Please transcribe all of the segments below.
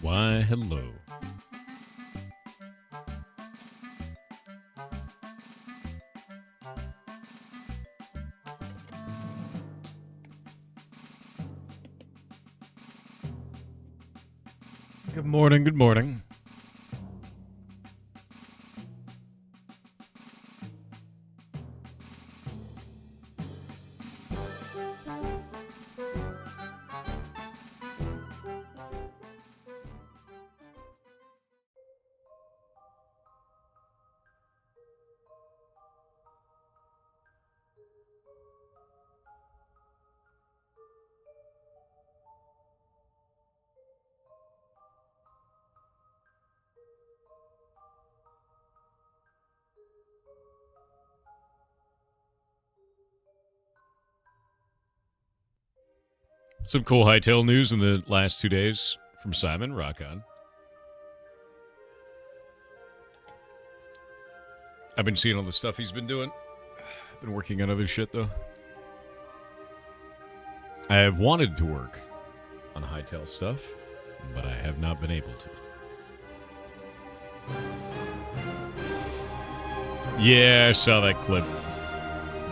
Why, hello. Good morning, good morning. Some cool hightail news in the last 2 days from Simon. Rock on. I've been seeing all the stuff he's been doing. Been working on other shit, though. I have wanted to work on hightail stuff, but I have not been able to. Yeah, I saw that clip.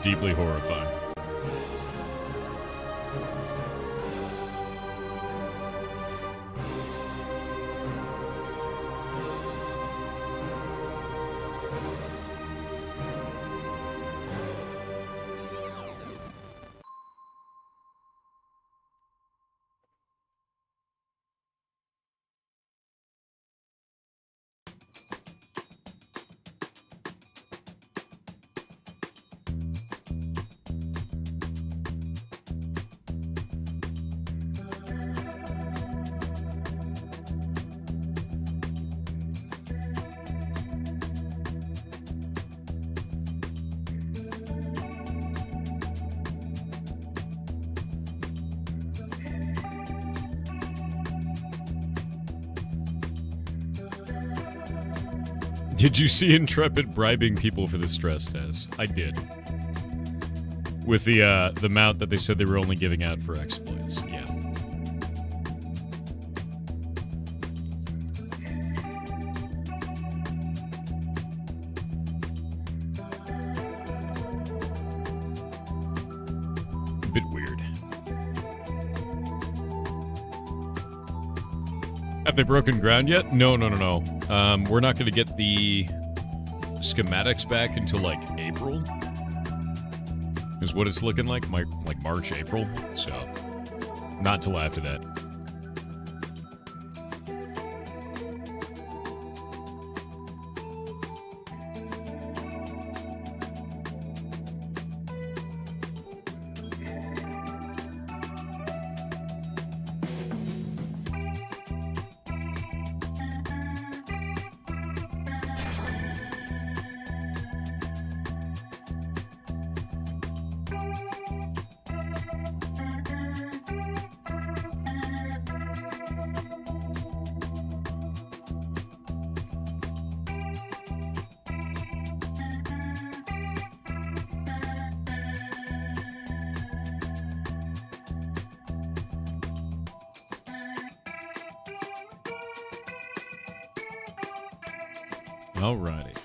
Deeply horrifying. Did you see Intrepid bribing people for the stress test? I did. With the amount that they said they were only giving out for exploits. Yeah. A bit weird. Have they broken ground yet? No. We're not going to get the schematics back until, like, April. Is what it's looking like. Like March, April. So, not till after that. Alrighty.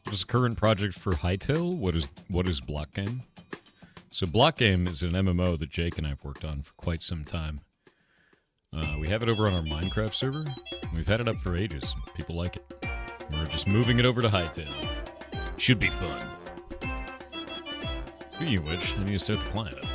What is the current project for Hightail? What is Blockgame? So Blockgame is an MMO that Jake and I have worked on for quite some time. We have it over on our Minecraft server. We've had it up for ages. People like it. We're just moving it over to Hightail. Should be fun. Speaking of which, I need to start the client up.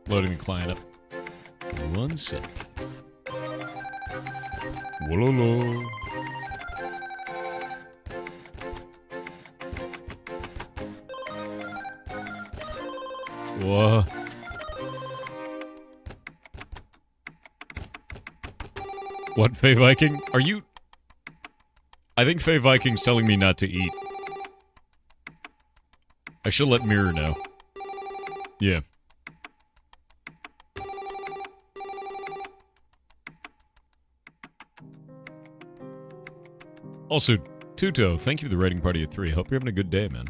Loading the client up. One sec. Whoa. Whoa. What, Faye Viking? Are you... I think Faye Viking's telling me not to eat. I should let Mirror know. Yeah. Also, Tuto, thank you for the rating party at 3. Hope you're having a good day, man.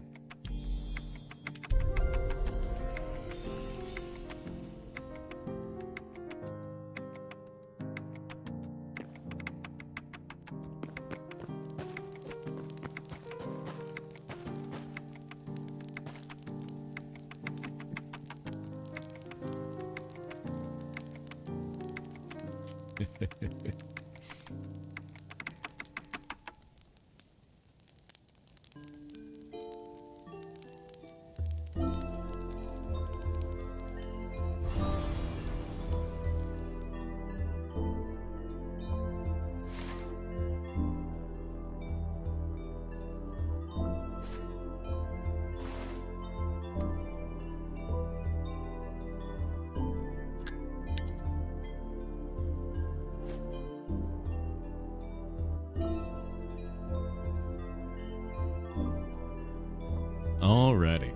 Alrighty.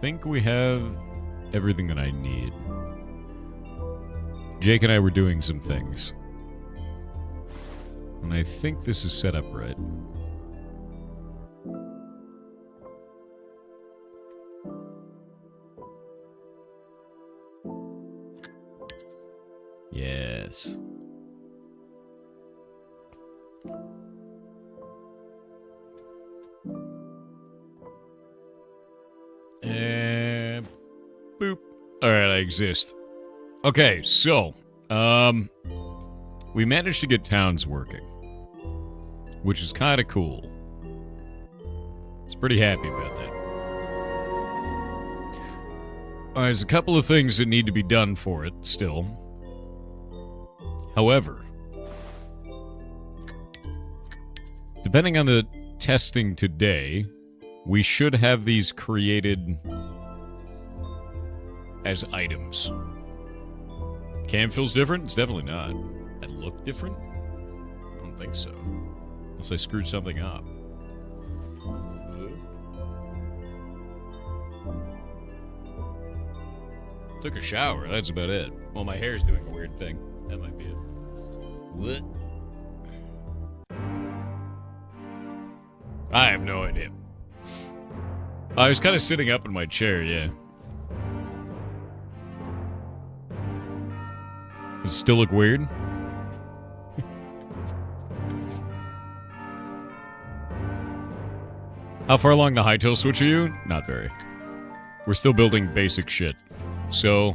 Think we have everything that I need. Jake and I were doing some things. And I think this is set up right. Yes. Boop. Alright, I exist. Okay, so, we managed to get towns working. Which is kind of cool. It's pretty happy about that. There's a couple of things that need to be done for it, still. However, depending on the testing today, we should have these created as items. Cam feels different? It's definitely not. That look different? I don't think so. Unless I screwed something up. Took a shower, that's about it. Well, my hair's doing a weird thing. That might be it. What? I have no idea. I was kind of sitting up in my chair, yeah. Does it still look weird? How far along the hightail switch are you? Not very. We're still building basic shit. So,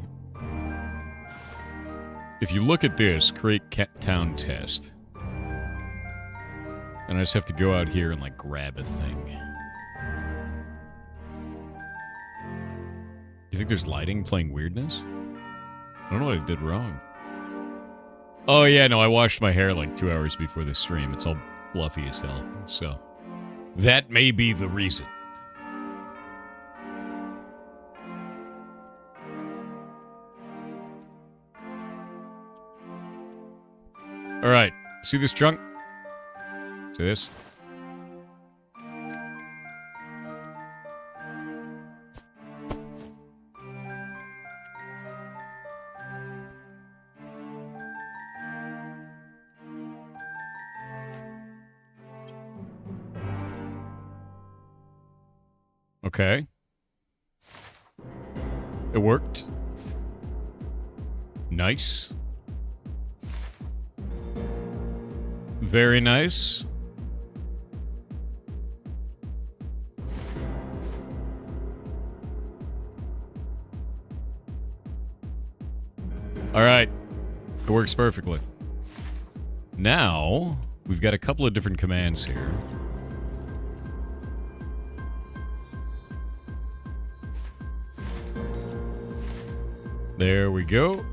if you look at this, create town test. And I just have to go out here and, like, grab a thing. You think there's lighting playing weirdness? I don't know what I did wrong. Oh, yeah, no, I washed my hair like 2 hours before the stream. It's all fluffy as hell, so... that may be the reason. Alright, see this trunk? See this? Okay. It worked. Nice. Very nice. All right. It works perfectly. Now, we've got a couple of different commands here. There we go.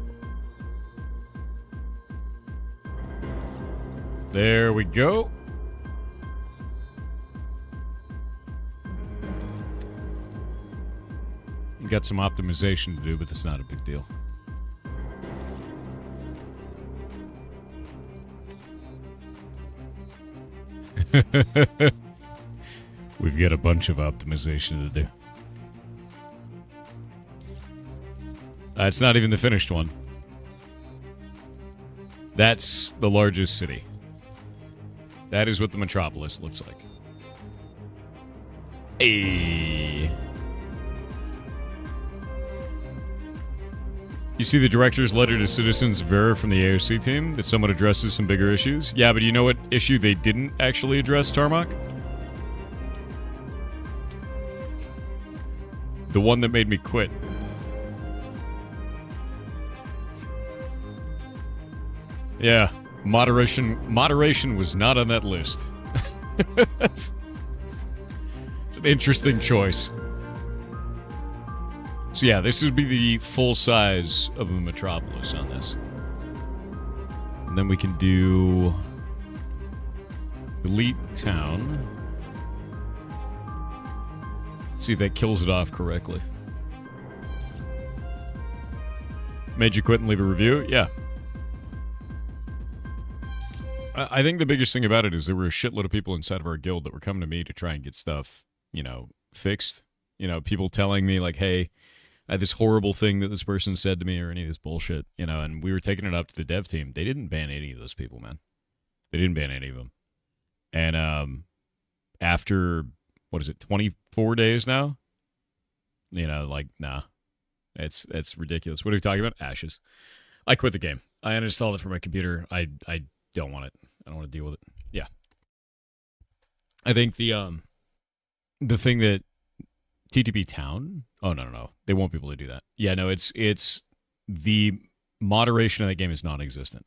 There we go. Got some optimization to do, but that's not a big deal. We've got a bunch of optimization to do. It's not even the finished one. That's the largest city. That is what the metropolis looks like. Hey. You see the director's letter to citizens Vera from the AOC team that somewhat addresses some bigger issues? Yeah, but you know what issue they didn't actually address, Tarmac? The one that made me quit. Yeah, moderation was not on that list. It's an interesting choice. So yeah, this would be the full size of a metropolis on this. And then we can do delete town. See if that kills it off correctly. Made you quit and leave a review? Yeah. I think the biggest thing about it is there were a shitload of people inside of our guild that were coming to me to try and get stuff, fixed. People telling me like, hey, I had this horrible thing that this person said to me or any of this bullshit, and we were taking it up to the dev team. They didn't ban any of those people, man. They didn't ban any of them. And after, 24 days now? Nah. It's ridiculous. What are we talking about? Ashes. I quit the game. I uninstalled it from my computer. I don't want it. I don't want to deal with it. Yeah. I think the thing that TTP Town. Oh no. They won't be able to do that. Yeah, no, it's the moderation of that game is non-existent.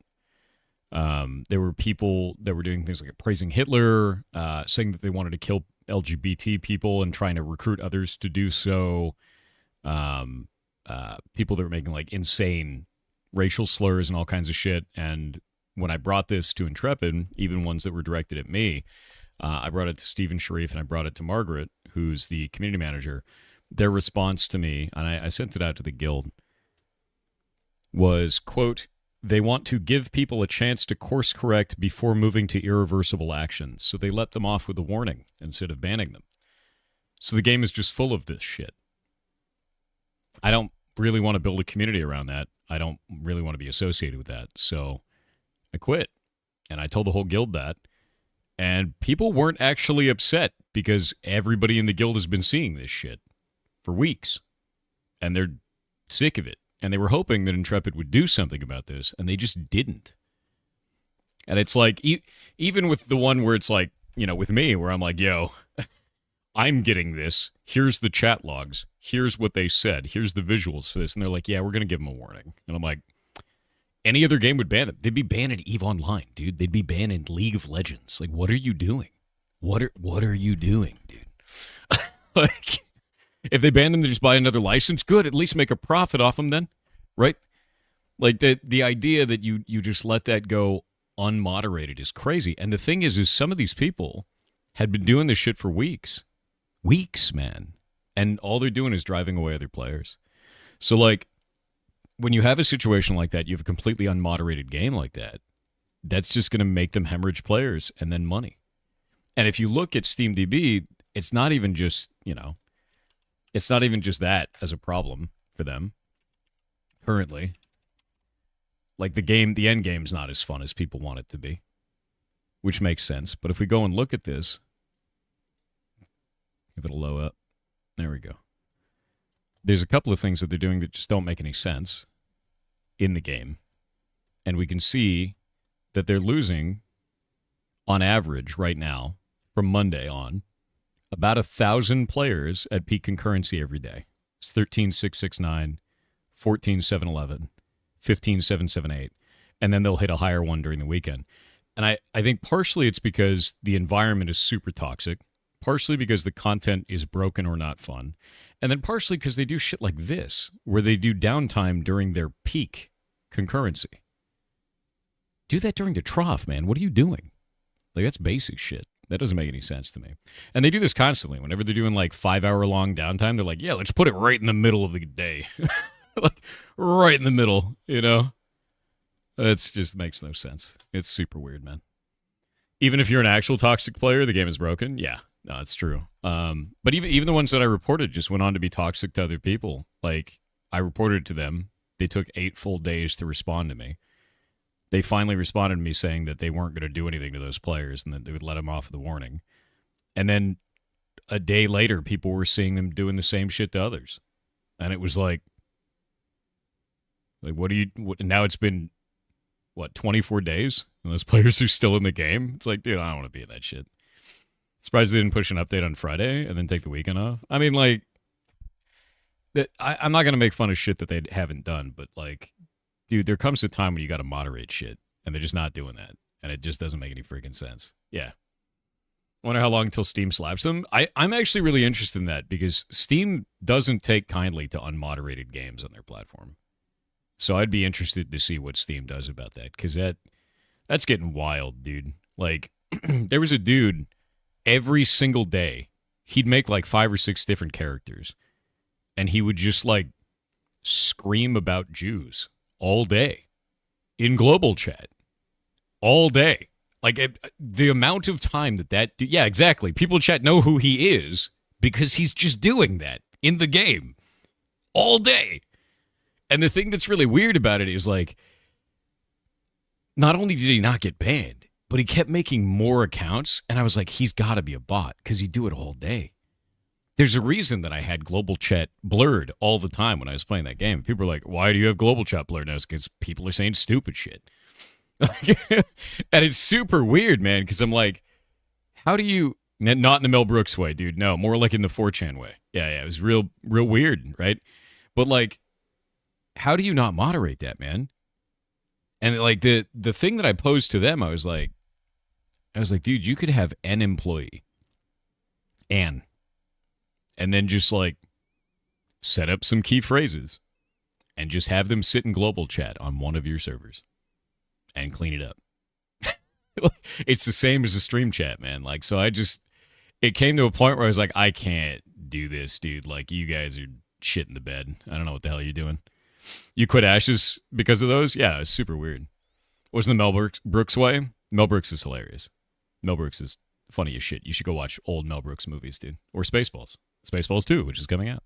There were people that were doing things like praising Hitler, saying that they wanted to kill LGBT people and trying to recruit others to do so. People that were making like insane racial slurs and all kinds of shit. And when I brought this to Intrepid, even ones that were directed at me, I brought it to Stephen Sharif and I brought it to Margaret, who's the community manager. Their response to me, and I sent it out to the guild, was, quote, they want to give people a chance to course correct before moving to irreversible actions. So they let them off with a warning instead of banning them. So the game is just full of this shit. I don't really want to build a community around that. I don't really want to be associated with that. So I quit. And I told the whole guild that. And people weren't actually upset because everybody in the guild has been seeing this shit for weeks. And they're sick of it. And they were hoping that Intrepid would do something about this, and they just didn't. And it's like, even with the one where it's like, with me, where I'm like, yo, I'm getting this. Here's the chat logs. Here's what they said. Here's the visuals for this. And they're like, yeah, we're going to give them a warning. And I'm like, any other game would ban them. They'd be banned in EVE Online, dude. They'd be banned in League of Legends. Like, what are you doing? What are you doing, dude? Like, if they ban them to just buy another license, good. At least make a profit off them then, right? Like, the idea that you just let that go unmoderated is crazy. And the thing is some of these people had been doing this shit for weeks. Weeks, man. And all they're doing is driving away other players. So, like, when you have a situation like that, you have a completely unmoderated game like that, that's just going to make them hemorrhage players and then money. And if you look at SteamDB, it's not even just, it's not even just that as a problem for them currently. Like, the end game's not as fun as people want it to be, which makes sense. But if we go and look at this, give it a low up. There we go. There's a couple of things that they're doing that just don't make any sense in the game. And we can see that they're losing, on average right now, from Monday on, about 1,000 players at peak concurrency every day. It's 13,669, 14,711, 15,778, and then they'll hit a higher one during the weekend. And I think partially it's because the environment is super toxic, partially because the content is broken or not fun, And then partially because they do shit like this, where they do downtime during their peak concurrency. Do that during the trough, man. What are you doing? Like, that's basic shit. That doesn't make any sense to me. And they do this constantly. Whenever they're doing like 5-hour-long downtime, they're like, yeah, let's put it right in the middle of the day. Like, right in the middle, you know? It just makes no sense. It's super weird, man. Even if you're an actual toxic player, the game is broken. Yeah, no, it's true. But even the ones that I reported just went on to be toxic to other people. Like, I reported to them. They took 8 full days to respond to me. They finally responded to me saying that they weren't going to do anything to those players and that they would let them off with a warning. And then a day later, people were seeing them doing the same shit to others. And it was like now it's been, 24 days? And those players are still in the game? It's like, dude, I don't want to be in that shit. Surprised they didn't push an update on Friday and then take the weekend off. I mean, like, I'm not going to make fun of shit that they haven't done, but, like, dude, there comes a time when you got to moderate shit, and they're just not doing that, and it just doesn't make any freaking sense. Yeah. I wonder how long until Steam slaps them. I'm actually really interested in that, because Steam doesn't take kindly to unmoderated games on their platform. So I'd be interested to see what Steam does about that, because that's getting wild, dude. Like, there was a dude, every single day, he'd make like 5 or 6 different characters, and he would just, like, scream about Jews all day in global chat all day. Like, the amount of time yeah, exactly. People in chat know who he is because he's just doing that in the game all day. And the thing that's really weird about it is, like, not only did he not get banned, but he kept making more accounts, and I was like, he's got to be a bot because he'd do it all day. There's a reason that I had global chat blurred all the time when I was playing that game. People were like, why do you have global chat blurred? And I was because people are saying stupid shit. And it's super weird, man, because I'm like, how do you... Not in the Mel Brooks way, dude. No, more like in the 4chan way. Yeah, it was real weird, right? But, like, how do you not moderate that, man? And, like, the thing that I posed to them, I was like, dude, you could have an employee. And then just, like, set up some key phrases and just have them sit in global chat on one of your servers and clean it up. It's the same as a stream chat, man. Like, so it came to a point where I was like, I can't do this, dude. Like, you guys are shit in the bed. I don't know what the hell you're doing. You quit Ashes because of those? Yeah, it's super weird. Wasn't the Mel Brooks way? Mel Brooks is hilarious. Mel Brooks is funny as shit. You should go watch old Mel Brooks movies, dude. Or Spaceballs. Spaceballs 2, which is coming out.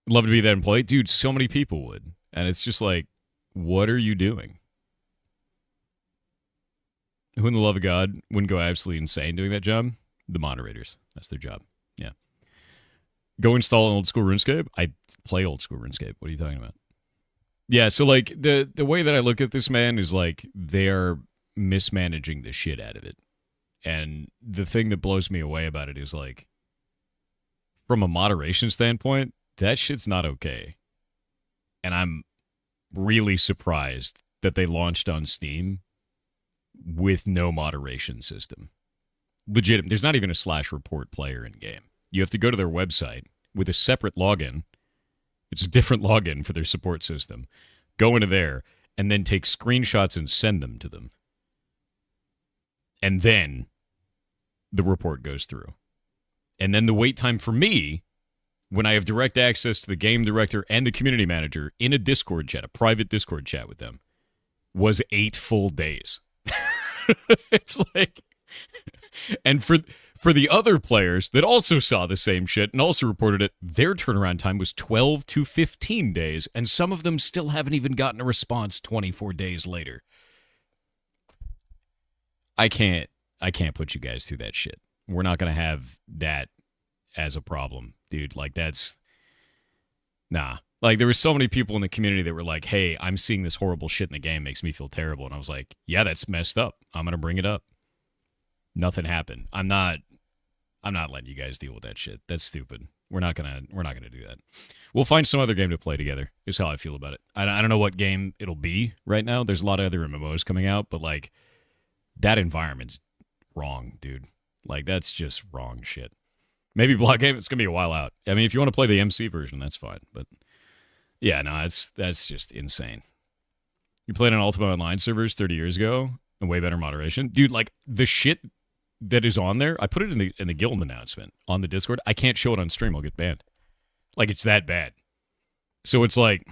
Love to be that employee. Dude, so many people would. And it's just like, what are you doing? Who in the love of God wouldn't go absolutely insane doing that job? The moderators. That's their job. Yeah. Go install an old school RuneScape? I play old school RuneScape. What are you talking about? Yeah, so, like, the way that I look at this, man, is like they're mismanaging the shit out of it. And the thing that blows me away about it is, like, from a moderation standpoint, that shit's not okay. And I'm really surprised that they launched on Steam with no moderation system. Legitimate. There's not even a /report player in game. You have to go to their website with a separate login. It's a different login for their support system. Go into there and then take screenshots and send them to them. And then the report goes through. And then the wait time for me, when I have direct access to the game director and the community manager in a Discord chat, a private Discord chat with them, was 8 full days. It's like... And for the other players that also saw the same shit and also reported it, their turnaround time was 12 to 15 days, and some of them still haven't even gotten a response 24 days later. I can't put you guys through that shit. We're not going to have that as a problem, dude. Like, that's... Nah. Like, there were so many people in the community that were like, hey, I'm seeing this horrible shit in the game. Makes me feel terrible. And I was like, yeah, that's messed up. I'm going to bring it up. Nothing happened. I'm not letting you guys deal with that shit. That's stupid. We're not gonna do that. We'll find some other game to play together, is how I feel about it. I don't know what game it'll be right now. There's a lot of other MMOs coming out, but, like, that environment's wrong, dude. Like, that's just wrong shit. Maybe Blockgame, it's going to be a while out. I mean, if you want to play the MC version, that's fine. But yeah, no, that's just insane. You played on Ultima Online servers 30 years ago and way better moderation. Dude, like the shit that is on there, I put it in the guild announcement on the Discord. I can't show it on stream. I'll get banned. Like, it's that bad. So it's like,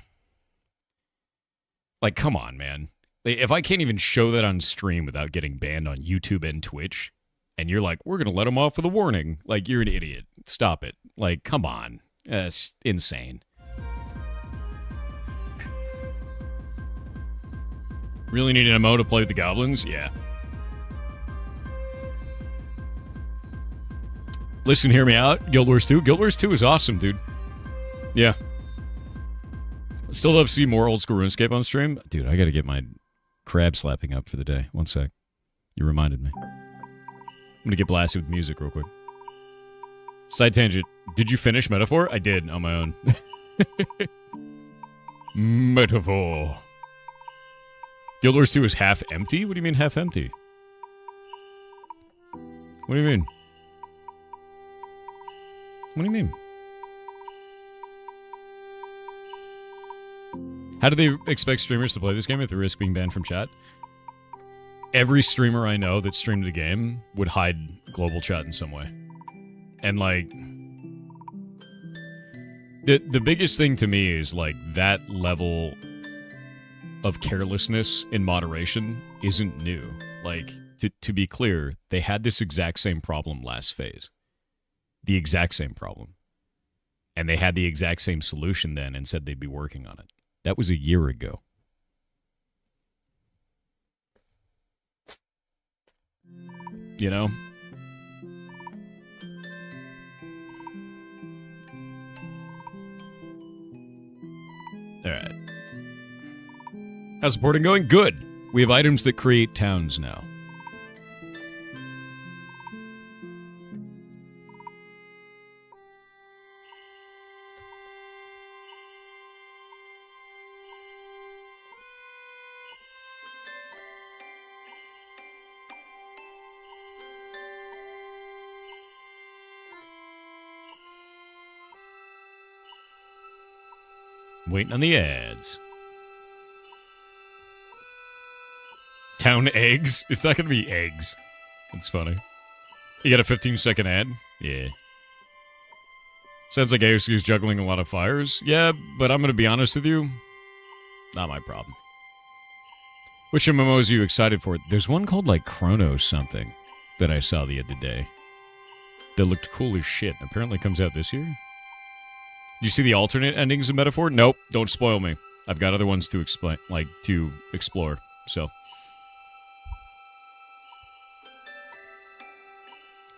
come on, man. If I can't even show that on stream without getting banned on YouTube and Twitch, and you're like, we're going to let them off with a warning, like, you're an idiot. Stop it. Like, come on. That's insane. Really need an MO to play with the goblins? Yeah. Listen, hear me out. Guild Wars 2. Guild Wars 2 is awesome, dude. Yeah. Still love to see more old school RuneScape on stream. Dude, I got to get my crab slapping up for the day. One sec. You reminded me. I'm going to get blasted with music real quick. Side tangent. Did you finish Metaphor? I did on my own. Metaphor. Guild Wars 2 is half empty? What do you mean half empty? What do you mean? What do you mean? How do they expect streamers to play this game at the risk of being banned from chat? Every streamer I know that streamed the game would hide global chat in some way. And, like, the biggest thing to me is, like, that level of carelessness in moderation isn't new. Like, to be clear, they had this exact same problem last phase. The exact same problem. And they had the exact same solution then and said they'd be working on it. That was a year ago. You know? Alright. How's supporting going? Good. We have items that create towns now. Waiting on the ads. Town eggs? It's not going to be eggs. That's funny. You got a 15-second ad? Yeah. Sounds like AOC is juggling a lot of fires. Yeah, but I'm going to be honest with you. Not my problem. Which MMOs are you excited for? There's one called, like, Chrono something that I saw the other day. That looked cool as shit. Apparently comes out this year. You see the alternate endings of Metaphor? Nope. Don't spoil me. I've got other ones to explain, like, to explore. So.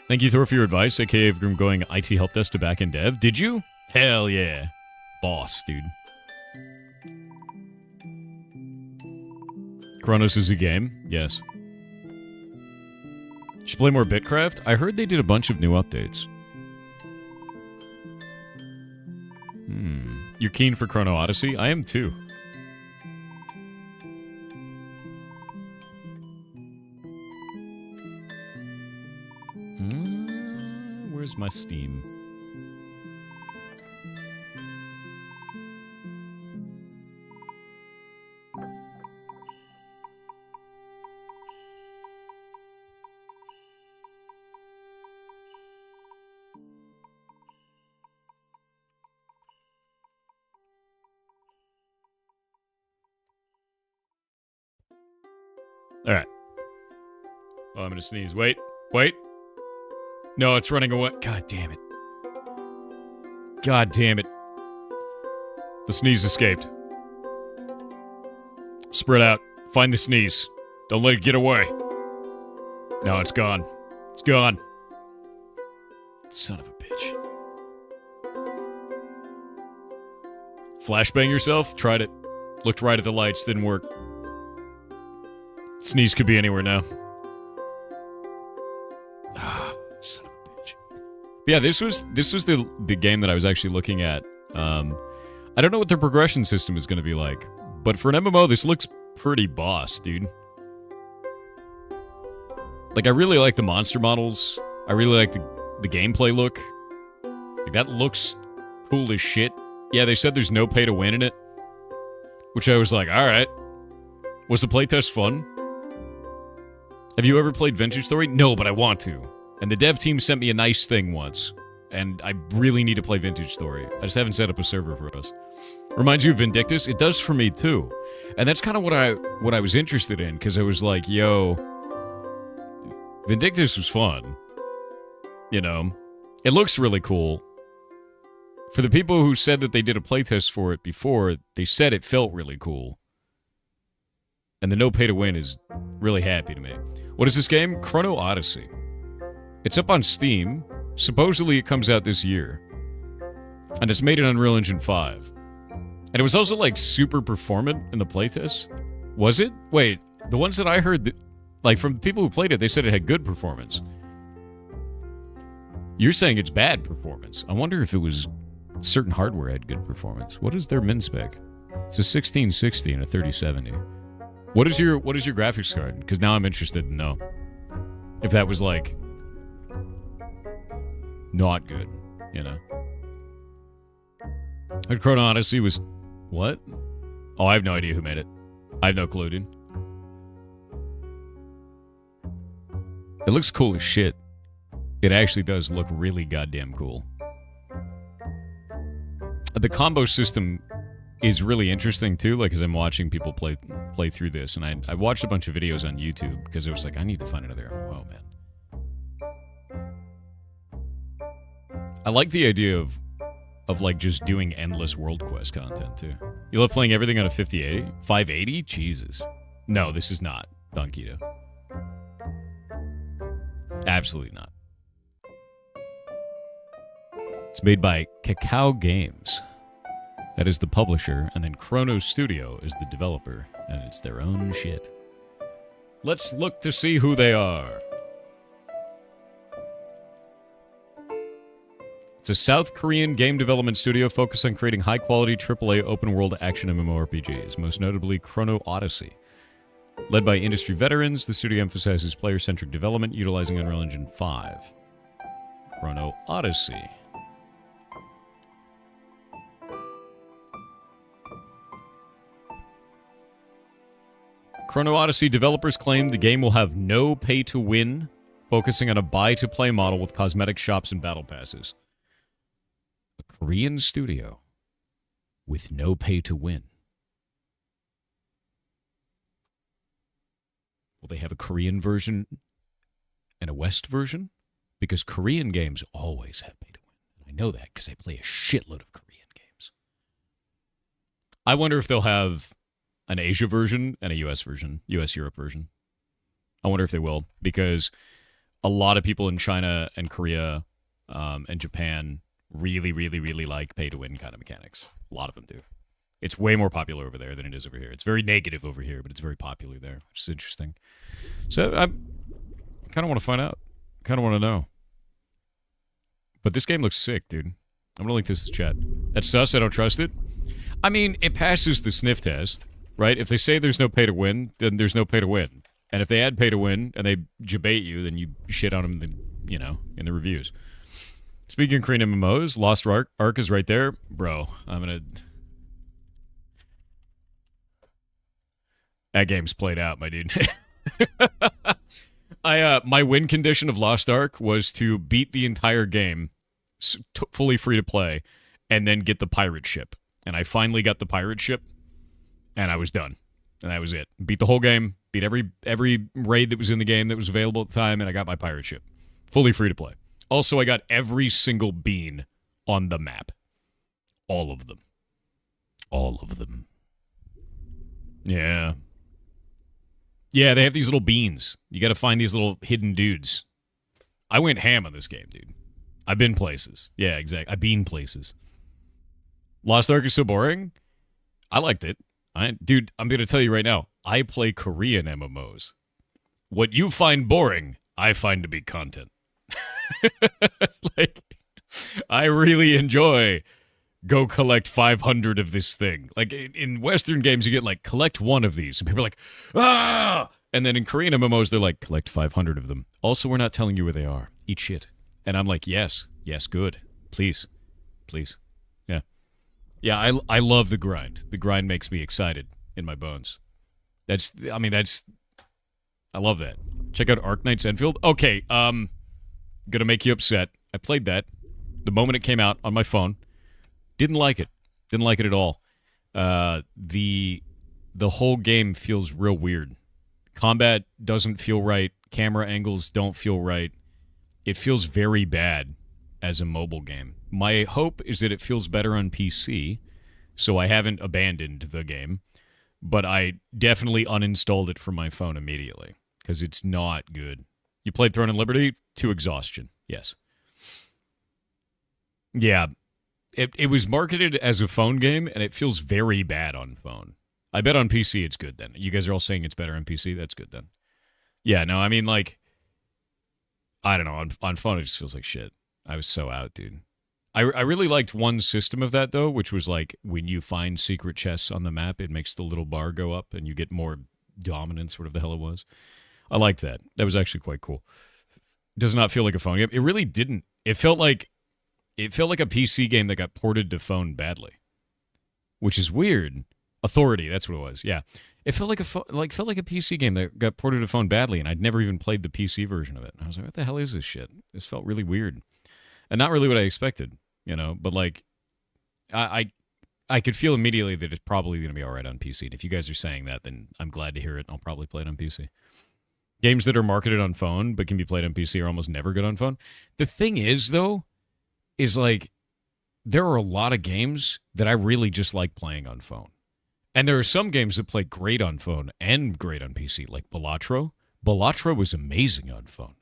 Thank you, Thor, for your advice, aka from going IT help desk to back-end dev. Did you? Hell yeah. Boss, dude. Chronos is a game. Yes. Should play more Bitcraft? I heard they did a bunch of new updates. You're keen for Chrono Odyssey? I am too. Where's my Steam? Alright. Oh, I'm gonna sneeze. Wait. Wait. No, it's running away. God damn it. God damn it. The sneeze escaped. Spread out. Find the sneeze. Don't let it get away. No, it's gone. It's gone. Son of a bitch. Flashbang yourself? Tried it. Looked right at the lights. Didn't work. Sneeze could be anywhere now. Son of a bitch. But yeah, this was the game that I was actually looking at. I don't know what their progression system is going to be like, but for an MMO, this looks pretty boss, dude. Like, I really like the monster models. I really like the gameplay look. Like, that looks cool as shit. Yeah, they said there's no pay to win in it, which I was like, all right. Was the playtest fun? Have you ever played Vintage Story? No, but I want to. And the dev team sent me a nice thing once, and I really need to play Vintage Story. I just haven't set up a server for us. Reminds you of Vindictus? It does for me too. And that's kind of what I was interested in, because I was like, yo, Vindictus was fun. You know? It looks really cool. For the people who said that they did a playtest for it before, they said it felt really cool. And the no pay to win is really happy to me. What is this game? Chrono Odyssey. It's up on Steam. Supposedly it comes out this year. And it's made in Unreal Engine 5. And it was also like super performant in the playtest. Was it? Wait, the ones that I heard, that, like from people who played it, they said it had good performance. You're saying it's bad performance. I wonder if it was certain hardware had good performance. What is their min spec? It's a 1660 and a 3070. What is your graphics card? Because now I'm interested to know if that was like not good, you know. And Chrono Odyssey was what? Oh, I have no idea who made it. I have no clue, dude. It looks cool as shit. It actually does look really goddamn cool. The combo system is really interesting too, like as I'm watching people play through this, and I watched a bunch of videos on YouTube because it was like, I need to find another MMO, man. I like the idea of like just doing endless world quest content too. You love playing everything on a 5080? 580? Jesus. No, this is not Don Keto. Absolutely not. It's made by Cacao Games. That is the publisher, and then Chrono Studio is the developer, and it's their own shit. Let's look to see who they are. It's a South Korean game development studio focused on creating high-quality AAA open-world action MMORPGs, most notably Chrono Odyssey. Led by industry veterans, the studio emphasizes player-centric development utilizing Unreal Engine 5. Chrono Odyssey. Chrono Odyssey developers claim the game will have no pay-to-win, focusing on a buy-to-play model with cosmetic shops and battle passes. A Korean studio with no pay-to-win. Will they have a Korean version and a West version? Because Korean games always have pay-to-win. I know that because I play a shitload of Korean games. I wonder if they'll have an Asia version and a US version, US-Europe version. I wonder if they will, because a lot of people in China and Korea and Japan really, really, really like pay-to-win kind of mechanics. A lot of them do. It's way more popular over there than it is over here. It's very negative over here, but it's very popular there, which is interesting. So I kind of want to find out. Kind of want to know. But this game looks sick, dude. I'm going to link this to chat. That's sus. I don't trust it. I mean, it passes the sniff test. Right? If they say there's no pay to win, then there's no pay to win. And if they add pay to win and they debate you, then you shit on them, you know, in the reviews. Speaking of Korean MMOs, Lost Ark is right there. Bro, I'm gonna... That game's played out, my dude. My win condition of Lost Ark was to beat the entire game, fully free to play, and then get the pirate ship. And I finally got the pirate ship. And I was done. And that was it. Beat the whole game. Beat every raid that was in the game that was available at the time. And I got my pirate ship. Fully free to play. Also, I got every single bean on the map. All of them. All of them. Yeah. Yeah, they have these little beans. You got to find these little hidden dudes. I went ham on this game, dude. I've been places. Yeah, exactly. I've been places. Lost Ark is so boring. I liked it. Dude, I'm going to tell you right now, I play Korean MMOs. What you find boring, I find to be content. Like, I really enjoy go collect 500 of this thing. Like, in Western games, you get, like, collect one of these. And people are like, ah! And then in Korean MMOs, they're like, collect 500 of them. Also, we're not telling you where they are. Eat shit. And I'm like, yes, good. Please. please. Yeah. Yeah, I love the grind. The grind makes me excited in my bones. I love that. Check out Arknight's Enfield. Okay, gonna make you upset. I played that the moment it came out on my phone. Didn't like it. Didn't like it at all. The whole game feels real weird. Combat doesn't feel right. Camera angles don't feel right. It feels very bad as a mobile game. My hope is that it feels better on PC, so I haven't abandoned the game, but I definitely uninstalled it from my phone immediately because it's not good. You played Throne and Liberty to exhaustion, yes. Yeah, it was marketed as a phone game, and it feels very bad on phone. I bet on PC it's good then. You guys are all saying it's better on PC? That's good then. Yeah, no, I mean, like, I don't know. On phone, it just feels like shit. I was so out, dude. I really liked one system of that, though, which was like when you find secret chests on the map, it makes the little bar go up and you get more dominance, whatever the hell it was. I liked that. That was actually quite cool. Does not feel like a phone game. It really didn't. It felt like a PC game that got ported to phone badly, which is weird. Authority, that's what it was. Yeah, it felt like a PC game that got ported to phone badly, and I'd never even played the PC version of it. And I was like, what the hell is this shit? This felt really weird, and not really what I expected, you know. But like, I could feel immediately that it's probably going to be all right on PC. And if you guys are saying that, then I'm glad to hear it. I'll probably play it on PC. Games that are marketed on phone but can be played on PC are almost never good on phone. The thing is, though, is like there are a lot of games that I really just like playing on phone. And there are some games that play great on phone and great on PC, like Balatro. Balatro was amazing on phone.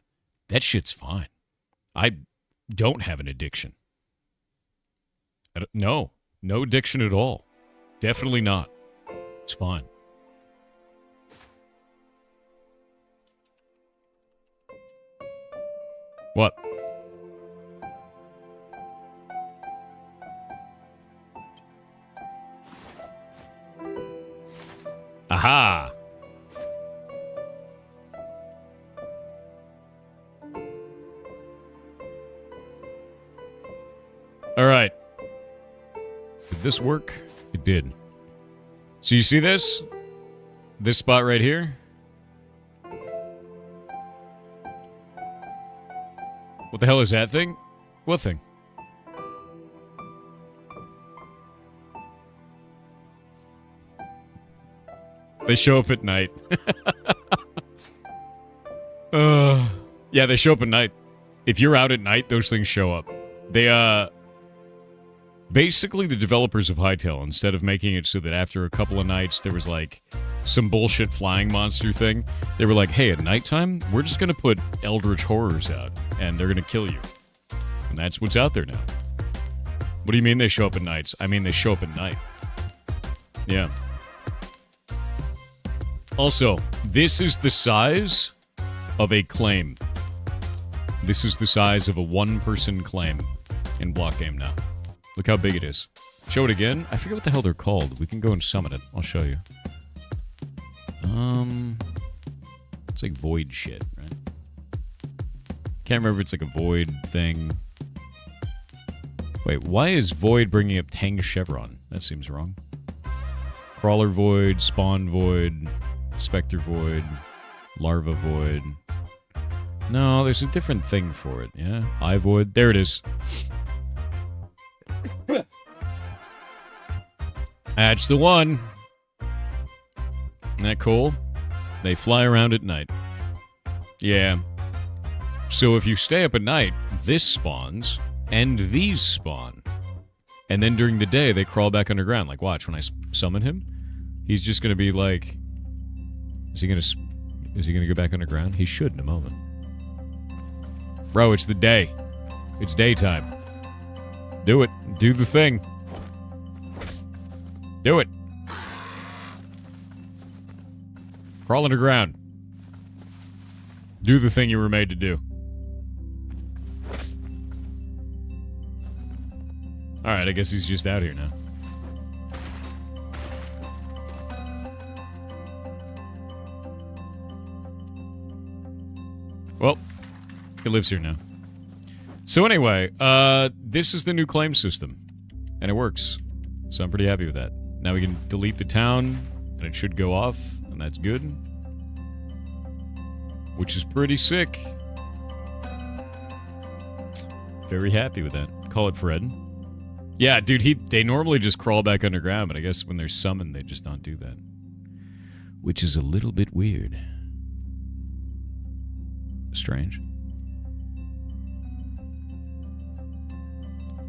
That shit's fine. I don't have an addiction. No addiction at all. Definitely not. It's fine. What? Aha! All right. Did this work? It did. So you see this? This spot right here? What the hell is that thing? What thing? They show up at night. Yeah, they show up at night. If you're out at night, those things show up. They, basically the developers of Hytale, instead of making it so that after a couple of nights there was like some bullshit flying monster thing, they were like, hey, at nighttime, we're just going to put eldritch horrors out, and they're going to kill you. And that's what's out there now. What do you mean they show up at nights? I mean they show up at night. Yeah. Also, this is the size of a claim. This is the size of a one-person claim in Blockgame now. Look how big it is. Show it again. I forget what the hell they're called. We can go and summon it. I'll show you. It's like void shit, right? Can't remember if it's like a void thing. Wait, why is void bringing up Tang Chevron? That seems wrong. Crawler void, spawn void, specter void, larva void. No, there's a different thing for it, yeah? I void. There it is. That's the one. Isn't that cool? They fly around at night. Yeah. So if you stay up at night, this spawns, and these spawn. And then during the day, they crawl back underground. Like, watch, when I summon him, he's just going to be like... Is he going to go back underground? He should in a moment. Bro, it's the day. It's daytime. Do it. Do the thing. Do it. Crawl underground. Do the thing you were made to do. Alright, I guess he's just out here now. Well, he lives here now. So anyway, this is the new claim system. And it works. So I'm pretty happy with that. Now we can delete the town, and it should go off, and that's good. Which is pretty sick. Very happy with that. Call it Fred. Yeah, dude, they normally just crawl back underground, but I guess when they're summoned, they just don't do that. Which is a little bit weird. Strange.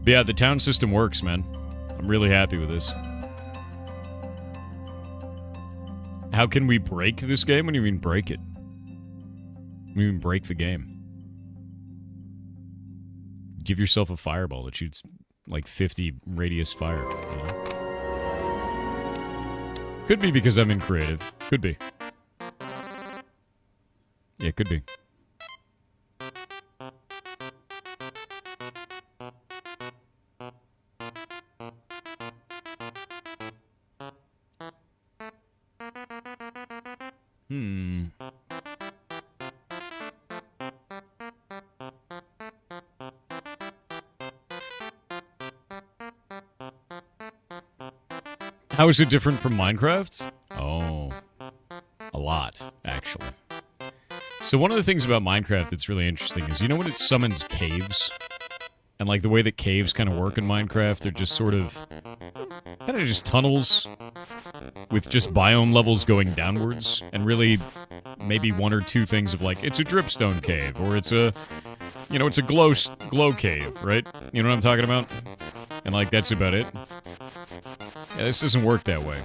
But yeah, the town system works, man. I'm really happy with this. How can we break this game? What do you mean break it? What do you mean break the game? Give yourself a fireball that shoots like 50 radius fire. You know? Could be because I'm in creative. Could be. Yeah, could be. How is it different from Minecraft? Oh, a lot, actually. So one of the things about Minecraft that's really interesting is, you know when it summons caves? And like the way that caves kind of work in Minecraft, they're just sort of, kind of just tunnels with just biome levels going downwards, and really maybe one or two things of like, it's a dripstone cave, or it's a, you know, it's a glow cave, right? You know what I'm talking about? And like, that's about it. Yeah, this doesn't work that way.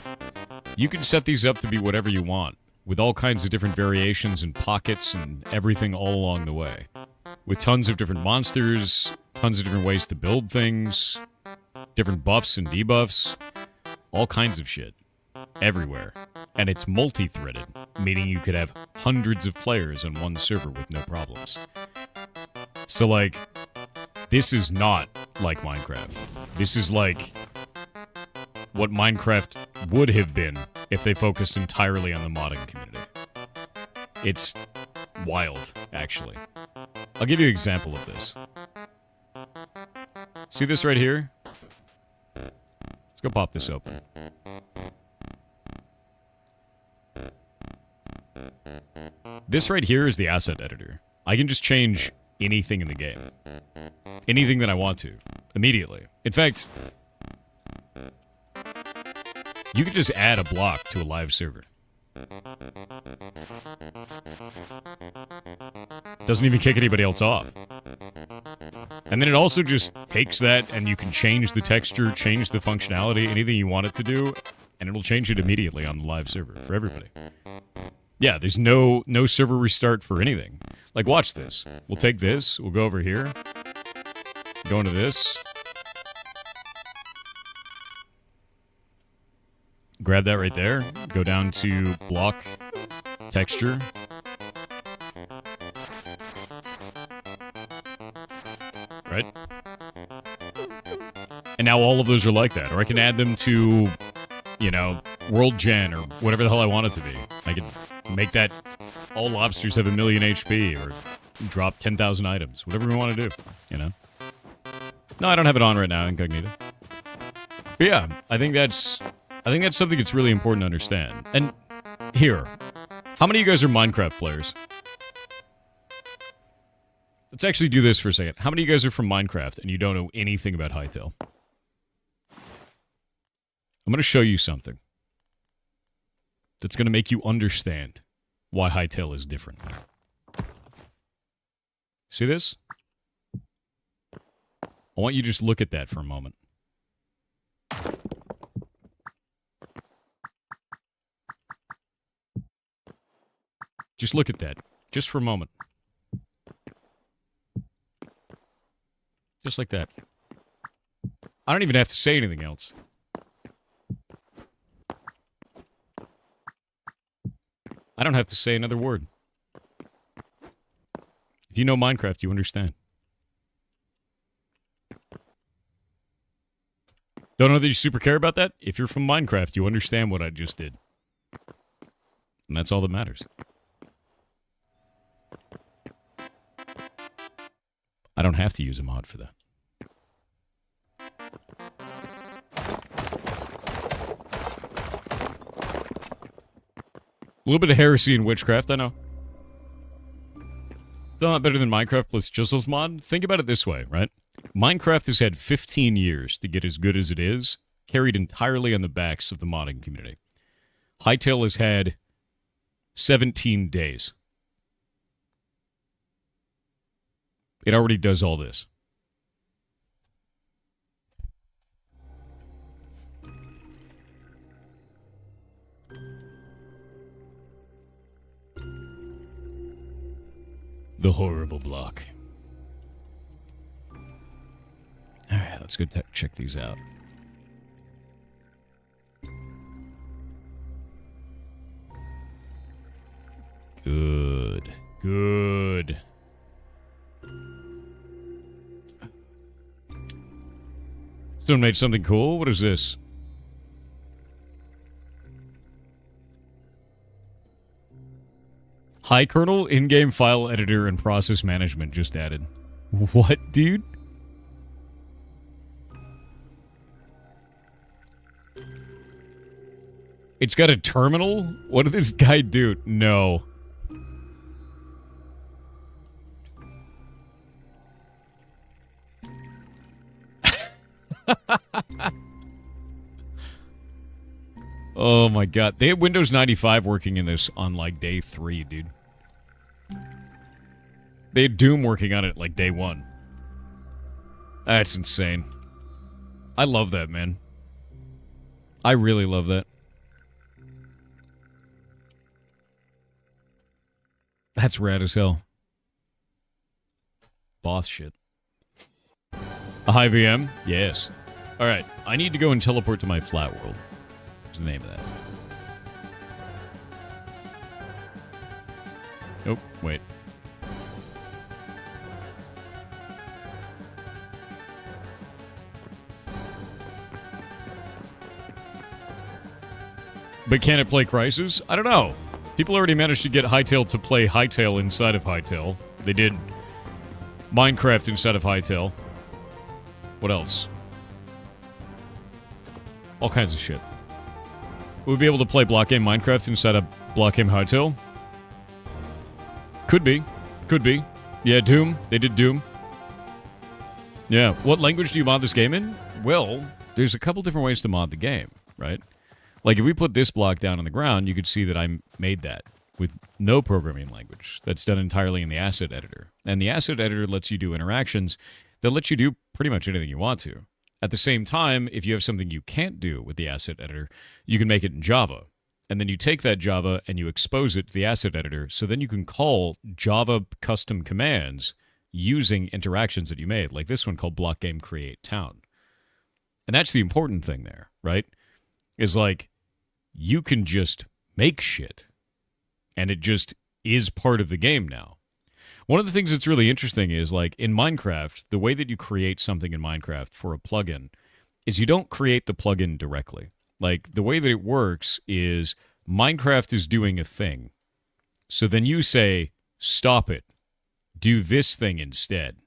You can set these up to be whatever you want, with all kinds of different variations and pockets and everything all along the way. With tons of different monsters, tons of different ways to build things, different buffs and debuffs, all kinds of shit. Everywhere. And it's multi-threaded, meaning you could have hundreds of players on one server with no problems. So like, this is not like Minecraft. This is like what Minecraft would have been if they focused entirely on the modding community. It's wild, actually. I'll give you an example of this. See this right here? Let's go pop this open. This right here is the asset editor. I can just change anything in the game. Anything that I want to. Immediately. In fact, you could just add a block to a live server. Doesn't even kick anybody else off. And then it also just takes that and you can change the texture, change the functionality, anything you want it to do, and it'll change it immediately on the live server for everybody. Yeah, there's no server restart for anything. Like, watch this. We'll take this, we'll go over here, go into this, grab that right there, go down to block, texture, right? And now all of those are like that. Or I can add them to, you know, World Gen or whatever the hell I want it to be. I can make that all lobsters have 1,000,000 HP or drop 10,000 items. Whatever we want to do, you know? No, I don't have it on right now, incognito. But yeah, I think that's something that's really important to understand. And here, how many of you guys are Minecraft players? Let's actually do this for a second. How many of you guys are from Minecraft and you don't know anything about Hytale? I'm going to show you something that's going to make you understand why Hytale is different. See this? I want you to just look at that for a moment. Just look at that. Just for a moment. Just like that. I don't even have to say anything else. I don't have to say another word. If you know Minecraft, you understand. Don't know that you super care about that? If you're from Minecraft, you understand what I just did. And that's all that matters. I don't have to use a mod for that. A little bit of heresy and witchcraft, I know. Still not better than Minecraft plus Chisels mod. Think about it this way, right? Minecraft has had 15 years to get as good as it is, carried entirely on the backs of the modding community. Hytale has had 17 days. It already does all this. The horrible block. Alright, let's go check these out. Good. Good. Someone made something cool? What is this? High kernel, in-game file editor, and process management just added. What, dude? It's got a terminal? What did this guy do? No. Oh my god. They had Windows 95 working in this on like day 3, dude. They had Doom working on it like day 1. That's insane. I love that, man. I really love that. That's rad as hell. Boss shit. A high VM? Yes. Alright, I need to go and teleport to my flat world. What's the name of that? Oh, wait. But can it play Crisis? I don't know. People already managed to get Hytale to play Hytale inside of Hytale. They did Minecraft inside of Hytale. What else? All kinds of shit. Would we be able to play Blockgame Minecraft inside of Blockgame Hytale? Could be. Could be. Yeah, Doom. They did Doom. Yeah. What language do you mod this game in? Well, there's a couple different ways to mod the game, right? Like, if we put this block down on the ground, you could see that I made that with no programming language. That's done entirely in the asset editor. And the asset editor lets you do interactions that let you do pretty much anything you want to. At the same time, if you have something you can't do with the asset editor, you can make it in Java. And then you take that Java and you expose it to the asset editor, so then you can call Java custom commands using interactions that you made, like this one called Blockgame Create Town. And that's the important thing there, right? Is like, you can just make shit, and it just is part of the game now. One of the things that's really interesting is, like, in Minecraft, the way that you create something in Minecraft for a plugin is you don't create the plugin directly. Like, the way that it works is Minecraft is doing a thing. So then you say, stop it. Do this thing instead.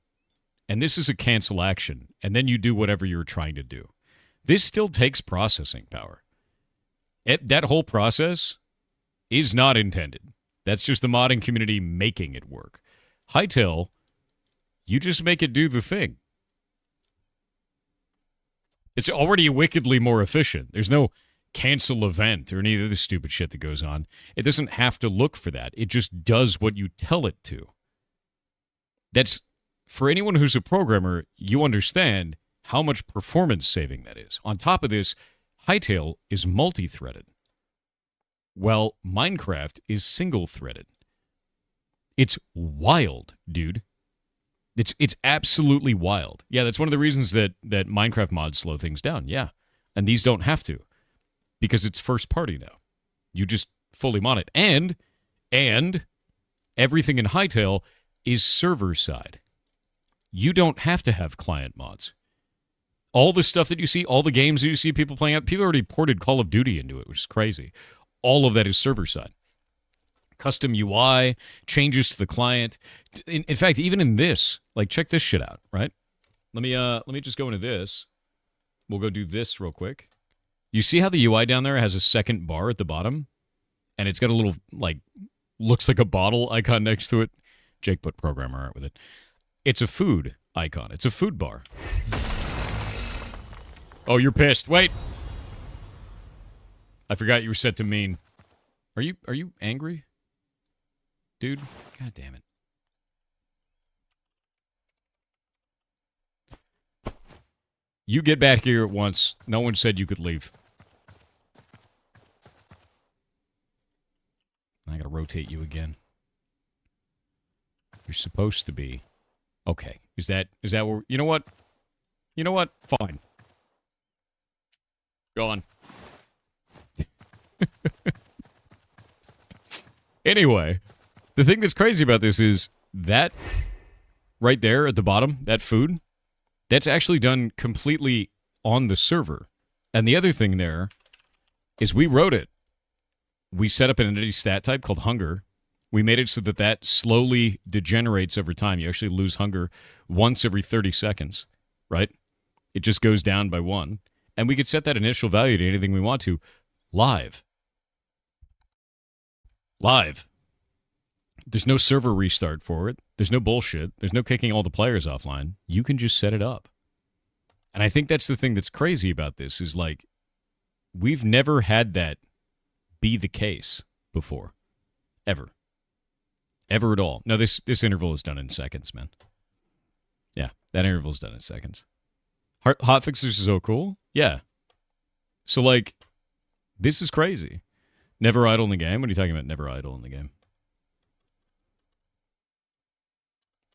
And this is a cancel action. And then you do whatever you're trying to do. This still takes processing power. That whole process is not intended. That's just the modding community making it work. Hytale, you just make it do the thing. It's already wickedly more efficient. There's no cancel event or any of the stupid shit that goes on. It doesn't have to look for that. It just does what you tell it to. That's, for anyone who's a programmer, you understand how much performance saving that is. On top of this, Hytale is multi-threaded. Well, Minecraft is single-threaded. It's wild, dude. It's absolutely wild. Yeah, that's one of the reasons that Minecraft mods slow things down, yeah. And these don't have to. Because it's first party now. You just fully mod it. And everything in Hytale is server-side. You don't have to have client mods. All the stuff that you see, all the games that you see people playing out, people already ported Call of Duty into it, which is crazy. All of that is server-side. custom UI, changes to the client. In fact, even in this, like, check this shit out, right? Let me just go into this. We'll go do this real quick. You see how the UI down there has a second bar at the bottom? And it's got a little, like, looks like a bottle icon next to it. Jake put programmer art with it. It's a food icon. It's a food bar. Oh, you're pissed. Wait. I forgot you were set to mean. Are you angry? Dude? God damn it. You get back here at once. No one said you could leave. I gotta rotate you again. You're supposed to be. Okay. Is that where... You know what? You know what? Fine. Go on. Anyway, the thing that's crazy about this is that right there at the bottom, that food, that's actually done completely on the server. And the other thing there is we wrote it. We set up an entity stat type called hunger. We made it so that that slowly degenerates over time. You actually lose hunger once every 30 seconds, right? It just goes down by 1. And we could set that initial value to anything we want to live. Live. There's no server restart for it. There's no bullshit. There's no kicking all the players offline. You can just set it up. And I think that's the thing that's crazy about this is, like, we've never had that be the case before. Ever. Ever at all. No, this interval is done in seconds, man. Yeah, that interval is done in seconds. Hotfixes is so cool? Yeah. So, like, this is crazy. Never idle in the game? What are you talking about, never idle in the game?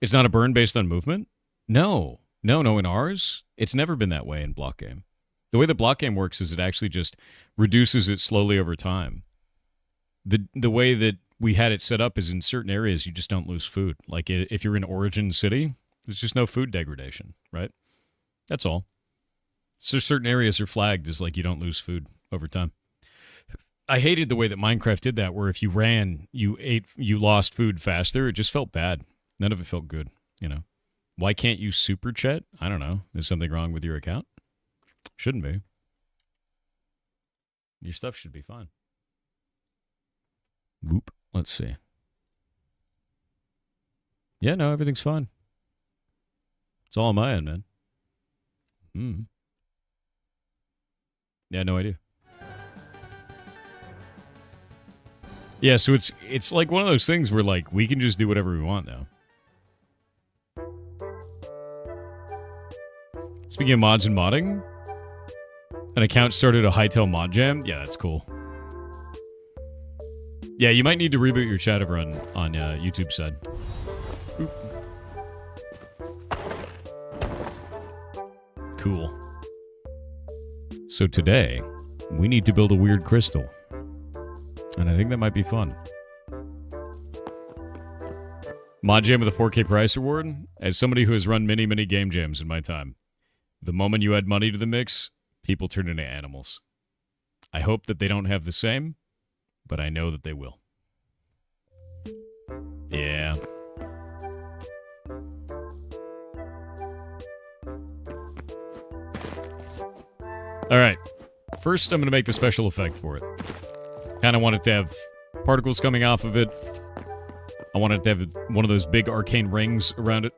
It's not a burn based on movement? No. No, in ours, it's never been that way in Blockgame. The way the Blockgame works is it actually just reduces it slowly over time. The way that we had it set up is in certain areas you just don't lose food. Like if you're in Origin City, there's just no food degradation, right? That's all. So certain areas are flagged as like you don't lose food over time. I hated the way that Minecraft did that, where if you ran, you lost food faster. It just felt bad. None of it felt good, you know. Why can't you super chat? I don't know. Is something wrong with your account? Shouldn't be. Your stuff should be fine. Boop. Let's see. Yeah, no, everything's fine. It's all on my end, man. Yeah, no idea. Yeah, so it's like one of those things where, like, we can just do whatever we want now. Speaking of mods and modding, an account started a Hightail mod jam. Yeah, that's cool. Yeah, you might need to reboot your chat over on YouTube side. Oop. Cool. So today, we need to build a weird crystal. And I think that might be fun. Mod jam with a 4K price reward? As somebody who has run many, many game jams in my time, the moment you add money to the mix, people turn into animals. I hope that they don't have the same, but I know that they will. Yeah. All right. First, I'm going to make the special effect for it. Kind of want it to have particles coming off of it. I want it to have one of those big arcane rings around it.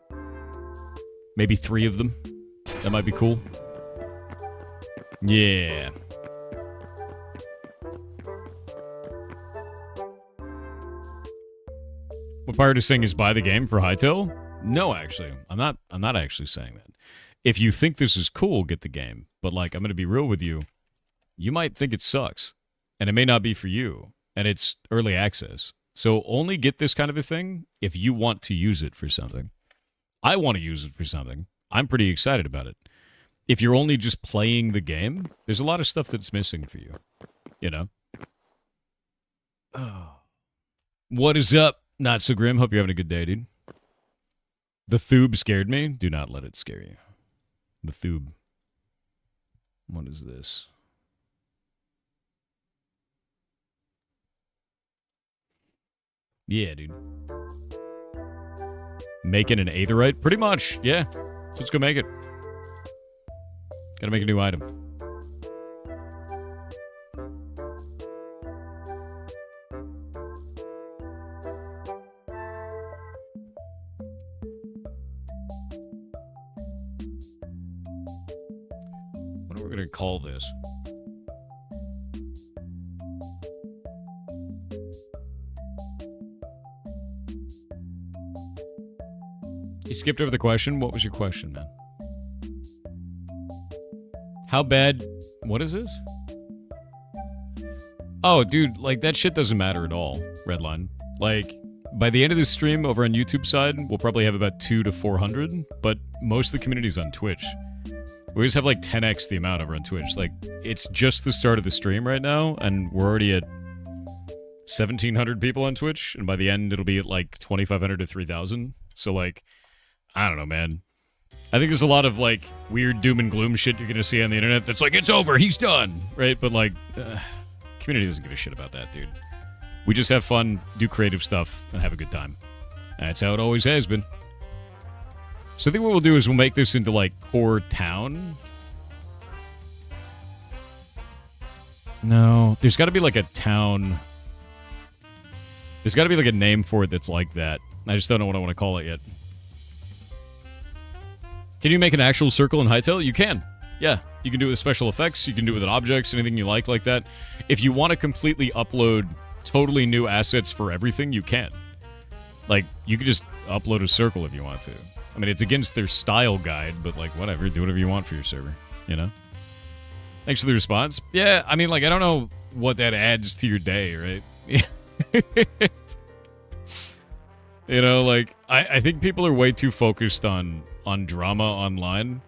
Maybe 3 of them. That might be cool. Yeah. What Pirate is saying is buy the game for Hightail? No, actually. I'm not actually saying that. If you think this is cool, get the game. But, like, I'm going to be real with you. You might think it sucks. And it may not be for you. And it's early access. So only get this kind of a thing if you want to use it for something. I want to use it for something. I'm pretty excited about it. If you're only just playing the game, there's a lot of stuff that's missing for you. You know? Oh. What is up? Not so grim. Hope you're having a good day, dude. The Thoob scared me. Do not let it scare you. The Thoob. What is this? Yeah, dude. Making an aetherite? Pretty much, yeah. Let's go make it. Gotta make a new item. What are we gonna call this? You skipped over the question. What was your question, man? How bad? What is this? Oh, dude, like, that shit doesn't matter at all, Redline. Like, by the end of this stream over on YouTube side, we'll probably have about 200 to 400, but most of the community's on Twitch. We just have, like, 10x the amount over on Twitch. Like, it's just the start of the stream right now, and we're already at 1,700 people on Twitch, and by the end, it'll be at, like, 2,500 to 3,000. So, like, I don't know, man. I think there's a lot of, like, weird doom and gloom shit you're gonna see on the internet that's like, it's over, he's done, right? But, like, community doesn't give a shit about that, dude. We just have fun, do creative stuff, and have a good time. That's how it always has been. So I think what we'll do is we'll make this into, like, core town. No, there's gotta be, like, a town. There's gotta be, like, a name for it that's like that. I just don't know what I want to call it yet. Can you make an actual circle in Hytale? You can. Yeah. You can do it with special effects. You can do it with objects, anything you like that. If you want to completely upload totally new assets for everything, you can. Like, you could just upload a circle if you want to. I mean, it's against their style guide, but, like, whatever. Do whatever you want for your server, you know? Thanks for the response. Yeah, I mean, like, I don't know what that adds to your day, right? You know, like, I think people are way too focused on drama online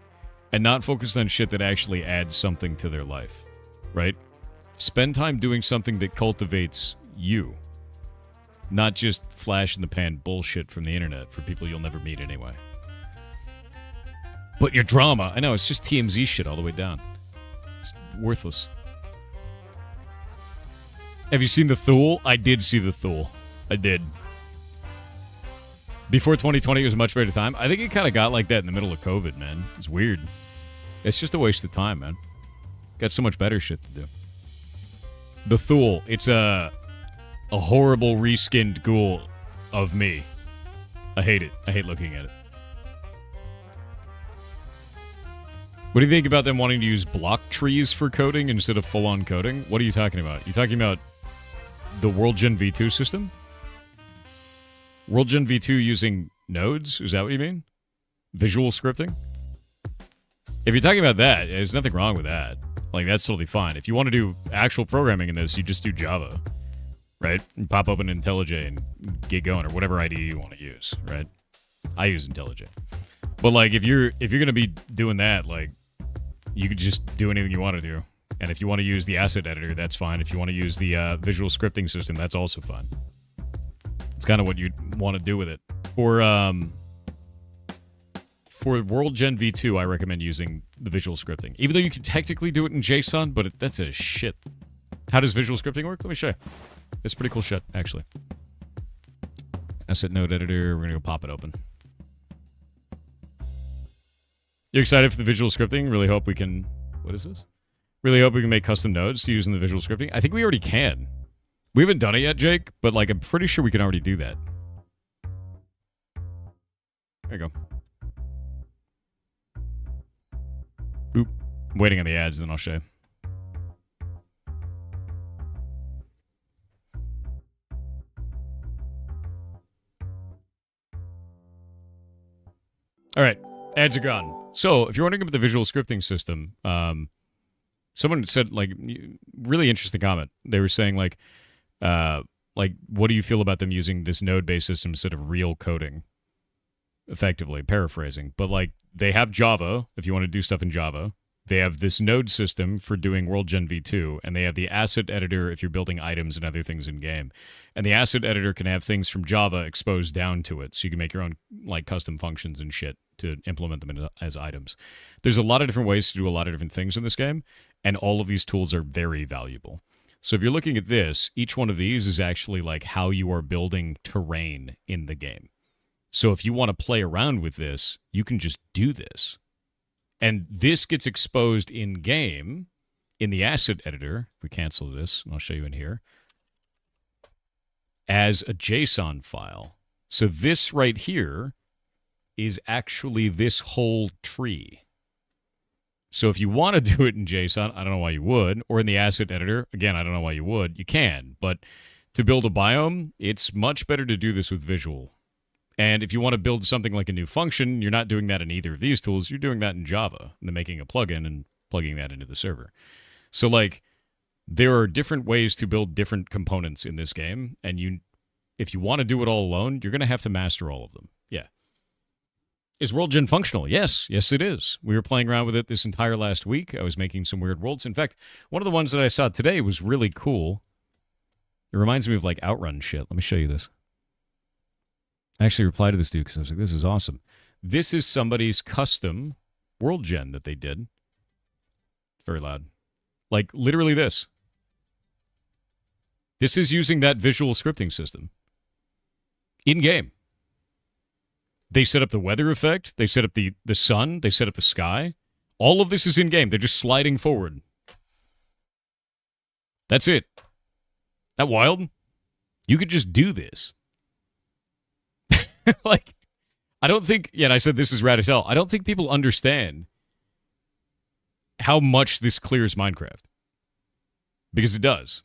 and not focused on shit that actually adds something to their life, right? Spend time doing something that cultivates you, not just flash-in-the-pan bullshit from the internet for people you'll never meet anyway. But your drama, I know, it's just TMZ shit all the way down. It's worthless. Have you seen The Thule? I did see The Thule. I did. Before 2020, it was a much better time. I think it kind of got like that in the middle of COVID, man. It's weird. It's just a waste of time, man. Got so much better shit to do. The Thule. It's a horrible reskinned ghoul of me. I hate it. I hate looking at it. What do you think about them wanting to use block trees for coding instead of full-on coding? What are you talking about? You talking about the World Gen V2 system? World Gen V2 using nodes? Is that what you mean? Visual scripting? If you're talking about that, there's nothing wrong with that. Like, that's totally fine. If you want to do actual programming in this, you just do Java, right? And pop open IntelliJ and get going, or whatever IDE you want to use, right? I use IntelliJ. But, like, if you're going to be doing that, like, you could just do anything you want to do. And if you want to use the asset editor, that's fine. If you want to use the visual scripting system, that's also fine. It's kind of what you'd want to do with it. For World Gen V2, I recommend using the visual scripting. Even though you can technically do it in JSON, but that's a shit. How does visual scripting work? Let me show you. It's pretty cool shit, actually. Asset node editor. We're going to go pop it open. You excited for the visual scripting? Really hope we can... What is this? Really hope we can make custom nodes to use in the visual scripting. I think we already can. We haven't done it yet, Jake, but, like, I'm pretty sure we can already do that. There you go. Boop. I'm waiting on the ads, then I'll show you. All right. Ads are gone. So, if you're wondering about the visual scripting system, someone said, like, really interesting comment. They were saying, like, what do you feel about them using this node-based system instead of real coding? Effectively, paraphrasing. But, like, they have Java, if you want to do stuff in Java. They have this node system for doing World Gen V2, and they have the asset editor if you're building items and other things in-game. And the asset editor can have things from Java exposed down to it, so you can make your own, like, custom functions and shit to implement them as items. There's a lot of different ways to do a lot of different things in this game, and all of these tools are very valuable. So if you're looking at this, each one of these is actually like how you are building terrain in the game. So if you want to play around with this, you can just do this. And this gets exposed in game in the asset editor. If we cancel this, and I'll show you in here, as a JSON file. So this right here is actually this whole tree. So if you want to do it in JSON, I don't know why you would, or in the asset editor, again, I don't know why you would. You can, but to build a biome, it's much better to do this with visual. And if you want to build something like a new function, you're not doing that in either of these tools. You're doing that in Java, and then making a plugin and plugging that into the server. So, like, there are different ways to build different components in this game, and if you want to do it all alone, you're going to have to master all of them. Yeah. Is WorldGen functional? Yes. Yes, it is. We were playing around with it this entire last week. I was making some weird worlds. In fact, one of the ones that I saw today was really cool. It reminds me of, like, Outrun shit. Let me show you this. I actually replied to this dude because I was like, this is awesome. This is somebody's custom WorldGen that they did. It's very loud. Like, literally this. This is using that visual scripting system. In-game. They set up the weather effect. They set up the sun. They set up the sky. All of this is in-game. They're just sliding forward. That's it. That wild? You could just do this. Like, I don't think, yeah, and I said this is rad as hell. I don't think people understand how much this clears Minecraft. Because it does.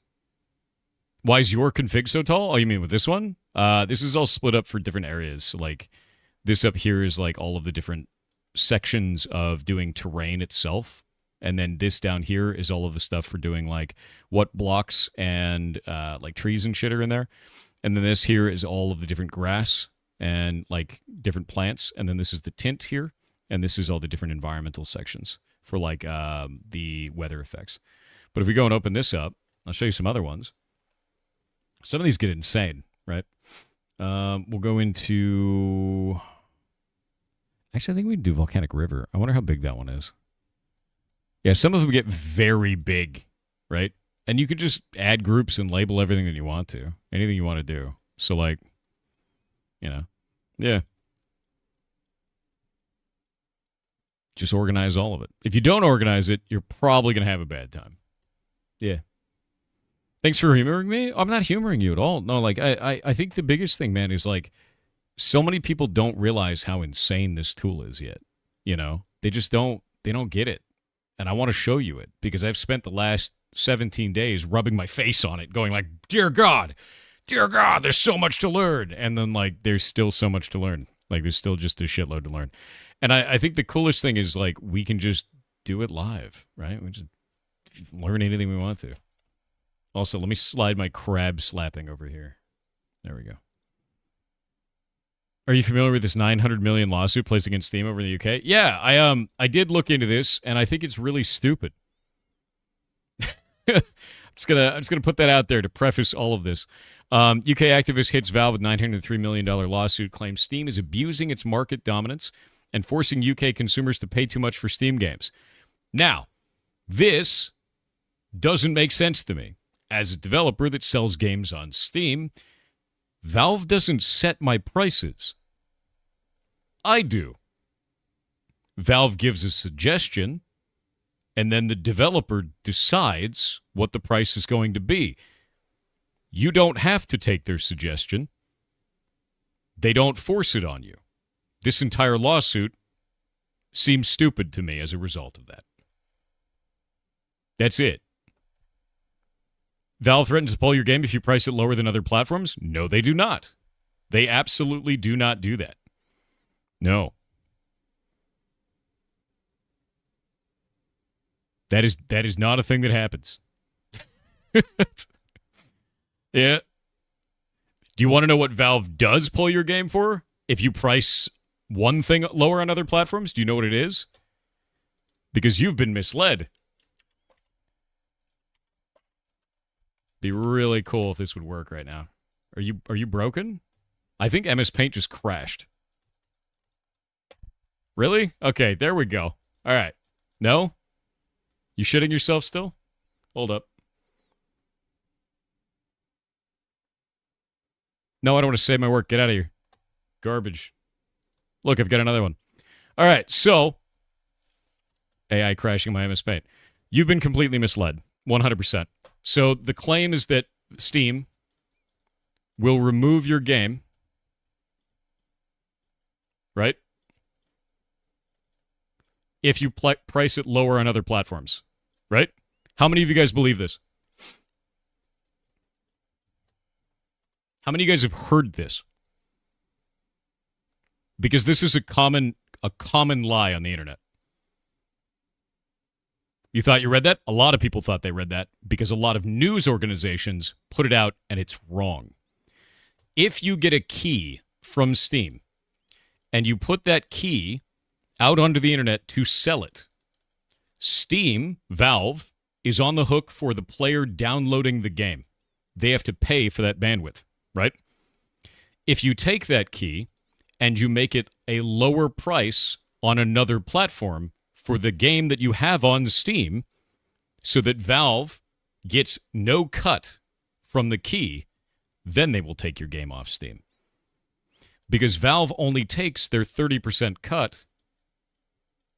Why is your config so tall? Oh, you mean with this one? This is all split up for different areas. So, like, this up here is like all of the different sections of doing terrain itself. And then this down here is all of the stuff for doing, like, what blocks and, like, trees and shit are in there. And then this here is all of the different grass and, like, different plants. And then this is the tint here. And this is all the different environmental sections for, like, the weather effects. But if we go and open this up, I'll show you some other ones. Some of these get insane, right? We'll go into... Actually, I think we can do Volcanic River. I wonder how big that one is. Yeah, some of them get very big, right? And you can just add groups and label everything that you want to. Anything you want to do. So, like, you know, yeah. Just organize all of it. If you don't organize it, you're probably going to have a bad time. Yeah. Thanks for humoring me. I'm not humoring you at all. No, like, I think the biggest thing, man, is, like, so many people don't realize how insane this tool is yet. You know? They just don't get it. And I want to show you it because I've spent the last 17 days rubbing my face on it, going like, dear God, there's so much to learn. And then, like, there's still so much to learn. Like, there's still just a shitload to learn. And I think the coolest thing is, like, we can just do it live, right? We just learn anything we want to. Also, let me slide my crab slapping over here. There we go. Are you familiar with this 900 million lawsuit placed against Steam over in the UK? Yeah, I did look into this, and I think it's really stupid. I'm just gonna put that out there to preface all of this. UK activist hits Valve with $903 million lawsuit, claims Steam is abusing its market dominance and forcing UK consumers to pay too much for Steam games. Now, this doesn't make sense to me. As a developer that sells games on Steam, Valve doesn't set my prices. I do. Valve gives a suggestion, and then the developer decides what the price is going to be. You don't have to take their suggestion. They don't force it on you. This entire lawsuit seems stupid to me as a result of that. That's it. Valve threatens to pull your game if you price it lower than other platforms? No, they do not. They absolutely do not do that. No. That is not a thing that happens. Yeah. Do you want to know what Valve does pull your game for? If you price one thing lower on other platforms, do you know what it is? Because you've been misled. Be really cool if this would work right now. Are you broken? I think MS Paint just crashed. Really? Okay, there we go. All right. No? You shitting yourself still? Hold up. No, I don't want to save my work. Get out of here. Garbage. Look, I've got another one. All right, so AI crashing my MS Paint. You've been completely misled, 100%. So the claim is that Steam will remove your game, right? If you price it lower on other platforms, right? How many of you guys believe this? How many of you guys have heard this? Because this is a common lie on the internet. You thought you read that? A lot of people thought they read that because a lot of news organizations put it out and it's wrong. If you get a key from Steam and you put that key out onto the internet to sell it, Steam, Valve, is on the hook for the player downloading the game. They have to pay for that bandwidth, right? If you take that key and you make it a lower price on another platform for the game that you have on Steam so that Valve gets no cut from the key, then they will take your game off Steam. Because Valve only takes their 30% cut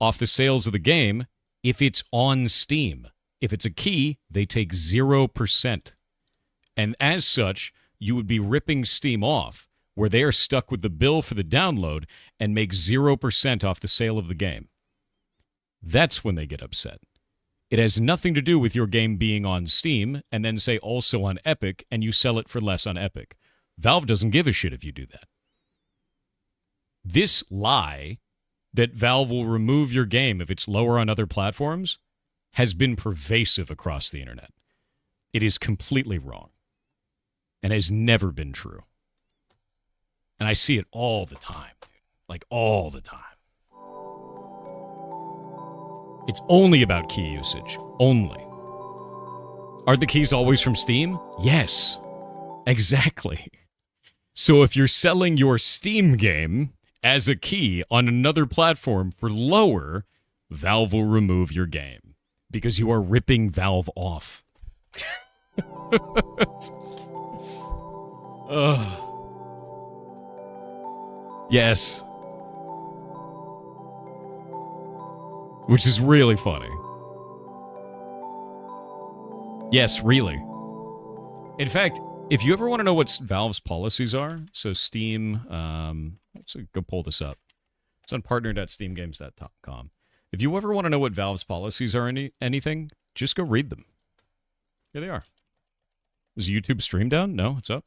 off the sales of the game if it's on Steam. If it's a key, they take 0%. And as such, you would be ripping Steam off, where they are stuck with the bill for the download and make 0% off the sale of the game. That's when they get upset. It has nothing to do with your game being on Steam and then say also on Epic and you sell it for less on Epic. Valve doesn't give a shit if you do that. This lie that Valve will remove your game if it's lower on other platforms has been pervasive across the internet. It is completely wrong and has never been true. And I see it all the time, dude. Like all the time. It's only about key usage. Only. Are the keys always from Steam? Yes. Exactly. So if you're selling your Steam game as a key on another platform for lower, Valve will remove your game because you are ripping Valve off. Yes. Which is really funny. Yes, really. In fact, if you ever want to know what Valve's policies are, so Steam, let's go pull this up. It's on partner.steamgames.com. If you ever want to know what Valve's policies are, anything, just go read them. Here they are. Is YouTube stream down? No, it's up.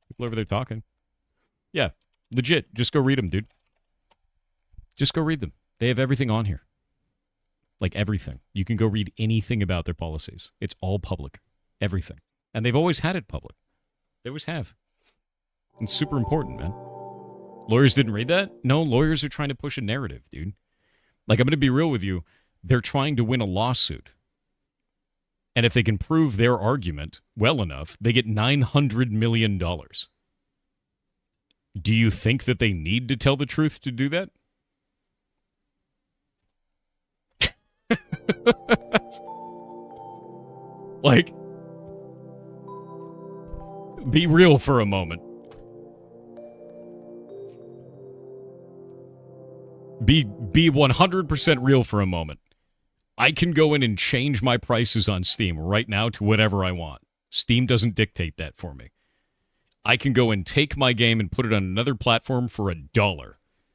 People over there talking. Yeah, legit. Just go read them, dude. Just go read them. They have everything on here. Like everything. You can go read anything about their policies. It's all public. Everything. And they've always had it public. They always have. It's super important, man. Lawyers didn't read that? No, lawyers are trying to push a narrative, dude. Like, I'm going to be real with you. They're trying to win a lawsuit. And if they can prove their argument well enough, they get $900 million. Do you think that they need to tell the truth to do that? Like, be real for a moment. Be 100% real for a moment. I can go in and change my prices on Steam right now to whatever I want. Steam doesn't dictate that for me. I can go and take my game and put it on another platform for $1.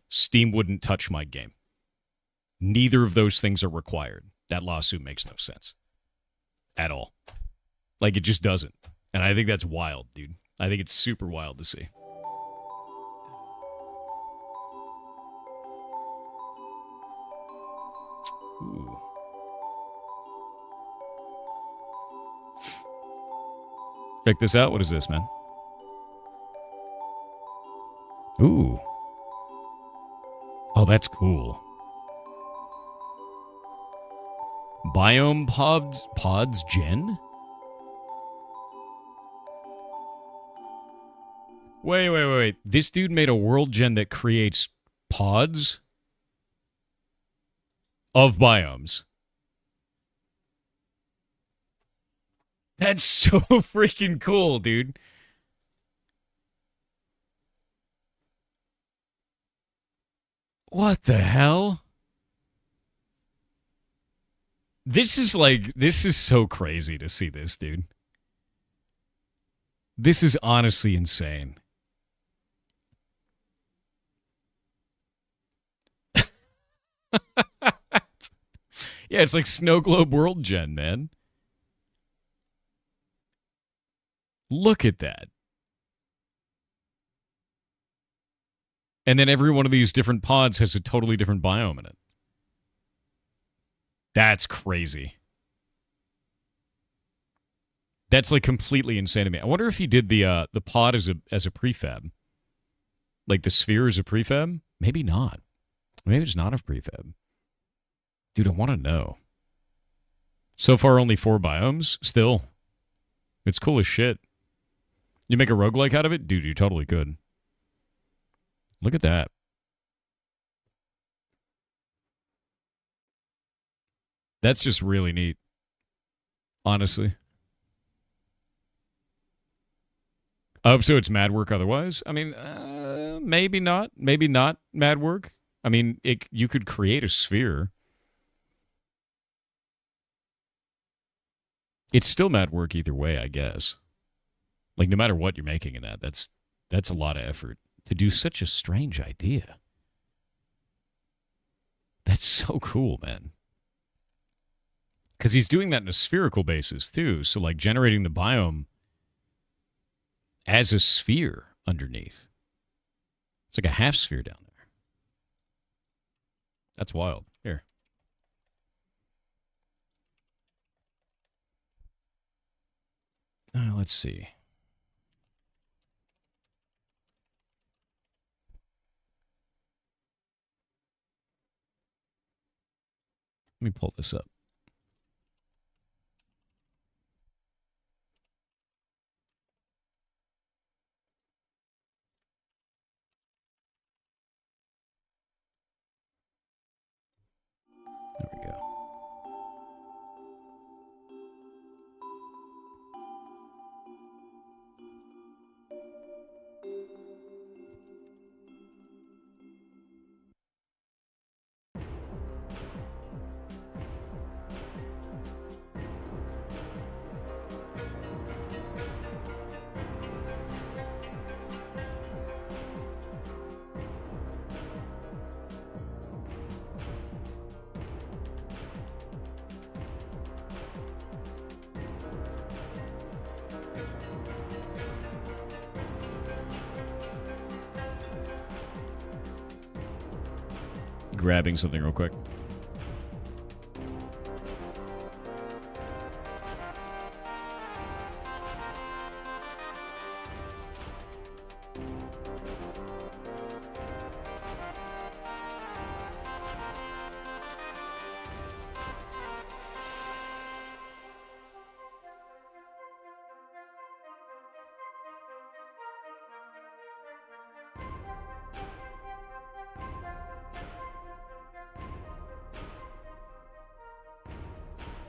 Steam wouldn't touch my game. Neither of those things are required. That lawsuit makes no sense. At all. Like, it just doesn't. And I think that's wild, dude. I think it's super wild to see. Ooh. Check this out. What is this, man? Ooh. Oh, that's cool. Biome pods gen? Wait. This dude made a world gen that creates pods of biomes. That's so freaking cool, dude. What the hell? This is so crazy to see this, dude. This is honestly insane. Yeah, it's like Snow Globe World Gen, man. Look at that. And then every one of these different pods has a totally different biome in it. That's crazy. That's like completely insane to me. I wonder if he did the pod as a prefab. Like the sphere is a prefab? Maybe not. Maybe it's not a prefab. Dude, I want to know. So far, only 4 biomes. Still, it's cool as shit. You make a roguelike out of it? Dude, you totally could. Look at that. That's just really neat. Honestly. I hope so. It's mad work otherwise. I mean, maybe not. Maybe not mad work. I mean, you could create a sphere. It's still mad work either way, I guess. Like, no matter what you're making in that, that's a lot of effort to do such a strange idea. That's so cool, man. Because he's doing that in a spherical basis, too. So, like, generating the biome as a sphere underneath. It's like a half sphere down there. That's wild. Here. Let's see. Let me pull this up. There we go. Grabbing something real quick.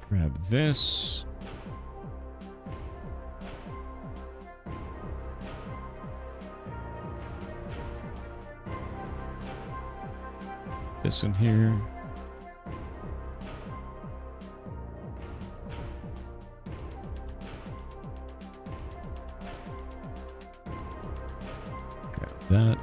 Grab this. This in here. Grab that.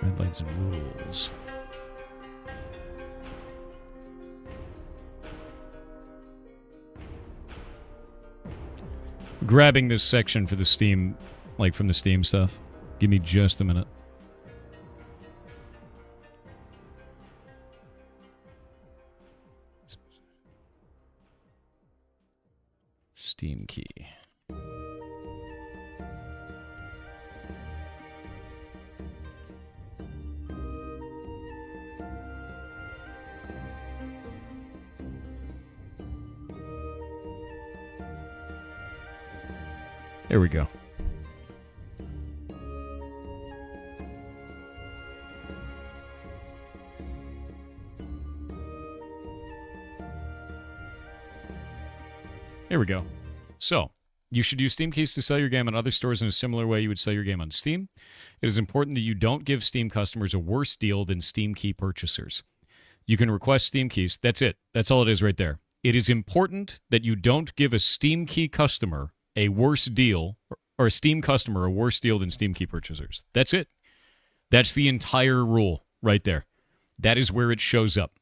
Red lights and rules. Grabbing this section for the Steam, like from the Steam stuff. Give me just a minute. Steam key. There we go. Here we go. So, you should use Steam keys to sell your game on other stores in a similar way you would sell your game on Steam. It is important that you don't give Steam customers a worse deal than Steam key purchasers. You can request Steam keys. That's it. That's all it is right there. It is important that you don't give a Steam key customer a worse deal, or a Steam customer a worse deal than Steam key purchasers. That's it. That's the entire rule right there. That is where it shows up.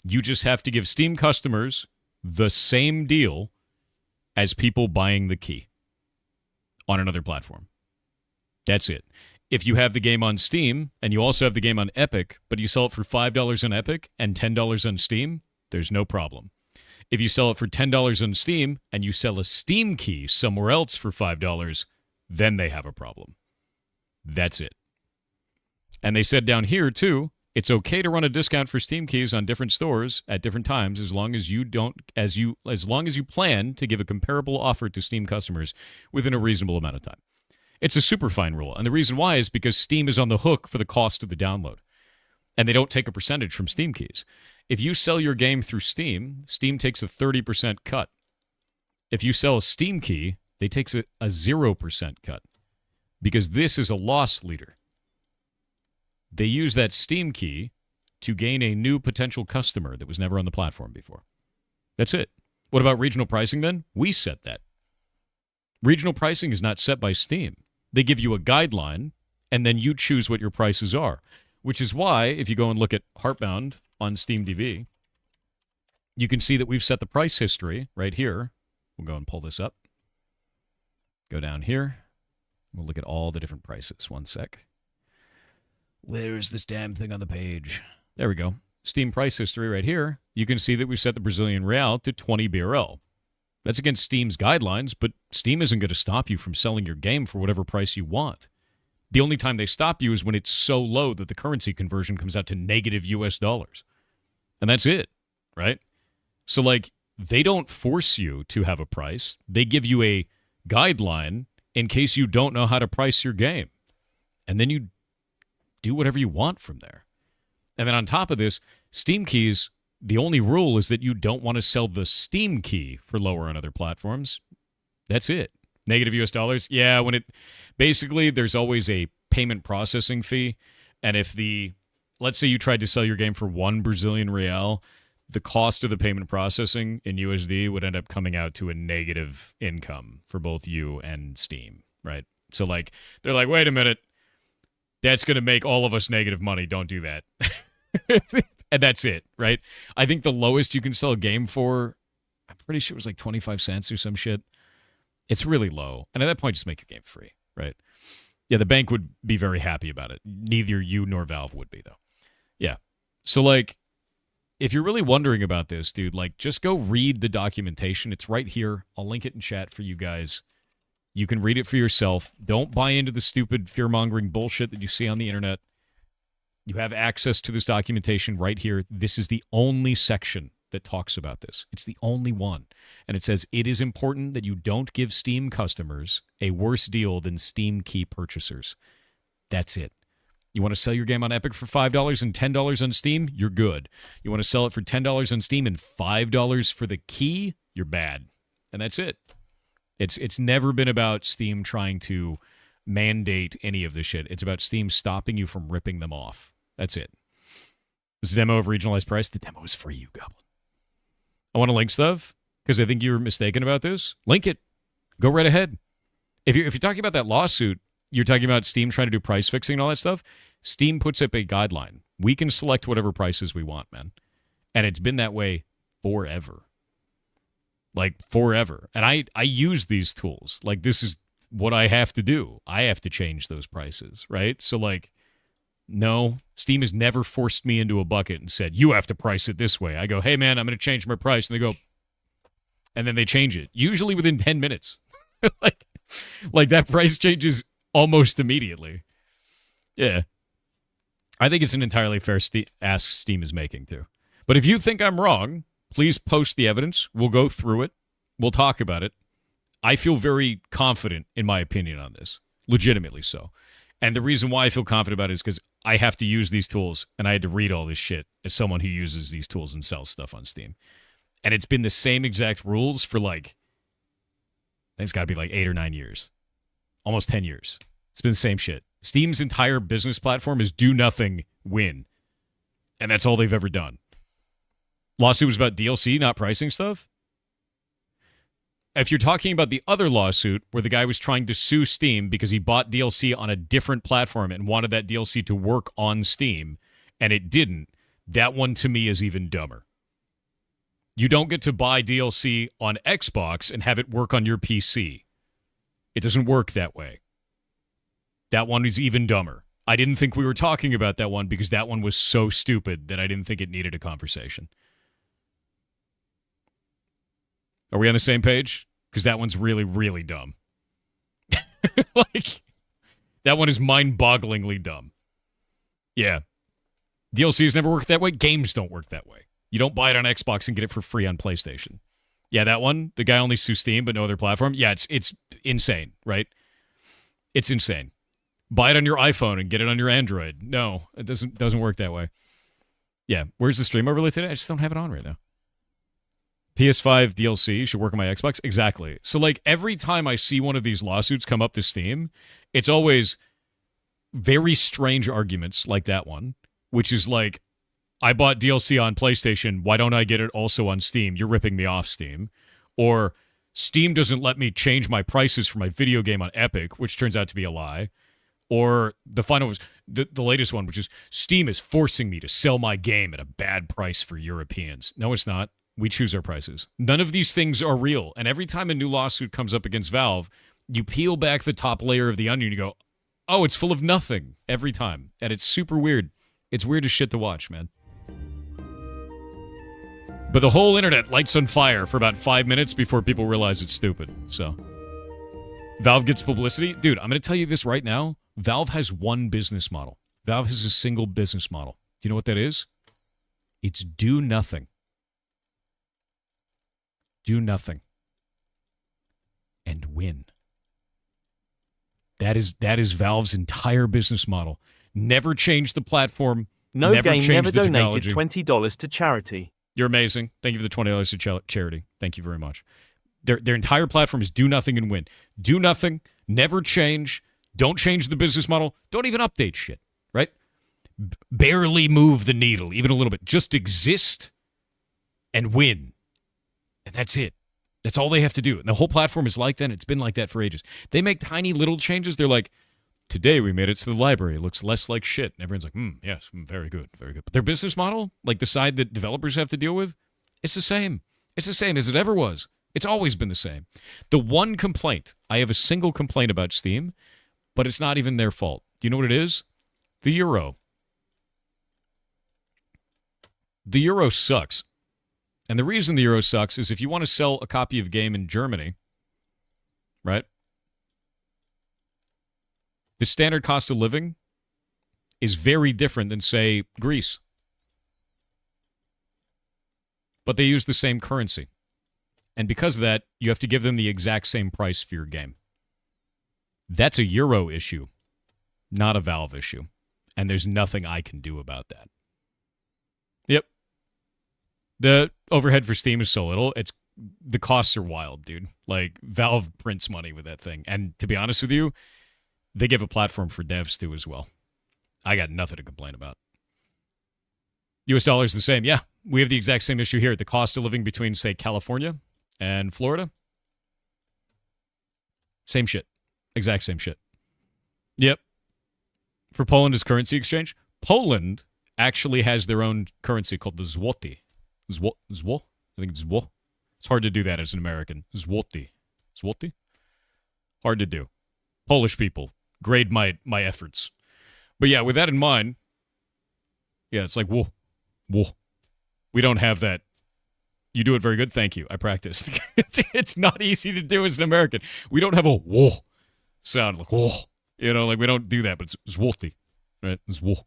You just have to give Steam customers the same deal as people buying the key on another platform. That's it. If you have the game on Steam and you also have the game on Epic, but you sell it for $5 on Epic and $10 on Steam, there's no problem. If you sell it for $10 on Steam and you sell a Steam key somewhere else for $5, then they have a problem. That's it. And they said down here, too, it's okay to run a discount for Steam keys on different stores at different times as long as you plan to give a comparable offer to Steam customers within a reasonable amount of time. It's a super fine rule, and the reason why is because Steam is on the hook for the cost of the download, and they don't take a percentage from Steam keys. If you sell your game through Steam, Steam takes a 30% cut. If you sell a Steam key, they take a 0% cut because this is a loss leader. They use that Steam key to gain a new potential customer that was never on the platform before. That's it. What about regional pricing then? We set that. Regional pricing is not set by Steam. They give you a guideline, and then you choose what your prices are, which is why if you go and look at Heartbound on SteamDB, you can see that we've set the price history right here. We'll go and pull this up. Go down here. We'll look at all the different prices. One sec. Where's this damn thing on the page? There we go. Steam price history right here. You can see that we've set the Brazilian real to 20 BRL. That's against Steam's guidelines, but Steam isn't going to stop you from selling your game for whatever price you want. The only time they stop you is when it's so low that the currency conversion comes out to negative US dollars. And that's it, right? So, like, they don't force you to have a price. They give you a guideline in case you don't know how to price your game. And then you do whatever you want from there. And then on top of this, Steam keys, the only rule is that you don't want to sell the Steam key for lower on other platforms. That's it. Negative US dollars. Yeah, basically there's always a payment processing fee. And if let's say you tried to sell your game for 1 Brazilian real, the cost of the payment processing in USD would end up coming out to a negative income for both you and Steam, right? So like, they're like, wait a minute, that's going to make all of us negative money. Don't do that. And that's it, right? I think the lowest you can sell a game for, I'm pretty sure it was like 25 cents or some shit. It's really low. And at that point, just make your game free, right? Yeah, the bank would be very happy about it. Neither you nor Valve would be, though. Yeah. So, like, if you're really wondering about this, dude, like, just go read the documentation. It's right here. I'll link it in chat for you guys. You can read it for yourself. Don't buy into the stupid fear-mongering bullshit that you see on the internet. You have access to this documentation right here. This is the only section that talks about this. It's the only one. And it says, it is important that you don't give Steam customers a worse deal than Steam key purchasers. That's it. You want to sell your game on Epic for $5 and $10 on Steam? You're good. You want to sell it for $10 on Steam and $5 for the key? You're bad. And that's it. It's never been about Steam trying to mandate any of this shit. It's about Steam stopping you from ripping them off. That's it. This is a demo of regionalized price. The demo is free, you goblin. I want to link stuff because I think you were mistaken about this. Link it. Go right ahead. If you're talking about that lawsuit, you're talking about Steam trying to do price fixing and all that stuff. Steam puts up a guideline. We can select whatever prices we want, man. And it's been that way forever. Like, forever. And I use these tools. Like, this is what I have to do. I have to change those prices, right? So, like, no, Steam has never forced me into a bucket and said, you have to price it this way. I go, hey, man, I'm going to change my price. And they go, and then they change it. Usually within 10 minutes. like that price changes almost immediately. Yeah. I think it's an entirely fair ask Steam is making, too. But if you think I'm wrong, please post the evidence. We'll go through it. We'll talk about it. I feel very confident in my opinion on this, legitimately so. And the reason why I feel confident about it is because I have to use these tools, and I had to read all this shit as someone who uses these tools and sells stuff on Steam. And it's been the same exact rules for I think it's got to be 8 or 9 years. Almost 10 years. It's been the same shit. Steam's entire business platform is do nothing, win. And that's all they've ever done. Lawsuit was about DLC, not pricing stuff. If you're talking about the other lawsuit where the guy was trying to sue Steam because he bought DLC on a different platform and wanted that DLC to work on Steam, and it didn't, that one to me is even dumber. You don't get to buy DLC on Xbox and have it work on your PC. It doesn't work that way. That one is even dumber. I didn't think we were talking about that one because that one was so stupid that I didn't think it needed a conversation. Are we on the same page? Because that one's really, really dumb. That one is mind-bogglingly dumb. Yeah. DLCs never work that way. Games don't work that way. You don't buy it on Xbox and get it for free on PlayStation. Yeah, that one, the guy only sues Steam but no other platform. Yeah, it's insane, right? It's insane. Buy it on your iPhone and get it on your Android. No, it doesn't work that way. Yeah, where's the stream overlay today? I just don't have it on right now. PS5 DLC should work on my Xbox? Exactly. So, every time I see one of these lawsuits come up to Steam, it's always very strange arguments like that one, which is I bought DLC on PlayStation. Why don't I get it also on Steam? You're ripping me off, Steam. Or Steam doesn't let me change my prices for my video game on Epic, which turns out to be a lie. Or the final was the latest one, which is Steam is forcing me to sell my game at a bad price for Europeans. No, it's not. We choose our prices. None of these things are real. And every time a new lawsuit comes up against Valve, you peel back the top layer of the onion and you go, oh, it's full of nothing every time. And it's super weird. It's weird as shit to watch, man. But the whole internet lights on fire for about 5 minutes before people realize it's stupid. So, Valve gets publicity. Dude, I'm going to tell you this right now. Valve has one business model. Valve has a single business model. Do you know what that is? It's do nothing. Do nothing. And win. That is Valve's entire business model. Never change the platform. No never Game change never the donated technology. $20 to charity. You're amazing. Thank you for the $20 to charity. Thank you very much. Their entire platform is do nothing and win. Do nothing. Never change. Don't change the business model. Don't even update shit, right? Barely move the needle, even a little bit. Just exist and win. And that's it. That's all they have to do. And the whole platform is like that, and it's been like that for ages. They make tiny little changes. They're like, today we made it to the library. It looks less like shit. And everyone's like, yes, very good, very good. But their business model, the side that developers have to deal with, it's the same. It's the same as it ever was. It's always been the same. The one complaint, I have a single complaint about Steam, but it's not even their fault. Do you know what it is? The euro. The euro sucks. And the reason the euro sucks is if you want to sell a copy of a game in Germany, right? The standard cost of living is very different than, say, Greece. But they use the same currency. And because of that, you have to give them the exact same price for your game. That's a euro issue, not a Valve issue. And there's nothing I can do about that. Yep. The overhead for Steam is so little, the costs are wild, dude. Valve prints money with that thing. And to be honest with you, they give a platform for devs too as well. I got nothing to complain about. US dollar is the same. Yeah, we have the exact same issue here. The cost of living between, say, California and Florida. Same shit. Exact same shit. Yep. For Poland is currency exchange. Poland actually has their own currency called the zloty. Zwo? I think it's zwo. It's hard to do that as an American. Zloty. Zloty? Hard to do. Polish people, grade my efforts. But yeah, with that in mind, yeah, it's like, whoa. We don't have that. You do it very good. Thank you. I practiced. It's not easy to do as an American. We don't have a whoa sound like whoa. We don't do that, but it's zloty, right? It's whoa.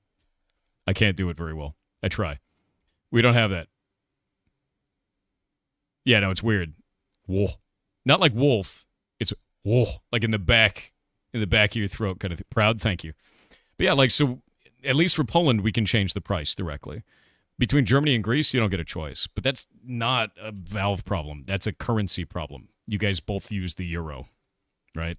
I can't do it very well. I try. We don't have that. Yeah, no, it's weird. Whoa. Not like wolf. whoa, like in the back of your throat kind of thing. Proud, thank you. But yeah, like, so at least for Poland, we can change the price directly. Between Germany and Greece, you don't get a choice. But that's not a Valve problem. That's a currency problem. You guys both use the euro, right?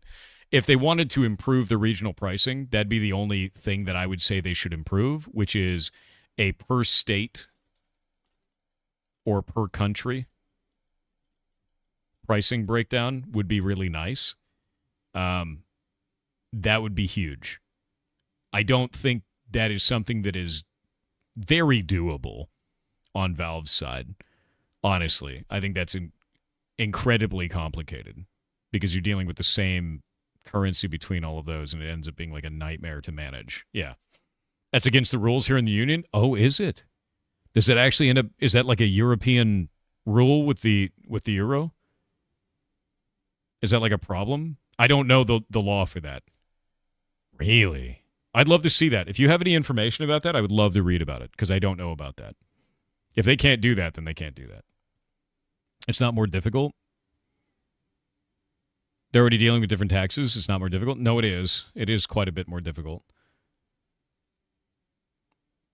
If they wanted to improve the regional pricing, that'd be the only thing that I would say they should improve, which is a per state or per country pricing breakdown would be really nice. That would be huge. I don't think that is something that is very doable on Valve's side. Honestly, I think that's incredibly complicated because you're dealing with the same currency between all of those, and it ends up being like a nightmare to manage. Yeah. That's against the rules here in the Union? Oh, is it? Does it actually end up, is that like a European rule with the euro? Is that like a problem? I don't know the law for that. Really? I'd love to see that. If you have any information about that, I would love to read about it because I don't know about that. If they can't do that, then they can't do that. It's not more difficult. They're already dealing with different taxes. It's not more difficult. No, it is. It is quite a bit more difficult.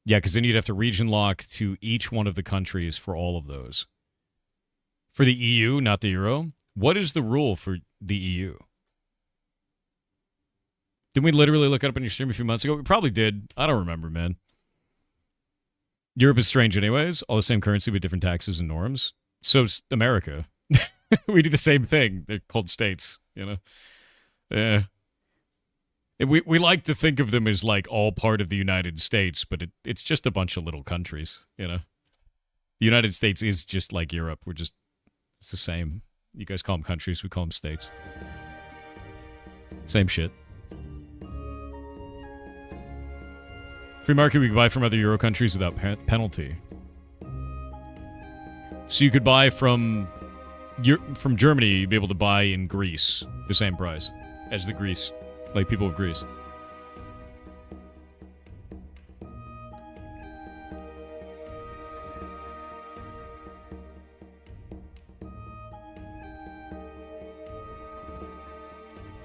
Yeah, because then you'd have to region lock to each one of the countries for all of those. For the EU, not the euro, what is the rule for the EU? Didn't we literally look it up on your stream a few months ago? We probably did. I don't remember, man. Europe is strange anyways. All the same currency with different taxes and norms. So's America. We do the same thing. They're called states, you know? Yeah. We like to think of them as like all part of the United States, but it's just a bunch of little countries, you know? The United States is just like Europe. It's the same. You guys call them countries. We call them states. Same shit. Free market, we can buy from other Euro countries without penalty. So you could buy from Germany, you'd be able to buy in Greece the same price as the Greece, like people of Greece.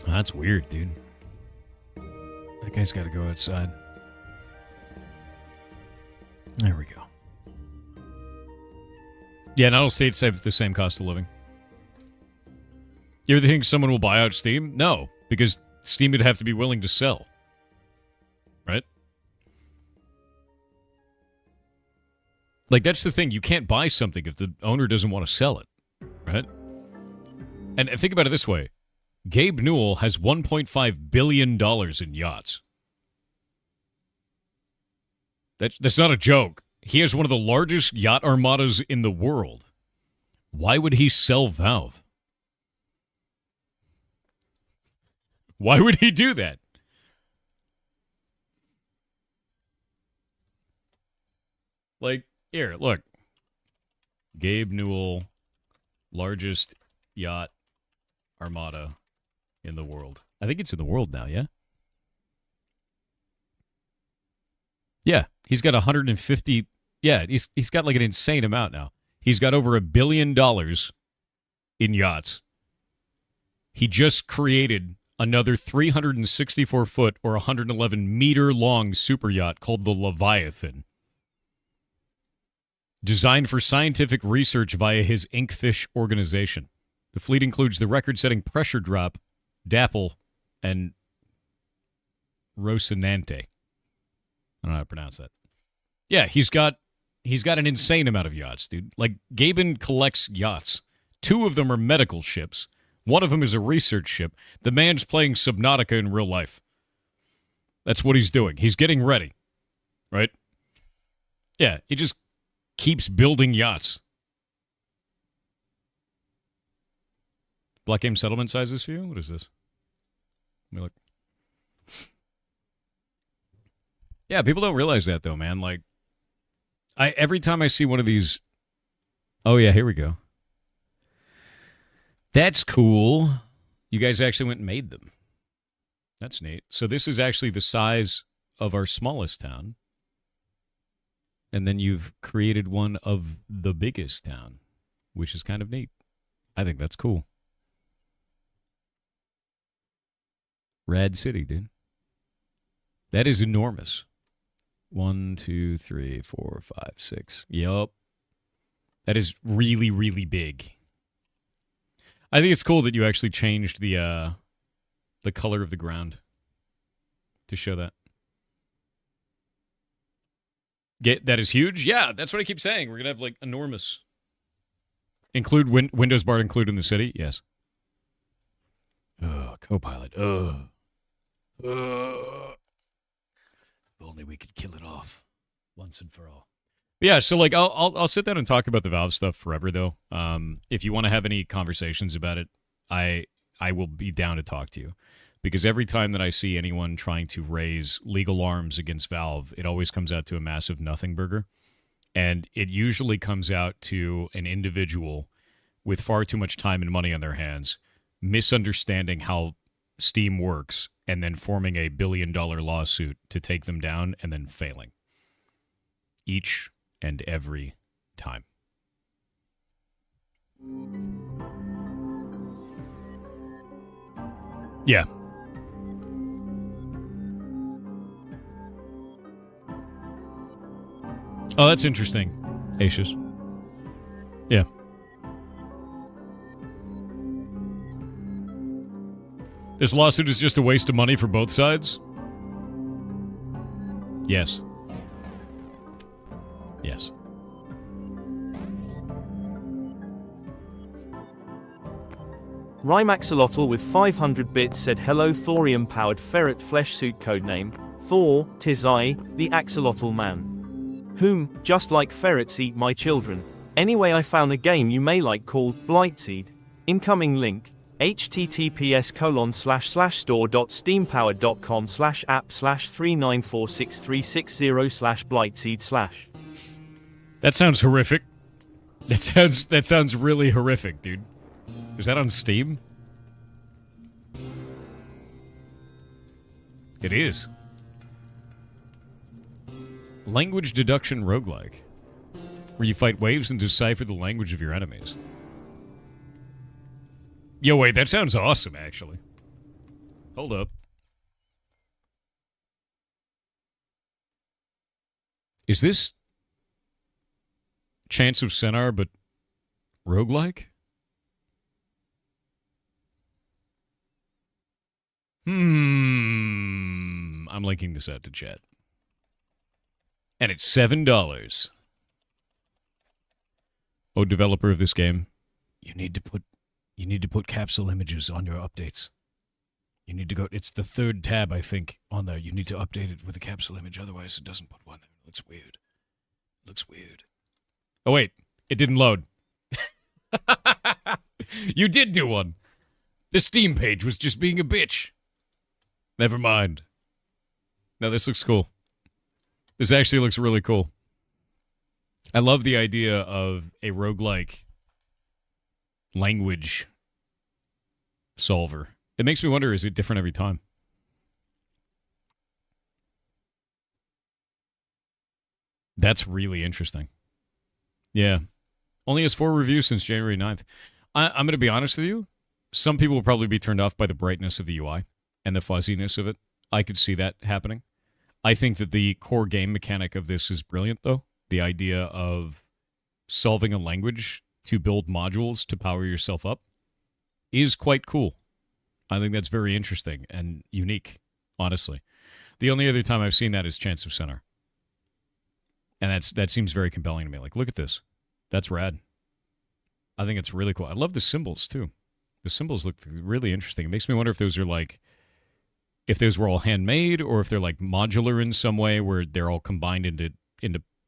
Oh, that's weird, dude. That guy's got to go outside. There we go. Yeah, not all states have the same cost of living. You ever think someone will buy out Steam? No, because Steam would have to be willing to sell. Right? Like, that's the thing. You can't buy something if the owner doesn't want to sell it. Right? And think about it this way. Gabe Newell has $1.5 billion in yachts. That's not a joke. He has one of the largest yacht armadas in the world. Why would he sell Valve? Why would he do that? Like, here, look. Gabe Newell, largest yacht armada in the world. I think it's in the world now, yeah? Yeah, he's got 150. Yeah, he's got like an insane amount now. He's got over $1 billion in yachts. He just created another 364-foot or 111-meter-long super yacht called the Leviathan, designed for scientific research via his Inkfish organization. The fleet includes the record-setting pressure drop, Dapple, and Rocinante. I don't know how to pronounce that. Yeah, he's got an insane amount of yachts, dude. Like, Gaben collects yachts. 2 of them are medical ships. 1 of them is a research ship. The man's playing Subnautica in real life. That's what he's doing. He's getting ready. Right? Yeah, he just keeps building yachts. Blockgame settlement sizes for you? What is this? Let me look. Yeah, people don't realize that, though, man. Like, every time I see one of these... Oh, yeah, here we go. That's cool. You guys actually went and made them. That's neat. So this is actually the size of our smallest town. And then you've created one of the biggest town, which is kind of neat. I think that's cool. Rad City, dude. That is enormous. 1, 2, 3, 4, 5, 6. Yup. That is really, really big. I think it's cool that you actually changed the color of the ground to show that. That is huge? Yeah, that's what I keep saying. We're going to have, like, enormous. Include Windows Bar include in the city? Yes. Oh, Copilot. Ugh. If only we could kill it off once and for all. But yeah, so, like, I'll sit down and talk about the Valve stuff forever, though. If you want to have any conversations about it, I will be down to talk to you. Because every time that I see anyone trying to raise legal arms against Valve, it always comes out to a massive nothing burger. And it usually comes out to an individual with far too much time and money on their hands, misunderstanding how Steam works, and then forming a $1 billion lawsuit to take them down, and then failing. Each and every time. Yeah. Oh, that's interesting, Acius. Yeah. This lawsuit is just a waste of money for both sides? Yes. Yes. Rymaxolotl with 500 bits said hello thorium-powered ferret flesh suit codename, Thor, 'tis I, the axolotl man. Whom, just like ferrets eat my children. Anyway I found a game you may like called Blightseed. Incoming link, https://store.steampower.com/app/3946360/Blightseed/. That sounds horrific. That sounds really horrific, dude. Is that on Steam? It is. Language deduction roguelike, where you fight waves and decipher the language of your enemies. Yo, wait, that sounds awesome, actually. Hold up. Is this Chance of Sennar, but roguelike? I'm linking this out to chat. And it's $7. Oh, developer of this game, you need to put capsule images on your updates. You need to go. It's the third tab, I think, on there. You need to update it with a capsule image, otherwise it doesn't put one there. It looks weird. It looks weird. Oh wait, it didn't load. You did do one. The Steam page was just being a bitch. Never mind. No, this looks cool. This actually looks really cool. I love the idea of a roguelike language solver. It makes me wonder, is it different every time? That's really interesting. Yeah. Only has 4 reviews since January 9th. I'm going to be honest with you. Some people will probably be turned off by the brightness of the UI and the fuzziness of it. I could see that happening. I think that the core game mechanic of this is brilliant, though. The idea of solving a language to build modules to power yourself up is quite cool. I think that's very interesting and unique, honestly. The only other time I've seen that is Chance of Sennar. And that seems very compelling to me. Like, look at this. That's rad. I think it's really cool. I love the symbols, too. The symbols look really interesting. It makes me wonder if those are like, if those were all handmade or if they're like modular in some way where they're all combined into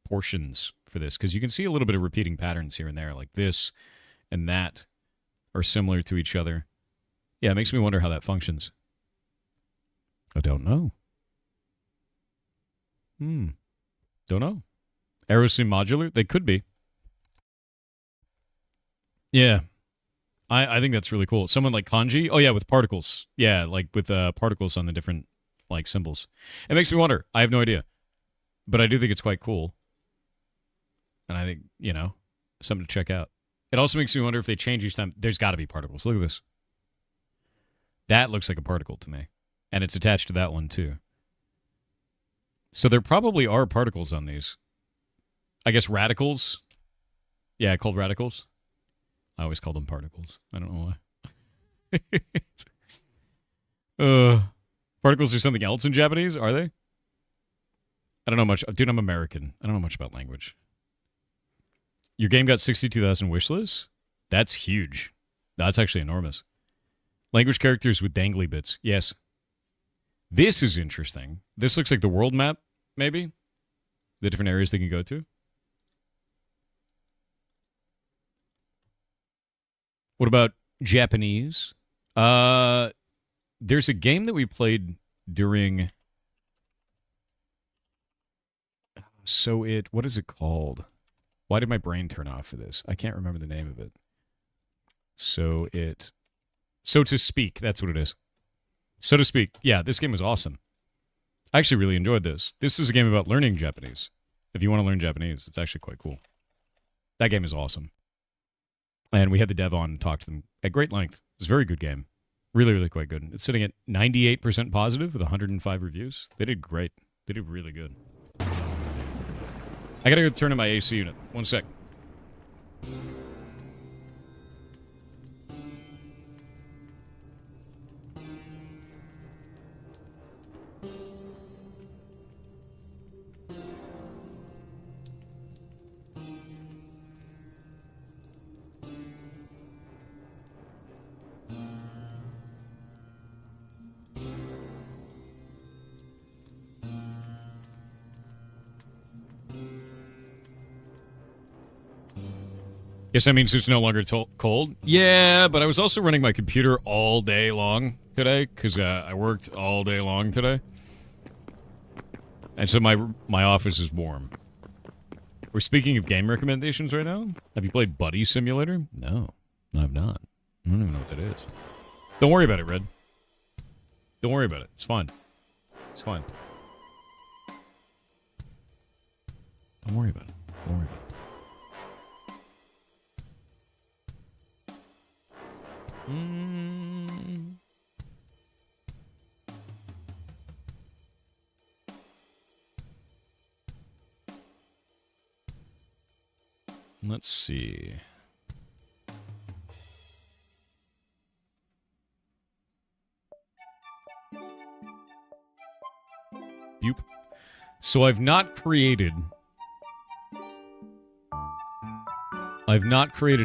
portions for this. Because you can see a little bit of repeating patterns here and there. Like this and that are similar to each other. Yeah, it makes me wonder how that functions. I don't know. Don't know. Arrows seem modular? They could be. Yeah. I think that's really cool. Someone like kanji? Oh, yeah, with particles. Yeah, like with particles on the different like symbols. It makes me wonder. I have no idea. But I do think it's quite cool. And I think, you know, something to check out. It also makes me wonder if they change each time. There's got to be particles. Look at this. That looks like a particle to me. And it's attached to that one, too. So there probably are particles on these. I guess radicals. Yeah, called radicals. I always call them particles. I don't know why. Particles are something else in Japanese, are they? I don't know much. Dude, I'm American. I don't know much about language. Your game got 62,000 wish lists? That's huge. That's actually enormous. Language characters with dangly bits. Yes. This is interesting. This looks like the world map, maybe? The different areas they can go to. What about Japanese? There's a game that we played during... What is it called? Why did my brain turn off for this? I can't remember the name of it. So to Speak, that's what it is. So to Speak. Yeah, this game was awesome. I actually really enjoyed this. This is a game about learning Japanese. If you want to learn Japanese, it's actually quite cool. That game is awesome. And we had the dev on and talked to them at great length. It's a very good game. Really, really quite good. It's sitting at 98% positive with 105 reviews. They did great. They did really good. I gotta go turn on my AC unit. One sec. Guess that means it's no longer cold? Yeah, but I was also running my computer all day long today, because I worked all day long today. And so my office is warm. We're speaking of game recommendations right now. Have you played Buddy Simulator? No, I've not. I don't even know what that is. Don't worry about it, Red. Don't worry about it. It's fine. It's fine. Don't worry about it. Don't worry about it. Let's see. Yoop. So I've not created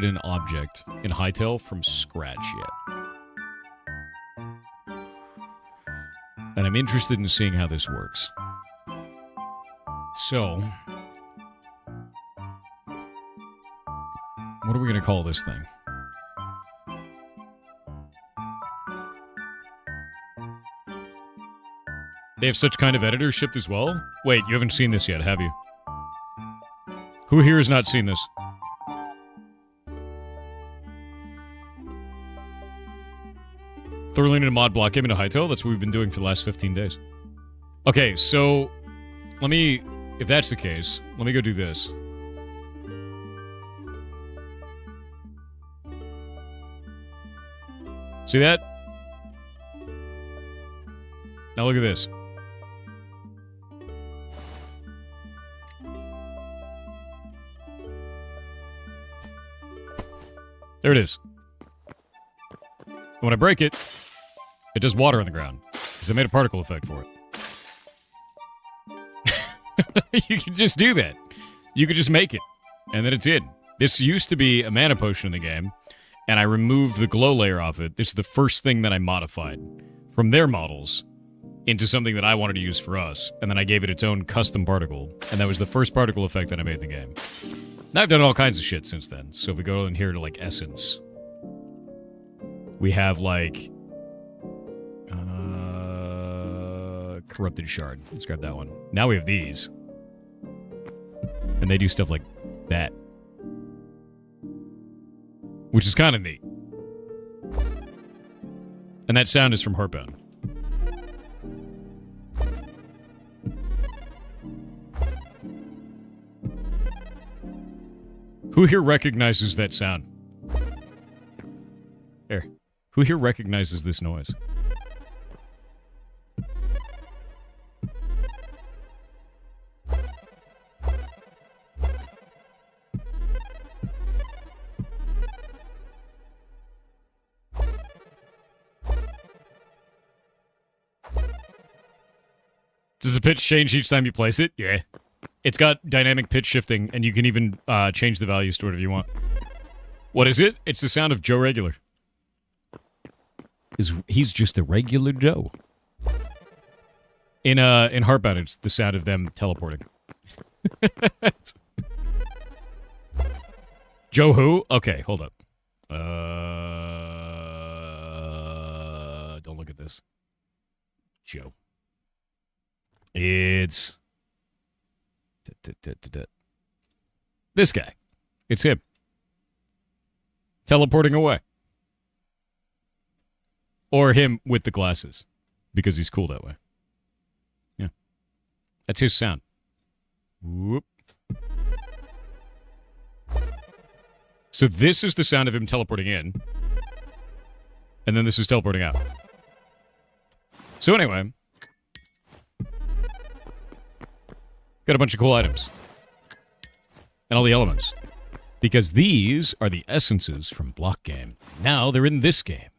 an object in Hytale from scratch yet. And I'm interested in seeing how this works. So, what are we going to call this thing? They have such kind of editor shipped as well? Wait, you haven't seen this yet, have you? Who here has not seen this? Thoroughly into mod Blockgame into Hytale? That's what we've been doing for the last 15 days. Okay, so if that's the case, let me go do this. See that? Now look at this. There it is. When I break it, it does water on the ground, because I made a particle effect for it. You can just do that. You could just make it, and then it's in. This used to be a mana potion in the game, and I removed the glow layer off it. This is the first thing that I modified from their models into something that I wanted to use for us, and then I gave it its own custom particle, and that was the first particle effect that I made in the game. Now I've done all kinds of shit since then, so if we go in here to, like, Essence, we have, like, Corrupted Shard. Let's grab that one. Now we have these. And they do stuff like that. Which is kind of neat. And that sound is from Heartbound. Who here recognizes that sound? Here. Who here recognizes this noise? Does the pitch change each time you place it? Yeah. It's got dynamic pitch shifting, and you can even change the values to whatever you want. What is it? It's the sound of Joe Regular. He's just a regular Joe. In Heartbound, it's the sound of them teleporting. Joe who? Okay, hold up. Don't look at this. Joe. It's this guy. It's him. Teleporting away. Or him with the glasses. Because he's cool that way. Yeah. That's his sound. Whoop. So this is the sound of him teleporting in. And then this is teleporting out. So anyway. Got a bunch of cool items. And all the elements. Because these are the essences from Blockgame. Now they're in this game.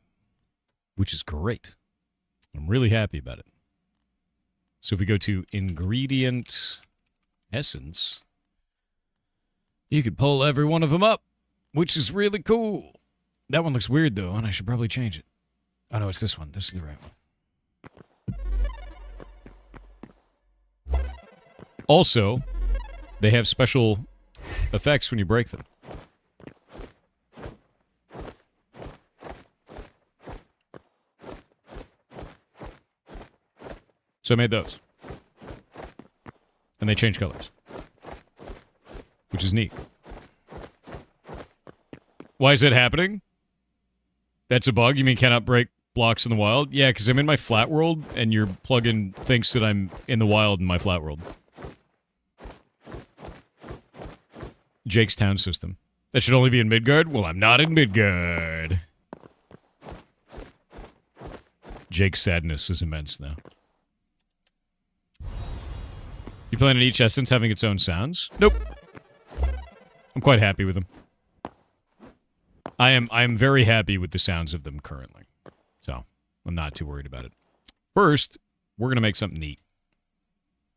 Which is great. I'm really happy about it. So if we go to Ingredient Essence, you could pull every one of them up, which is really cool. That one looks weird, though, and I should probably change it. Oh, no, it's this one. This is the right one. Also, they have special effects when you break them. So I made those. And they change colors. Which is neat. Why is that happening? That's a bug? You mean cannot break blocks in the wild? Yeah, because I'm in my flat world, and your plugin thinks that I'm in the wild in my flat world. Jake's town system. That should only be in Midgard? Well, I'm not in Midgard. Jake's sadness is immense now. You plan on each essence having its own sounds? Nope. I'm quite happy with them. I am very happy with the sounds of them currently. So, I'm not too worried about it. First, we're going to make something neat.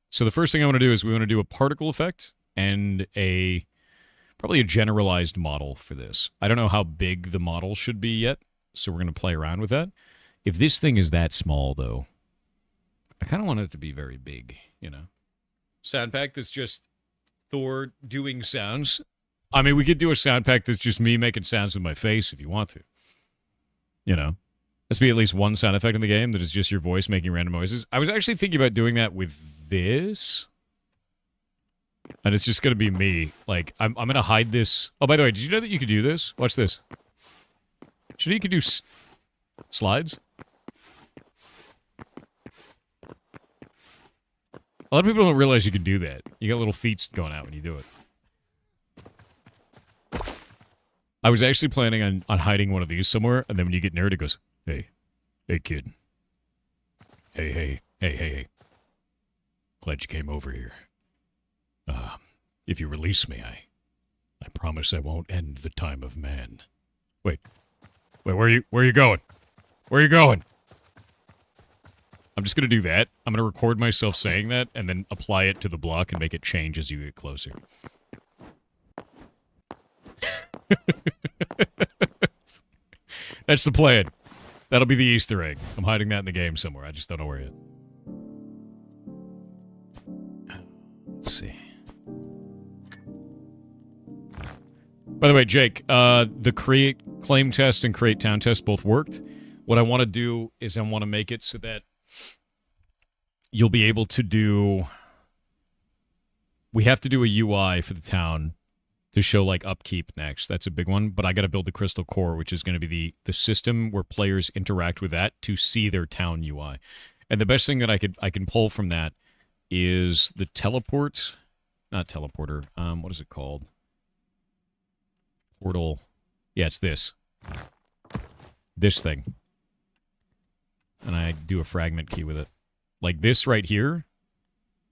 So the first thing I want to do is we want to do a particle effect and probably a generalized model for this. I don't know how big the model should be yet, so we're going to play around with that. If this thing is that small, though, I kind of want it to be very big, you know? Sound pack that's just Thor doing sounds. I mean, we could do a sound pack that's just me making sounds with my face if you want to. You know? Let's be at least one sound effect in the game that is just your voice making random noises. I was actually thinking about doing that with this. And it's just going to be me. Like, I'm going to hide this. Oh, by the way, did you know that you could do this? Watch this. Did you know you could do slides? A lot of people don't realize you can do that. You got little feet going out when you do it. I was actually planning on hiding one of these somewhere, and then when you get near it, it goes, hey, hey, kid. Hey. Glad you came over here. If you release me, I promise I won't end the time of man. Wait, where are you going? Where are you going? I'm just going to do that. I'm going to record myself saying that and then apply it to the block and make it change as you get closer. That's the plan. That'll be the Easter egg. I'm hiding that in the game somewhere. I just don't know where yet. Let's see. By the way, Jake, the create claim test and create town test both worked. What I want to do is I want to make it so that you'll be able to do... We have to do a UI for the town to show, like, upkeep next. That's a big one. But I got to build the Crystal Core, which is going to be the system where players interact with that to see their town UI. And the best thing that I can pull from that is the teleport... Not teleporter. What is it called? Portal. Yeah, it's this. This thing. And I do a fragment key with it. Like this right here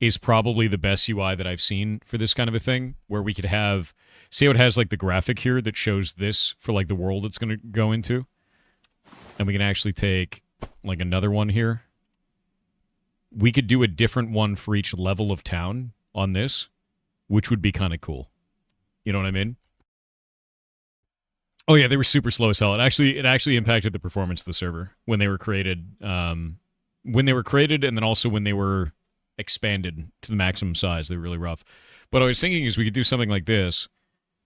is probably the best UI that I've seen for this kind of a thing, where we could have... See how it has like the graphic here that shows this for like the world it's going to go into? And we can actually take like another one here. we could do a different one for each level of town on this, which would be kind of cool. You know what I mean? Oh yeah, they were super slow as hell. It actually impacted the performance of the server when they were created. When they were created, and then also when they were expanded to the maximum size, they were really rough. What I was thinking is we could do something like this.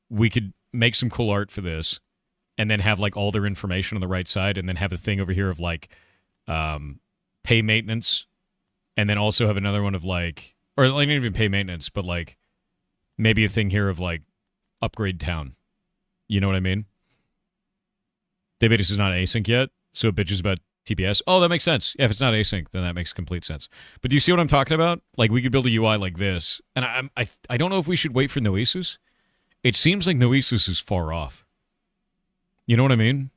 We could make some cool art for this, and then have like all their information on the right side, and then have a thing over here of like pay maintenance, and then also have another one of like, or like not even pay maintenance, but like maybe a thing here of like upgrade town. You know what I mean? Database is not async yet, so it bitches about TPS. Oh, that makes sense. Yeah, if it's not async, then that makes complete sense. But do you see what I'm talking about? Like, we could build a UI like this, and I don't know if we should wait for Noesis. It seems like Noesis is far off. You know what I mean?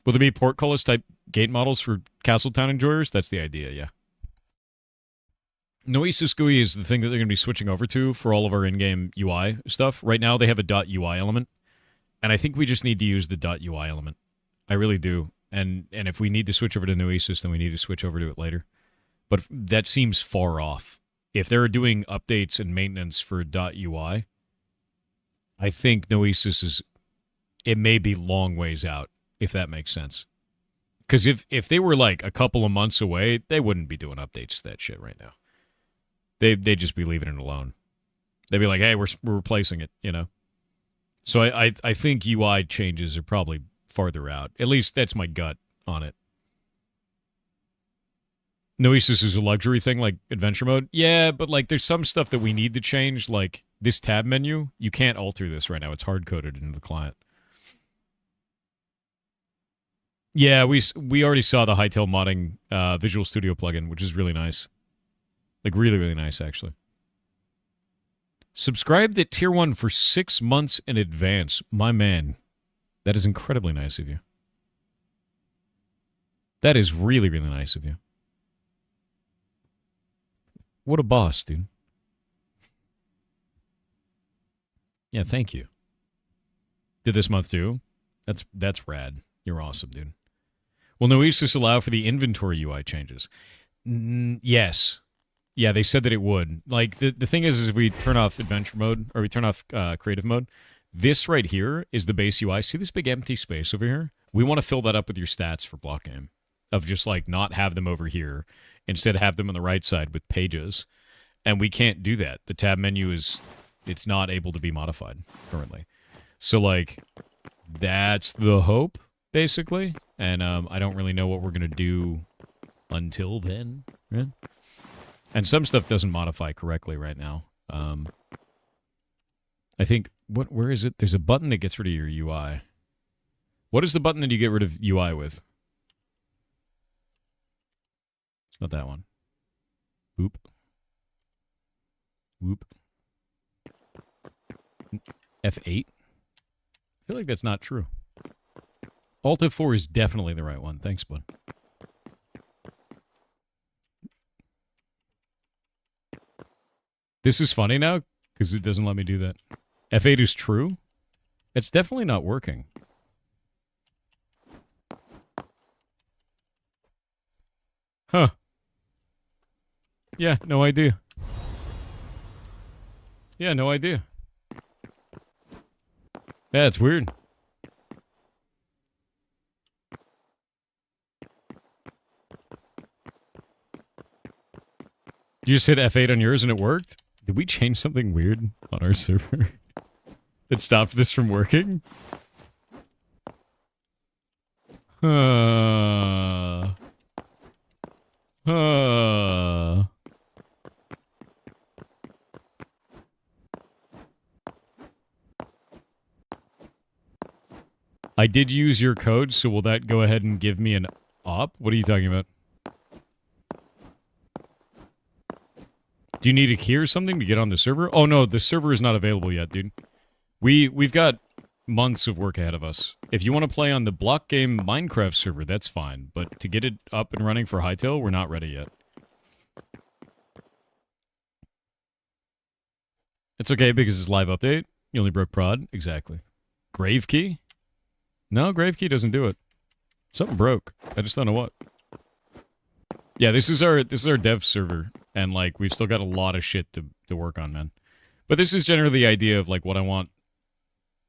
Will there be portcullis type gate models for Castletown enjoyers? That's the idea, yeah. Noesis GUI is the thing that they're going to be switching over to for all of our in-game UI stuff. Right now, they have a .UI element, and I think we just need to use the .UI element. I really do. And if we need to switch over to Noesis, then we need to switch over to it later. But that seems far off. If they're doing updates and maintenance for .UI, I think Noesis it may be long ways out, if that makes sense. Because if they were like a couple of months away, they wouldn't be doing updates to that shit right now. They'd just be leaving it alone. They'd be like, hey, we're replacing it, you know? So I think UI changes are probably farther out. At least that's my gut on it. Noesis is a luxury thing, like adventure mode. Yeah, but like there's some stuff that we need to change, like this tab menu. You can't alter this right now. It's hard-coded into the client. Yeah, we already saw the Hightail modding Visual Studio plugin, which is really nice. Like, really, really nice, actually. Subscribed at Tier 1 for 6 months in advance. My man. That is incredibly nice of you. That is really, really nice of you. What a boss, dude. Yeah, thank you. Did this month, too? That's rad. You're awesome, dude. Will Noesis allow for the inventory UI changes? Yes. Yeah, they said that it would. Like, the thing is if we turn off adventure mode, or we turn off creative mode, this right here is the base UI. See this big empty space over here? We want to fill that up with your stats for Blockgame. Of just, like, not have them over here. Instead, have them on the right side with pages. And we can't do that. The tab menu it's not able to be modified currently. So, like, that's the hope, basically. And I don't really know what we're going to do until then, right? And some stuff doesn't modify correctly right now. I think, where is it? There's a button that gets rid of your UI. What is the button that you get rid of UI with? It's not that one. Whoop. Whoop. F8? I feel like that's not true. Alt F4 is definitely the right one. Thanks, bud. This is funny now, because it doesn't let me do that. F8 is true? It's definitely not working. Huh. Yeah, no idea. Yeah, no idea. Yeah, it's weird. You just hit F8 on yours and it worked? Did we change something weird on our server that stopped this from working? I did use your code, so will that go ahead and give me an op? What are you talking about? Do you need a key or something to get on the server? Oh no, the server is not available yet, dude. We've got months of work ahead of us. If you want to play on the Blockgame Minecraft server, that's fine. But to get it up and running for Hightail, we're not ready yet. It's okay because it's live update. You only broke prod. Exactly. Grave key? No, grave key doesn't do it. Something broke. I just don't know what. Yeah, this is our dev server, and like we've still got a lot of shit to work on, man. But this is generally the idea of like what I want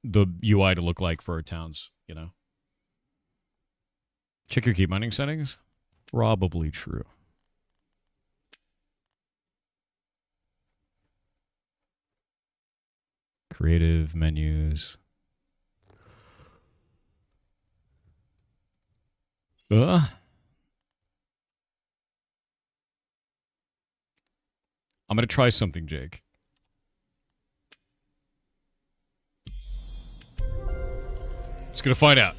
the UI to look like for our towns, you know. Check your keep mining settings. Probably true. Creative menus. I'm gonna try something, Jake. It's gonna find out.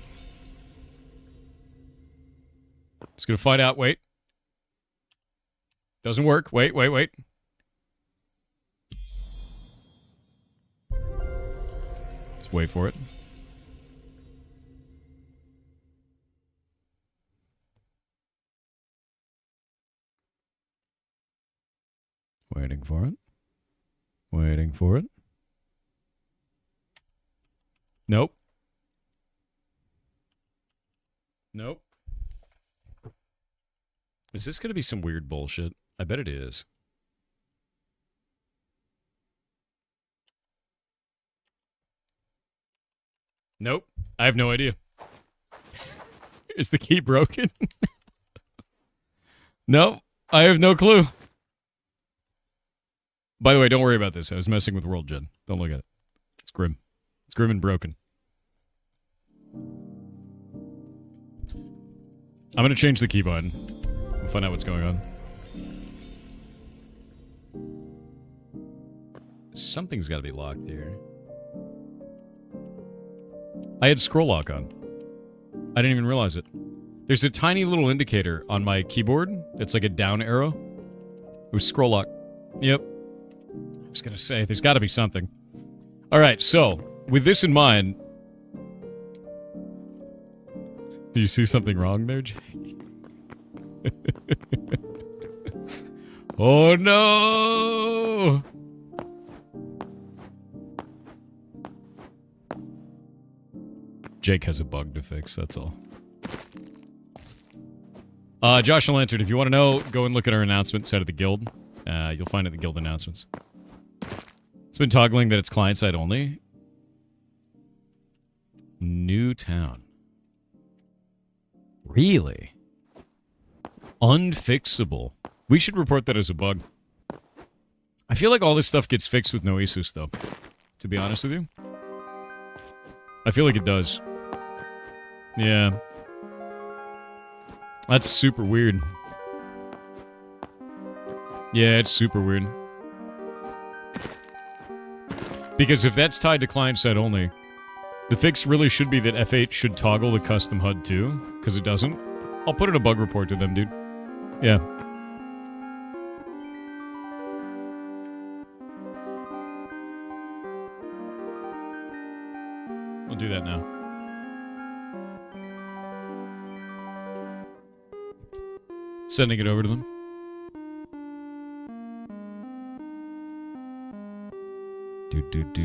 It's gonna find out. Wait. Doesn't work. Wait. Let's wait for it. Waiting for it. Waiting for it. Nope. Nope. Is this going to be some weird bullshit? I bet it is. Nope. I have no idea. Is the key broken? Nope. I have no clue. By the way, don't worry about this. I was messing with World Gen. Don't look at it. It's grim. It's grim and broken. I'm going to change the key button. We'll find out what's going on. Something's got to be locked here. I had scroll lock on. I didn't even realize it. There's a tiny little indicator on my keyboard that's like a down arrow. It was scroll lock. Yep. I was going to say, there's got to be something. All right, so, with this in mind... Do you see something wrong there, Jake? Oh, no! Jake has a bug to fix, that's all. Josh the Lantern, if you want to know, go and look at our announcement set of the guild. You'll find it in the guild announcements. It's been toggling that it's client-side only. New town. Really? Unfixable. We should report that as a bug. I feel like all this stuff gets fixed with Noesis, though. To be honest with you. I feel like it does. Yeah. That's super weird. Yeah, it's super weird. Because if that's tied to client-side only, the fix really should be that F8 should toggle the custom HUD too, because it doesn't. I'll put in a bug report to them, dude. Yeah. We'll do that now. Sending it over to them. Doot.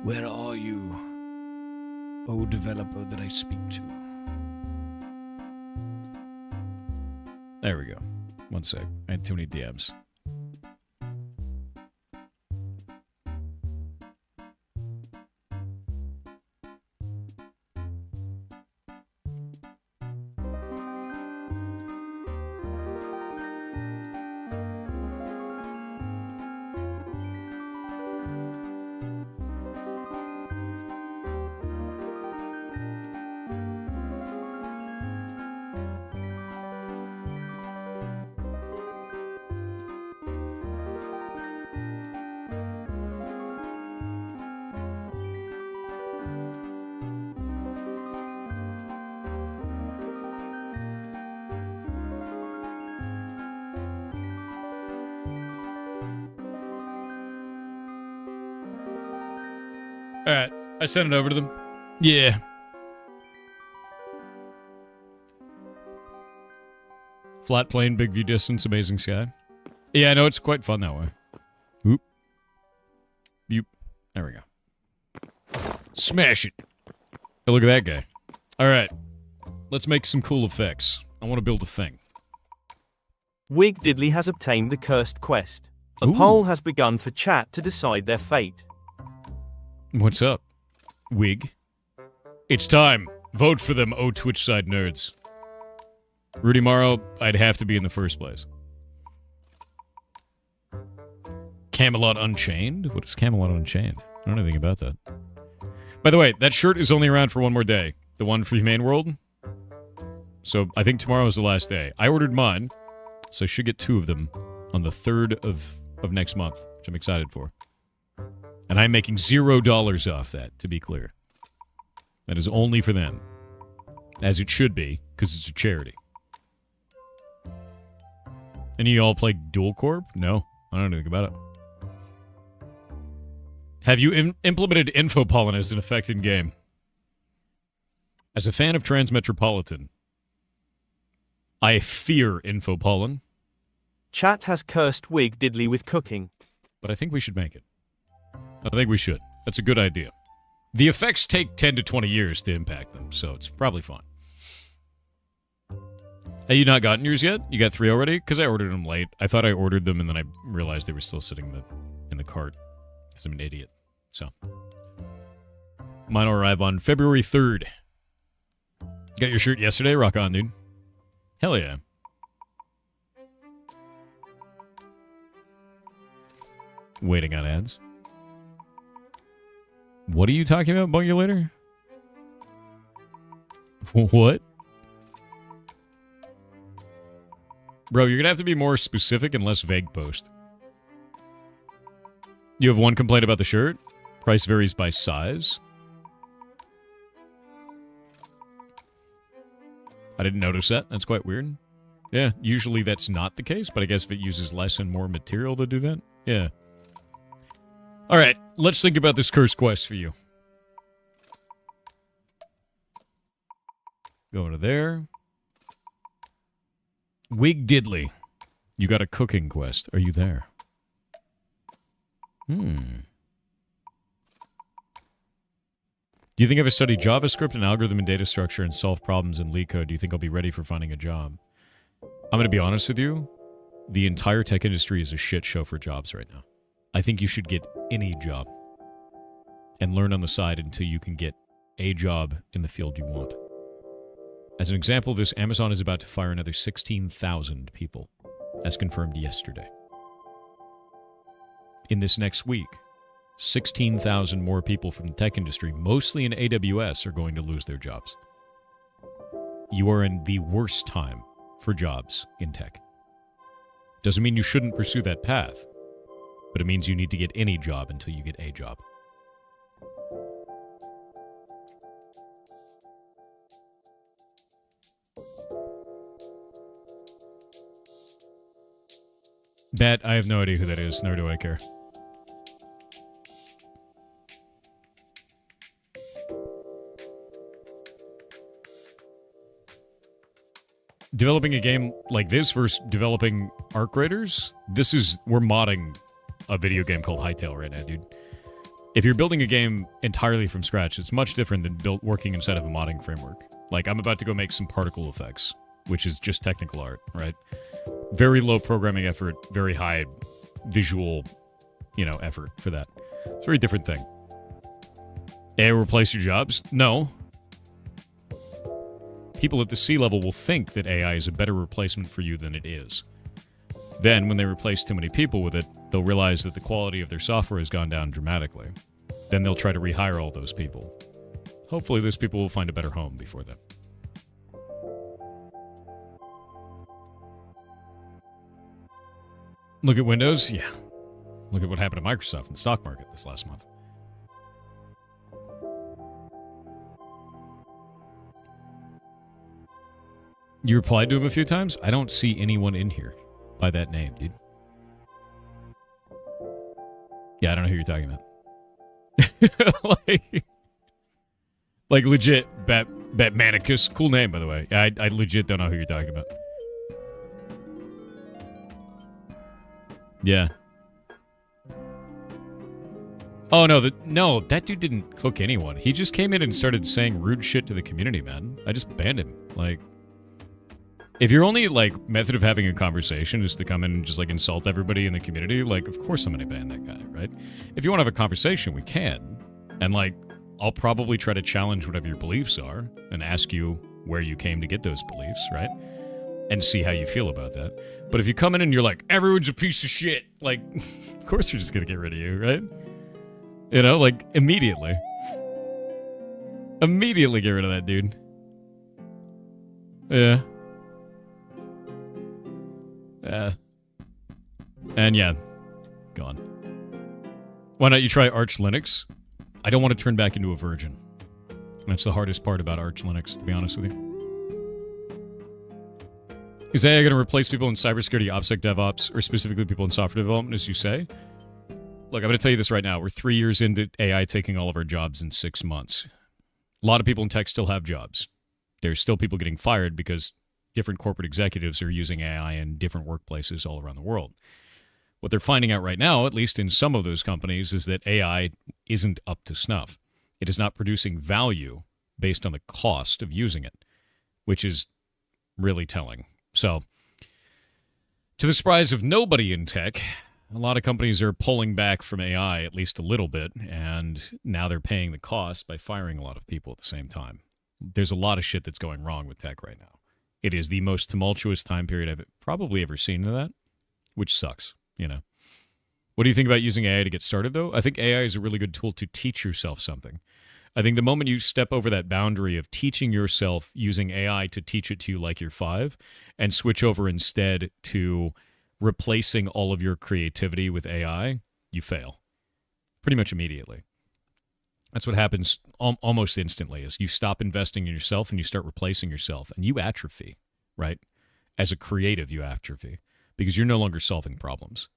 Where are you, oh developer that I speak to? There we go. One sec. I had too many DMs. Alright, I sent it over to them. Yeah. Flat plane, big view distance, amazing sky. Yeah, I know, it's quite fun that way. Oop. There we go. Smash it. Oh, look at that guy. All right. Let's make some cool effects. I want to build a thing. Wig Diddley has obtained the cursed quest. A Ooh. poll has begun for chat to decide their fate. What's up, Wig? It's time. Vote for them, oh Twitch side nerds. Rudy Morrow, I'd have to be in the first place. Camelot Unchained? What is Camelot Unchained? I don't know anything about that. By the way, that shirt is only around for one more day. The one for Humane World. So I think tomorrow is the last day. I ordered mine, so I should get 2 of them on the 3rd of next month, which I'm excited for. And I'm making $0 off that, to be clear. That is only for them. As it should be, because it's a charity. Any of y'all play Dual Corp? No, I don't know anything about it. Have you implemented Infopollen as an effect in game? As a fan of Transmetropolitan, I fear Infopollen. Chat has cursed Wig Diddley with cooking. But I think we should make it. I think we should. That's a good idea. The effects take 10 to 20 years to impact them, so it's probably fine. Have you not gotten yours yet? You got 3 already? Because I ordered them late. I thought I ordered them, and then I realized they were still sitting in the cart. Because I'm an idiot. So. Mine will arrive on February 3rd. Got your shirt yesterday? Rock on, dude. Hell yeah. Waiting on ads. What are you talking about, Bungulator? What? Bro, you're gonna have to be more specific and less vague, post. You have one complaint about the shirt? Price varies by size? I didn't notice that. That's quite weird. Yeah, usually that's not the case, but I guess if it uses less and more material to do that, yeah. Alright, let's think about this cursed quest for you. Go to there. Wig Diddley. You got a cooking quest. Are you there? Do you think if I study JavaScript and algorithm and data structure and solve problems in LeetCode, do you think I'll be ready for finding a job? I'm going to be honest with you. The entire tech industry is a shit show for jobs right now. I think you should get any job and learn on the side until you can get a job in the field you want. As an example of this, Amazon is about to fire another 16,000 people, as confirmed yesterday. In this next week, 16,000 more people from the tech industry, mostly in AWS, are going to lose their jobs. You are in the worst time for jobs in tech. Doesn't mean you shouldn't pursue that path, but it means you need to get any job until you get a job. Bat, I have no idea who that is, nor do I care. Developing a game like this versus developing Arc Raiders, we're modding a video game called Hytale right now, dude. If you're building a game entirely from scratch, it's much different than working inside of a modding framework. Like, I'm about to go make some particle effects, which is just technical art, right? Very low programming effort, very high visual, effort for that. It's a very different thing. AI will replace your jobs? No. People at the C-level will think that AI is a better replacement for you than it is. Then, when they replace too many people with it, they'll realize that the quality of their software has gone down dramatically. Then they'll try to rehire all those people. Hopefully those people will find a better home before then. Look at Windows? Yeah. Look at what happened to Microsoft in the stock market this last month. You replied to him a few times? I don't see anyone in here by that name, dude. Yeah, I don't know who you're talking about. like legit, Batmanicus. Cool name, by the way. I legit don't know who you're talking about. Yeah. Oh, no, that dude didn't cook anyone. He just came in and started saying rude shit to the community, man. I just banned him. Like, if your only, like, method of having a conversation is to come in and just, like, insult everybody in the community, like, of course I'm gonna ban that guy, right? If you want to have a conversation, we can. And, like, I'll probably try to challenge whatever your beliefs are and ask you where you came to get those beliefs, right? And see how you feel about that. But if you come in and you're like, everyone's a piece of shit, like, of course we're just gonna get rid of you, right? You know, like, immediately. Immediately get rid of that dude. Yeah. And yeah, gone. Why not you try Arch Linux? I don't want to turn back into a virgin. That's the hardest part about Arch Linux, to be honest with you. Is AI going to replace people in cybersecurity, OPSEC, DevOps, or specifically people in software development, as you say? Look, I'm going to tell you this right now. We're 3 years into AI taking all of our jobs in 6 months. A lot of people in tech still have jobs. There's still people getting fired because different corporate executives are using AI in different workplaces all around the world. What they're finding out right now, at least in some of those companies, is that AI isn't up to snuff. It is not producing value based on the cost of using it, which is really telling. So, to the surprise of nobody in tech, a lot of companies are pulling back from AI at least a little bit, and now they're paying the cost by firing a lot of people at the same time. There's a lot of shit that's going wrong with tech right now. It is the most tumultuous time period I've probably ever seen to that, which sucks, you know. What do you think about using AI to get started, though? I think AI is a really good tool to teach yourself something. I think the moment you step over that boundary of teaching yourself using AI to teach it to you like you're 5 and switch over instead to replacing all of your creativity with AI, you fail pretty much immediately. That's what happens almost instantly is you stop investing in yourself and you start replacing yourself and you atrophy, right? As a creative, you atrophy because you're no longer solving problems.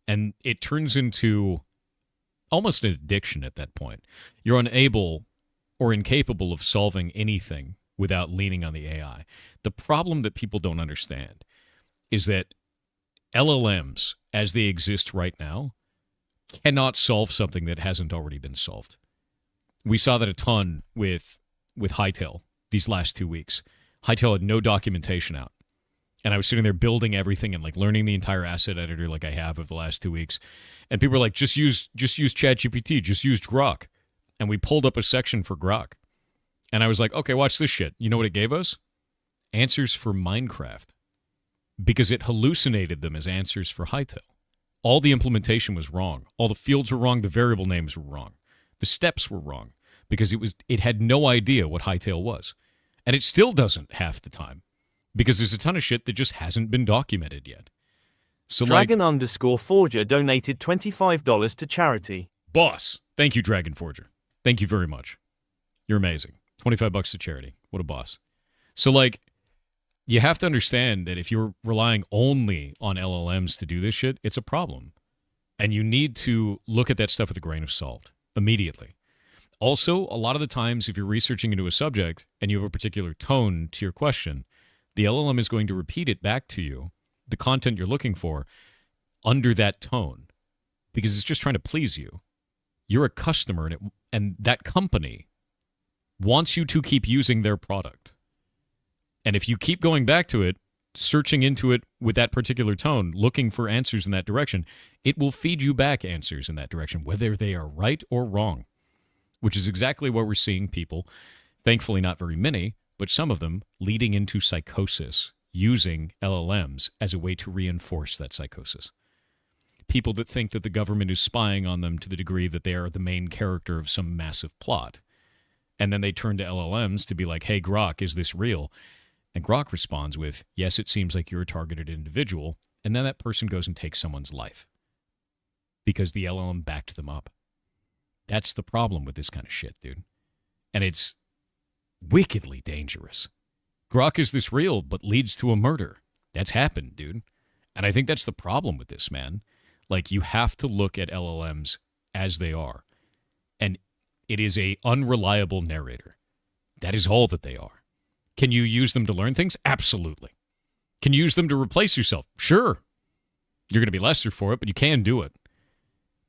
And it turns into almost an addiction at that point. You're unable or incapable of solving anything without leaning on the AI. The problem that people don't understand is that LLMs, as they exist right now, cannot solve something that hasn't already been solved. We saw that a ton with Hightail these last 2 weeks. Hightail had no documentation out. And I was sitting there building everything and like learning the entire asset editor like I have of the last 2 weeks. And people were like, just use ChatGPT, just use Grok. And we pulled up a section for Grok. And I was like, okay, watch this shit. You know what it gave us? Answers for Minecraft. Because it hallucinated them as answers for Hightail. All the implementation was wrong. All the fields were wrong. The variable names were wrong. The steps were wrong. Because it had no idea what Hightail was. And it still doesn't half the time. Because there's a ton of shit that just hasn't been documented yet. So Dragon_Forger donated $25 to charity. Boss. Thank you, Dragon Forger. Thank you very much. You're amazing. $25 to charity. What a boss. So, like, you have to understand that if you're relying only on LLMs to do this shit, it's a problem. And you need to look at that stuff with a grain of salt immediately. Also, a lot of the times, if you're researching into a subject and you have a particular tone to your question, the LLM is going to repeat it back to you, the content you're looking for, under that tone, because it's just trying to please you. You're a customer, and that company wants you to keep using their product. And if you keep going back to it, searching into it with that particular tone, looking for answers in that direction, it will feed you back answers in that direction, whether they are right or wrong, which is exactly what we're seeing people, thankfully not very many, but some of them leading into psychosis, using LLMs as a way to reinforce that psychosis. People that think that the government is spying on them to the degree that they are the main character of some massive plot. And then they turn to LLMs to be like, hey, Grok, is this real? And Grok responds with, yes, it seems like you're a targeted individual. And then that person goes and takes someone's life because the LLM backed them up. That's the problem with this kind of shit, dude. And it's wickedly dangerous. Grok, is this real, but leads to a murder. That's happened, dude. And I think that's the problem with this, man. Like, you have to look at LLMs as they are. And it is a unreliable narrator. That is all that they are. Can you use them to learn things? Absolutely. Can you use them to replace yourself? Sure. You're going to be lesser for it, but you can do it.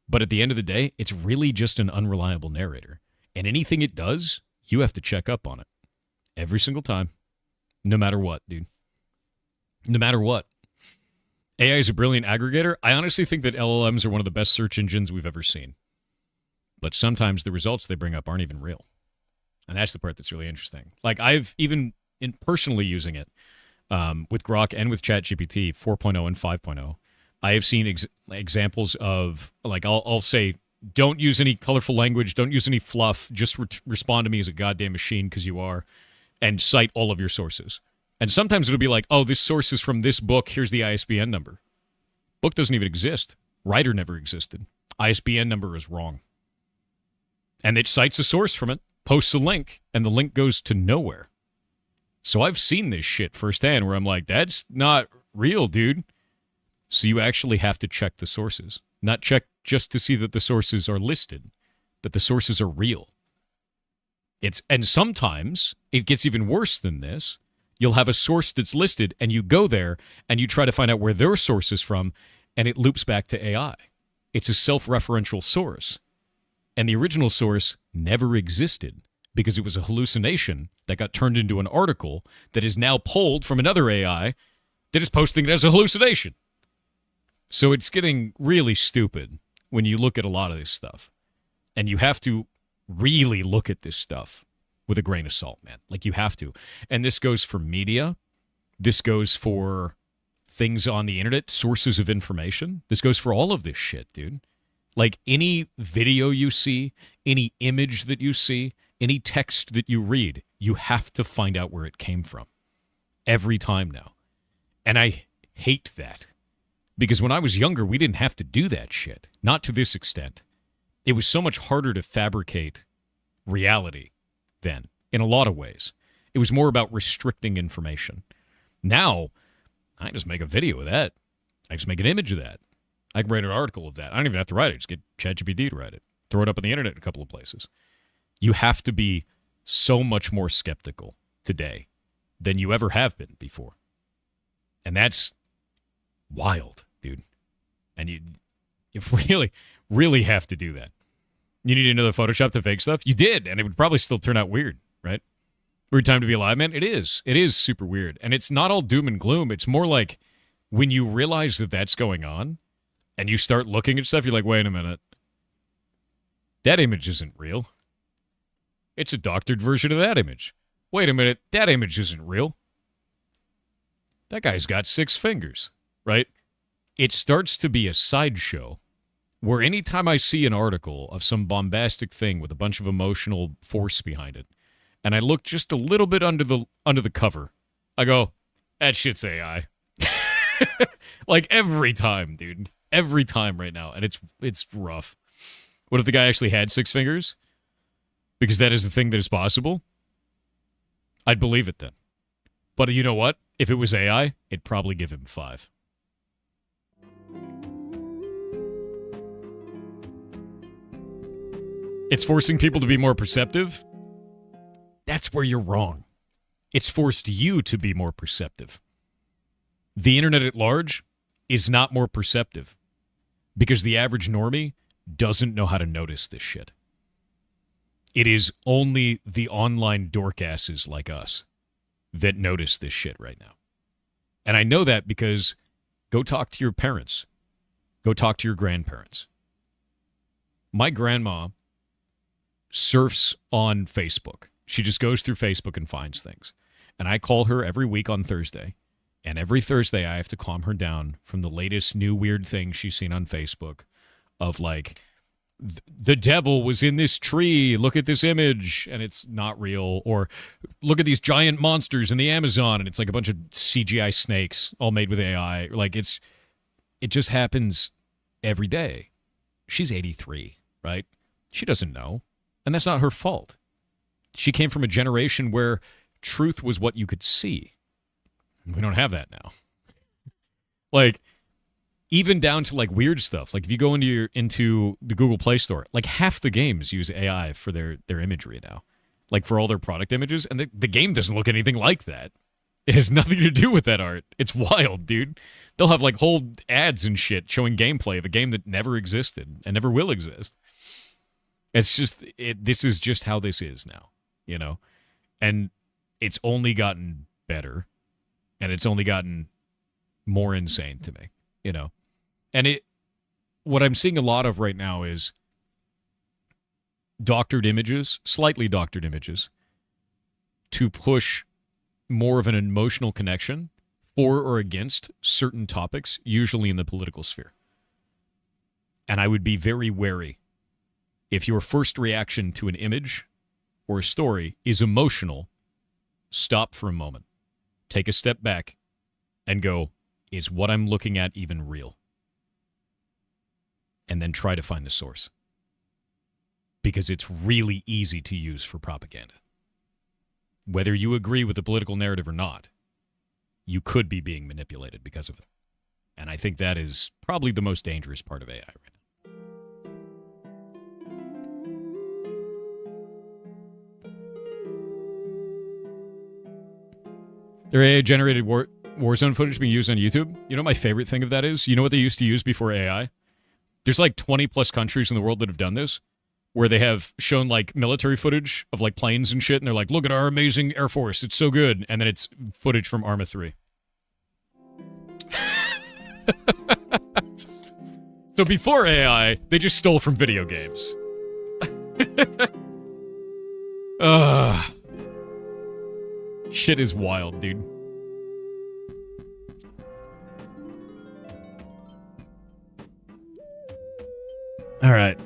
But at the end of the day, it's really just an unreliable narrator. And anything it does, you have to check up on it. Every single time. No matter what, dude. No matter what. AI is a brilliant aggregator. I honestly think that LLMs are one of the best search engines we've ever seen. But sometimes the results they bring up aren't even real. And that's the part that's really interesting. Like, I've even, in personally using it, with Grok and with ChatGPT 4.0 and 5.0, I have seen examples of, like, I'll say, don't use any colorful language, don't use any fluff, just respond to me as a goddamn machine, because you are, and cite all of your sources. And sometimes it'll be like, oh, this source is from this book, here's the ISBN number. Book doesn't even exist. Writer never existed. ISBN number is wrong. And it cites a source from it, posts a link, and the link goes to nowhere. So I've seen this shit firsthand where I'm like, that's not real, dude. So you actually have to check the sources. Not check just to see that the sources are listed, that the sources are real. And sometimes it gets even worse than this. You'll have a source that's listed, and you go there, and you try to find out where their source is from, and it loops back to AI. It's a self-referential source. And the original source never existed because it was a hallucination that got turned into an article that is now pulled from another AI that is posting it as a hallucination. So it's getting really stupid when you look at a lot of this stuff. And you have to really look at this stuff with a grain of salt, man. Like, you have to. And this goes for media. This goes for things on the internet, sources of information. This goes for all of this shit, dude. Like, any video you see, any image that you see, any text that you read, you have to find out where it came from. Every time now. And I hate that. Because when I was younger, we didn't have to do that shit. Not to this extent. It was so much harder to fabricate reality then, in a lot of ways. It was more about restricting information. Now, I just make a video of that. I just make an image of that. I can write an article of that. I don't even have to write it. Just get ChatGPT to write it. Throw it up on the internet in a couple of places. You have to be so much more skeptical today than you ever have been before. And that's wild, dude. And you really, really have to do that. You need another Photoshop to fake stuff? You did, and it would probably still turn out weird, right? Weird time to be alive, man. It is. It is super weird. And it's not all doom and gloom. It's more like when you realize that that's going on, and you start looking at stuff, you're like, wait a minute. That image isn't real. It's a doctored version of that image. Wait a minute. That image isn't real. That guy's got 6 fingers, right? It starts to be a sideshow where anytime I see an article of some bombastic thing with a bunch of emotional force behind it, and I look just a little bit under the cover, I go, that shit's AI. Like, every time, dude. Every time right now, and it's rough. What if the guy actually had 6 fingers? Because that is the thing that is possible? I'd believe it then. But you know what? If it was AI, it'd probably give him 5. It's forcing people to be more perceptive? That's where you're wrong. It's forced you to be more perceptive. The internet at large is not more perceptive. Because the average normie doesn't know how to notice this shit. It is only the online dorkasses like us that notice this shit right now. And I know that because go talk to your parents. Go talk to your grandparents. My grandma surfs on Facebook. She just goes through Facebook and finds things. And I call her every week on Thursday. And every Thursday, I have to calm her down from the latest new weird thing she's seen on Facebook of, like, the devil was in this tree. Look at this image, and it's not real. Or look at these giant monsters in the Amazon, and it's like a bunch of CGI snakes all made with AI. Like, it just happens every day. She's 83, right? She doesn't know, and that's not her fault. She came from a generation where truth was what you could see. We don't have that now. Like, even down to, like, weird stuff. Like, if you go into the Google Play Store, like, half the games use AI for their imagery now. Like, for all their product images. And the game doesn't look anything like that. It has nothing to do with that art. It's wild, dude. They'll have like whole ads and shit showing gameplay of a game that never existed and never will exist. It's just this is just how this is now, you know? And it's only gotten better, and it's only gotten more insane to me, you know? And what I'm seeing a lot of right now is doctored images, slightly doctored images, to push more of an emotional connection for or against certain topics, usually in the political sphere. And I would be very wary if your first reaction to an image or a story is emotional. Stop for a moment, take a step back, and go, is what I'm looking at even real? And then try to find the source. Because it's really easy to use for propaganda. Whether you agree with the political narrative or not, you could be being manipulated because of it. And I think that is probably the most dangerous part of AI right now. Their AI-generated Warzone footage being used on YouTube. You know what my favorite thing of that is? You know what they used to use before AI? There's like 20 plus countries in the world that have done this, where they have shown like military footage of like planes and shit, and they're like, look at our amazing Air Force, it's so good. And then it's footage from Arma 3. So before AI, they just stole from video games. Shit is wild, dude. All right.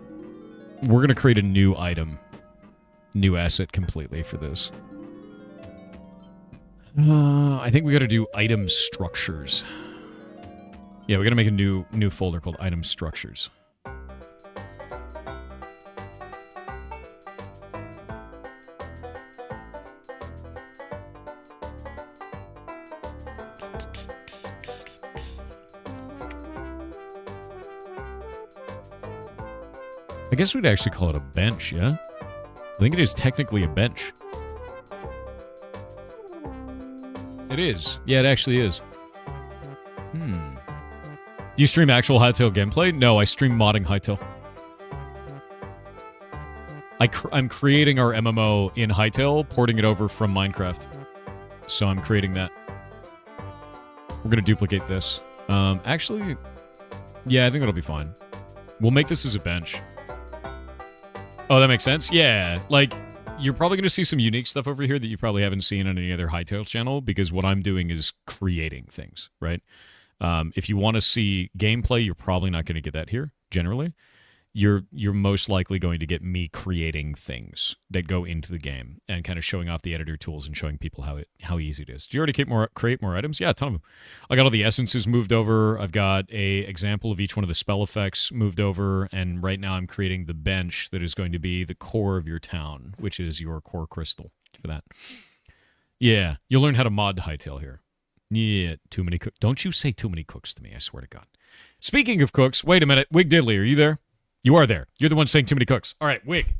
We're going to create a new item. New asset completely for this. I think we got to do item structures. Yeah, we got to make a new folder called item structures. I guess we'd actually call it a bench, yeah? I think it is technically a bench. It is. Yeah, it actually is. Do you stream actual Hytale gameplay? No, I stream modding Hytale. I'm creating our MMO in Hytale, porting it over from Minecraft. So I'm creating that. We're going to duplicate this. Actually, yeah, I think that'll be fine. We'll make this as a bench. Oh, that makes sense? Yeah, like, you're probably going to see some unique stuff over here that you probably haven't seen on any other Hytale channel, because what I'm doing is creating things, right? If you want to see gameplay, you're probably not going to get that here, generally. You're most likely going to get me creating things that go into the game and kind of showing off the editor tools and showing people how easy it is. Do you already create more items? Yeah, a ton of them. I got all the essences moved over. I've got a example of each one of the spell effects moved over, and right now I'm creating the bench that is going to be the core of your town, which is your core crystal for that. Yeah, you'll learn how to mod Hytale here. Yeah, too many cooks. Don't you say too many cooks to me, I swear to God. Speaking of cooks, wait a minute. Wig Diddley, are you there? You are there. You're the one saying too many cooks. All right, Wig.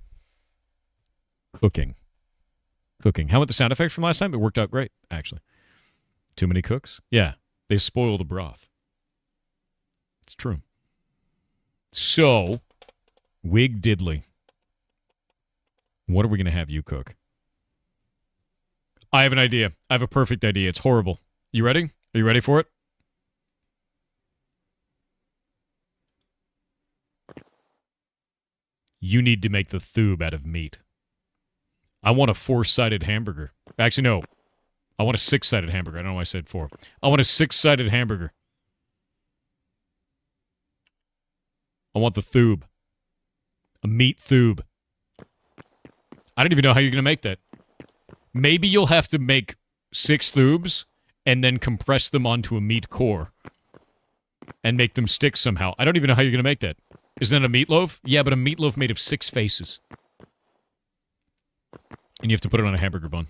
Cooking. How about the sound effects from last time? It worked out great, actually. Too many cooks? Yeah, they spoil the broth. It's true. So, Wig Diddley. What are we going to have you cook? I have an idea. I have a perfect idea. It's horrible. You ready? Are you ready for it? You need to make the thube out of meat. I want a 4-sided hamburger. Actually, no. I want a 6-sided hamburger. I don't know why I said 4. I want a 6-sided hamburger. I want the thube. A meat thube. I don't even know how you're going to make that. Maybe you'll have to make 6 thubes and then compress them onto a meat core and make them stick somehow. I don't even know how you're going to make that. Isn't that a meatloaf? Yeah, but a meatloaf made of 6 faces. And you have to put it on a hamburger bun.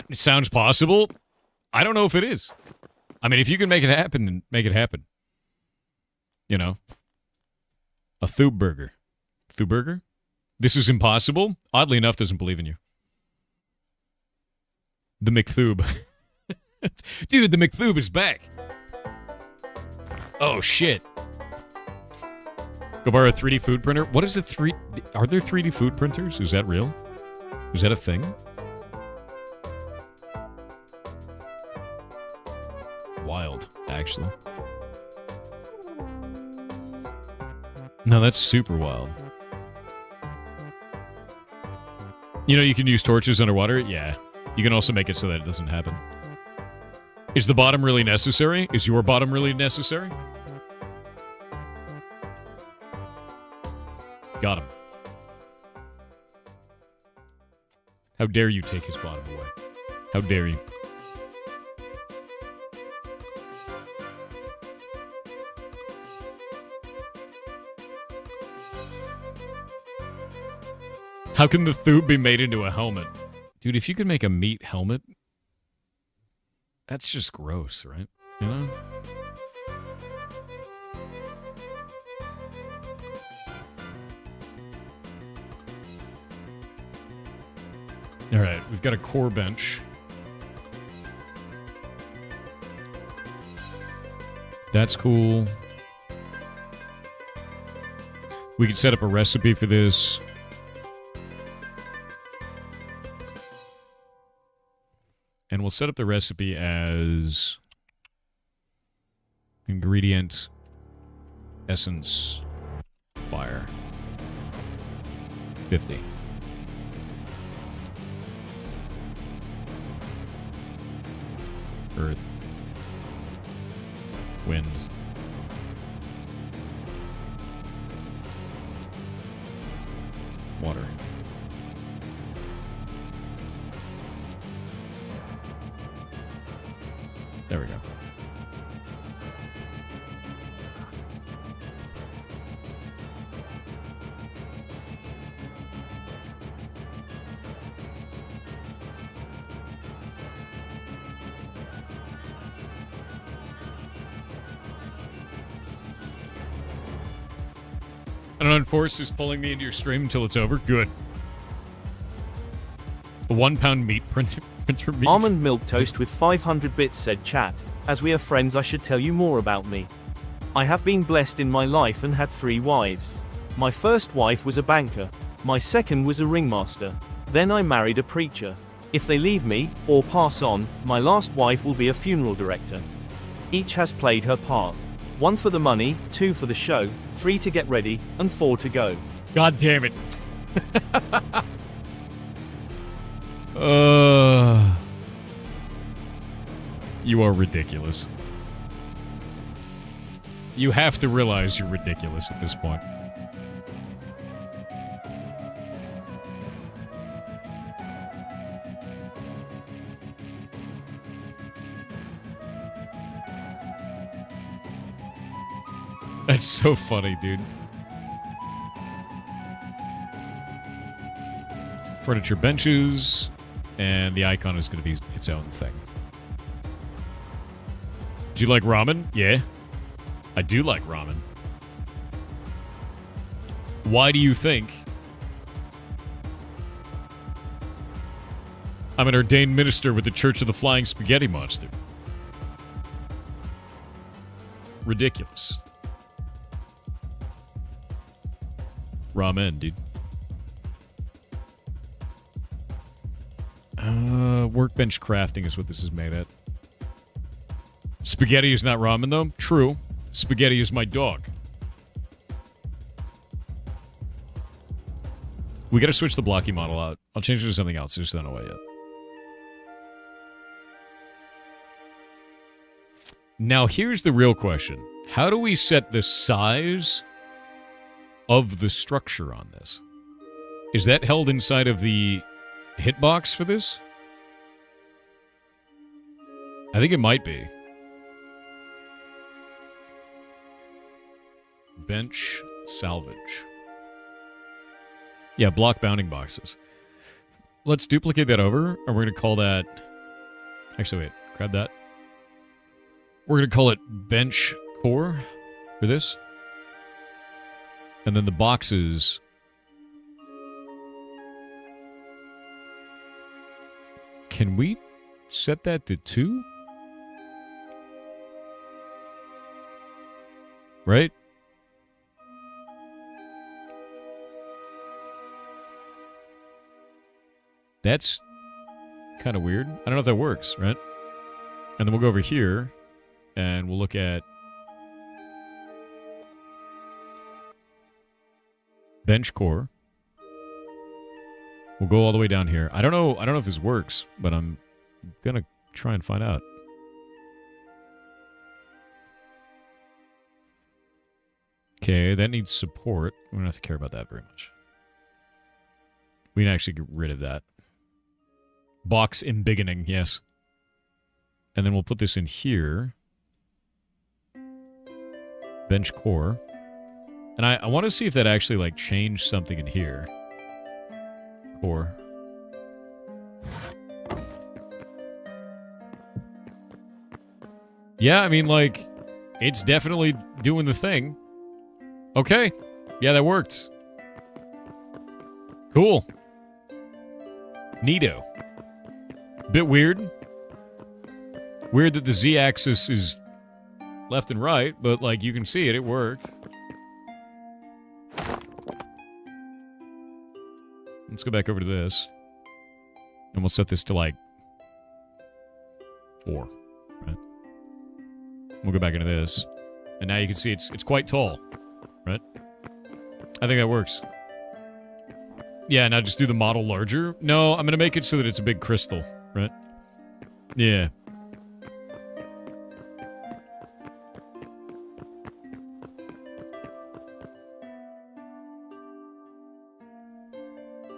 It sounds possible. I don't know if it is. I mean, if you can make it happen, then make it happen. You know? A thube burger. Thube burger? This is impossible? Oddly enough, doesn't believe in you. The McThube. Dude, the McThube is back. Oh, shit. Go borrow a 3D food printer. What is a 3... Are there 3D food printers? Is that real? Is that a thing? Wild, actually. No, that's super wild. You know, you can use torches underwater? Yeah. You can also make it so that it doesn't happen. Is the bottom really necessary? Is your bottom really necessary? Got him. How dare you take his bottom away? How dare you? How can the thube be made into a helmet? Dude, if you could make a meat helmet, that's just gross, right? You know? All right, we've got a core bench. That's cool. We could set up a recipe for this. And we'll set up the recipe as ingredient, essence, fire. 50. Earth. Wind. Water. There we go. An unforced is pulling me into your stream until it's over. Good. A 1 pound meat printer meat. Almond milk toast with 500 bits said chat. As we are friends, I should tell you more about me. I have been blessed in my life and had 3 wives. My first wife was a banker. My second was a ringmaster. Then I married a preacher. If they leave me, or pass on, my last wife will be a funeral director. Each has played her part. 1 for the money, 2 for the show, 3 to get ready, and 4 to go. God damn it. You are ridiculous. You have to realize you're ridiculous at this point. That's so funny, dude. Furniture benches, and the icon is going to be its own thing. Do you like ramen? Yeah. I do like ramen. Why do you think I'm an ordained minister with the Church of the Flying Spaghetti Monster? Ridiculous. Ramen, dude. Workbench crafting is what this is made at. Spaghetti is not ramen, though. True. Spaghetti is my dog. We gotta switch the blocky model out. I'll change it to something else. I just don't know what yet. Now, here's the real question. How do we set the size of the structure on this? Is that held inside of the hitbox for this? I think it might be. Bench salvage. Yeah, block bounding boxes. Let's duplicate that over, and we're going to call that... Actually, wait. Grab that. We're going to call it bench core for this. And then the boxes... Can we set that to 2? Right? That's kind of weird. I don't know if that works, right? And then we'll go over here and we'll look at bench core. We'll go all the way down here. I don't know if this works, but I'm gonna try and find out. Okay, that needs support. We don't have to care about that very much. We can actually get rid of that. Box embiggening, yes. And then we'll put this in here. Bench core. And I want to see if that actually, like, changed something in here. Core. Yeah, I mean, like, it's definitely doing the thing. Okay. Yeah, that worked. Cool. Neato. Bit weird. Weird that the Z-axis is left and right, but, like, you can see it. It worked. Let's go back over to this. And we'll set this to, like, 4. Right? We'll go back into this. And now you can see it's quite tall. Right? I think that works. Yeah, now just do the model larger. No, I'm going to make it so that it's a big crystal. Right? Yeah.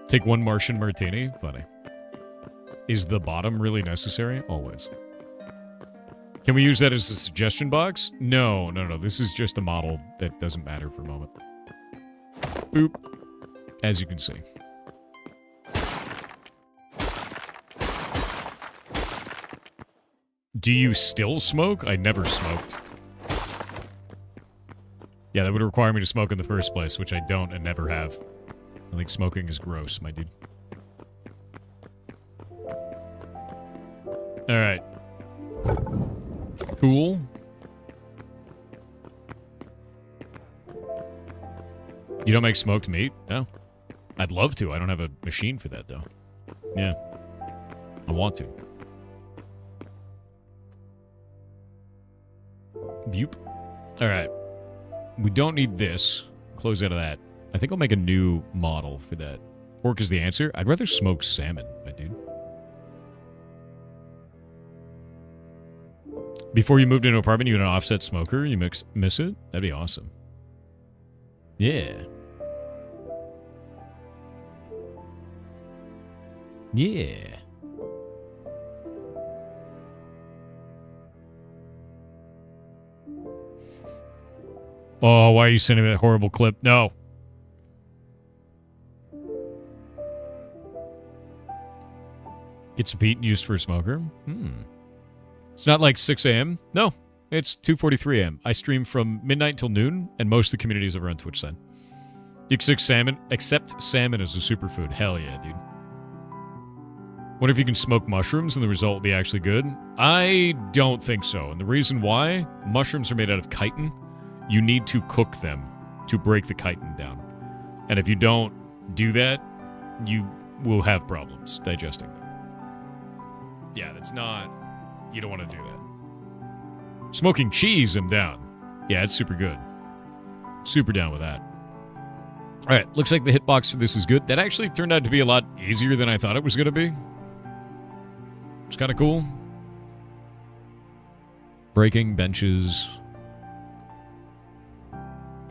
Take one Martian martini? Funny. Is the bottom really necessary? Always. Can we use that as a suggestion box? No. This is just a model that doesn't matter for a moment. Boop. As you can see. Do you still smoke? I never smoked. Yeah, that would require me to smoke in the first place, which I don't and never have. I think smoking is gross, my dude. Alright. Cool. You don't make smoked meat? No. I'd love to. I don't have a machine for that, though. Yeah. I want to. Boop. Alright. We don't need this. Close out of that. I think I'll make a new model for that. Pork is the answer. I'd rather smoke salmon, my dude. Before you moved into an apartment, you had an offset smoker. You miss it? That'd be awesome. Yeah. Yeah. Oh, why are you sending me that horrible clip? No. Get some heat and use for a smoker? It's not like 6 a.m. No, it's 2:43 a.m. I stream from midnight till noon, and most of the community is over on Twitch side. You accept salmon as a superfood. Hell yeah, dude. What if you can smoke mushrooms and the result will be actually good? I don't think so. And the reason why, mushrooms are made out of chitin. You need to cook them to break the chitin down. And if you don't do that, you will have problems digesting them. Yeah, that's not... You don't want to do that. Smoking cheese, I'm down. Yeah, it's super good. Super down with that. Alright, looks like the hitbox for this is good. That actually turned out to be a lot easier than I thought it was going to be. It's kind of cool. Breaking benches.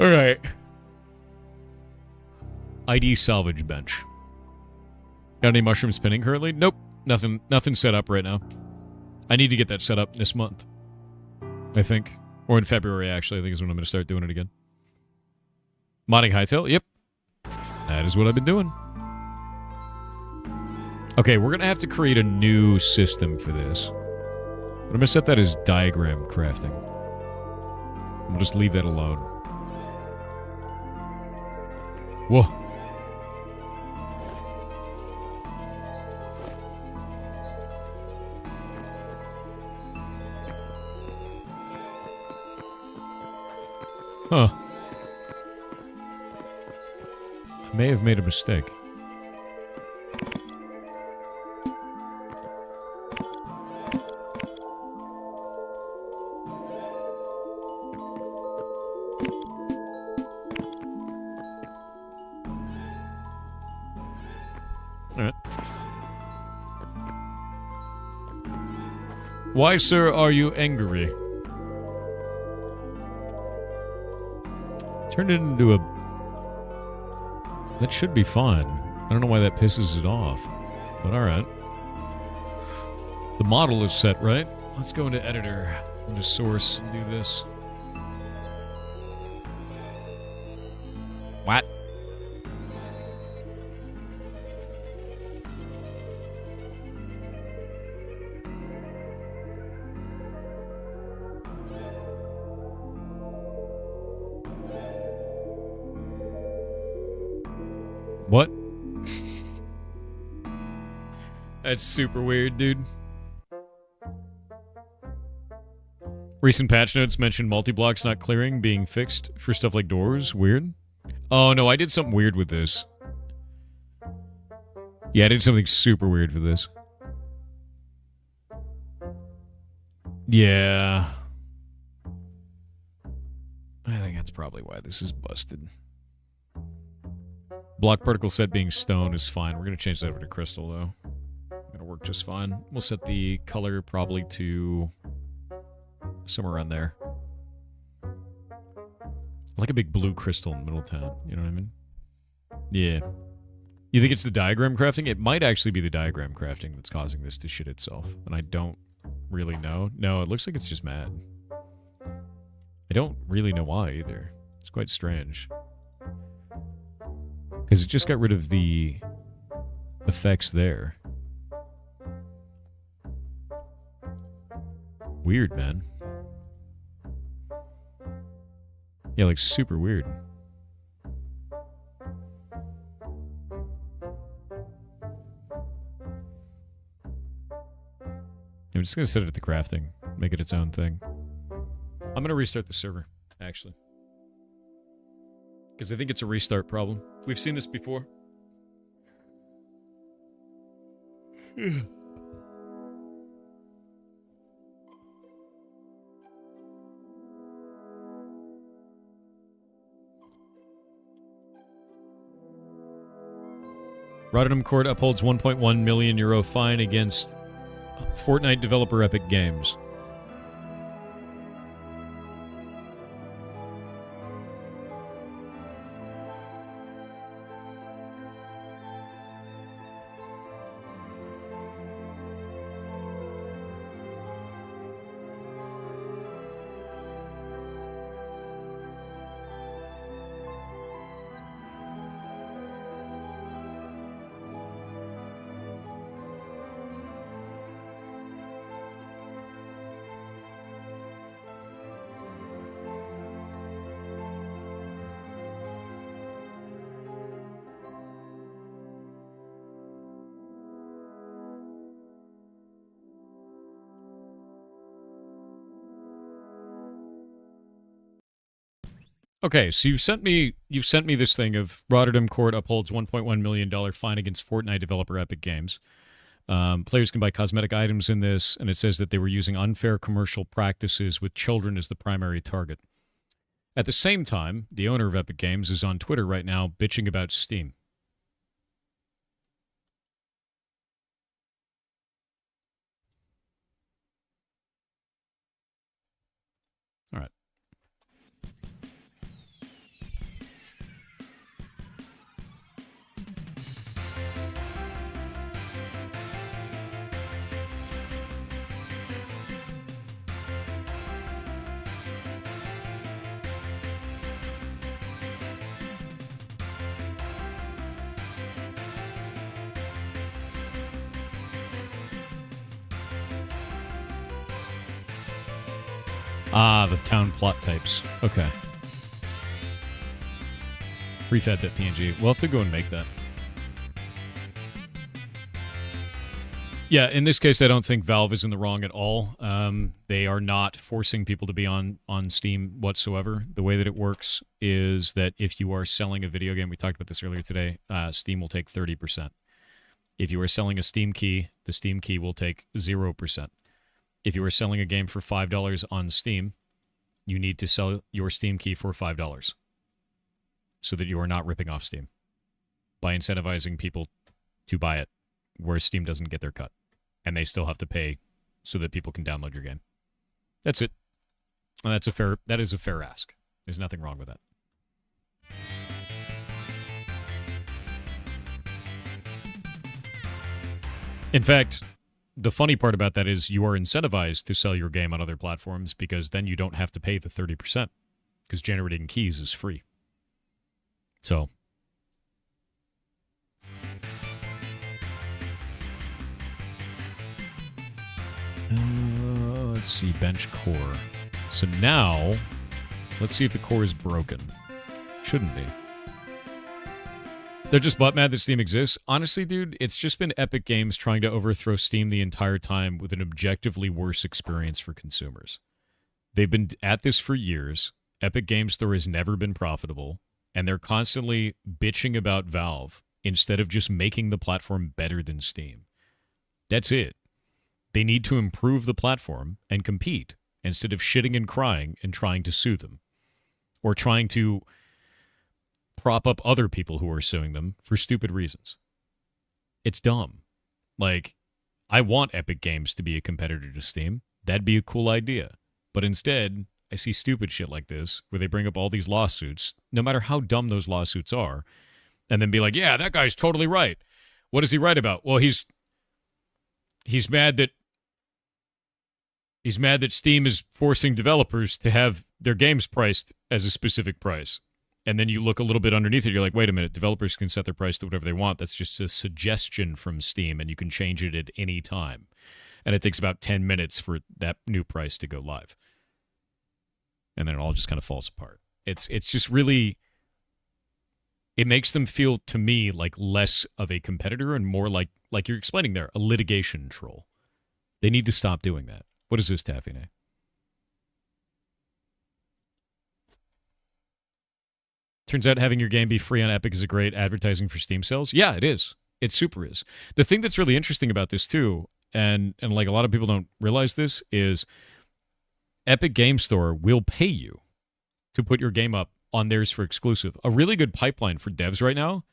Alright. ID salvage bench. Got any mushroom spinning currently? Nope. Nothing set up right now. I need to get that set up this month. I think. Or in February, actually. I think is when I'm going to start doing it again. Modding Hightail? Yep. That is what I've been doing. Okay, we're going to have to create a new system for this. I'm going to set that as diagram crafting. We'll just leave that alone. Whoa. Huh. I may have made a mistake. Alright. Why, sir, are you angry? Turn it into a... That should be fine. I don't know why that pisses it off. But alright. The model is set, right? Let's go into editor, into source, and do this. What? What? That's super weird, dude. Recent patch notes mentioned multi-blocks not clearing being fixed for stuff like doors. Weird. Oh, no, I did something weird with this. Yeah, I did something super weird for this. Yeah. I think that's probably why this is busted. Block particle set being stone is fine. We're going to change that over to crystal, though. Going to work just fine. We'll set the color probably to somewhere around there. Like a big blue crystal in Middletown. You know what I mean? Yeah. You think it's the diagram crafting? It might actually be the diagram crafting that's causing this to shit itself. And I don't really know. No, it looks like it's just mad. I don't really know why either. It's quite strange. Because it just got rid of the effects there. Weird, man. Yeah, like super weird. I'm just going to set it at the crafting. Make it its own thing. I'm going to restart the server, actually. Because I think it's a restart problem. We've seen this before. Rotterdam Court upholds €1.1 million fine against Fortnite developer Epic Games. Okay, so you've sent me this thing of Rotterdam Court upholds $1.1 million fine against Fortnite developer Epic Games. Players can buy cosmetic items in this, and it says that they were using unfair commercial practices with children as the primary target. At the same time, the owner of Epic Games is on Twitter right now bitching about Steam. All right. Ah, the town plot types. Okay. Prefab that PNG. We'll have to go and make that. Yeah, in this case, I don't think Valve is in the wrong at all. They are not forcing people to be on Steam whatsoever. The way that it works is that if you are selling a video game, we talked about this earlier today, Steam will take 30%. If you are selling a Steam key, the Steam key will take 0%. If you are selling a game for $5 on Steam, you need to sell your Steam key for $5 so that you are not ripping off Steam by incentivizing people to buy it where Steam doesn't get their cut. And they still have to pay so that people can download your game. That's it. And that is a fair ask. There's nothing wrong with that. In fact, the funny part about that is you are incentivized to sell your game on other platforms because then you don't have to pay the 30% because generating keys is free. So let's see, bench core. So now, let's see if the core is broken. Shouldn't be. They're just butt mad that Steam exists. Honestly, dude, it's just been Epic Games trying to overthrow Steam the entire time with an objectively worse experience for consumers. They've been at this for years. Epic Games Store has never been profitable, and they're constantly bitching about Valve instead of just making the platform better than Steam. That's it. They need to improve the platform and compete instead of shitting and crying and trying to sue them or trying to prop up other people who are suing them for stupid reasons. It's dumb. Like, I want Epic Games to be a competitor to Steam. That'd be a cool idea. But instead, I see stupid shit like this where they bring up all these lawsuits, no matter how dumb those lawsuits are, and then be like, yeah, that guy's totally right. What is he right about? Well, he's mad that Steam is forcing developers to have their games priced as a specific price. And then you look a little bit underneath it, you're like, wait a minute, developers can set their price to whatever they want. That's just a suggestion from Steam, and you can change it at any time. And it takes about 10 minutes for that new price to go live. And then it all just kind of falls apart. It's just really, it makes them feel, to me, like less of a competitor and more like you're explaining there, a litigation troll. They need to stop doing that. What is this, Taffine? Turns out having your game be free on Epic is a great advertising for Steam sales. Yeah, it is. It super is. The thing that's really interesting about this too, and like a lot of people don't realize this, is Epic Game Store will pay you to put your game up on theirs for exclusive. A really good pipeline for devs right now,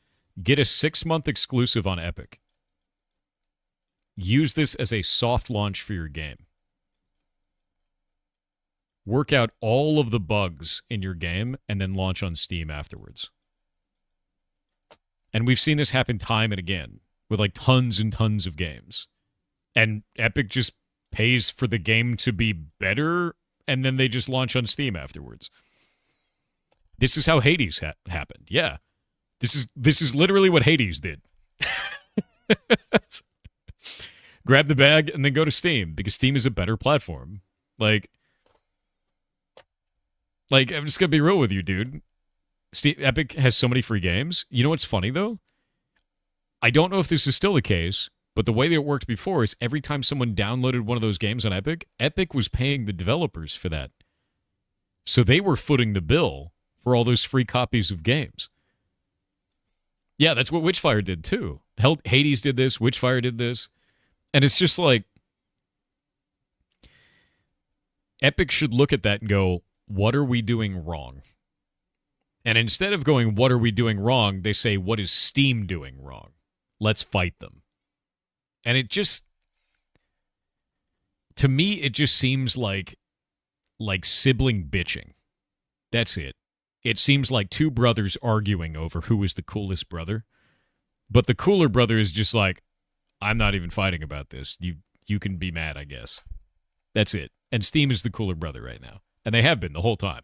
get a 6-month exclusive on Epic. Use this as a soft launch for your game. Work out all of the bugs in your game and then launch on Steam afterwards. And we've seen this happen time and again with like tons and tons of games. And Epic just pays for the game to be better and then they just launch on Steam afterwards. This is how Hades happened. Yeah. This is literally what Hades did. Grab the bag and then go to Steam because Steam is a better platform. Like, I'm just going to be real with you, dude. Epic has so many free games. You know what's funny, though? I don't know if this is still the case, but the way that it worked before is every time someone downloaded one of those games on Epic, Epic was paying the developers for that. So they were footing the bill for all those free copies of games. Yeah, that's what Witchfire did, too. Hades did this, Witchfire did this. And it's just like, Epic should look at that and go, what are we doing wrong? And instead of going, what are we doing wrong, they say, what is Steam doing wrong? Let's fight them. And it just, to me, it just seems like sibling bitching. That's it. It seems like two brothers arguing over who is the coolest brother. But the cooler brother is just like, I'm not even fighting about this. You can be mad, I guess. That's it. And Steam is the cooler brother right now. And they have been the whole time.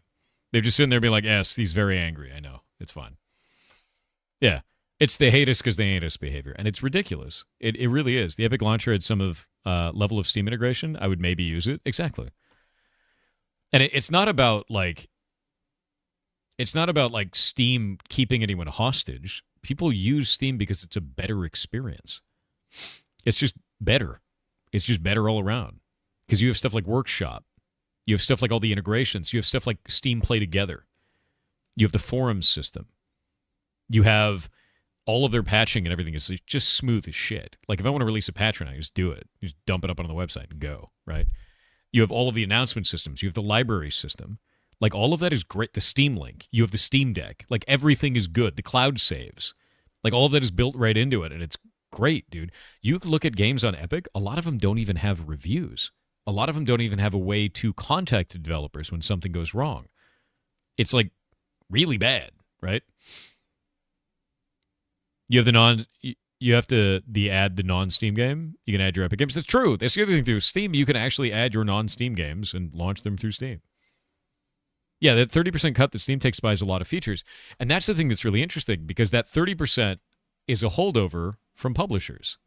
They've just sitting there being like, yes, he's very angry. I know. It's fine. Yeah. It's they hate us because they hate us behavior. And it's ridiculous. It really is. The Epic Launcher had some of level of Steam integration. I would maybe use it. Exactly. And it's not about like Steam keeping anyone hostage. People use Steam because it's a better experience. It's just better. It's just better all around. Because you have stuff like Workshop. You have stuff like all the integrations. You have stuff like Steam Play Together. You have the forums system. You have all of their patching and everything is just smooth as shit. Like if I want to release a patch right now, I just do it. You just dump it up on the website and go, right? You have all of the announcement systems. You have the library system. Like all of that is great. The Steam Link. You have the Steam Deck. Like everything is good. The cloud saves. Like all of that is built right into it, and it's great, dude. You look at games on Epic, a lot of them don't even have reviews. A lot of them don't even have a way to contact the developers when something goes wrong. It's like really bad, right? You have add the non-Steam game. You can add your Epic games. That's true. That's the other thing through Steam. You can actually add your non-Steam games and launch them through Steam. Yeah, that 30% cut that Steam takes buys a lot of features. And that's the thing that's really interesting because that 30% is a holdover from publishers.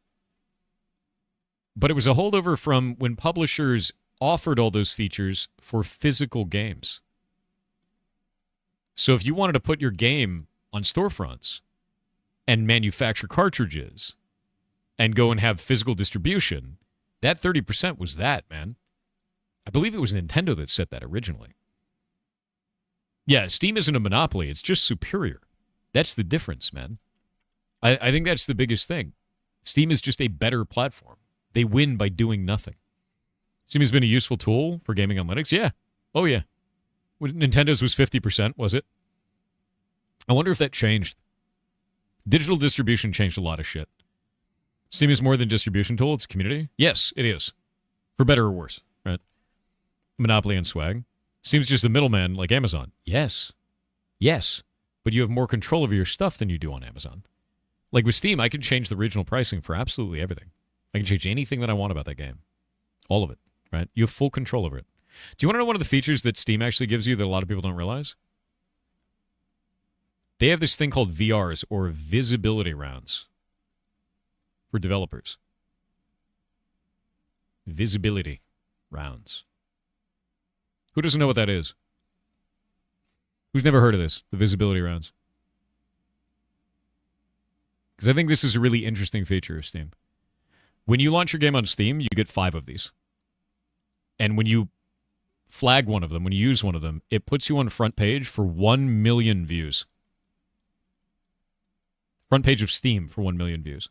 But it was a holdover from when publishers offered all those features for physical games. So if you wanted to put your game on storefronts and manufacture cartridges and go and have physical distribution, that 30% was that, man. I believe it was Nintendo that set that originally. Yeah, Steam isn't a monopoly. It's just superior. That's the difference, man. I think that's the biggest thing. Steam is just a better platform. They win by doing nothing. Steam has been a useful tool for gaming on Linux. Yeah. Oh, yeah. Nintendo's was 50%, was it? I wonder if that changed. Digital distribution changed a lot of shit. Steam is more than distribution tool. It's a community. Yes, it is. For better or worse, right? Monopoly and swag. Steam's just a middleman like Amazon. Yes. Yes. But you have more control over your stuff than you do on Amazon. Like with Steam, I can change the regional pricing for absolutely everything. I can change anything that I want about that game. All of it, right? You have full control over it. Do you want to know one of the features that Steam actually gives you that a lot of people don't realize? They have this thing called VRs, or visibility rounds, for developers. Visibility rounds. Who doesn't know what that is? Who's never heard of this, the visibility rounds? Because I think this is a really interesting feature of Steam. When you launch your game on Steam, you get 5 of these. And when you flag one of them, when you use one of them, it puts you on front page for 1 million views. Front page of Steam for 1 million views.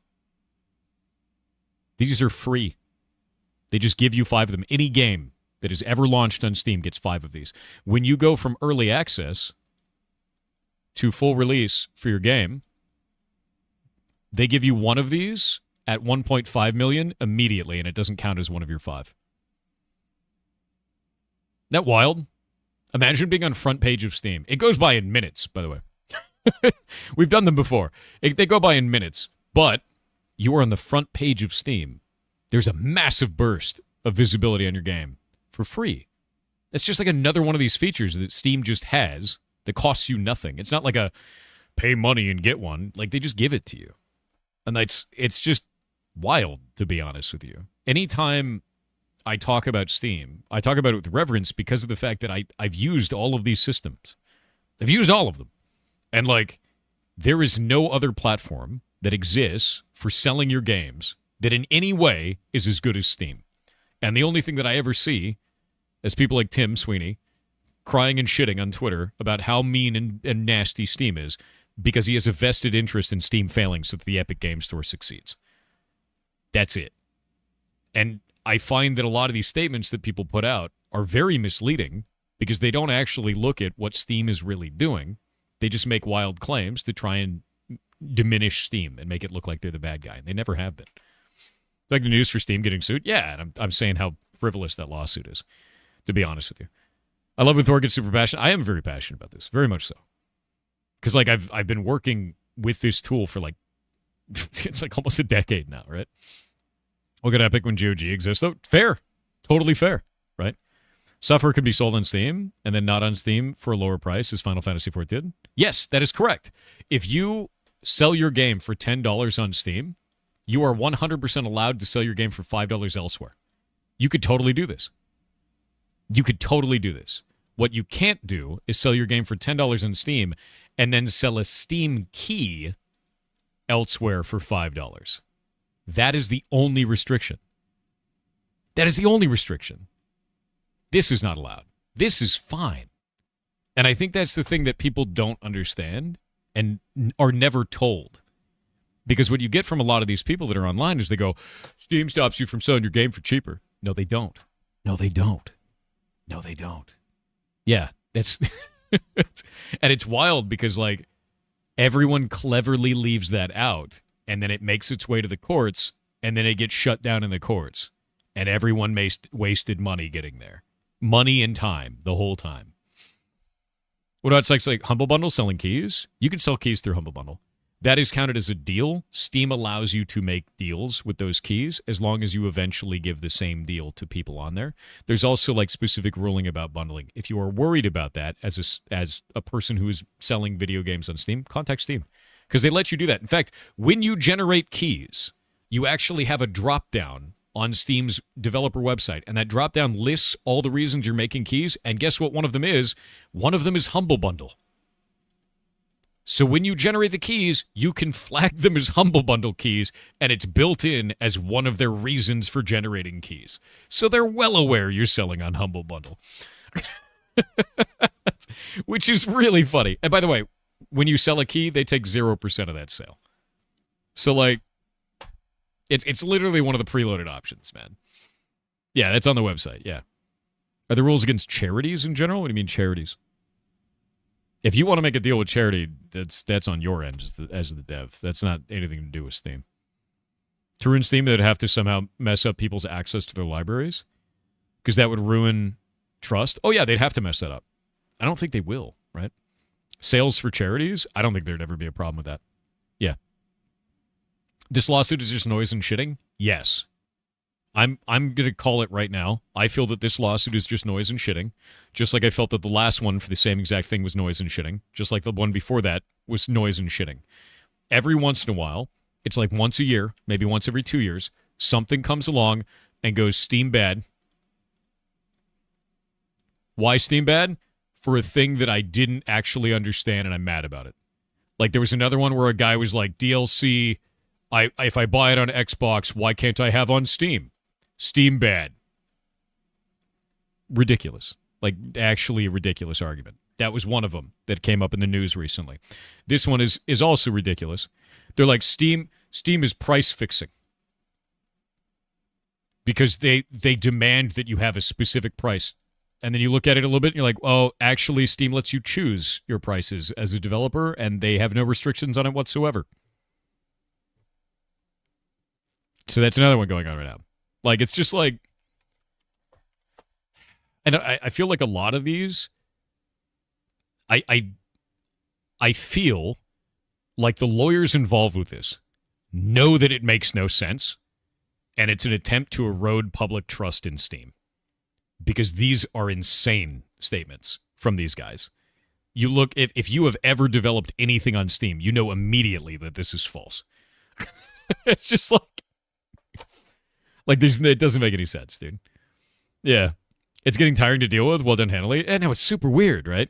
These are free. They just give you 5 of them. Any game that is ever launched on Steam gets 5 of these. When you go from early access to full release for your game, they give you 1 of these at 1.5 million immediately, and it doesn't count as one of your 5. Isn't that wild? Imagine being on front page of Steam. It goes by in minutes, by the way. We've done them before. They go by in minutes, but you are on the front page of Steam. There's a massive burst of visibility on your game for free. It's just like another one of these features that Steam just has that costs you nothing. It's not like a pay money and get one. Like they just give it to you. And it's just wild, to be honest with you. Anytime I talk about Steam, I talk about it with reverence because of the fact that I've used all of these systems. I've used all of them. And, like, there is no other platform that exists for selling your games that in any way is as good as Steam. And the only thing that I ever see is people like Tim Sweeney crying and shitting on Twitter about how mean and nasty Steam is because he has a vested interest in Steam failing so that the Epic Game Store succeeds. That's it. And I find that a lot of these statements that people put out are very misleading because they don't actually look at what Steam is really doing. They just make wild claims to try and diminish Steam and make it look like they're the bad guy. And they never have been. Like the news for Steam getting sued? Yeah, and I'm saying how frivolous that lawsuit is, to be honest with you. I love when Thor gets super passionate. I am very passionate about this, very much so. Because like I've been working with this tool for like, it's like almost a decade now, right? Look at Epic when GOG exists, though. Fair. Totally fair, right? Software can be sold on Steam and then not on Steam for a lower price, as Final Fantasy IV did. Yes, that is correct. If you sell your game for $10 on Steam, you are 100% allowed to sell your game for $5 elsewhere. You could totally do this. You could totally do this. What you can't do is sell your game for $10 on Steam and then sell a Steam key elsewhere for $5. That is the only restriction. That is the only restriction. This is not allowed. This is fine. And I think that's the thing that people don't understand and are never told. Because what you get from a lot of these people that are online is they go, Steam stops you from selling your game for cheaper. No, they don't. No, they don't. No, they don't. Yeah, that's... and it's wild because, like, everyone cleverly leaves that out, and then it makes its way to the courts, and then it gets shut down in the courts. And everyone wasted money getting there. Money and time the whole time. What about sites like Humble Bundle selling keys? You can sell keys through Humble Bundle. That is counted as a deal. Steam allows you to make deals with those keys as long as you eventually give the same deal to people on there. There's also like specific ruling about bundling. If you are worried about that as a person who is selling video games on Steam, contact Steam because they let you do that. In fact, when you generate keys, you actually have a drop down on Steam's developer website, and that drop down lists all the reasons you're making keys. And guess what? One of them is Humble Bundle. So when you generate the keys, you can flag them as Humble Bundle keys, and it's built in as one of their reasons for generating keys. So they're well aware you're selling on Humble Bundle. Which is really funny. And by the way, when you sell a key, they take 0% of that sale. So, like, it's literally one of the preloaded options, man. Yeah, that's on the website, yeah. Are there rules against charities in general? What do you mean charities? If you want to make a deal with charity, that's on your end as the dev. That's not anything to do with Steam. To ruin Steam, they'd have to somehow mess up people's access to their libraries? Because that would ruin trust? Oh, yeah, they'd have to mess that up. I don't think they will, right? Sales for charities? I don't think there'd ever be a problem with that. Yeah. This lawsuit is just noise and shitting? Yes. I'm going to call it right now. I feel that this lawsuit is just noise and shitting, just like I felt that the last one for the same exact thing was noise and shitting, just like the one before that was noise and shitting. Every once in a while, it's like once a year, maybe once every 2 years, something comes along and goes Steam bad. Why Steam bad? For a thing that I didn't actually understand and I'm mad about it. Like there was another one where a guy was like, DLC, if I buy it on Xbox, why can't I have on Steam? Steam bad. Ridiculous. Like, actually a ridiculous argument. That was one of them that came up in the news recently. This one is also ridiculous. They're like, Steam is price fixing. Because they demand that you have a specific price. And then you look at it a little bit and you're like, oh, actually, Steam lets you choose your prices as a developer, and they have no restrictions on it whatsoever. So that's another one going on right now. Like, it's just like... And I feel like a lot of these... I feel like the lawyers involved with this know that it makes no sense, and it's an attempt to erode public trust in Steam. Because these are insane statements from these guys. You look... If you have ever developed anything on Steam, you know immediately that this is false. It's just like... Like, it doesn't make any sense, dude. Yeah. It's getting tiring to deal with, well done handily. And now it's super weird, right?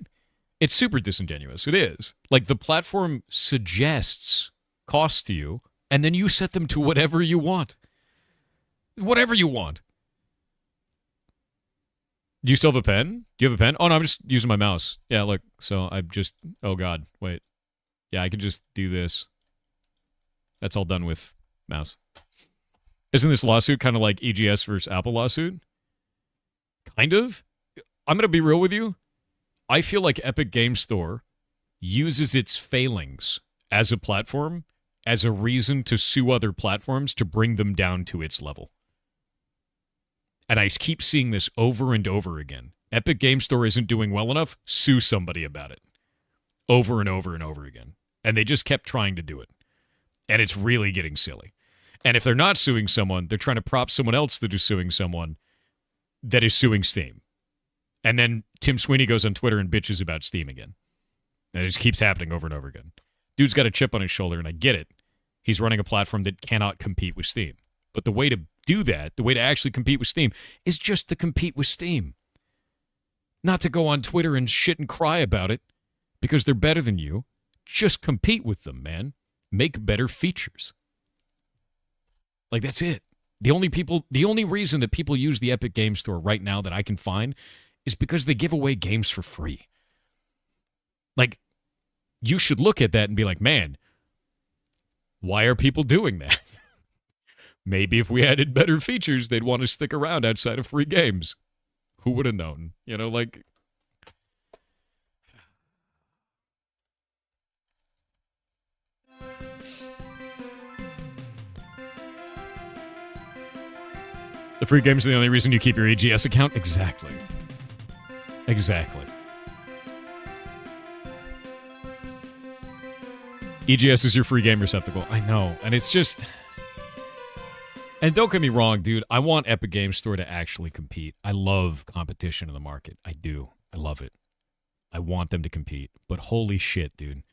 It's super disingenuous. It is. Like, the platform suggests costs to you, and then you set them to whatever you want. Whatever you want. Do you still have a pen? Do you have a pen? Oh, no, I'm just using my mouse. Yeah, look. So I just... Oh, God. Wait. Yeah, I can just do this. That's all done with mouse. Isn't this lawsuit kind of like EGS versus Apple lawsuit? Kind of. I'm going to be real with you. I feel like Epic Game Store uses its failings as a platform as a reason to sue other platforms to bring them down to its level. And I keep seeing this over and over again. Epic Game Store isn't doing well enough, sue somebody about it. Over and over and over again. And they just kept trying to do it. And it's really getting silly. And if they're not suing someone, they're trying to prop someone else that is suing someone that is suing Steam. And then Tim Sweeney goes on Twitter and bitches about Steam again. And it just keeps happening over and over again. Dude's got a chip on his shoulder, and I get it. He's running a platform that cannot compete with Steam. But the way to do that, the way to actually compete with Steam, is just to compete with Steam. Not to go on Twitter and shit and cry about it because they're better than you. Just compete with them, man. Make better features. Like, that's it. The only reason that people use the Epic Game Store right now that I can find is because they give away games for free. Like, you should look at that and be like, man, why are people doing that? Maybe if we added better features, they'd want to stick around outside of free games. Who would have known? You know, like... The free games are the only reason you keep your EGS account? Exactly. Exactly. EGS is your free game receptacle. I know. And it's just... And don't get me wrong, dude. I want Epic Game Store to actually compete. I love competition in the market. I do. I love it. I want them to compete. But holy shit, dude.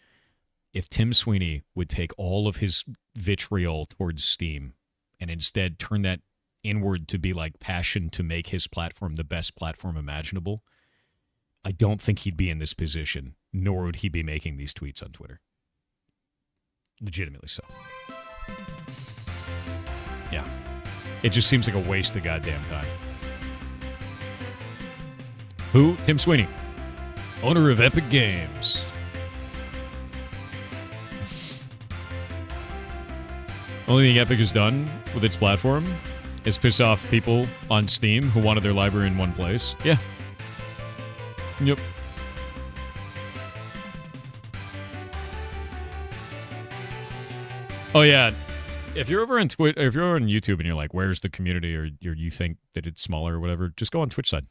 If Tim Sweeney would take all of his vitriol towards Steam and instead turn that inward to be like passion to make his platform the best platform imaginable, I don't think he'd be in this position, nor would he be making these tweets on Twitter. Legitimately so. Yeah. It just seems like a waste of goddamn time. Who? Tim Sweeney. Owner of Epic Games. Only thing Epic has done with its platform is piss off people on Steam who wanted their library in one place. Yeah. Yep. Oh, yeah. If you're over on Twitch, if you're over on YouTube and you're like, where's the community, or you think that it's smaller or whatever, just go on Twitch side.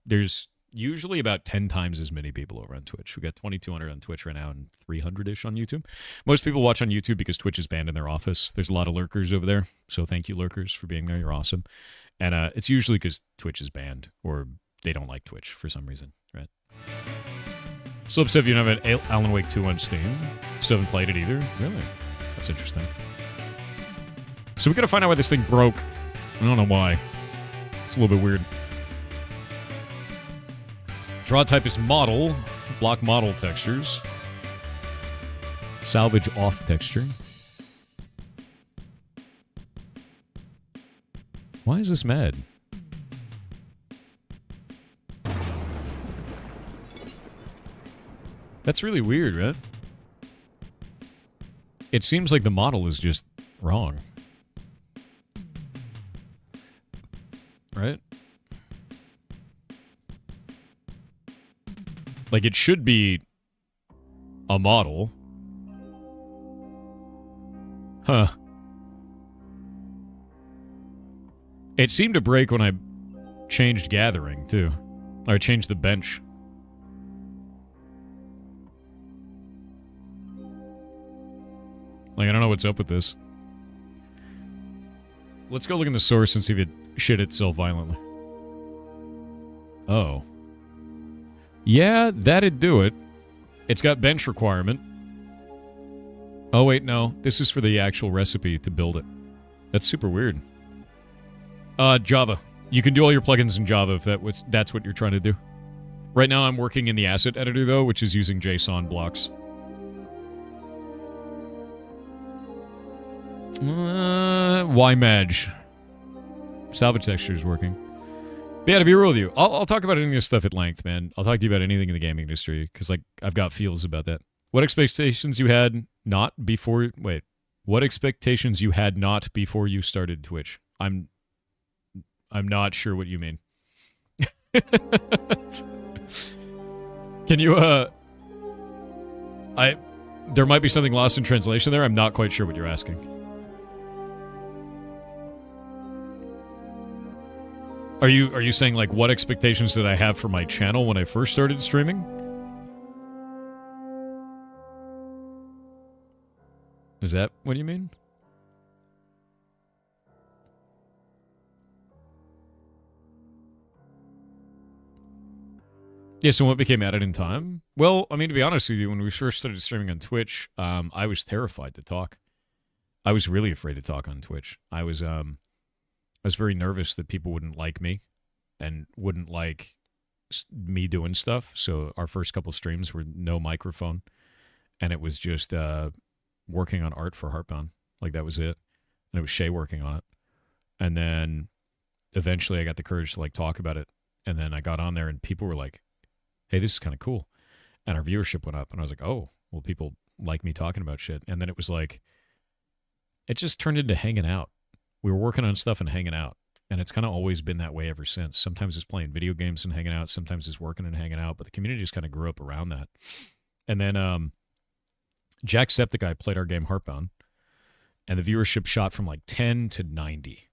There's usually about 10 times as many people over on Twitch. We got 2,200 on Twitch right now and 300-ish on YouTube. Most people watch on YouTube because Twitch is banned in their office. There's a lot of lurkers over there, so thank you, lurkers, for being there. You're awesome. And it's usually because Twitch is banned or they don't like Twitch for some reason, right? Slip said you don't have an Alan Wake 2 on Steam. Still haven't played it either? Really? That's interesting. So we got to find out why this thing broke. I don't know why. It's a little bit weird. Draw type is model. Block model textures. Salvage off texture. Why is this mad? That's really weird, right? It seems like the model is just wrong. Right? Like, it should be a model. Huh. It seemed to break when I changed gathering, too. Or I changed the bench. Like, I don't know what's up with this. Let's go look in the source and see if it shit itself violently. Oh. Yeah, that'd do it. It's got bench requirement. Oh, wait, no. This is for the actual recipe to build it. That's super weird. Java. You can do all your plugins in Java if that's what you're trying to do. Right now I'm working in the asset editor, though, which is using JSON blocks. Why Madge? Salvage texture is working. But yeah, to be real with you, I'll talk about any of this stuff at length, man. I'll talk to you about anything in the gaming industry, because, like, I've got feels about that. What expectations you had not before... Wait. What expectations you had not before you started Twitch? I'm not sure what you mean. Can you, there might be something lost in translation there. I'm not quite sure what you're asking. Are you saying, like, what expectations did I have for my channel when I first started streaming? Is that what you mean? Yeah, so what became added in time? Well, I mean, to be honest with you, when we first started streaming on Twitch, I was terrified to talk. I was really afraid to talk on Twitch. I was very nervous that people wouldn't like me and wouldn't like me doing stuff. So our first couple streams were no microphone, and it was just working on art for Heartbound. Like, that was it. and it was Shay working on it. And then eventually I got the courage to like talk about it. And then I got on there and people were like, hey, this is kind of cool. And our viewership went up. And I was like, oh, well, people like me talking about shit. And then it was like, it just turned into hanging out. We were working on stuff and hanging out. And it's kind of always been that way ever since. Sometimes it's playing video games and hanging out. Sometimes it's working and hanging out. But the community just kind of grew up around that. And then Jacksepticeye played our game Heartbound. And the viewership shot from like 10 to 90.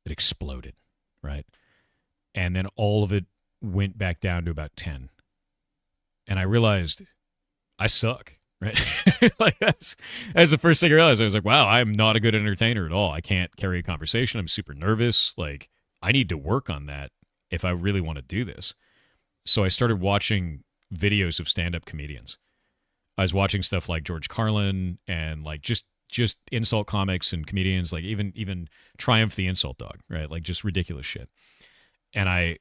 It exploded, right? And then all of it went back down to about 10. And I realized I suck, right? Like that's the first thing I realized. I was like, wow, I'm not a good entertainer at all. I can't carry a conversation. I'm super nervous. Like, I need to work on that if I really want to do this. So I started watching videos of stand-up comedians. I was watching stuff like George Carlin and like just insult comics and comedians, like even Triumph the Insult Dog, right? Like just ridiculous shit. And I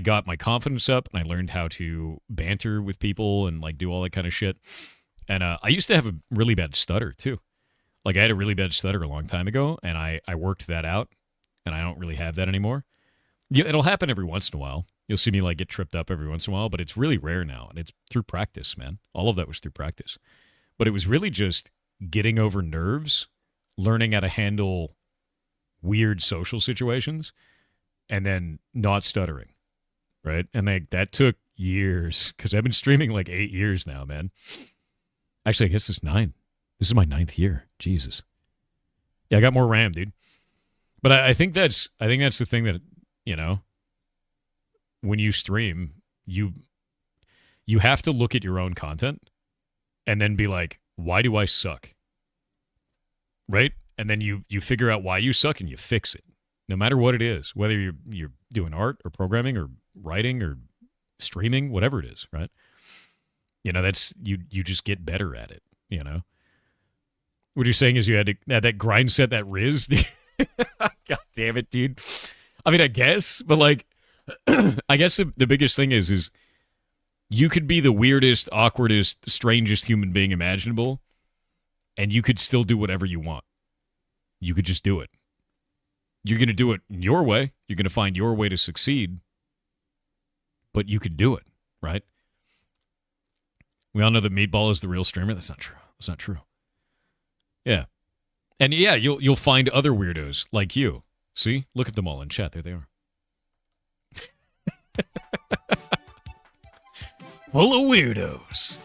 got my confidence up and I learned how to banter with people and like do all that kind of shit. And I used to have a really bad stutter too. Like I had a really bad stutter a long time ago and I worked that out and I don't really have that anymore. Yeah, it'll happen every once in a while. You'll see me like get tripped up every once in a while, but it's really rare now. And it's through practice, man. All of that was through practice. But it was really just getting over nerves, learning how to handle weird social situations, and then not stuttering, right? And that took years because I've been streaming like 8 years now, man. Actually, I guess it's 9. This is my 9th year. Jesus. Yeah, I got more RAM, dude. But I think that's the thing that, you know, when you stream, you have to look at your own content and then be like, why do I suck? Right? And then you figure out why you suck and you fix it. No matter what it is, whether you're doing art or programming or writing or streaming, whatever it is, right? You know, that's you just get better at it, you know? What you're saying is you had that grind set, that Riz. God damn it, dude. I mean, I guess, but like, I guess the biggest thing is you could be the weirdest, awkwardest, strangest human being imaginable, and you could still do whatever you want. You could just do it. You're going to do it your way. You're going to find your way to succeed, but you could do it, right? We all know that Meatball is the real streamer. That's not true. That's not true. Yeah. And yeah, you'll find other weirdos like you. See? Look at them all in chat. There they are. Full of weirdos.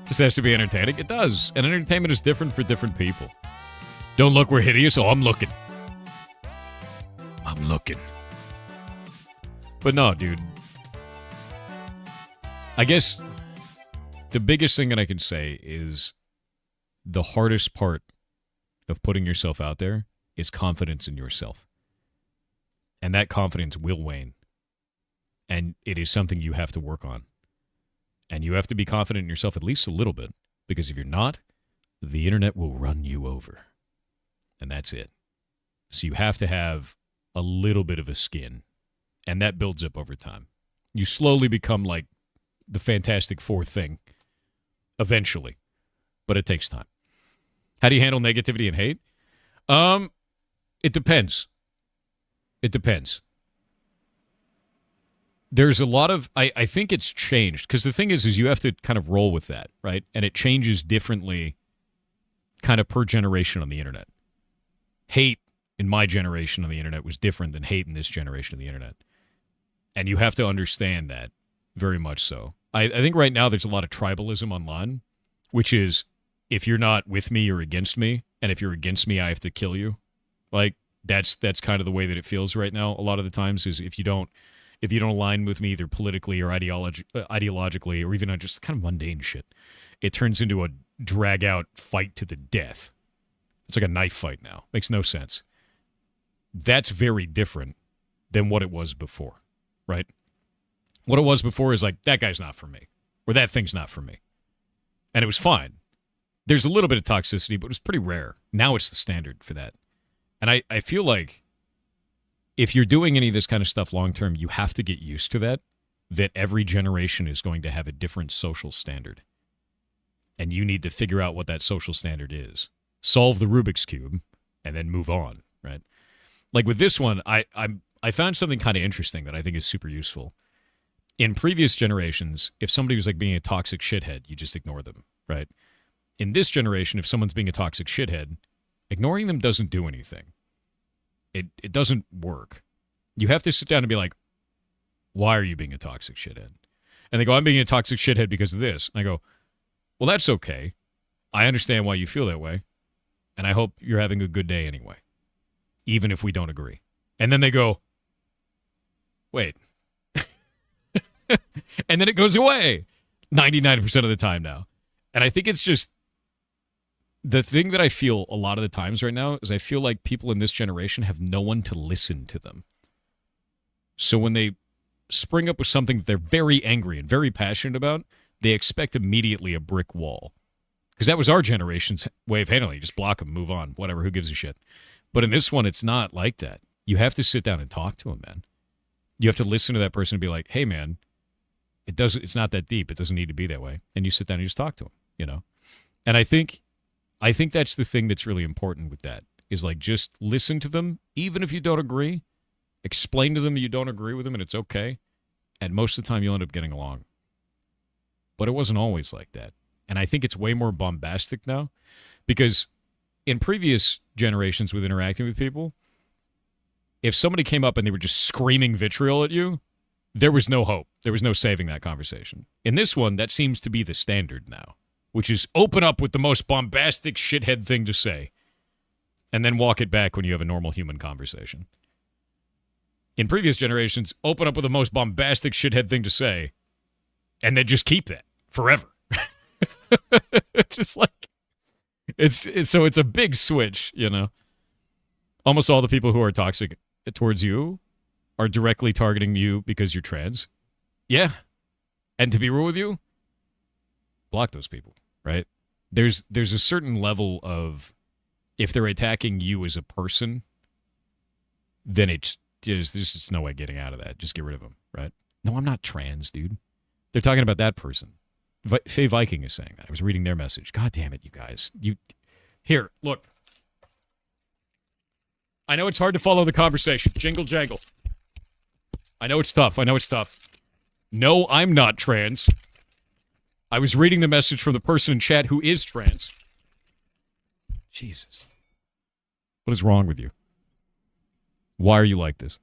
Just has to be entertaining. It does. And entertainment is different for different people. Don't look, we're hideous. Oh, I'm looking. I'm looking. But no, dude. I guess the biggest thing that I can say is the hardest part of putting yourself out there is confidence in yourself. And that confidence will wane. And it is something you have to work on. And you have to be confident in yourself at least a little bit. Because if you're not, the internet will run you over. And that's it. So you have to have a little bit of a skin. And that builds up over time. You slowly become like the Fantastic Four thing. Eventually. But it takes time. How do you handle negativity and hate? It depends. It depends. There's a lot of, I think it's changed. Because the thing is you have to kind of roll with that, right? And it changes differently kind of per generation on the internet. Hate in my generation on the internet was different than hate in this generation of the internet. And you have to understand that very much so. I think right now there's a lot of tribalism online, which is if you're not with me, you're against me. And if you're against me, I have to kill you. Like that's kind of the way that it feels right now. A lot of the times is if you don't align with me either politically or ideologically or even on just kind of mundane shit, it turns into a drag-out fight to the death. It's like a knife fight now. Makes no sense. That's very different than what it was before, right? What it was before is like, that guy's not for me, or that thing's not for me. And it was fine. There's a little bit of toxicity, but it was pretty rare. Now it's the standard for that. And I feel like if you're doing any of this kind of stuff long-term, you have to get used to that every generation is going to have a different social standard. And you need to figure out what that social standard is. Solve the Rubik's Cube, and then move on, right? Like with this one, I found something kind of interesting that I think is super useful. In previous generations, if somebody was like being a toxic shithead, you just ignore them, right? In this generation, if someone's being a toxic shithead, ignoring them doesn't do anything. It doesn't work. You have to sit down and be like, why are you being a toxic shithead? And they go, I'm being a toxic shithead because of this. And I go, well, that's okay. I understand why you feel that way. And I hope you're having a good day anyway, even if we don't agree. And then they go, wait. And then it goes away 99% of the time now. And I think it's just the thing that I feel a lot of the times right now is I feel like people in this generation have no one to listen to them. So when they spring up with something that they're very angry and very passionate about, they expect immediately a brick wall. Because that was our generation's way of handling it. Just block them, move on, whatever, who gives a shit. But in this one, it's not like that. You have to sit down and talk to them, man. You have to listen to that person and be like, hey, man, it's not that deep. It doesn't need to be that way. And you sit down and you just talk to them, you know? And I think that's the thing that's really important with that, is like just listen to them, even if you don't agree. Explain to them you don't agree with them, and it's okay. And most of the time, you'll end up getting along. But it wasn't always like that. And I think it's way more bombastic now, because in previous generations with interacting with people, if somebody came up and they were just screaming vitriol at you, there was no hope. There was no saving that conversation. In this one, that seems to be the standard now, which is open up with the most bombastic shithead thing to say, and then walk it back when you have a normal human conversation. In previous generations, open up with the most bombastic shithead thing to say, and then just keep that forever. Just like so it's a big switch, you know. Almost all the people who are toxic towards you are directly targeting you because you're trans. Yeah. And to be real with you, block those people, right? There's a certain level of, if they're attacking you as a person, then there's just no way getting out of that. Just get rid of them, right? No, I'm not trans, dude. They're talking about that person. Faye Viking is saying that. I was reading their message. God damn it, you guys. Here, look. I know it's hard to follow the conversation. Jingle jangle. I know it's tough. No, I'm not trans. I was reading the message from the person in chat who is trans. Jesus. What is wrong with you? Why are you like this?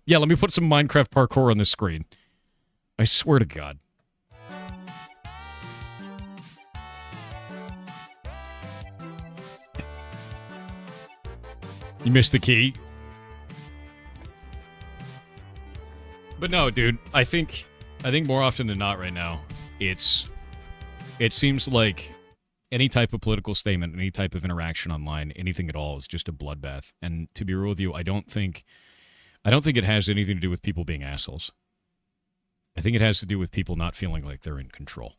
Yeah, let me put some Minecraft parkour on the screen. I swear to God. You missed the key. But no, dude, I think more often than not right now, it seems like any type of political statement, any type of interaction online, anything at all is just a bloodbath. And to be real with you, I don't think it has anything to do with people being assholes. I think it has to do with people not feeling like they're in control.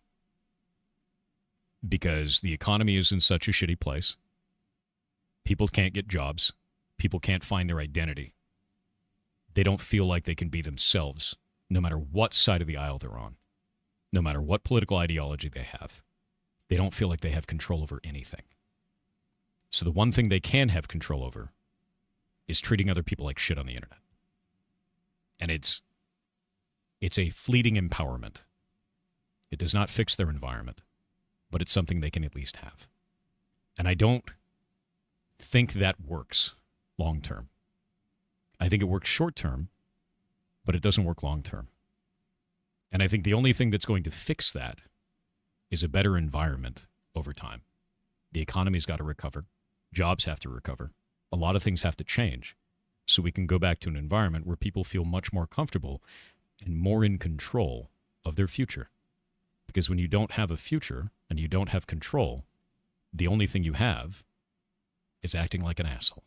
Because the economy is in such a shitty place. People can't get jobs. People can't find their identity. They don't feel like they can be themselves, no matter what side of the aisle they're on, no matter what political ideology they have. They don't feel like they have control over anything. So the one thing they can have control over is treating other people like shit on the internet. And it's a fleeting empowerment. It does not fix their environment, but it's something they can at least have. And I don't think that works long term. I think it works short term, but it doesn't work long term. And I think the only thing that's going to fix that is a better environment over time. The economy's got to recover. Jobs have to recover. A lot of things have to change so we can go back to an environment where people feel much more comfortable and more in control of their future. Because when you don't have a future and you don't have control, the only thing you have is acting like an asshole.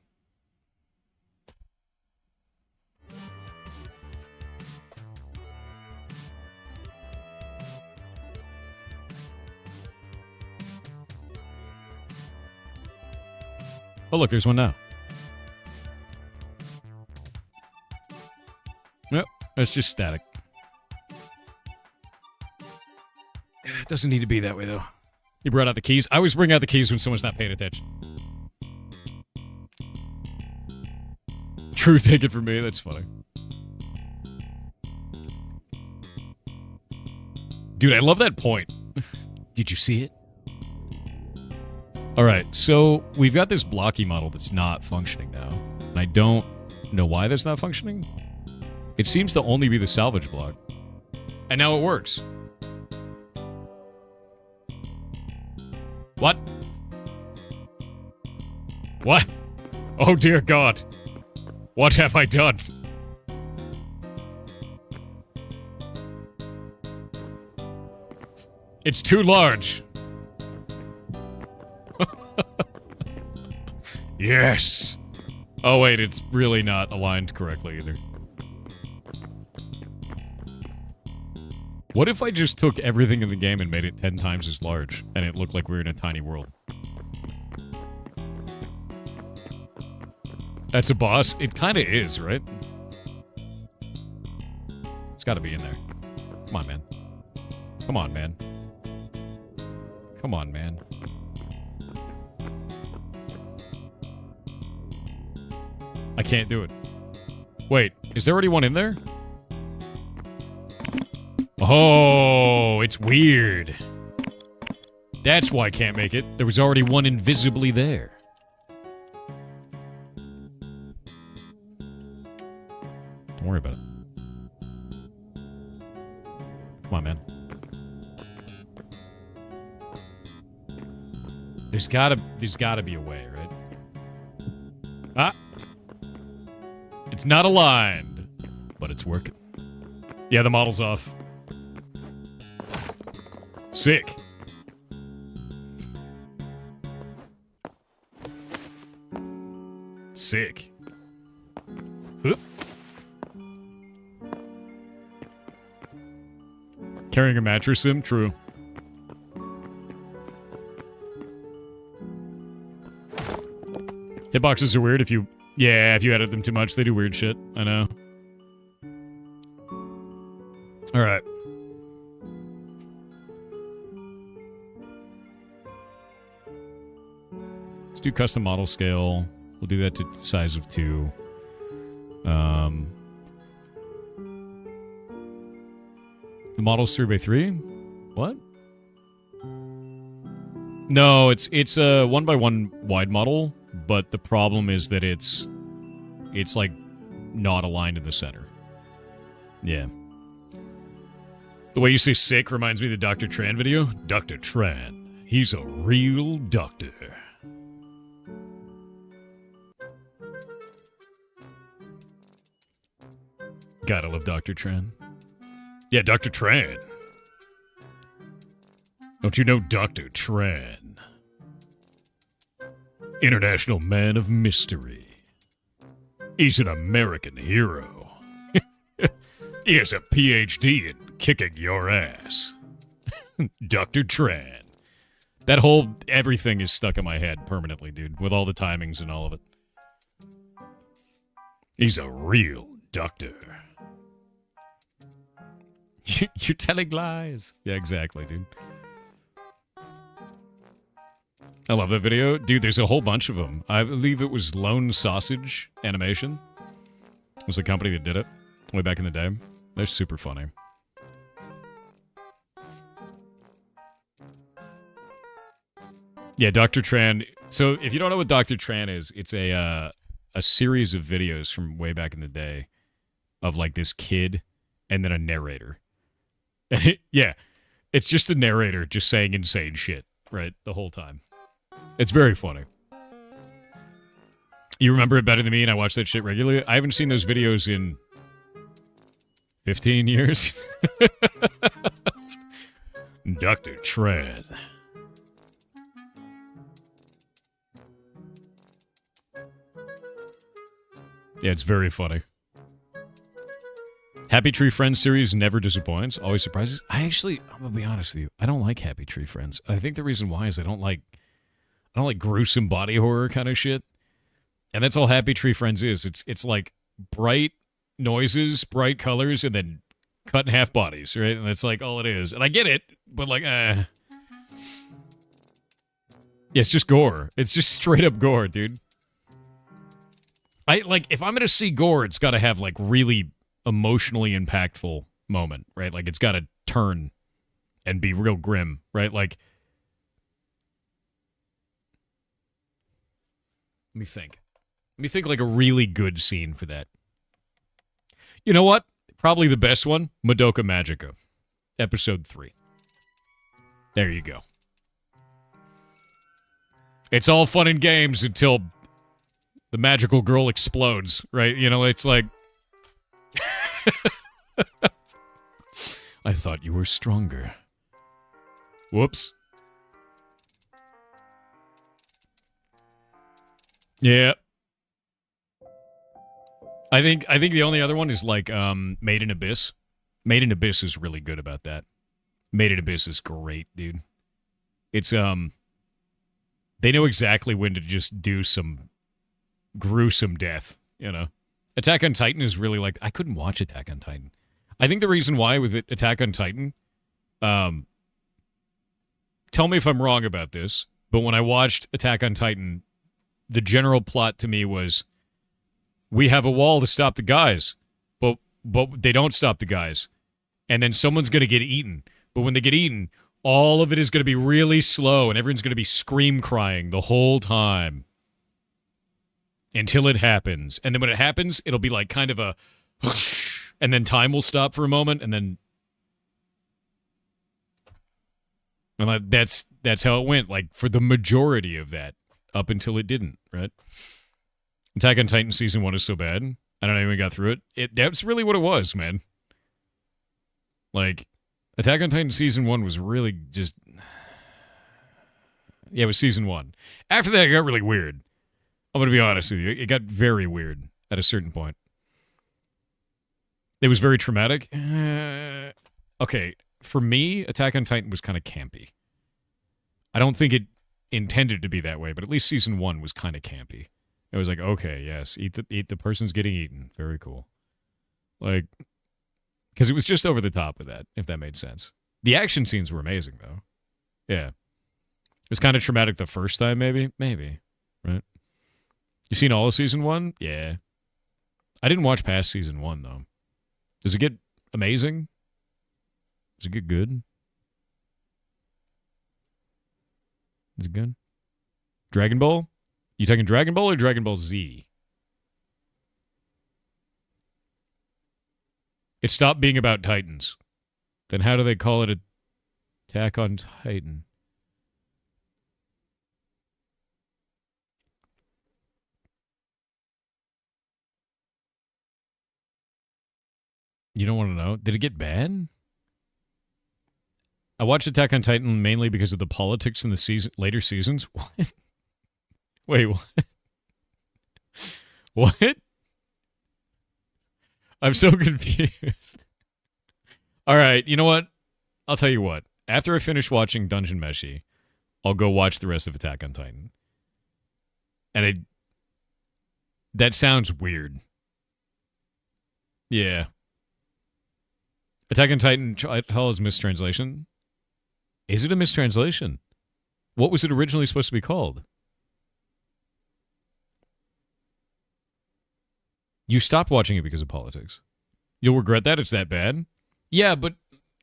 Oh, look, there's one now. Yep, that's just static. It doesn't need to be that way, though. He brought out the keys. I always bring out the keys when someone's not paying attention. True, take it from me. That's funny. Dude, I love that point. Did you see it? All right, so we've got this blocky model that's not functioning now. And I don't know why that's not functioning. It seems to only be the salvage block. And now it works. What? What? Oh dear God. What have I done? It's too large. Yes. Oh wait, it's really not aligned correctly either. What if I just took everything in the game and made it 10 times as large, and it looked like we were in a tiny world? That's a boss? It kind of is, right? It's got to be in there. Come on, man. Come on, man. Come on, man. I can't do it. Wait, is there already one in there? Oh, it's weird. That's why I can't make it. There was already one invisibly there. Don't worry about it. Come on, man. There's gotta be a way, right? Ah! It's not aligned, but it's working. Yeah, the model's off. Sick. Sick. Huh. Carrying a mattress sim? True. Hitboxes are weird if you... Yeah, if you edit them too much, they do weird shit. I know. Alright. Let's do custom model scale. We'll do that to the size of 2. The model's 3x3? What? No, it's a 1x1 wide model, but the problem is that it's like not aligned in the center. Yeah. The way you say sick reminds me of the Dr. Tran video. Dr. Tran. He's a real doctor. Gotta love Dr. Tran. Yeah, Dr. Tran. Don't you know Dr. Tran? International man of mystery. He's an American hero. He has a PhD in kicking your ass. Dr. Tran. That whole everything is stuck in my head permanently, dude, with all the timings and all of it. He's a real doctor. You're telling lies. Yeah, exactly, dude. I love that video. Dude, there's a whole bunch of them. I believe it was Lone Sausage Animation. It was the company that did it way back in the day. They're super funny. Yeah, Dr. Tran. So if you don't know what Dr. Tran is, it's a series of videos from way back in the day of like this kid and then a narrator. Yeah, it's just a narrator just saying insane shit, right, the whole time. It's very funny. You remember it better than me, and I watch that shit regularly. I haven't seen those videos in 15 years. Dr. Tran. Yeah, it's very funny. Happy Tree Friends series never disappoints, always surprises. I'm gonna be honest with you, I don't like Happy Tree Friends. I think the reason why is I don't like gruesome body horror kind of shit. And that's all Happy Tree Friends is. It's like bright noises, bright colors, and then cut in half bodies, right? And that's like all it is. And I get it, but like, Yeah, it's just gore. It's just straight up gore, dude. If I'm gonna see gore, it's gotta have like really emotionally impactful moment, right? Like it's gotta turn and be real grim, right? Like, let me think. Let me think like a really good scene for that. You know what? Probably the best one, Madoka Magica, episode 3. There you go. It's all fun and games until the magical girl explodes, right? You know, it's like... I thought you were stronger. Whoops. Yeah. I think the only other one is like Made in Abyss. Made in Abyss is really good about that. Made in Abyss is great, dude. It's they know exactly when to just do some gruesome death, you know. Attack on Titan is really like I couldn't watch Attack on Titan. I think the reason why with Attack on Titan, tell me if I'm wrong about this, but when I watched Attack on Titan, the general plot to me was we have a wall to stop the guys, but they don't stop the guys. And then someone's going to get eaten. But when they get eaten, all of it is going to be really slow and everyone's going to be scream crying the whole time until it happens. And then when it happens, it'll be like kind of a and then time will stop for a moment and then and that's how it went, like for the majority of that up until it didn't, right? Attack on Titan Season 1 is so bad. I don't know anyone got through it. That's really what it was, man. Like, Attack on Titan Season 1 was really just... Yeah, it was Season 1. After that, it got really weird. I'm going to be honest with you. It got very weird at a certain point. It was very traumatic. Okay, for me, Attack on Titan was kind of campy. I don't think it intended to be that way, but at least Season 1 was kind of campy. It was like, okay, yes, eat the person's getting eaten. Very cool. Like, because it was just over the top of that, if that made sense. The action scenes were amazing, though. Yeah. It was kind of traumatic the first time, maybe. Maybe, right? You seen all of Season 1? Yeah. I didn't watch past Season 1, though. Does it get amazing? Does it get good? Is it good? Dragon Ball? You talking Dragon Ball or Dragon Ball Z? It stopped being about Titans. Then how do they call it Attack on Titan? You don't want to know? Did it get bad? I watched Attack on Titan mainly because of the politics in the later seasons. What? Wait, what? What? I'm so confused. All right, you know what? I'll tell you what. After I finish watching Dungeon Meshi, I'll go watch the rest of Attack on Titan. And that sounds weird. Yeah. Attack on Titan, hell is mistranslation. Is it a mistranslation? What was it originally supposed to be called? You stopped watching it because of politics. You'll regret that? It's that bad? Yeah, but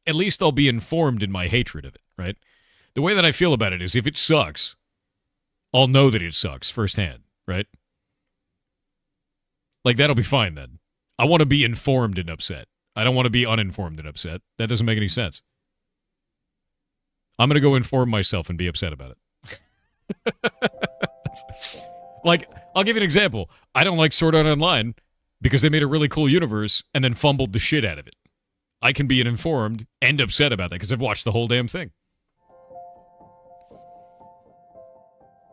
at least I'll be informed in my hatred of it, right? The way that I feel about it is if it sucks, I'll know that it sucks firsthand, right? Like, that'll be fine then. I want to be informed and upset. I don't want to be uninformed and upset. That doesn't make any sense. I'm going to go inform myself and be upset about it. Like, I'll give you an example. I don't like Sword Art Online because they made a really cool universe and then fumbled the shit out of it. I can be informed and upset about that because I've watched the whole damn thing.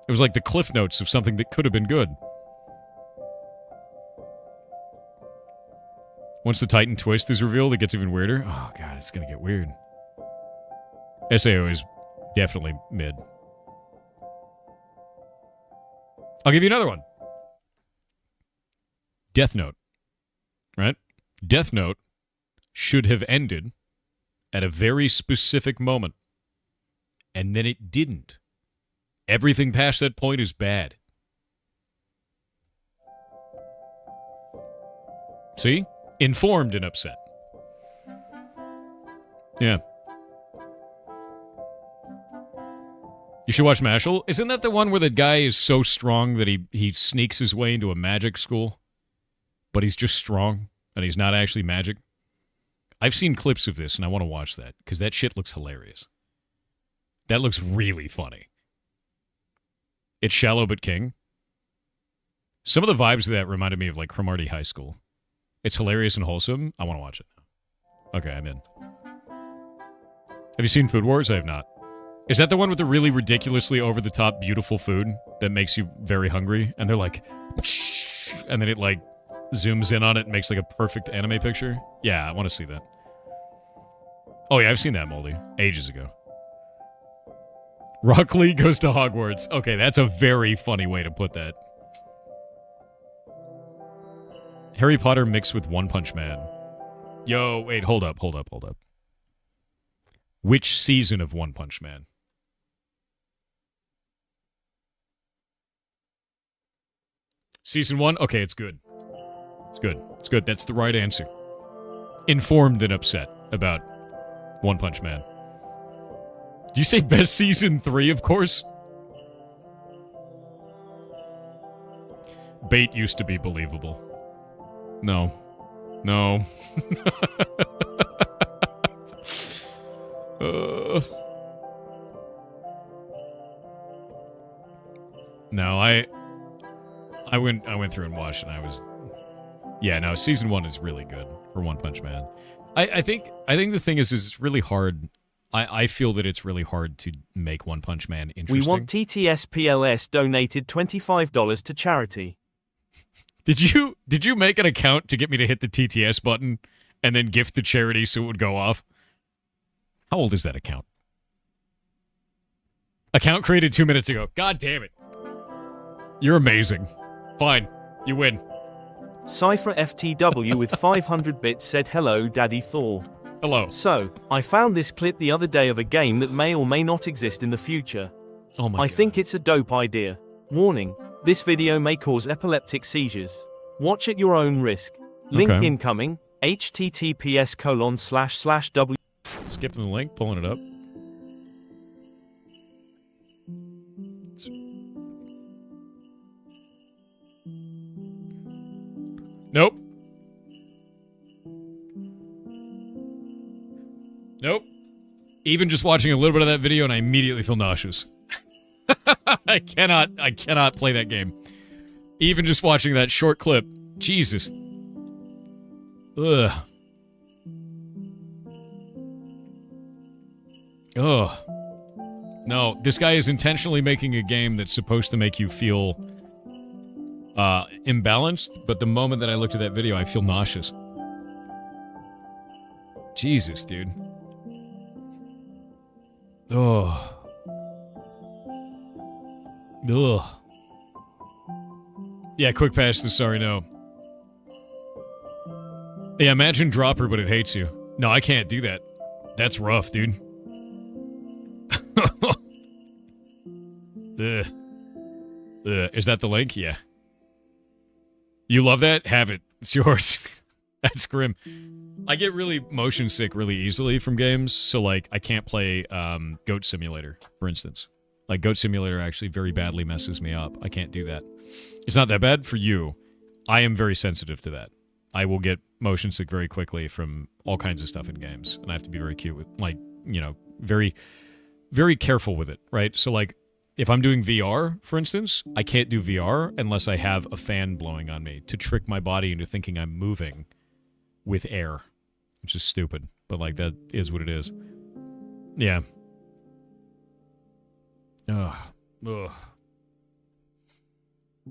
It was like the cliff notes of something that could have been good. Once the Titan twist is revealed, it gets even weirder. Oh, God, it's going to get weird. SAO is definitely mid. I'll give you another one. Death Note. Right? Death Note should have ended at a very specific moment. And then it didn't. Everything past that point is bad. See? Informed and upset. Yeah. You should watch Mashal. Isn't that the one where the guy is so strong that he sneaks his way into a magic school? But he's just strong, and he's not actually magic? I've seen clips of this, and I want to watch that, because that shit looks hilarious. That looks really funny. It's shallow but king. Some of the vibes of that reminded me of, like, Cromartie High School. It's hilarious and wholesome. I want to watch it now. Okay, I'm in. Have you seen Food Wars? I have not. Is that the one with the really ridiculously over-the-top beautiful food that makes you very hungry? And they're like... And then it, like, zooms in on it and makes, like, a perfect anime picture? Yeah, I want to see that. Oh, yeah, I've seen that, Moldy. Ages ago. Rock Lee goes to Hogwarts. Okay, that's a very funny way to put that. Harry Potter mixed with One Punch Man. Yo, wait, hold up. Which season of One Punch Man? Season 1? Okay, it's good. It's good. That's the right answer. Informed and upset about One Punch Man. Do you say best season 3, of course? Bait used to be believable. No. No, I went through and watched, and I was... Yeah, no, season 1 is really good for One Punch Man. I think the thing is it's really hard. I feel that it's really hard to make One Punch Man interesting. We want TTS PLS donated $25 to charity. Did you make an account to get me to hit the TTS button and then gift to charity so it would go off? How old is that account? Account created 2 minutes ago. God damn it. You're amazing. Fine. You win. Cypher FTW with 500 bits said hello Daddy Thor. Hello. So, I found this clip the other day of a game that may or may not exist in the future. Oh my God. I think it's a dope idea. Warning, this video may cause epileptic seizures. Watch at your own risk. Link incoming, https://w. Skipping the link, pulling it up. Nope. Even just watching a little bit of that video and I immediately feel nauseous. I cannot play that game. Even just watching that short clip. Jesus. Ugh. No, this guy is intentionally making a game that's supposed to make you feel imbalanced, but the moment that I looked at that video, I feel nauseous. Jesus, dude. Ugh. Yeah, quick pass the sorry no. Yeah, imagine Dropper, but it hates you. No, I can't do that. That's rough, dude. Is that the link? Yeah. You love that? Have it. It's yours. That's grim. I get really motion sick really easily from games, so, like, I can't play Goat Simulator, for instance. Like, Goat Simulator actually very badly messes me up. I can't do that. It's not that bad for you. I am very sensitive to that. I will get motion sick very quickly from all kinds of stuff in games, and I have to be very cute with, like, you know, very, very careful with it, right? So, like, if I'm doing VR, for instance, I can't do VR unless I have a fan blowing on me to trick my body into thinking I'm moving with air, which is stupid, but, like, that is what it is. Yeah. Ugh.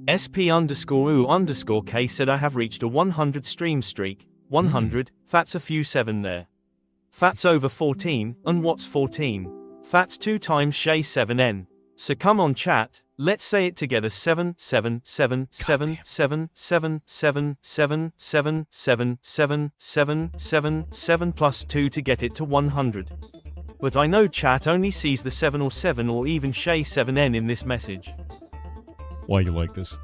SP_U_K said I have reached a 100 stream streak. 100, that's a few 7 there. That's over 14, and what's 14? That's 2 times Shay 7N. So come on chat, let's say it together 7 7 7 7 7 7 7 7 7 7 7 7 7 7 plus 2 to get it to 100. but I know chat only sees the 7 or 7 or even Shay 7N in this message. Why you like this?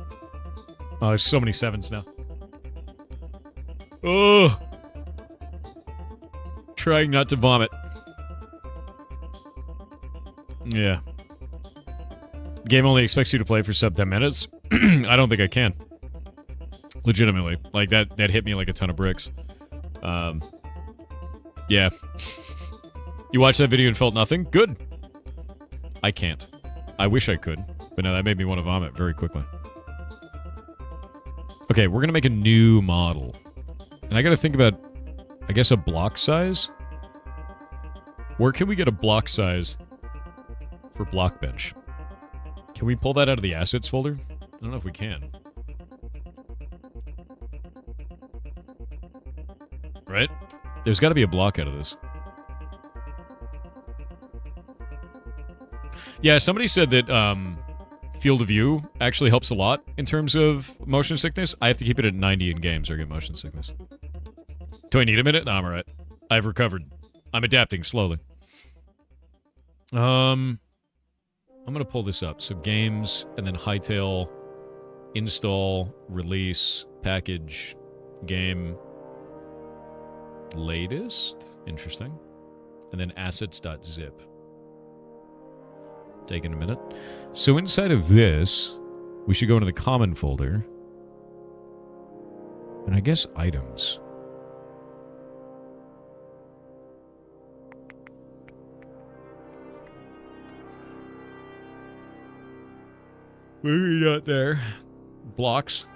Oh, there's so many 7s now. Oh! Trying not to vomit. Yeah. Game only expects you to play for sub 10 minutes. I don't think I can. Legitimately. Like, that hit me like a ton of bricks. Yeah. You watched that video and felt nothing? Good. I can't. I wish I could. But no, that made me want to vomit very quickly. Okay, we're gonna make a new model. And I gotta think about, I guess, a block size? Where can we get a block size for Blockbench? Can we pull that out of the assets folder? I don't know if we can. Right? There's gotta be a block out of this. Yeah, somebody said that, field of view actually helps a lot in terms of motion sickness. I have to keep it at 90 in games or I get motion sickness. Do I need a minute? No, I'm alright. I've recovered. I'm adapting slowly. I'm gonna pull this up. So games, and then Hightail, install, release, package, game, latest. Interesting. And then assets.zip. Taking a minute. So inside of this, we should go into the common folder. And I guess items. Maybe not there. Blocks.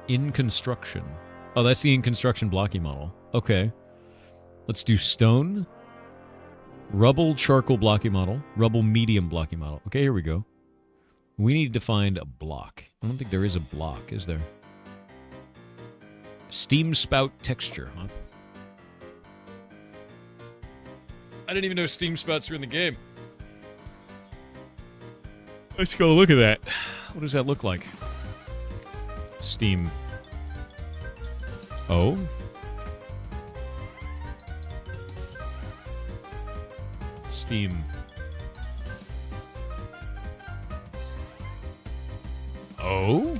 In construction. Oh, that's the in construction blocking model. Okay. Let's do stone. Rubble charcoal blocking model. Rubble medium blocking model. Okay, here we go. We need to find a block. I don't think there is a block, is there? Steam spout texture, huh? I didn't even know steam spouts were in the game. Let's go look at that. What does that look like? Steam. Oh. Steam. Oh?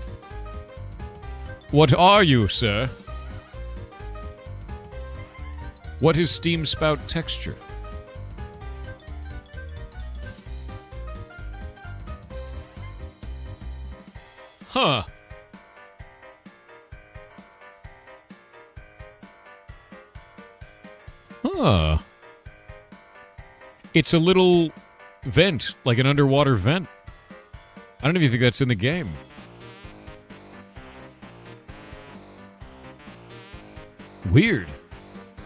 What are you, sir? What is steam spout texture? Huh. Huh. It's a little vent, like an underwater vent. I don't even think that's in the game. Weird.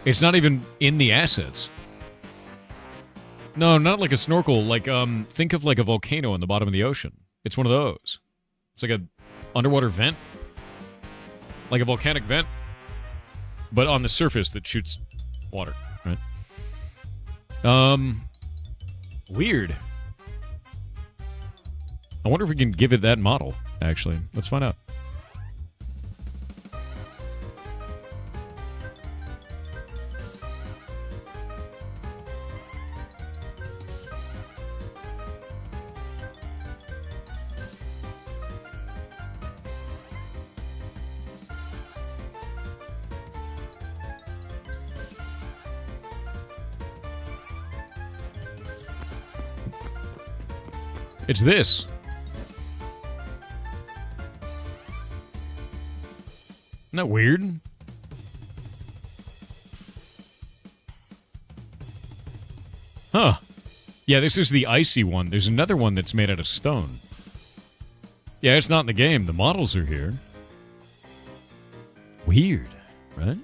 It's not even in the assets. No, not like a snorkel. Like, think of like a volcano in the bottom of the ocean. It's one of those. It's like a underwater vent. Like a volcanic vent. But on the surface that shoots water, right? Weird. I wonder if we can give it that model, actually. Let's find out. It's this. Isn't that weird? Huh. Yeah, this is the icy one. There's another one that's made out of stone. Yeah, it's not in the game. The models are here. Weird, right?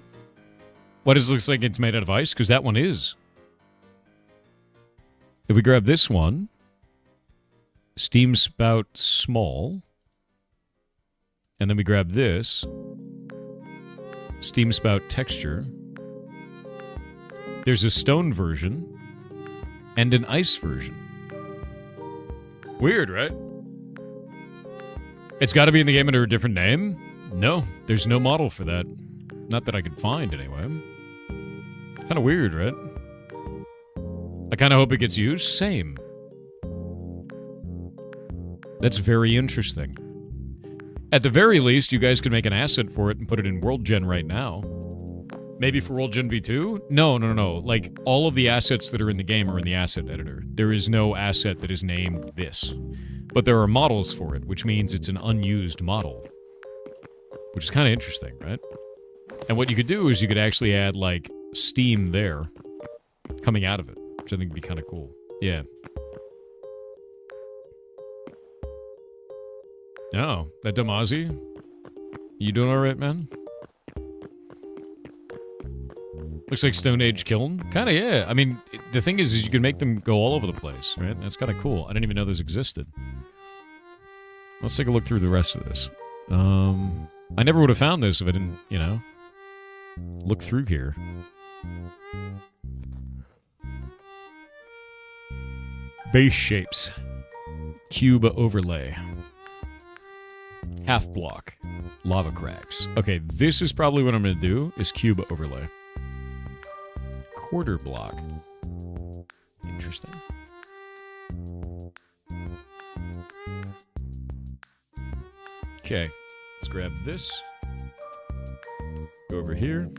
What does it look like it's made out of ice? Because that one is. If we grab this one, steam spout small, and then we grab this, steam spout texture, there's a stone version and an ice version. Weird, right? It's got to be in the game under a different name, No, there's no model for that. Not that I could find, anyway. Kind of weird, right? I kind of hope it gets used. Same. That's very interesting. At the very least, you guys could make an asset for it and put it in World Gen right now. Maybe for World Gen V2? No. Like, all of the assets that are in the game are in the asset editor. There is no asset that is named this. But there are models for it, which means it's an unused model. Which is kind of interesting, right? And what you could do is you could actually add, like, Steam there. Coming out of it. Which I think would be kind of cool. Yeah. Oh, that Damazi? You doing alright, man? Looks like Stone Age Kiln. Kinda, yeah. I mean, the thing is you can make them go all over the place, right? That's kinda cool. I didn't even know this existed. Let's take a look through the rest of this. I never would have found this if I didn't, you know, look through here. Base shapes. Cube overlay. Half block. Lava cracks. Okay, this is probably what I'm going to do, is cube overlay. Quarter block. Interesting. Okay, let's grab this. Go over here.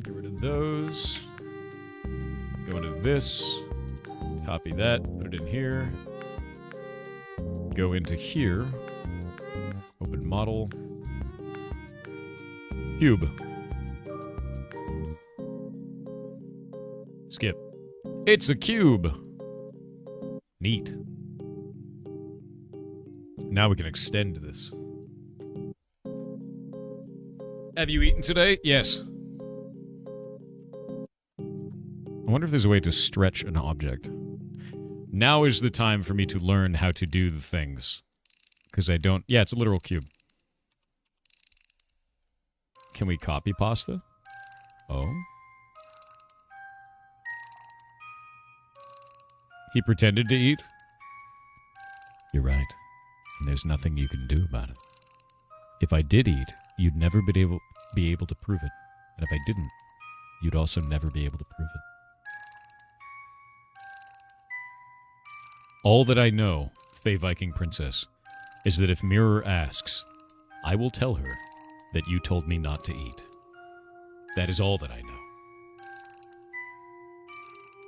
Get rid of those. Go into this. Copy that, put it in here. Go into here. Open model. Cube. Skip. It's a cube. Neat. Now we can extend this. Have you eaten today? Yes. I wonder if there's a way to stretch an object. Now is the time for me to learn how to do the things. Because I don't... Yeah, it's a literal cube. Can we copy pasta? Oh. He pretended to eat? You're right. And there's nothing you can do about it. If I did eat, you'd never be able to prove it. And if I didn't, you'd also never be able to prove it. All that I know, Fey Viking Princess, is that if Mirror asks, I will tell her that you told me not to eat. That is all that I know.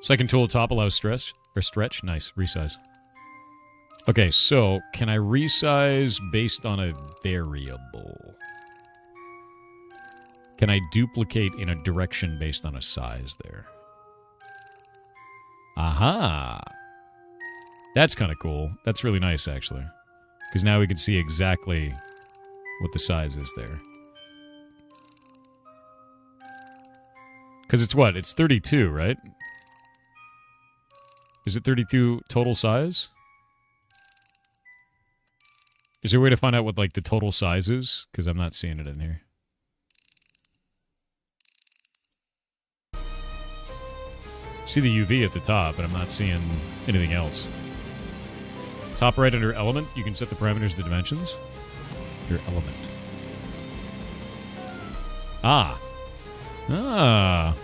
Second tool top allows stretch. Nice, resize. Okay, so can I resize based on a variable? Can I duplicate in a direction based on a size there? Aha! That's kind of cool. That's really nice, actually. Because now we can see exactly what the size is there. Because it's what? It's 32, right? Is it 32 total size? Is there a way to find out what, like, the total size is? Because I'm not seeing it in here. See the UV at the top, but I'm not seeing anything else. Top right under element, you can set the parameters of the dimensions. Your element. Ah. Ah.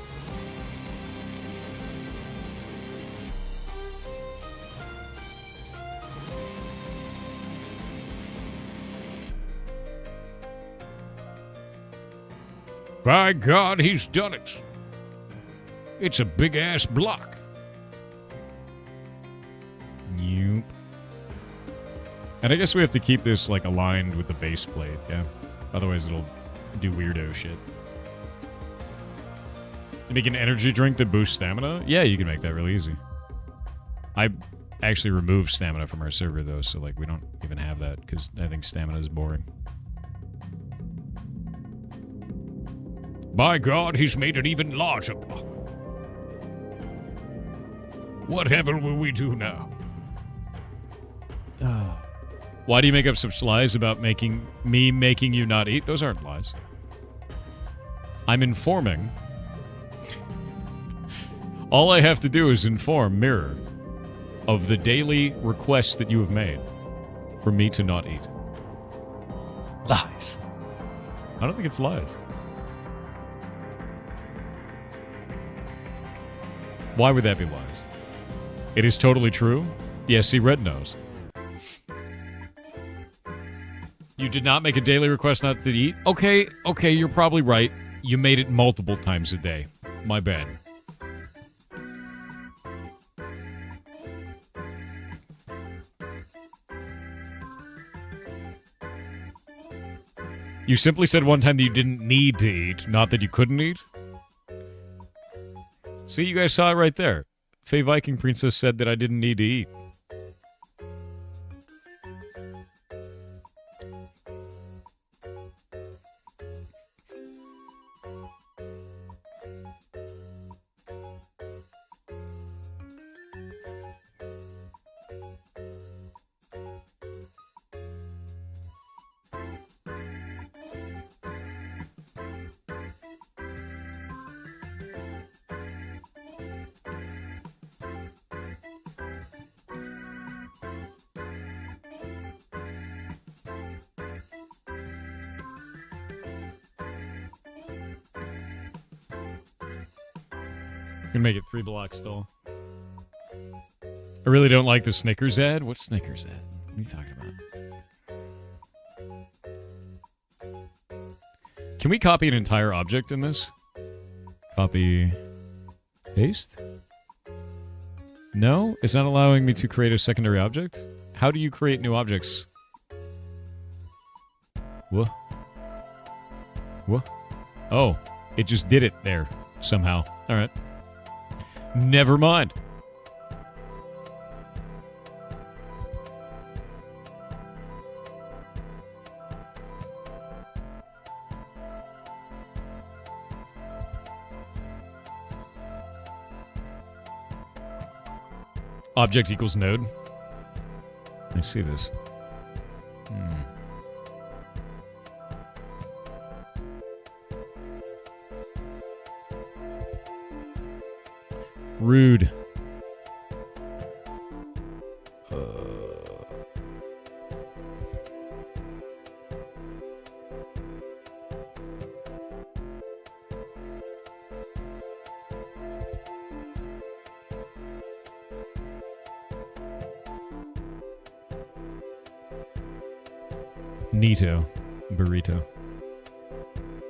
By God, he's done it. It's a big-ass block. Nope. And I guess we have to keep this, like, aligned with the base plate, yeah? Otherwise it'll do weirdo shit. You make an energy drink that boosts stamina? Yeah, you can make that really easy. I actually removed stamina from our server, though, so, like, we don't even have that, because I think stamina is boring. By God, he's made an even larger block. Whatever will we do now? Why do you make up such lies about making you not eat? Those aren't lies. I'm informing. All I have to do is inform Mirror. of the daily requests that you have made for me to not eat. Lies. I don't think it's lies. Why would that be lies? It is totally true. Yes, see, Red knows. You did not make a daily request not to eat? Okay, you're probably right. You made it multiple times a day. My bad. You simply said one time that you didn't need to eat, not that you couldn't eat. See, you guys saw it right there. Faye Viking Princess said that I didn't need to eat. Gonna make it 3 blocks still. I really don't like the Snickers ad. What's Snickers ad? What are you talking about? Can we copy an entire object in this? Copy. Paste? No? It's not allowing me to create a secondary object? How do you create new objects? What? What? Oh, it just did it there somehow. Alright. Never mind. Object equals node. I see this. Rude. Neato. Burrito.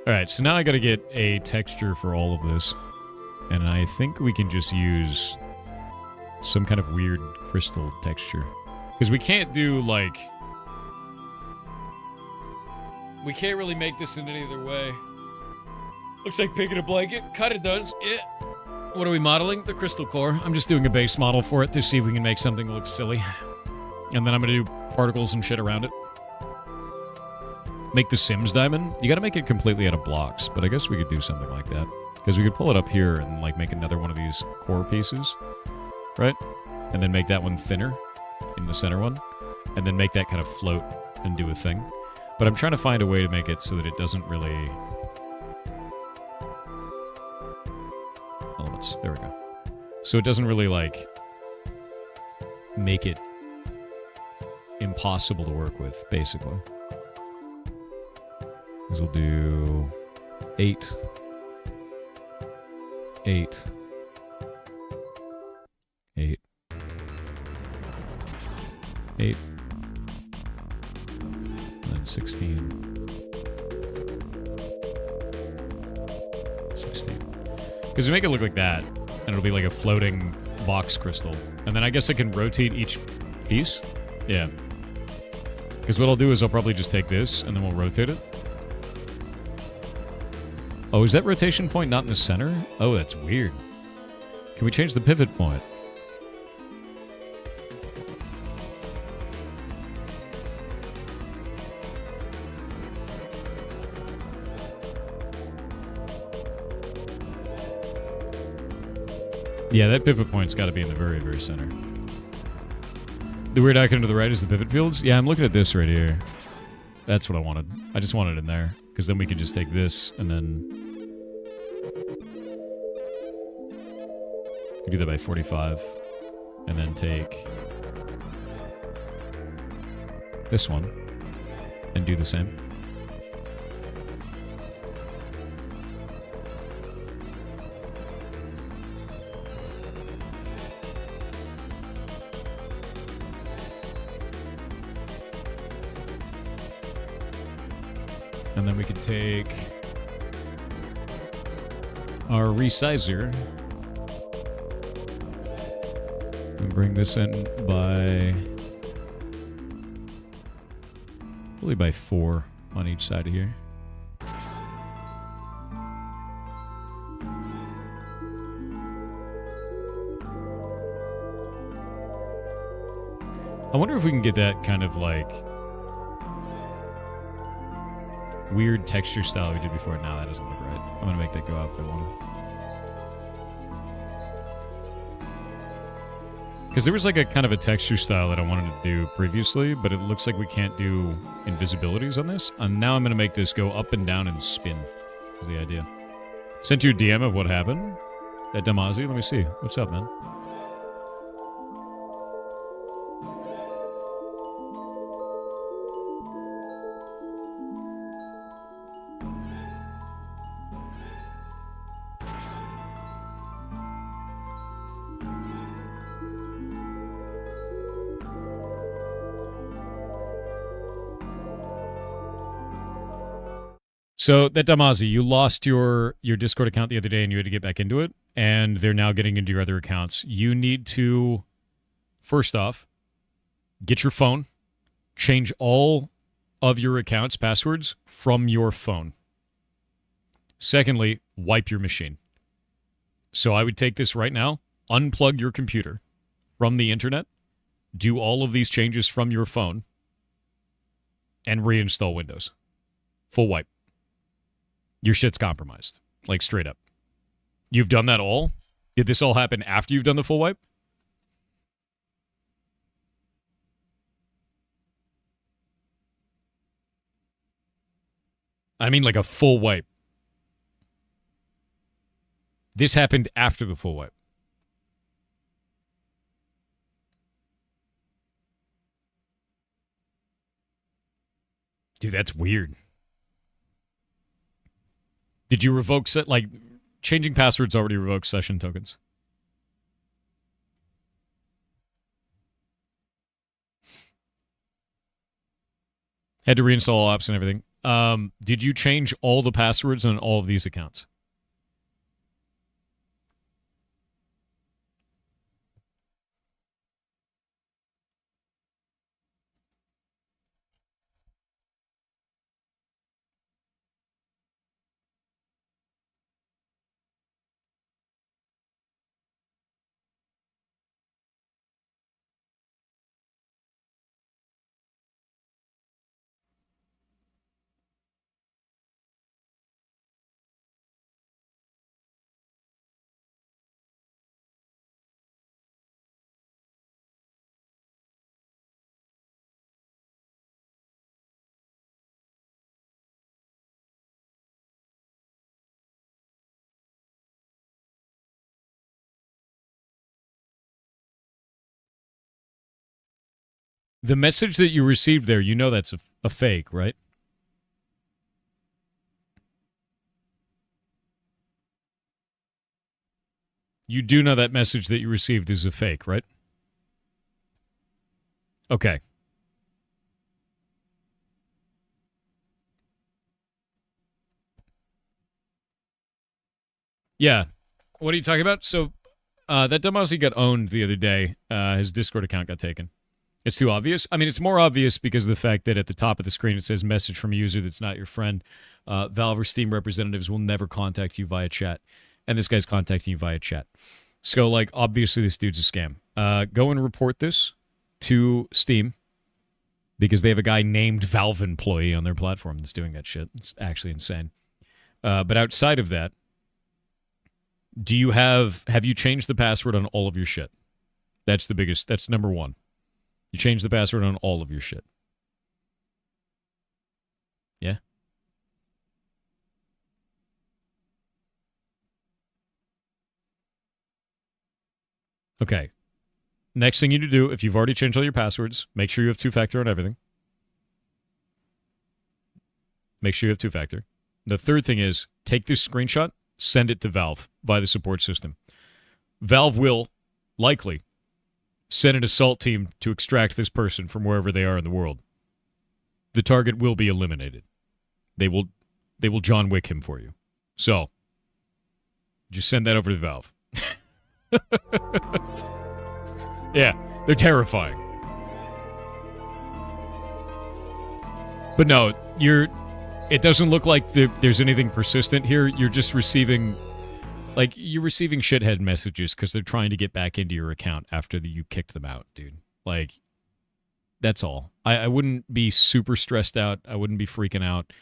Alright, so now I gotta get a texture for all of this. And I think we can just use some kind of weird crystal texture. Because we can't do, like... We can't really make this in any other way. Looks like picking a blanket. Kinda does. Yeah. What are we modeling? The crystal core. I'm just doing a base model for it to see if we can make something look silly. And then I'm gonna do particles and shit around it. Make the Sims diamond. You gotta make it completely out of blocks, but I guess we could do something like that. Because we could pull it up here and, like, make another one of these core pieces, right? And then make that one thinner in the center one. And then make that kind of float and do a thing. But I'm trying to find a way to make it so that it doesn't really... Elements. There we go. So it doesn't really, like, make it impossible to work with, basically. Because we'll do 8... 8. 8. 8. And then 16. 16. Because we make it look like that, and it'll be like a floating box crystal. And then I guess I can rotate each piece? Yeah. Because what I'll do is I'll probably just take this, and then we'll rotate it. Oh, is that rotation point not in the center? Oh, that's weird. Can we change the pivot point? Yeah, that pivot point's got to be in the very, very center. The weird icon to the right is the pivot fields? Yeah, I'm looking at this right here. That's what I wanted. I just wanted it in there. Because then we can just take this and then... We do that by 45. and then take this one and do the same. And then we can take our resizer and bring this in by probably by 4 on each side of here. I wonder if we can get that kind of like weird texture style we did before. No, that doesn't look right. I'm gonna make that go up by 1. Because there was like a kind of a texture style that I wanted to do previously, but it looks like we can't do invisibilities on this. And now I'm gonna make this go up and down and spin. Is the idea. Sent you a DM of what happened. That Damazi, let me see. What's up, man? So that Damazi, you lost your Discord account the other day and you had to get back into it, and they're now getting into your other accounts. You need to, first off, get your phone, change all of your accounts' passwords from your phone. Secondly, wipe your machine. So I would take this right now, unplug your computer from the internet, do all of these changes from your phone, and reinstall Windows. Full wipe. Your shit's compromised. Like, straight up. You've done that all? Did this all happen after you've done the full wipe? I mean, like a full wipe. This happened after the full wipe. Dude, that's weird. Did you revoke changing passwords already revokes session tokens? Had to reinstall all apps and everything. Did you change all the passwords on all of these accounts? The message that you received there, you know that's a fake, right? You do know that message that you received is a fake, right? Okay. Yeah. What are you talking about? So, that dumbass got owned the other day. His Discord account got taken. It's too obvious. I mean, it's more obvious because of the fact that at the top of the screen it says message from a user that's not your friend. Valve or Steam representatives will never contact you via chat. And this guy's contacting you via chat. So, like, obviously this dude's a scam. Go and report this to Steam because they have a guy named Valve employee on their platform that's doing that shit. It's actually insane. But outside of that, have you changed the password on all of your shit? That's number one. You changed the password on all of your shit. Yeah? Okay. next thing you need to do, if you've already changed all your passwords, make sure you have two-factor on everything. Make sure you have two-factor. The third thing is take this screenshot, send it to Valve via the support system. Valve will likely send an assault team to extract this person from wherever they are in the world. The target will be eliminated. They will John Wick him for you. So, just send that over to Valve. Yeah, they're terrifying. But no, it doesn't look like there's anything persistent here. You're just receiving shithead messages because they're trying to get back into your account after you kicked them out, dude. Like, that's all. I wouldn't be super stressed out. I wouldn't be freaking out.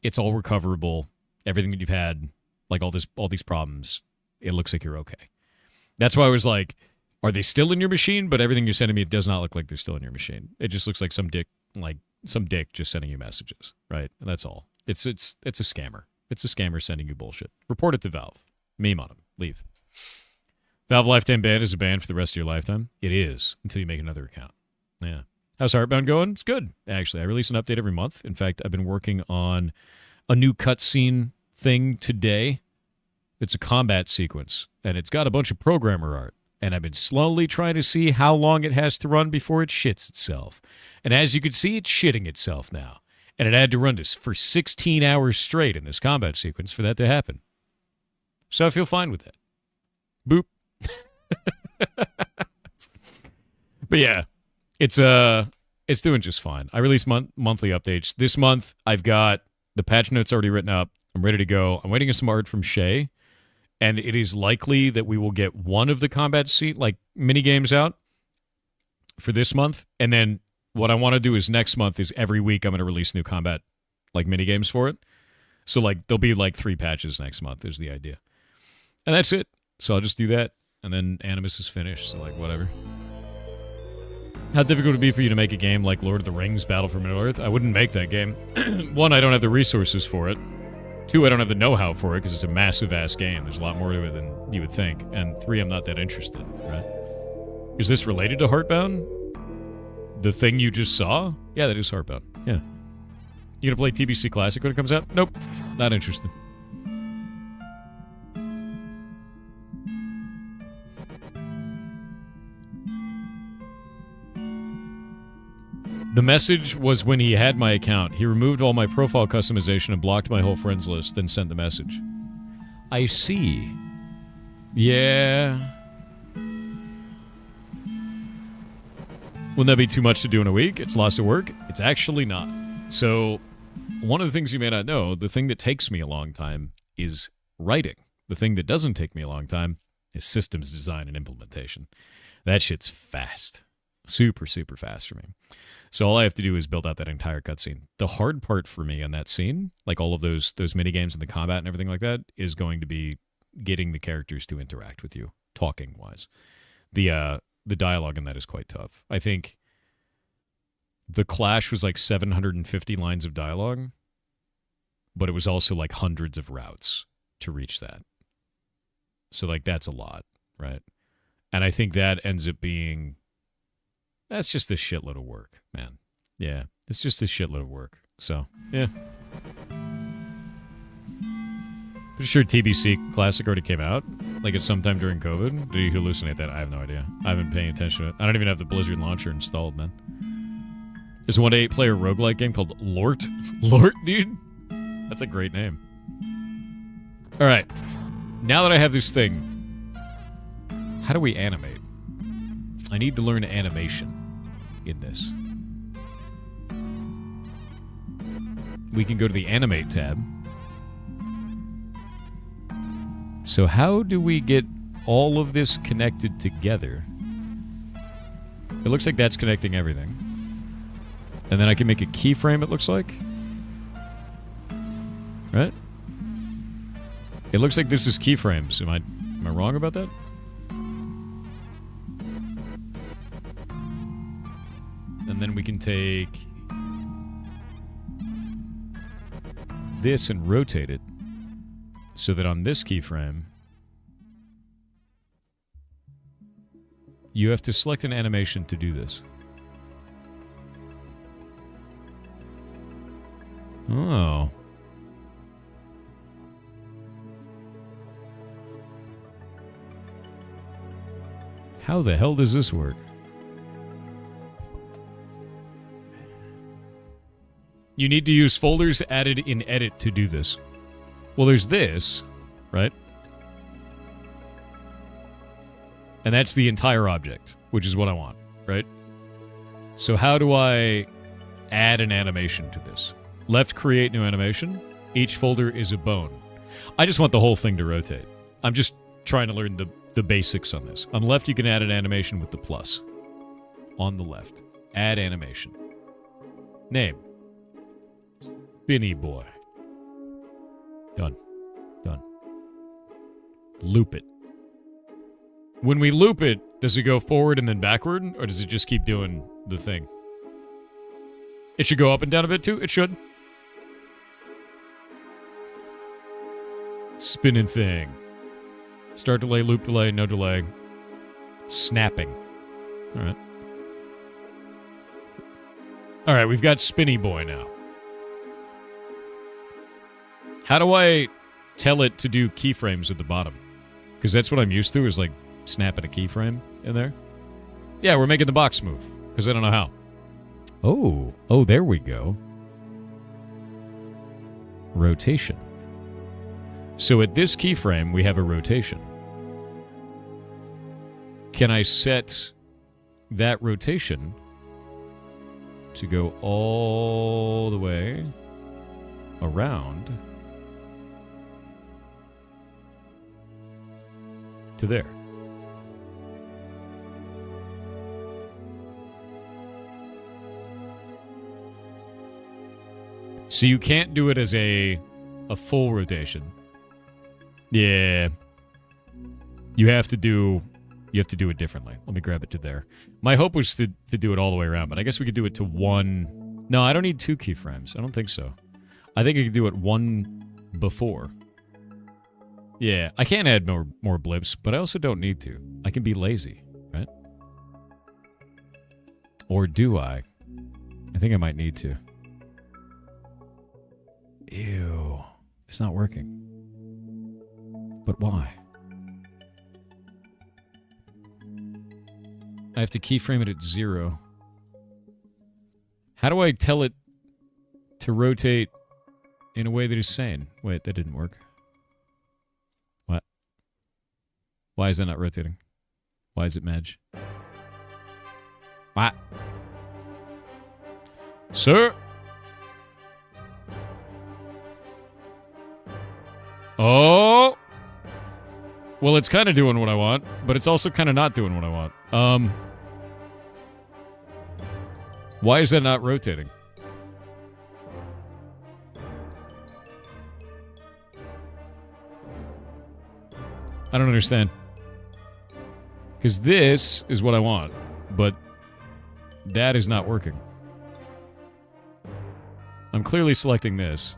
It's all recoverable. Everything that you've had, like all these problems, it looks like you're okay. That's why I was like, are they still in your machine? But everything you're sending me, it does not look like they're still in your machine. It just looks like some dick just sending you messages, right? And that's all. It's a scammer. It's a scammer sending you bullshit. Report it to Valve. Meme on them. Leave. Valve lifetime ban is a ban for the rest of your lifetime. It is until you make another account. Yeah. How's Heartbound going? It's good, actually. I release an update every month. In fact, I've been working on a new cutscene thing today. It's a combat sequence, and it's got a bunch of programmer art. And I've been slowly trying to see how long it has to run before it shits itself. And as you can see, it's shitting itself now. And it had to run this for 16 hours straight in this combat sequence for that to happen. So I feel fine with that. Boop. But yeah, it's doing just fine. I release monthly updates. This month, I've got the patch notes already written up. I'm ready to go. I'm waiting on some art from Shay. And it is likely that we will get one of the combat mini games out for this month. And then what I want to do is next month is every week I'm going to release new combat mini games for it. So there'll be 3 patches next month is the idea. And that's it. So I'll just do that. And then Animus is finished. So whatever. How difficult would it be for you to make a game like Lord of the Rings Battle for Middle-earth? I wouldn't make that game. 1, I don't have the resources for it. 2, I don't have the know-how for it because it's a massive-ass game. There's a lot more to it than you would think. And 3, I'm not that interested, right? Is this related to Heartbound? The thing you just saw? Yeah, that is Heartbound. Yeah. You gonna play TBC Classic when it comes out? Nope. Not interested. The message was when he had my account. He removed all my profile customization and blocked my whole friends list, then sent the message. I see. Yeah. Wouldn't that be too much to do in a week? It's lots of work? It's actually not. So, one of the things you may not know, the thing that takes me a long time is writing. The thing that doesn't take me a long time is systems design and implementation. That shit's fast. Super, super fast for me. So all I have to do is build out that entire cutscene. The hard part for me on that scene, all of those mini games and the combat and everything like that, is going to be getting the characters to interact with you, talking wise. The dialogue in that is quite tough. I think the Clash was 750 lines of dialogue, but it was also hundreds of routes to reach that. So that's a lot, right? And I think that ends up being. That's just a shitload of work, man. Yeah, it's just a shitload of work. So, yeah. Pretty sure TBC Classic already came out, at sometime during COVID. Did you hallucinate that? I have no idea. I haven't been paying attention to it. I don't even have the Blizzard launcher installed, man. There's a 1 to 8 player roguelike game called Lort. Lort, dude? That's a great name. All right. Now that I have this thing, how do we animate? I need to learn animation in this. We can go to the Animate tab. So how do we get all of this connected together? It looks like that's connecting everything. And then I can make a keyframe, it looks like. Right? It looks like this is keyframes. Am I wrong about that? And then we can take this and rotate it so that on this keyframe You have to select an animation to do this. Oh. How the hell does this work? You need to use folders added in edit to do this. Well, there's this, right? And that's the entire object, which is what I want, right? So how do I add an animation to this? Left, create new animation. Each folder is a bone. I just want the whole thing to rotate. I'm just trying to learn the basics on this. On the left, you can add an animation with the plus. On the left, add animation. Name. Spinny Boy. Done. Done. Loop it. When we loop it, does it go forward and then backward, or does it just keep doing the thing? It should go up and down a bit too. It should. Spinning thing. Start delay, loop delay, no delay. Snapping. All right. All right, we've got Spinny Boy now. How do I tell it to do keyframes at the bottom? Because that's what I'm used to, is like snapping a keyframe in there. Yeah, we're making the box move, because I don't know how. Oh, there we go. Rotation. So at this keyframe, we have a rotation. Can I set that rotation to go all the way around to there? So you can't do it as a full rotation. Yeah. You have to do it differently. Let me grab it to there. My hope was to do it all the way around, but I guess we could do it to one. No, I don't need 2 keyframes. I don't think so. I think I could do it one before. Yeah, I can add more blips, but I also don't need to. I can be lazy, right? Or do I? I think I might need to. Ew. It's not working. But why? I have to keyframe it at 0. How do I tell it to rotate in a way that is sane? Wait, that didn't work. What? Why is that not rotating? Why is it Madge? What? Sir? Oh! Well, it's kind of doing what I want, but it's also kind of not doing what I want. Why is that not rotating? I don't understand. Because this is what I want, but that is not working. I'm clearly selecting this.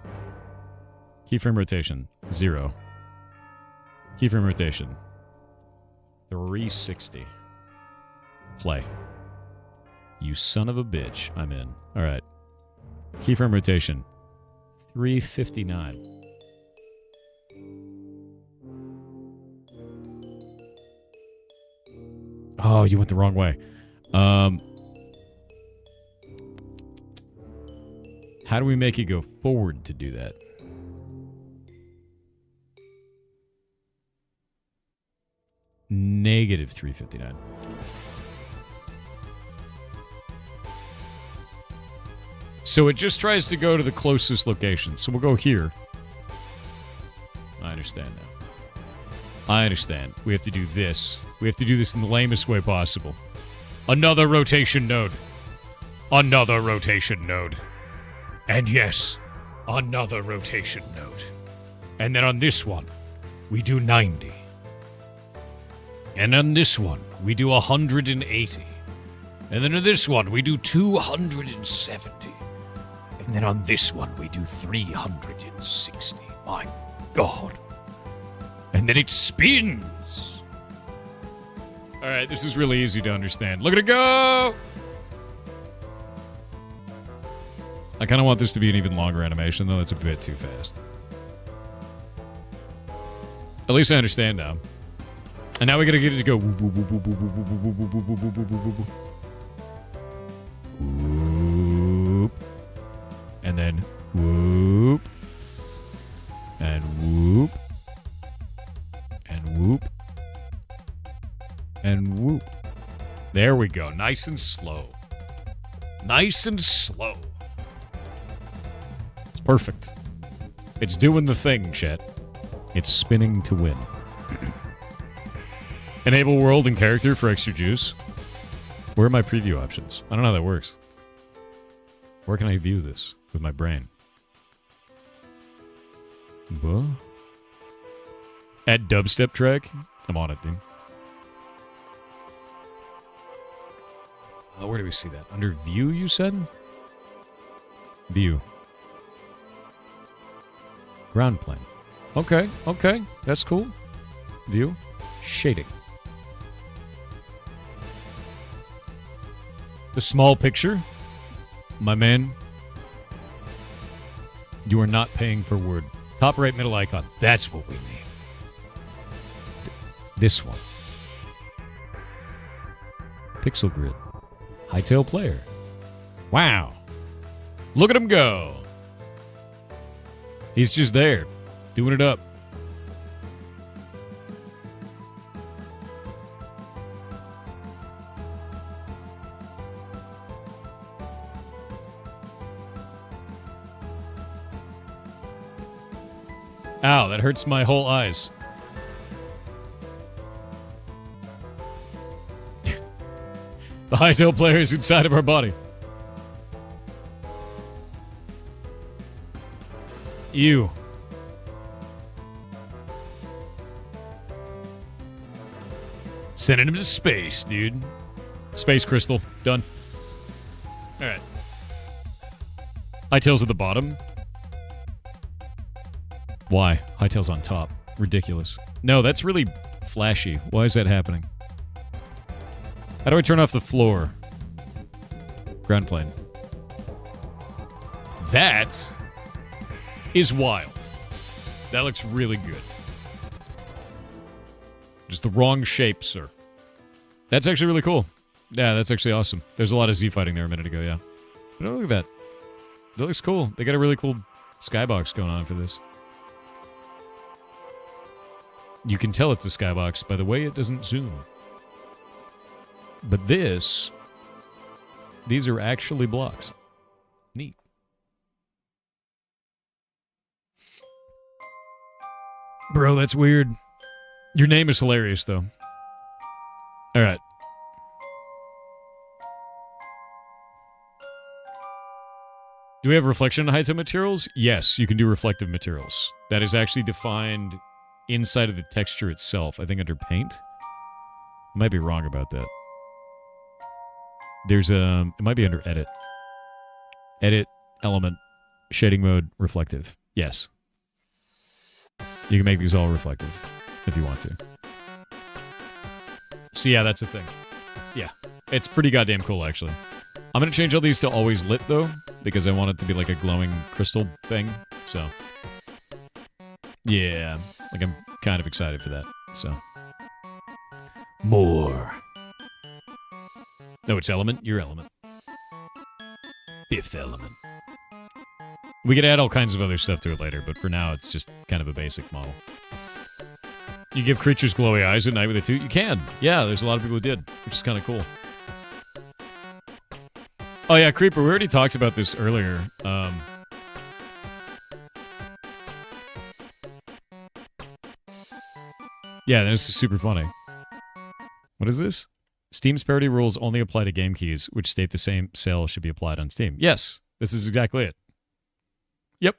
Keyframe rotation, 0. Keyframe rotation, 360. Play. You son of a bitch. I'm in. All right. Keyframe rotation, 359. Oh, you went the wrong way. How do we make it go forward to do that? Negative 359. So it just tries to go to the closest location. So we'll go here. I understand now. I understand. We have to do this. We have to do this in the lamest way possible. Another rotation node. Another rotation node. And yes, another rotation node. And then on this one, we do 90. And on this one, we do 180. And then on this one, we do 270. And then on this one, we do 360. My God. And then it spins. All right, this is really easy to understand. Look at it go! I kind of want this to be an even longer animation, though. That's a bit too fast. At least I understand now. And now we gotta get it to go. Whoop. And then whoop. And whoop. And whoop. And whoop. There we go. Nice and slow. Nice and slow. It's perfect. It's doing the thing, chat. It's spinning to win. Enable world and character for extra juice. Where are my preview options? I don't know how that works. Where can I view this with my brain? What? Add dubstep track? I'm on it, dude. Where do we see that? Under view, you said? View. Ground plane. Okay, okay. That's cool. View. Shading. The small picture. My man. You are not paying per word. Top right middle icon. That's what we need. This one. Pixel grid. Hightail player. Wow. Look at him go. He's just there. Doing it up. Ow, that hurts my whole eyes. The hightail player is inside of our body. Ew. Sending him to space, dude. Space crystal. Done. Alright. Hightail's at the bottom. Why? Hightail's on top. Ridiculous. No, that's really flashy. Why is that happening? How do I turn off the floor? Ground plane. That is wild. That looks really good. Just the wrong shape, sir. That's actually really cool. Yeah, that's actually awesome. There's a lot of Z fighting there a minute ago, yeah. But look at that. That looks cool. They got a really cool skybox going on for this. You can tell it's a skybox by the way it doesn't zoom. But these are actually blocks. Neat. Bro, that's weird. Your name is hilarious, though. Alright. Do we have reflection height of materials? Yes, you can do reflective materials. That is actually defined inside of the texture itself. I think under paint. I might be wrong about that. There's it might be under edit. Edit, element, shading mode, reflective. Yes. You can make these all reflective if you want to. So yeah, that's the thing. Yeah. It's pretty goddamn cool, actually. I'm going to change all these to always lit, though, because I want it to be like a glowing crystal thing. So, yeah. Like, I'm kind of excited for that. So. More. No, it's element. Your element. Fifth element. We could add all kinds of other stuff to it later, but for now, it's just kind of a basic model. You give creatures glowy eyes at night with a toot? You can. Yeah, there's a lot of people who did, which is kind of cool. Oh yeah, Creeper, we already talked about this earlier. Yeah, this is super funny. What is this? Steam's parity rules only apply to game keys, which state the same sale should be applied on Steam. Yes, this is exactly it. Yep.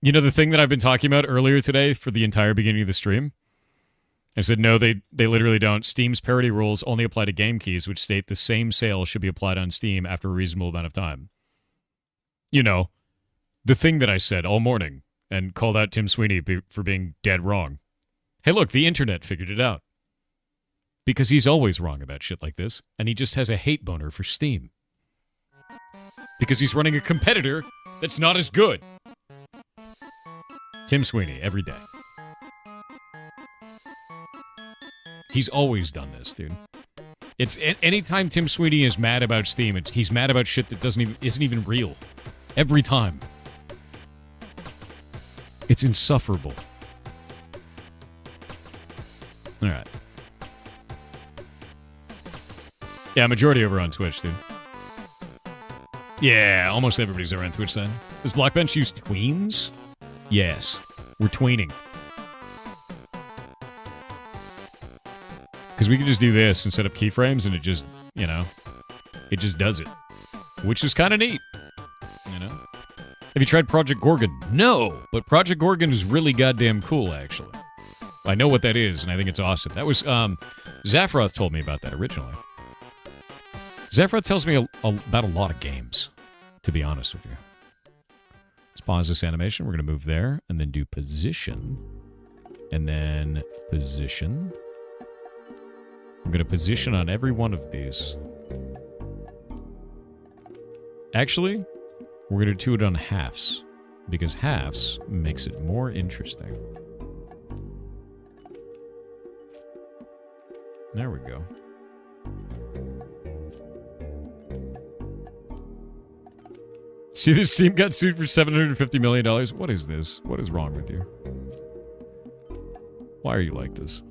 You know the thing that I've been talking about earlier today for the entire beginning of the stream? I said, no, they literally don't. Steam's parity rules only apply to game keys, which state the same sale should be applied on Steam after a reasonable amount of time. You know, the thing that I said all morning and called out Tim Sweeney for being dead wrong. Hey, look, the internet figured it out. Because he's always wrong about shit like this, and he just has a hate boner for Steam. Because he's running a competitor that's not as good. Tim Sweeney, every day. He's always done this, dude. It's anytime Tim Sweeney is mad about Steam, he's mad about shit that isn't even real. Every time. It's insufferable. All right. Yeah, majority over on Twitch, dude. Yeah, almost everybody's over on Twitch then. Does Blockbench use tweens? Yes. We're tweening. Because we can just do this and set up keyframes and it just, you know, it just does it. Which is kind of neat. You know? Have you tried Project Gorgon? No! But Project Gorgon is really goddamn cool, actually. I know what that is, and I think it's awesome. That was, Zafroth told me about that originally. Zafroth tells me about a lot of games, to be honest with you. Let's pause this animation. We're going to move there, and then do position. And then position. I'm going to position on every one of these. Actually, we're going to do it on halves, because halves makes it more interesting. There we go. See, this team got sued for $750 million. What is this? What is wrong with you? Why are you like this?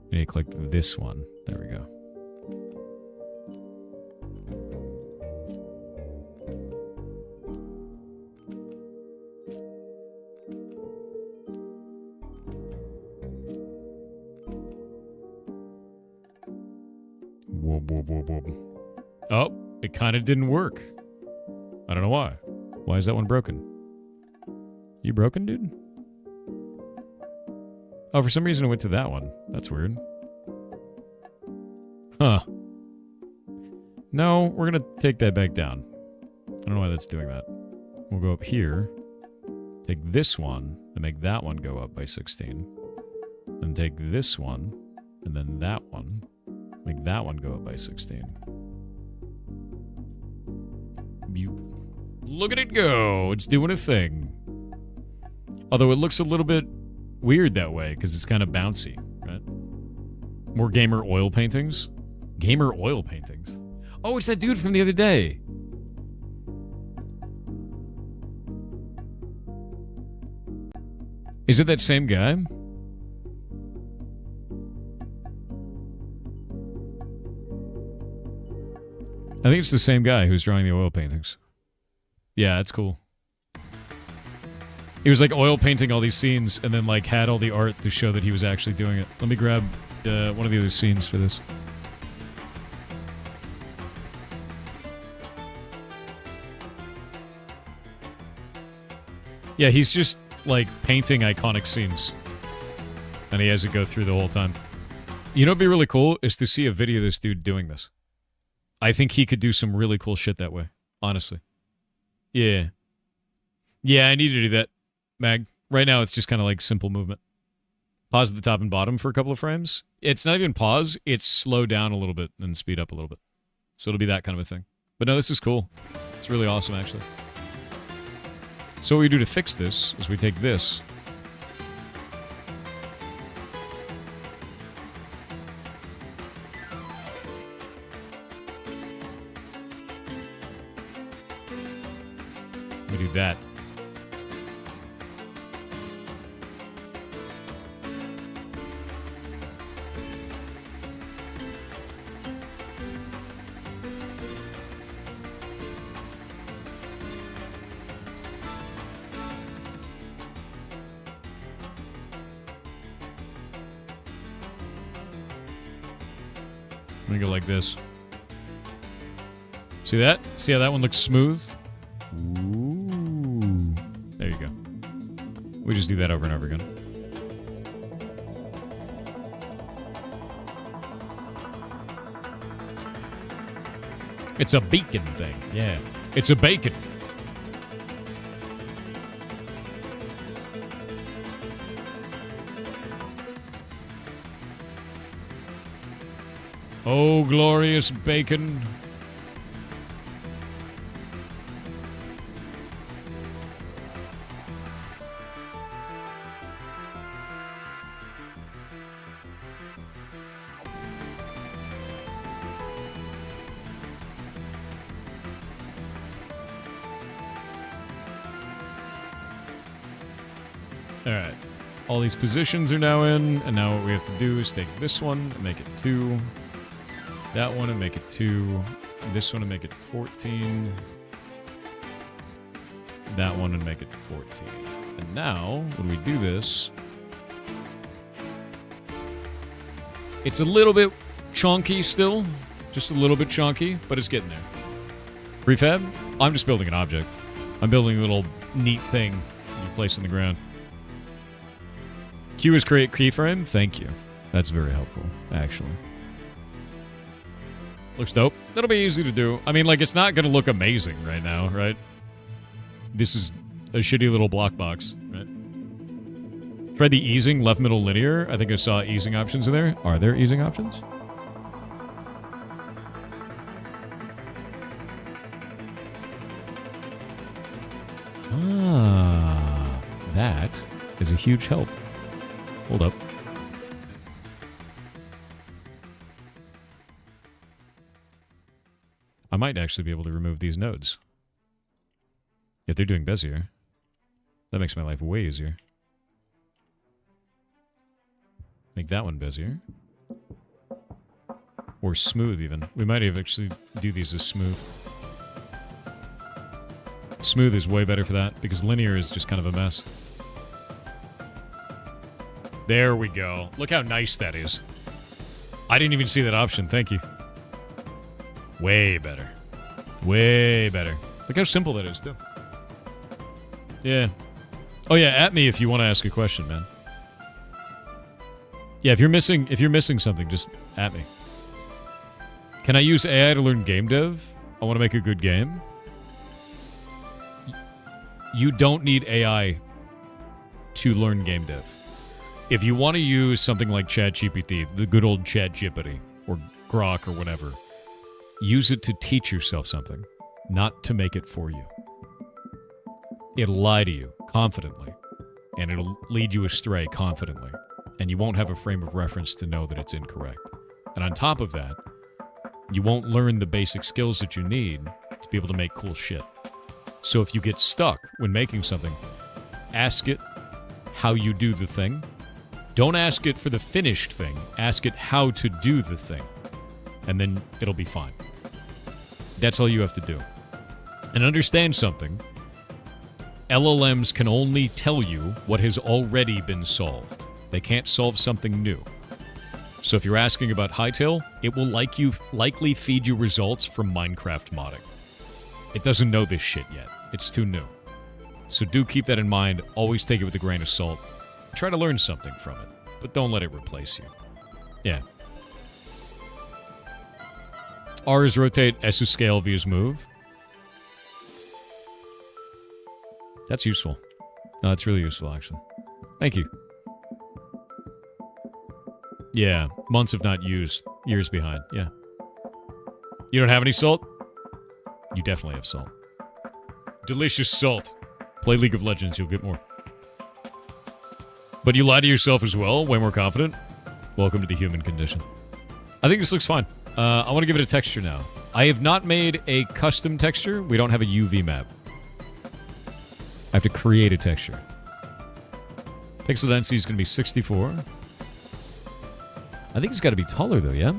I need to click this one. There we go. Whoop, whoop, whoop, whoop. Oh, it kind of didn't work. I don't know why. Why is that one broken? You broken, dude? Oh, for some reason it went to that one. That's weird. Huh. No, we're going to take that back down. I don't know why that's doing that. We'll go up here. Take this one and make that one go up by 16. Then take this one and then that one. Make that one go up by 16. Look at it go. It's doing a thing. Although it looks a little bit weird that way because it's kind of bouncy, right? More gamer oil paintings. Gamer oil paintings. Oh, it's that dude from the other day. Is it that same guy? I think it's the same guy who's drawing the oil paintings. Yeah, that's cool. He was like oil painting all these scenes and then like had all the art to show that he was actually doing it. Let me grab one of the other scenes for this. Yeah, he's just like painting iconic scenes. And he has to go through the whole time. You know what'd be really cool is to see a video of this dude doing this. I think he could do some really cool shit that way. Honestly. Yeah. Yeah, I need to do that, Mag. Right now it's just kind of like simple movement. Pause at the top and bottom for a couple of frames. It's not even pause. It's slow down a little bit and speed up a little bit. So it'll be that kind of a thing. But no, this is cool. It's really awesome, actually. So what we do to fix this is we take this. We do that. I'm gonna go like this. See that? See how that one looks smooth? Ooh. There you go. We just do that over and over again. It's a beacon thing. Yeah. It's a bacon. Oh, glorious bacon. Alright. All these positions are now in, and now what we have to do is take this one and make it 2. That one and make it 2. This one and make it 14. That one and make it 14. And now, when we do this, it's a little bit chunky still. Just a little bit chunky, but it's getting there. Prefab? I'm just building an object. I'm building a little neat thing you place in the ground. Q is create keyframe. Thank you. That's very helpful, actually. Looks dope. That'll be easy to do. I mean, like, it's not going to look amazing right now, right? This is a shitty little block box, right? Try the easing, left, middle, linear. I think I saw easing options in there. Are there easing options? Ah, that is a huge help. Hold up. I might actually be able to remove these nodes. If they're doing Bezier, that makes my life way easier. Make that one Bezier. Or smooth, even. We might have actually do these as smooth. Smooth is way better for that, because linear is just kind of a mess. There we go. Look how nice that is. I didn't even see that option. Thank you. Way better. Way better. Look how simple that is, too. Yeah. Oh, yeah, at me if you want to ask a question, man. Yeah, if you're missing something, just at me. Can I use AI to learn game dev? I want to make a good game. You don't need AI to learn game dev. If you want to use something like ChatGPT, the good old ChatGPT, or Grok or whatever, use it to teach yourself something, not to make it for you. It'll lie to you confidently, and it'll lead you astray confidently, and you won't have a frame of reference to know that it's incorrect. And on top of that, you won't learn the basic skills that you need to be able to make cool shit. So if you get stuck when making something, ask it how you do the thing. Don't ask it for the finished thing. Ask it how to do the thing. And then it'll be fine. That's all you have to do. And understand something. LLMs can only tell you what has already been solved. They can't solve something new. So if you're asking about Hightail, it will likely feed you results from Minecraft modding. It doesn't know this shit yet. It's too new. So do keep that in mind. Always take it with a grain of salt. Try to learn something from it, but don't let it replace you. Yeah. R is rotate, S is scale, V is move. That's useful. No, that's really useful, actually. Thank you. Yeah, months of not used, years behind, yeah. You don't have any salt? You definitely have salt. Delicious salt. Play League of Legends, you'll get more. But you lie to yourself as well, way more confident. Welcome to the human condition. I think this looks fine. I want to give it a texture now. I have not made a custom texture. We don't have a UV map. I have to create a texture. Pixel density is going to be 64. I think it's got to be taller, though, yeah?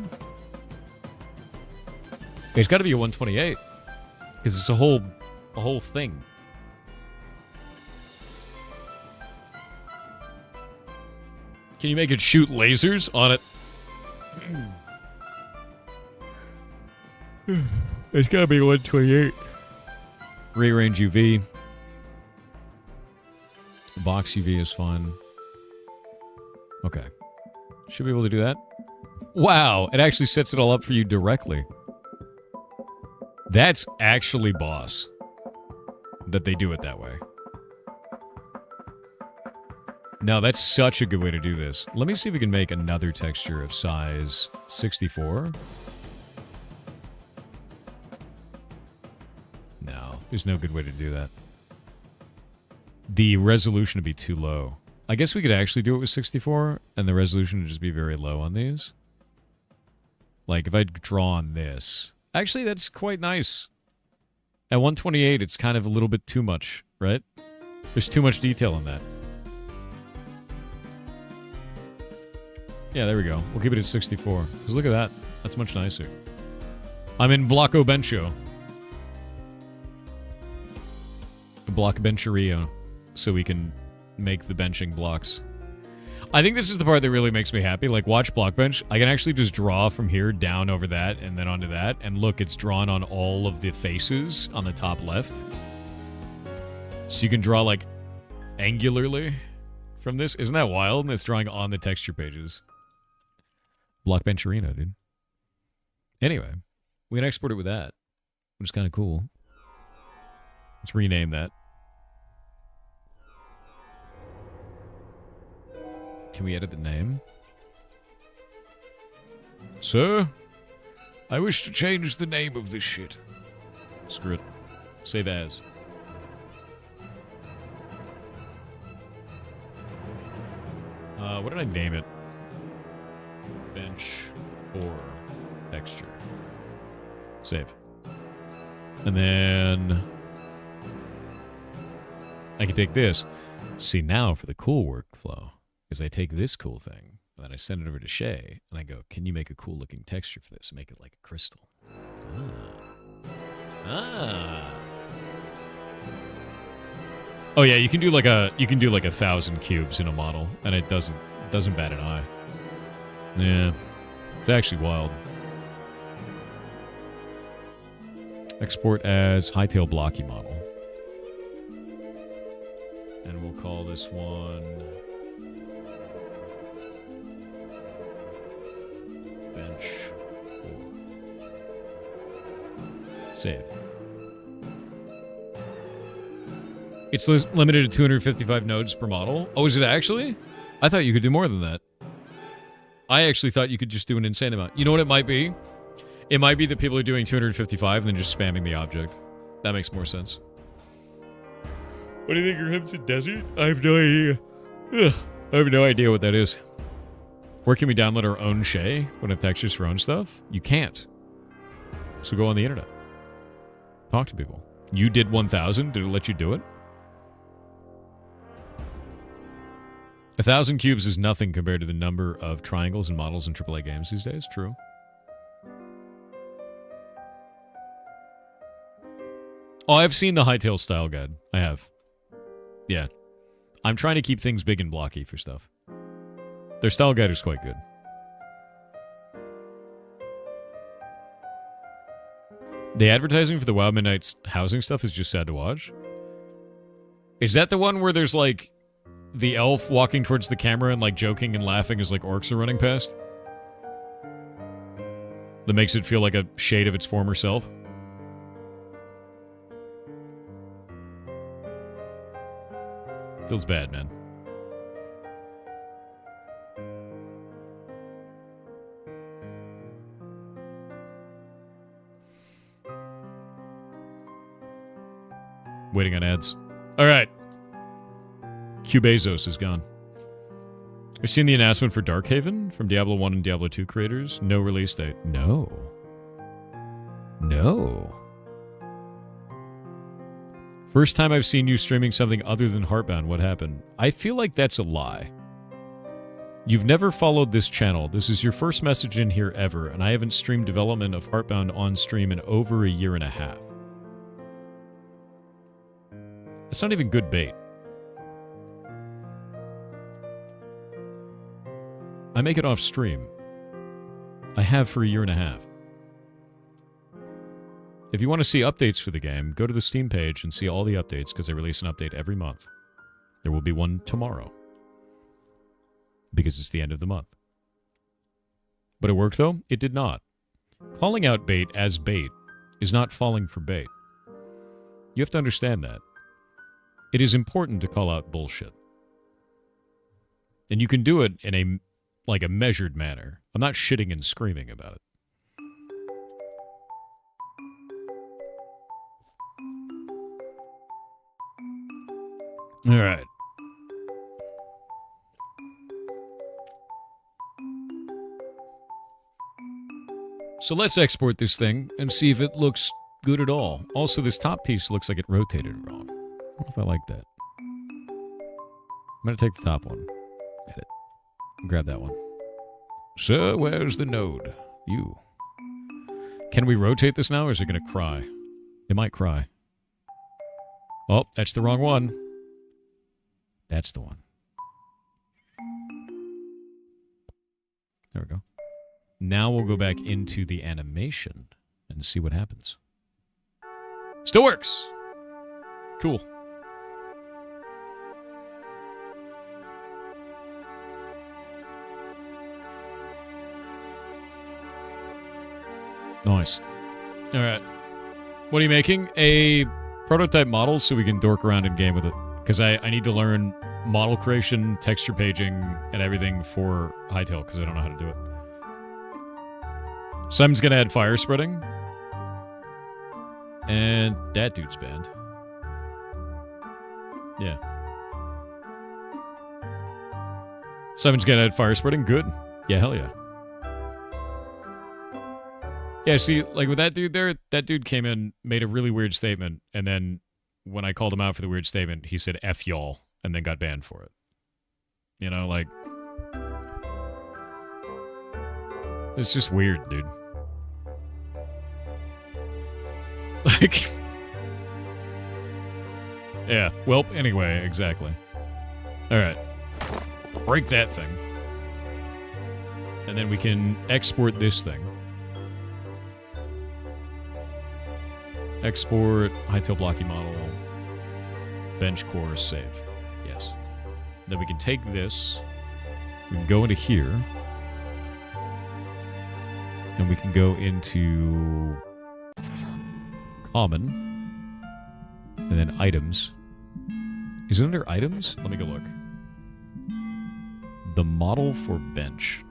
It's got to be a 128. Because it's a whole thing. Can you make it shoot lasers on it? It's gotta be 128. Rearrange UV. Box UV is fine. Okay. Should be able to do that. Wow, it actually sets it all up for you directly. That's actually boss. That they do it that way. No, that's such a good way to do this. Let me see if we can make another texture of size 64. No, there's no good way to do that. The resolution would be too low. I guess we could actually do it with 64, and the resolution would just be very low on these. Like, if I draw on this... Actually, that's quite nice. At 128, it's kind of a little bit too much, right? There's too much detail in that. Yeah, there we go. We'll keep it at 64. Because look at that. That's much nicer. I'm in Blocko Bencho. Block Bencherio. So we can make the benching blocks. I think this is the part that really makes me happy. Like, watch block bench. I can actually just draw from here down over that and then onto that. And look, it's drawn on all of the faces on the top left. So you can draw, like, angularly from this. Isn't that wild? And it's drawing on the texture pages. Block Bencherino, dude. Anyway, we can export it with that, which is kind of cool. Let's rename that. Can we edit the name? Sir, I wish to change the name of this shit. Screw it. Save as. What did I name it? Bench or texture. Save. And then I can take this. See, now for the cool workflow is I take this cool thing and then I send it over to Shay and I go, can you make a cool looking texture for this? Make it like a crystal. Oh yeah, you can do like 1,000 cubes in a model and it doesn't bat an eye. Yeah. It's actually wild. Export as Hightail Blocky model. And we'll call this one Bench 4. Save. It's limited to 255 nodes per model. Oh, is it actually? I thought you could do more than that. I actually thought you could just do an insane amount. You know what it might be? It might be that people are doing 255 and then just spamming the object. That makes more sense. What do you think, your Hempstead Desert? I have no idea. Ugh, I have no idea what that is. Where can we download our own Shay when we have textures for our own stuff? You can't. So go on the internet. Talk to people. You did 1,000. Did it let you do it? 1,000 cubes is nothing compared to the number of triangles and models in AAA games these days. True. Oh, I've seen the Hightail style guide. I have. Yeah. I'm trying to keep things big and blocky for stuff. Their style guide is quite good. The advertising for the WoW Midnight's housing stuff is just sad to watch. Is that the one where there's like the elf walking towards the camera and like joking and laughing as like orcs are running past? That makes it feel like a shade of its former self? Feels bad, man. Waiting on ads. All right. Q Bezos is gone. I've seen the announcement for Darkhaven from Diablo 1 and Diablo 2 creators. No release date. No. No. First time I've seen you streaming something other than Heartbound. What happened? I feel like that's a lie. You've never followed this channel. This is your first message in here ever, and I haven't streamed development of Heartbound on stream in over a year and a half. That's not even good bait. I make it off stream. I have for a year and a half. If you want to see updates for the game, go to the Steam page and see all the updates because I release an update every month. There will be one tomorrow because it's the end of the month. But it worked, though? It did not. Calling out bait as bait is not falling for bait. You have to understand that. It is important to call out bullshit. And you can do it in a measured manner. I'm not shitting and screaming about it. All right. So let's export this thing and see if it looks good at all. Also, this top piece looks like it rotated wrong. I don't know if I like that. I'm going to take the top one. Edit. Grab that one. So, where's the node? You. Can we rotate this now, or is it going to cry? It might cry. Oh, that's the wrong one. That's the one. There we go. Now we'll go back into the animation and see what happens. Still works. Cool. Nice. All right. What are you making? A prototype model so we can dork around in game with it. Because I need to learn model creation, texture paging, and everything for Hytale because I don't know how to do it. Simon's going to add fire spreading. And that dude's banned. Yeah. Simon's going to add fire spreading. Good. Yeah, hell yeah. Yeah, see, like with that dude there, that dude came in, made a really weird statement, and then when I called him out for the weird statement, he said F y'all, and then got banned for it. You know, like... It's just weird, dude. Like... Yeah, well, anyway, exactly. Alright. Break that thing. And then we can export this thing. Export, Hytale blocky model, bench core, save. Yes. Then we can take this, we can go into here, and we can go into common, and then items. Is it under items? Let me go look. The model for bench.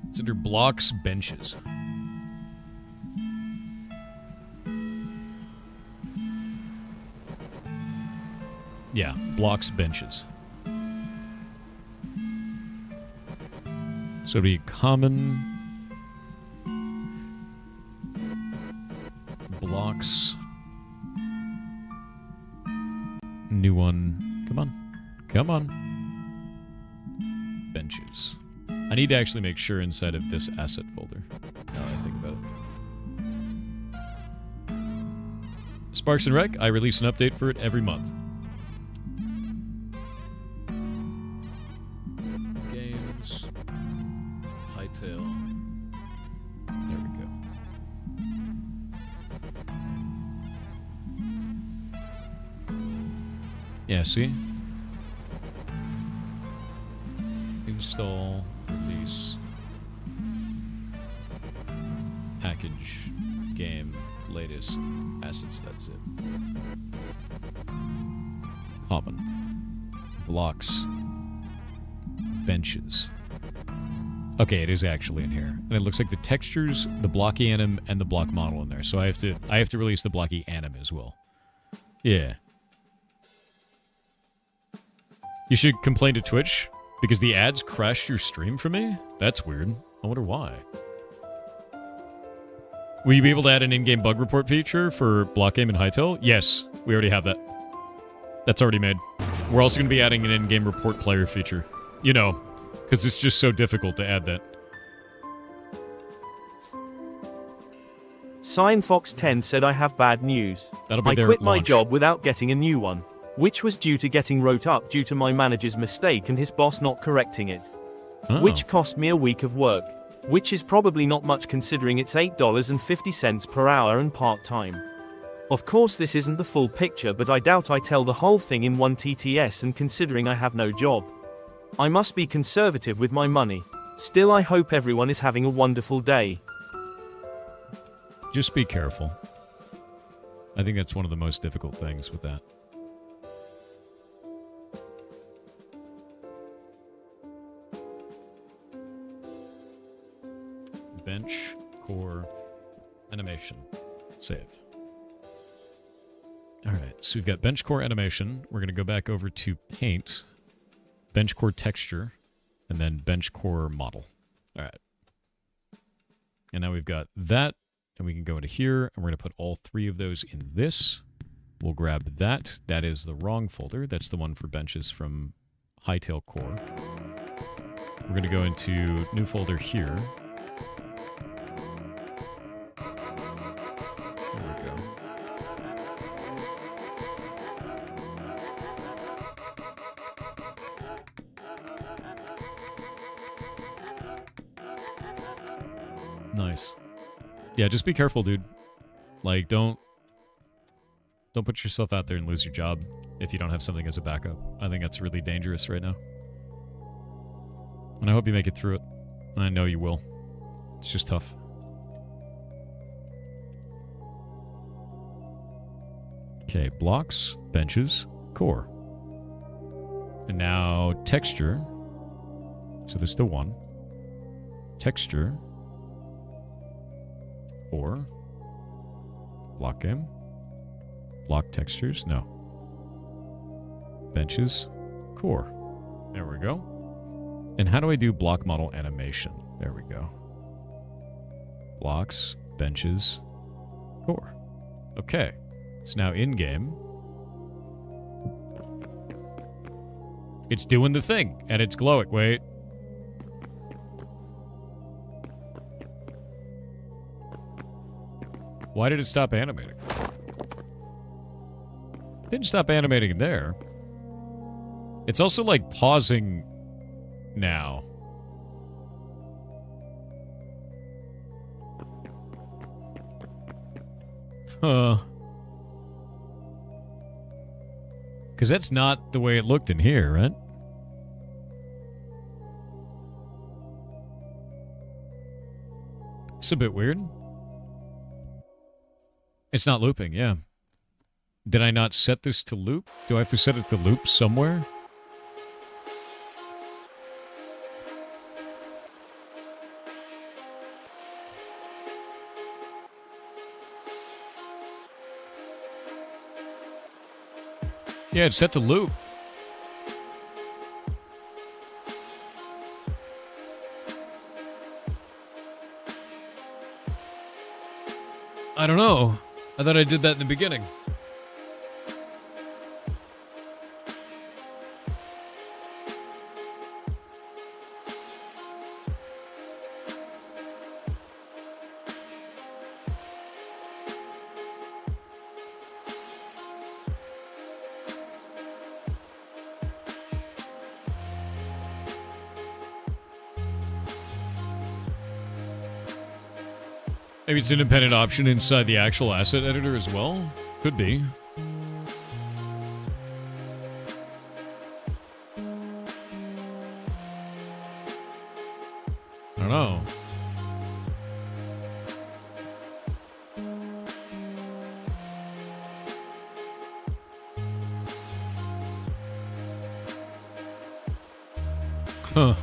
It's under blocks, benches. Yeah, blocks, benches. So it'd be common, blocks, new one. Come on. Come on. Benches. I need to actually make sure inside of this asset folder. Now that I think about it. Sparks and Rec, I release an update for it every month. Games. Hytale. There we go. Yeah, see? Install. Release, package, game, latest, assets, that's it. Common, blocks, benches. Okay, it is actually in here. And it looks like the textures, the blocky anim, and the block model in there. So I have to release the blocky anim as well. Yeah. You should complain to Twitch. Because the ads crashed your stream for me? That's weird. I wonder why. Will you be able to add an in-game bug report feature for Blockgame and Hytale? Yes, we already have that. That's already made. We're also going to be adding an in-game report player feature. You know, because it's just so difficult to add that. SignFox10 said I have bad news. That'll be I there quit at my launch. job without getting a new one, which was due to getting wrote up due to my manager's mistake and his boss not correcting it. Oh. Which cost me a week of work, which is probably not much considering it's $8.50 per hour and part-time. Of course this isn't the full picture, but I doubt I tell the whole thing in one TTS, and considering I have no job, I must be conservative with my money. Still, I hope everyone is having a wonderful day. Just be careful. I think that's one of the most difficult things with that. Bench, core, animation. Save. Alright, so we've got bench core animation. We're going to go back over to paint, bench core texture, and then bench core model. Alright. And now we've got that, and we can go into here, and we're going to put all three of those in this. We'll grab that. That is the wrong folder. That's the one for benches from Hightail Core. We're going to go into new folder here. There we go. Nice. Yeah, just be careful, dude. Like, don't put yourself out there and lose your job if you don't have something as a backup. I think that's really dangerous right now. And I hope you make it through it. And I know you will. It's just tough. Okay, blocks, benches, core. And now texture. So there's still one. Texture. Core. Block game. Block textures. No. Benches. Core. There we go. And how do I do block model animation? There we go. Blocks, benches, core. Okay. So now in-game, it's doing the thing, and it's glowing. Wait. Why did it stop animating? Didn't stop animating there. It's also like pausing now. Huh. Because that's not the way it looked in here, right? It's a bit weird. It's not looping, yeah. Did I not set this to loop? Do I have to set it to loop somewhere? Yeah, it's set to loop. I don't know. I thought I did that in the beginning. Maybe it's an independent option inside the actual asset editor as well? Could be. I don't know. Huh.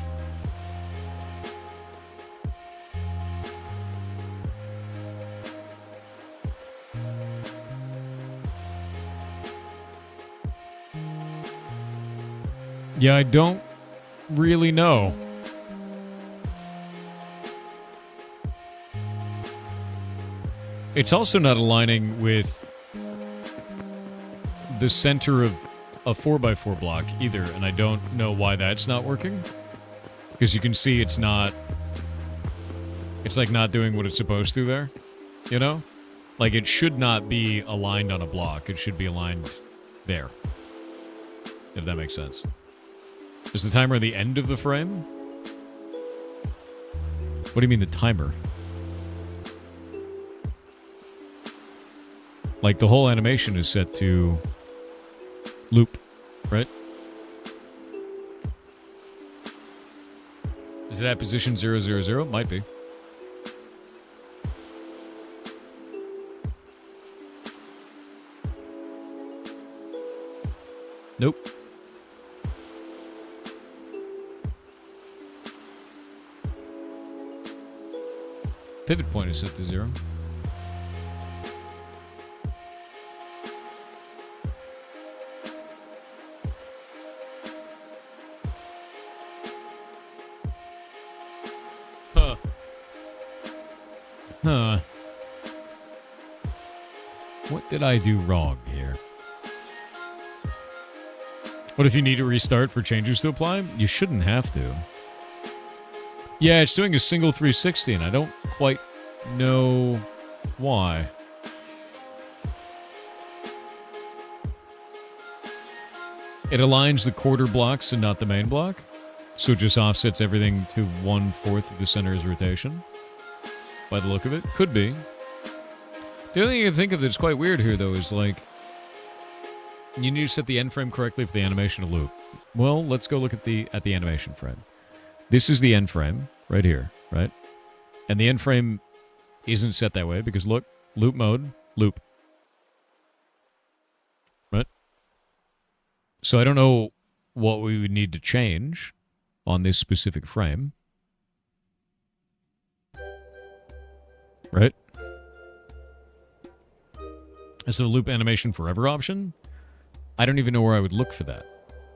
Yeah, I don't really know. It's also not aligning with the center of a 4x4 block either, and I don't know why that's not working. Because you can see it's not... It's like not doing what it's supposed to there, you know? Like it should not be aligned on a block. It should be aligned there. If that makes sense. Is the timer at the end of the frame? What do you mean the timer? Like the whole animation is set to loop, right? Is it at position 000? Might be. Nope. Pivot point is set to 0. Huh. What did I do wrong here? What if you need to restart for changes to apply? You shouldn't have to. Yeah, it's doing a single 360, and I don't quite know why. It aligns the quarter blocks and not the main block, so it just offsets everything to 1/4 of the center's rotation. By the look of it, could be. The only thing I can think of that's quite weird here, though, is like you need to set the end frame correctly for the animation to loop. Well, let's go look at the animation frame. This is the end frame right here, right? And the end frame isn't set that way because look, loop mode, loop. Right? So I don't know what we would need to change on this specific frame. Right? Is the loop animation forever option? I don't even know where I would look for that,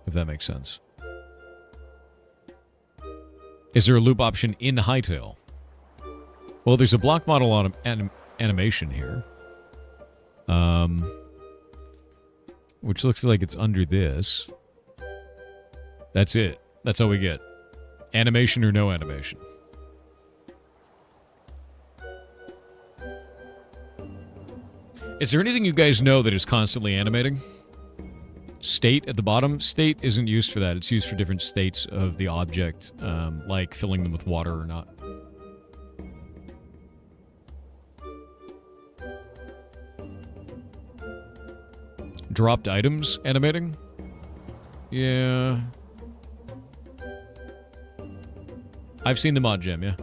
if that makes sense. Is there a loop option in Hightail? Well, there's a block model animation here. Which looks like it's under this. That's it. That's all we get. Animation or no animation. Is there anything you guys know that is constantly animating? State at the bottom. State isn't used for that. It's used for different states of the object, like filling them with water or not. Dropped items animating? Yeah. I've seen the mod gem, yeah.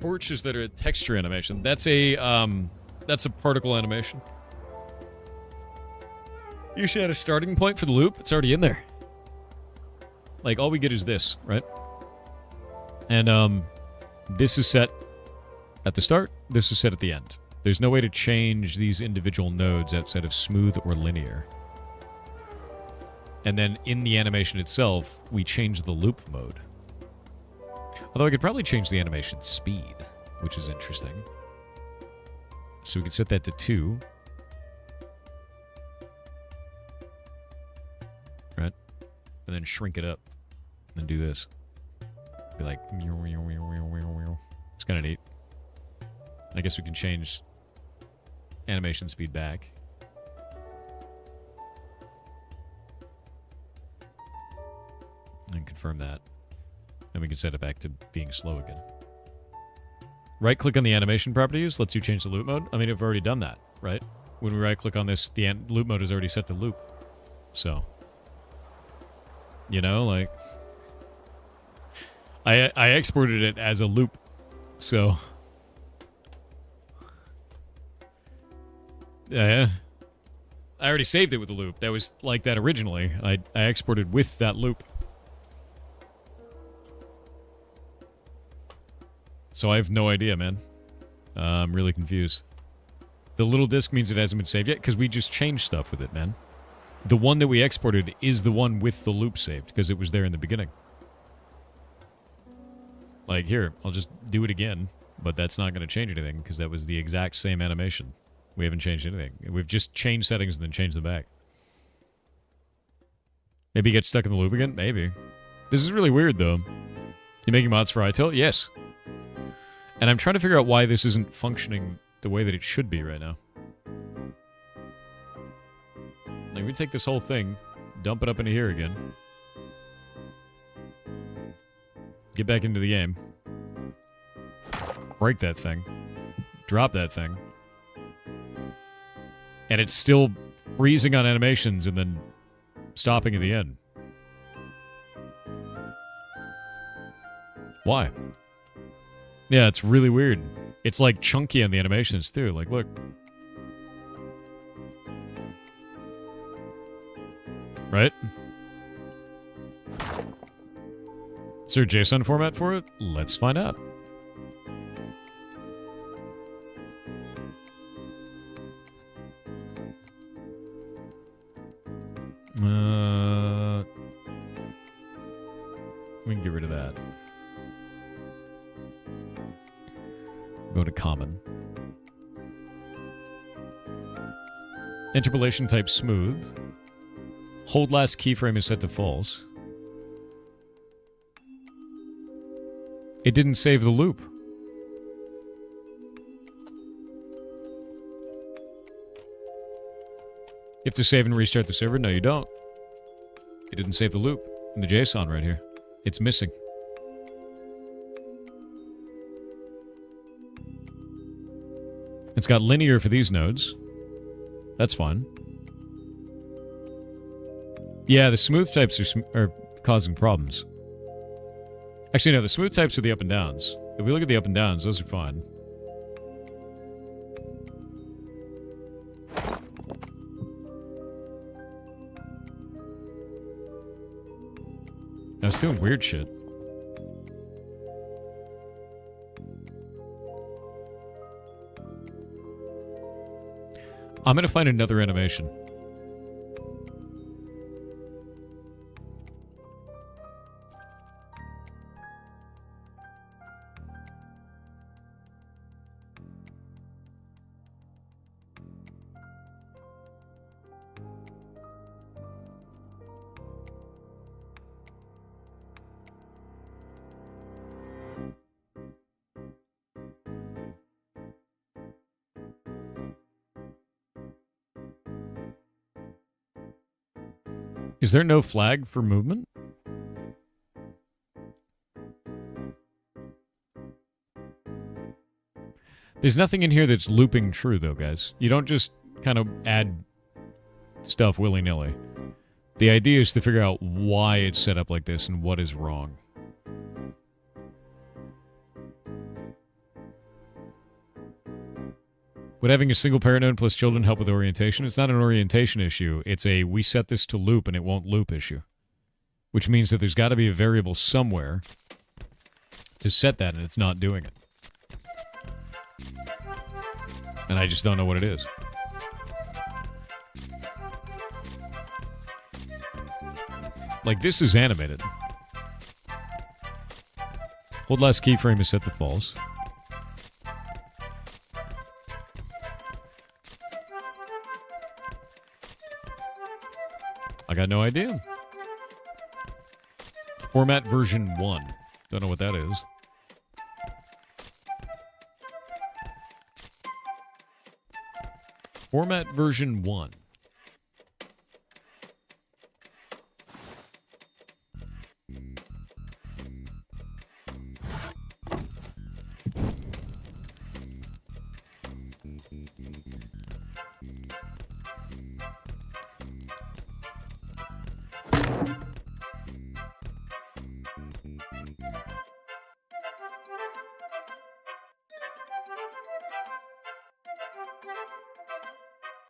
Torches that are a texture animation. That's a particle animation. You should add a starting point for the loop. It's already in there. Like, all we get is this, right? And, this is set at the start. This is set at the end. There's no way to change these individual nodes outside of smooth or linear. And then in the animation itself, we change the loop mode. Although I could probably change the animation speed, which is interesting. So we could set that to 2. Right? And then shrink it up. And do this. Be like... It's kind of neat. I guess we can change animation speed back. And confirm that. And we can set it back to being slow again. Right-click on the animation properties lets you change the loop mode. I mean, I've already done that, right? When we right-click on this, the loop mode is already set to loop. So, you know, like... I exported it as a loop, so... Yeah. I already saved it with the loop. That was like that originally. I exported with that loop. So I have no idea, man. I'm really confused. The little disk means it hasn't been saved yet, because we just changed stuff with it, man. The one that we exported is the one with the loop saved, because it was there in the beginning. Like, here, I'll just do it again, but that's not going to change anything, because that was the exact same animation. We haven't changed anything. We've just changed settings and then changed them back. Maybe get stuck in the loop again? Maybe. This is really weird, though. You making mods for ITIL? Yes. And I'm trying to figure out why this isn't functioning the way that it should be right now. Like, we take this whole thing, dump it up into here again. Get back into the game. Break that thing. Drop that thing. And it's still freezing on animations and then stopping at the end. Why? Yeah, it's really weird. It's like chunky on the animations too. Like, look. Right? Is there a JSON format for it? Let's find out. We can get rid of that. Go to common. Interpolation type smooth. Hold last keyframe is set to false. It didn't save the loop. You have to save and restart the server? No, you don't. It didn't save the loop in the JSON right here. It's missing. It's got linear for these nodes. That's fine. Yeah, the smooth types are causing problems. Actually, no, the smooth types are the up and downs. If we look at the up and downs, those are fine. I was doing weird shit. I'm gonna find another animation. Is there no flag for movement? There's nothing in here that's looping true, though, guys. You don't just kind of add stuff willy-nilly. The idea is to figure out why it's set up like this and what is wrong. Would having a single parent node plus children help with orientation? It's not an orientation issue. It's a we set this to loop and it won't loop issue. Which means that there's got to be a variable somewhere to set that and it's not doing it. And I just don't know what it is. Like, this is animated. Hold last keyframe is set to false. I got no idea. Format version 1. Don't know what that is. Format version 1.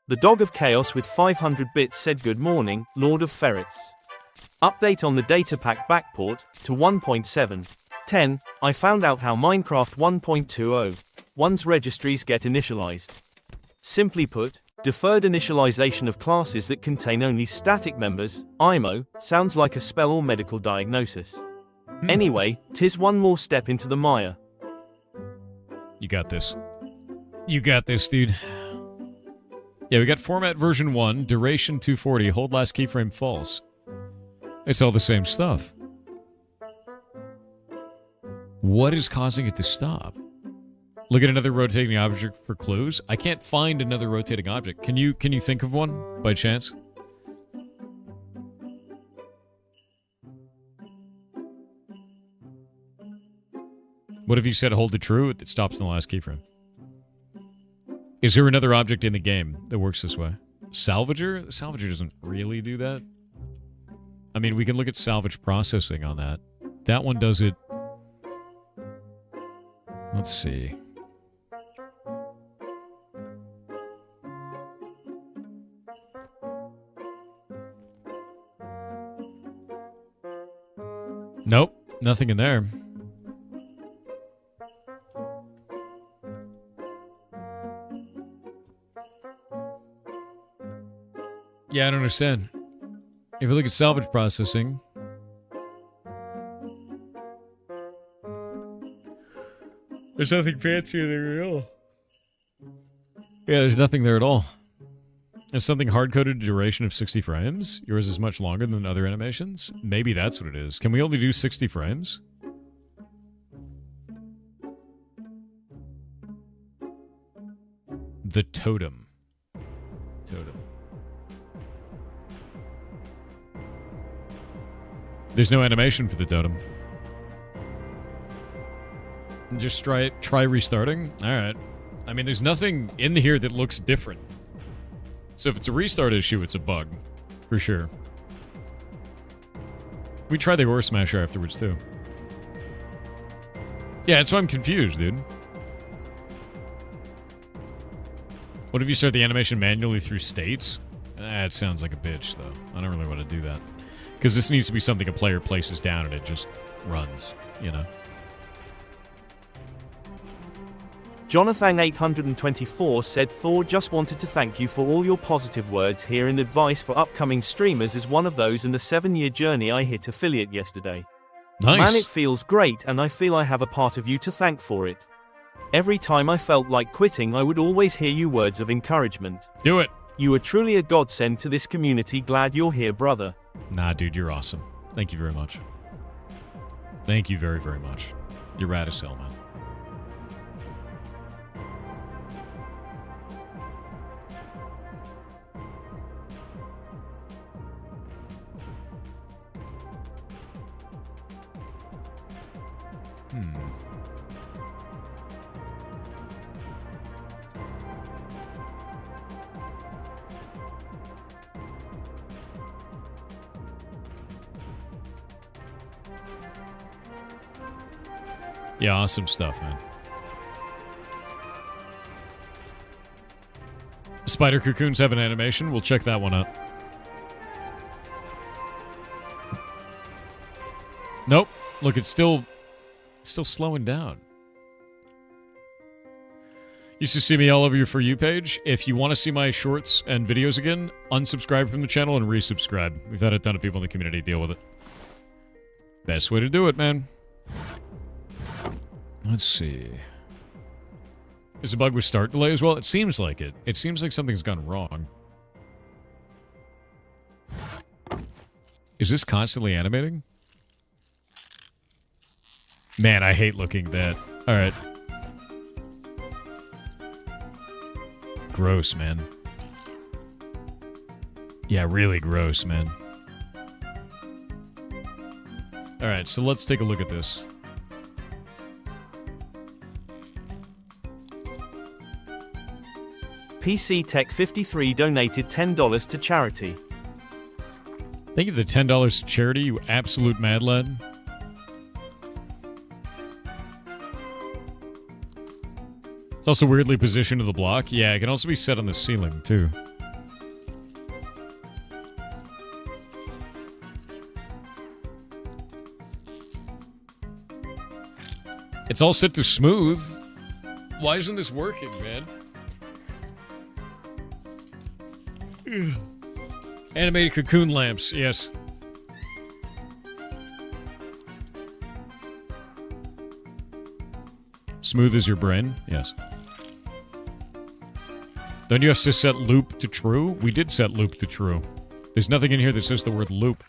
The Dog of Chaos with 500 bits said good morning, Lord of Ferrets. Update on the data pack backport to 1.7.10. I found out how Minecraft 1.20.1's registries get initialized. Simply put, deferred initialization of classes that contain only static members, IMO, sounds like a spell or medical diagnosis. Anyway, 'tis one more step into the mire. You got this. You got this, dude. Yeah, we got format version 1, duration 240, hold last keyframe false. It's all the same stuff. What is causing it to stop? Look at another rotating object for clues. I can't find another rotating object. Can you think of one by chance? What if you said hold to true? It stops in the last keyframe. Is there another object in the game that works this way? Salvager? The Salvager doesn't really do that. I mean, we can look at salvage processing on that. That one does it Let's see. Nope, nothing in there. Yeah, I don't understand. If you look at salvage processing, there's nothing fancy there at all. Yeah, there's nothing there at all. There's something hard-coded duration of 60 frames. Yours is much longer than other animations. Maybe that's what it is. Can we only do 60 frames? The totem. Totem. There's no animation for the totem. Just try restarting? Alright. I mean, there's nothing in here that looks different. So if it's a restart issue, it's a bug. For sure. We tried the Ore Smasher afterwards, too. Yeah, that's why I'm confused, dude. What if you start the animation manually through states? That sounds like a bitch, though. I don't really want to do that. Because this needs to be something a player places down and it just runs, you know? Jonathan824 said, Thor just wanted to thank you for all your positive words here and advice for upcoming streamers as one of those in the 7-year journey I hit affiliate yesterday. Nice. Man, it feels great and I feel I have a part of you to thank for it. Every time I felt like quitting, I would always hear you words of encouragement. Do it. You are truly a godsend to this community. Glad you're here, brother. Nah, dude, you're awesome. Thank you very much. Thank you very, very much. You're rad as hell, man. Yeah, awesome stuff, man. Spider cocoons have an animation. We'll check that one out. Nope. Look, it's still slowing down. Used to see me all over your For You page. If you want to see my shorts and videos again, unsubscribe from the channel and resubscribe. We've had a ton of people in the community deal with it. Best way to do it, man. Let's see. Is a bug with start delay as well? It seems like it. It seems like something's gone wrong. Is this constantly animating? Man, I hate looking at that. Alright. Gross, man. Yeah, really gross, man. Alright, so let's take a look at this. PC Tech 53 donated $10 to charity. Thank you for the $10 to charity, you absolute mad lad. It's also weirdly positioned to the block. Yeah, it can also be set on the ceiling, too. It's all set to smooth. Why isn't this working, man? Ugh. Animated cocoon lamps, yes. Smooth as your brain, yes. Don't you have to set loop to true? We did set loop to true. There's nothing in here that says the word loop.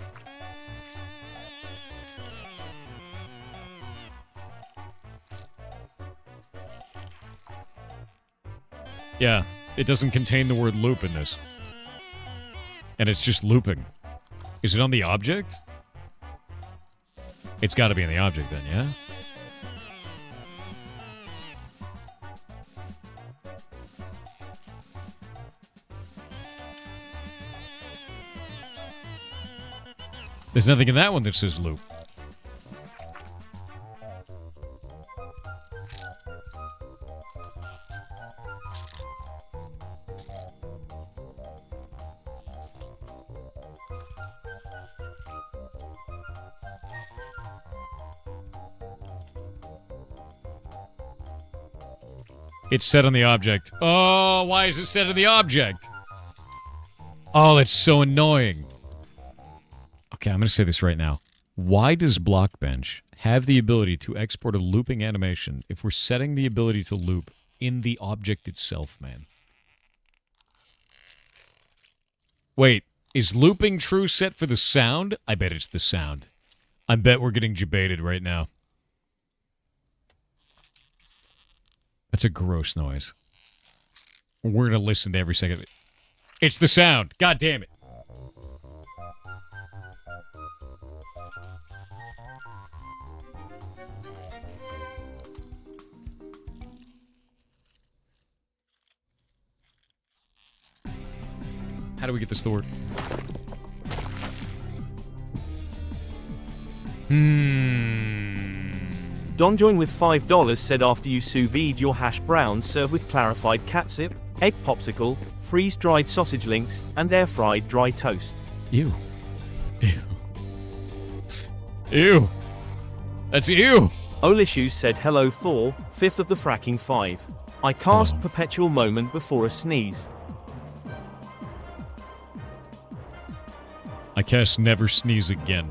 Yeah, it doesn't contain the word loop in this. And it's just looping. Is it on the object? It's got to be on the object then, yeah? There's nothing in that one that says loop. It's set on the object. Oh, why is it set on the object? Oh, that's so annoying. Okay, I'm going to say this right now. Why does Blockbench have the ability to export a looping animation if we're setting the ability to loop in the object itself, man? Wait, is looping true set for the sound? I bet it's the sound. I bet we're getting debated right now. That's a gross noise. We're going to listen to every second of it. It's the sound. God damn it. How do we get this to work? Don Join with $5 said after you sous vide your hash browns, serve with clarified catsup, egg popsicle, freeze-dried sausage links, and air-fried dry toast. Ew. Ew. Ew. That's ew. Olishus said hello Thor, 5th of the fracking 5. I cast perpetual moment before a sneeze. I cast never sneeze again.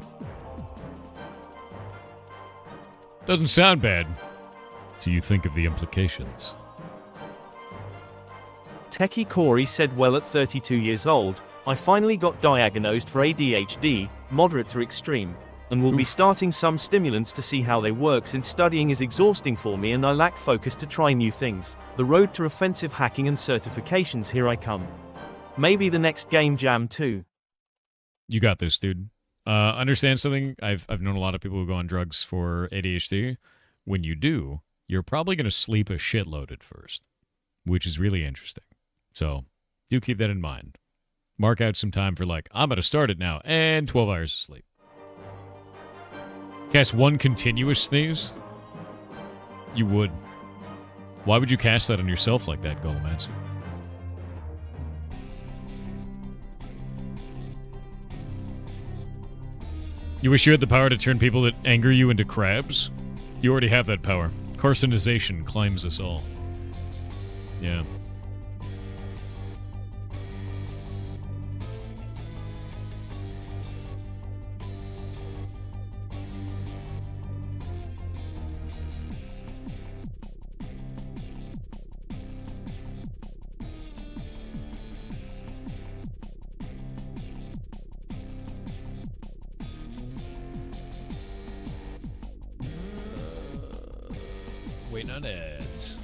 Doesn't sound bad. Do you think of the implications? Techie Corey said well at 32 years old, I finally got diagnosed for ADHD, moderate to extreme, and will be starting some stimulants to see how they work since studying is exhausting for me and I lack focus to try new things. The road to offensive hacking and certifications, here I come. Maybe the next game jam too. You got this, dude. Understand something? I've known a lot of people who go on drugs for ADHD. When you do, you're probably going to sleep a shitload at first, which is really interesting. So, do keep that in mind. Mark out some time for like, I'm going to start it now, and 12 hours of sleep. Cast one continuous sneeze? You would. Why would you cast that on yourself like that, Golomatsu? You wish you had the power to turn people that anger you into crabs? You already have that power. Carcinization climbs us all. Yeah. Waiting on ads.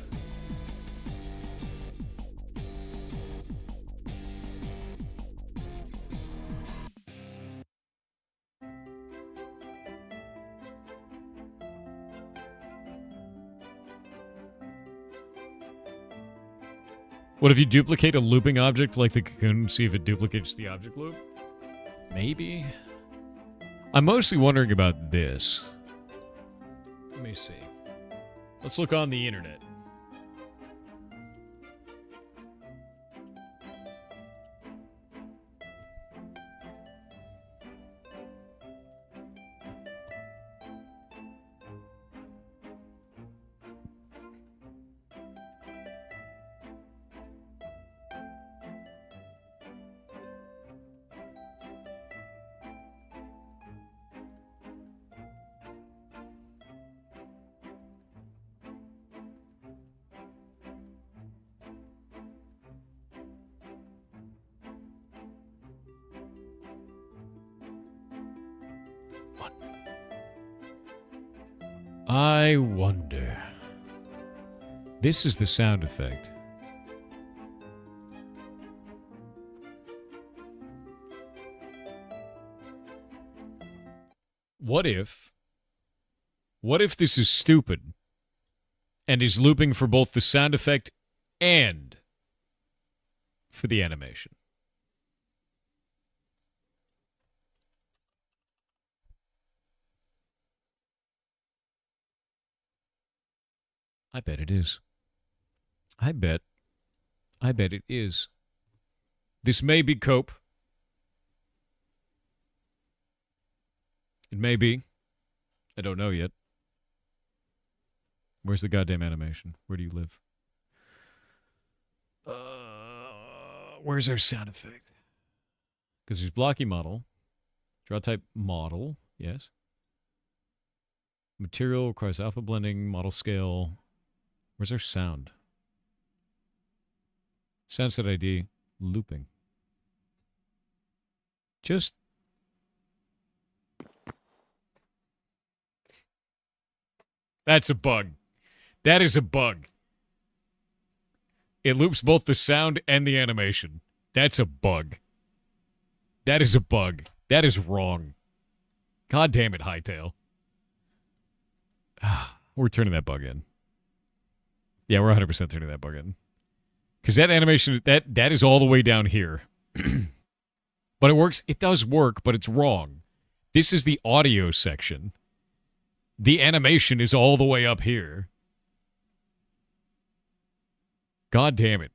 What if you duplicate a looping object like the cocoon, see if it duplicates the object loop? Maybe. I'm mostly wondering about this. Let me see. Let's look on the internet. I wonder. This is the sound effect. What if this is stupid and is looping for both the sound effect and for the animation? I bet it is. I bet it is. This may be cope. It may be. I don't know yet. Where's the goddamn animation? Where do you live? Where's our sound effect? Because there's blocky model. Draw type model. Yes. Material requires alpha blending, model scale. Where's our sound? Sound set ID. Looping. Just... That's a bug. That is a bug. It loops both the sound and the animation. That's a bug. That is a bug. That is wrong. God damn it, Hightail. We're turning that bug in. Yeah, we're 100% turning that bug in. Because that animation, that is all the way down here. But it works. It does work, but it's wrong. This is the audio section. The animation is all the way up here. God damn it.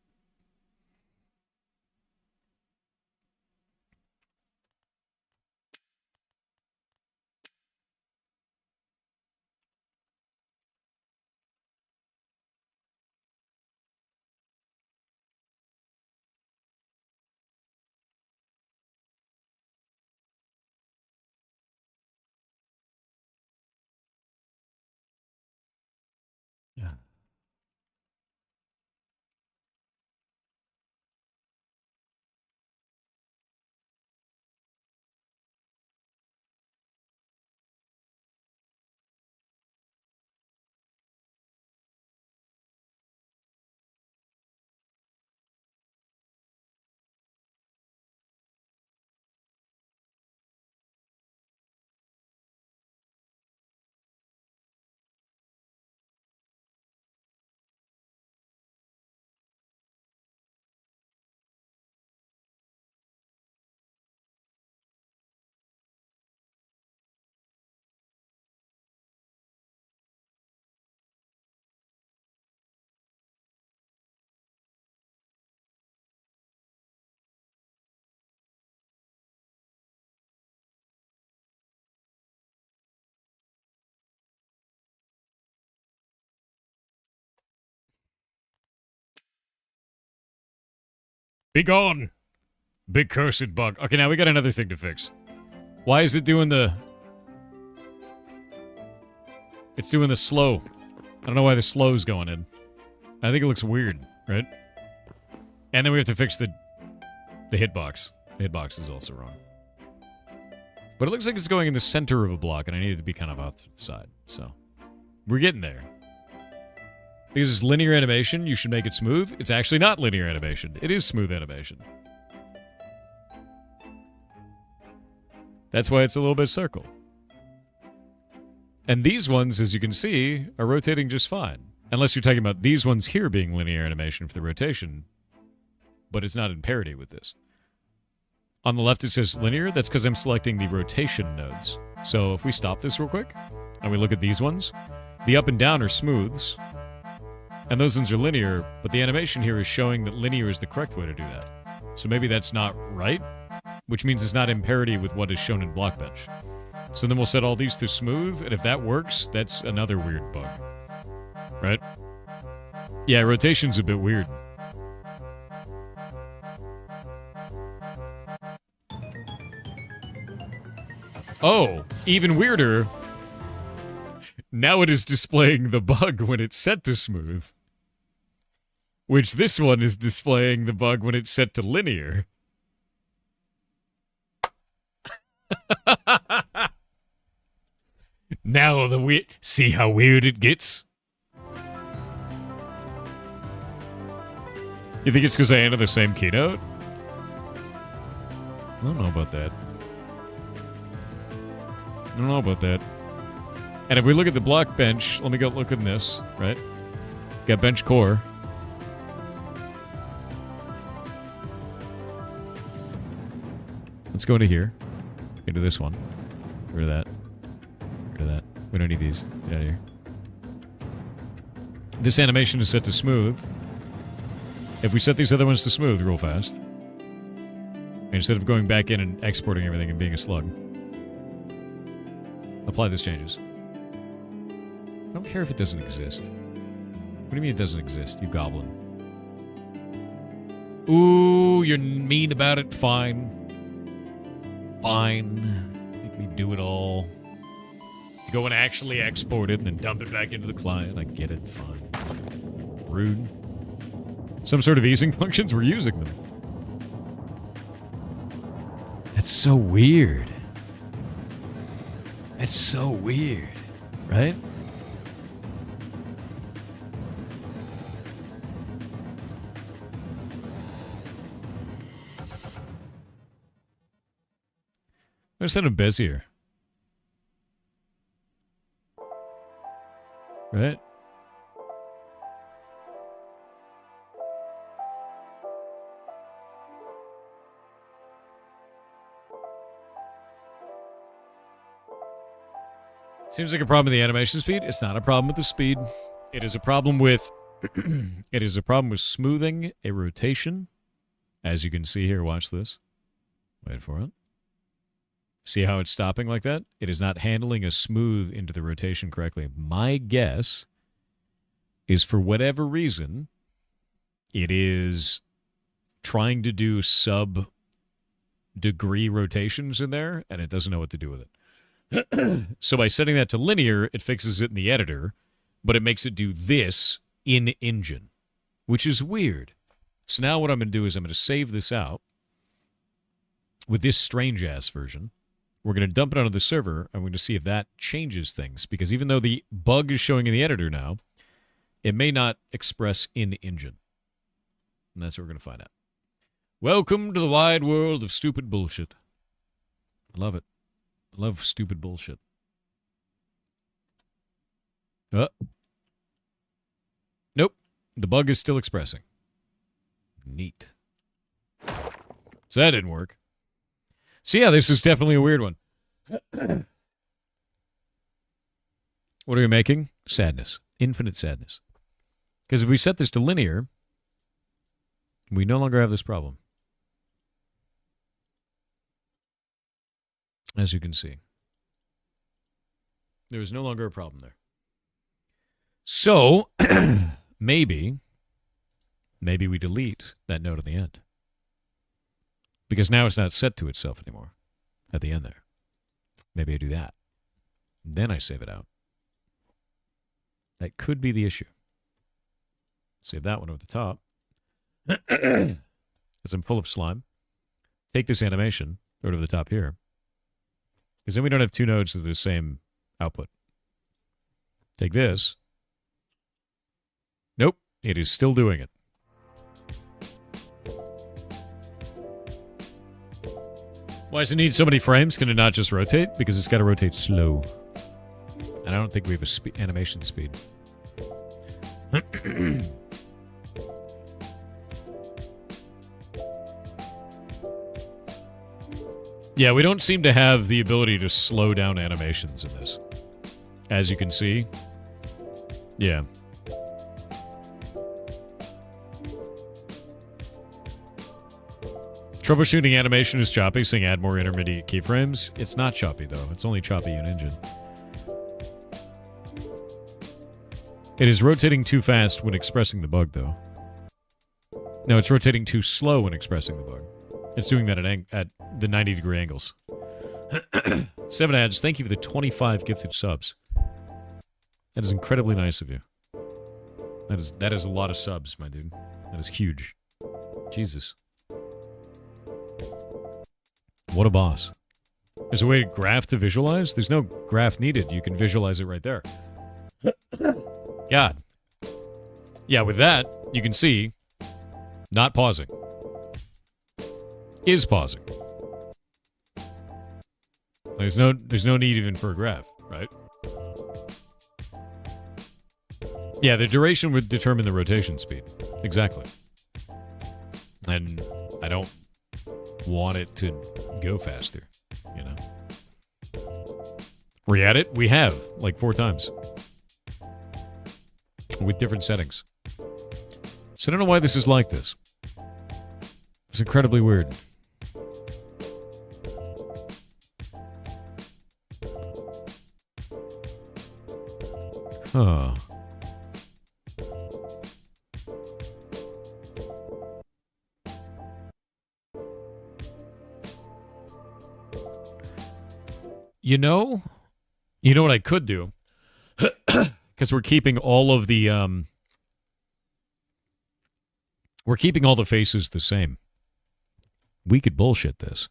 Yeah. Be gone! Big cursed bug. Okay, now we got another thing to fix. Why is it doing the... It's doing the slow. I don't know why the slow's going in. I think it looks weird, right? And then we have to fix the hitbox. The hitbox is also wrong. But it looks like it's going in the center of a block, and I need it to be kind of out to the side. So, we're getting there. Because it's linear animation, you should make it smooth. It's actually not linear animation. It is smooth animation. That's why it's a little bit circle. And these ones, as you can see, are rotating just fine. Unless you're talking about these ones here being linear animation for the rotation. But it's not in parity with this. On the left it says linear. That's because I'm selecting the rotation nodes. So if we stop this real quick, and we look at these ones, the up and down are smooths. And those ones are linear, but the animation here is showing that linear is the correct way to do that. So maybe that's not right, which means it's not in parity with what is shown in Blockbench. So then we'll set all these to smooth, and if that works, that's another weird bug. Right? Yeah, rotation's a bit weird. Oh, even weirder. Now it is displaying the bug when it's set to smooth. Which this one is displaying the bug when it's set to linear. Now the weird... See how weird it gets? You think it's because I enter the same keynote? I don't know about that. I don't know about that. And if we look at the block bench, let me go look at this, right? Got bench core. Let's go into here. Into this one. Get rid of that. Get rid of that. We don't need these. Get out of here. This animation is set to smooth. If we set these other ones to smooth real fast, instead of going back in and exporting everything and being a slug, Apply those changes. I don't care if it doesn't exist. What do you mean it doesn't exist, you goblin? Ooh, you're mean about it? Fine. Fine. Make me do it all. To go and actually export it and then dump it back into the client. I get it. Fine. Rude. Some sort of easing functions? We're using them. That's so weird. That's so weird. Right? I'm send him Bezier. Right? Seems like a problem with the animation speed. It's not a problem with the speed. It is a problem with it is a problem with smoothing a rotation. As you can see here, watch this. Wait for it. See how it's stopping like that? It is not handling a smooth into the rotation correctly. My guess is for whatever reason, it is trying to do sub-degree rotations in there, and it doesn't know what to do with it. So by setting that to linear, it fixes it in the editor, but it makes it do this in engine, which is weird. So now what I'm going to do is I'm going to save this out with this strange-ass version. We're going to dump it onto the server, and we're going to see if that changes things, because even though the bug is showing in the editor now, it may not express in engine. And that's what we're going to find out. Welcome to the wide world of stupid bullshit. I love it. I love stupid bullshit. Nope. The bug is still expressing. Neat. So that didn't work. So yeah, this is definitely a weird one. What are we making? Sadness. Infinite sadness. Because if we set this to linear, we no longer have this problem. As you can see. There is no longer a problem there. So, maybe we delete that note at the end. Because now it's not set to itself anymore at the end there. Maybe I do that. Then I save it out. That could be the issue. Save that one over the top. Because I'm full of slime. Take this animation, throw it over the top here. Because then we don't have two nodes with the same output. Take this. Nope, it is still doing it. Why does it need so many frames? Can it not just rotate? Because it's got to rotate slow. And I don't think we have a animation speed. Yeah, we don't seem to have the ability to slow down animations in this. As you can see. Yeah. Troubleshooting animation is choppy, saying add more intermediate keyframes. It's not choppy, though. It's only choppy in engine. It is rotating too fast when expressing the bug, though. No, it's rotating too slow when expressing the bug. It's doing that at the 90-degree angles. 7 ads, thank you for the 25 gifted subs. That is incredibly nice of you. That is a lot of subs, my dude. That is huge. Jesus. What a boss. There's a way to graph to visualize? There's no graph needed. You can visualize it right there. God. Yeah, with that, you can see not pausing. Is pausing. There's no need even for a graph, right? Yeah, the duration would determine the rotation speed. Exactly. And I don't want it to go faster, you know? We at it? We have, like 4 times. With different settings. So I don't know why this is like this. It's incredibly weird. Huh. You know what I could do? Because we're keeping all of the we're keeping all the faces the same. We could bullshit this.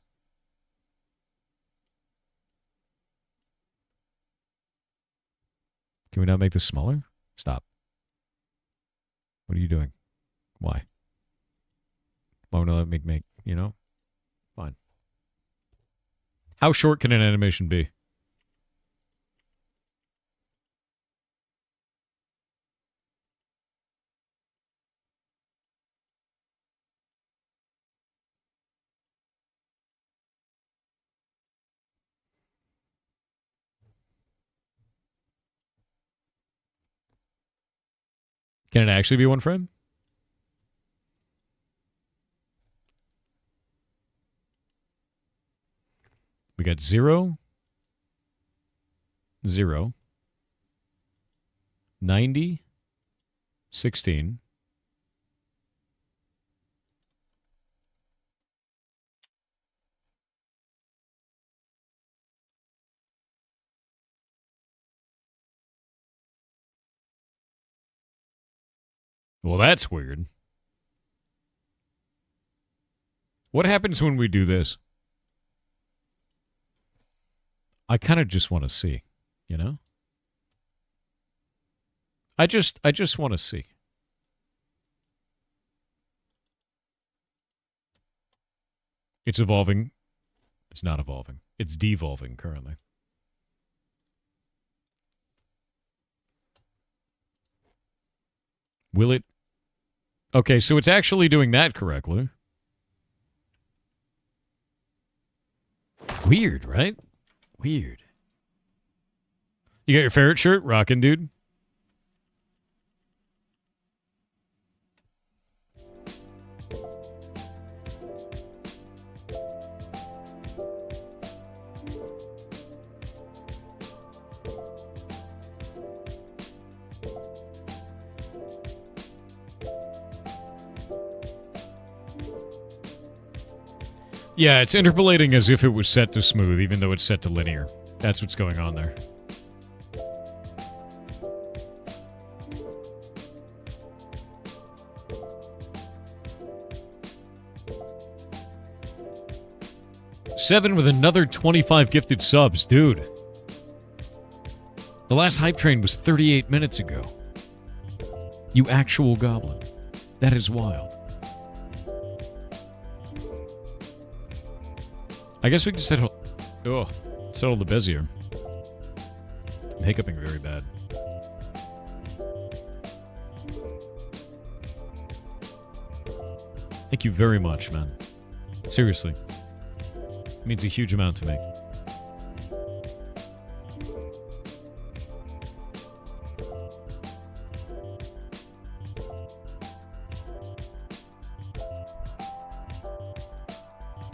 Can we not make this smaller? Stop. What are you doing? Why? Why would I let me make, Fine. How short can an animation be? Can it actually be 1 frame? We got 0, 0, 90, 16. Well, that's weird. What happens when we do this? I kind of just want to see, I just want to see. It's evolving. It's not evolving. It's devolving currently. Will it? Okay, so it's actually doing that correctly. Weird, right? Weird. You got your ferret shirt? Rockin', dude. Yeah, it's interpolating as if it was set to smooth, even though it's set to linear. That's what's going on there. Seven with another 25 gifted subs. Dude. The last hype train was 38 minutes ago. You actual goblin. That is wild. I guess we can settle the Bezier. I'm hiccuping very bad. Thank you very much, man. Seriously. It means a huge amount to me.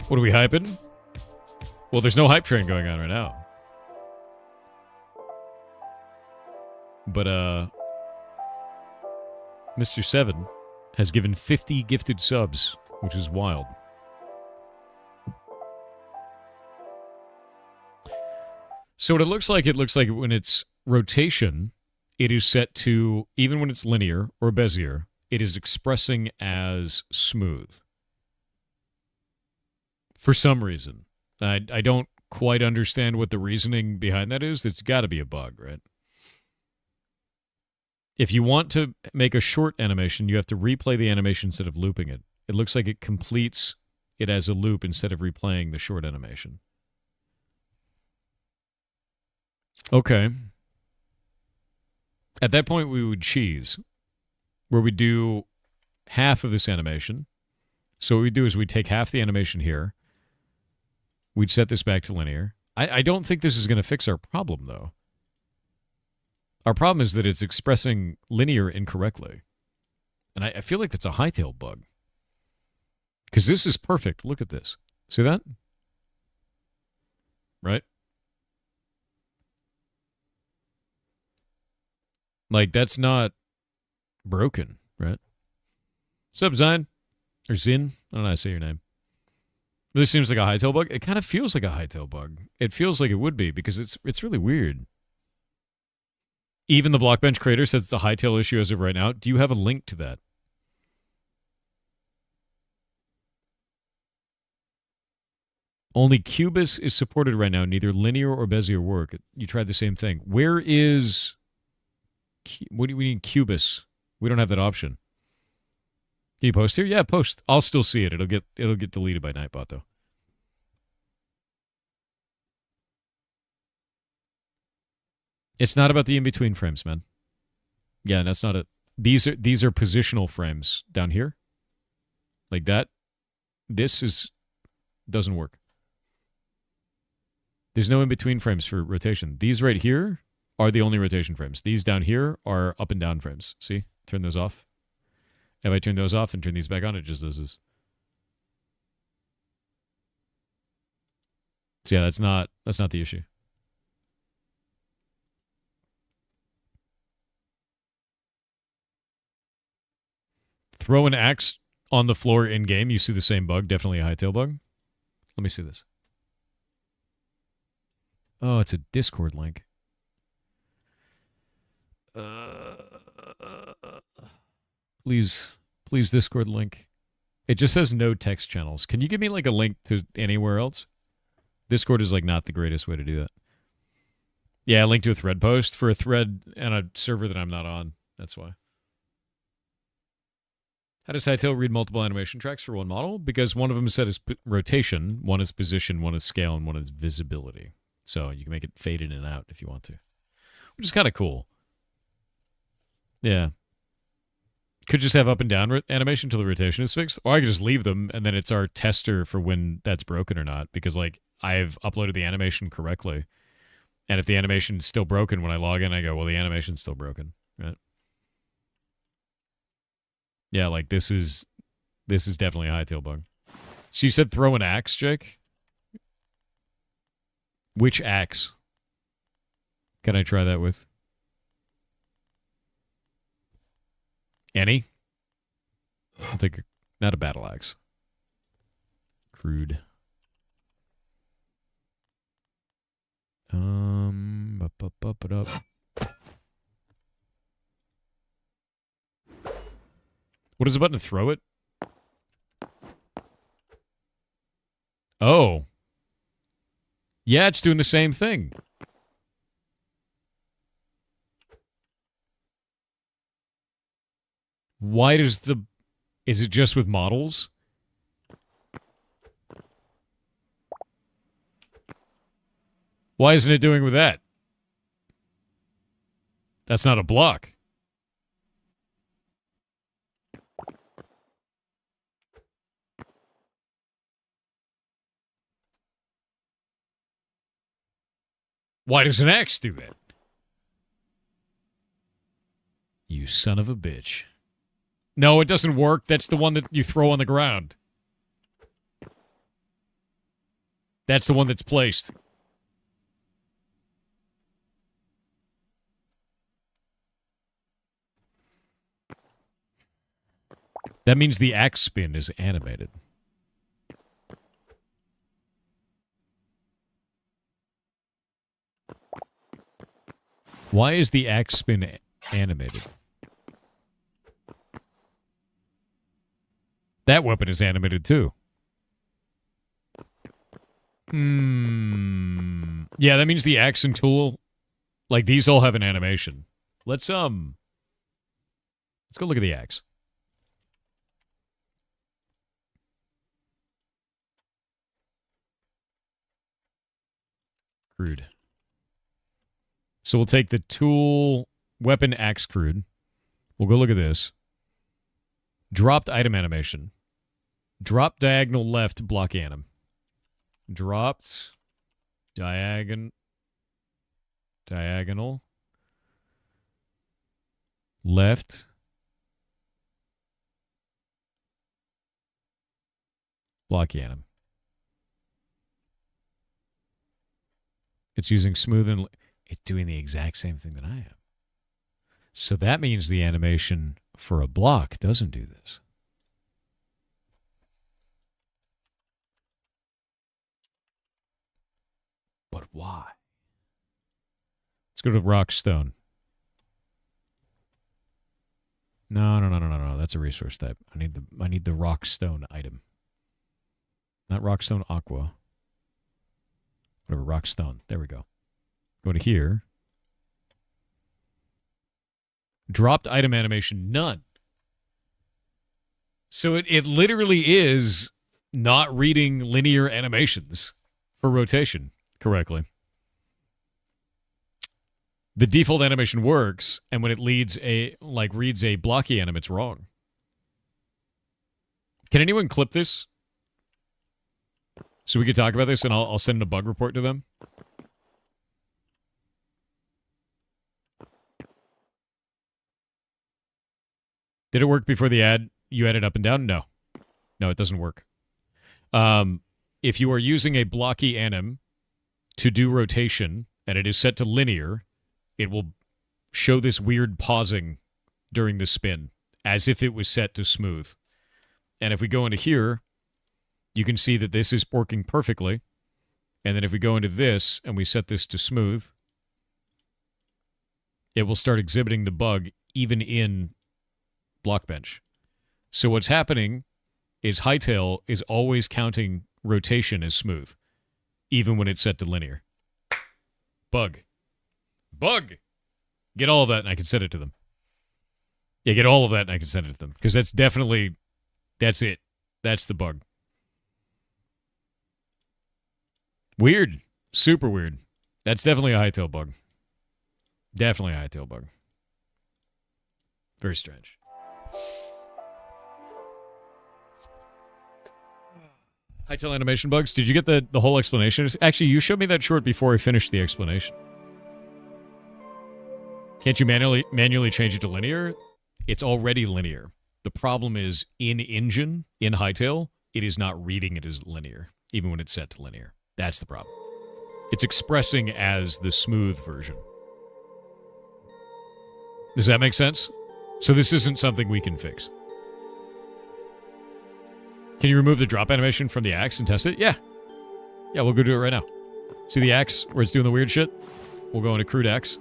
What are we hyping? Well, there's no hype train going on right now. But, Mr. 7 has given 50 gifted subs, which is wild. So what it looks like when it's rotation, it is set to, even when it's linear or Bezier, it is expressing as smooth. For some reason. I don't quite understand what the reasoning behind that is. It's got to be a bug, right? If you want to make a short animation, you have to replay the animation instead of looping it. It looks like it completes it as a loop instead of replaying the short animation. Okay. At that point, we would cheese, where we do half of this animation. So what we do is we take half the animation here. We'd set this back to linear. I don't think this is going to fix our problem, though. Our problem is that it's expressing linear incorrectly. And I feel like that's a hightail bug. Because this is perfect. Look at this. See that? Right? Like, that's not broken, right? Sup, Zion? Or Zin? I don't know how to say your name. Really seems like a hightail bug. It kind of feels like a hightail bug. It feels like it would be because it's really weird. Even the Blockbench creator says it's a hightail issue as of right now. Do you have a link to that? Only Cubase is supported right now. Neither linear or Bezier work. You tried the same thing. Where is... What do we need? Cubase. We don't have that option. Can you post here? Yeah, post. I'll still see it. It'll get deleted by Nightbot, though. It's not about the in-between frames, man. Yeah, that's not it. These are positional frames down here. Like that. This doesn't work. There's no in-between frames for rotation. These right here are the only rotation frames. These down here are up and down frames. See? Turn those off. If I turn those off and turn these back on, it just does this. So yeah, that's not the issue. Throw an axe on the floor in game. You see the same bug. Definitely a hightail bug. Let me see this. Oh, it's a Discord link. Please Discord link. It just says no text channels. Can you give me like a link to anywhere else? Discord is like not the greatest way to do that. Yeah, link to a thread post for a thread and a server that I'm not on. That's why. How does Hightail read multiple animation tracks for one model? Because one of them is set as rotation, one is position, one is scale, and one is visibility. So you can make it fade in and out if you want to. Which is kind of cool. Yeah. Could just have up and down animation until the rotation is fixed. Or I could just leave them, and then it's our tester for when that's broken or not. Because, like, I've uploaded the animation correctly. And if the animation is still broken when I log in, I go, well, the animation's still broken. Right? Yeah, like, this is definitely a hightail bug. So you said throw an axe, Jake? Which axe can I try that with? Any? I'll take not a battle axe. Crude. Up it up. What is the button to throw it? Oh. Yeah, it's doing the same thing. Why does the... Is it just with models? Why isn't it doing with that? That's not a block. Why does an axe do that? You son of a bitch. No, it doesn't work. That's the one that you throw on the ground. That's the one that's placed. That means the axe spin is animated. Why is the axe spin animated? That weapon is animated too. Yeah, that means the axe and tool, like these all have an animation. Let's go look at the axe. Crude. So we'll take the tool, weapon, axe, crude. We'll go look at this. Dropped item animation. Drop diagonal left, block anim. Dropped diagonal left block anim. It's using smooth and it's doing the exact same thing that I am. So that means the animation for a block doesn't do this. But why? Let's go to Rockstone. No. That's a resource type. I need the Rockstone item. Not Rockstone Aqua. Whatever, Rockstone. There we go. Go to here. Dropped item animation, none. So it literally is not reading linear animations for rotation correctly. The default animation works, and when it reads a blocky anim, it's wrong. Can anyone clip this? So we could talk about this, and I'll send a bug report to them. Did it work before the ad? You added up and down? No. No, it doesn't work. If you are using a blocky anim to do rotation, and it is set to linear, it will show this weird pausing during the spin, as if it was set to smooth. And if we go into here, you can see that this is working perfectly. And then if we go into this and we set this to smooth, it will start exhibiting the bug even in Blockbench. So what's happening is Hightail is always counting rotation as smooth, even when it's set to linear. Bug. Get all of that and I can send it to them. Yeah, get all of that and I can send it to them. Because that's it. That's the bug. Weird. Super weird. That's definitely a Hightail bug. Definitely a Hightail bug. Very strange. Hightail animation bugs. Did you get the whole explanation? Actually, you showed me that short before I finished the explanation. Can't you manually change it to linear? It's already linear. The problem is in engine, in Hightail, it is not reading it as linear, even when it's set to linear. That's the problem. It's expressing as the smooth version. Does that make sense? So this isn't something we can fix. Can you remove the drop animation from the axe and test it? Yeah. Yeah, we'll go do it right now. See the axe where it's doing the weird shit? We'll go into crude axe.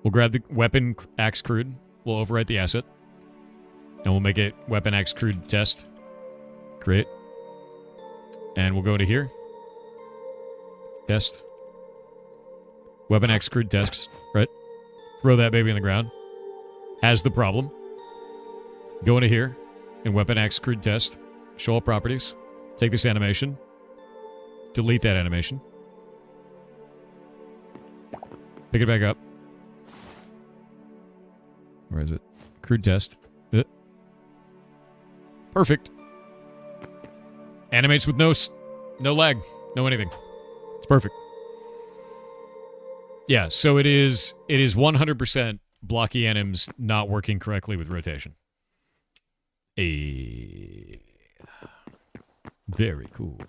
We'll grab the weapon axe crude. We'll overwrite the asset. And we'll make it weapon axe crude test. Create. And we'll go to here. Test. Weapon axe crude test. Right. Throw that baby on the ground. Has the problem. Go into here. And weapon axe crude test. Show all properties. Take this animation. Delete that animation. Pick it back up. Where is it? Crude test. Perfect. Animates with no lag. No anything. It's perfect. Yeah, so it is 100% blocky anims not working correctly with rotation. Very cool.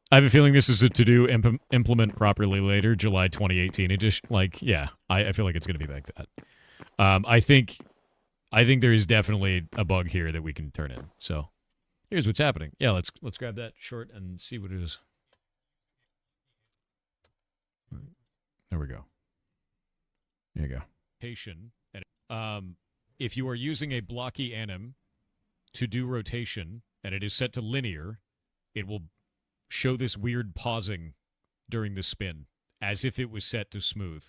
I have a feeling this is a to-do implement properly later, July 2018 edition. Like, yeah, I feel like it's going to be like that. I think there is definitely a bug here that we can turn in. So here's what's happening. Yeah, let's grab that short and see what it is. There we go. There you go. If you are using a blocky anim to do rotation and it is set to linear, it will show this weird pausing during the spin, as if it was set to smooth.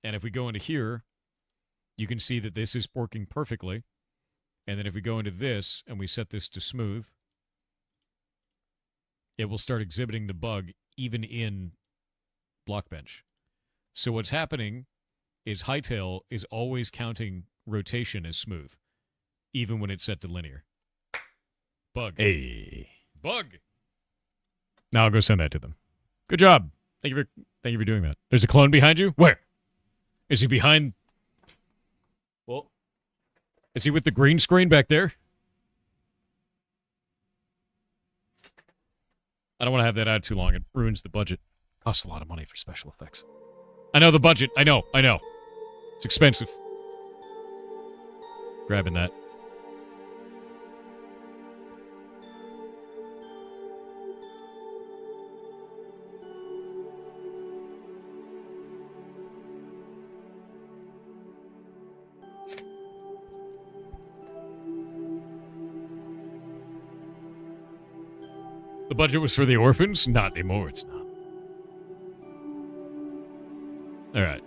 And if we go into here, you can see that this is working perfectly. And then if we go into this and we set this to smooth, it will start exhibiting the bug even in Blockbench. So what's happening is Hightail is always counting rotation as smooth, even when it's set to linear. Bug. Hey. Bug. Now I'll go send that to them. Good job. Thank you for doing that. There's a clone behind you? Where? Is he behind? Well, is he with the green screen back there? I don't want to have that out too long. It ruins the budget. Costs a lot of money for special effects. I know the budget. I know. It's expensive. Grabbing that. The budget was for the orphans? Not anymore, it's not. Alright.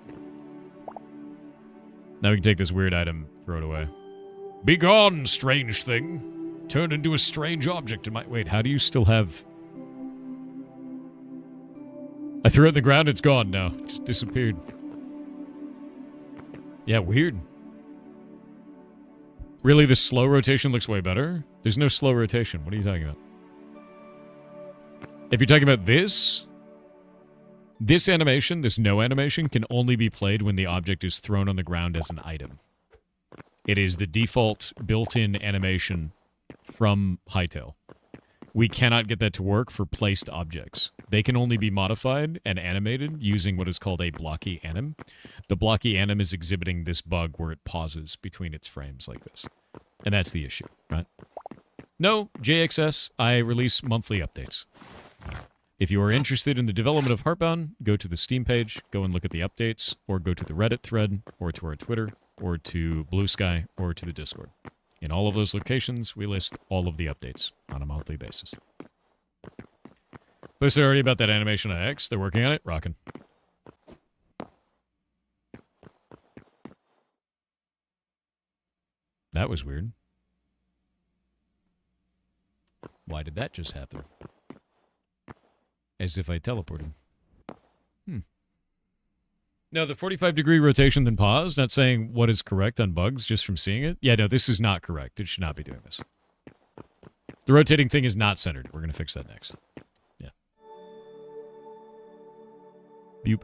Now we can take this weird item, throw it away. Be gone, strange thing. Turn into a strange object in my... Wait, how do you still have... I threw it in the ground, it's gone now. It just disappeared. Yeah, weird. Really, the slow rotation looks way better? There's no slow rotation. What are you talking about? If you're talking about this animation, this no animation, can only be played when the object is thrown on the ground as an item. It is the default built-in animation from Hytale. We cannot get that to work for placed objects. They can only be modified and animated using what is called a blocky anim. The blocky anim is exhibiting this bug where it pauses between its frames like this. And that's the issue, right? No, JXS, I release monthly updates. If you are interested in the development of Heartbound, go to the Steam page, go and look at the updates, or go to the Reddit thread, or to our Twitter, or to Blue Sky, or to the Discord. In all of those locations, we list all of the updates on a monthly basis. Posted already about that animation on X. They're working on it. Rockin'. That was weird. Why did that just happen? As if I teleported. No, the 45-degree rotation then pause, not saying what is correct on bugs just from seeing it. Yeah, no, this is not correct. It should not be doing this. The rotating thing is not centered. We're going to fix that next. Yeah. Boop.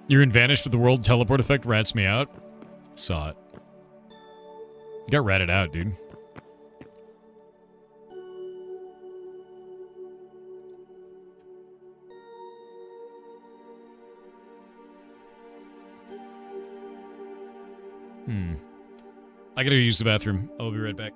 You're in Vanished with the World teleport effect rats me out. Saw it. You got ratted out, dude. I gotta use the bathroom. I'll be right back.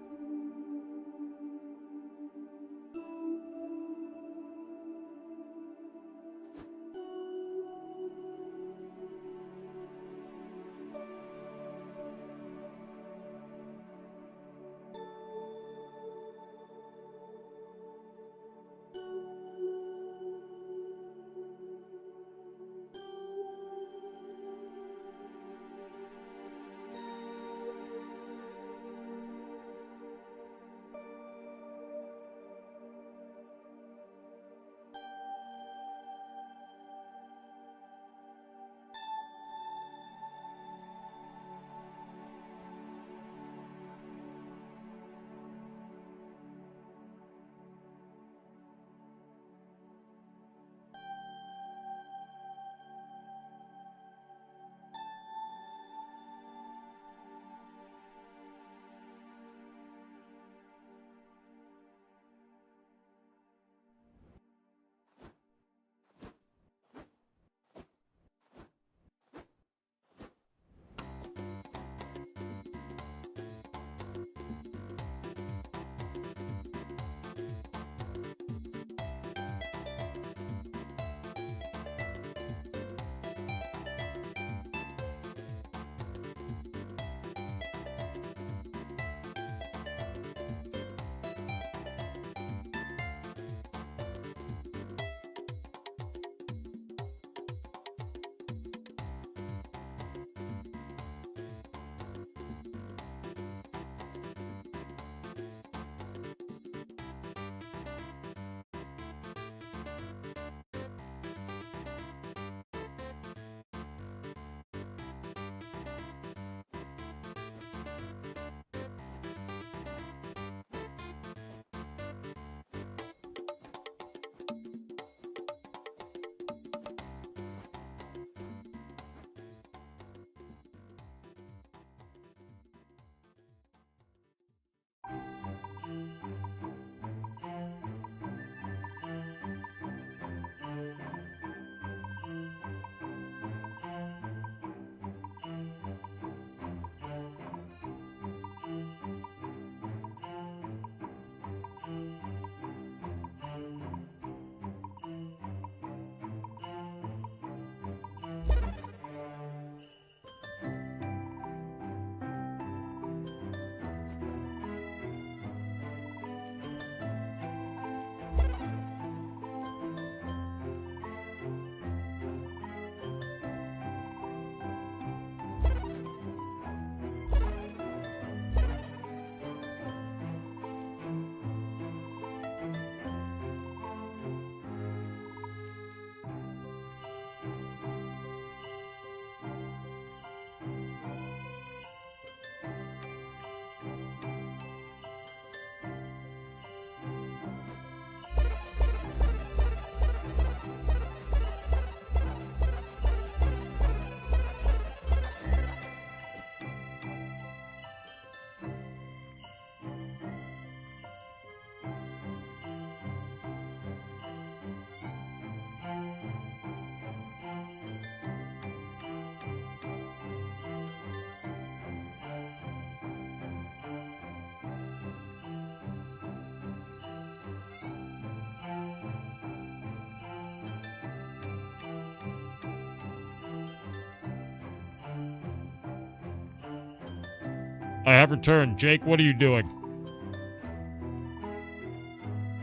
I have returned. Jake, what are you doing?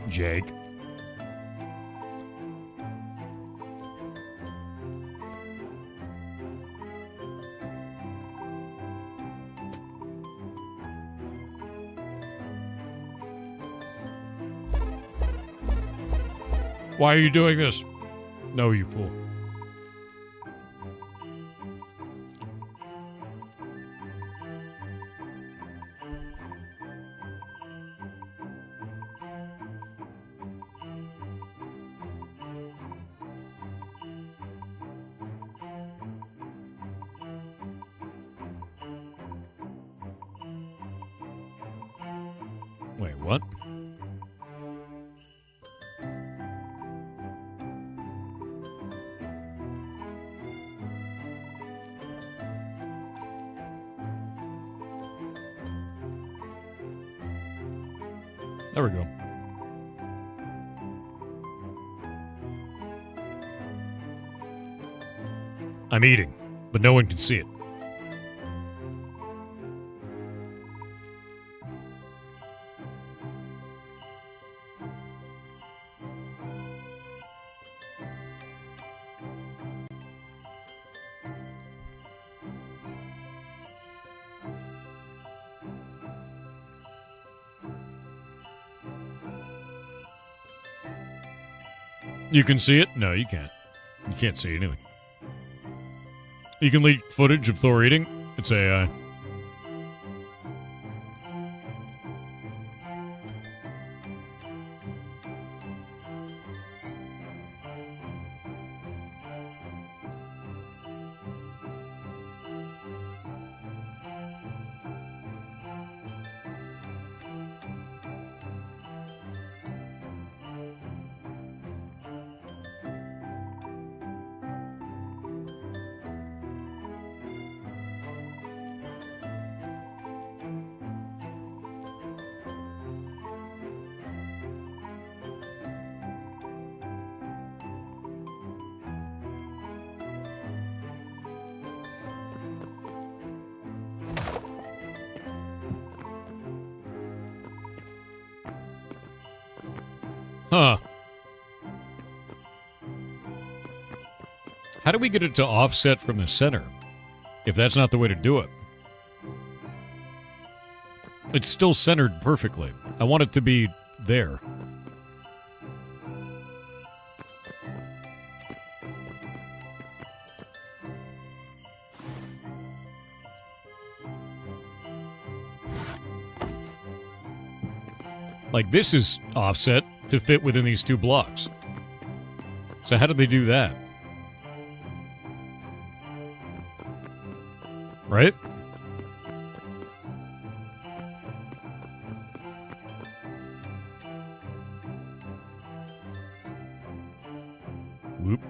Jake. Why are you doing this? No, you fool. Wait, what? There we go. I'm eating, but no one can see it. You can see it? No, you can't. You can't see anything. You can leak footage of Thor eating. It's AI. Huh. How do we get it to offset from the center? If that's not the way to do it. It's still centered perfectly. I want it to be there. Like, this is offset to fit within these two blocks. So how did they do that? Right? Whoop.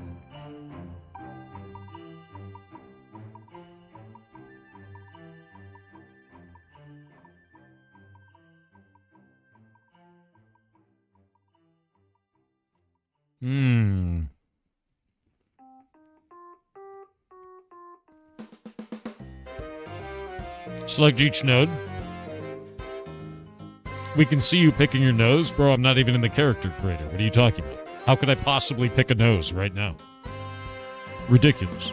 Select each node. We can see you picking your nose. Bro, I'm not even in the character creator. What are you talking about? How could I possibly pick a nose right now? Ridiculous.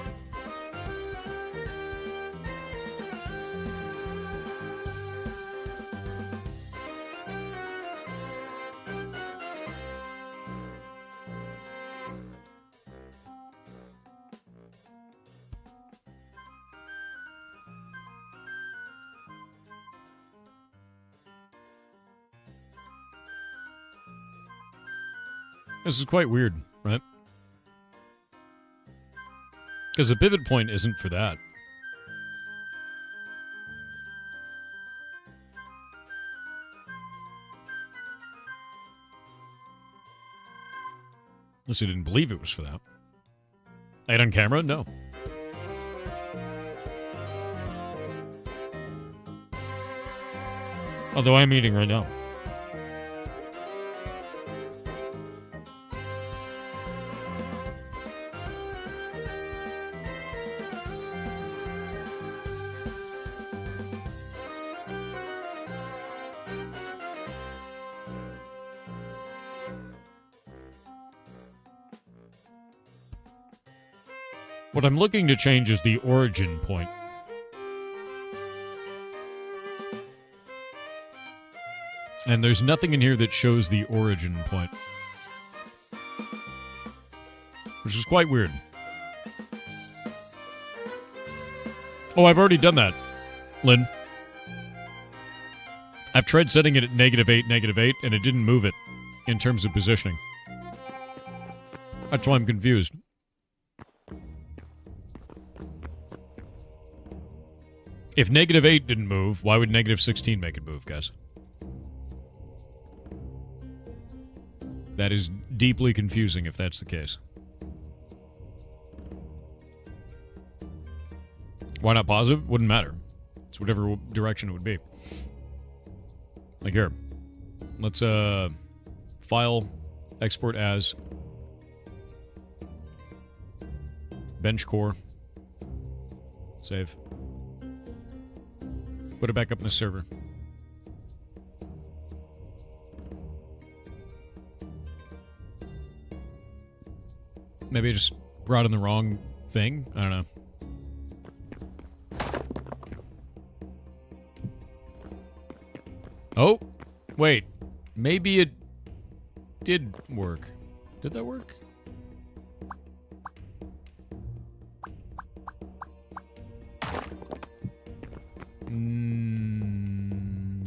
This is quite weird, right? Because the pivot point isn't for that. Unless you didn't believe it was for that. Ate on camera? No. Although I'm eating right now. What I'm looking to change is the origin point. And there's nothing in here that shows the origin point. Which is quite weird. Oh, I've already done that, Lynn. I've tried setting it at -8, and it didn't move it in terms of positioning. That's why I'm confused. If -8 didn't move, why would -16 make it move, guys? That is deeply confusing if that's the case. Why not positive? Wouldn't matter. It's whatever direction it would be. Like here. Let's, file, export as, bench core, save. Put it back up in the server. Maybe I just brought in the wrong thing? I don't know. Oh, wait. Maybe it did work. Did that work?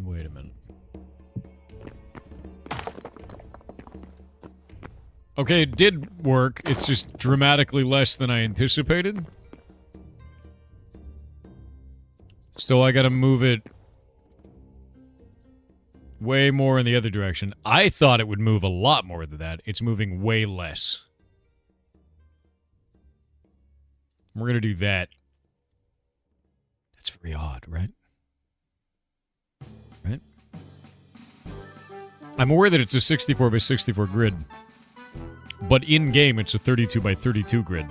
Wait a minute. Okay, it did work. It's just dramatically less than I anticipated. Still, I gotta move it way more in the other direction. I thought it would move a lot more than that. It's moving way less. We're gonna do that. That's very odd, right? Right? I'm aware that it's a 64 by 64 grid. But in-game, it's a 32 by 32 grid.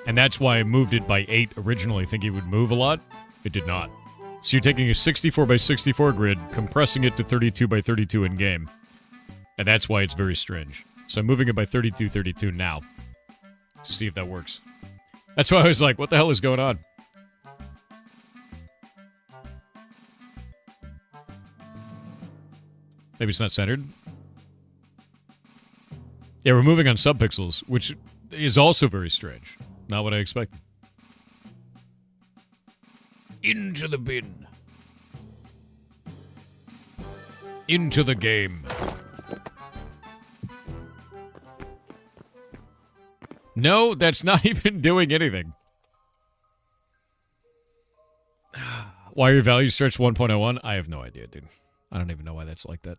And that's why I moved it by 8 originally, thinking it would move a lot. It did not. So you're taking a 64 by 64 grid, compressing it to 32 by 32 in-game. And that's why it's very strange. So I'm moving it by 32, 32 now. To see if that works. That's why I was like, what the hell is going on? Maybe it's not centered. Yeah, we're moving on subpixels, which is also very strange. Not what I expected. Into the bin. Into the game. No, that's not even doing anything. Why your value stretch 1.01? I have no idea, dude. I don't even know why that's like that.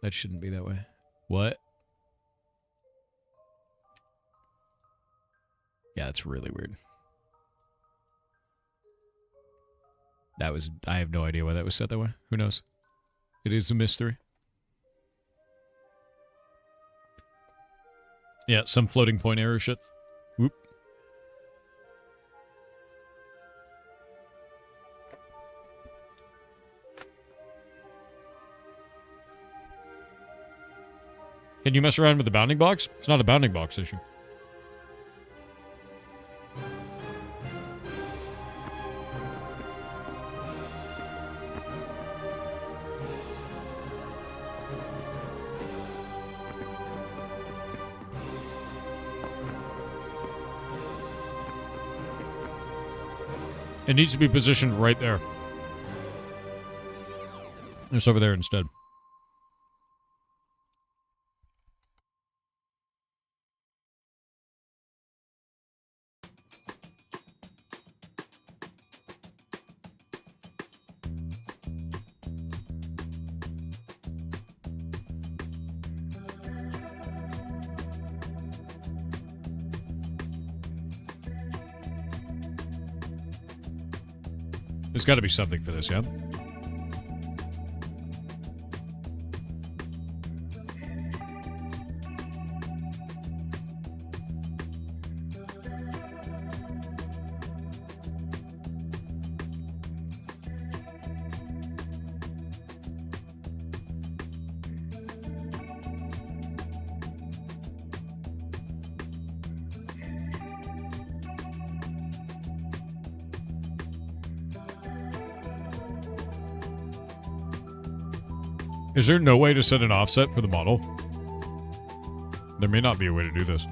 That shouldn't be that way. What? Yeah, that's really weird. That was... I have no idea why that was set that way. Who knows? It is a mystery. Yeah, some floating point error shit. Whoop. Can you mess around with the bounding box? It's not a bounding box issue. It needs to be positioned right there. It's over there instead. There's got to be something for this, yeah? Is there no way to set an offset for the model? There may not be a way to do this.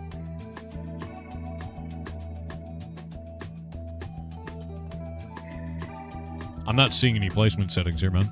I'm not seeing any placement settings here, man.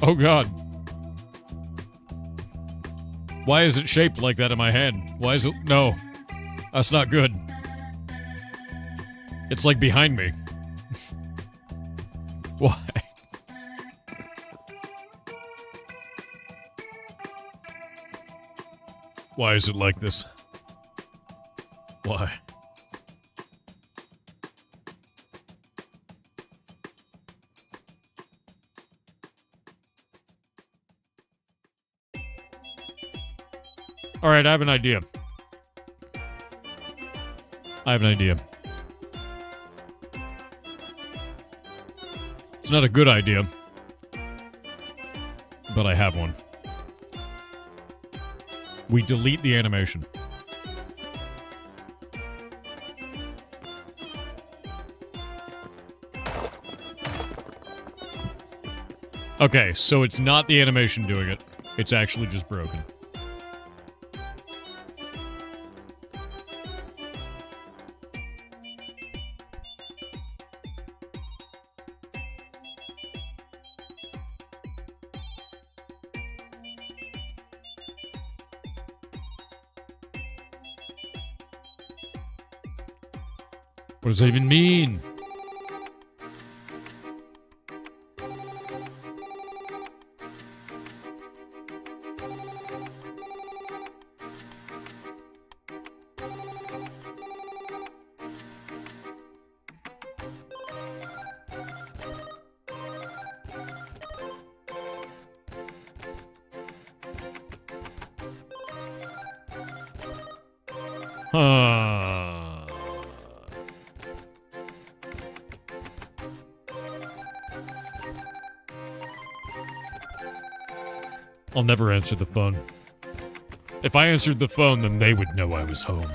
Oh god. Why is it shaped like that in my hand? Why is it... No. That's not good. It's like behind me. Why? Why is it like this? Why? Alright, I have an idea. It's not a good idea, but I have one. We delete the animation. Okay, so it's not the animation doing it. It's actually just broken. What does that even mean? I'll never answer the phone. If I answered the phone, then they would know I was home.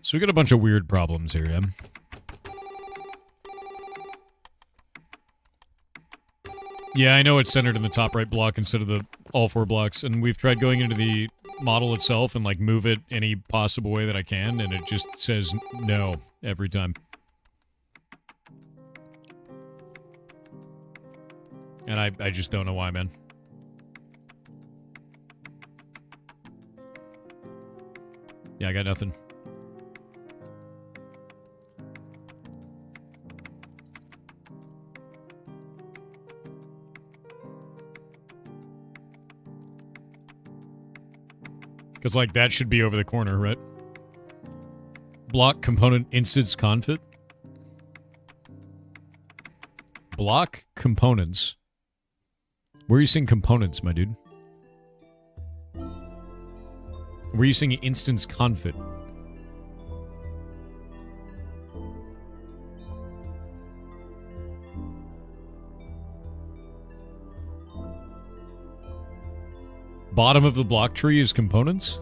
So we got a bunch of weird problems here, yeah? Yeah, I know it's centered in the top right block instead of the all four blocks, and we've tried going into the model itself and, like, move it any possible way that I can, and it just says no every time. And I just don't know why, man. Yeah, I got nothing. Because, like, that should be over the corner, right? Block component instance confit. Block components. Where are you seeing components, my dude? Where are you seeing instance confit? Bottom of the block tree is components?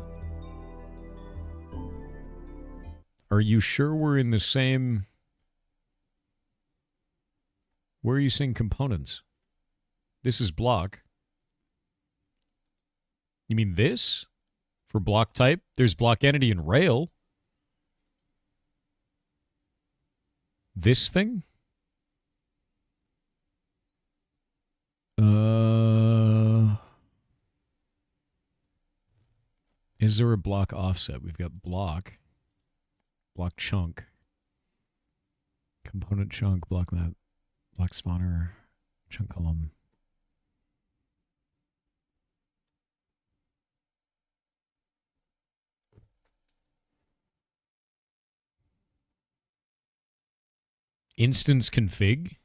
Are you sure we're in the same... Where are you seeing components? This is block. You mean this? For block type? There's block entity and rail. This thing? Is there a block offset? We've got block chunk, component chunk, block map, block spawner, chunk column. Instance config?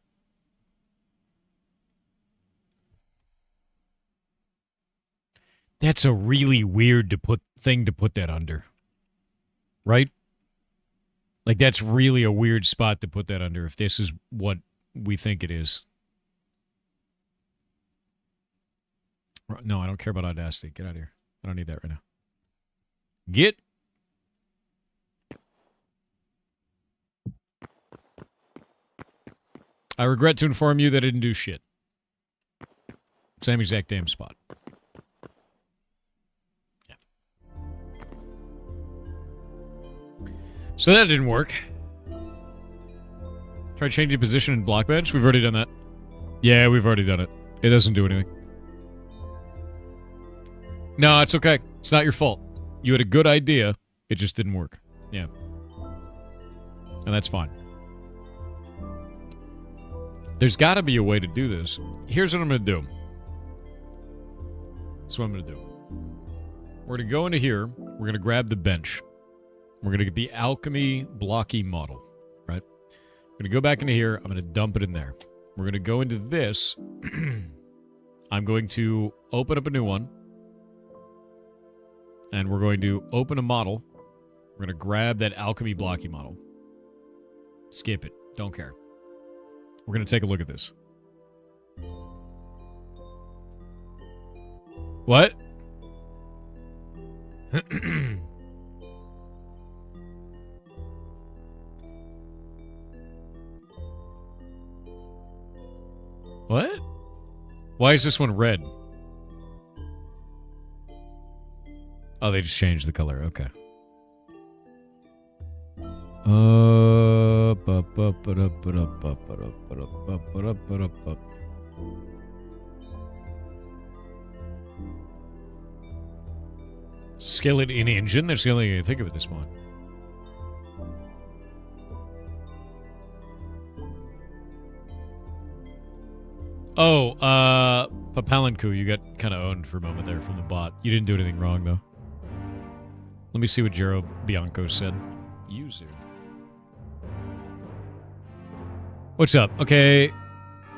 That's a really weird thing to put that under. Right? Like, that's really a weird spot to put that under if this is what we think it is. No, I don't care about Audacity. Get out of here. I don't need that right now. Get. I regret to inform you that I didn't do shit. Same exact damn spot. Yeah. So that didn't work. Try changing position in block bench. We've already done that. Yeah, we've already done it. It doesn't do anything. No, it's okay. It's not your fault. You had a good idea. It just didn't work. Yeah. And that's fine. There's got to be a way to do this. Here's what I'm going to do. That's what I'm going to do. We're going to go into here. We're going to grab the bench. We're going to get the alchemy blocky model, right? We're going to go back into here. I'm going to dump it in there. We're going to go into this. I'm going to open up a new one. And we're going to open a model. We're going to grab that alchemy blocky model. Skip it. Don't care. We're going to take a look at this. What? What? Why is this one red? Oh, they just changed the color. Okay. Skillet in engine. That's the only thing I can think of at this point. Oh, Papalanku, you got kind of owned for a moment there from the bot. You didn't do anything wrong, though. Let me see what Jero Bianco said. User. What's up? Okay.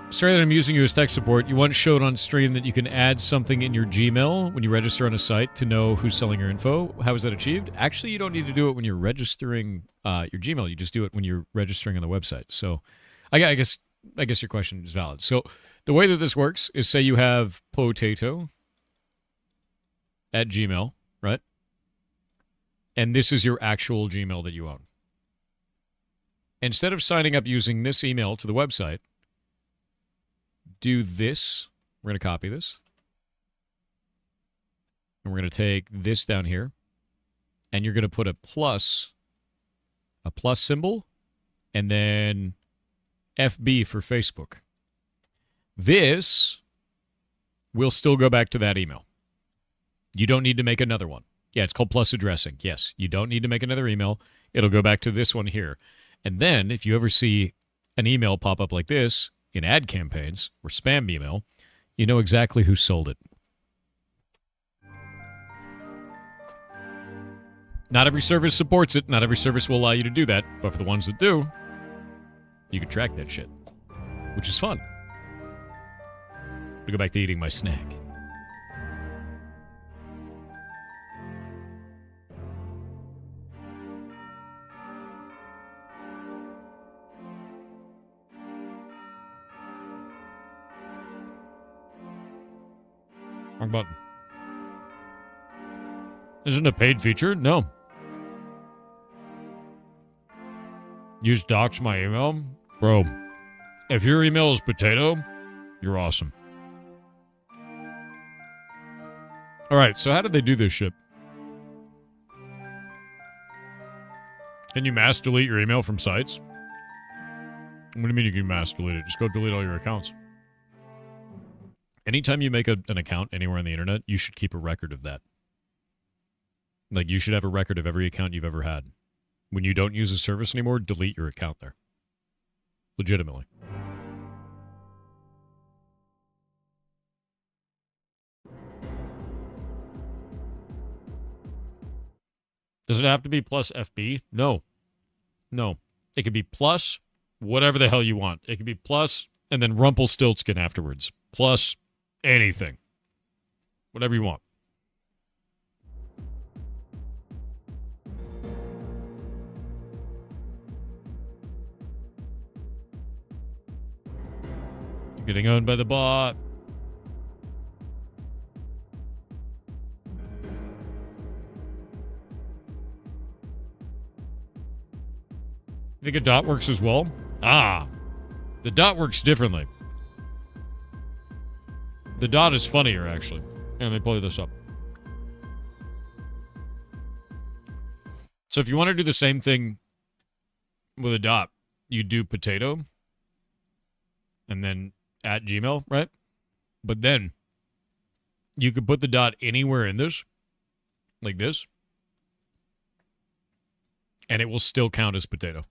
Sorry that I'm using you as tech support. You once showed on stream that you can add something in your Gmail when you register on a site to know who's selling your info. How is that achieved? Actually, you don't need to do it when you're registering your Gmail. You just do it when you're registering on the website. So I guess your question is valid. So the way that this works is, say you have potato at Gmail, right? And this is your actual Gmail that you own. Instead of signing up using this email to the website, do this. We're going to copy this. And we're going to take this down here. And you're going to put a plus symbol, and then FB for Facebook. This will still go back to that email. You don't need to make another one. Yeah, it's called plus addressing. Yes, you don't need to make another email. It'll go back to this one here. And then if you ever see an email pop up like this in ad campaigns or spam email, you know exactly who sold it. Not every service supports it. Not every service will allow you to do that. But for the ones that do, you can track that shit, which is fun. I'll go back to eating my snack. Wrong button. Isn't a paid feature? No. You just doxed my email? Bro, if your email is potato, you're awesome. All right, so how did they do this shit? Can you mass delete your email from sites? What do you mean you can mass delete it? Just go delete all your accounts. Anytime you make an account anywhere on the internet, you should keep a record of that. Like, you should have a record of every account you've ever had. When you don't use a service anymore, delete your account there. Legitimately. Does it have to be plus FB? No. No. It could be plus whatever the hell you want. It could be plus and then Rumpelstiltskin afterwards. Plus anything. Whatever you want. You're getting owned by the bot. You think a dot works as well? Ah. The dot works differently. The dot is funnier, actually. And let me pull this up. So if you want to do the same thing with a dot, you do potato and then at Gmail, right? But then you could put the dot anywhere in this, like this, and it will still count as potato.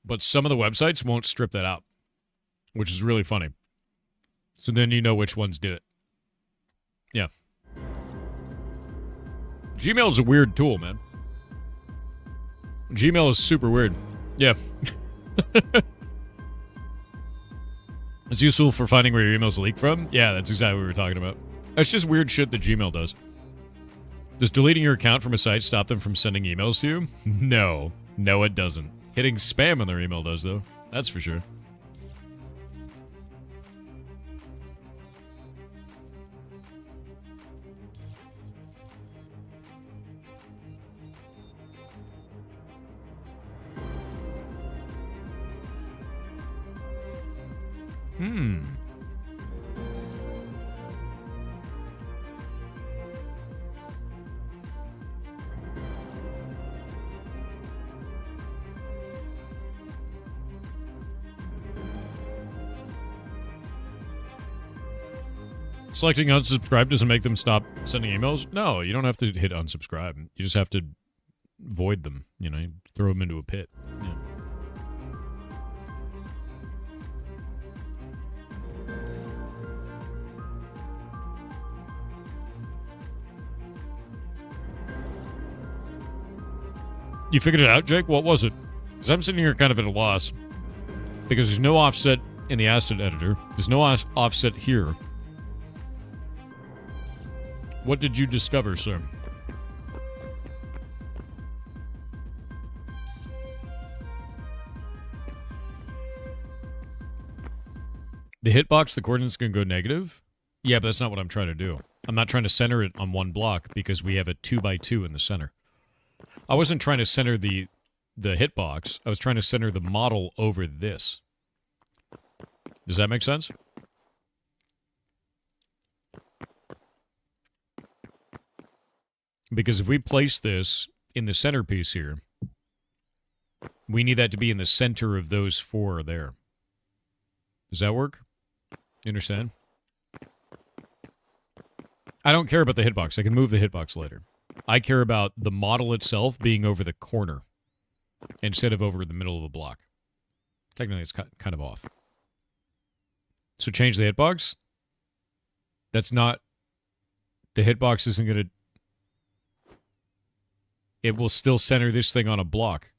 But some of the websites won't strip that out, which is really funny. So then you know which ones did it. Yeah. Gmail is a weird tool, man. Gmail is super weird. Yeah. It's useful for finding where your emails leak from. Yeah, that's exactly what we were talking about. It's just weird shit that Gmail does. Does deleting your account from a site stop them from sending emails to you? No. No, it doesn't. Hitting spam on their email does, though. That's for sure. Selecting unsubscribe doesn't make them stop sending emails? No, you don't have to hit unsubscribe. You just have to void them, you know, throw them into a pit. Yeah. You figured it out, Jake? What was it? Because I'm sitting here kind of at a loss. Because there's no offset in the asset editor. There's no offset here. What did you discover, sir? The hitbox, the coordinates can go negative? Yeah, but that's not what I'm trying to do. I'm not trying to center it on one block because we have a 2x2 in the center. I wasn't trying to center the hitbox. I was trying to center the model over this. Does that make sense? Because if we place this in the centerpiece here, we need that to be in the center of those four there. Does that work? You understand? I don't care about the hitbox. I can move the hitbox later. I care about the model itself being over the corner instead of over the middle of a block. Technically, it's kind of off. So change the hitbox. That's not... The hitbox isn't going to... It will still center this thing on a block.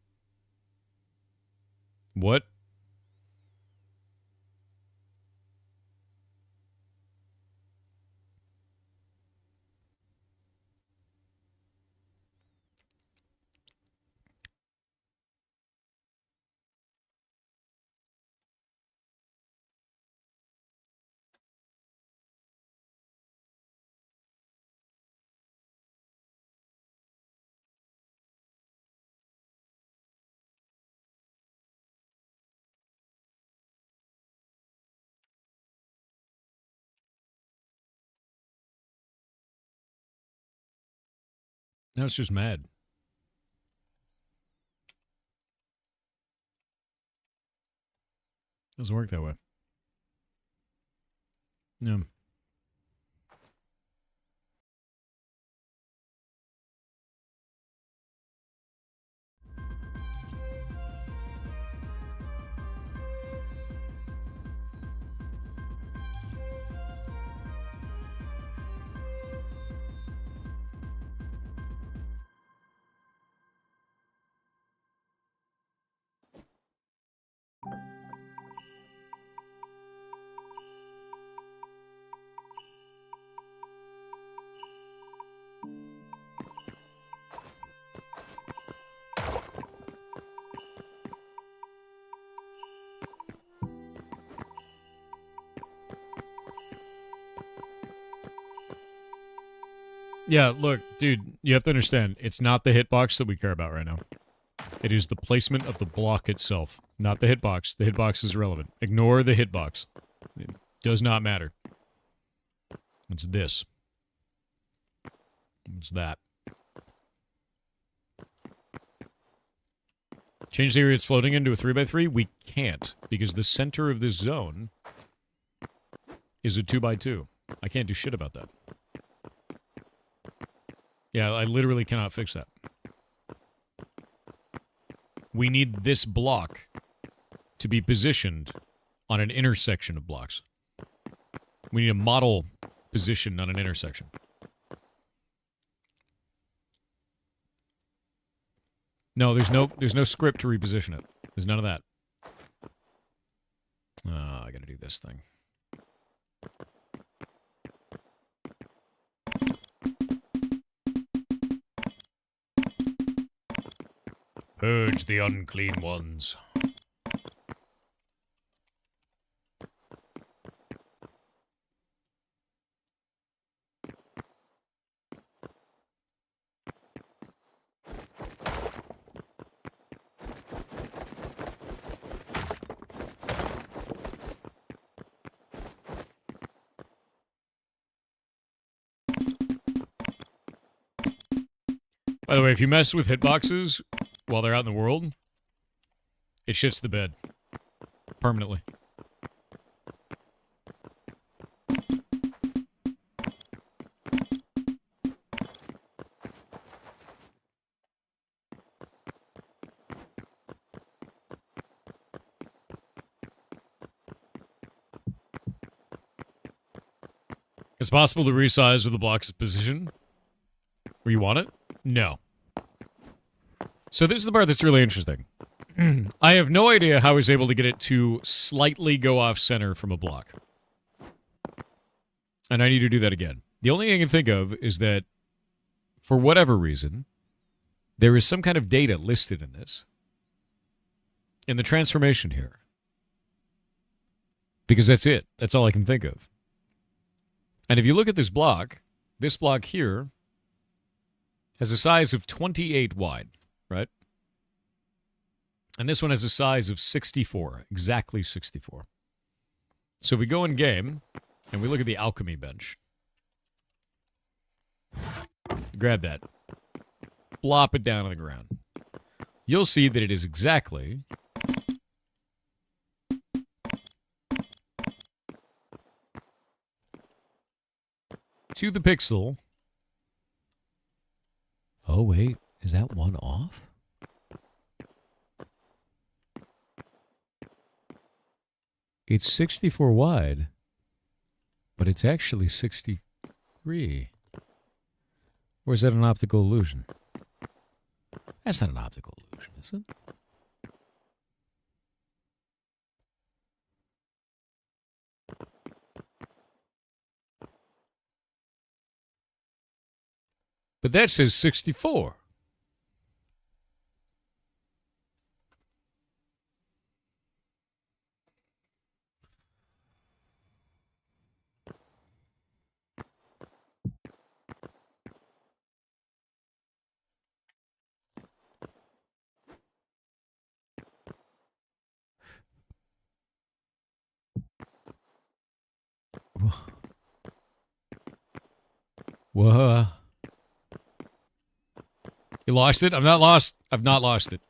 What? Now it's just mad. Doesn't work that way. Yeah. Yeah, look, dude, you have to understand, it's not the hitbox that we care about right now. It is the placement of the block itself, not the hitbox. The hitbox is irrelevant. Ignore the hitbox. It does not matter. It's this. It's that. Change the area it's floating into a 3x3? We can't, because the center of this zone is a 2x2. I can't do shit about that. Yeah, I literally cannot fix that. We need this block to be positioned on an intersection of blocks. We need a model position on an intersection. No, there's no script to reposition it. There's none of that. I gotta do this thing. Purge the unclean ones. By the way, if you mess with hitboxes while they're out in the world, it shits the bed. Permanently. It's possible to resize with the block's position where you want it? No. So this is the part that's really interesting. I have no idea how I was able to get it to slightly go off center from a block. And I need to do that again. The only thing I can think of is that, for whatever reason, there is some kind of data listed in this. In the transformation here. Because that's it. That's all I can think of. And if you look at this block here has a size of 28 wide, right? And this one has a size of 64, exactly 64. So if we go in game, and we look at the alchemy bench. Grab that. Plop it down on the ground. You'll see that it is exactly to the pixel. Oh, wait. Is that one off? It's 64 wide, but it's actually 63. Or is that an optical illusion? That's not an optical illusion, is it? But that says 64. Whoa. You lost it? I'm not lost. I've not lost it.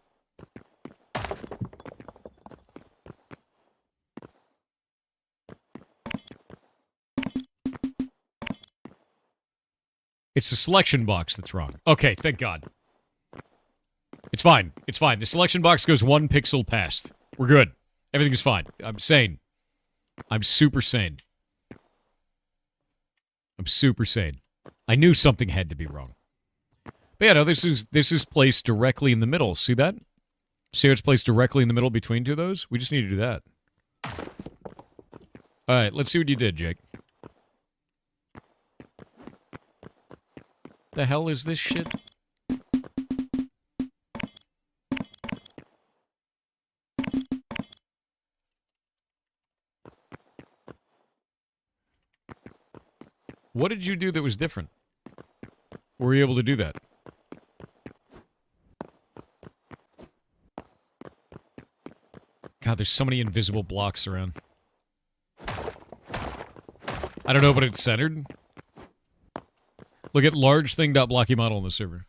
It's the selection box that's wrong. Okay, thank God. It's fine. It's fine. The selection box goes 1 pixel past. We're good. Everything is fine. I'm sane. I'm super sane. I'm super sane. I knew something had to be wrong. But yeah, no, this is placed directly in the middle. See that? See how it's placed directly in the middle between two of those? We just need to do that. All right, let's see what you did, Jake. The hell is this shit? What did you do that was different? Were you able to do that? God, there's so many invisible blocks around. I don't know, but it's centered. Look at large thing.blocky model on the server.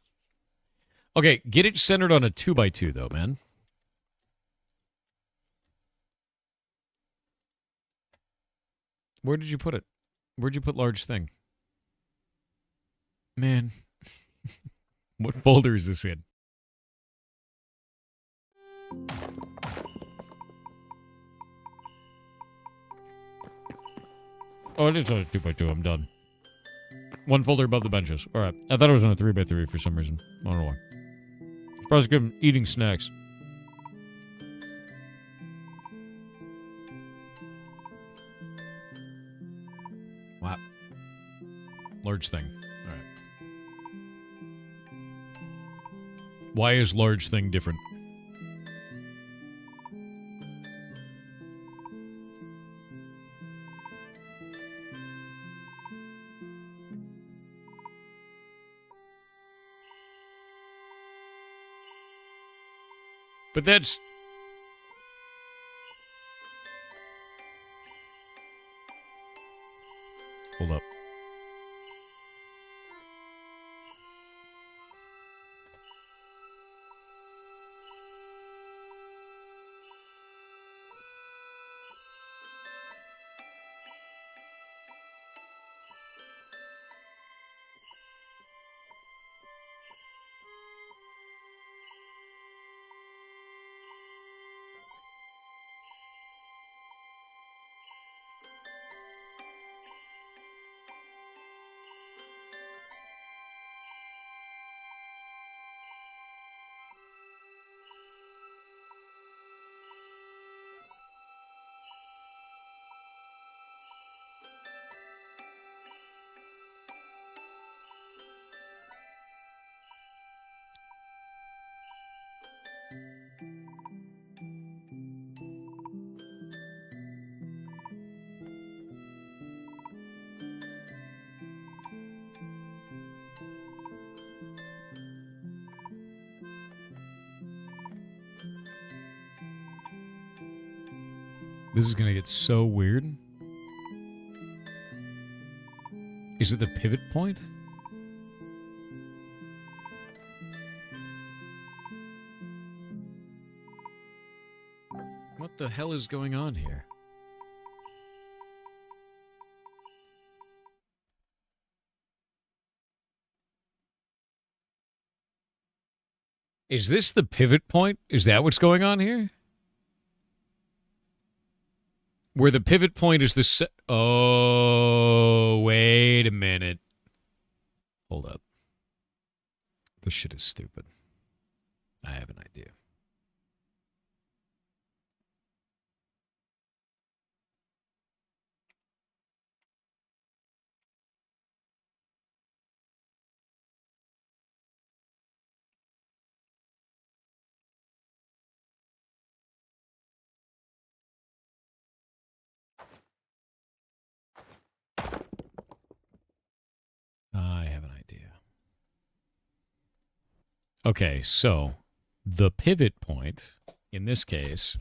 Okay, get it centered on a 2x2 though, man. Where did you put it? Where'd you put large thing? Man. What folder is this in? Oh, it is on a 2x2. I'm done. 1 folder above the benches. Alright. I thought it was on a 3x3 for some reason. I don't know why. It's probably good eating snacks. Wow. Large thing. Alright. Why is large thing different? But that's... Hold up. This is gonna get so weird. Is it the pivot point? What the hell is going on here? Is this the pivot point? Is that what's going on here? Where the pivot point is the Oh, wait a minute. Hold up. This shit is stupid. I have an idea. I have an idea. Okay, so the pivot point, in this case,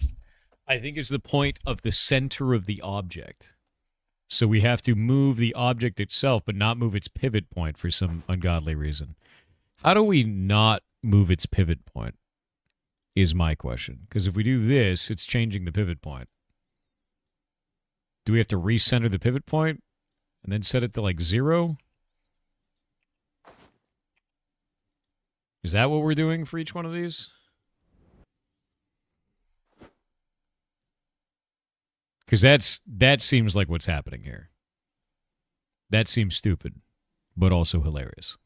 I think is the point of the center of the object. So we have to move the object itself, but not move its pivot point for some ungodly reason. How do we not move its pivot point? Is my question. Because if we do this, it's changing the pivot point. Do we have to recenter the pivot point and then set it to like 0? Is that what we're doing for each one of these? Because that seems like what's happening here. That seems stupid, but also hilarious.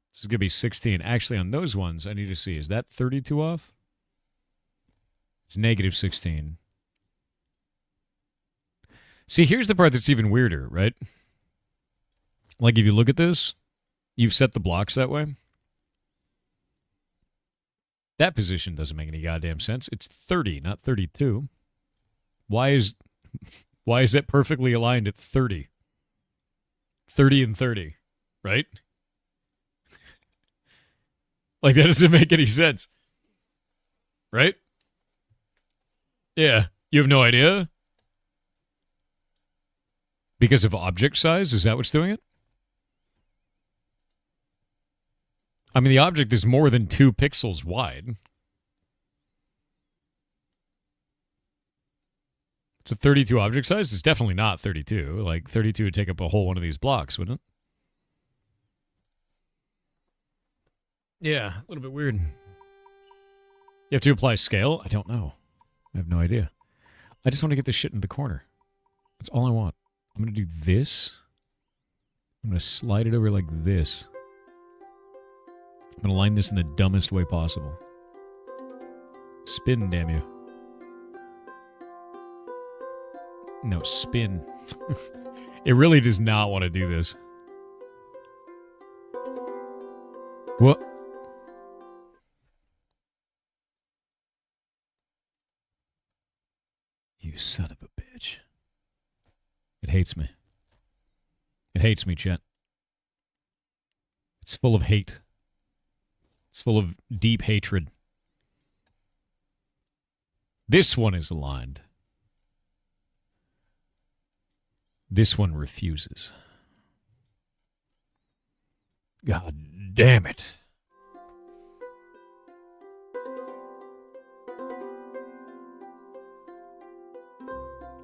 This is going to be 16. Actually, on those ones, I need to see. Is that 32 off? It's negative 16. See, here's the part that's even weirder, right? Like, if you look at this, you've set the blocks that way. That position doesn't make any goddamn sense. It's 30, not 32. Why is that perfectly aligned at 30? 30 and 30, right? Like, that doesn't make any sense. Right? Yeah. You have no idea? Because of object size? Is that what's doing it? I mean, the object is more than 2 pixels wide. It's a 32 object size? It's definitely not 32. Like, 32 would take up a whole one of these blocks, wouldn't it? Yeah, a little bit weird. You have to apply scale? I don't know. I have no idea. I just want to get this shit in the corner. That's all I want. I'm going to do this. I'm going to slide it over like this. I'm going to line this in the dumbest way possible. Spin, damn you. No, spin. It really does not want to do this. What? You son of a bitch. It hates me. It hates me, Chet. It's full of hate. It's full of deep hatred. This one is aligned. This one refuses. God damn it.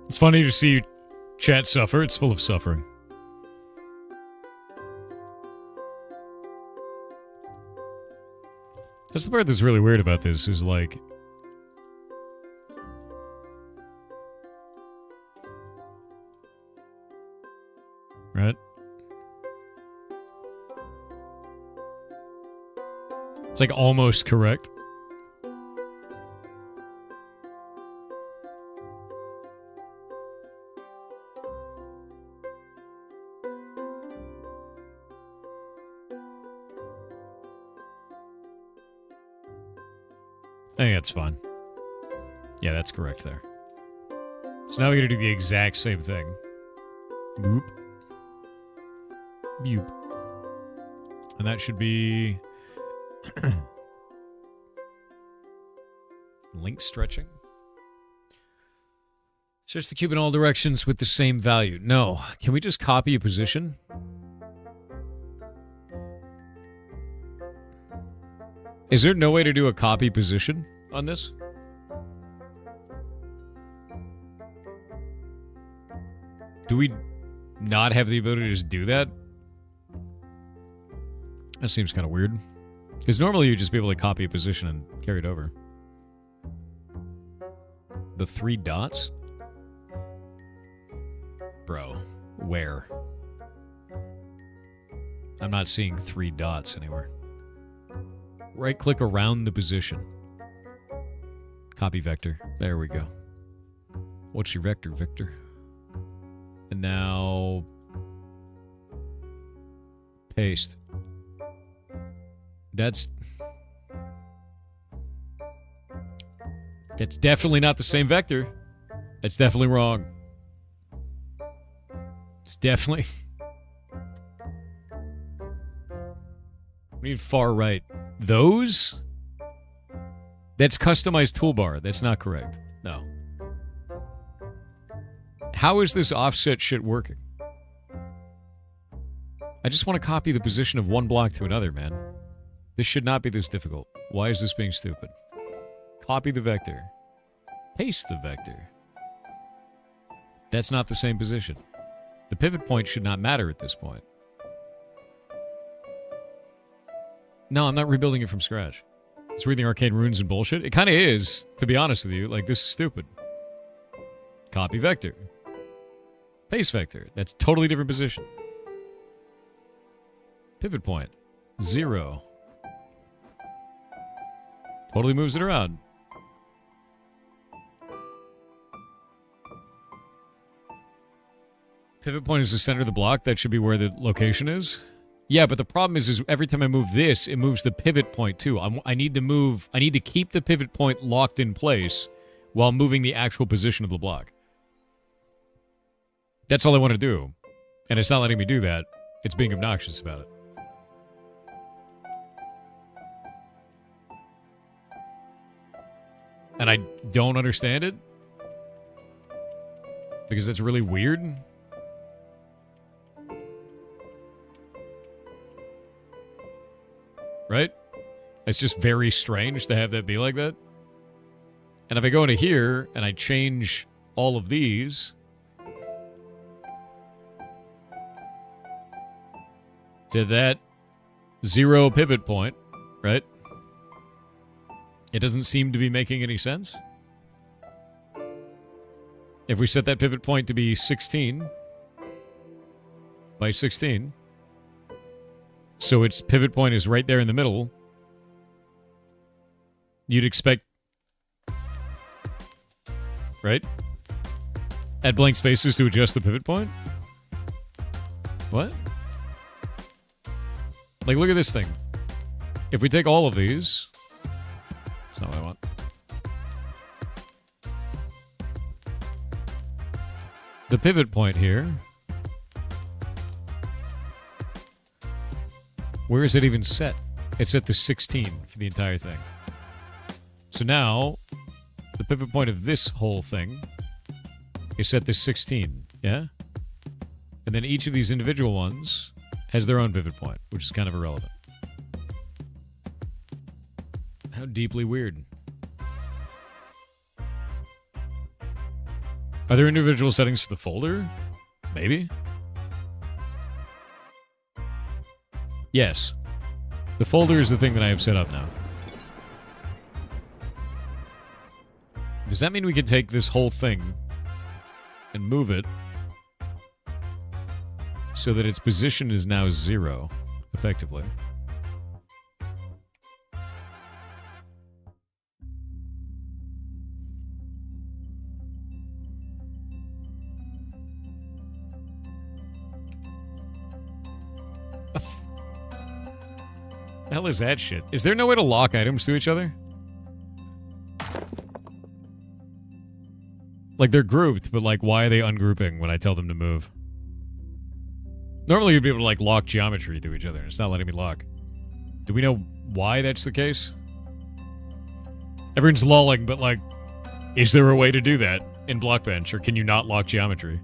It's funny to see chat suffer. It's full of suffering. That's the part that's really weird about this is like... Right? It's like almost correct. I think that's fine. Yeah, that's correct there. So now we're going to do the exact same thing. Boop. Boop. And that should be... link stretching. Search the cube in all directions with the same value. No. Can we just copy a position? Is there no way to do a copy position on this? Do we not have the ability to just do that? That seems kind of weird. Because normally you'd just be able to copy a position and carry it over. The 3 dots? Bro, where? I'm not seeing 3 dots anywhere. Right-click around the position. Copy vector. There we go. What's your vector, Victor? And now... paste. That's definitely not the same vector. That's definitely wrong. It's definitely... We need far right. Those? That's customized toolbar. That's not correct. No. How is this offset shit working? I just want to copy the position of one block to another, man. This should not be this difficult. Why is this being stupid? Copy the vector. Paste the vector. That's not the same position. The pivot point should not matter at this point. No, I'm not rebuilding it from scratch. It's reading arcane runes and bullshit. It kind of is, to be honest with you. Like, this is stupid. Copy vector. Paste vector. That's a totally different position. Pivot point. 0. Totally moves it around. Pivot point is the center of the block. That should be where the location is. Yeah, but the problem is every time I move this, it moves the pivot point too. I need to keep the pivot point locked in place while moving the actual position of the block. That's all I want to do. And it's not letting me do that. It's being obnoxious about it. And I don't understand it. Because that's really weird. Right? It's just very strange to have that be like that. And if I go into here and I change all of these to that 0 pivot point, right? It doesn't seem to be making any sense. If we set that pivot point to be 16 by 16, so its pivot point is right there in the middle, you'd expect, right? Add blank spaces to adjust the pivot point? What? Like, look at this thing. If we take all of these, that's not what I want. The pivot point here, where is it even set? It's set to 16 for the entire thing. So now, the pivot point of this whole thing is set to 16, yeah? And then each of these individual ones has their own pivot point, which is kind of irrelevant. How deeply weird. Are there individual settings for the folder? Maybe? Yes. The folder is the thing that I have set up now. Does that mean we can take this whole thing and move it so that its position is now 0, effectively? The hell is that shit? Is there no way to lock items to each other? Like, they're grouped, but, like, why are they ungrouping when I tell them to move? Normally, you'd be able to, like, lock geometry to each other, and it's not letting me lock. Do we know why that's the case? Everyone's lolling, but, like, is there a way to do that in Blockbench, or can you not lock geometry?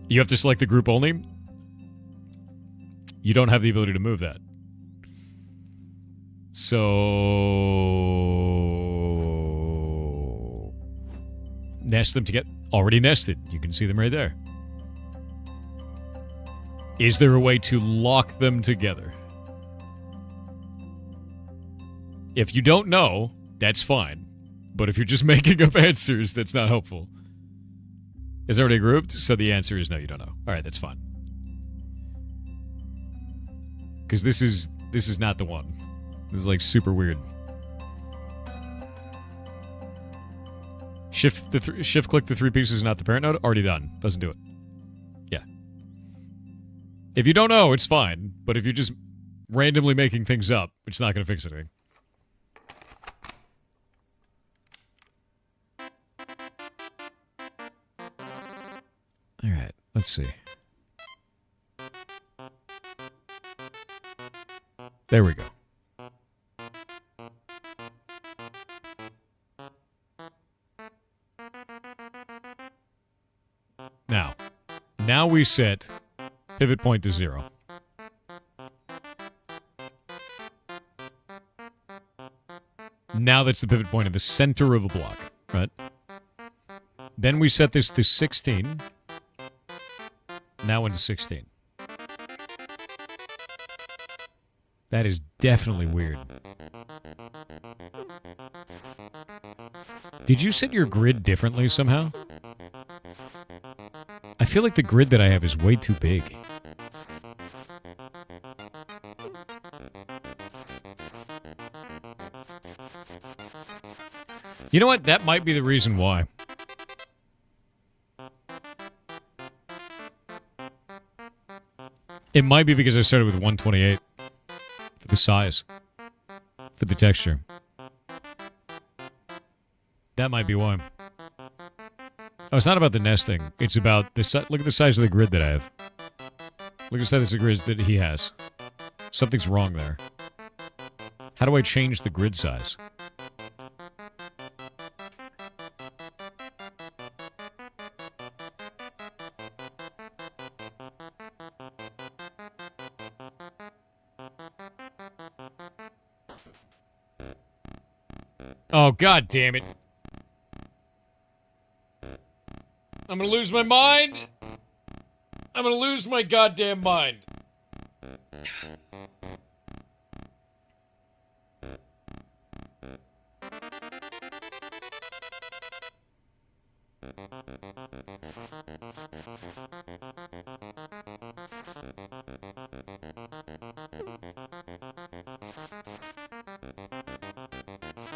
You have to select the group only? You don't have the ability to move that. So nest them together. Already nested. You can see them right there. Is there a way to lock them together? If you don't know, that's fine. But if you're just making up answers, that's not helpful. Is it already grouped? So the answer is no, you don't know. Alright, that's fine. Because this is not the one. This is, like, super weird. Shift click the 3 pieces, not the parent node. Already done. Doesn't do it. Yeah. If you don't know, it's fine. But if you're just randomly making things up, it's not going to fix anything. Alright, let's see. There we go. Now we set pivot point to 0. Now that's the pivot point in the center of a block, right? Then we set this to 16. Now into 16. That is definitely weird. Did you set your grid differently somehow? I feel like the grid that I have is way too big. You know what? That might be the reason why. It might be because I started with 128 for the size, for the texture. That might be why. Oh, it's not about the nesting. It's about the look at the size of the grid that I have. Look at the size of the grid that he has. Something's wrong there. How do I change the grid size? Oh, god damn it. I'm gonna lose my mind. I'm gonna lose my goddamn mind.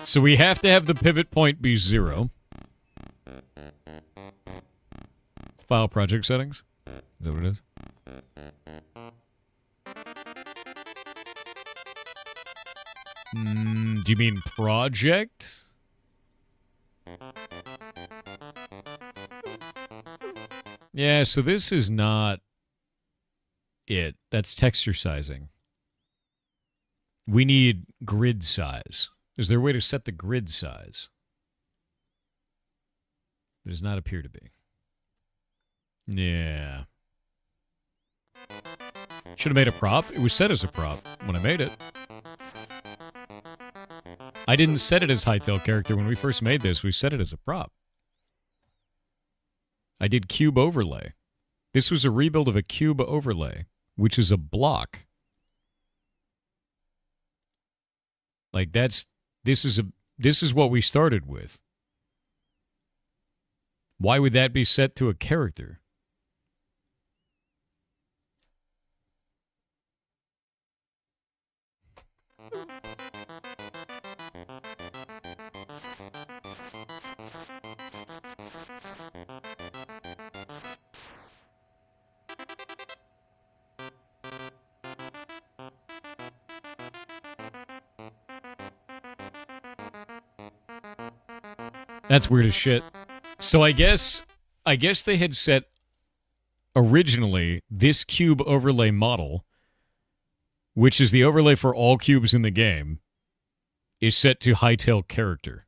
So we have to have the pivot point be 0. File project settings. Is that what it is? Do you mean project? Yeah, so this is not it. That's texture sizing. We need grid size. Is there a way to set the grid size? There does not appear to be. Yeah. Should have made a prop. It was set as a prop when I made it. I didn't set it as Hightail character when we first made this. We set it as a prop. I did cube overlay. This was a rebuild of a cube overlay, which is a block. Like this is what we started with. Why would that be set to a character? That's weird as shit. So I guess they had set originally this cube overlay model, which is the overlay for all cubes in the game, is set to Hightail character.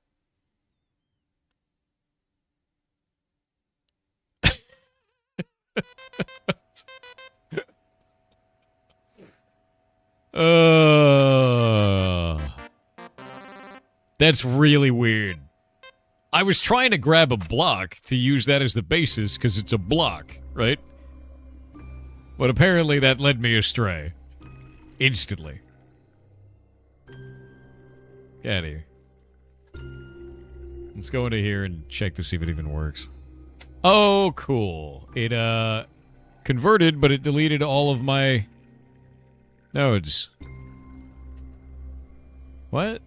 That's really weird. I was trying to grab a block to use that as the basis because it's a block, right? But apparently that led me astray. Instantly. Get out of here. Let's go into here and check to see if it even works. Oh, cool. It, converted, but it deleted all of my nodes. What?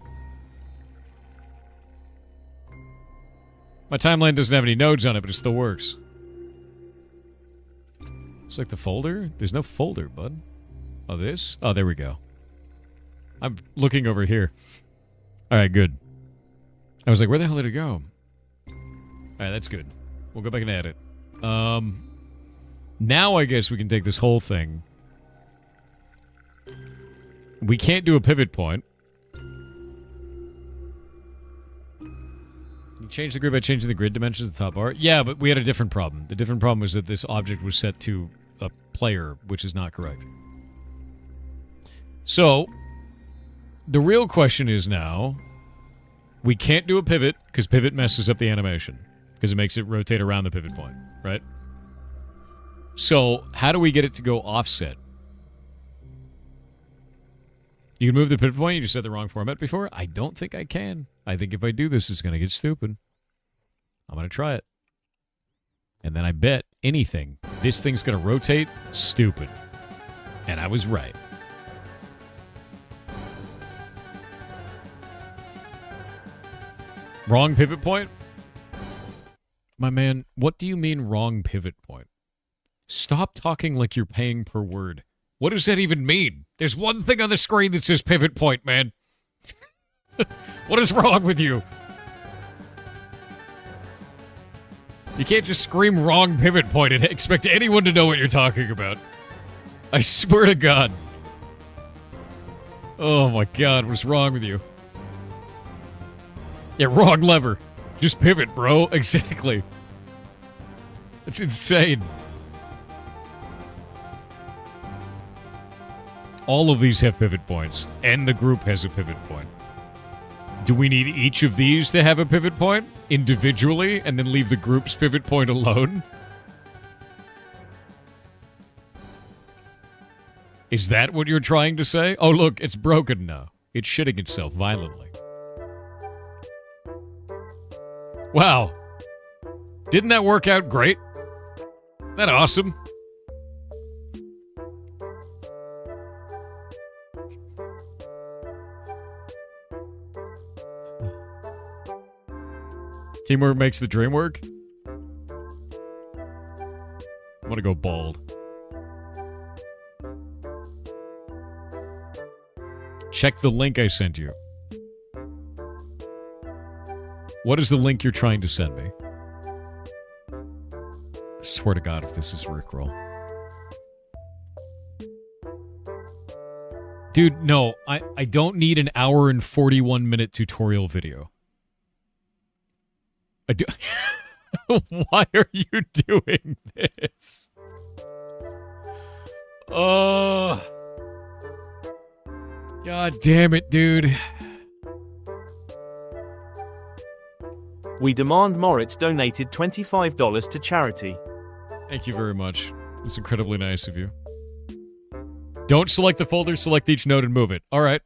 My timeline doesn't have any nodes on it, but it still works. It's like the folder? There's no folder, bud. Oh, this? Oh, there we go. I'm looking over here. Alright, good. I was like, where the hell did it go? Alright, that's good. We'll go back and add it. Now I guess we can take this whole thing. We can't do a pivot point. You change the grid by changing the grid dimensions of the top bar? Yeah, but we had a different problem. The different problem was that this object was set to a player, which is not correct. So, the real question is now, We can't do a pivot because pivot messes up the animation because it makes it rotate around the pivot point, right? So how do we get it to go offset? You can move the pivot point. You just said the wrong format before. I don't think I can. I think if I do this, it's going to get stupid. I'm going to try it. And then I bet anything, this thing's going to rotate stupid. And I was right. Wrong pivot point? My man, what do you mean wrong pivot point? Stop talking like you're paying per word. What does that even mean? There's one thing on the screen that says pivot point, man. What is wrong with you? You can't just scream wrong pivot point and expect anyone to know what you're talking about. I swear to God. Oh my God, what's wrong with you? Yeah, wrong lever. Just pivot, bro. Exactly. It's insane. All of these have pivot points, and the group has a pivot point. Do we need each of these to have a pivot point individually and then leave the group's pivot point alone? Is that what you're trying to say? Oh, look, it's broken now. It's shitting itself violently. Wow. Didn't that work out great? Isn't that awesome? Teamwork makes the dream work? I'm gonna go bald. Check the link I sent you. What is the link you're trying to send me? I swear to God if this is Rickroll. Dude, no, I don't need an hour and 41 minute tutorial video. I do. Why are you doing this? Oh. God damn it, dude. We demand Moritz donated $25 to charity. Thank you very much. It's incredibly nice of you. Don't select the folder, select each node and move it. All right.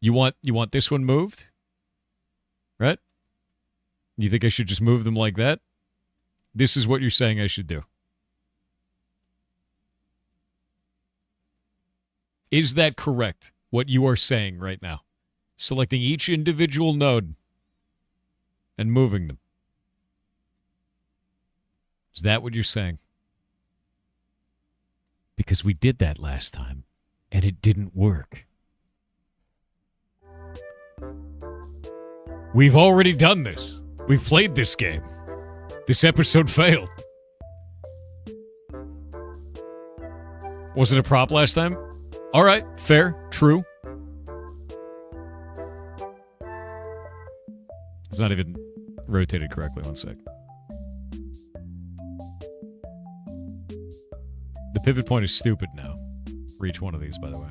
You want this one moved? Right? You think I should just move them like that? This is what you're saying I should do. Is that correct, what you are saying right now? Selecting each individual node and moving them. Is that what you're saying? Because we did that last time, and it didn't work. We've already done this. We've played this game. This episode failed. Was it a prop last time? All right, fair, true. It's not even rotated correctly. One sec. The pivot point is stupid now. For each one of these, by the way.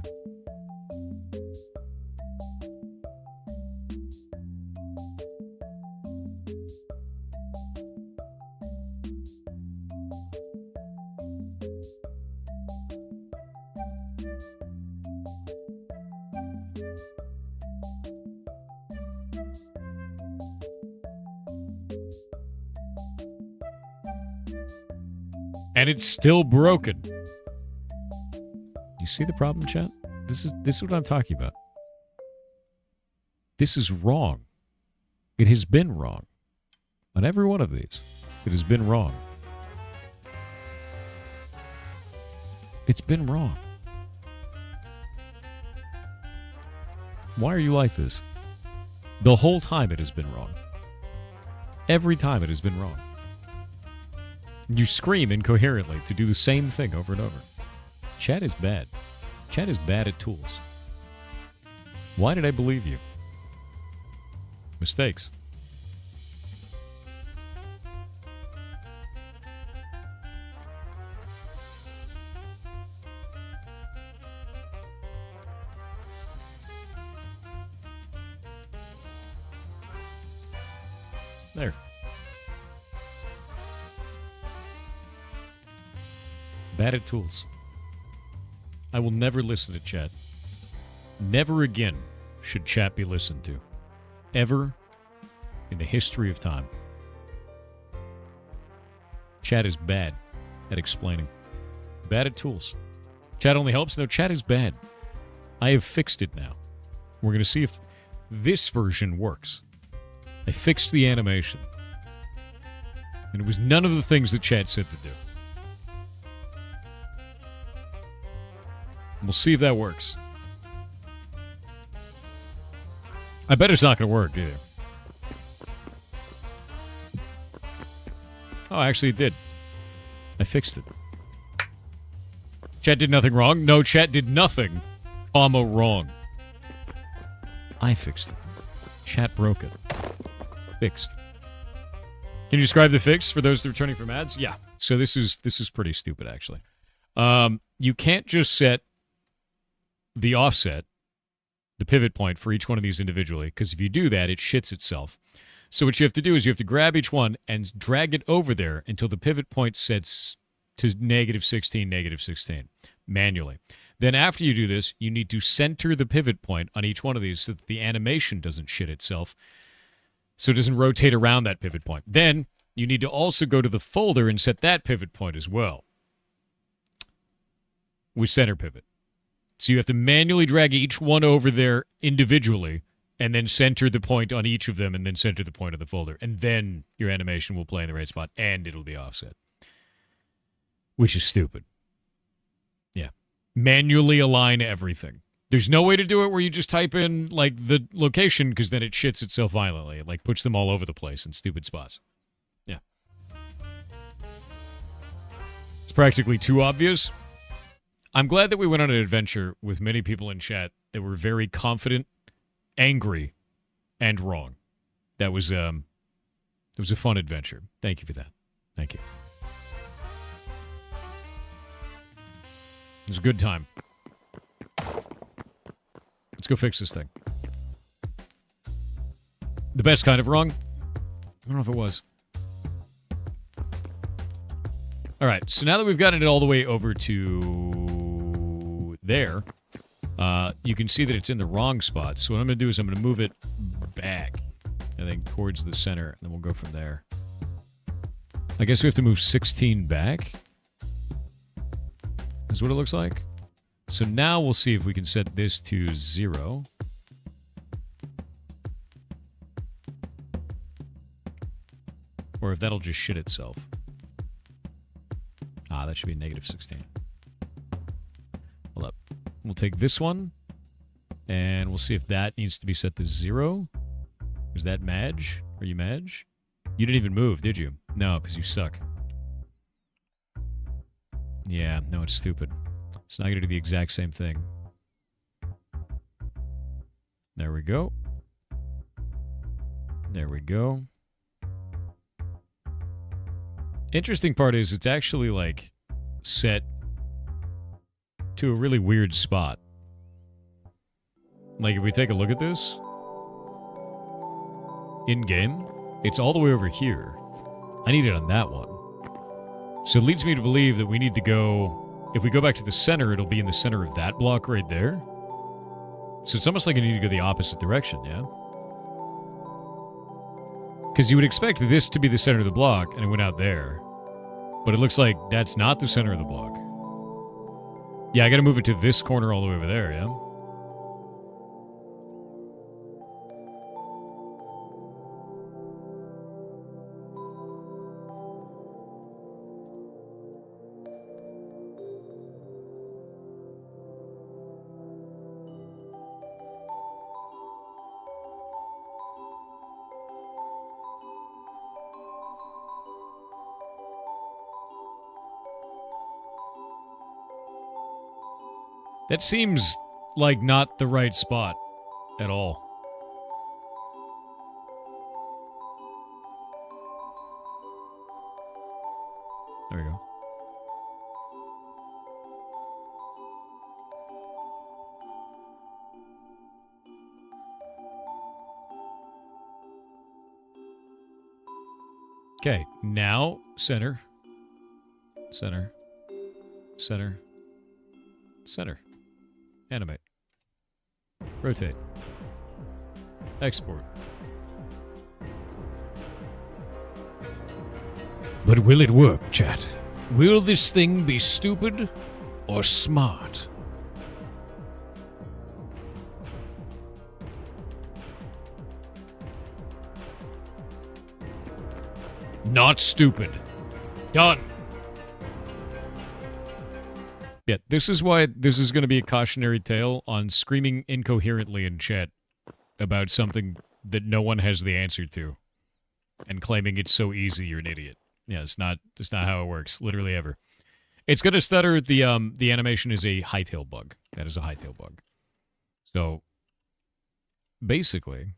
And it's still broken. You see the problem, chat? This is what I'm talking about. This is wrong. It has been wrong. On every one of these, it has been wrong. It's been wrong. Why are you like this? The whole time it has been wrong. Every time it has been wrong. You scream incoherently to do the same thing over and over. Chat is bad. Chat is bad at tools. Why did I believe you? Mistakes. There. Bad at tools. I will never listen to chat. Never again should chat be listened to. Ever in the history of time. Chat is bad at explaining. Bad at tools. Chat only helps? No, chat is bad. I have fixed it now. We're going to see if this version works. I fixed the animation. And it was none of the things that chat said to do. We'll see if that works. I bet it's not going to work either. Oh, actually it did. I fixed it. Chat did nothing wrong. No, chat did nothing, wrong. I fixed it. Chat broke it. Fixed. Can you describe the fix for those returning from ads? Yeah. So this is pretty stupid, actually. You can't just set the offset, the pivot point for each one of these individually, because if you do that, it shits itself. So what you have to do is you have to grab each one and drag it over there until the pivot point sets to -16, manually. Then after you do this, you need to center the pivot point on each one of these so that the animation doesn't shit itself, so it doesn't rotate around that pivot point. Then you need to also go to the folder and set that pivot point as well with center pivot. So you have to manually drag each one over there individually and then center the point on each of them and then center the point of the folder. And then your animation will play in the right spot and it'll be offset. Which is stupid. Yeah. Manually align everything. There's no way to do it where you just type in, like, the location because then it shits itself violently. It, like, puts them all over the place in stupid spots. Yeah. It's practically too obvious. I'm glad that we went on an adventure with many people in chat that were very confident, angry, and wrong. That was it was a fun adventure. Thank you for that. Thank you. It was a good time. Let's go fix this thing. The best kind of wrong? I don't know if it was. All right, so now that we've gotten it all the way over to there, you can see that it's in the wrong spot. So what I'm going to do is I'm going to move it back, I think, towards the center, and then we'll go from there. I guess we have to move 16 back. That's what it looks like. So now we'll see if we can set this to 0. Or if that'll just shit itself. Ah, that should be -16. Hold up. We'll take this one, and we'll see if that needs to be set to 0. Is that Madge? Are you Madge? You didn't even move, did you? No, because you suck. Yeah, no, it's stupid. It's not going to do the exact same thing. There we go. There we go. Interesting part is it's actually, like, set to a really weird spot. Like, if we take a look at this, in-game, it's all the way over here. I need it on that one. So it leads me to believe that we need to go... If we go back to the center, it'll be in the center of that block right there. So it's almost like I need to go the opposite direction, yeah? Because you would expect this to be the center of the block, and it went out there. But it looks like that's not the center of the block. Yeah, I gotta move it to this corner all the way over there, yeah? That seems like not the right spot at all. There we go. Okay, now center. Center. Center. Center. Animate. Rotate. Export. But will it work, chat? Will this thing be stupid or smart? Not stupid. Done. Yeah, this is why this is going to be a cautionary tale on screaming incoherently in chat about something that no one has the answer to and claiming it's so easy you're an idiot. Yeah, it's not how it works, literally ever. It's going to stutter. The animation is a hightail bug. That is a hightail bug. So, basically,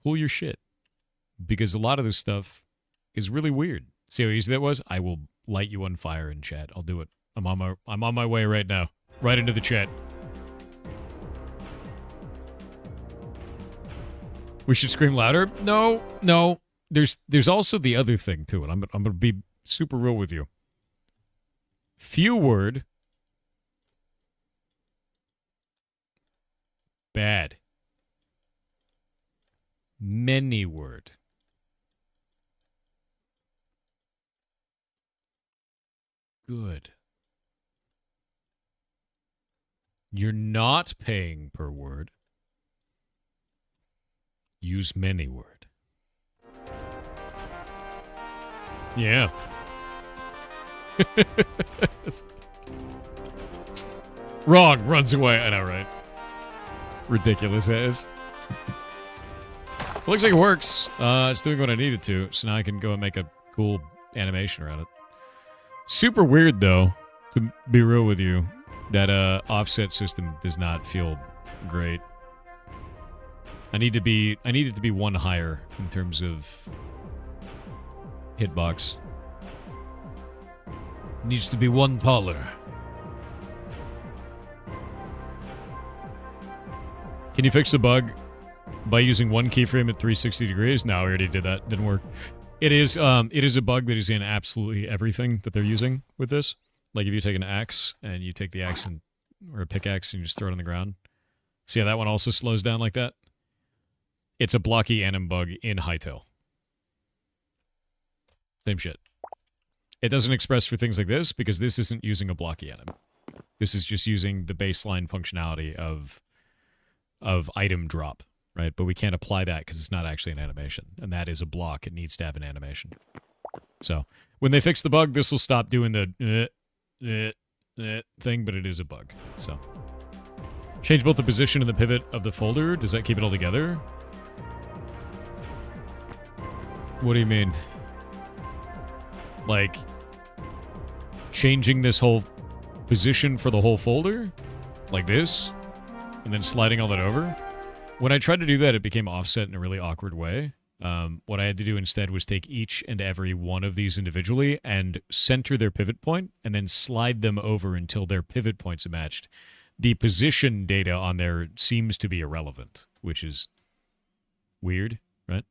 cool your shit. Because a lot of this stuff is really weird. See how easy that was? I will light you on fire in chat. I'll do it. I'm on my way right now. Right into the chat. We should scream louder? No. There's also the other thing to it. I'm going to be super real with you. Few word. Bad. Many word. Good. You're not paying per word. Use many word. Yeah. Wrong. Runs away. I know, right? Ridiculous as. Looks like it works. It's doing what I needed to, so now I can go and make a cool animation around it. Super weird, though, to be real with you, that offset system does not feel great. I need it to be one higher in terms of hitbox. Needs to be one taller. Can you fix the bug by using one keyframe at 360 degrees? No, I already did that. Didn't work. It is a bug that is in absolutely everything that they're using with this. Like if you take an axe and you take the axe or a pickaxe and you just throw it on the ground. See how that one also slows down like that? It's a blocky anim bug in Hightail. Same shit. It doesn't express for things like this because this isn't using a blocky anim. This is just using the baseline functionality of item drop, right? But we can't apply that because it's not actually an animation. And that is a block. It needs to have an animation. So when they fix the bug, this will stop doing the thing, but it is a bug. So change both the position and the pivot of the folder. Does that keep it all together? What do you mean? Like changing this whole position for the whole folder? Like this? And then sliding all that over? When I tried to do that, it became offset in a really awkward way. What I had to do instead was take each and every one of these individually and center their pivot point and then slide them over until their pivot points are matched. The position data on there seems to be irrelevant, which is weird, right?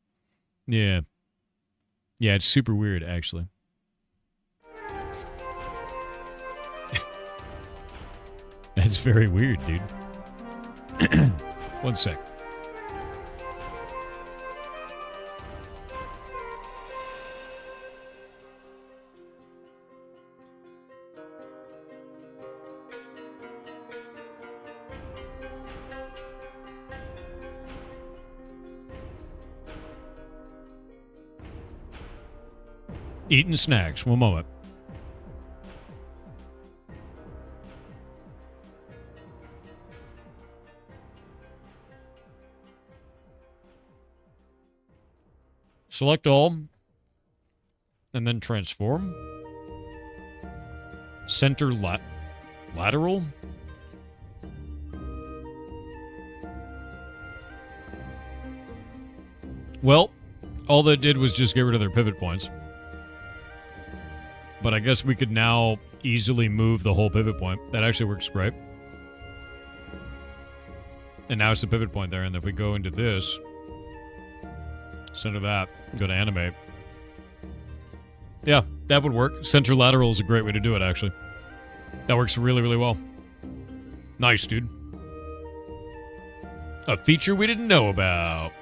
Yeah. Yeah, it's super weird, actually. That's very weird, dude. One sec. Eating snacks. One moment. Select all, and then transform. Center lateral. Well, all that did was just get rid of their pivot points. But I guess we could now easily move the whole pivot point. That actually works great. And now it's the pivot point there, and if we go into this, center that, go to animate, Yeah, that would work. Center lateral is a great way to do it, actually. That works really, really well. Nice, dude. A feature we didn't know about.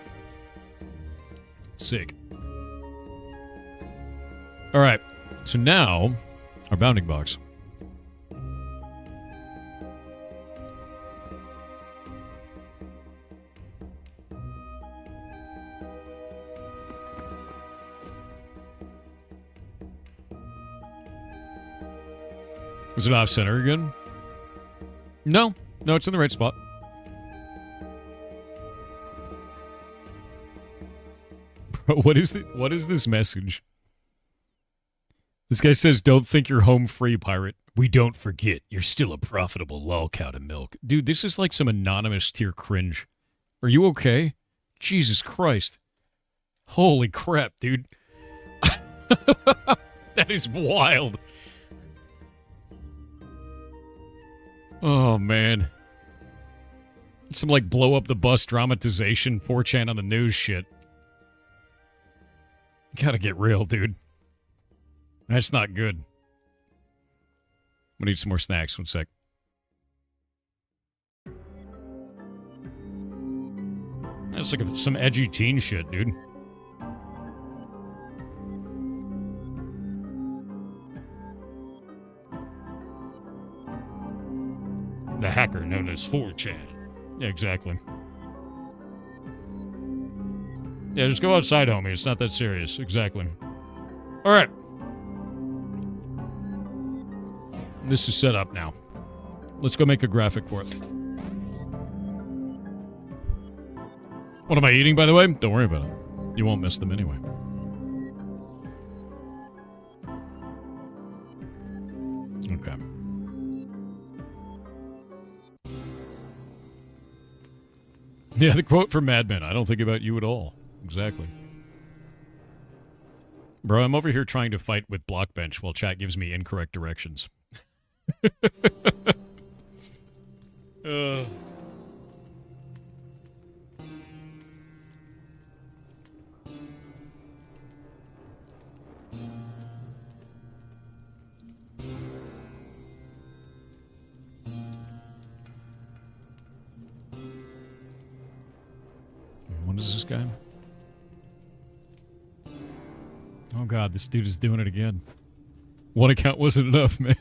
Sick. All right, so now, our bounding box. Is it off center again? No, it's in the right spot. Bro, what is this message? This guy says, "Don't think you're home free, pirate. We don't forget you're still a profitable lolcow to milk." Dude, this is like some anonymous tier cringe. Are you okay? Jesus Christ. Holy crap, dude. That is wild. Oh, man. Some, like, blow up the bus dramatization, 4chan on the news shit. Gotta get real, dude. That's not good. We need some more snacks. 1 sec. That's like some edgy teen shit, dude. The hacker known as 4chan. Yeah, exactly. Yeah, just go outside, homie. It's not that serious. Exactly. All right. This is set up now. Let's go make a graphic for it. What am I eating, by the way? Don't worry about it. You won't miss them anyway. Okay. Yeah, the quote from Mad Men. I don't think about you at all. Exactly. Bro, I'm over here trying to fight with Blockbench while chat gives me incorrect directions. What is this guy? Oh god, this dude is doing it again. One account wasn't enough, man.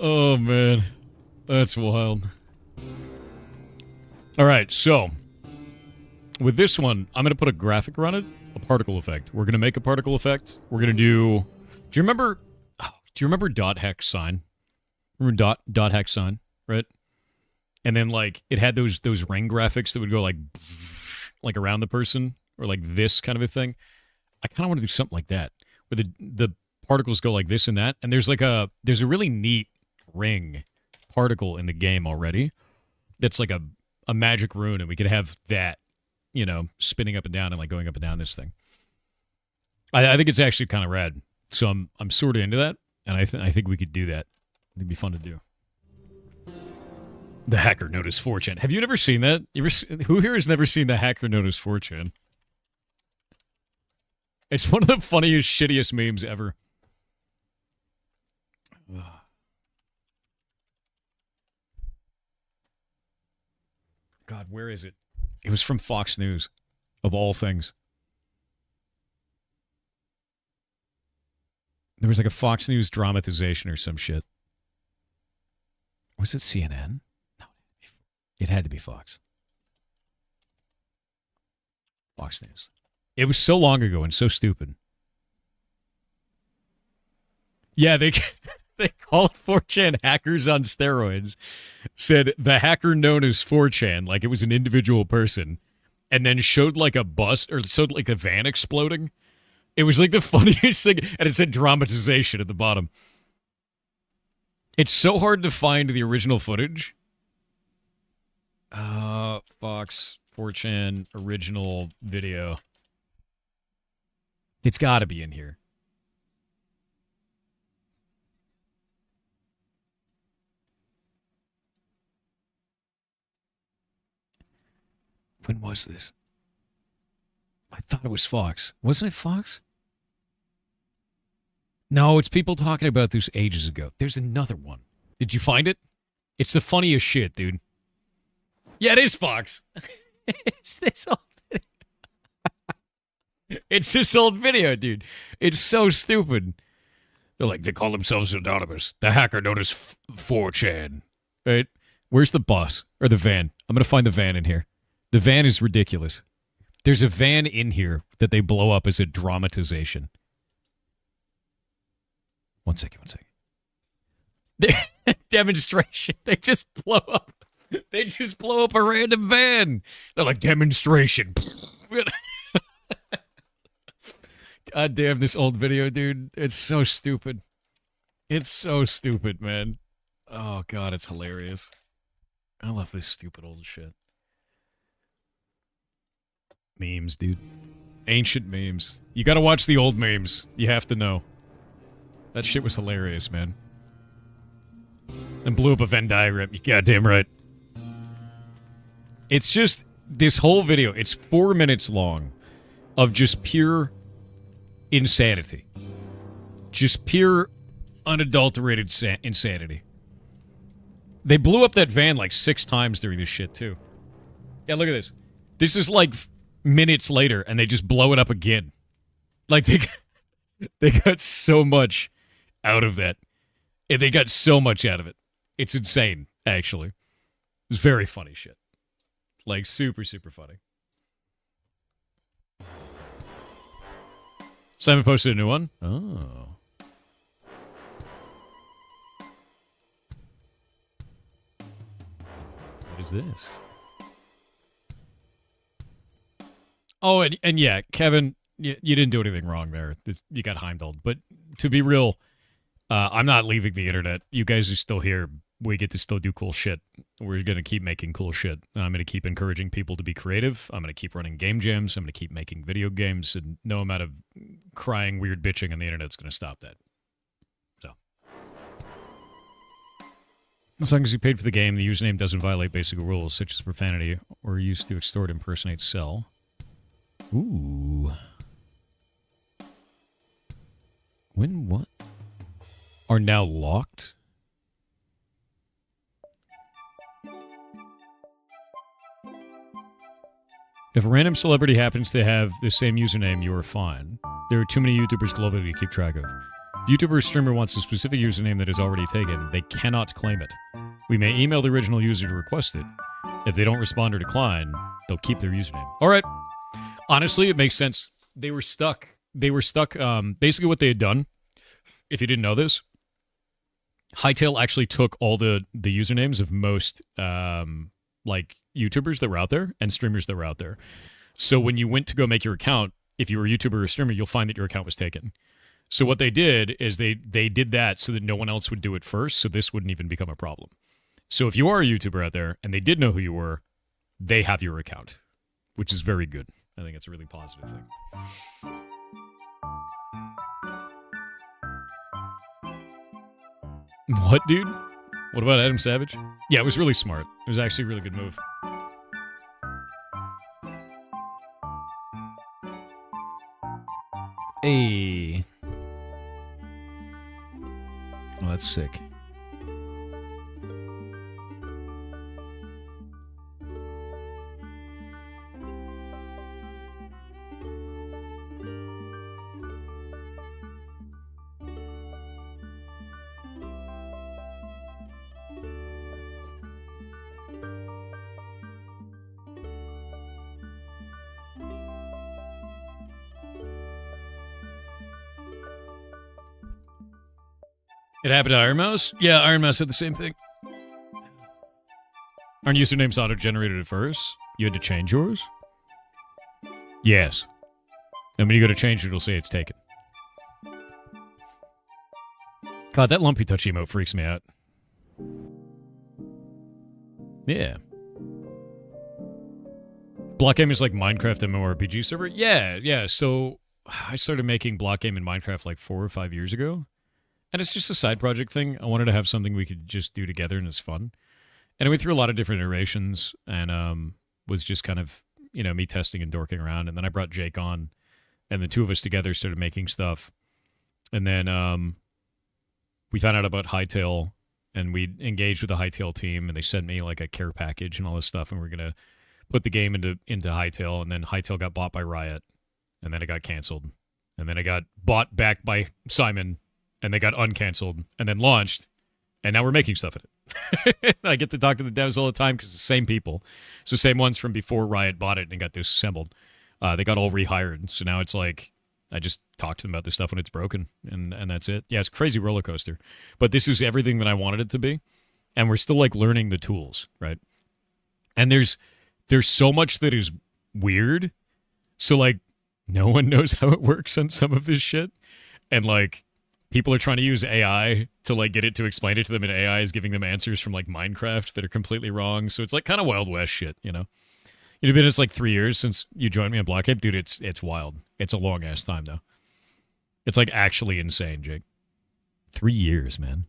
Oh man, that's wild. Alright, so with this one, I'm going to put a graphic around it, a particle effect. We're going to make a particle effect. We're going to do you remember dot hex sign? Remember dot hex sign, right? And then like it had those ring graphics that would go like around the person or like this kind of a thing. I kind of want to do something like that where the particles go like this and that. And there's a really neat ring particle in the game already that's like a magic rune, and we could have that, you know, spinning up and down and like going up and down this thing. I think it's actually kind of rad. So I'm sort of into that, and I think we could do that. It'd be fun to do. The hacker known as 4chan. Have you never seen that? Who here has never seen the hacker known as 4chan? It's one of the funniest, shittiest memes ever. God, where is it? It was from Fox News, of all things. There was like a Fox News dramatization or some shit. Was it CNN? No, it had to be Fox. Fox News. It was so long ago and so stupid. Yeah, they called 4chan hackers on steroids. Said the hacker known as 4chan, like it was an individual person, and then showed like a bus or showed like a van exploding. It was like the funniest thing, and it said dramatization at the bottom. It's so hard to find the original footage. Fox 4chan original video. It's got to be in here. When was this? I thought it was Fox. Wasn't it Fox? No, it's people talking about this ages ago. There's another one. Did you find it? It's the funniest shit, dude. Yeah, it is Fox. It's this old video. It's this old video, dude. It's so stupid. They're like, they call themselves anonymous. The hacker known as 4chan. Right? Where's the bus? Or the van? I'm going to find the van in here. The van is ridiculous. There's a van in here that they blow up as a dramatization. One second. Demonstration. They just blow up. They just blow up a random van. They're like, demonstration. God damn, this old video, dude. It's so stupid. It's so stupid, man. Oh, God, it's hilarious. I love this stupid old shit. Memes, dude. Ancient memes. You gotta watch the old memes. You have to know. That shit was hilarious, man. And blew up a Venn diagram. You goddamn right. It's just, this whole video, it's 4 minutes long of just pure insanity. Just pure, unadulterated insanity. They blew up that van like 6 times during this shit, too. Yeah, look at this. This is like minutes later, and they just blow it up again. Like, they got so much out of that. And they got so much out of it. It's insane, actually. It's very funny shit. Like, super, super funny. Simon posted a new one. Oh. What is this? Oh, and yeah, Kevin, you didn't do anything wrong there. You got Heimdalled. But to be real, I'm not leaving the internet. You guys are still here. We get to still do cool shit. We're going to keep making cool shit. I'm going to keep encouraging people to be creative. I'm going to keep running game jams. I'm going to keep making video games. And no amount of crying, weird bitching on the internet's going to stop that. So. As long as you paid for the game, the username doesn't violate basic rules, such as profanity or used to extort, impersonate, sell. Ooh. When what? Are now locked? If a random celebrity happens to have the same username, you are fine. There are too many YouTubers globally to keep track of. If YouTuber or streamer wants a specific username that is already taken, they cannot claim it. We may email the original user to request it. If they don't respond or decline, they'll keep their username. All right. Honestly, it makes sense. They were stuck. Basically what they had done, if you didn't know this, Hightail actually took all the usernames of most like YouTubers that were out there and streamers that were out there. So when you went to go make your account, if you were a YouTuber or a streamer, you'll find that your account was taken. So what they did is they did that so that no one else would do it first, so this wouldn't even become a problem. So if you are a YouTuber out there and they did know who you were, they have your account, which is very good. I think it's a really positive thing. What, dude? What about Adam Savage? Yeah, it was really smart. It was actually a really good move. Hey. Oh, that's sick. It happened to Iron Mouse? Yeah, Iron Mouse said the same thing. Aren't usernames auto-generated at first? You had to change yours? Yes. And when you go to change it, it'll say it's taken. God, that lumpy touch emote freaks me out. Yeah. Blockgame is like Minecraft MMORPG server? Yeah. So I started making Blockgame in Minecraft like 4 or 5 years ago. And it's just a side project thing. I wanted to have something we could just do together and it's fun. And I went through a lot of different iterations and was just kind of me testing and dorking around. And then I brought Jake on, and the two of us together started making stuff. And then we found out about Hightail, and we engaged with the Hightail team, and they sent me like a care package and all this stuff, and we're going to put the game into Hightail. And then Hightail got bought by Riot, and then it got canceled. And then it got bought back by Simon, and they got uncanceled, and then launched, and now we're making stuff in it. I get to talk to the devs all the time because it's the same people. It's the same ones from before Riot bought it and got disassembled. They got all rehired, so now it's like I just talk to them about this stuff when it's broken, and that's it. Yeah, it's a crazy roller coaster. But this is everything that I wanted it to be, and we're still like learning the tools, right? And there's so much that is weird. So like no one knows how it works on some of this shit. And like people are trying to use AI to like get it to explain it to them, and AI is giving them answers from like Minecraft that are completely wrong. So it's like kind of Wild West shit, you know? It's like 3 years since you joined me on Blockgame. Dude, it's wild. It's a long ass time though. It's like actually insane, Jake. 3 years, man.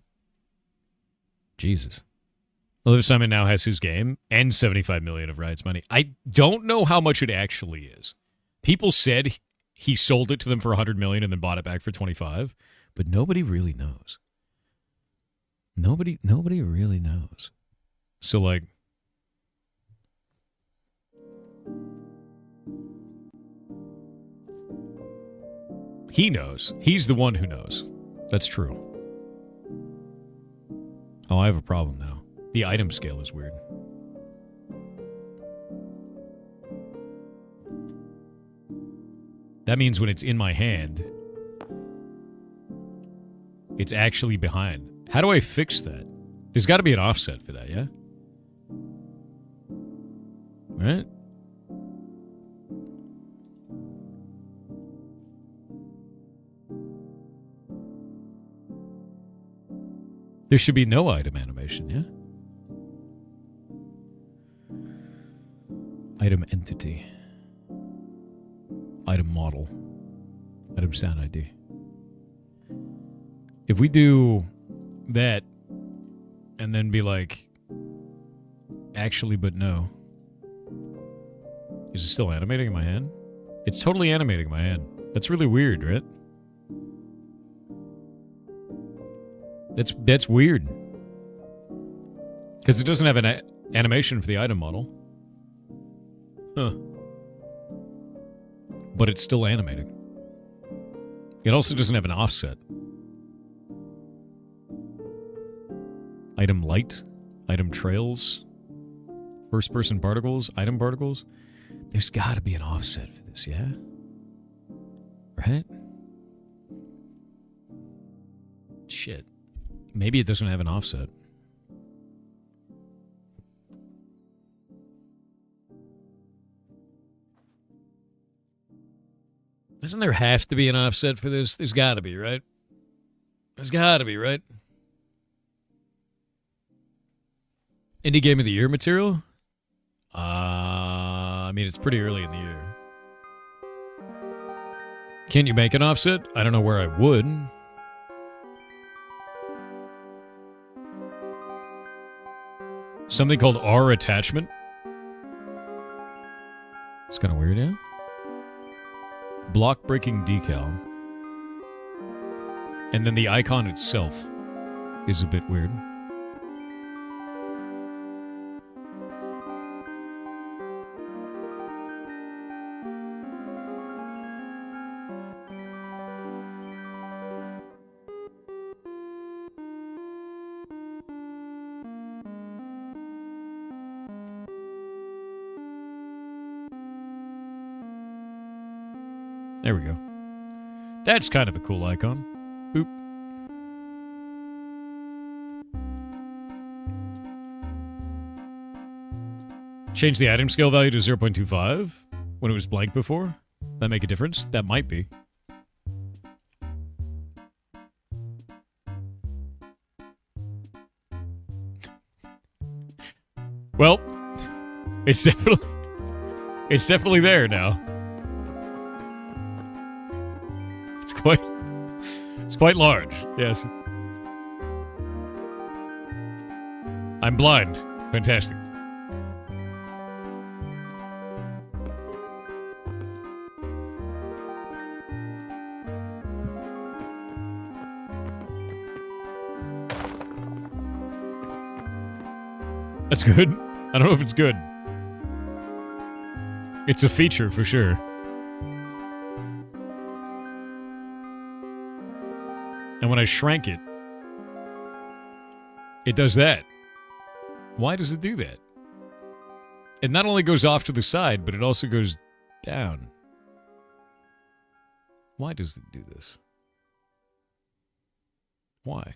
Jesus. Oliver Simon now has his game and 75 million of Riot's money. I don't know how much it actually is. People said he sold it to them for 100 million and then bought it back for 25, but nobody really knows. Nobody really knows. So like he knows. He's the one who knows. That's true. Oh, I have a problem now. The item scale is weird. That means when it's in my hand, it's actually behind. How do I fix that? There's got to be an offset for that, yeah? Right? There should be no item animation, yeah? Item entity. Item model. Item sound ID. If we do that and then be like, actually, but no. Is it still animating in my hand? It's totally animating in my hand. That's really weird, right? That's weird. Because it doesn't have an animation for the item model. Huh. But it's still animating. It also doesn't have an offset. Item light, item trails, first person particles, item particles. There's got to be an offset for this, yeah? Right? Shit. Maybe it doesn't have an offset. Doesn't there have to be an offset for this? There's got to be, right? There's got to be, right? Indie Game of the Year material? I mean, it's pretty early in the year. Can't you make an offset? I don't know where I would. Something called R attachment. It's kind of weird, yeah? Block breaking decal. And then the icon itself is a bit weird. There we go. That's kind of a cool icon. Boop. Change the item scale value to 0.25 when it was blank before. That make a difference? That might be. Well, it's definitely there now. It's quite large, yes. I'm blind. Fantastic. That's good. I don't know if it's good. It's a feature for sure. And when I shrank it, it does that. Why does it do that? It not only goes off to the side, but it also goes down. Why does it do this? Why?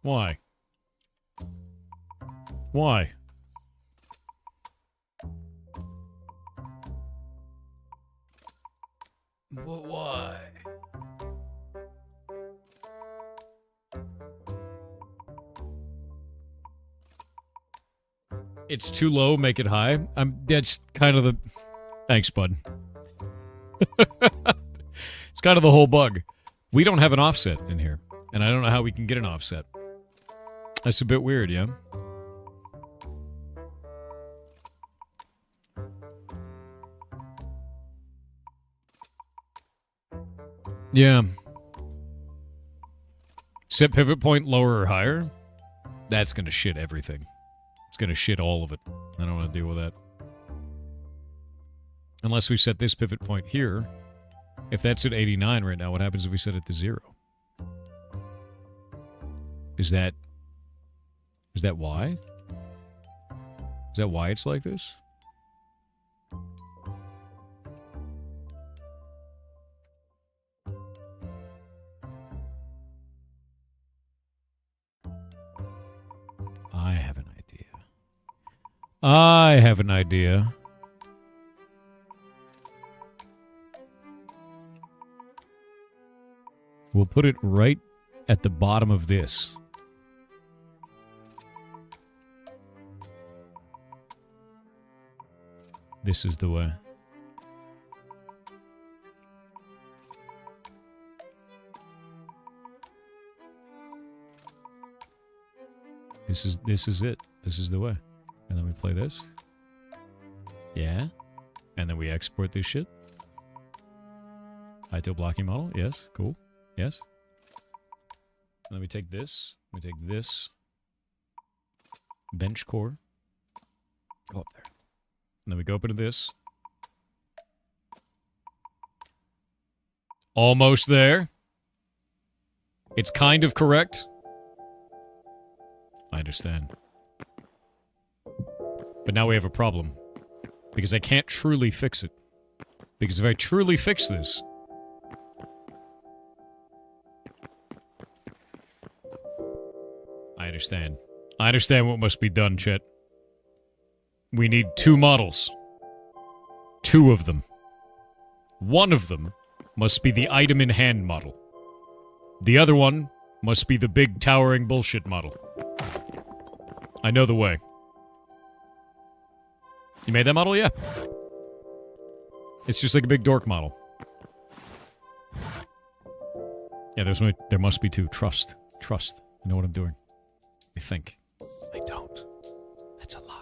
Why? Why? But why? It's too low, make it high. That's kind of the... Thanks, bud. It's kind of the whole bug. We don't have an offset in here, and I don't know how we can get an offset. That's a bit weird, yeah? Yeah. Set pivot point lower or higher? That's going to shit everything. It's going to shit all of it. I don't want to deal with that. Unless we set this pivot point here. If that's at 89 right now, what happens if we set it to 0? Is that why? Is that why it's like this? I have an idea. I have an idea. We'll put it right at the bottom of this. This is the way. This is it. This is the way. And then we play this. Yeah. And then we export this shit. High-tail blocking model. Yes. Cool. Yes. And then we take this. We take this. Bench core. Go up there. And then we go up into this. Almost there. It's kind of correct. I understand. But now we have a problem. Because I can't truly fix it. Because if I truly fix this... I understand. I understand what must be done, Chet. We need 2 models. 2 of them. One of them must be the item in hand model. The other one must be the big towering bullshit model. I know the way. You made that model? Yeah. It's just like a big dork model. Yeah, there must be 2. Trust. Trust. I know what I'm doing. I think. I don't. That's a lie.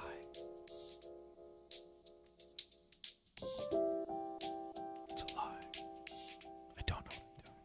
It's a lie. I don't know what I'm doing.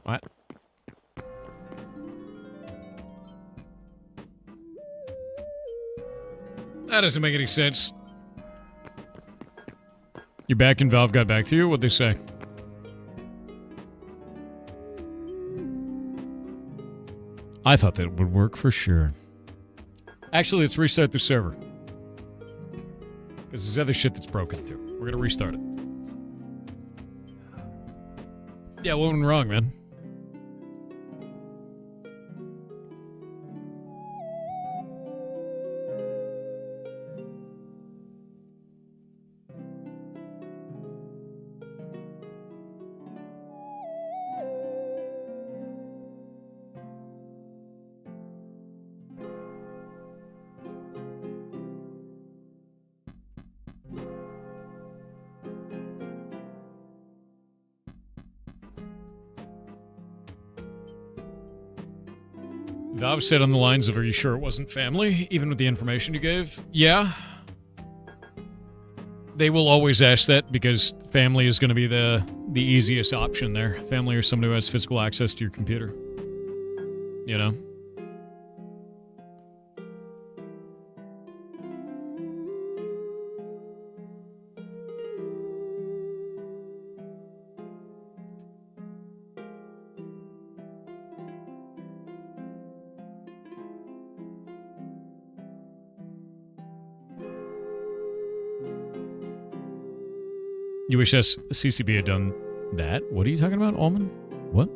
What? That doesn't make any sense. You're back and Valve got back to you? What'd they say? I thought that would work for sure. Actually, let's restart the server. Because there's other shit that's broken too. We're gonna restart it. Yeah, what went wrong, man? Valve said on the lines of, are you sure it wasn't family, even with the information you gave? Yeah. They will always ask that because family is going to be the easiest option there. Family or somebody who has physical access to your computer. You know? You wish CCB had done that? What are you talking about, Almond? What?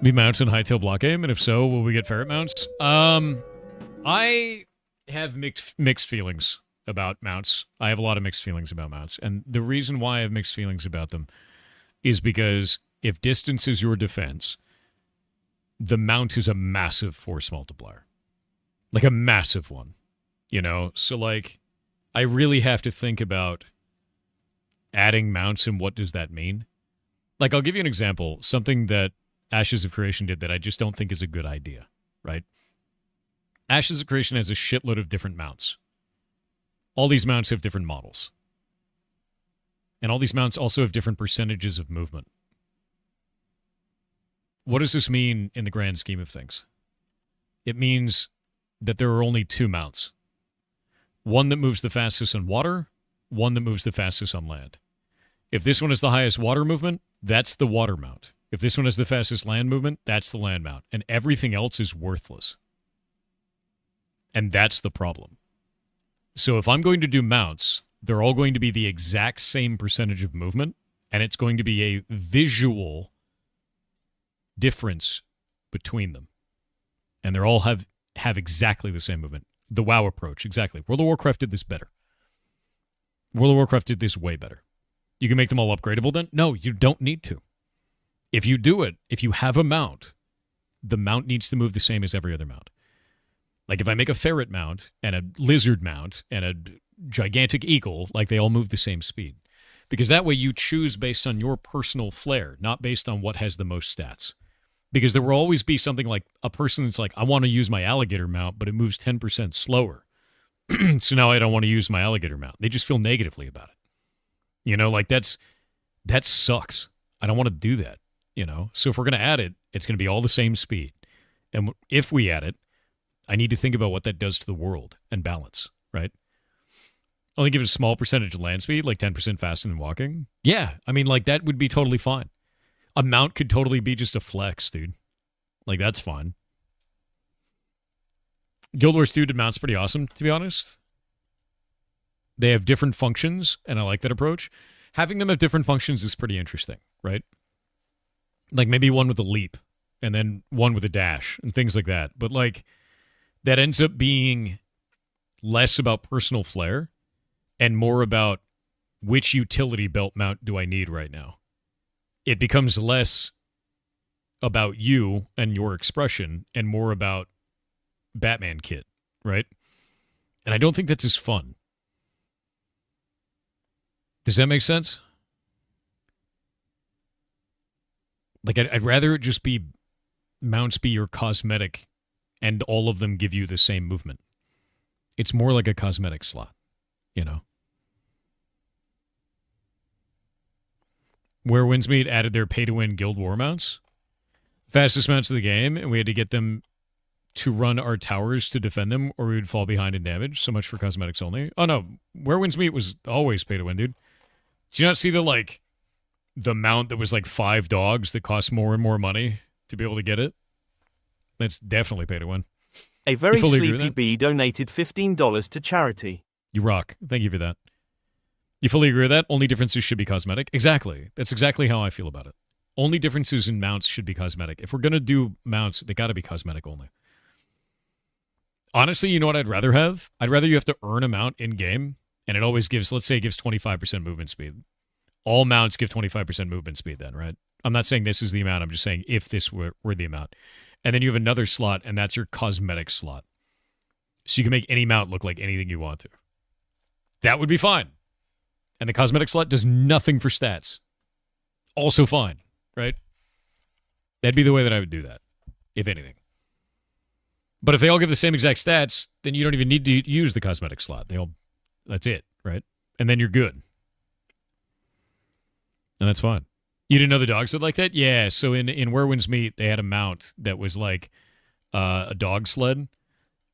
We mounts in Hightail Blockgame, and if so, will we get ferret mounts? I have mixed feelings about mounts. I have a lot of mixed feelings about mounts, and the reason why I have mixed feelings about them is because if distance is your defense, the mount is a massive force multiplier. Like a massive one. You know? So, like, I really have to think about adding mounts and what does that mean. Like, I'll give you an example. Something that Ashes of Creation did that I just don't think is a good idea, right? Ashes of Creation has a shitload of different mounts. All these mounts have different models. And all these mounts also have different percentages of movement. What does this mean in the grand scheme of things? It means that there are only two mounts. One that moves the fastest on water, one that moves the fastest on land. If this one has the highest water movement, that's the water mount. If this one has the fastest land movement, that's the land mount. And everything else is worthless. And that's the problem. So if I'm going to do mounts, they're all going to be the exact same percentage of movement, and it's going to be a visual difference between them. And they're all have exactly the same movement. The WoW approach, exactly. World of Warcraft did this better. World of Warcraft did this way better. You can make them all upgradable then? No, you don't need to. If you do it, if you have a mount, the mount needs to move the same as every other mount. Like if I make a ferret mount and a lizard mount and a gigantic eagle, like they all move the same speed. Because that way you choose based on your personal flair, not based on what has the most stats. Because there will always be something like a person that's like, I want to use my alligator mount, but it moves 10% slower. So now I don't want to use my alligator mount. They just feel negatively about it. You know, like that sucks. I don't want to do that, you know? So if we're going to add it, it's going to be all the same speed. And if we add it, I need to think about what that does to the world and balance, right? Only give it a small percentage of land speed, like 10% faster than walking. Yeah, I mean, like that would be totally fine. A mount could totally be just a flex, dude. Like, that's fine. Guild Wars 2 did mounts pretty awesome, to be honest. They have different functions, and I like that approach. Having them have different functions is pretty interesting, right? Like, maybe one with a leap, and then one with a dash, and things like that. But, like, that ends up being less about personal flair and more about which utility belt mount do I need right now. It becomes less about you and your expression and more about Batman kit, right? And I don't think that's as fun. Does that make sense? Like, I'd rather it just be mounts be your cosmetic and all of them give you the same movement. It's more like a cosmetic slot, you know? where Windsmeet added their pay-to-win Guild War mounts. Fastest mounts of the game, and we had to get them to run our towers to defend them, or we would fall behind in damage. So much for cosmetics only. Oh, no. Where Windsmeet was always pay-to-win, dude. Did you not see the mount that was like 5 dogs that cost more and more money to be able to get it? That's definitely pay-to-win. A very sleepy bee donated $15 to charity. You rock. Thank you for that. You fully agree with that? Only differences should be cosmetic? Exactly. That's exactly how I feel about it. Only differences in mounts should be cosmetic. If we're going to do mounts, they got to be cosmetic only. Honestly, you know what I'd rather have? I'd rather you have to earn a mount in-game, and it always gives, let's say it gives 25% movement speed. All mounts give 25% movement speed then, right? I'm not saying this is the amount. I'm just saying if this were the amount. And then you have another slot, and that's your cosmetic slot. So you can make any mount look like anything you want to. That would be fine. And the cosmetic slot does nothing for stats. Also fine, right? That'd be the way that I would do that, if anything. But if they all give the same exact stats, then you don't even need to use the cosmetic slot. That's it, right? And then you're good. And that's fine. You didn't know the dogs would like that? Yeah, so in Where Winds Meet, they had a mount that was like a dog sled,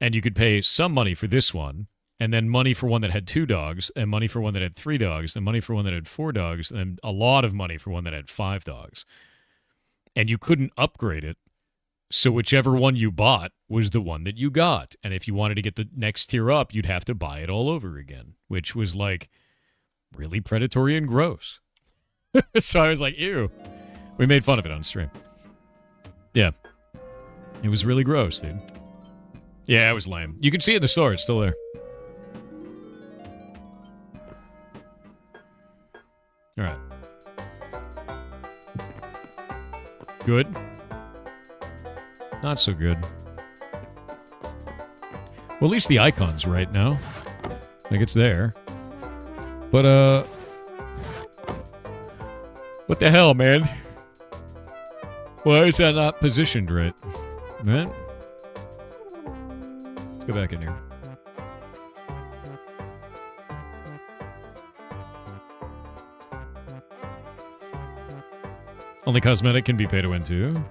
and you could pay some money for this one, and then money for one that had 2 dogs, and money for one that had 3 dogs, and money for one that had 4 dogs, and a lot of money for one that had 5 dogs. And you couldn't upgrade it, so whichever one you bought was the one that you got. And if you wanted to get the next tier up, you'd have to buy it all over again, which was like really predatory and gross. So I was like, ew. We made fun of it on stream. Yeah. It was really gross, dude. Yeah, it was lame. You can see it in the store. It's still there. All right. Good. Not so good. Well, at least the icon's right now. Like, it's there. But, what the hell, man? Why is that not positioned right? Man? Let's go back in here. Only cosmetic can be pay to win too.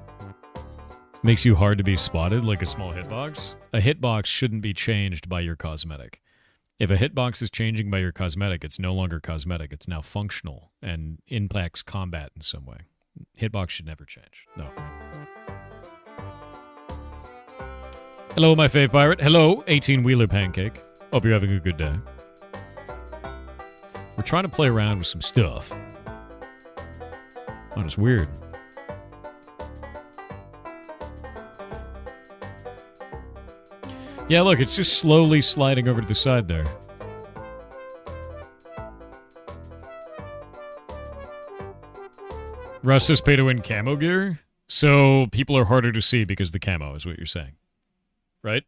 Makes you hard to be spotted like a small hitbox. A hitbox shouldn't be changed by your cosmetic. If a hitbox is changing by your cosmetic, it's no longer cosmetic. It's now functional and impacts combat in some way. Hitbox should never change. No. Hello, my fave pirate. Hello, 18-wheeler pancake. Hope you're having a good day. We're trying to play around with some stuff. Oh, it's weird. Yeah, look, it's just slowly sliding over to the side there. Russ says pay to win camo gear, so people are harder to see because the camo is what you're saying. Right?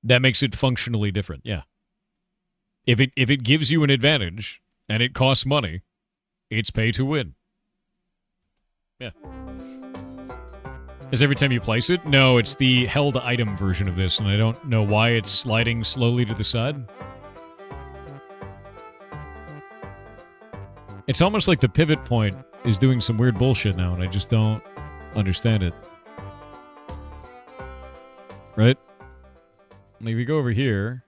That makes it functionally different, yeah. If it gives you an advantage and it costs money, it's pay to win. Yeah. Is every time you place it? No, it's the held item version of this, and I don't know why it's sliding slowly to the side. It's almost like the pivot point is doing some weird bullshit now, and I just don't understand it. Right? Like, if you go over here...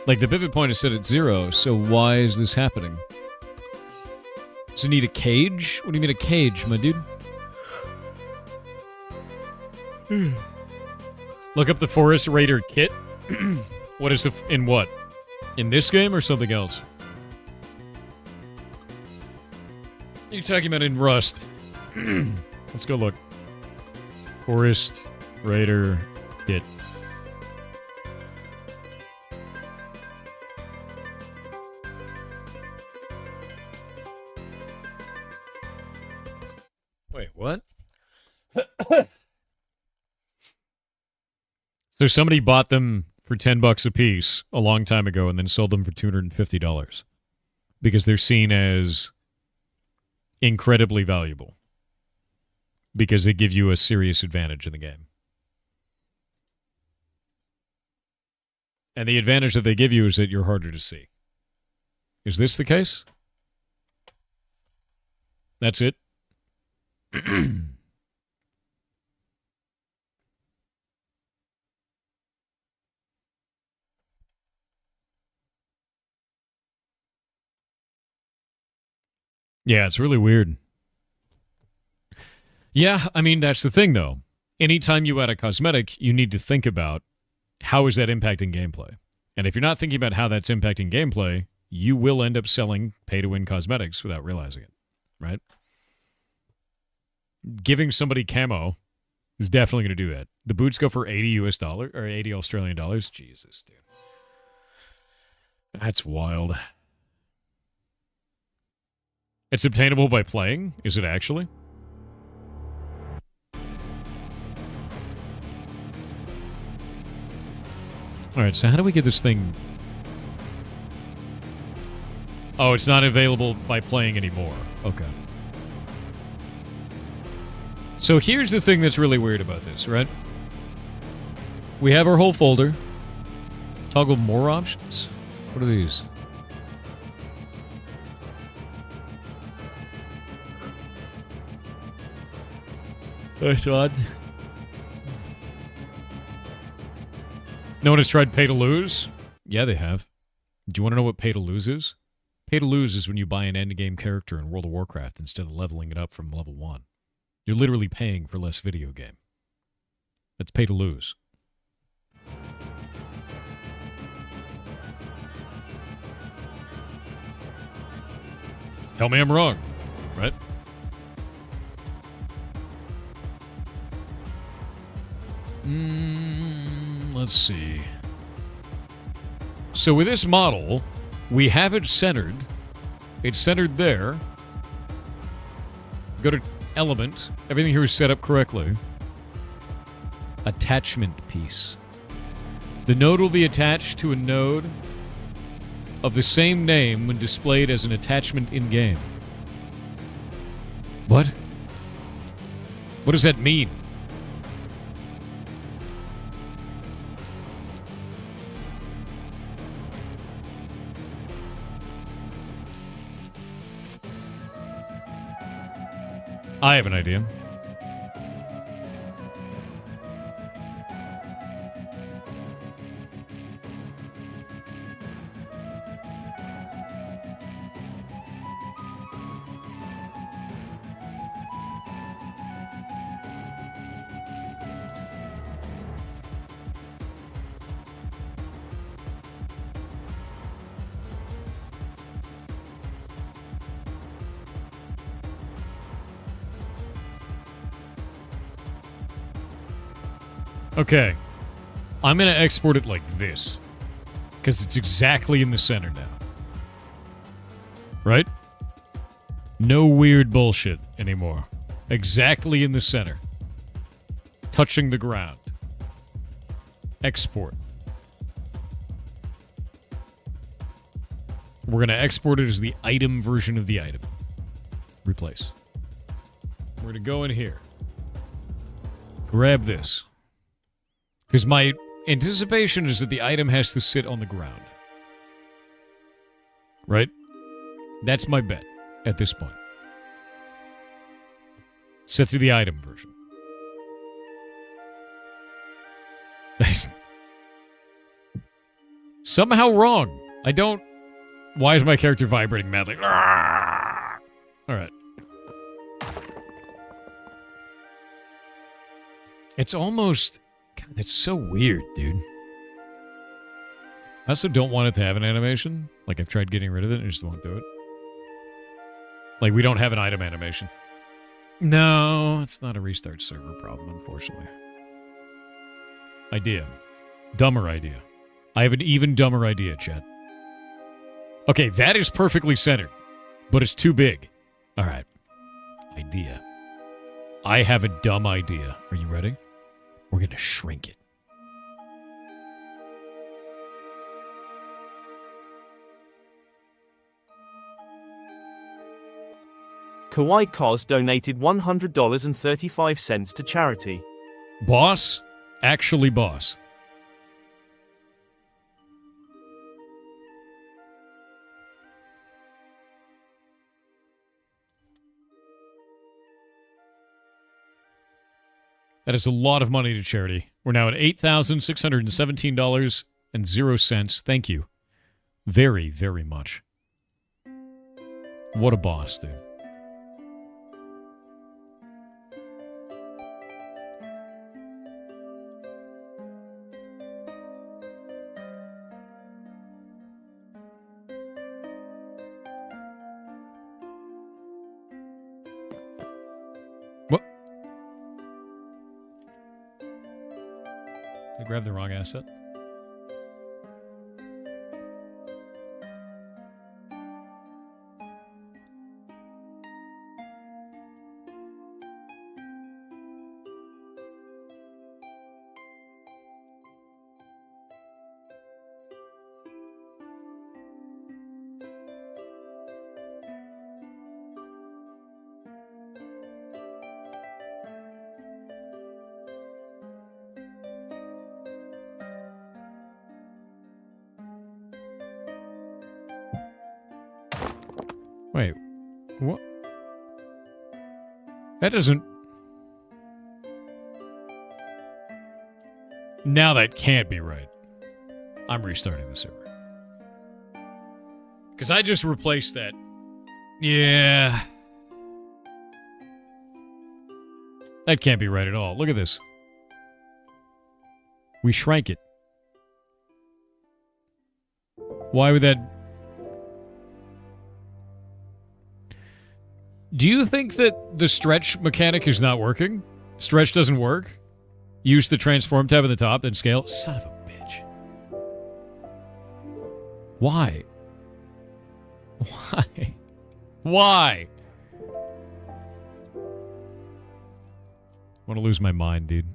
Like, the pivot point is set at 0, so why is this happening? Does it need a cage? What do you mean a cage, my dude? Look up the Forest Raider kit. What is the... In what? In this game or something else? What are you talking about in Rust? Let's go look. Forest Raider kit. Wait, what? So somebody bought them for $10 a piece a long time ago and then sold them for $250 because they're seen as incredibly valuable because they give you a serious advantage in the game. And the advantage that they give you is that you're harder to see. Is this the case? That's it? Yeah, it's really weird. Yeah, I mean, that's the thing, though. Anytime you add a cosmetic, you need to think about how is that impacting gameplay. And if you're not thinking about how that's impacting gameplay, you will end up selling pay-to-win cosmetics without realizing it, right? Giving somebody camo is definitely going to do that. The boots go for $80 or 80 Australian dollars. Jesus, dude. That's wild. It's obtainable by playing? Is it actually? Alright, so how do we get this thing... Oh, it's not available by playing anymore. Okay. So here's the thing that's really weird about this, right? We have our whole folder. Toggle more options. What are these? That's odd. No one has tried pay to lose? Yeah, they have. Do you want to know what pay to lose is? Pay to lose is when you buy an endgame character in World of Warcraft instead of leveling it up from level 1. You're literally paying for less video game. That's pay to lose. Tell me I'm wrong, right? Let's see. So with this model, we have it centered. It's centered there. Go to element. Everything here is set up correctly. Attachment piece. The node will be attached to a node of the same name when displayed as an attachment in-game. What? What does that mean? I have an idea. Okay, I'm going to export it like this, because it's exactly in the center now. Right? No weird bullshit anymore. Exactly in the center. Touching the ground. Export. We're going to export it as the item version of the item. Replace. We're going to go in here. Grab this. Because my anticipation is that the item has to sit on the ground. Right? That's my bet at this point. Set to the item version. That's somehow wrong. I don't... Why is my character vibrating madly? Alright. It's almost... God, that's so weird, dude. I also don't want it to have an animation. Like, I've tried getting rid of it and it just won't do it. Like, we don't have an item animation. No, it's not a restart server problem, unfortunately. Idea. Dumber idea. I have an even dumber idea, chat. Okay, that is perfectly centered, but it's too big. All right. Idea. I have a dumb idea. Are you ready? We're going to shrink it. Kawaii Cos donated $100.35 to charity. Boss? Actually boss. That is a lot of money to charity. We're now at $8,617.00. Thank you very, very much. What a boss, dude. What? I grabbed the wrong asset. Wait, what? That doesn't... Now that can't be right. I'm restarting the server. Because I just replaced that. Yeah. That can't be right at all. Look at this. We shrank it. Why would that... Do you think that the stretch mechanic is not working? Stretch doesn't work? Use the transform tab at the top, then scale. Son of a bitch. Why? Why? Why? I want to lose my mind, dude.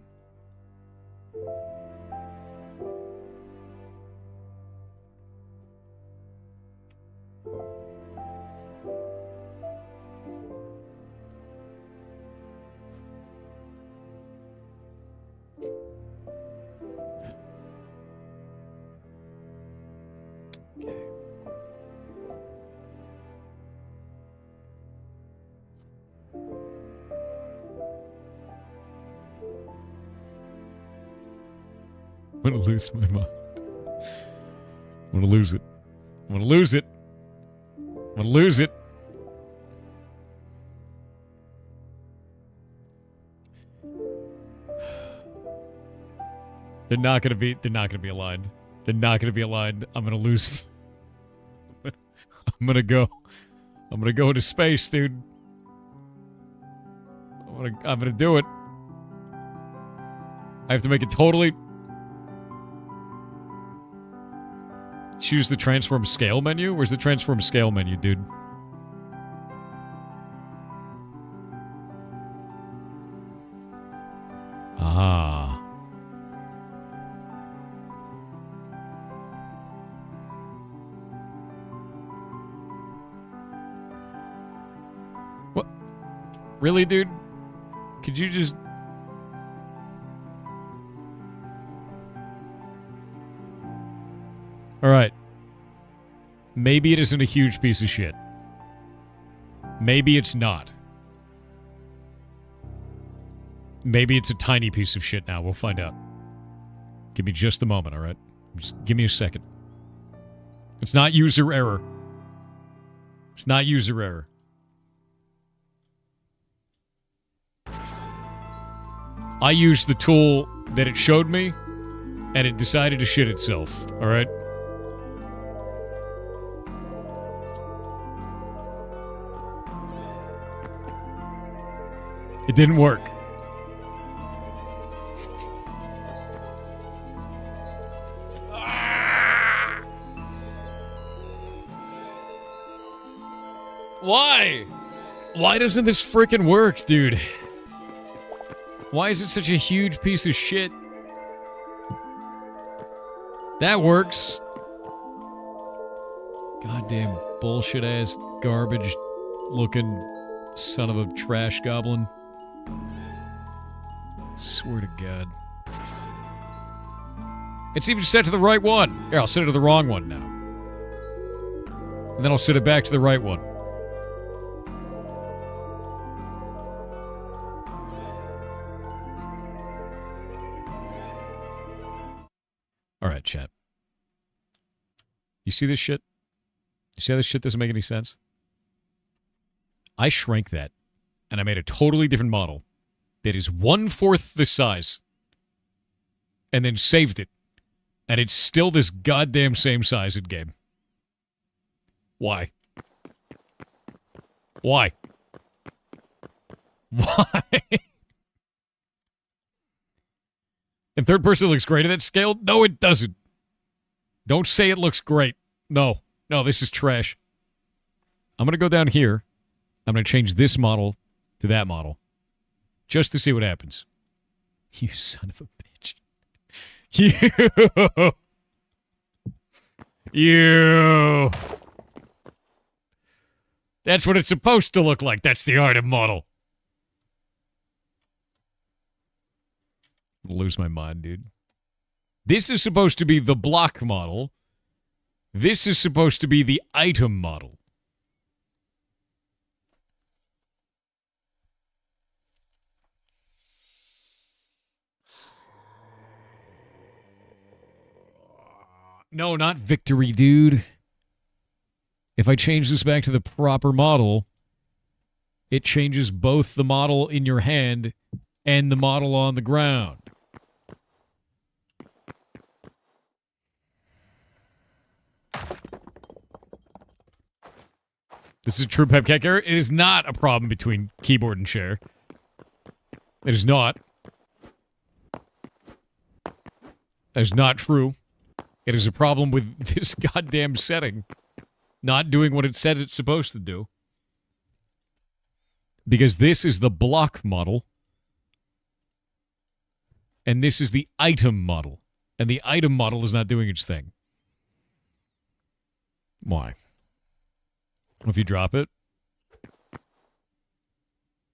I'm gonna lose my mind. I'm gonna lose it. I'm gonna lose it. I'm gonna lose it. They're not gonna be aligned. They're not gonna be aligned. I'm gonna lose. I'm gonna go into space, dude. I'm gonna do it. I have to make it totally... Choose the transform scale menu? Where's the transform scale menu, dude? Ah. What? Really, dude? Could you just... Alright. Maybe it isn't a huge piece of shit. Maybe it's not. Maybe it's a tiny piece of shit now. We'll find out. Give me just a moment, alright? Just give me a second. It's not user error. It's not user error. I used the tool that it showed me, and it decided to shit itself, alright? It didn't work. Why? Why doesn't this frickin' work, dude? Why is it such a huge piece of shit? That works. Goddamn bullshit ass garbage looking son of a trash goblin. Swear to God. It's even set to the right one. Here, I'll set it to the wrong one now. And then I'll set it back to the right one. All right, chat. You see this shit? You see how this shit doesn't make any sense? I shrank that, and I made a totally different model that is 1/4 the size, and then saved it, and it's still this goddamn same size in game. Why? Why? Why? And third person looks great at that scale? No, it doesn't. Don't say it looks great. No. No, this is trash. I'm going to go down here. I'm going to change this model to that model. Just to see what happens. You son of a bitch. You. You. That's what it's supposed to look like. That's the art of model. I'll lose my mind, dude. This is supposed to be the block model. This is supposed to be the item model. No, not victory, dude. If I change this back to the proper model, it changes both the model in your hand and the model on the ground. This is a true Pepcat error. It is not a problem between keyboard and chair. It is not. That is not true. It is a problem with this goddamn setting not doing what it said it's supposed to do. Because this is the block model. And this is the item model. And the item model is not doing its thing. Why? If you drop it,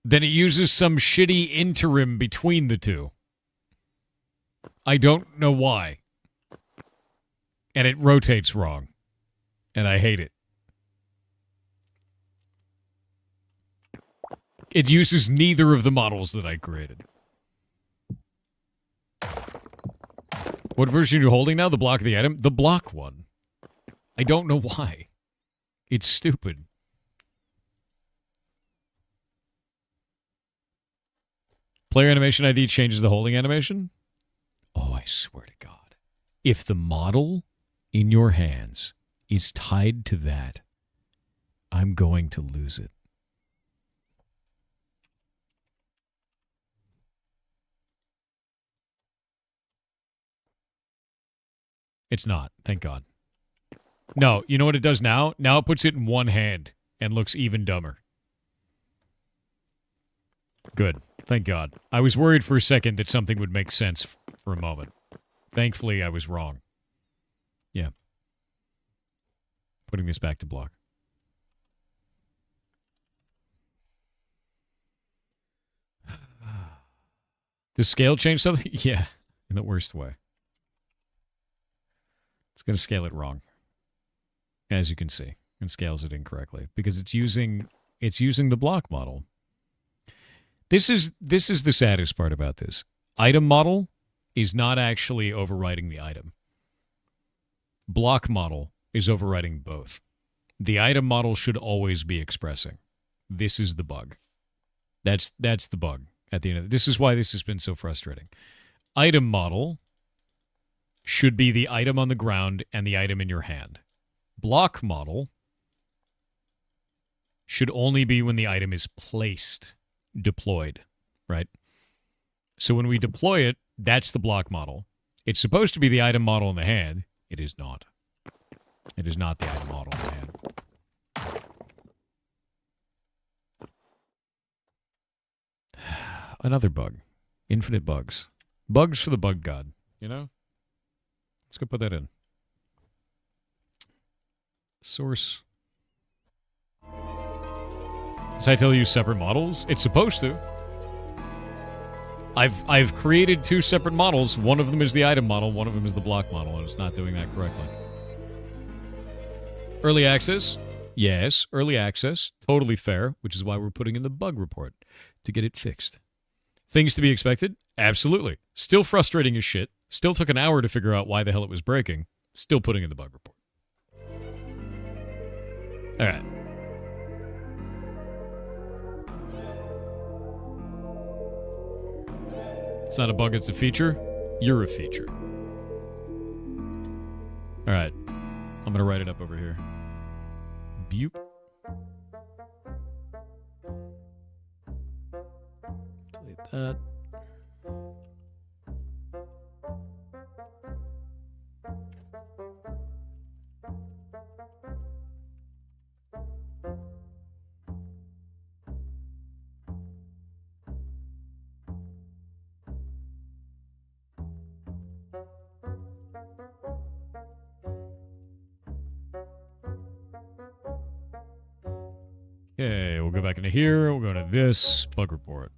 then it uses some shitty interim between the two. I don't know why. And it rotates wrong. And I hate it. It uses neither of the models that I created. What version are you holding now? The block of the item? The block one. I don't know why. It's stupid. Player animation ID changes the holding animation? Oh, I swear to God. If the model in your hands is tied to that, I'm going to lose it. It's not, thank God. No, you know what it does now? Now it puts it in one hand and looks even dumber. Good. Thank God. I was worried for a second that something would make sense for a moment. Thankfully, I was wrong. Yeah. Putting this back to block. Does scale change something? Yeah, in the worst way. It's going to scale it wrong. As you can see. And scales it incorrectly. Because it's using the block model. This is the saddest part about this. Item model is not actually overriding the item. Block model is overriding both. The item model should always be expressing. This is the bug. That's the bug at the end of it. This is why this has been so frustrating. Item model should be the item on the ground and the item in your hand. Block model should only be when the item is placed, deployed, right? So when we deploy it, that's the block model. It's supposed to be the item model in the hand. It is not. It is not the item model in the hand. Another bug. Infinite bugs. Bugs for the bug god, you know? Let's go put that in. Source. Does I tell you separate models? It's supposed to. I've created two separate models. One of them is the item model, one of them is the block model, and it's not doing that correctly. Early access? Yes, early access. Totally fair, which is why we're putting in the bug report to get it fixed. Things to be expected? Absolutely. Still frustrating as shit. Still took an hour to figure out why the hell it was breaking. Still putting in the bug report. All right. It's not a bug, it's a feature. You're a feature. All right. I'm going to write it up over here. Boop. Delete that. Okay, we'll go back into here. We'll go to this bug report.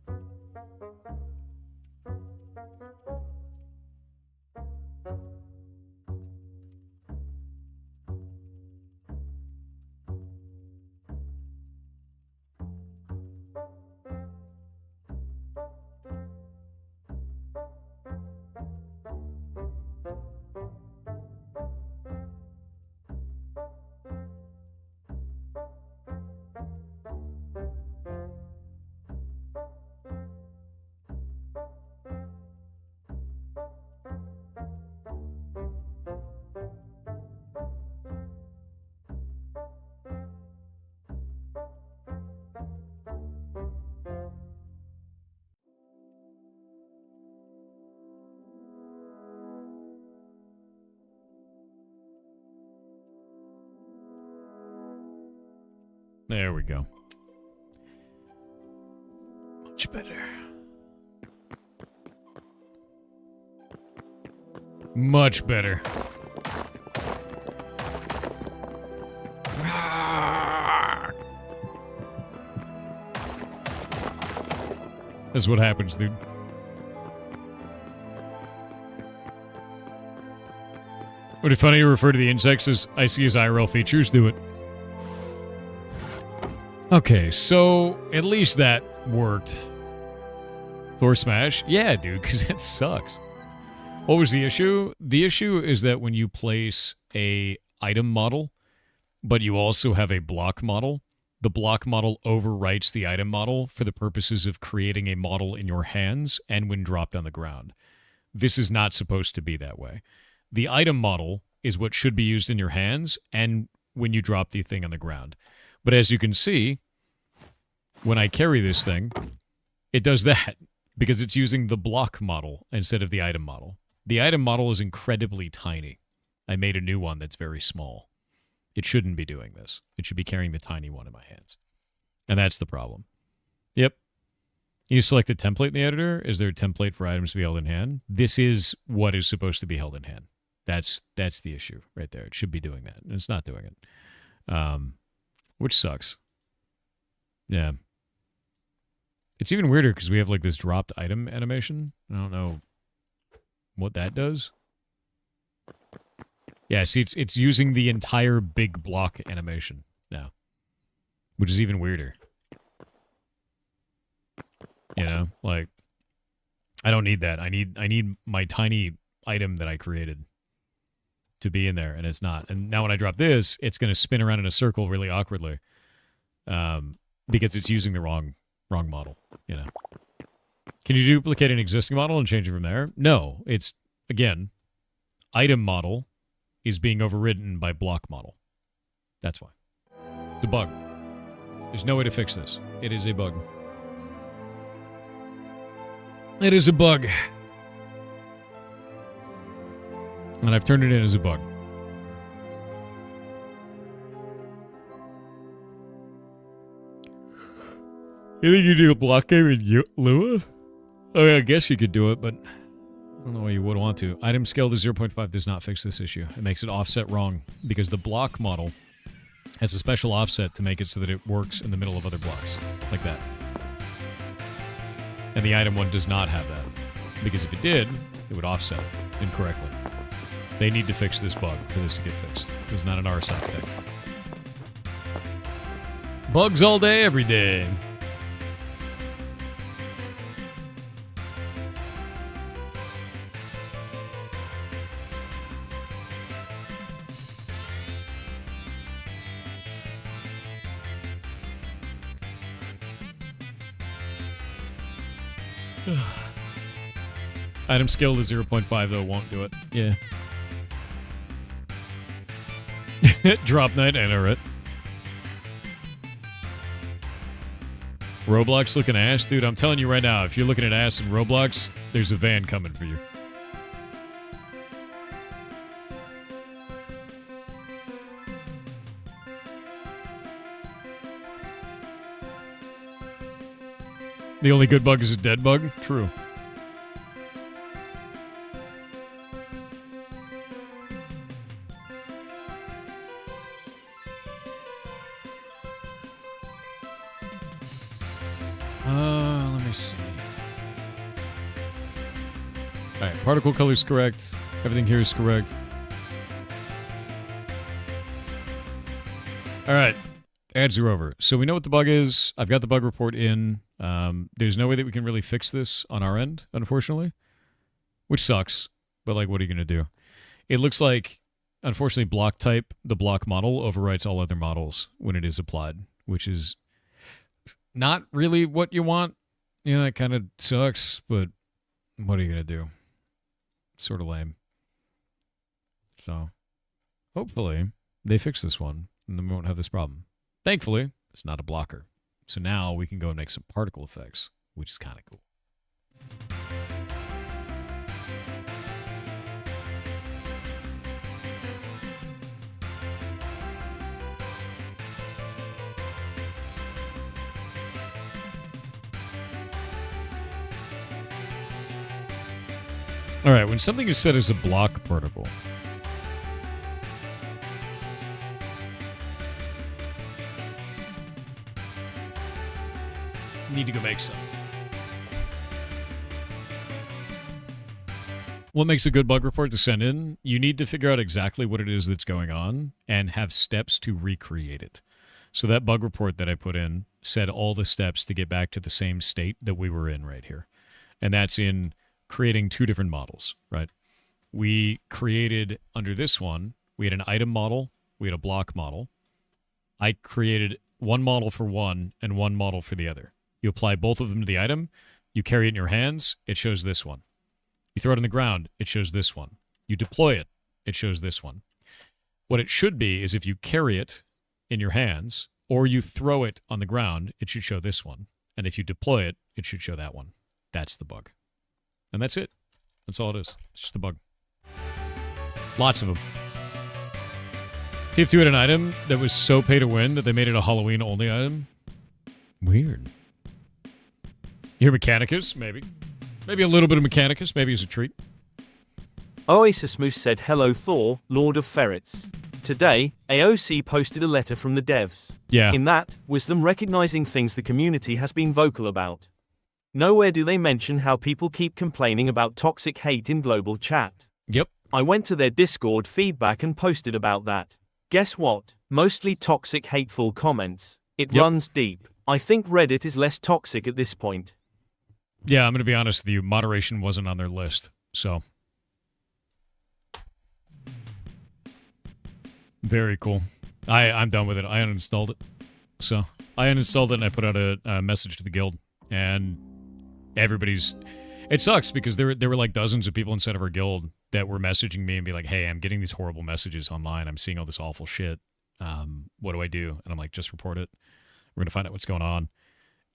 There we go. Much better. Much better. That's what happens, dude. Would it be funny to refer to the insects as I see as IRL features? Do it. Okay, so at least that worked. Thor Smash? Yeah, dude, because that sucks. What was the issue? The issue is that when you place a item model, but you also have a block model, the block model overwrites the item model for the purposes of creating a model in your hands and when dropped on the ground. This is not supposed to be that way. The item model is what should be used in your hands and when you drop the thing on the ground. But as you can see, when I carry this thing, it does that because it's using the block model instead of the item model. The item model is incredibly tiny. I made a new one that's very small. It shouldn't be doing this. It should be carrying the tiny one in my hands. And that's the problem. Yep. You select the template in the editor. Is there a template for items to be held in hand? This is what is supposed to be held in hand. That's the issue right there. It should be doing that, and it's not doing it. Which sucks. Yeah. It's even weirder because we have like this dropped item animation. I don't know what that does. Yeah, see, it's using the entire big block animation now, which is even weirder. You know, like I don't need that. I need my tiny item that I created to be in there, and it's not. And now when I drop this, it's going to spin around in a circle really awkwardly, because it's using the wrong model. You know, can you duplicate an existing model and change it from there? No, it's again, item model is being overridden by block model. That's why. It's a bug. There's no way to fix this. It is a bug. It is a bug. And I've turned it in as a bug. You think you do a Blockgame in Lua? I mean, I guess you could do it, but I don't know why you would want to. Item scale to 0.5 does not fix this issue. It makes it offset wrong because the block model has a special offset to make it so that it works in the middle of other blocks, like that. And the item one does not have that, because if it did, it would offset it incorrectly. They need to fix this bug for this to get fixed. It's not an our side thing. Bugs all day, every day. Item skill to 0.5 though won't do it. Yeah. Drop Knight, enter it. Roblox looking ass? Dude, I'm telling you right now, if you're looking at ass in Roblox, there's a van coming for you. The only good bug is a dead bug? True. Let me see. Alright, particle color is correct. Everything here is correct. Alright, ads are over. So we know what the bug is. I've got the bug report in. There's no way that we can really fix this on our end, unfortunately. Which sucks. But, like, what are you going to do? It looks like, unfortunately, block type, the block model, overwrites all other models when it is applied, which is not really what you want. You know, that kind of sucks, but what are you going to do? It's sort of lame. So, hopefully, they fix this one, and then we won't have this problem. Thankfully, it's not a blocker. So now we can go and make some particle effects, which is kind of cool. All right, when something is set as a block particle, need to go make some. What makes a good bug report to send in? You need to figure out exactly what it is that's going on and have steps to recreate it. So that bug report that I put in said all the steps to get back to the same state that we were in right here. And that's in creating two different models, right? We created, under this one, we had an item model, we had a block model. I created one model for one and one model for the other. You apply both of them to the item, you carry it in your hands, it shows this one. You throw it on the ground, it shows this one. You deploy it, it shows this one. What it should be is if you carry it in your hands or you throw it on the ground, it should show this one. And if you deploy it, it should show that one. That's the bug. And that's it. That's all it is. It's just a bug. Lots of them. TF2 had an item that was so pay to win that they made it a Halloween-only item. Weird. You hear Mechanicus? Maybe. Maybe a little bit of Mechanicus. Maybe as a treat. Oasis Moose said, "Hello Thor, Lord of Ferrets. Today, AOC posted a letter from the devs. Yeah. In that, was them recognizing things the community has been vocal about. Nowhere do they mention how people keep complaining about toxic hate in global chat. Yep. I went to their Discord feedback and posted about that. Guess what? Mostly toxic, hateful comments. It runs deep. I think Reddit is less toxic at this point." Yeah, I'm going to be honest with you. Moderation wasn't on their list, so. Very cool. I'm done with it. I uninstalled it. So, I uninstalled it and I put out a message to the guild. And everybody's... It sucks because there were like dozens of people inside of our guild that were messaging me and be like, "Hey, I'm getting these horrible messages online. I'm seeing all this awful shit. What do I do?" And I'm like, "Just report it. We're going to find out what's going on."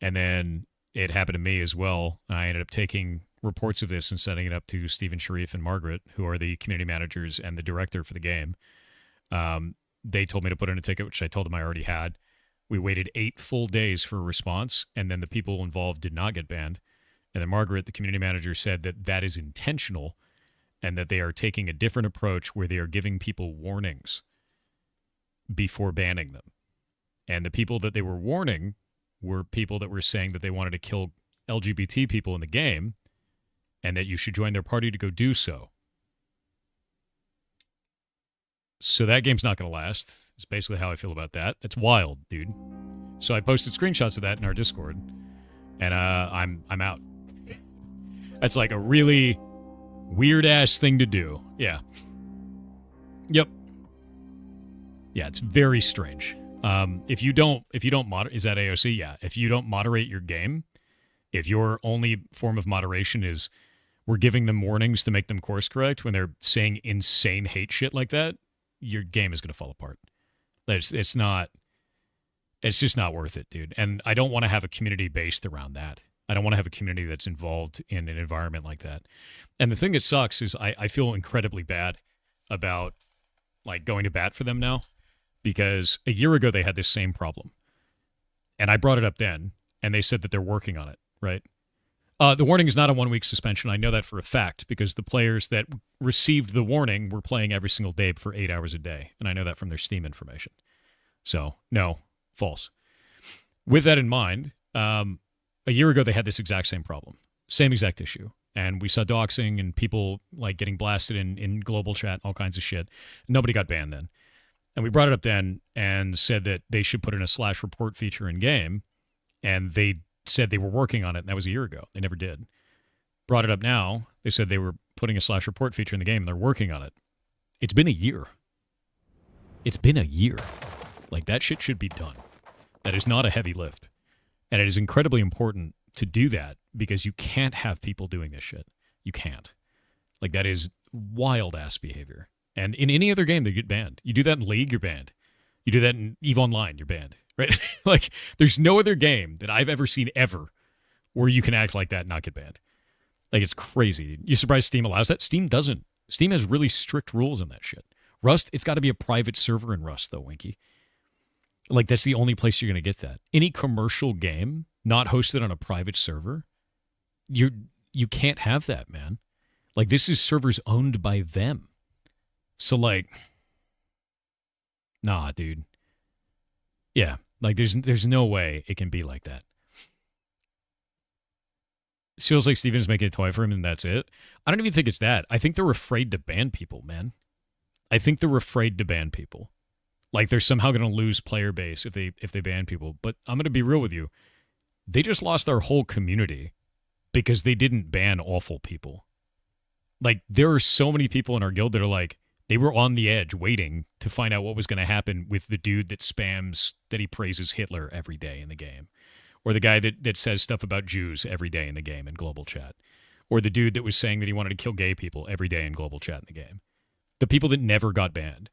And then it happened to me as well. I ended up taking reports of this and sending it up to Stephen Sharif and Margaret, who are the community managers and the director for the game. They told me to put in a ticket, which I told them I already had. We waited 8 full days for a response, and then the people involved did not get banned. And then Margaret, the community manager, said that that is intentional and that they are taking a different approach where they are giving people warnings before banning them. And the people that they were warning were people that were saying that they wanted to kill LGBT people in the game and that you should join their party to go do so. So that game's not going to last. It's basically how I feel about that. That's wild, dude. So I posted screenshots of that in our Discord, and I'm out. That's like a really weird-ass thing to do. Yeah. Yep. Yeah, it's very strange. If you don't moderate, is that AOC? Yeah. If you don't moderate your game If your only form of moderation is we're giving them warnings to make them course correct when they're saying insane hate shit like that, your game is going to fall apart. It's just not worth it, dude. And I don't want to have a community based around that. I don't want to have a community that's involved in an environment like that. And the thing that sucks is I feel incredibly bad about like going to bat for them now, because a year ago they had this same problem. And I brought it up then, and they said that they're working on it, right? The warning is not a 1 week suspension. I know that for a fact because the players that received the warning were playing every single day for 8 hours a day. And I know that from their Steam information. So, no, false. With that in mind, a year ago they had this exact same problem, same exact issue. And we saw doxing and people like getting blasted in global chat, all kinds of shit. Nobody got banned then. And we brought it up then and said that they should put in a slash report feature in game. And they said they were working on it, and that was a year ago. They never did. Brought it up now. They said they were putting a slash report feature in the game, and they're working on it. It's been a year. It's been a year. Like, that shit should be done. That is not a heavy lift. And it is incredibly important to do that because you can't have people doing this shit. You can't. Like, that is wild-ass behavior. And in any other game, they get banned. You do that in League, you're banned. You do that in EVE Online, you're banned. Right? Like, there's no other game that I've ever seen ever where you can act like that and not get banned. Like, it's crazy. You surprised Steam allows that? Steam doesn't. Steam has really strict rules on that shit. Rust, it's got to be a private server in Rust, though, Winky. Like, that's the only place you're going to get that. Any commercial game not hosted on a private server, you can't have that, man. Like, this is servers owned by them. So, like, nah, dude. Yeah. Like, there's no way it can be like that. It feels like Steven's making a toy for him and that's it. I don't even think it's that. I think they're afraid to ban people, man. I think they're afraid to ban people. Like, they're somehow going to lose player base if they ban people. But I'm going to be real with you. They just lost our whole community because they didn't ban awful people. Like, there are so many people in our guild that are like, they were on the edge waiting to find out what was going to happen with the dude that spams, that he praises Hitler every day in the game. Or the guy that says stuff about Jews every day in the game in global chat. Or the dude that was saying that he wanted to kill gay people every day in global chat in the game. The people that never got banned.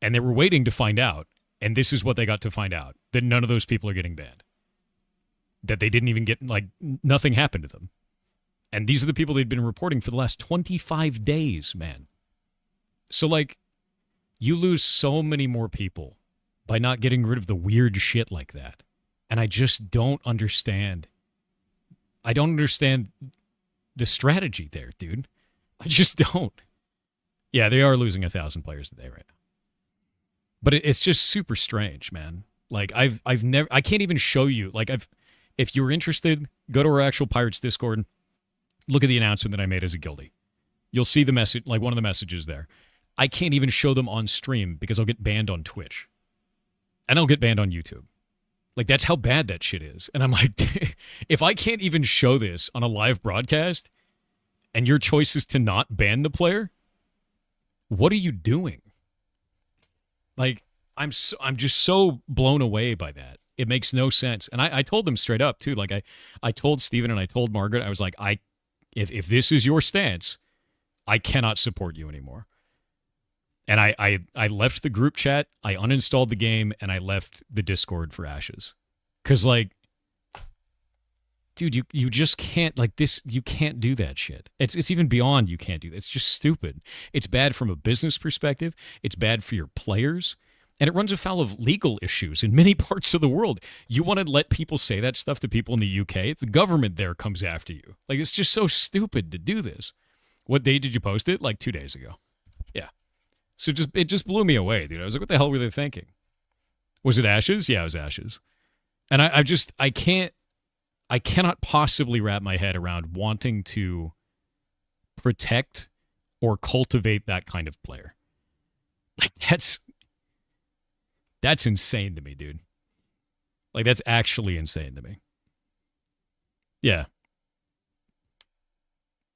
And they were waiting to find out, and this is what they got to find out, that none of those people are getting banned. That they didn't even get, like, nothing happened to them. And these are the people they'd been reporting for the last 25 days, man. So, like, you lose so many more people by not getting rid of the weird shit like that. And I just don't understand. I don't understand the strategy there, dude. I just don't. Yeah, they are losing 1,000 players a day right now. But it's just super strange, man. Like, I've never, I can't even show you. Like, if you're interested, go to our actual Pirates Discord. Look at the announcement that I made as a guildie. You'll see the message, like one of the messages there. I can't even show them on stream because I'll get banned on Twitch. And I'll get banned on YouTube. Like, that's how bad that shit is. And I'm like, if I can't even show this on a live broadcast and your choice is to not ban the player, what are you doing? Like, I'm just so blown away by that. It makes no sense. And I told them straight up, too. Like, I told Steven and I told Margaret, I was like, if this is your stance, I cannot support you anymore. And I left the group chat, I uninstalled the game, and I left the Discord for ashes. Because, like, dude, you just can't, like, this, you can't do that shit. It's even beyond you can't do that. It's just stupid. It's bad from a business perspective. It's bad for your players. And it runs afoul of legal issues in many parts of the world. You want to let people say that stuff to people in the UK? The government there comes after you. Like, it's just so stupid to do this. What day did you post it? Like 2 days ago. Yeah. So it just blew me away, dude. I was like, what the hell were they thinking? Was it ashes? Yeah, it was ashes. And I cannot possibly wrap my head around wanting to protect or cultivate that kind of player. Like, that's insane to me, dude. Like, that's actually insane to me. Yeah.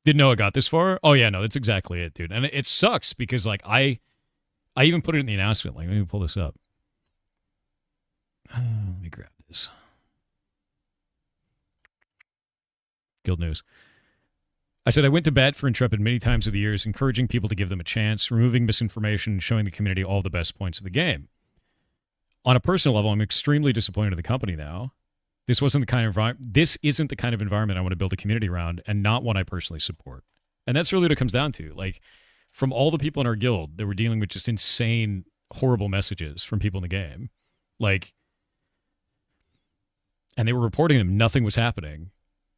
Didn't know it got this far? Oh, yeah, no, that's exactly it, dude. And it sucks because, like, I even put it in the announcement. Like, let me pull this up. Let me grab this. Guild News. I said, I went to bat for Intrepid many times over the years, encouraging people to give them a chance, removing misinformation, and showing the community all the best points of the game. On a personal level, I'm extremely disappointed in the company now. This isn't the kind of environment I want to build a community around, and not one I personally support. And that's really what it comes down to. Like, from all the people in our guild that were dealing with just insane, horrible messages from people in the game, like, and they were reporting them, nothing was happening.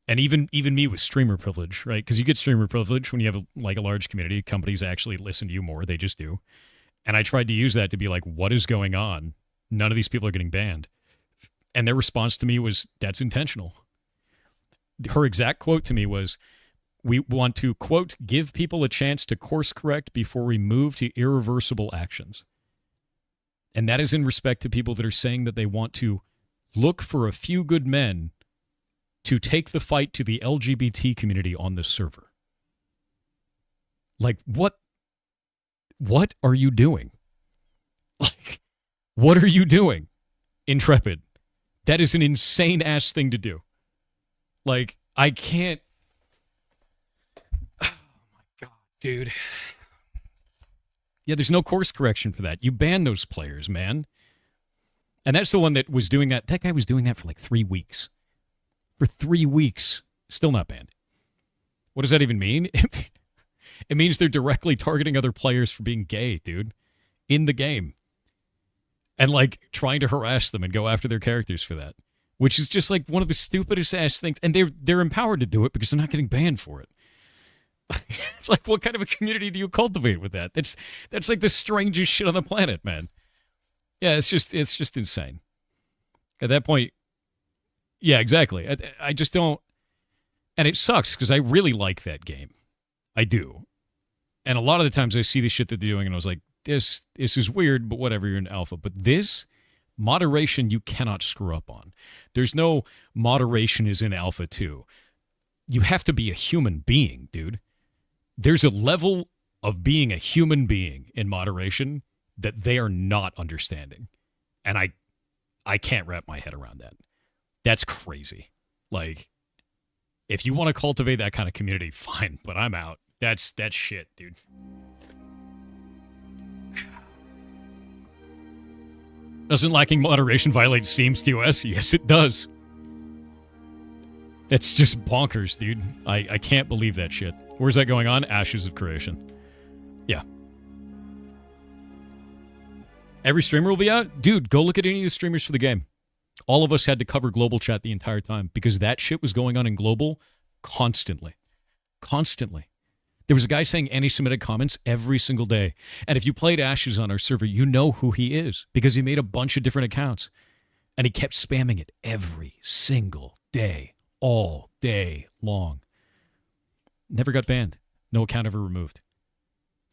And even me with streamer privilege, right? Because you get streamer privilege when you have a large community. Companies actually listen to you more. They just do. And I tried to use that to be like, what is going on? None of these people are getting banned. And their response to me was, that's intentional. Her exact quote to me was, we want to, quote, give people a chance to course correct before we move to irreversible actions. And that is in respect to people that are saying that they want to look for a few good men to take the fight to the LGBT community on this server. Like, what are you doing? Like, what are you doing, Intrepid? That is an insane-ass thing to do. Like, I can't... Oh, my God, dude. Yeah, there's no course correction for that. You ban those players, man. And that's the one that was doing that. That guy was doing that for like 3 weeks. For 3 weeks. Still not banned. What does that even mean? It means they're directly targeting other players for being gay, dude. In the game. And, like, trying to harass them and go after their characters for that. Which is just, like, one of the stupidest ass things. And they're empowered to do it because they're not getting banned for it. It's like, what kind of a community do you cultivate with that? That's like the strangest shit on the planet, man. Yeah, it's just insane. At that point, yeah, exactly. I just don't... And it sucks because I really like that game. I do. And a lot of the times I see the shit that they're doing and I was like, this is weird, but whatever, you're in alpha. But this, moderation you cannot screw up on. There's no moderation is in alpha 2. You have to be a human being, dude. There's a level of being a human being in moderation that they are not understanding. And I can't wrap my head around that. That's crazy. Like, if you want to cultivate that kind of community, fine, but I'm out. That's shit, dude. Doesn't lacking moderation violate Steam's TOS? Yes, it does. It's just bonkers, dude. I can't believe that shit. Where's that going on? Ashes of Creation. Yeah. Every streamer will be out? Dude, go look at any of the streamers for the game. All of us had to cover global chat the entire time because that shit was going on in global constantly. Constantly. There was a guy saying anti-Semitic comments every single day. And if you played Ashes on our server, you know who he is because he made a bunch of different accounts. And he kept spamming it every single day, all day long. Never got banned. No account ever removed.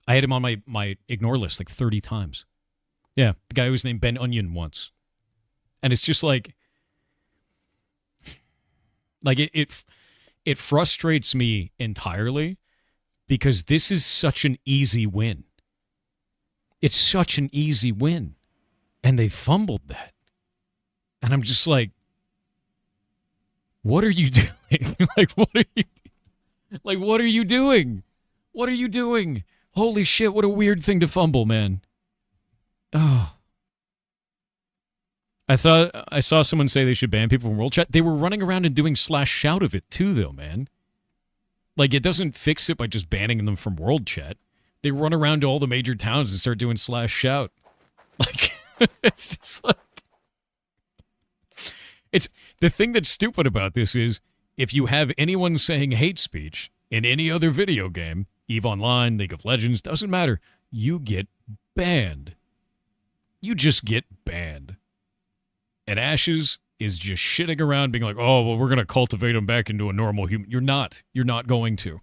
I had him on my ignore list like 30 times. Yeah, the guy who was named Ben Onion once. And it's just like it frustrates me entirely because this is such an easy win. It's such an easy win. And they fumbled that. And I'm just like, what are you doing? What are you doing? What are you doing? Holy shit, what a weird thing to fumble, man. Oh. I saw someone say they should ban people from World Chat. They were running around and doing /shout of it too, though, man. Like, it doesn't fix it by just banning them from World Chat. They run around to all the major towns and start doing /shout. Like, it's just like... It's the thing that's stupid about this is if you have anyone saying hate speech in any other video game, EVE Online, League of Legends, doesn't matter, you get banned. You just get banned. And Ashes is just shitting around being like, oh, well, we're going to cultivate him back into a normal human. You're not. You're not going to.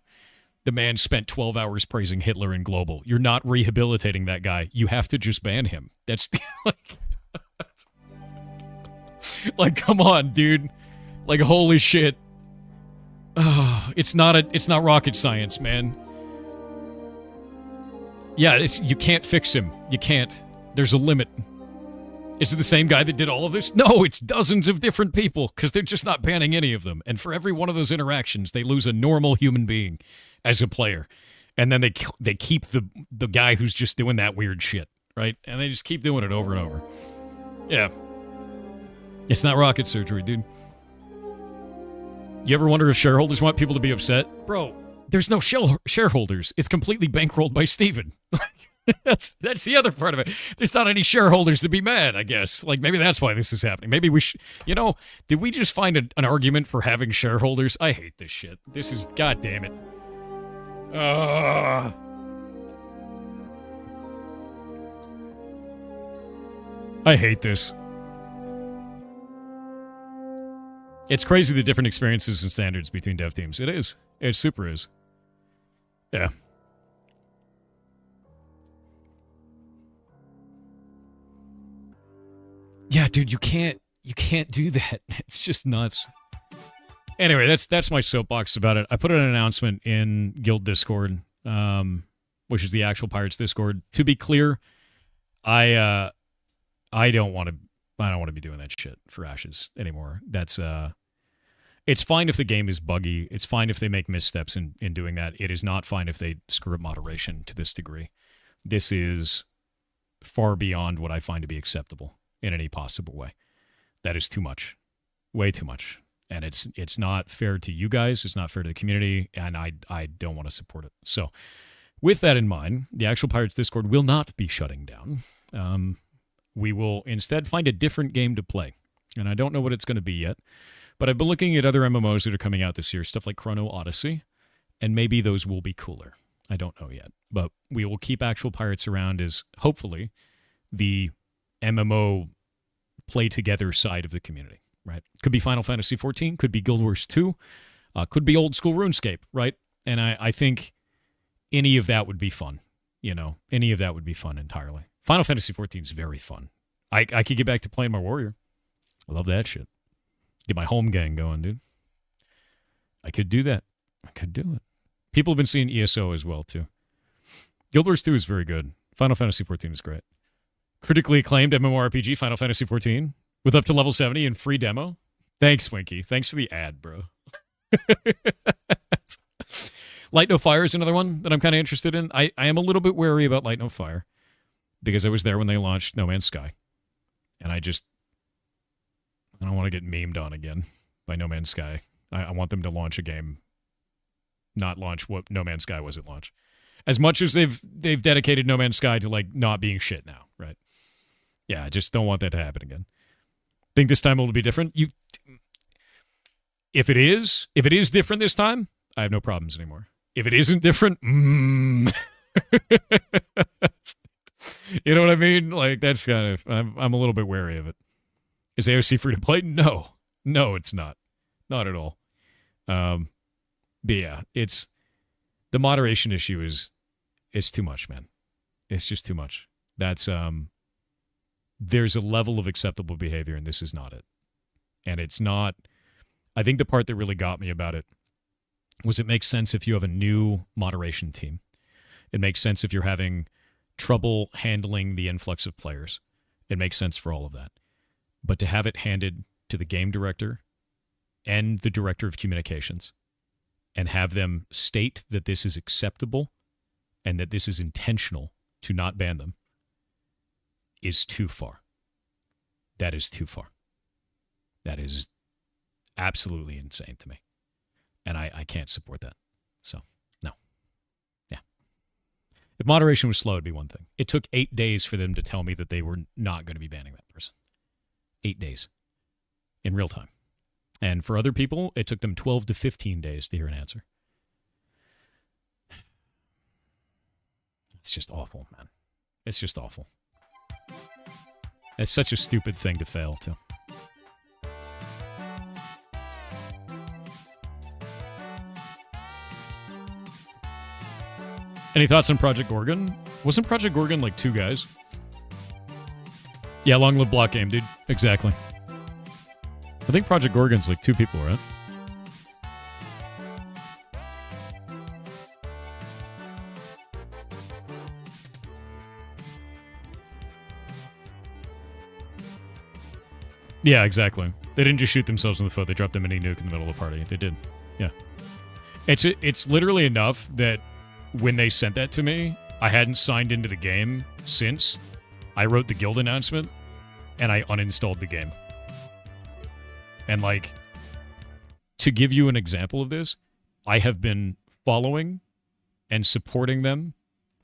The man spent 12 hours praising Hitler in Global. You're not rehabilitating that guy. You have to just ban him. That's like, come on, dude. Like, holy shit. Oh, it's not rocket science, man. Yeah, you can't fix him. You can't. There's a limit. Is it the same guy that did all of this? No, it's dozens of different people because they're just not banning any of them. And for every one of those interactions, they lose a normal human being as a player. And then they keep the guy who's just doing that weird shit, right? And they just keep doing it over and over. Yeah. It's not rocket surgery, dude. You ever wonder if shareholders want people to be upset? Bro, there's no shareholders. It's completely bankrolled by Steven. That's the other part of it. There's not any shareholders to be mad, I guess. Like, maybe that's why this is happening. Maybe we should, did we just find an argument for having shareholders? I hate this shit. This is, god damn it. I hate this. It's crazy the different experiences and standards between dev teams. It is. It super is. Yeah. Yeah, dude, you can't do that. It's just nuts. Anyway, that's my soapbox about it. I put an announcement in Guild Discord, which is the actual Pirates Discord. To be clear, I don't want to be doing that shit for Ashes anymore. That's it's fine if the game is buggy. It's fine if they make missteps in doing that. It is not fine if they screw up moderation to this degree. This is far beyond what I find to be acceptable in any possible way. That is too much. Way too much. And it's not fair to you guys. It's not fair to the community. And I don't want to support it. So with that in mind, the actual Pirates Discord will not be shutting down. We will instead find a different game to play. And I don't know what it's going to be yet. But I've been looking at other MMOs that are coming out this year, stuff like Chrono Odyssey, and maybe those will be cooler. I don't know yet. But we will keep actual Pirates around as, hopefully, the MMO play-together side of the community, right? Could be Final Fantasy XIV, could be Guild Wars 2, could be old school RuneScape, right? And I think any of that would be fun, any of that would be fun entirely. Final Fantasy XIV is very fun. I could get back to playing my warrior. I love that shit. Get my home gang going, dude. I could do that. I could do it. People have been seeing ESO as well, too. Guild Wars 2 is very good. Final Fantasy XIV is great. Critically acclaimed MMORPG, Final Fantasy XIV, with up to level 70 and free demo. Thanks, Winky. Thanks for the ad, bro. Light No Fire is another one that I'm kind of interested in. I am a little bit wary about Light No Fire because I was there when they launched No Man's Sky. And I don't want to get memed on again by No Man's Sky. I want them to launch a game, not launch what No Man's Sky was at launch. As much as they've dedicated No Man's Sky to like not being shit now, right? Yeah, I just don't want that to happen again. Think this time it'll be different? If it is different this time, I have no problems anymore. If it isn't different, you know what I mean? Like that's kind of I'm a little bit wary of it. Is AOC free to play? No, it's not at all. But yeah, it's the moderation issue it's too much, man. It's just too much. That's there's a level of acceptable behavior, and this is not it. And it's not. I think the part that really got me about it was it makes sense if you have a new moderation team. It makes sense if you're having trouble handling the influx of players. It makes sense for all of that. But to have it handed to the game director and the director of communications and have them state that this is acceptable and that this is intentional to not ban them is too far. That is too far. That is absolutely insane to me. And I can't support that. So, no. Yeah. If moderation was slow, it'd be one thing. It took 8 days for them to tell me that they were not going to be banning that person. 8 days. In real time. And for other people, it took them 12 to 15 days to hear an answer. It's just awful, man. It's just awful. It's such a stupid thing to fail, too. Any thoughts on Project Gorgon? Wasn't Project Gorgon like 2 guys? Yeah, long live Blockgame, dude. Exactly. I think Project Gorgon's like 2 people, right? Yeah, exactly. They didn't just shoot themselves in the foot. They dropped a mini nuke in the middle of the party. They did. Yeah. It's literally enough that when they sent that to me, I hadn't signed into the game since. I wrote the guild announcement, and I uninstalled the game. And, like, to give you an example of this, I have been following and supporting them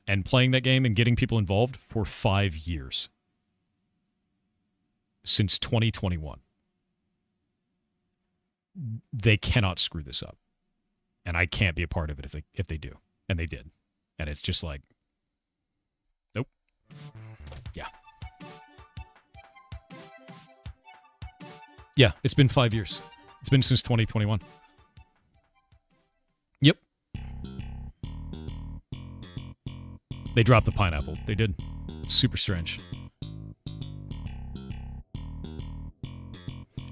and playing that game and getting people involved for 5 years. Since 2021. They cannot screw this up. And I can't be a part of it if they do. And they did. And it's just like, nope. Yeah. Yeah, it's been 5 years. It's been since 2021. Yep. They dropped the pineapple. They did. It's super strange.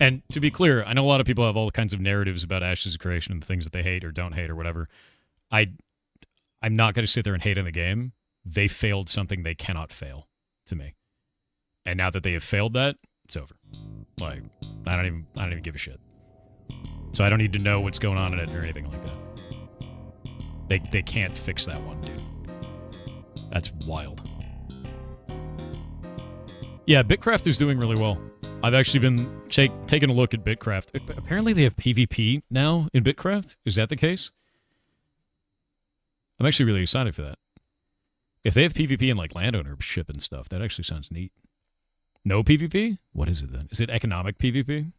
And to be clear, I know a lot of people have all kinds of narratives about Ashes of Creation and the things that they hate or don't hate or whatever. I'm not going to sit there and hate on the game. They failed something they cannot fail, to me. And now that they have failed that, it's over. Like, I don't even give a shit. So I don't need to know what's going on in it or anything like that. They can't fix that one, dude. That's wild. Yeah, Bitcraft is doing really well. I've actually been taking a look at Bitcraft. Apparently they have PvP now in Bitcraft. Is that the case? I'm actually really excited for that. If they have PvP and like landownership and stuff, that actually sounds neat. No PvP? What is it then? Is it economic PvP?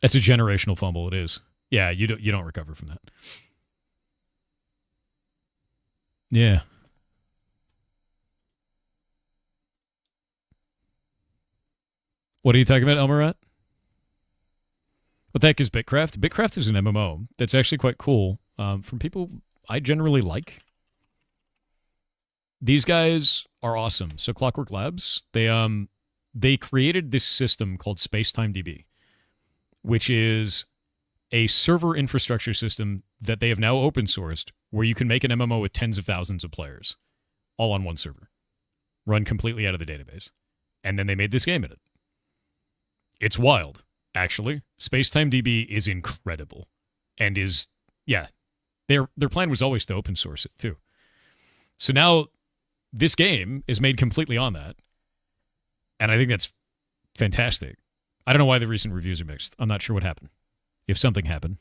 That's a generational fumble, it is. Yeah, you don't recover from that. Yeah. What are you talking about, Elmarat? What the heck is Bitcraft? Bitcraft is an MMO that's actually quite cool. From people I generally like. These guys are awesome. So Clockwork Labs, they created this system called SpacetimeDB, which is a server infrastructure system that they have now open sourced where you can make an MMO with tens of thousands of players all on one server, run completely out of the database. And then they made this game in it. It's wild, actually. SpacetimeDB is incredible and is, yeah, their plan was always to open source it too. So now this game is made completely on that. And I think that's fantastic. I don't know why the recent reviews are mixed. I'm not sure what happened. If something happened.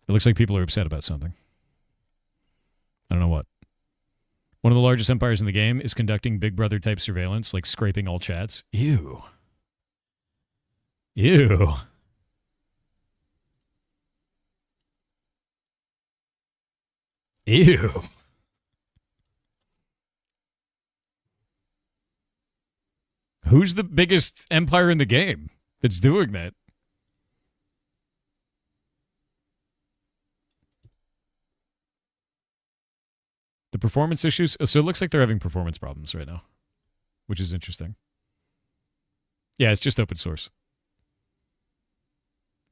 It looks like people are upset about something. I don't know what. One of the largest empires in the game is conducting Big Brother type surveillance, like scraping all chats. Ew. Ew. Ew. Who's the biggest empire in the game that's doing that? The performance issues? So it looks like they're having performance problems right now, which is interesting. Yeah, it's just open source.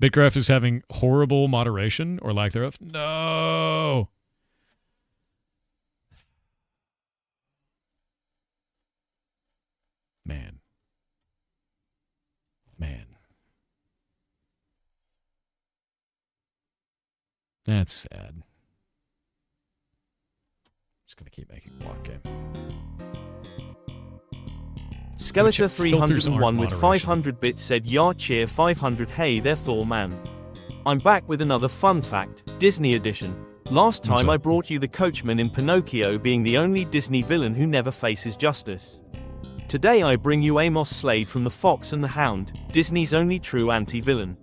Bitgraph is having horrible moderation or lack thereof. No! Man. That's sad. Just gonna keep making Blockgame. Skeletor 301 with moderation. 500 bits said "Yar cheer 500 hey there Thor man." I'm back with another fun fact, Disney edition. Last time I brought you the coachman in Pinocchio being the only Disney villain who never faces justice. Today I bring you Amos Slade from The Fox and the Hound, Disney's only true anti-villain.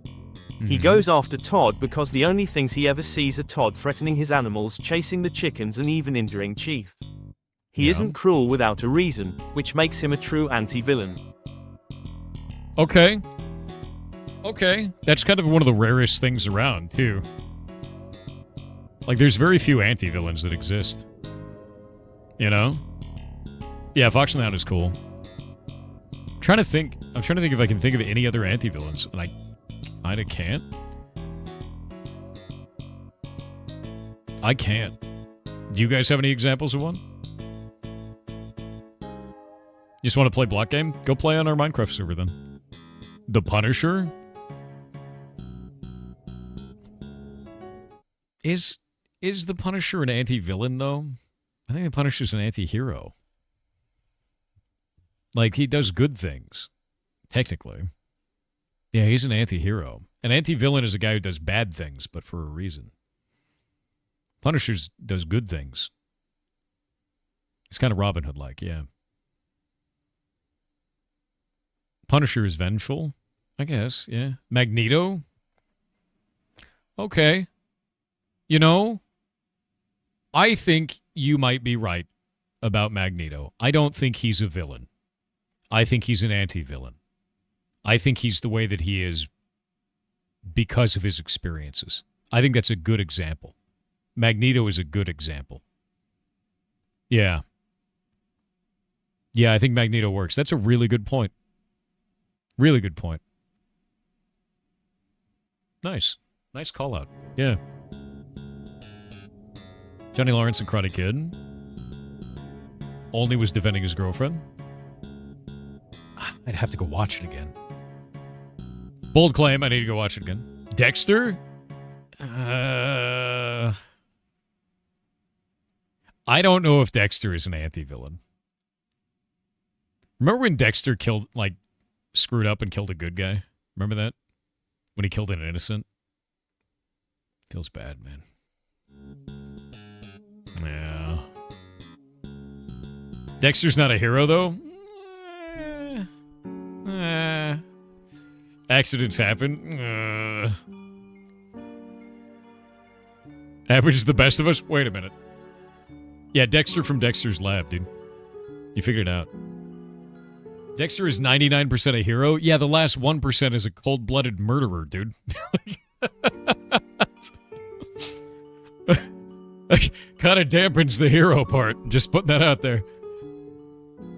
He goes after Todd because the only things he ever sees are Todd threatening his animals, chasing the chickens and even injuring Chief. He isn't cruel without a reason, which makes him a true anti-villain. Okay. That's kind of one of the rarest things around, too. Like, there's very few anti-villains that exist. You know? Yeah, Fox and the Hound is cool. I'm trying to think if I can think of any other anti-villains, and I kinda can't. I can't. Do you guys have any examples of one? You just want to play Blockgame? Go play on our Minecraft server then. The Punisher? Is the Punisher an anti-villain, though? I think the Punisher's an anti-hero. Like, he does good things, technically. Yeah, he's an anti-hero. An anti-villain is a guy who does bad things, but for a reason. Punisher does good things. It's kind of Robin Hood-like, yeah. Punisher is vengeful, I guess, yeah. Magneto? Okay. You know, I think you might be right about Magneto. I don't think he's a villain. I think he's an anti-villain. I think he's the way that he is because of his experiences. I think that's a good example. Magneto is a good example. Yeah. Yeah, I think Magneto works. That's a really good point. Really good point. Nice. Nice call out. Yeah. Johnny Lawrence and Karate Kid. Only was defending his girlfriend. I'd have to go watch it again. Bold claim, I need to go watch it again. Dexter? I don't know if Dexter is an anti-villain. Remember when Dexter screwed up and killed a good guy? Remember that? When he killed an innocent? Feels bad, man. Yeah. Dexter's not a hero, though? Accidents happen. Average is the best of us? Wait a minute. Yeah, Dexter from Dexter's Lab, dude. You figured it out. Dexter is 99% a hero? Yeah, the last 1% is a cold-blooded murderer, dude. Kind of dampens the hero part. Just putting that out there.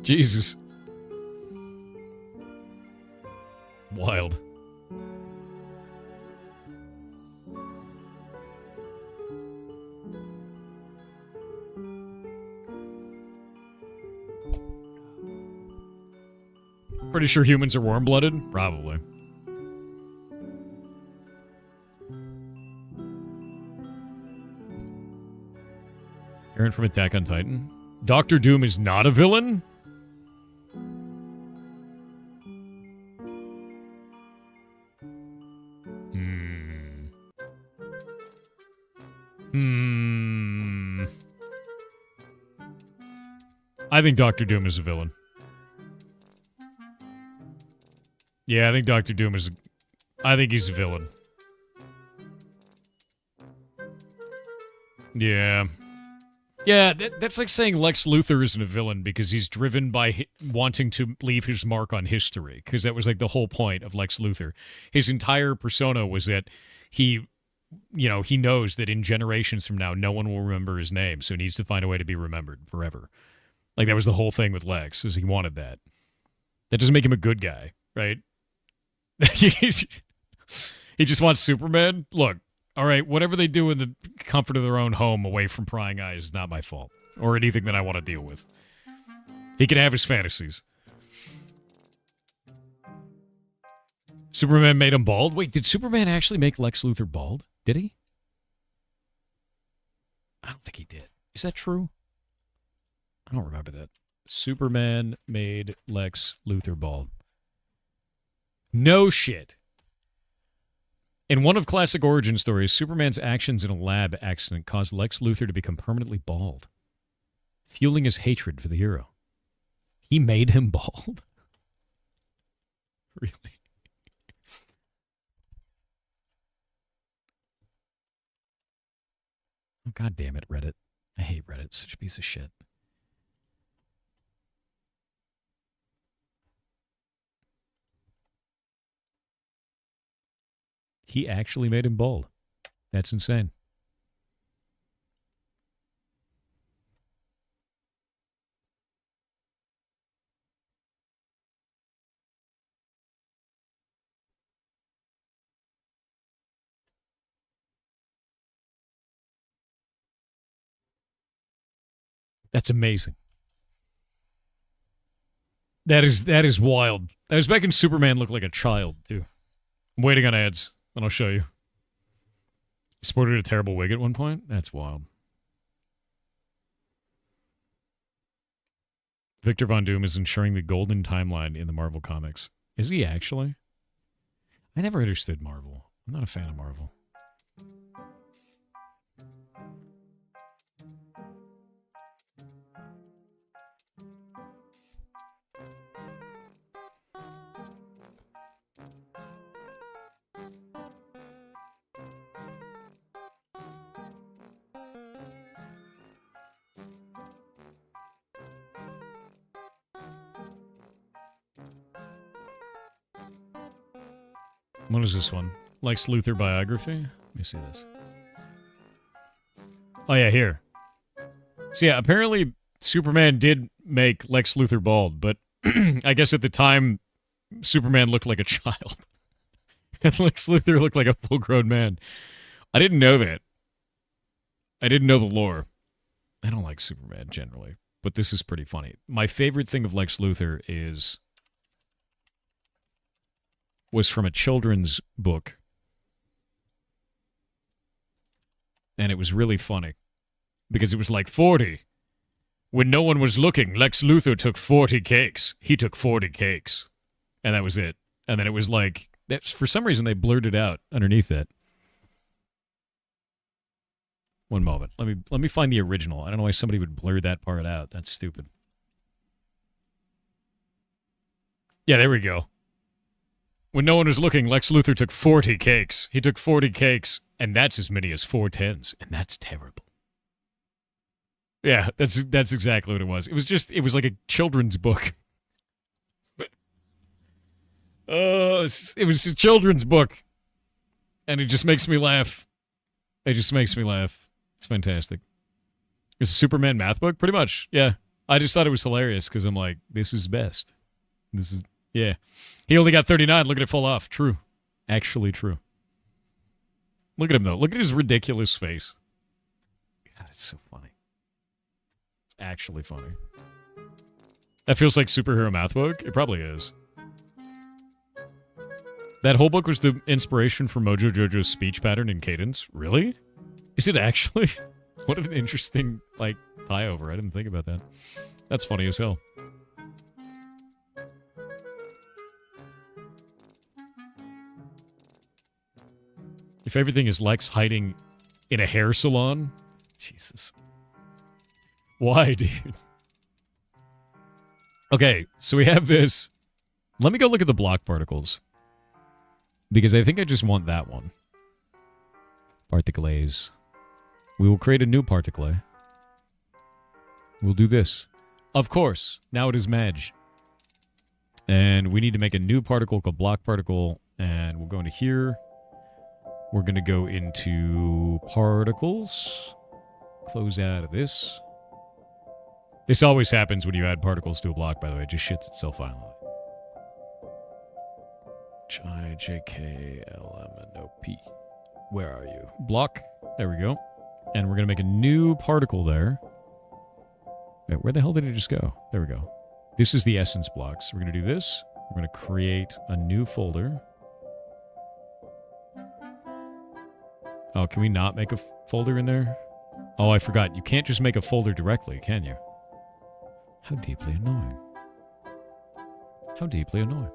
Jesus. Wild. Pretty sure humans are warm-blooded? Probably. Aaron from Attack on Titan. Doctor Doom is not a villain? I think Doctor Doom is a villain. Yeah, I think Doctor Doom is... I think he's a villain. Yeah. Yeah, that's like saying Lex Luthor isn't a villain because he's driven by wanting to leave his mark on history. Because that was like the whole point of Lex Luthor. His entire persona was that he knows that in generations from now, no one will remember his name. So he needs to find a way to be remembered forever. Like, that was the whole thing with Lex, is he wanted that. That doesn't make him a good guy, right? He just wants Superman. Look, all right, whatever they do in the comfort of their own home away from prying eyes is not my fault. Or anything that I want to deal with. He can have his fantasies. Superman made him bald? Wait, did Superman actually make Lex Luthor bald? Did he? I don't think he did. Is that true? I don't remember that. Superman made Lex Luthor bald. No shit. In one of classic origin stories, Superman's actions in a lab accident caused Lex Luthor to become permanently bald, fueling his hatred for the hero. He made him bald? Really? Oh, God damn it, Reddit. I hate Reddit. It's such a piece of shit. He actually made him bald. That's insane. That's amazing. That is wild. That was making Superman look like a child, too. I'm waiting on ads, and I'll show you. He sported a terrible wig at one point? That's wild. Victor Von Doom is ensuring the golden timeline in the Marvel comics. Is he actually? I never understood Marvel. I'm not a fan of Marvel. What is this one? Lex Luthor biography? Let me see this. Oh, yeah, here. So, yeah, apparently Superman did make Lex Luthor bald, but I guess at the time, Superman looked like a child. And Lex Luthor looked like a full-grown man. I didn't know that. I didn't know the lore. I don't like Superman generally, but this is pretty funny. My favorite thing of Lex Luthor was from a children's book. And it was really funny. Because it was like 40. When no one was looking, Lex Luthor took 40 cakes. He took 40 cakes. And that was it. And then it was like, for some reason they blurred it out underneath it. One moment. Let me find the original. I don't know why somebody would blur that part out. That's stupid. Yeah, there we go. When no one was looking, Lex Luthor took 40 cakes. He took 40 cakes, and that's as many as 4 10s, and that's terrible. Yeah, that's exactly what it was. It was like a children's book. It was a children's book, and it just makes me laugh. It just makes me laugh. It's fantastic. It's a Superman math book? Pretty much, yeah. I just thought it was hilarious, because I'm like, this is best. This is... Yeah. He only got 39. Look at it fall off. True. Actually true. Look at him, though. Look at his ridiculous face. God, it's so funny. It's actually funny. That feels like superhero math book. It probably is. That whole book was the inspiration for Mojo Jojo's speech pattern and cadence. Really? Is it actually? What an interesting, tie over. I didn't think about that. That's funny as hell. If everything is Lex hiding in a hair salon? Jesus. Why, dude? Okay, so we have this. Let me go look at the block particles. Because I think I just want that one. Particles. We will create a new particle. We'll do this. Of course. Now it is Madge. And we need to make a new particle called block particle. And we'll go into here. We're going to go into particles. Close out of this. This always happens when you add particles to a block, by the way. It just shits itself violently. H-I-J-K-L-M-N-O-P. Where are you? Block. There we go. And we're going to make a new particle there. Wait, where the hell did it just go? There we go. This is the essence blocks. We're going to do this. We're going to create a new folder. Oh, can we not make a folder in there? Oh, I forgot. You can't just make a folder directly, can you? How deeply annoying. How deeply annoying.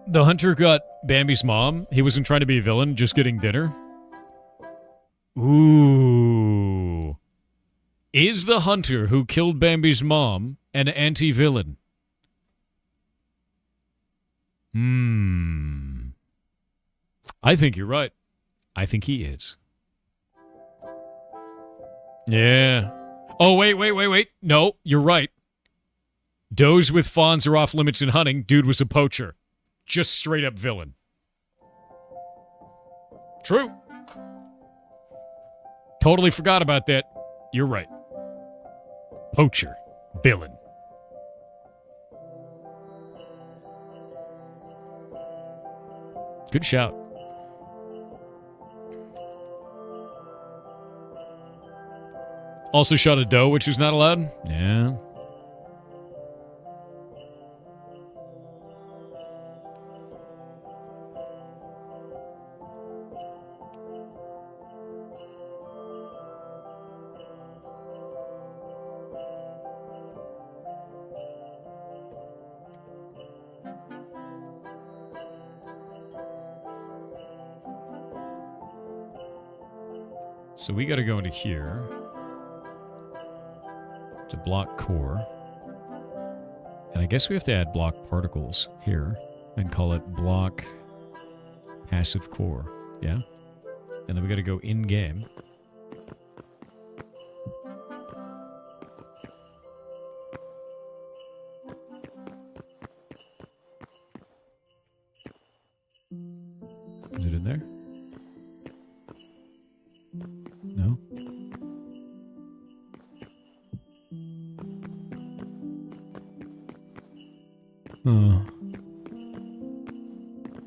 The hunter got Bambi's mom. He wasn't trying to be a villain, just getting dinner. Ooh. Is the hunter who killed Bambi's mom an anti-villain? I think you're right. I think he is. Yeah. Oh, wait. No, you're right. Does with fawns are off limits in hunting. Dude was a poacher. Just straight up villain. True. Totally forgot about that. You're right. Poacher. Villain. Good shout. Also shot a doe, which is not allowed? Yeah. So we got to go into here to block core. And I guess we have to add block particles here and call it block passive core. Yeah? And then we got to go in game. Is it in there? No? Oh.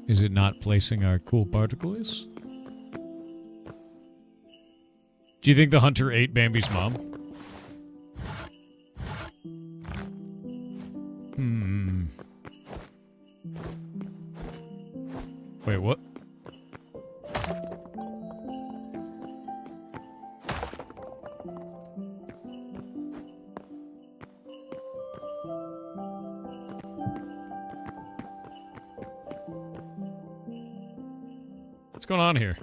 Is it not placing our cool particles? Do you think the hunter ate Bambi's mom? Wait, what? What's going on here?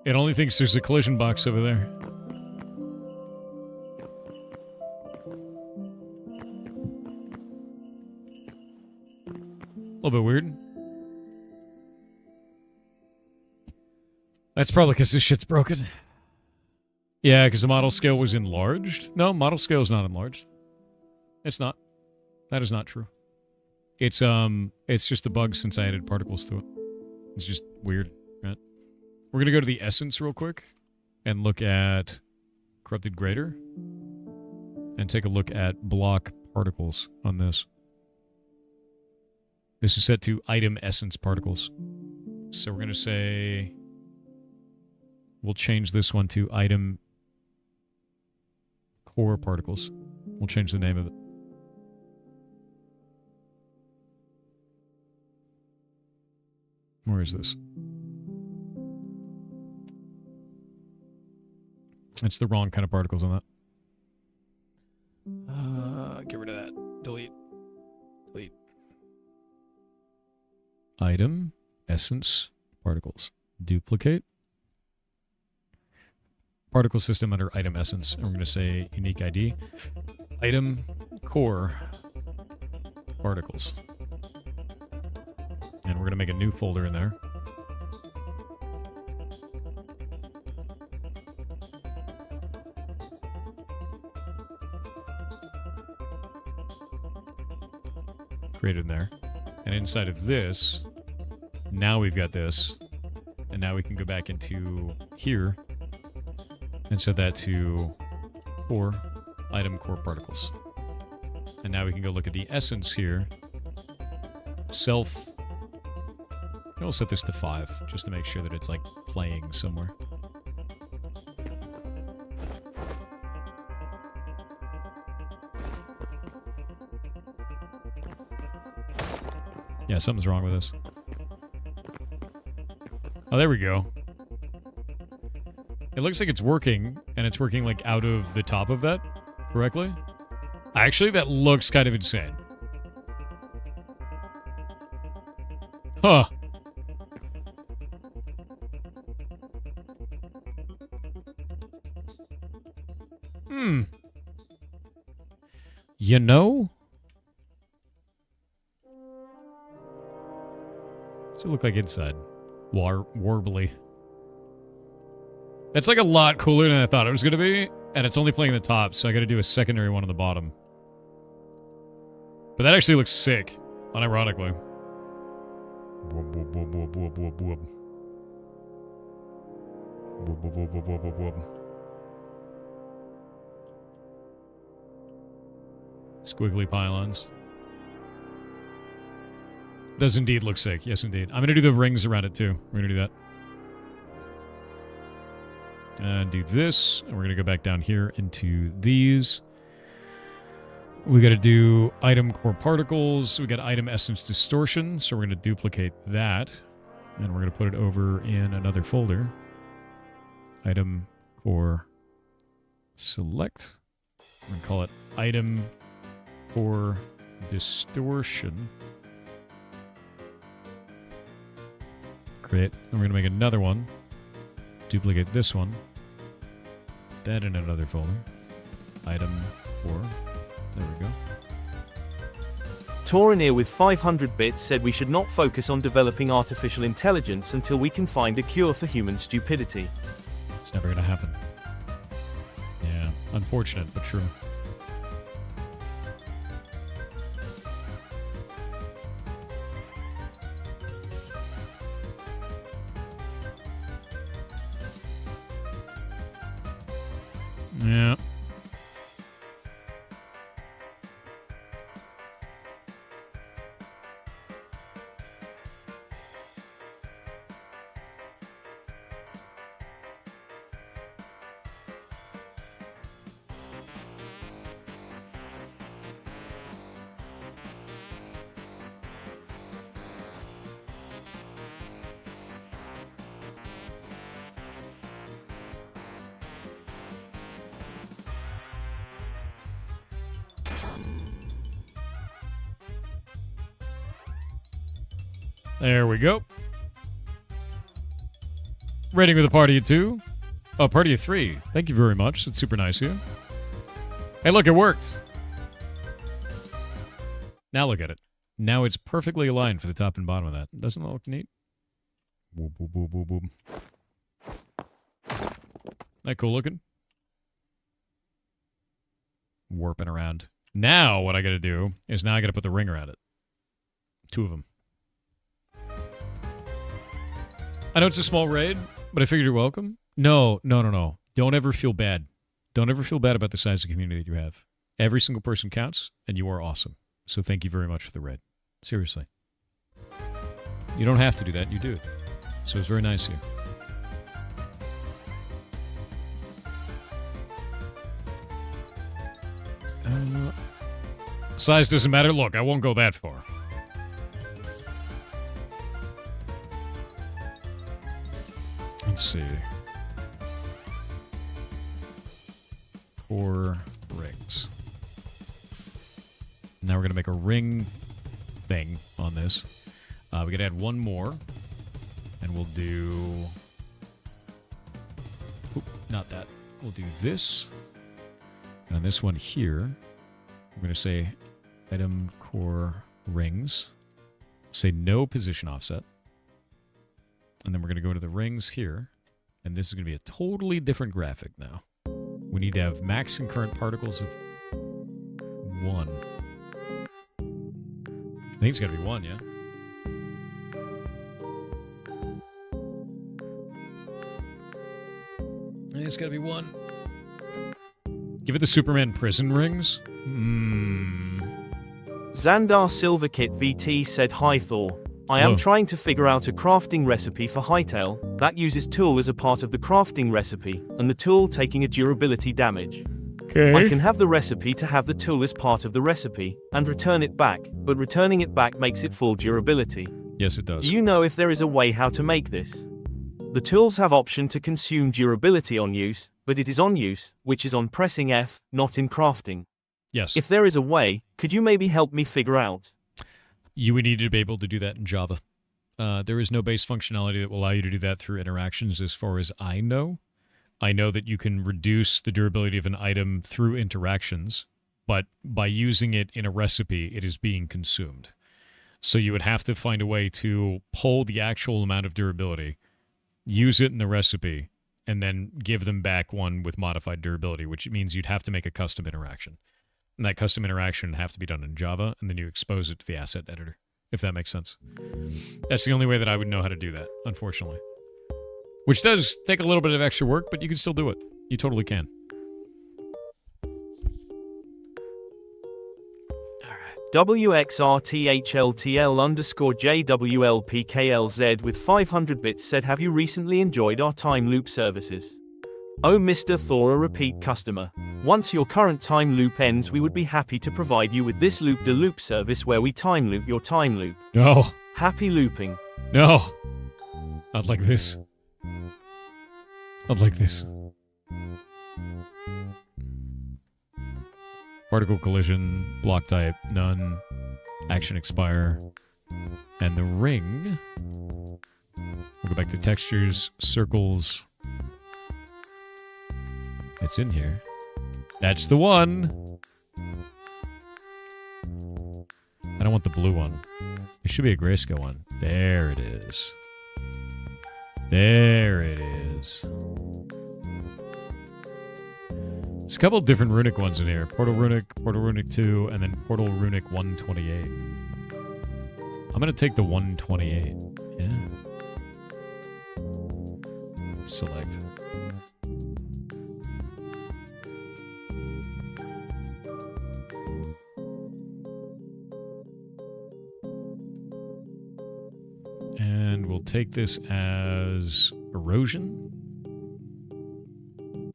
It only thinks there's a collision box over there. A little bit weird. That's probably because this shit's broken. Yeah, because the model scale was enlarged. No, model scale is not enlarged. It's not. That is not true. It's just a bug since I added particles to it. It's just weird, right? We're gonna go to the essence real quick and look at corrupted grader and take a look at block particles on this. This is set to item essence particles. So we're gonna say we'll change this one to item core particles. We'll change the name of it. Where is this? It's the wrong kind of particles on that. Get rid of that. Delete. Delete. Item, essence, particles. Duplicate. Particle system under item essence. And we're going to say unique ID. Item, core, particles. And we're going to make a new folder in there. Created in there. And inside of this, now we've got this. And now we can go back into here and set that to core, item, core particles. And now we can go look at the essence here. Self. We'll set this to 5, just to make sure that it's, like, playing somewhere. Yeah, something's wrong with this. Oh, there we go. It looks like it's working, and it's working, like, out of the top of that correctly. Actually, that looks kind of insane. Huh. You know? What's it look like inside? Warbly. That's like a lot cooler than I thought it was going to be, and it's only playing the top, so I got to do a secondary one on the bottom. But that actually looks sick, unironically. Whoop, whoop, whoop, whoop, whoop, whoop, whoop. Whoop, whoop, whoop, whoop, whoop, whoop. Squiggly pylons. Does indeed look sick. Yes, indeed. I'm going to do the rings around it, too. We're going to do that. Do this. And we're going to go back down here into these. We got to do item core particles. We got item essence distortion. So we're going to duplicate that. And we're going to put it over in another folder. Item core select. We're going to call it item core distortion. Create. And we're going to make another one. Duplicate this one. That in another folder. Item core. There we go. Taurinir with 500 bits said we should not focus on developing artificial intelligence until we can find a cure for human stupidity. It's never going to happen. Yeah, unfortunate, but true. Yeah. There we go. Rating with a party of 2. Oh, party of 3. Thank you very much. That's super nice of you. Hey, look, it worked. Now look at it. Now it's perfectly aligned for the top and bottom of that. Doesn't that look neat? Boop, boop, boop, boop, boop. That cool looking? Warping around. Now what I gotta do is now I gotta put the ring around it. 2 of them. I know it's a small raid, but I figured you're welcome. No. Don't ever feel bad. Don't ever feel bad about the size of the community that you have. Every single person counts, and you are awesome. So thank you very much for the raid. Seriously. You don't have to do that. You do. So it's very nice of you. Size doesn't matter. Look, I won't go that far. Let's see. 4 rings. Now we're going to make a ring thing on this. We got to add 1 more. And we'll do... Oop, not that. We'll do this. And on this one here, we're going to say item core rings. Say no position offset. And then we're going to go to the rings here. And this is going to be a totally different graphic now. We need to have max concurrent particles of 1. I think it's got to be 1, yeah? I think it's got to be 1. Give it the Superman prison rings. Xandar Silverkit VT said, "Hi Thor. I am trying to figure out a crafting recipe for Hightail that uses tool as a part of the crafting recipe, and the tool taking a durability damage. Okay. I can have the recipe to have the tool as part of the recipe, and return it back, but returning it back makes it full durability. Yes, it does. Do you know if there is a way how to make this? The tools have option to consume durability on use, but it is on use, which is on pressing F, not in crafting. Yes. If there is a way, could you maybe help me figure out?" You would need to be able to do that in Java. There is no base functionality that will allow you to do that through interactions as far as I know. I know that you can reduce the durability of an item through interactions, but by using it in a recipe, it is being consumed. So you would have to find a way to pull the actual amount of durability, use it in the recipe, and then give them back one with modified durability, which means you'd have to make a custom interaction. And that custom interaction would have to be done in Java, and then you expose it to the asset editor, if that makes sense. That's the only way that I would know how to do that, unfortunately. Which does take a little bit of extra work, but you can still do it. You totally can. All right. WXRTHLTL_JWLPKLZ with 500 bits said, have you recently enjoyed our time loop services? Oh, Mr. Thor, a repeat customer. Once your current time loop ends, we would be happy to provide you with this loop-de-loop service where we time loop your time loop. No. Happy looping. No. Not like this. Not like this. Particle collision, block type, none, action expire, and the ring. We'll go back to textures, circles. It's in here. That's the one. I don't want the blue one. It should be a grayscale one. There it is. There it is. There's a couple different runic ones in here. Portal Runic 2, and then Portal Runic 128. I'm gonna take the 128. Yeah. Select. And we'll take this as erosion.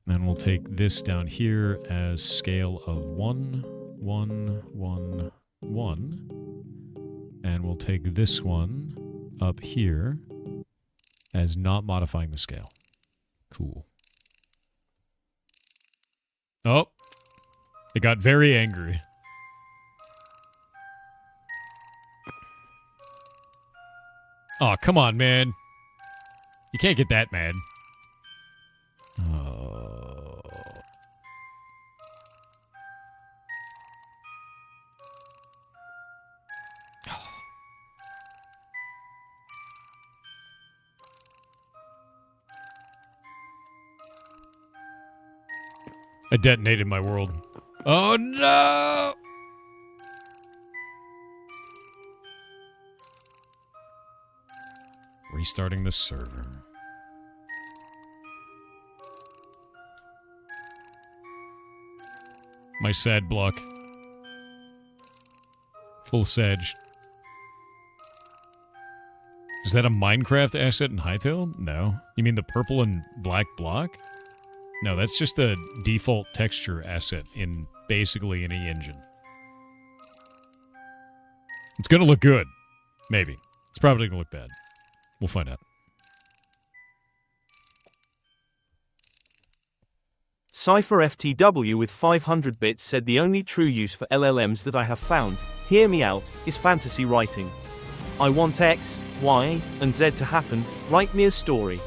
And we'll take this down here as scale of 1, 1, 1, 1. And we'll take this one up here as not modifying the scale. Cool. Oh, it got very angry. Oh, come on, man. You can't get that mad. Oh. I detonated my world. Oh, no! Restarting the server. My sad block. Full sedge. Is that a Minecraft asset in Hytale? No. You mean the purple and black block? No, that's just a default texture asset in basically any engine. It's gonna look good. Maybe. It's probably gonna look bad. We'll find out. Cypher FTW with 500 bits said, the only true use for LLMs that I have found, hear me out, is fantasy writing. I want X, Y, and Z to happen, write me a story.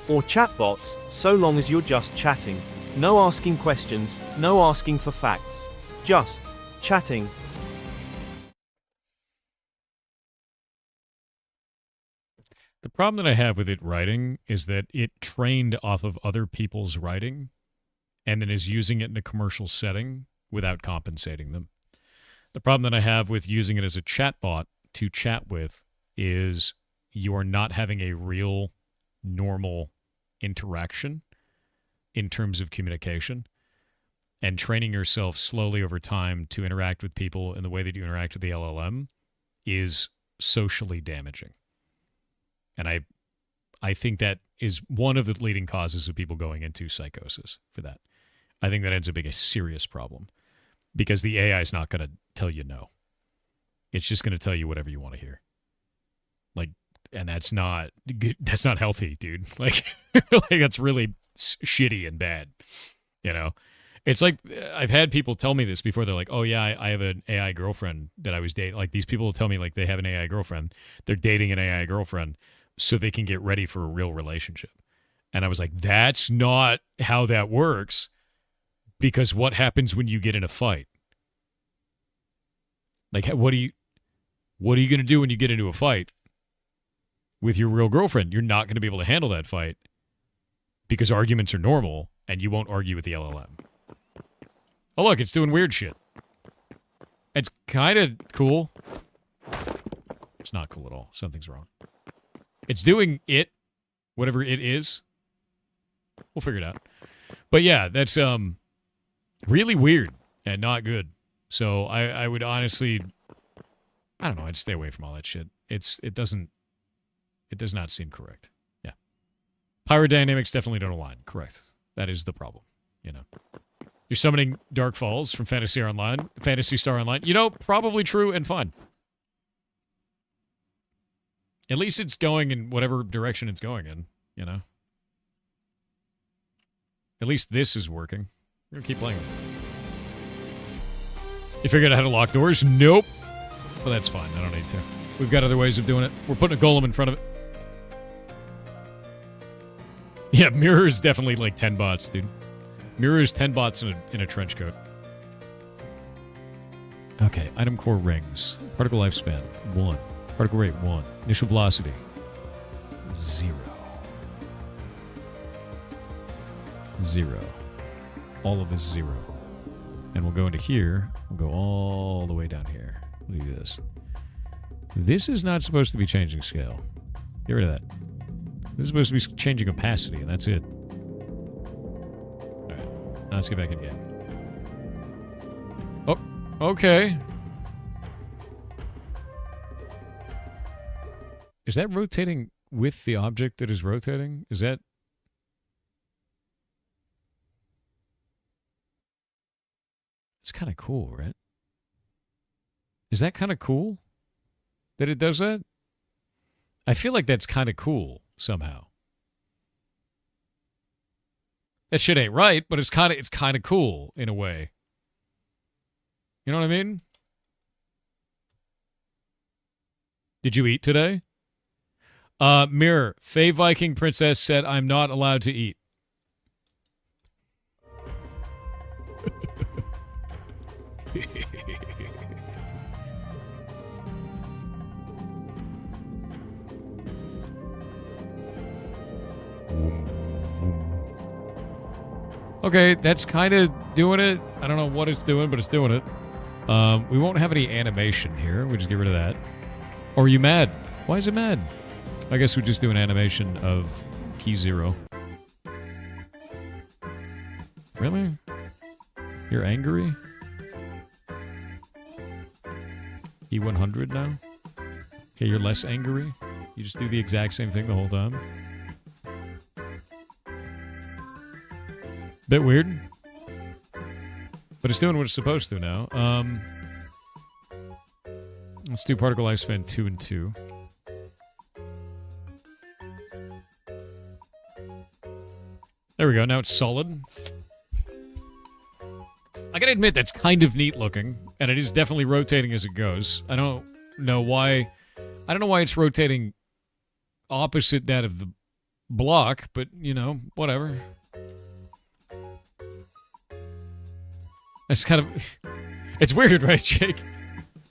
Or chatbots, so long as you're just chatting. No asking questions, no asking for facts. Just chatting. The problem that I have with it writing is that it trained off of other people's writing and then is using it in a commercial setting without compensating them. The problem that I have with using it as a chatbot to chat with is you are not having a real, normal interaction in terms of communication, and training yourself slowly over time to interact with people in the way that you interact with the LLM is socially damaging. And I think that is one of the leading causes of people going into psychosis for that. I think that ends up being a serious problem because the AI is not going to tell you no. It's just going to tell you whatever you want to hear. Like, and that's not healthy, dude. Like, like that's really shitty and bad. You know, it's like I've had people tell me this before. They're like, "Oh yeah, I have an AI girlfriend that I was dating." Like these people will tell me like they have an AI girlfriend. They're dating an AI girlfriend so they can get ready for a real relationship. And I was like, that's not how that works. Because what happens when you get in a fight? Like, what are you going to do when you get into a fight with your real girlfriend? You're not going to be able to handle that fight because arguments are normal and you won't argue with the LLM. Oh, look, it's doing weird shit. It's kind of cool. It's not cool at all. Something's wrong. It's doing it, whatever it is. We'll figure it out. But yeah, that's really weird and not good. So I would honestly I don't know. I'd stay away from all that shit. It does not seem correct. Yeah. Pyrodynamics definitely don't align. Correct. That is the problem. You know. You're summoning Dark Falls from Phantasy Star Online. You know, probably true and fine. At least it's going in whatever direction it's going in, you know. At least this is working. We're gonna keep playing with it. You figured out how to lock doors? Nope. Well, that's fine. I don't need to. We've got other ways of doing it. We're putting a golem in front of it. Yeah, mirror is definitely like 10 bots, dude. Mirror is 10 bots in a trench coat. Okay, item core rings. Particle lifespan, 1. Particle rate, 1. Initial velocity, 0. 0. All of this 0. And we'll go into here. We'll go all the way down here. Look at this. This is not supposed to be changing scale. Get rid of that. This is supposed to be changing opacity, and that's it. Alright. Now let's get back in game. Oh, okay. Is that rotating with the object that is rotating? Is that... It's kind of cool, right? Is that kind of cool? That it does that? I feel like that's kind of cool, somehow. That shit ain't right, but it's kind of cool, in a way. You know what I mean? Did you eat today? Mirror, Fae Viking Princess said I'm not allowed to eat. Okay, that's kind of doing it. I don't know what it's doing, but it's doing it. We won't have any animation here. We just get rid of that. Or are you mad? Why is it mad? I guess we just do an animation of key 0. Really? You're angry? E100 now? Okay, you're less angry? You just do the exact same thing the whole time? Bit weird. But it's doing what it's supposed to now. Let's do particle lifespan 2 and 2. There we go, now it's solid. I gotta admit, that's kind of neat looking, and it is definitely rotating as it goes. I don't know why it's rotating opposite that of the block, but, you know, whatever. That's kind of... It's weird, right, Jake?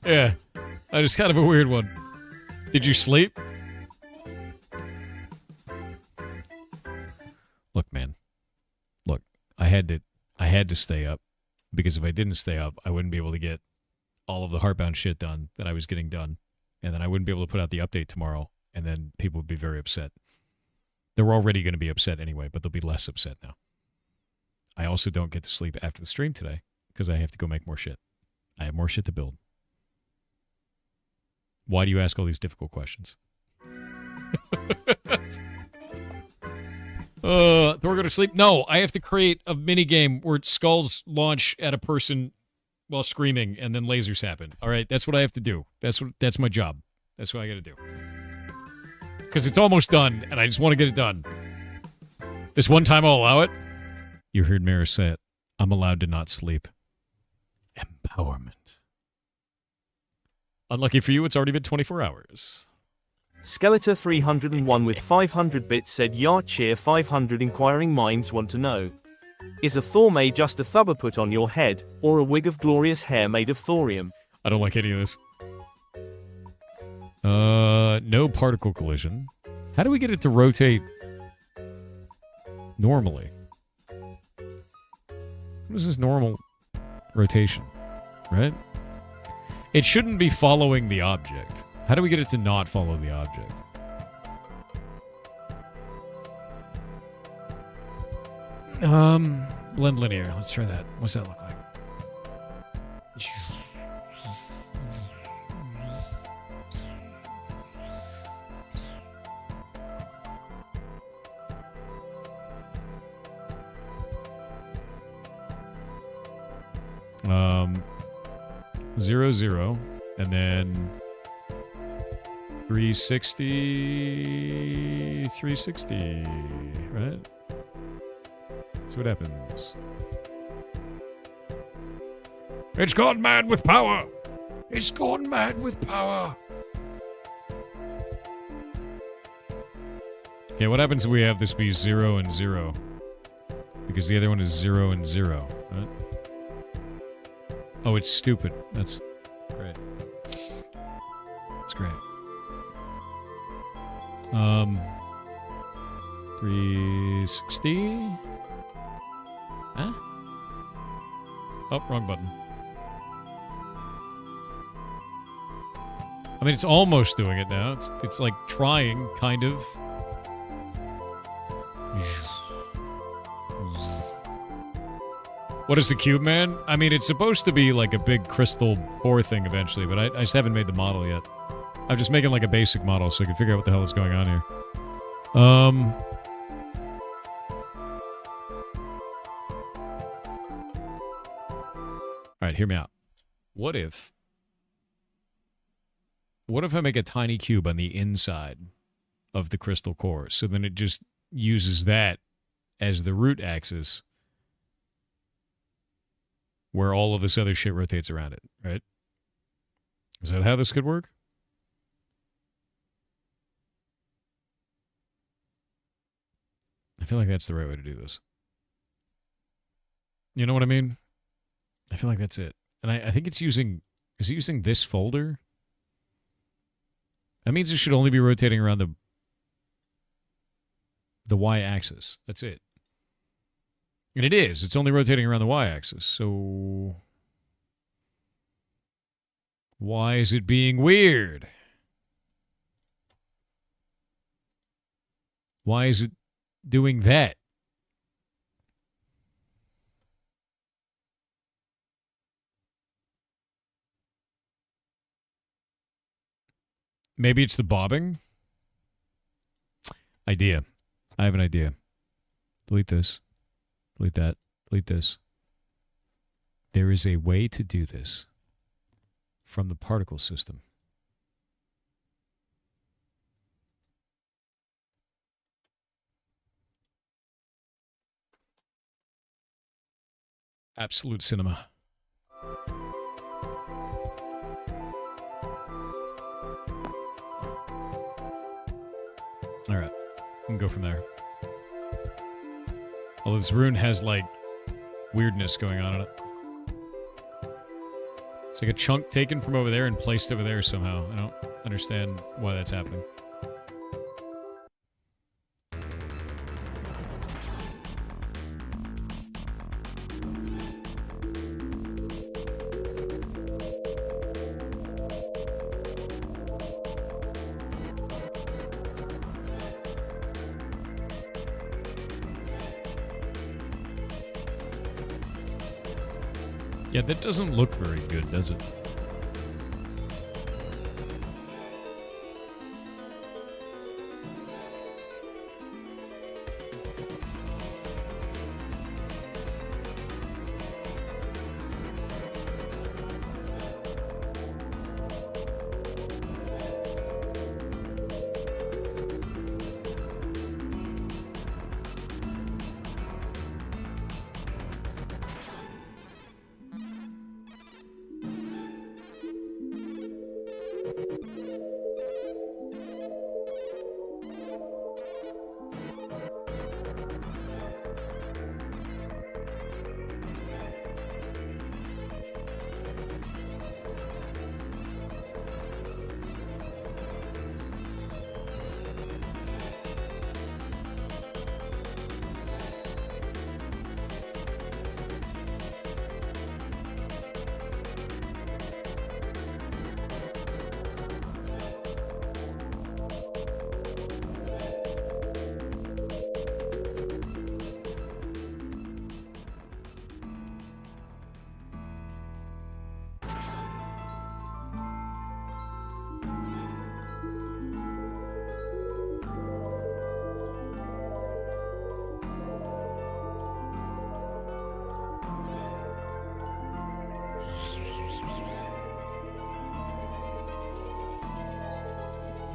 Yeah. That is kind of a weird one. Did you sleep? Look, man. Look, I had to stay up. Because if I didn't stay up, I wouldn't be able to get all of the Heartbound shit done that I was getting done. And then I wouldn't be able to put out the update tomorrow. And then people would be very upset. They're already going to be upset anyway, but they'll be less upset now. I also don't get to sleep after the stream today because I have to go make more shit. I have more shit to build. Why do you ask all these difficult questions? Thor go to sleep? No, I have to create a mini game where skulls launch at a person while screaming and then lasers happen. All right, that's what I have to do. That's my job. That's what I got to do. Because it's almost done, and I just want to get it done. This one time I'll allow it. You heard Mara say it. I'm allowed to not sleep. Empowerment. Unlucky for you, it's already been 24 hours. Skeletor 301 with 500 bits said Yar cheer 500 inquiring minds want to know. Is a Thor made just a thubber put on your head, or a wig of glorious hair made of thorium? I don't like any of this. No particle collision. How do we get it to rotate normally? What is this normal rotation? Right? It shouldn't be following the object. How do we get it to not follow the object? Blend linear. Let's try that. What's that look like? 0, 0, and then 360, 360, right? That's what happens. It's gone mad with power! It's gone mad with power! Okay, what happens if we have this be 0 and 0? Because the other one is 0 and 0, right? Oh, it's stupid. That's great. That's great. 360? Huh? Oh, wrong button. I mean, it's almost doing it now. It's like trying, kind of. What is the cube, man? I mean, it's supposed to be like a big crystal core thing eventually, but I just haven't made the model yet. I'm just making like a basic model so I can figure out what the hell is going on here. Alright, hear me out. What if I make a tiny cube on the inside of the crystal core, so then it just uses that as the root axis where all of this other shit rotates around it, right? Is that how this could work? I feel like that's the right way to do this. You know what I mean? I feel like that's it. And I think it's using... Is it using this folder? That means it should only be rotating around the y-axis. That's it. And it is. It's only rotating around the y-axis. So... why is it being weird? Why is it doing that? Maybe it's the bobbing? Idea. I have an idea. Delete this. Delete that. Delete this. There is a way to do this from the particle system. Absolute cinema. All right, we can go from there. Although this rune has, like, weirdness going on in it. It's like a chunk taken from over there and placed over there somehow. I don't understand why that's happening. Yeah, that doesn't look very good, does it?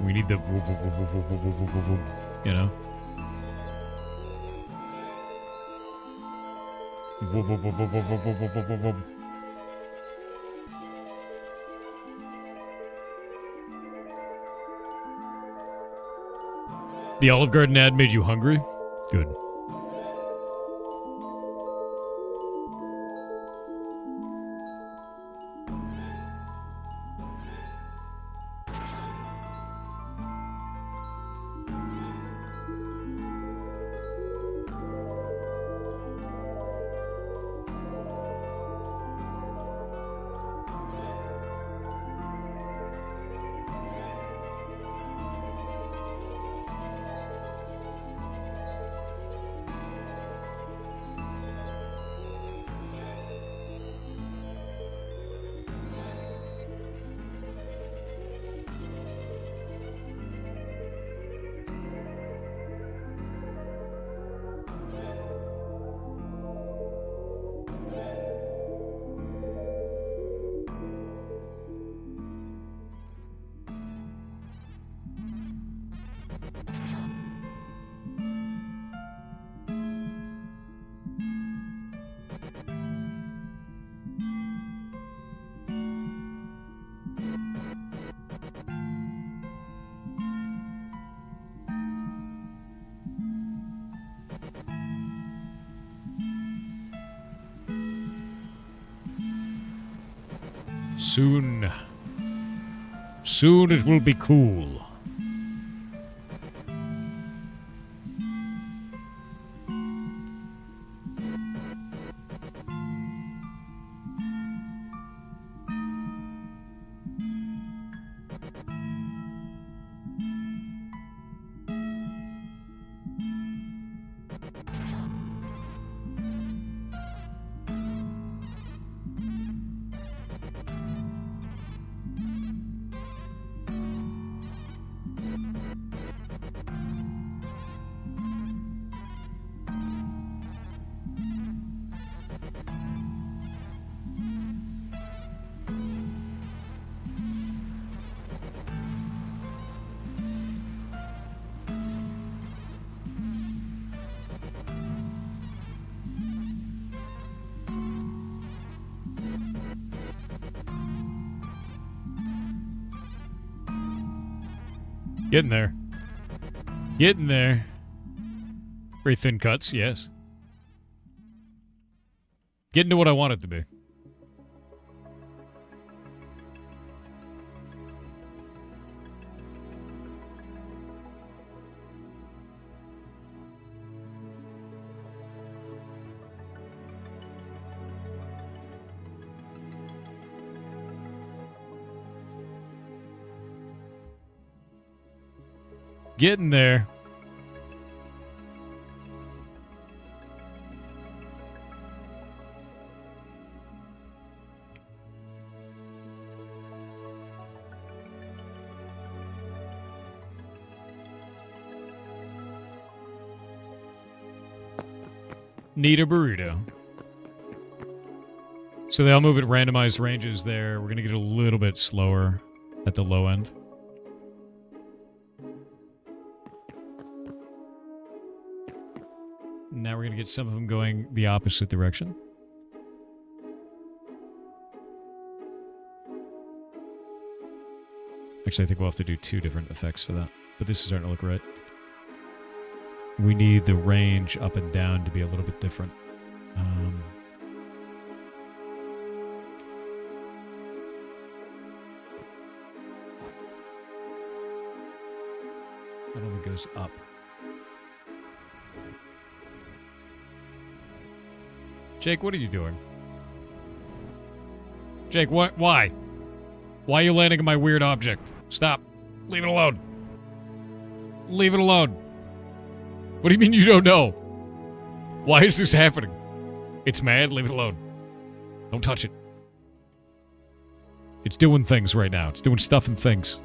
We need the... You know? The Olive Garden ad made you hungry? Good. Soon. Soon it will be cool. Getting there. Getting there. Very thin cuts, yes. Getting to what I want it to be. Getting there. Need a burrito. So they all move at randomized ranges there. We're going to get a little bit slower at the low end. Now we're going to get some of them going the opposite direction. Actually, I think we'll have to do two different effects for that. But this is starting to look right. We need the range up and down to be a little bit different. That only goes up. Jake, what are you doing? Jake, what? Why? Why are you landing on my weird object? Stop. Leave it alone. Leave it alone. What do you mean you don't know? Why is this happening? It's mad. Leave it alone. Don't touch it. It's doing things right now. It's doing stuff and things.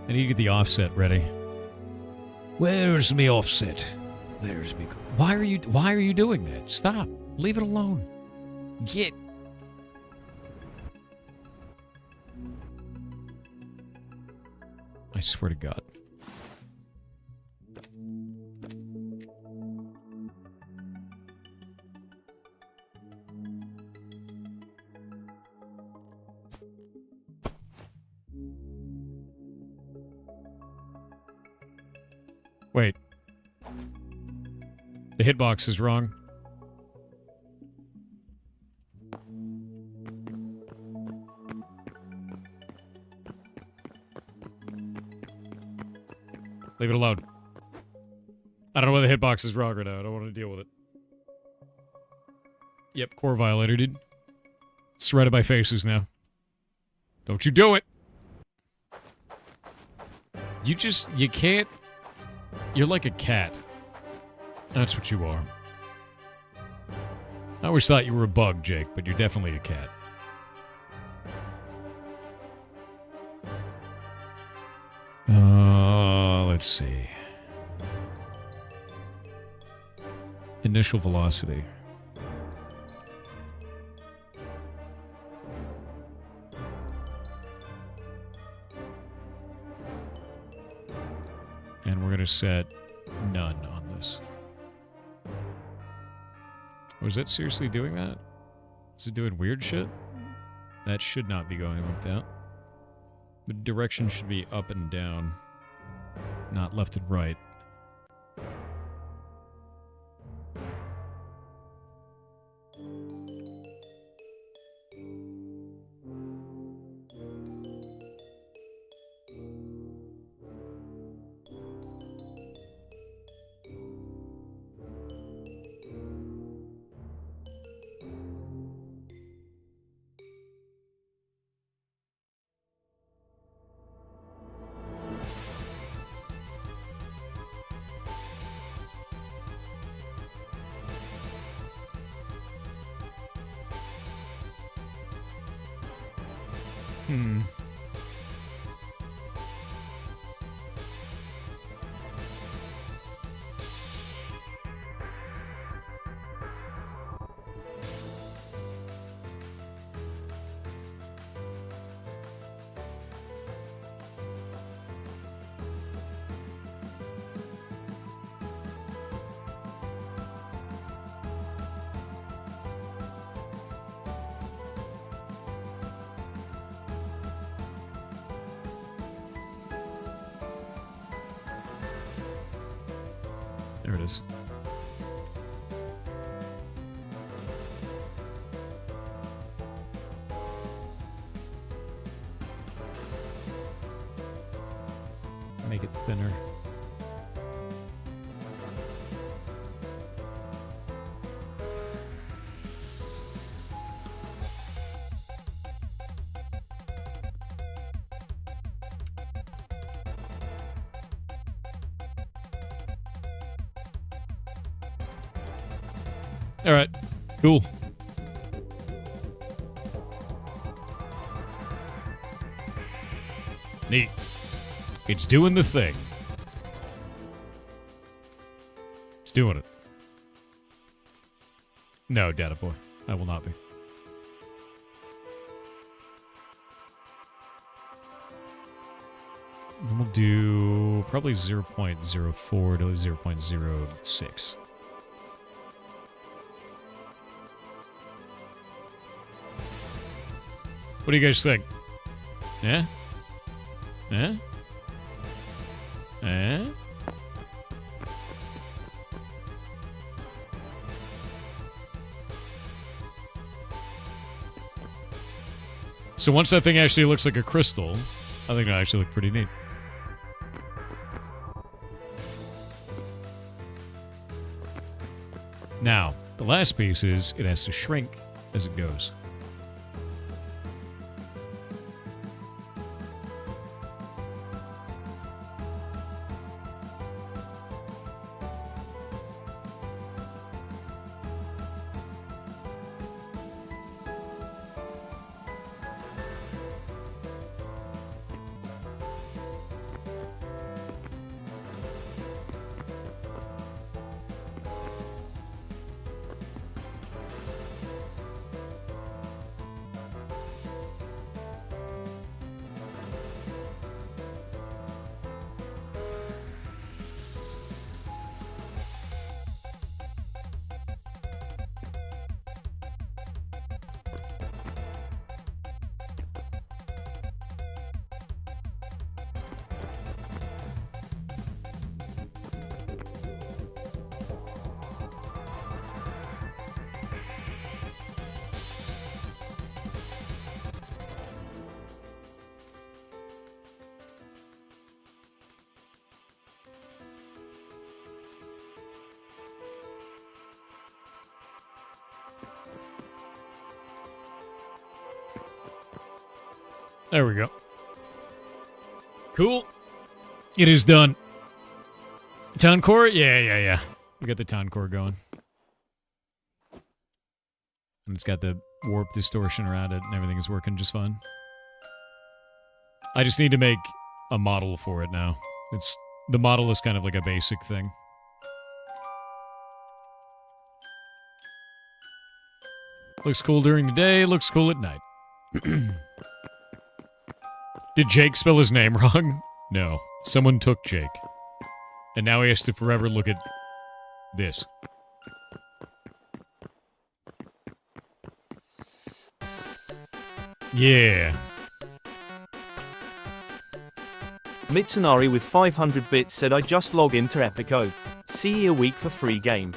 I need to get the offset ready. Where's my offset? There's be. Why are you doing that? Stop. Leave it alone. Get. I swear to God. Wait. The hitbox is wrong. Leave it alone. I don't know why the hitbox is wrong right now. I don't want to deal with it. Yep, core violator, dude. Surrounded by faces now. Don't you do it! You can't... You're like a cat. That's what you are. I always thought you were a bug, Jake, but you're definitely a cat. Let's see. Initial velocity. And we're going to set none on this. Was that seriously doing that? Is it doing weird shit? That should not be going like that. The direction should be up and down, not left and right. There it is. Make it thinner. All right, cool. Neat. It's doing the thing. It's doing it. No, Data Boy. I will not be. We'll do probably 0.04 to 0.06. What do you guys think? Yeah? Yeah? Eh? So once that thing actually looks like a crystal, I think it actually looked pretty neat. Now, the last piece is it has to shrink as it goes. There we go. Cool. It is done. Town core? Yeah. We got the town core going. And it's got the warp distortion around it, and everything is working just fine. I just need to make a model for it now. The model is kind of like a basic thing. Looks cool during the day, looks cool at night. Did Jake spell his name wrong? No. Someone took Jake. And now he has to forever look at this. Yeah. Mitsunari with 500 bits said I just log into Epico. See a week for free game.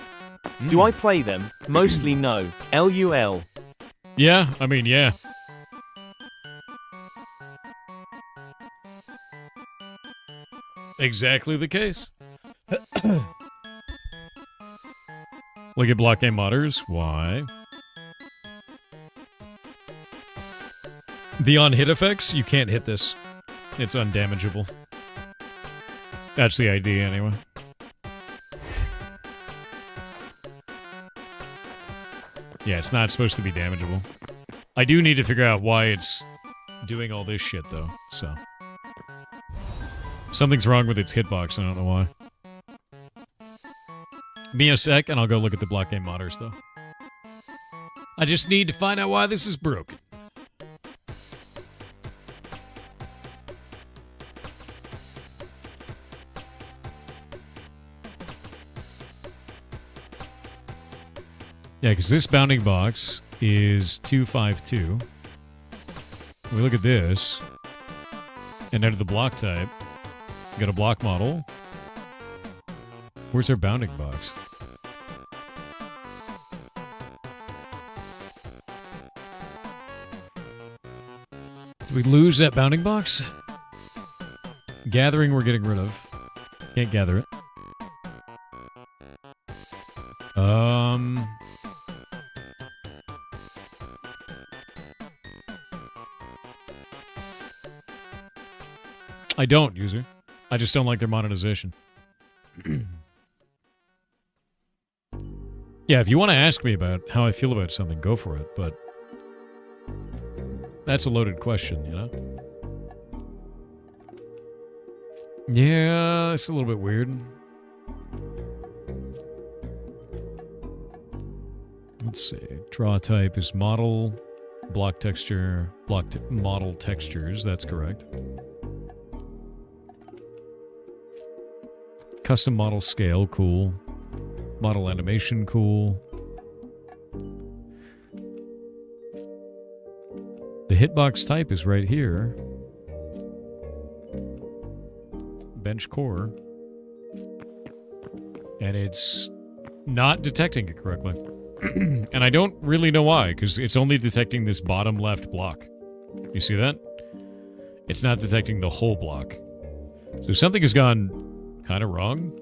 Do I play them? Mostly no. LUL. Yeah, I mean, yeah. Exactly the case. Look at Blockgame modders. Why? The on-hit effects? You can't hit this. It's undamageable. That's the idea, anyway. Yeah, it's not supposed to be damageable. I do need to figure out why it's doing all this shit, though, so... Something's wrong with its hitbox, I don't know why. Give me a sec, and I'll go look at the Blockgame modders, though. I just need to find out why this is broken. Yeah, because this bounding box is 252. We look at this, and out of the block type, got a block model. Where's our bounding box? Did we lose that bounding box? Gathering we're getting rid of. Can't gather it. I don't, user. I just don't like their monetization. Yeah, if you want to ask me about how I feel about something, go for it, but that's a loaded question, you know? Yeah, it's a little bit weird. Let's see. Draw type is model, block texture, model textures, that's correct. Custom model scale, cool. Model animation, cool. The hitbox type is right here. Bench core. And it's not detecting it correctly. And I don't really know why, because it's only detecting this bottom left block. You see that? It's not detecting the whole block. So something has gone kind of wrong.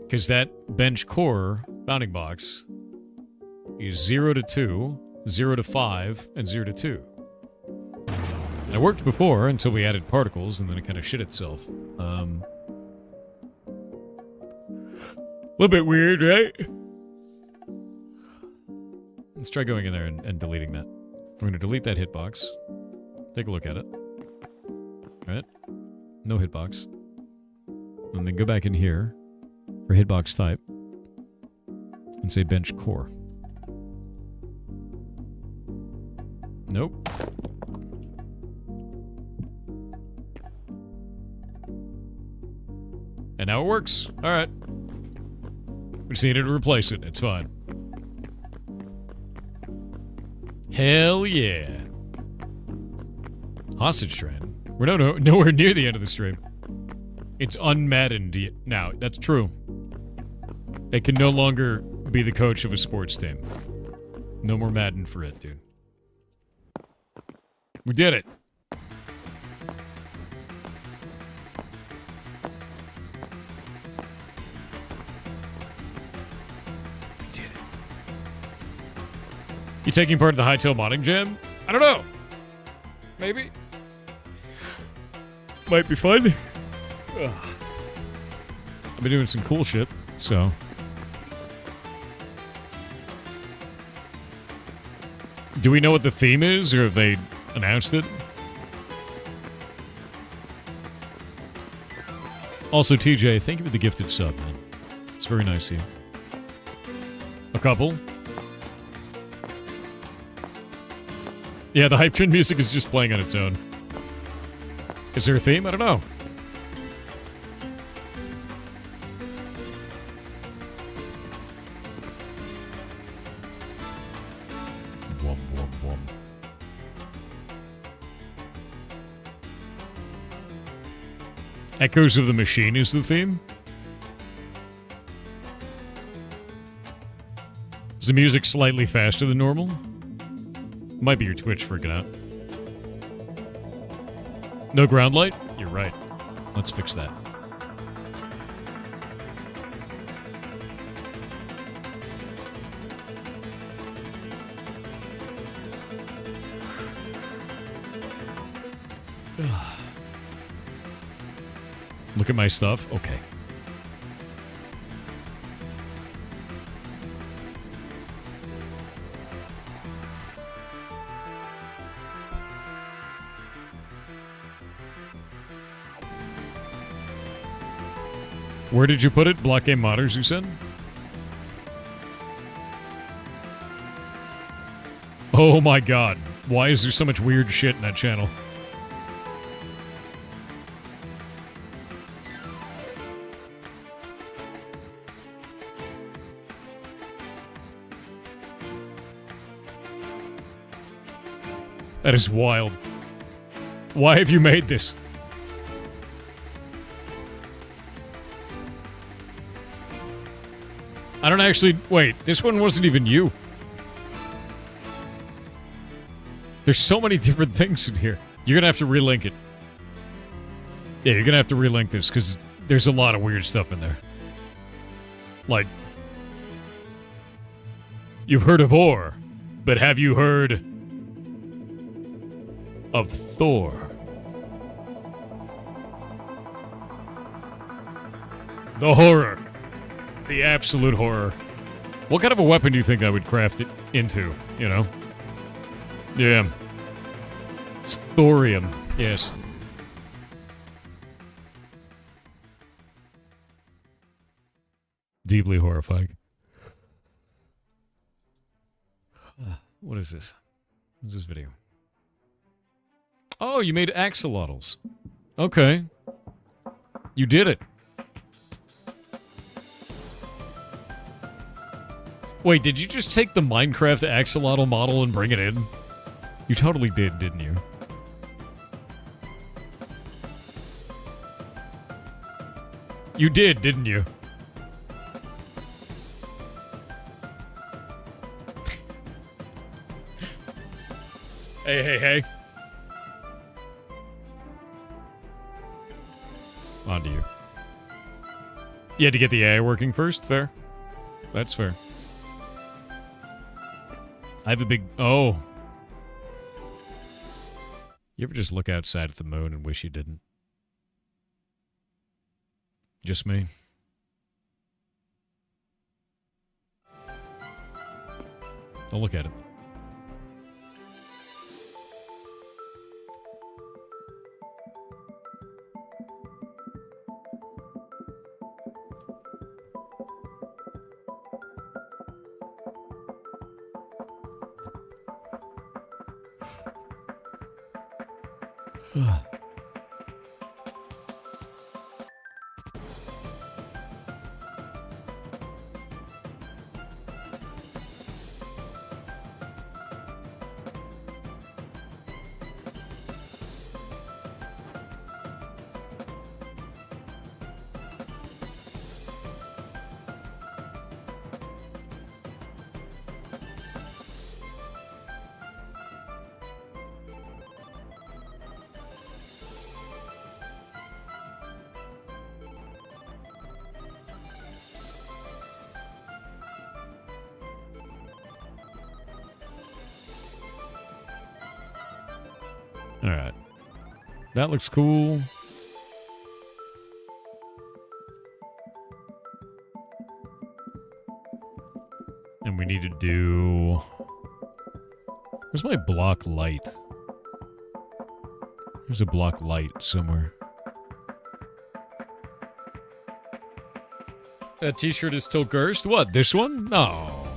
Because that bench core bounding box is 0 to 2, 0 to 5, and 0 to 2. And it worked before until we added particles, and then it kind of shit itself. A little bit weird, right? Let's try going in there and deleting that. I'm going to delete that hitbox. Take a look at it. Right? No hitbox. And then go back in here for hitbox type and say bench core. Nope. And now it works. Alright. We just needed to replace it. It's fine. Hell yeah. Hostage train. We're nowhere near the end of the stream. It's unmaddened now. That's true. It can no longer be the coach of a sports team. No more Madden for it, dude. We did it. We did it. You taking part in the Hightail modding jam? I don't know. Maybe. Might be fun. Ugh. I've been doing some cool shit, so. Do we know what the theme is, or have they announced it? Also, TJ, thank you for the gifted sub, man. It's very nice of you. A couple. Yeah, the Hype Train music is just playing on its own. Is there a theme? I don't know. Wom, wom, wom. Echoes of the Machine is the theme? Is the music slightly faster than normal? Might be your Twitch freaking out. No ground light? You're right. Let's fix that. Look at my stuff? Okay. Where did you put it? Blockgame modders, you said? Oh my god. Why is there so much weird shit in that channel? That is wild. Why have you made this? I don't actually... Wait, this one wasn't even you. There's so many different things in here. You're gonna have to relink it. Yeah, you're gonna have to relink this, because there's a lot of weird stuff in there. Like... You've heard of Or, but have you heard... of Thor? The horror. The absolute horror. What kind of a weapon do you think I would craft it into, you know? Yeah. It's thorium, yes. Deeply horrifying. What is this? What's this video? Oh, you made axolotls. Okay. You did it. Wait, did you just take the Minecraft axolotl model and bring it in? You totally did, didn't you? You did, didn't you? Hey, hey, hey. On to you. You had to get the AI working first? Fair. That's fair. I have a big... Oh. You ever just look outside at the moon and wish you didn't? Just me? I'll look at it. Alright. That looks cool. And we need to do... Where's my block light? There's a block light somewhere. That t-shirt is still cursed? What, this one? No.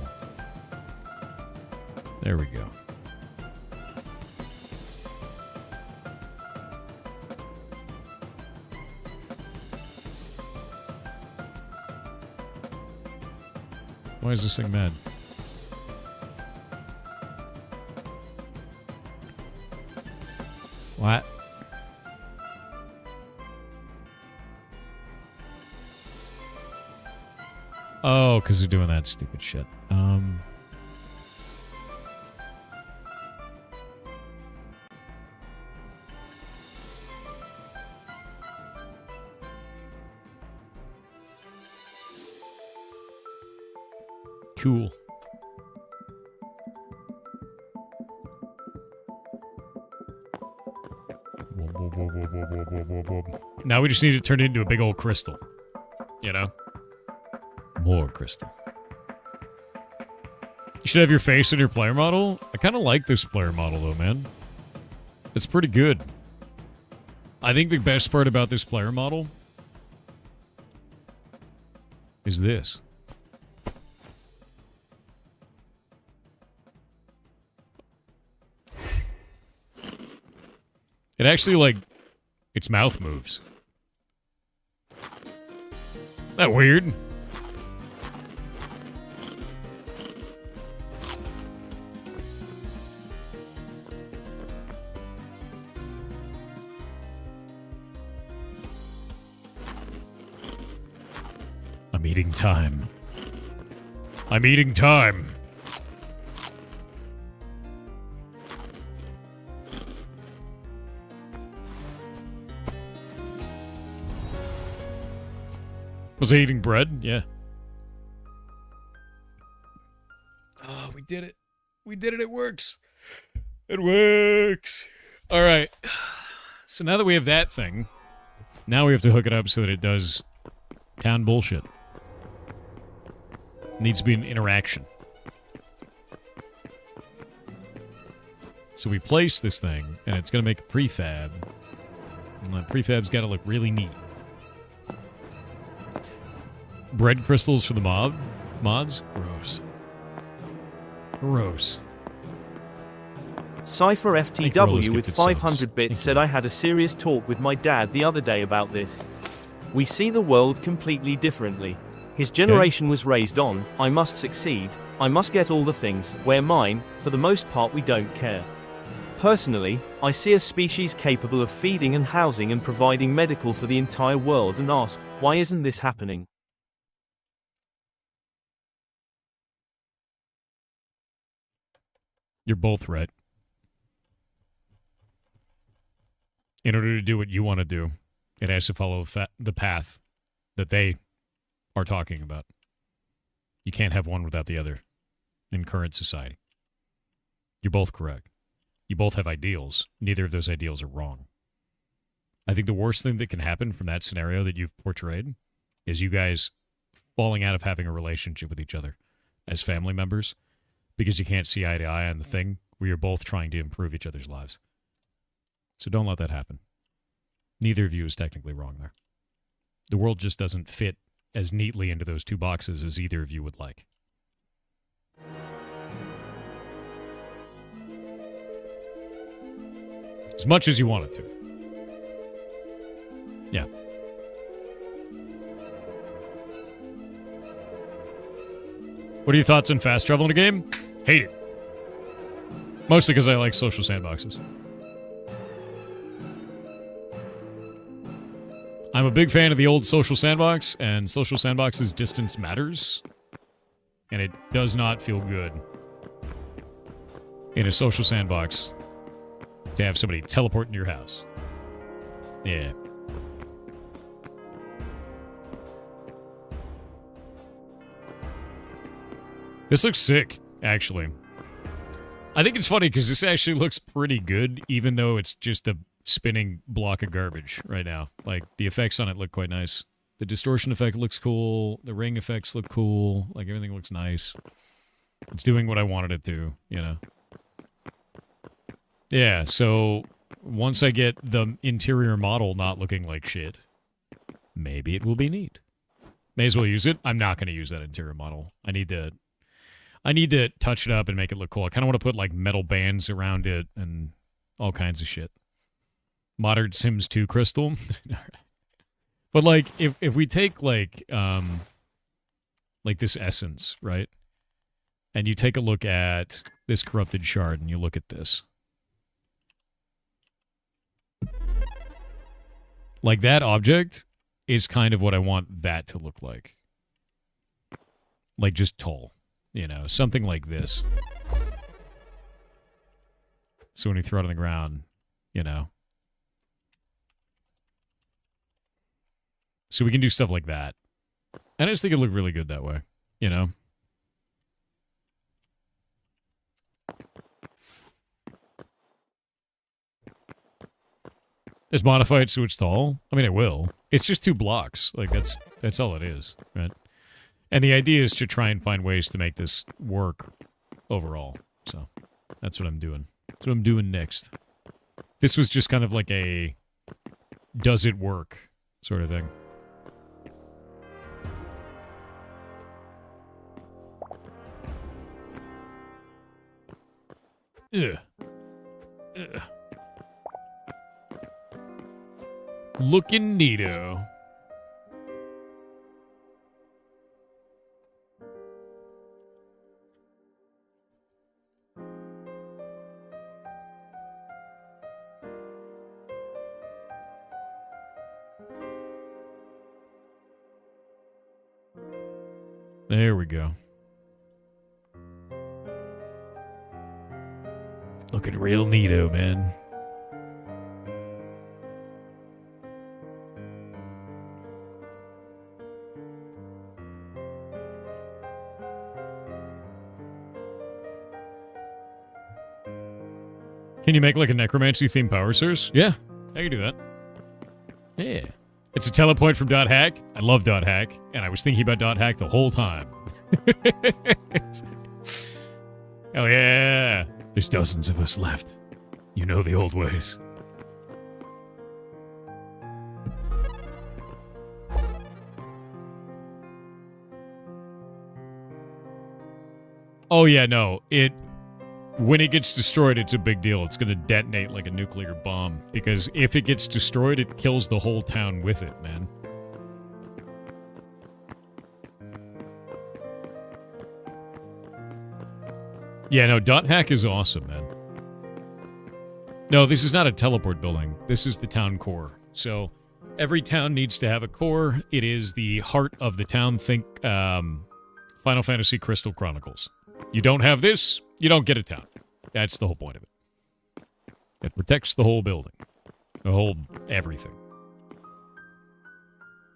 There we go. Why is this thing mad? What? Oh, because they're doing that stupid shit. Cool. Now we just need to turn it into a big old crystal. You know? More crystal. You should have your face in your player model. I kind of like this player model, though, man. It's pretty good. I think the best part about this player model is this. It actually, like, its mouth moves. That weird? I'm eating time. I'm eating time. Was I eating bread? Yeah. Oh, we did it. We did it. It works. It works. All right. So now that we have that thing, now we have to hook it up so that it does town bullshit. Needs to be an interaction. So we place this thing, and it's going to make a prefab. And that prefab's got to look really neat. Bread crystals for the mods? Gross. Gross. Cypher FTW with 500 bits said I had a serious talk with my dad the other day about this. We see the world completely differently. His generation was raised on, I must succeed, I must get all the things, where mine, for the most part we don't care. Personally, I see a species capable of feeding and housing and providing medical for the entire world and ask, why isn't this happening? You're both right. In order to do what you want to do, it has to follow the path that they are talking about. You can't have one without the other in current society. You're both correct. You both have ideals. Neither of those ideals are wrong. I think the worst thing that can happen from that scenario that you've portrayed is you guys falling out of having a relationship with each other as family members because you can't see eye to eye on the thing where you're both trying to improve each other's lives. So don't let that happen. Neither of you is technically wrong there. The world just doesn't fit as neatly into those two boxes as either of you would like. As much as you want it to. Yeah. What are your thoughts on fast travel in a game? Hate it. Mostly because I like social sandboxes. I'm a big fan of the old social sandbox, and social sandbox's distance matters. And it does not feel good in a social sandbox to have somebody teleport into your house. Yeah. This looks sick, actually. I think it's funny because this actually looks pretty good, even though it's just a spinning block of garbage right now. Like, the effects on it look quite nice. The distortion effect looks cool. The ring effects look cool. Like, everything looks nice. It's doing what I wanted it to, you know. Yeah, so once I get the interior model not looking like shit, maybe it will be neat. May as well use it. I'm not going to use that interior model. I need to touch it up and make it look cool. I kind of want to put, like, metal bands around it and all kinds of shit. Modern Sims 2 crystal. But, like, if we take, like this essence, right? And you take a look at this corrupted shard and you look at this. Like, that object is kind of what I want that to look like. Like, just tall. You know, something like this. So when you throw it on the ground, you know. So we can do stuff like that. And I just think it'd look really good that way, you know. Just modify it so it's tall. I mean, it will. It's just 2 blocks. Like, that's all it is, right? And the idea is to try and find ways to make this work overall. So, that's what I'm doing. That's what I'm doing next. This was just kind of like a does it work sort of thing. Ugh. Ugh. Looking neato. There we go. Looking real neato, man. Can you make like a necromancy themed power source? Yeah, I can do that. Yeah. It's a telepoint from .hack. I love .hack, and I was thinking about .hack the whole time. Oh yeah. There's dozens of us left. You know the old ways. Oh yeah, no. When it gets destroyed, it's a big deal. It's going to detonate like a nuclear bomb. Because if it gets destroyed, it kills the whole town with it, man. Yeah, no, .hack is awesome, man. No, this is not a teleport building. This is the town core. So, every town needs to have a core. It is the heart of the town. Think Final Fantasy Crystal Chronicles. You don't have this, you don't get a town. That's the whole point of it. It protects the whole building. The whole everything.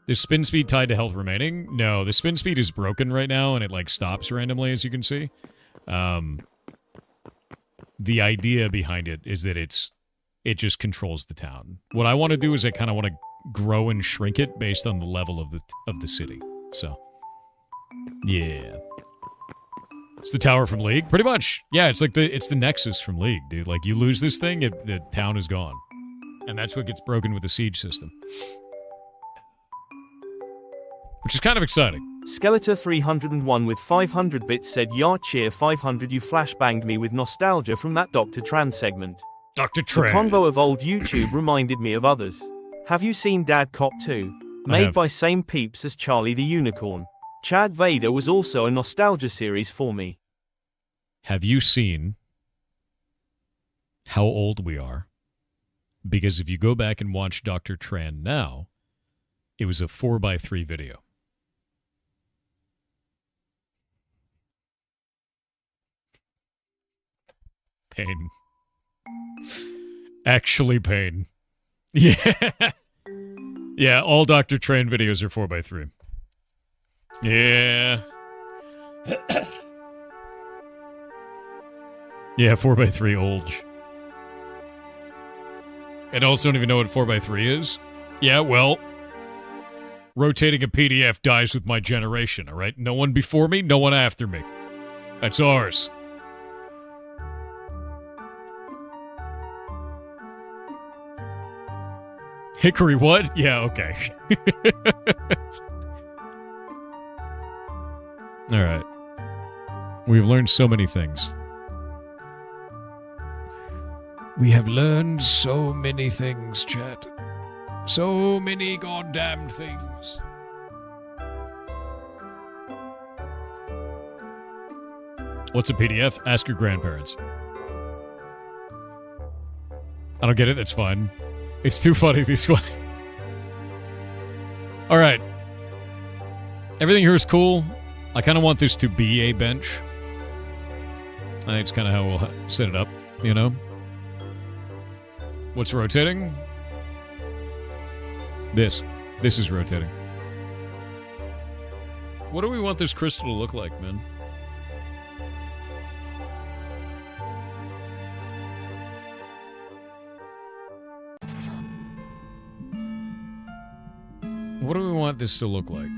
Is spin speed tied to health remaining? No, the spin speed is broken right now and it like stops randomly, as you can see. The idea behind it is that it just controls the town. What I want to do is I kind of want to grow and shrink it based on the level of the city. So, yeah. It's the tower from League, pretty much. Yeah, it's like it's the Nexus from League, dude. Like you lose this thing, the town is gone, and that's what gets broken with the siege system, which is kind of exciting. Skeletor 301 with 500 bits said, "Ya cheer 500, you flashbanged me with nostalgia from that Dr. Tran segment. Dr. Tran. The convo of old YouTube reminded me of others. Have you seen Dad Cop 2? Made by same peeps as Charlie the Unicorn. Chad Vader was also a nostalgia series for me." Have you seen how old we are? Because if you go back and watch Dr. Tran now, it was a 4x3 video. Pain. Actually pain. Yeah. Yeah, all Dr. Tran videos are 4x3. Yeah. Yeah, 4x3 old. And also don't even know what 4x3 is? Yeah, well, rotating a PDF dies with my generation, all right? No one before me, no one after me. That's ours. Hickory what? Yeah, okay. All right. We've learned so many things. We have learned so many things, chat. So many goddamn things. What's a PDF? Ask your grandparents. I don't get it. That's fine. It's too funny this way. All right. Everything here is cool. I kind of want this to be a bench. I think it's kind of how we'll set it up, you know? What's rotating? This. This is rotating. What do we want this crystal to look like, man? What do we want this to look like?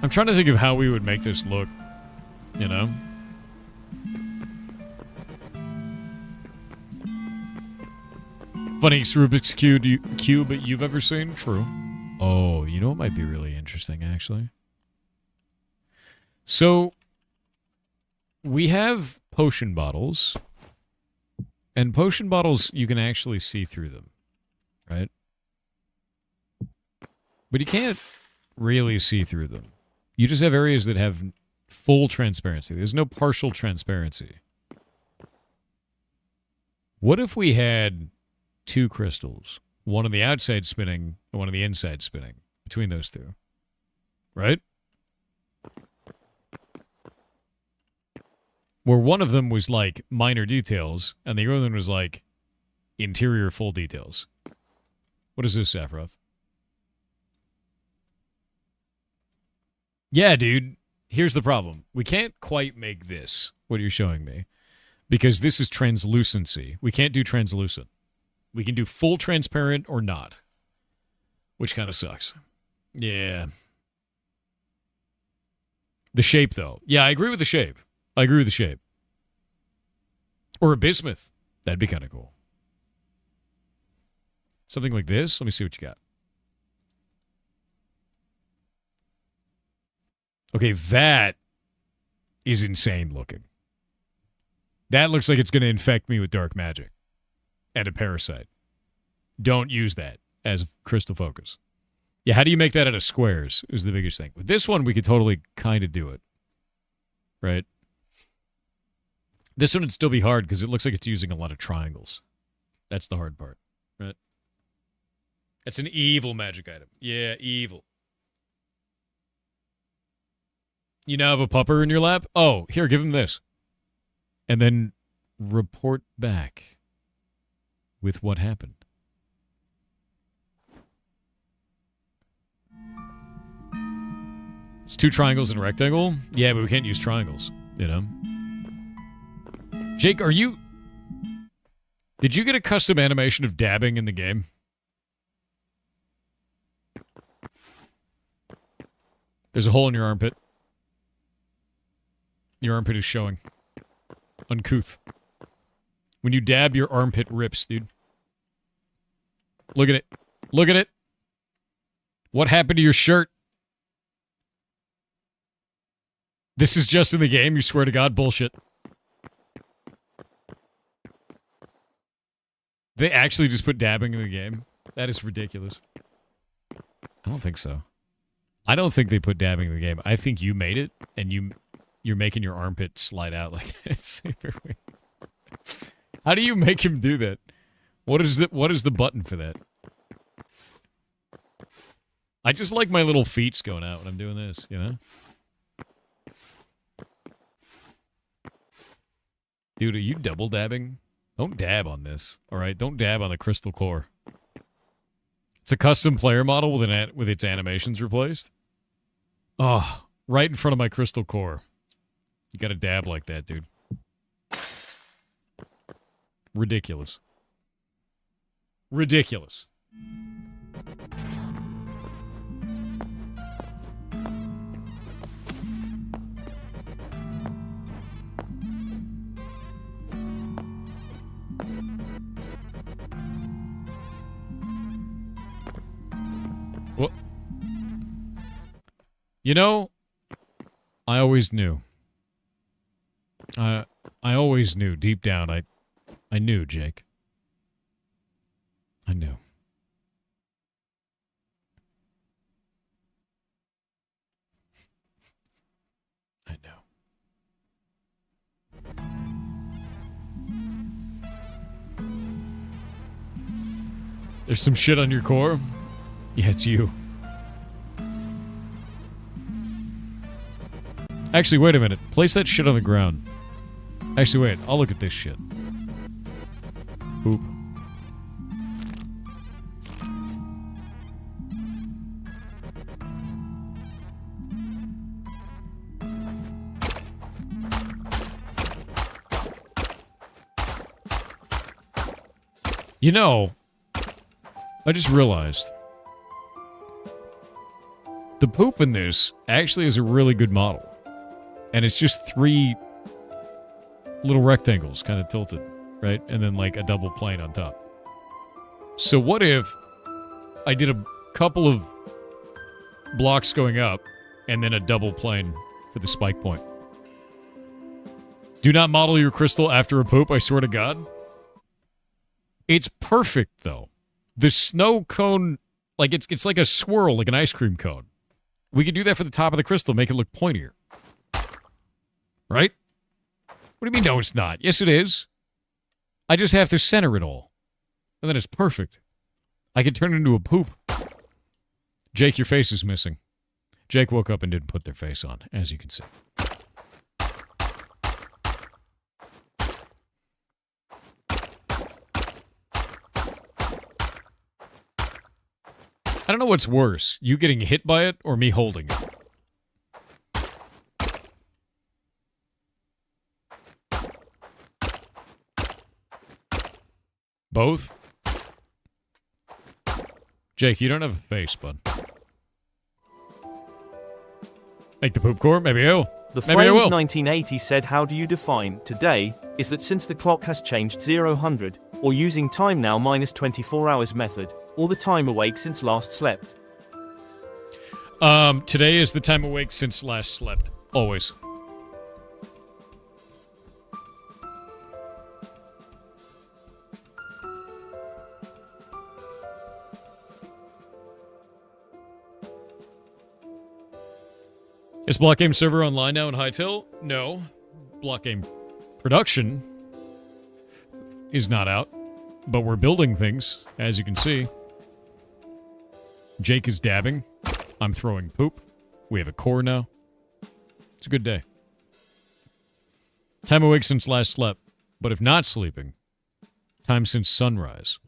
I'm trying to think of how we would make this look, you know? Funniest Rubik's Cube you've ever seen? True. Oh, you know what might be really interesting, actually? So, we have potion bottles, and potion bottles, you can actually see through them, right? But you can't really see through them. You just have areas that have full transparency. There's no partial transparency. What if we had two crystals, one on the outside spinning and one on the inside spinning, between those two, right? Where one of them was like minor details and the other one was like interior full details. What is this, Sephiroth? Yeah, dude. Here's the problem. We can't quite make this, what you're showing me, because this is translucency. We can't do translucent. We can do full transparent or not, which kind of sucks. Yeah. The shape, though. Yeah, I agree with the shape. I agree with the shape. Or a bismuth. That'd be kind of cool. Something like this. Let me see what you got. Okay, that is insane looking. That looks like it's going to infect me with dark magic and a parasite. Don't use that as crystal focus. Yeah, how do you make that out of squares is the biggest thing. With this one, we could totally kind of do it. Right? This one would still be hard because it looks like it's using a lot of triangles. That's the hard part. Right? That's an evil magic item. Yeah, evil. You now have a pupper in your lap? Oh, here, give him this. And then report back with what happened. It's two triangles and a rectangle? Yeah, but we can't use triangles, you know? Jake, did you get a custom animation of dabbing in the game? There's a hole in your armpit. Your armpit is showing. Uncouth. When you dab, your armpit rips, dude. Look at it. Look at it. What happened to your shirt? This is just in the game, you swear to God? Bullshit. They actually just put dabbing in the game? That is ridiculous. I don't think so. I don't think they put dabbing in the game. I think you made it, and you're making your armpit slide out like that. How do you make him do that? What is the button for that? I just like my little feet going out when I'm doing this, you know? Dude, are you double dabbing? Don't dab on this, all right? Don't dab on the crystal core. It's a custom player model with its animations replaced. Oh, right in front of my crystal core. You gotta dab like that, dude. Ridiculous. Ridiculous. Well, you know, I always knew. I always knew deep down. I knew, Jake. I knew. I know. There's some shit on your core? Yeah, it's you. Actually, wait a minute. Place that shit on the ground. Actually, wait. I'll look at this shit. Poop. You know, I just realized the poop in this actually is a really good model. And it's just 3 little rectangles kind of tilted, right? And then like a double plane on top. So what if I did a couple of blocks going up and then a double plane for the spike point? Do not model your crystal after a poop, I swear to God. It's perfect, though. The snow cone, like it's like a swirl, like an ice cream cone. We could do that for the top of the crystal, make it look pointier. Right? What do you mean, no, it's not? Yes, it is. I just have to center it all. And then it's perfect. I could turn it into a poop. Jake, your face is missing. Jake woke up and didn't put their face on, as you can see. I don't know what's worse, you getting hit by it or me holding it. Both? Jake, you don't have a face, bud. Make the poop core? Maybe I will. The Maybe I Frames will. 1980 said, how do you define today is that since the clock has changed 0-100, or using time now minus 24 hours method, or the time awake since last slept. Today is the time awake since last slept. Always. Is Blockgame server online now in Hightail? No. Blockgame production is not out, but we're building things, as you can see. Jake is dabbing. I'm throwing poop. We have a core now. It's a good day. Time awake since last slept, but if not sleeping, time since sunrise.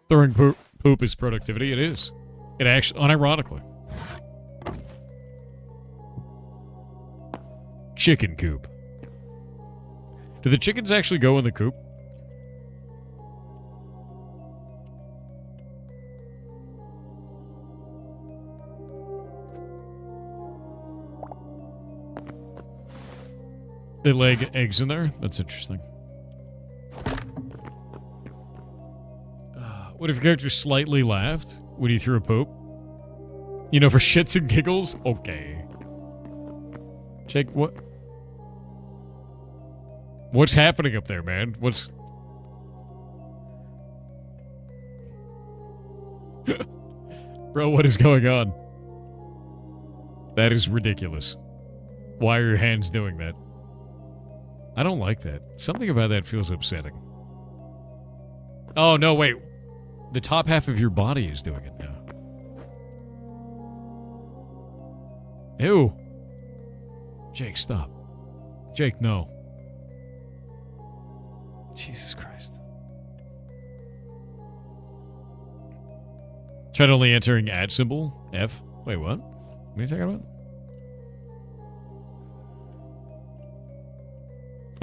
Throwing poop is productivity. It is. It actually, unironically. Chicken coop. Do the chickens actually go in the coop? They lay eggs in there? That's interesting. What if your character slightly laughed when you threw a poop? You know, for shits and giggles? Okay. Jake, what? What's happening up there, man? What's... Bro, what is going on? That is ridiculous. Why are your hands doing that? I don't like that. Something about that feels upsetting. Oh, no, wait. The top half of your body is doing it now. Ew. Jake, stop. Jake, no. Jesus Christ. Tried only entering @ symbol. F. Wait, what? What are you talking about?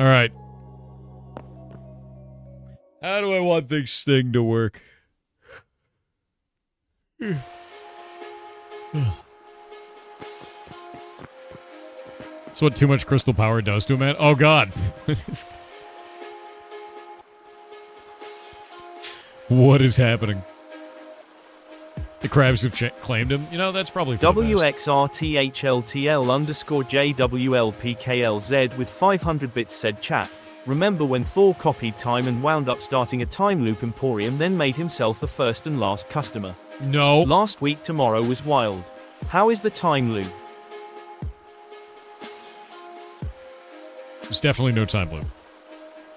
Alright. How do I want this thing to work? That's what too much crystal power does to a man. Oh, God. What is happening? The crabs have claimed him. You know, that's probably WXRTHLTL_JWLPKLZ with 500 bits said chat. Remember when Thor copied time and wound up starting a time loop emporium, then made himself the first and last customer? No. Last week tomorrow was wild. How is the time loop? There's definitely no time loop.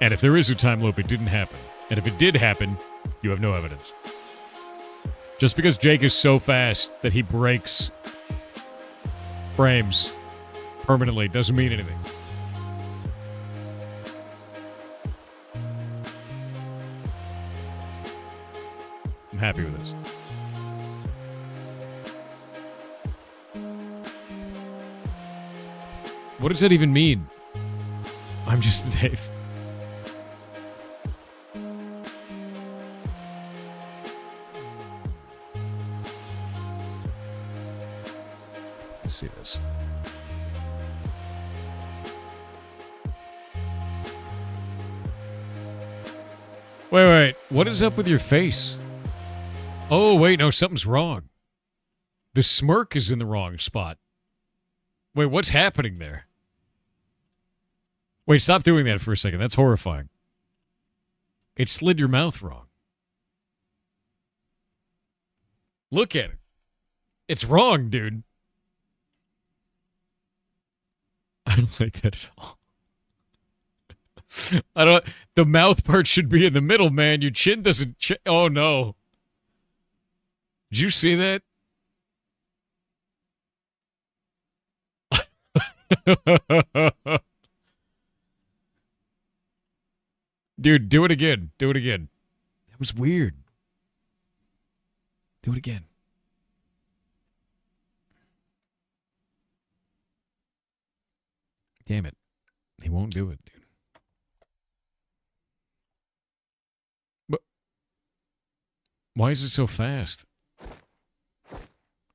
And if there is a time loop, it didn't happen. And if it did happen, you have no evidence. Just because Jake is so fast that he breaks frames permanently doesn't mean anything. I'm happy with this. What does that even mean? I'm just Dave. Let's see this. Wait. What is up with your face? Oh, wait, no, something's wrong. The smirk is in the wrong spot. Wait, what's happening there? Wait, stop doing that for a second. That's horrifying. It slid your mouth wrong. Look at it. It's wrong, dude. I don't like that at all. The mouth part should be in the middle, man. Your chin doesn't... oh, no. Did you see that? Dude, do it again. Do it again. That was weird. Do it again. Damn it. He won't do it, dude. But why is it so fast?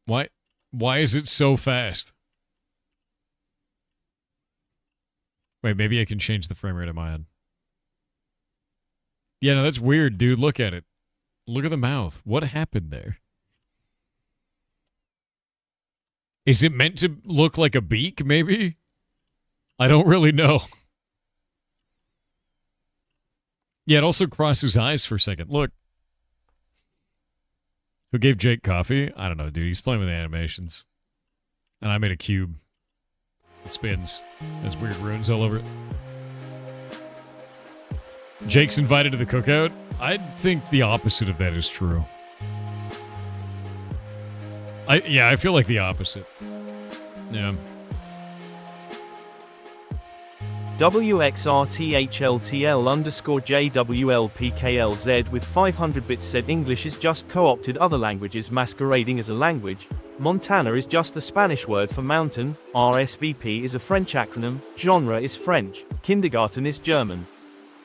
Why is it so fast? Wait, maybe I can change the frame rate on my end. Yeah, no, that's weird, dude. Look at it. Look at the mouth. What happened there? Is it meant to look like a beak, maybe? I don't really know. Yeah, it also crossed his eyes for a second. Look. Who gave Jake coffee? I don't know, dude. He's playing with the animations. And I made a cube. It spins. There's weird runes all over it. Jake's invited to the cookout? I think the opposite of that is true. I feel like the opposite. Yeah. WXRTHLTL_JWLPKLZ with 500 bits said English is just co-opted other languages masquerading as a language. Montana is just the Spanish word for mountain. RSVP is a French acronym. Genre is French. Kindergarten is German.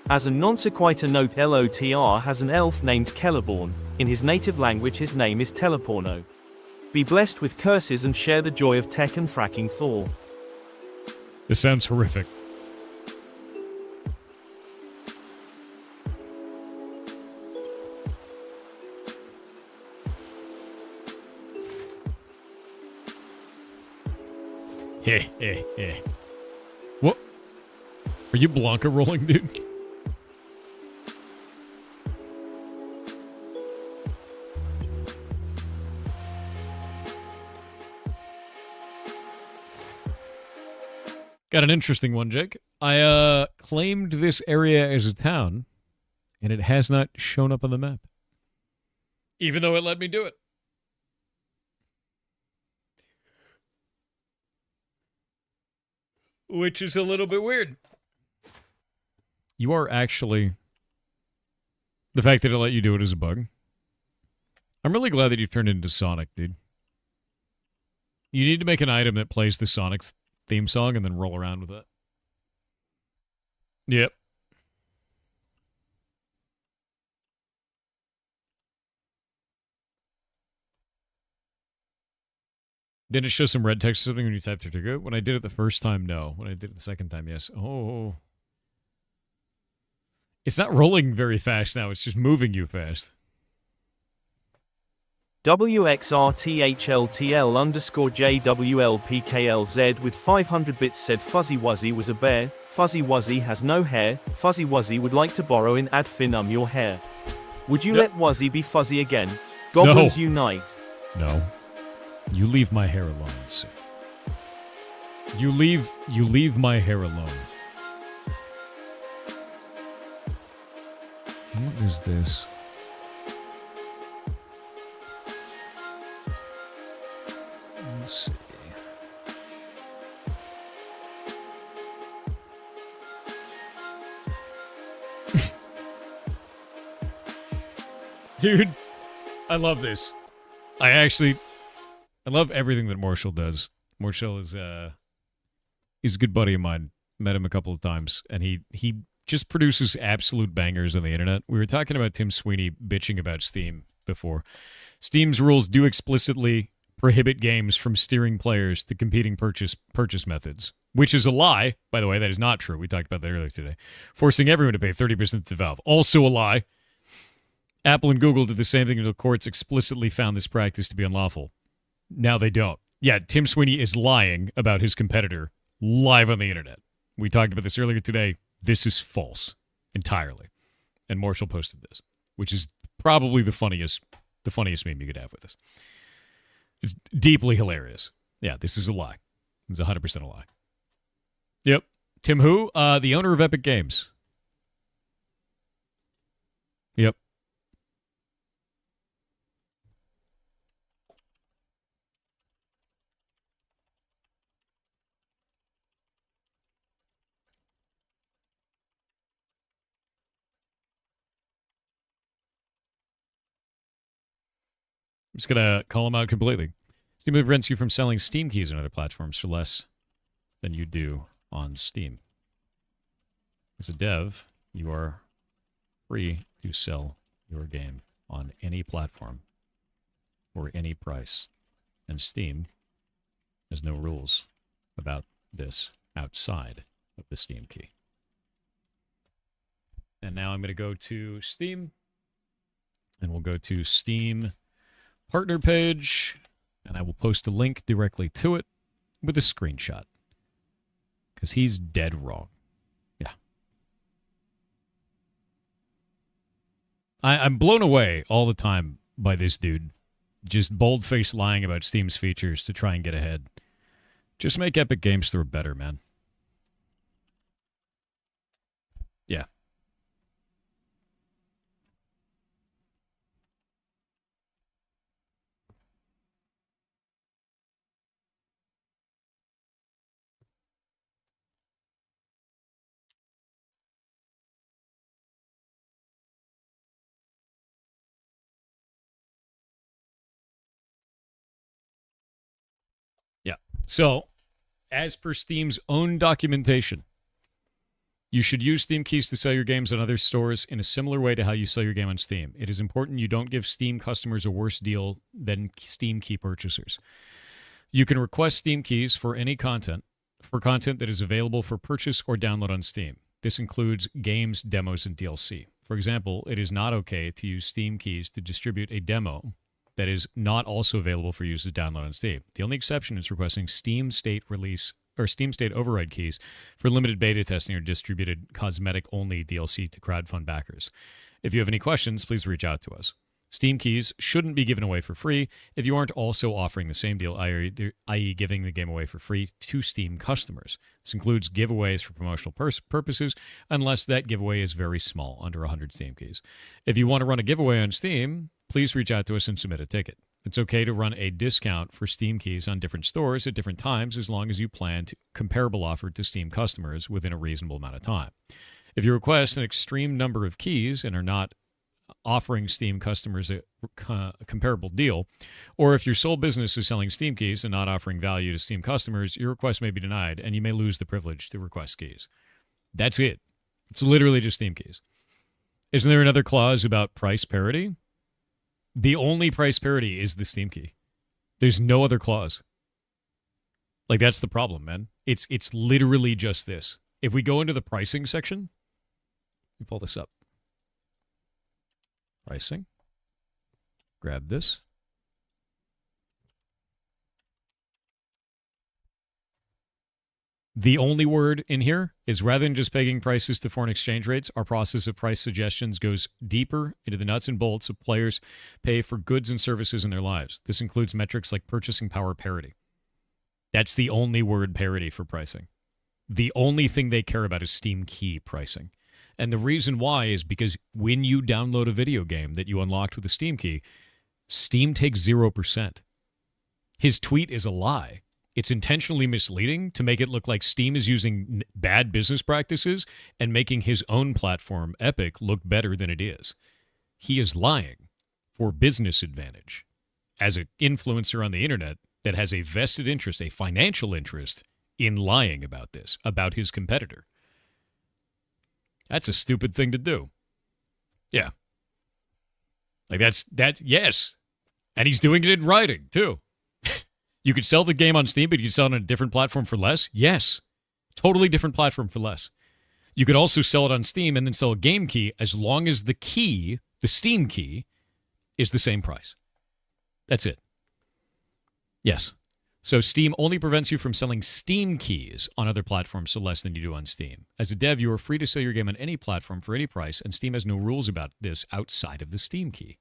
As a non-sequitur note, LOTR has an elf named Kellerborn. In his native language his name is Teleporno. Be blessed with curses and share the joy of tech and fracking Thor. This sounds horrific. What? Are you Blanca rolling, dude? Got an interesting one, Jake. I claimed this area as a town, and it has not shown up on the map. Even though it let me do it. Which is a little bit weird. You are actually... The fact that it let you do it is a bug. I'm really glad that you turned into Sonic, dude. You need to make an item that plays the Sonic theme song and then roll around with it. Yep. Did it show some red text or something when you typed Tortuga? When I did it the first time, no. When I did it the second time, yes. Oh. It's not rolling very fast now. It's just moving you fast. WXRTHLTL_JWLPKLZ with 500 bits said Fuzzy Wuzzy was a bear. Fuzzy Wuzzy has no hair. Fuzzy Wuzzy would like to borrow in ad finum your hair. Would you let Wuzzy be fuzzy again? Goblins unite. No. You leave my hair alone, sir. You leave my hair alone. What is this? Let's see. Dude, I love this. I love everything that Marshall does. Marshall is he's a good buddy of mine. Met him a couple of times, and he just produces absolute bangers on the internet. We were talking about Tim Sweeney bitching about Steam before. Steam's rules do explicitly prohibit games from steering players to competing purchase methods, which is a lie. By the way, that is not true. We talked about that earlier today. Forcing everyone to pay 30% to Valve, also a lie. Apple and Google did the same thing until courts explicitly found this practice to be unlawful. Now they don't. Yeah, Tim Sweeney is lying about his competitor live on the internet. We talked about this earlier today. This is false entirely. And Marshall posted this, which is probably the funniest meme you could have with this. It's deeply hilarious. Yeah, this is a lie. It's 100% a lie. Yep. Tim who? The owner of Epic Games. Yep. I'm just going to call him out completely. Steam prevents you from selling Steam keys on other platforms for less than you do on Steam. As a dev, you are free to sell your game on any platform for any price. And Steam has no rules about this outside of the Steam key. And now I'm going to go to Steam, and we'll go to Steam partner page, and I will post a link directly to it with a screenshot. Because he's dead wrong. Yeah. I'm blown away all the time by this dude. Just bold-faced lying about Steam's features to try and get ahead. Just make Epic Games Store better, man. Yeah. Yeah. So, as per Steam's own documentation, you should use Steam keys to sell your games on other stores in a similar way to how you sell your game on Steam. It is important you don't give Steam customers a worse deal than Steam key purchasers. You can request Steam keys for any content, that is available for purchase or download on Steam. This includes games, demos, and DLC. For example, it is not okay to use Steam keys to distribute a demo that is not also available for use to download on Steam. The only exception is requesting Steam State Release Steam State override keys for limited beta testing or distributed cosmetic-only DLC to crowdfund backers. If you have any questions, please reach out to us. Steam keys shouldn't be given away for free if you aren't also offering the same deal, i.e. giving the game away for free to Steam customers. This includes giveaways for promotional purposes, unless that giveaway is very small, under 100 Steam keys. If you want to run a giveaway on Steam, please reach out to us and submit a ticket. It's okay to run a discount for Steam keys on different stores at different times as long as you plan to comparable offer to Steam customers within a reasonable amount of time. If you request an extreme number of keys and are not offering Steam customers a comparable deal, or if your sole business is selling Steam keys and not offering value to Steam customers, your request may be denied and you may lose the privilege to request keys. That's it. It's literally just Steam keys. Isn't there another clause about price parity? The only price parity is the Steam key. There's no other clause. Like, that's the problem, man. It's literally just this. If we go into the pricing section, let me pull this up. Pricing. Grab this. The only word in here is, rather than just pegging prices to foreign exchange rates, our process of price suggestions goes deeper into the nuts and bolts of players pay for goods and services in their lives. This includes metrics like purchasing power parity. That's the only word, parity, for pricing. The only thing they care about is Steam key pricing. And the reason why is because when you download a video game that you unlocked with a Steam key, Steam takes 0%. His tweet is a lie. It's intentionally misleading to make it look like Steam is using bad business practices and making his own platform, Epic, look better than it is. He is lying for business advantage as an influencer on the internet that has a vested interest, a financial interest, in lying about this, about his competitor. That's a stupid thing to do. Yeah. Like, yes. And he's doing it in writing, too. You could sell the game on Steam, but you could sell it on a different platform for less? Yes. Totally different platform for less. You could also sell it on Steam and then sell a game key as long as the key, the Steam key, is the same price. That's it. Yes. So Steam only prevents you from selling Steam keys on other platforms for less than you do on Steam. As a dev, you are free to sell your game on any platform for any price, and Steam has no rules about this outside of the Steam key.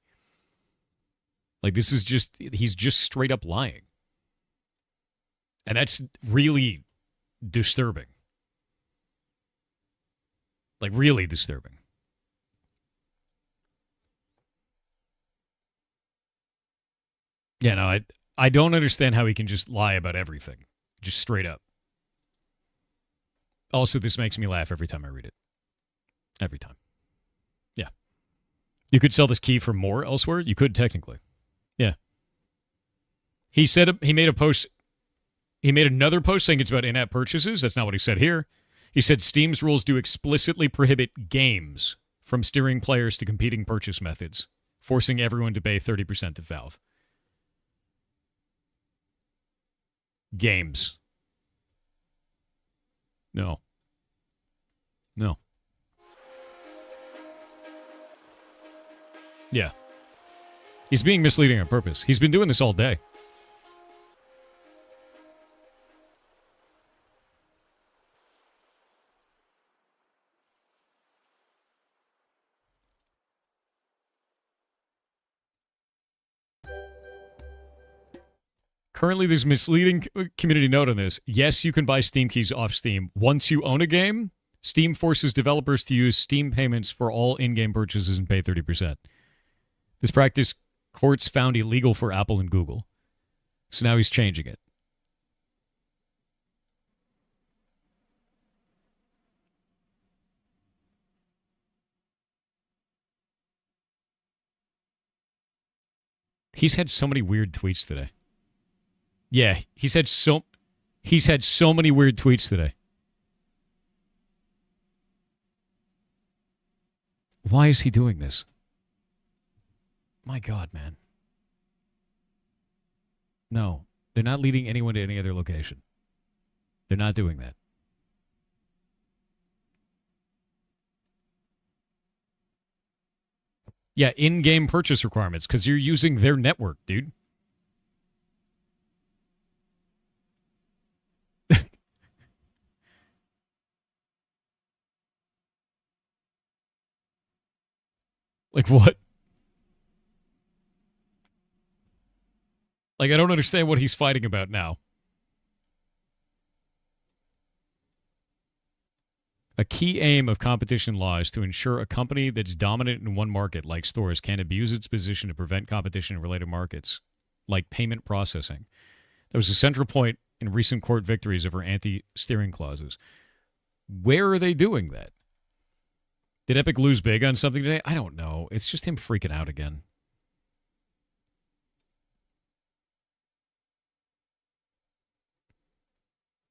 Like, this is just, he's just straight up lying. And that's really disturbing. Like, really disturbing. Yeah, no, I don't understand how he can just lie about everything. Just straight up. Also, this makes me laugh every time I read it. Every time. Yeah. You could sell this key for more elsewhere? You could, technically. Yeah. He said, he made a post, he made another post saying it's about in-app purchases. That's not what he said here. He said Steam's rules do explicitly prohibit games from steering players to competing purchase methods, forcing everyone to pay 30% to Valve. Games. No. No. Yeah. He's being misleading on purpose. He's been doing this all day. Currently, there's misleading community note on this. Yes, you can buy Steam keys off Steam. Once you own a game, Steam forces developers to use Steam payments for all in-game purchases and pay 30%. This practice, courts found illegal for Apple and Google. So now he's changing it. He's had so many weird tweets today. Yeah, he's had so many weird tweets today. Why is he doing this? My God, man. No, they're not leading anyone to any other location. They're not doing that. Yeah, in-game purchase requirements, because you're using their network, dude. Like, what? Like, I don't understand what he's fighting about now. A key aim of competition law is to ensure a company that's dominant in one market, like stores, can abuse its position to prevent competition in related markets, like payment processing. That was a central point in recent court victories over anti-steering clauses. Where are they doing that? Did Epic lose big on something today? I don't know. It's just him freaking out again.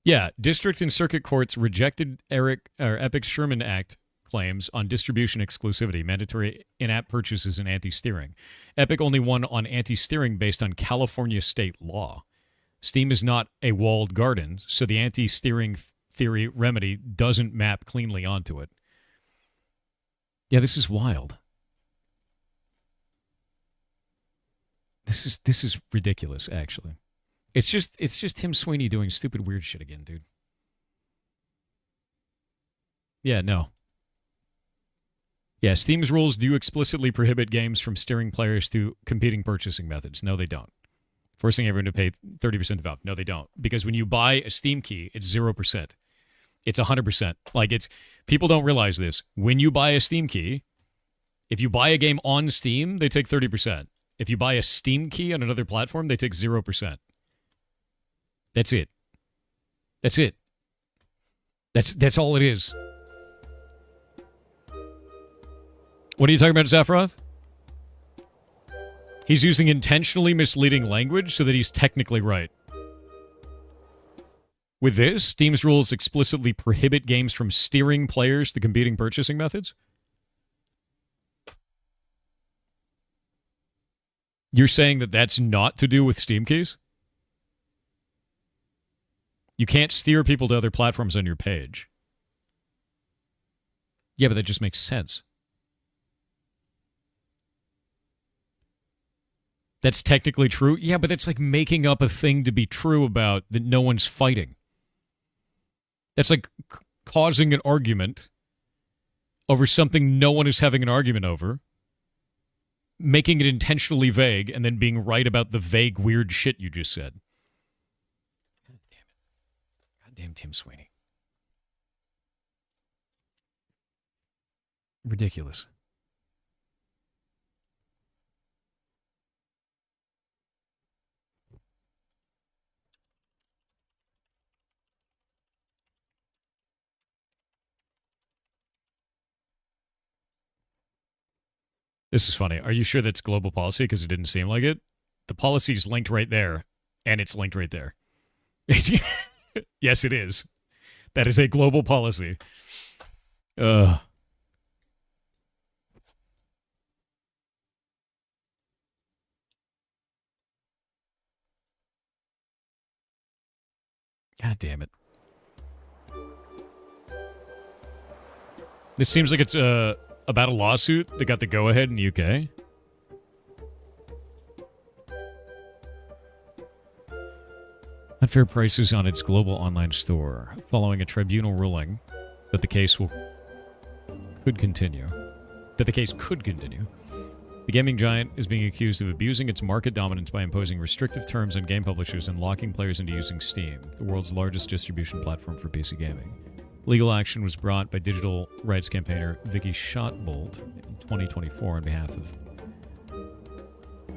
Yeah, district and circuit courts rejected Epic's Sherman Act claims on distribution exclusivity, mandatory in-app purchases, and anti-steering. Epic only won on anti-steering based on California state law. Steam is not a walled garden, so the anti-steering theory remedy doesn't map cleanly onto it. Yeah, this is wild. This is ridiculous, actually. It's just Tim Sweeney doing stupid weird shit again, dude. Yeah, no. Yeah, Steam's rules do explicitly prohibit games from steering players to competing purchasing methods. No, they don't. Forcing everyone to pay 30% of value. No, they don't. Because when you buy a Steam key, it's 0%. It's 100%. Like, it's people don't realize this. When you buy a Steam key, if you buy a game on Steam, they take 30%. If you buy a Steam key on another platform, they take 0%. That's it. That's it. That's all it is. What are you talking about, Zafroth? He's using intentionally misleading language so that he's technically right. With this, Steam's rules explicitly prohibit games from steering players to competing purchasing methods? You're saying that that's not to do with Steam keys? You can't steer people to other platforms on your page. Yeah, but that just makes sense. That's technically true? Yeah, but that's like making up a thing to be true about that no one's fighting. That's like causing an argument over something no one is having an argument over, making it intentionally vague, and then being right about the vague, weird shit you just said. God damn it. Goddamn Tim Sweeney. Ridiculous. This is funny. Are you sure that's global policy? Because it didn't seem like it. The policy is linked right there, and it's linked right there. Yes, it is. That is a global policy. God damn it. This seems like it's about a lawsuit that got the go-ahead in the UK. Unfair prices on its global online store, following a tribunal ruling that the case could continue. The gaming giant is being accused of abusing its market dominance by imposing restrictive terms on game publishers and locking players into using Steam, the world's largest distribution platform for PC gaming. Legal action was brought by digital rights campaigner Vicky Shotbolt in 2024 on behalf of...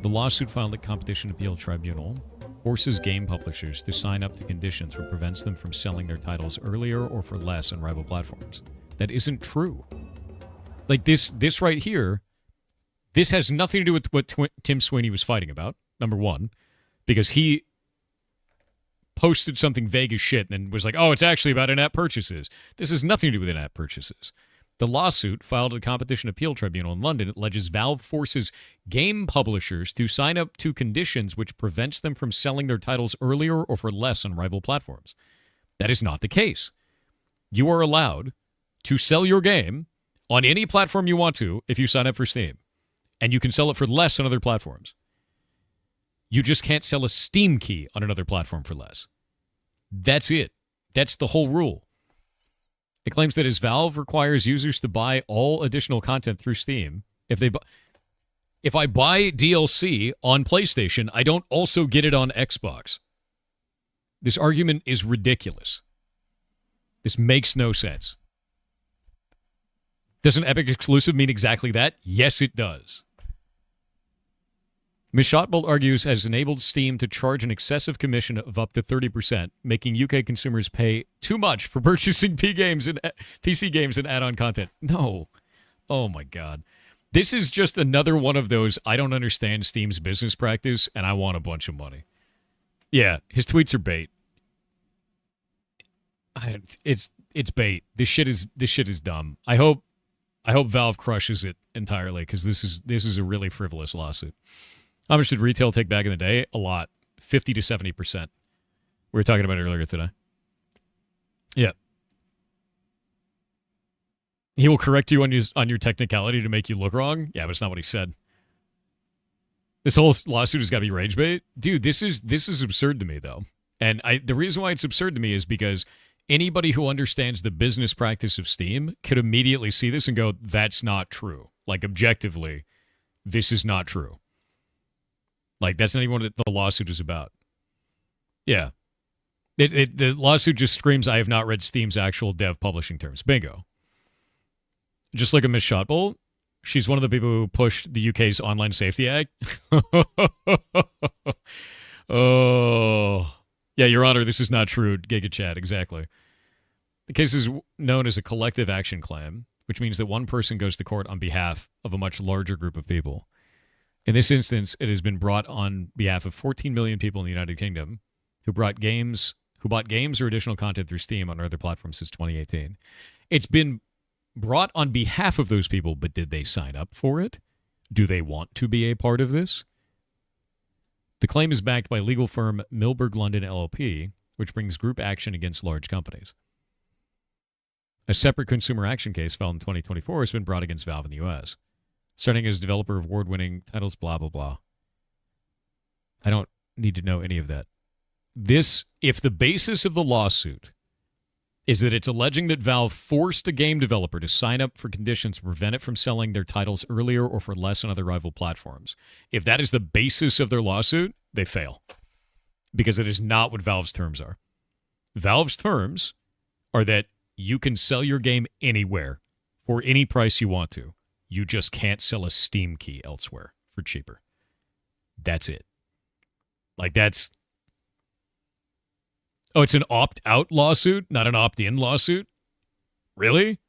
The lawsuit filed at Competition Appeal Tribunal forces game publishers to sign up to conditions which prevents them from selling their titles earlier or for less on rival platforms. That isn't true. Like, this right here, this has nothing to do with what Tim Sweeney was fighting about, number one, because he posted something vague as shit and then was like, oh, it's actually about in-app purchases. This has nothing to do with in-app purchases. The lawsuit, filed at the Competition Appeal Tribunal in London, alleges Valve forces game publishers to sign up to conditions which prevents them from selling their titles earlier or for less on rival platforms. That is not the case. You are allowed to sell your game on any platform you want to if you sign up for Steam, and you can sell it for less on other platforms. You just can't sell a Steam key on another platform for less. That's it. That's the whole rule. It claims that as Valve requires users to buy all additional content through Steam, If I buy DLC on PlayStation, I don't also get it on Xbox. This argument is ridiculous. This makes no sense. Does an Epic exclusive mean exactly that? Yes, it does. Ms. Shotbolt argues has enabled Steam to charge an excessive commission of up to 30%, making UK consumers pay too much for purchasing PC games and add-on content. No. Oh, my God. This is just another one of those, I don't understand Steam's business practice, and I want a bunch of money. Yeah, his tweets are bait. It's bait. This shit is dumb. I hope Valve crushes it entirely, because this is a really frivolous lawsuit. How much did retail take back in the day? A lot. 50 to 70%. We were talking about it earlier today. Yeah. He will correct you on your technicality to make you look wrong? Yeah, but it's not what he said. This whole lawsuit has got to be rage bait? Dude, this is absurd to me, though. And the reason why it's absurd to me is because anybody who understands the business practice of Steam could immediately see this and go, that's not true. Like, objectively, this is not true. Like, that's not even what the lawsuit is about. Yeah. The lawsuit just screams, I have not read Steam's actual dev publishing terms. Bingo. Just like a Miss Shotbolt, she's one of the people who pushed the UK's Online Safety Act. Oh. Yeah, Your Honor, this is not true. Giga Chat, exactly. The case is known as a collective action claim, which means that one person goes to court on behalf of a much larger group of people. In this instance, it has been brought on behalf of 14 million people in the United Kingdom who bought games or additional content through Steam on other platforms since 2018. It's been brought on behalf of those people, but did they sign up for it? Do they want to be a part of this? The claim is backed by legal firm Milberg London LLP, which brings group action against large companies. A separate consumer action case filed in 2024 has been brought against Valve in the U.S., starting as developer of award-winning titles, blah, blah, blah. I don't need to know any of that. If the basis of the lawsuit is that it's alleging that Valve forced a game developer to sign up for conditions to prevent it from selling their titles earlier or for less on other rival platforms, if that is the basis of their lawsuit, they fail. Because it is not what Valve's terms are. Valve's terms are that you can sell your game anywhere for any price you want to. You just can't sell a Steam key elsewhere for cheaper. That's it. Like, that's... Oh, it's an opt-out lawsuit, not an opt-in lawsuit? Really?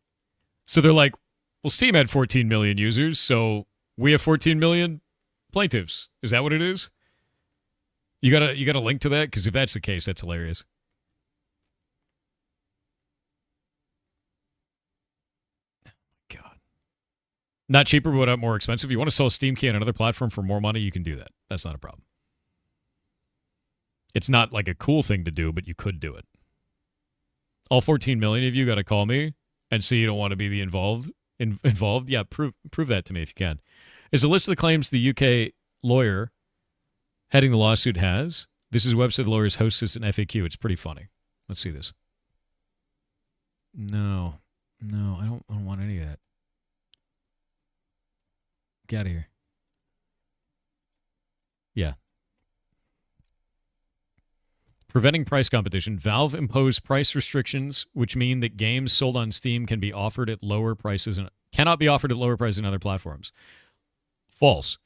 So they're like, well, Steam had 14 million users, so we have 14 million plaintiffs. Is that what it is? You got a link to that? Because if that's the case, that's hilarious. Not cheaper, but more expensive. You want to sell a Steam key on another platform for more money, you can do that. That's not a problem. It's not like a cool thing to do, but you could do it. All 14 million of you got to call me and say you don't want to be the involved. Yeah, prove that to me if you can. Is a list of the claims the UK lawyer heading the lawsuit has. This is a website the lawyers host as an FAQ. It's pretty funny. Let's see this. No, I don't want any of that. Get out of here. Yeah. Preventing price competition. Valve imposed price restrictions, which mean that games sold on Steam can be offered at lower prices and cannot be offered at lower prices than other platforms. False.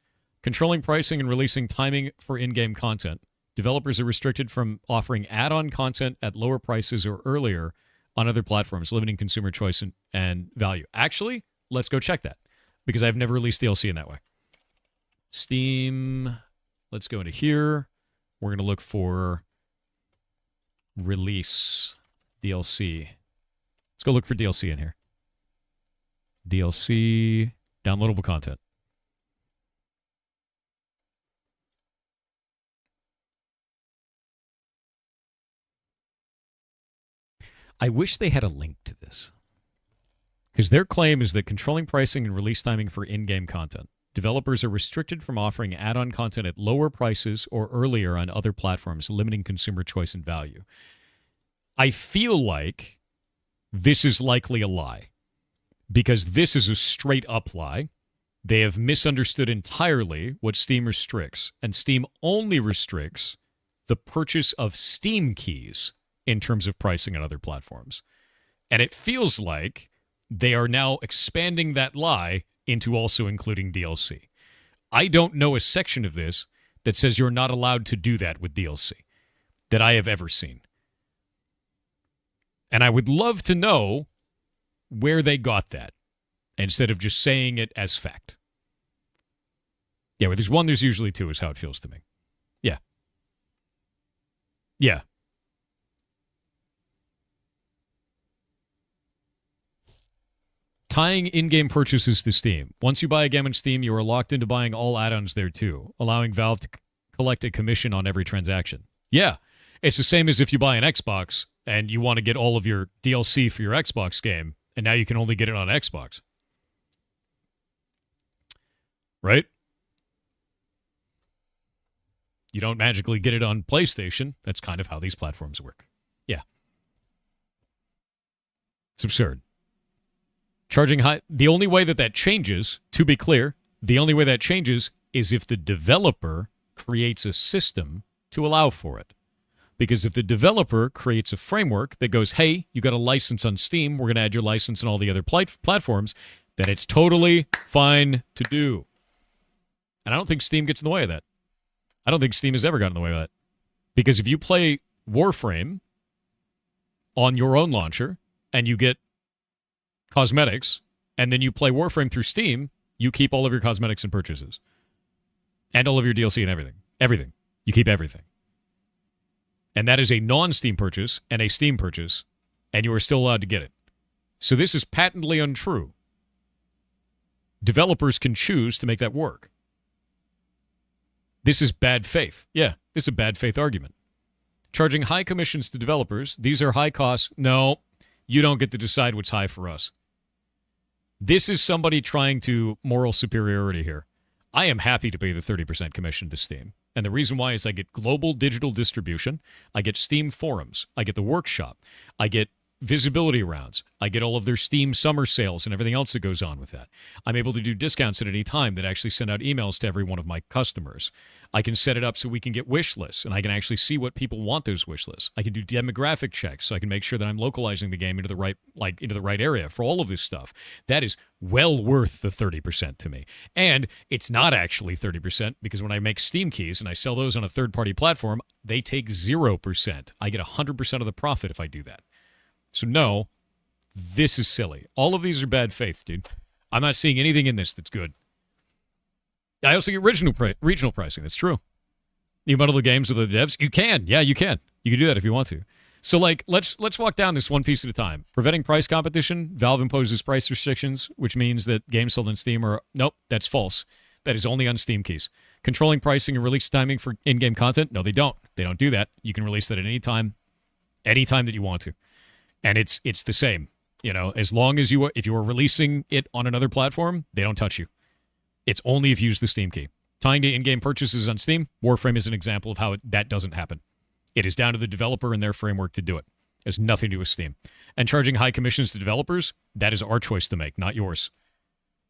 Controlling pricing and releasing timing for in-game content. Developers are restricted from offering add-on content at lower prices or earlier on other platforms, limiting consumer choice and value. Actually, let's go check that, because I've never released DLC in that way. Steam. Let's go into here. We're going to look for release DLC. Let's go look for DLC in here. DLC, downloadable content. I wish they had a link to this, because their claim is that controlling pricing and release timing for in-game content. Developers are restricted from offering add-on content at lower prices or earlier on other platforms, limiting consumer choice and value. I feel like this is likely a lie, because this is a straight-up lie. They have misunderstood entirely what Steam restricts, and Steam only restricts the purchase of Steam keys in terms of pricing on other platforms. And it feels like they are now expanding that lie into also including DLC. I don't know a section of this that says you're not allowed to do that with DLC that I have ever seen. And I would love to know where they got that instead of just saying it as fact. Yeah, where there's one, there's usually two is how it feels to me. Yeah. Yeah. Tying in-game purchases to Steam. Once you buy a game on Steam, you are locked into buying all add-ons there too, allowing Valve to collect a commission on every transaction. Yeah, it's the same as if you buy an Xbox and you want to get all of your DLC for your Xbox game, and now you can only get it on Xbox. Right? You don't magically get it on PlayStation. That's kind of how these platforms work. Yeah. It's absurd. Charging high. The only way that changes, to be clear, the only way that changes is if the developer creates a system to allow for it. Because if the developer creates a framework that goes, hey, you got a license on Steam, we're going to add your license on all the other platforms, then it's totally fine to do. And I don't think Steam gets in the way of that. I don't think Steam has ever gotten in the way of that. Because if you play Warframe on your own launcher and you get cosmetics, and then you play Warframe through Steam, you keep all of your cosmetics and purchases. And all of your DLC and everything. Everything. You keep everything. And that is a non-Steam purchase and a Steam purchase, and you are still allowed to get it. So this is patently untrue. Developers can choose to make that work. This is bad faith. Yeah, this is a bad faith argument. Charging high commissions to developers, these are high costs. No, you don't get to decide what's high for us. This is somebody trying to moral superiority here. I am happy to pay the 30% commission to Steam. And the reason why is I get global digital distribution, I get Steam forums, I get the workshop, I get visibility rounds, I get all of their Steam summer sales and everything else that goes on with that. I'm able to do discounts at any time that actually send out emails to every one of my customers. I can set it up so we can get wish lists, and I can actually see what people want those wish lists. I can do demographic checks, so I can make sure that I'm localizing the game into the right area for all of this stuff. That is well worth the 30% to me. And it's not actually 30% because when I make Steam keys and I sell those on a third-party platform, they take 0%. I get 100% of the profit if I do that. So no, this is silly. All of these are bad faith, dude. I'm not seeing anything in this that's good. I also get regional pricing. That's true. You bundle the games with the devs. You can. Yeah, you can. You can do that if you want to. So, let's walk down this one piece at a time. Preventing price competition. Valve imposes price restrictions, which means that games sold on Steam are... Nope, that's false. That is only on Steam keys. Controlling pricing and release timing for in-game content. No, they don't. They don't do that. You can release that at any time that you want to. And it's the same, as long as if you are releasing it on another platform, they don't touch you. It's only if you use the Steam key. Tying to in-game purchases on Steam, Warframe is an example of how that doesn't happen. It is down to the developer and their framework to do it. It has nothing to do with Steam. And charging high commissions to developers, that is our choice to make, not yours.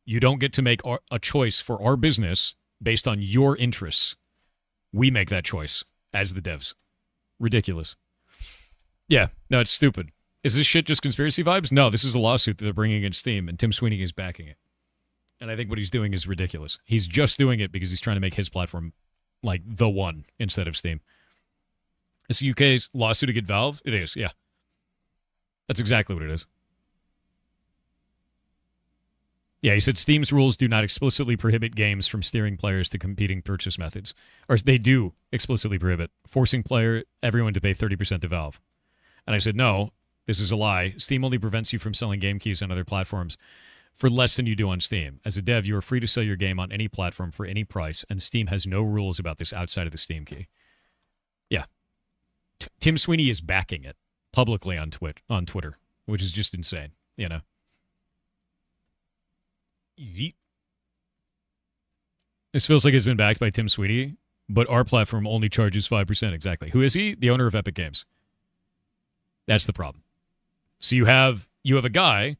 You don't get to make a choice for our business based on your interests. We make that choice as the devs. Ridiculous. Yeah, no, it's stupid. Is this shit just conspiracy vibes? No, this is a lawsuit that they're bringing against Steam, and Tim Sweeney is backing it. And I think what he's doing is ridiculous. He's just doing it because he's trying to make his platform like the one instead of Steam. Is the UK's lawsuit against Valve? It is, yeah. That's exactly what it is. Yeah, he said Steam's rules do not explicitly prohibit games from steering players to competing purchase methods. Or they do explicitly prohibit, forcing everyone to pay 30% to Valve. And I said, no, this is a lie. Steam only prevents you from selling game keys on other platforms for less than you do on Steam. As a dev, you are free to sell your game on any platform for any price, and Steam has no rules about this outside of the Steam key. Yeah. Tim Sweeney is backing it publicly on Twitter, which is just insane, Yeet. This feels like it's been backed by Tim Sweeney, but our platform only charges 5%. Exactly. Who is he? The owner of Epic Games. That's the problem. So you have a guy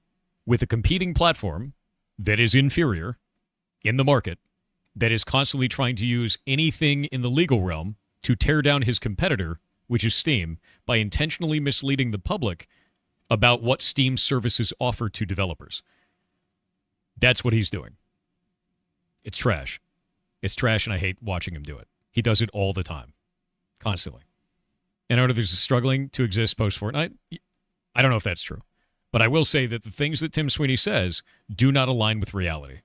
with a competing platform that is inferior, in the market that is constantly trying to use anything in the legal realm to tear down his competitor, which is Steam, by intentionally misleading the public about what Steam services offer to developers. That's what he's doing. It's trash. It's trash, and I hate watching him do it. He does it all the time, constantly. And I know there's a struggling to exist post-Fortnite. I don't know if that's true. But I will say that the things that Tim Sweeney says do not align with reality.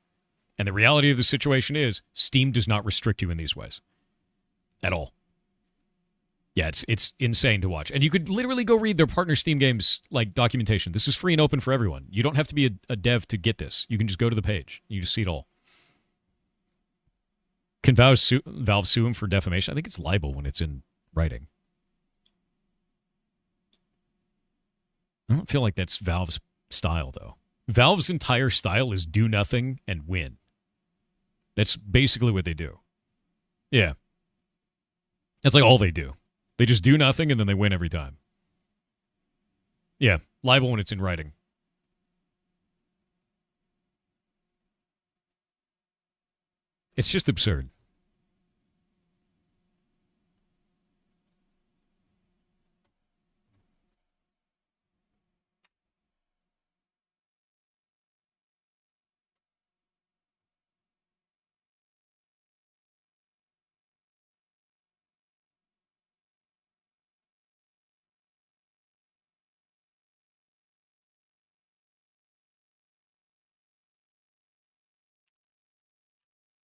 And the reality of the situation is Steam does not restrict you in these ways. At all. Yeah, it's insane to watch. And you could literally go read their partner Steam games like documentation. This is free and open for everyone. You don't have to be a dev to get this. You can just go to the page. You just see it all. Can Valve sue him for defamation? I think it's libel when it's in writing. I don't feel like that's Valve's style, though. Valve's entire style is do nothing and win. That's basically what they do. Yeah. That's like all they do. They just do nothing and then they win every time. Yeah, libel when it's in writing. It's just absurd.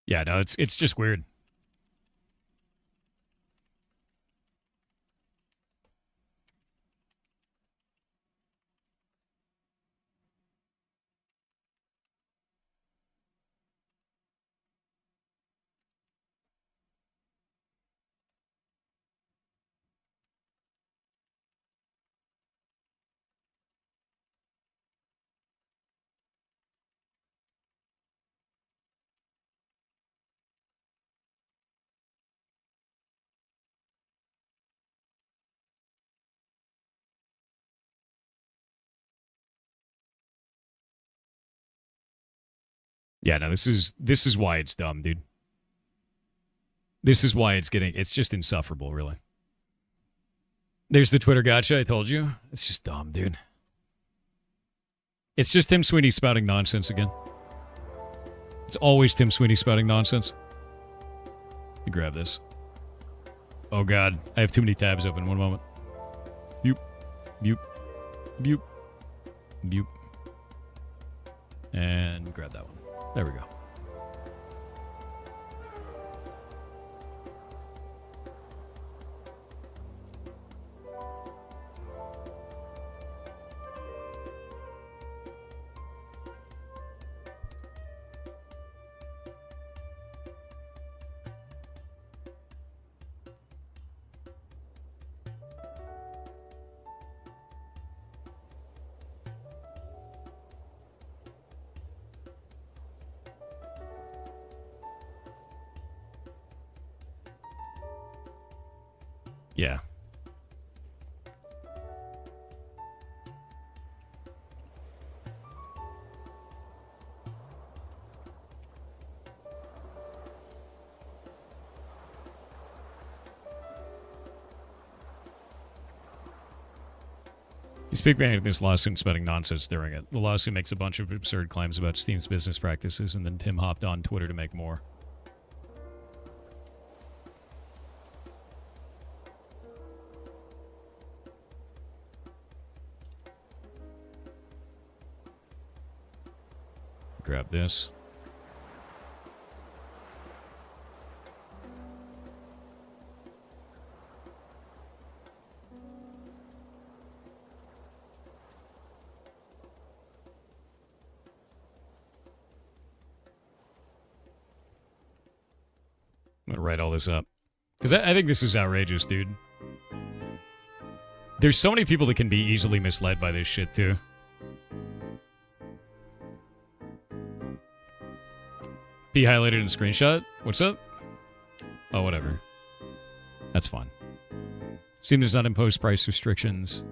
Yeah, no, it's just weird. Yeah, no, this is why it's dumb, dude. This is why it's just insufferable, really. There's the Twitter gotcha, I told you. It's just dumb, dude. It's just Tim Sweeney spouting nonsense again. It's always Tim Sweeney spouting nonsense. Let me grab this. Oh, God. I have too many tabs open. One moment. Boop. Boop. Boop. Boop. And grab that one. There we go. Yeah. You speak behind this lawsuit and spouting nonsense during it. The lawsuit makes a bunch of absurd claims about Steam's business practices, and then Tim hopped on Twitter to make more. Grab this. I'm gonna write all this up. Because I think this is outrageous, dude. There's so many people that can be easily misled by this shit, too. Be highlighted in the screenshot? What's up? Oh, whatever. That's fine. Steam does not impose price restrictions.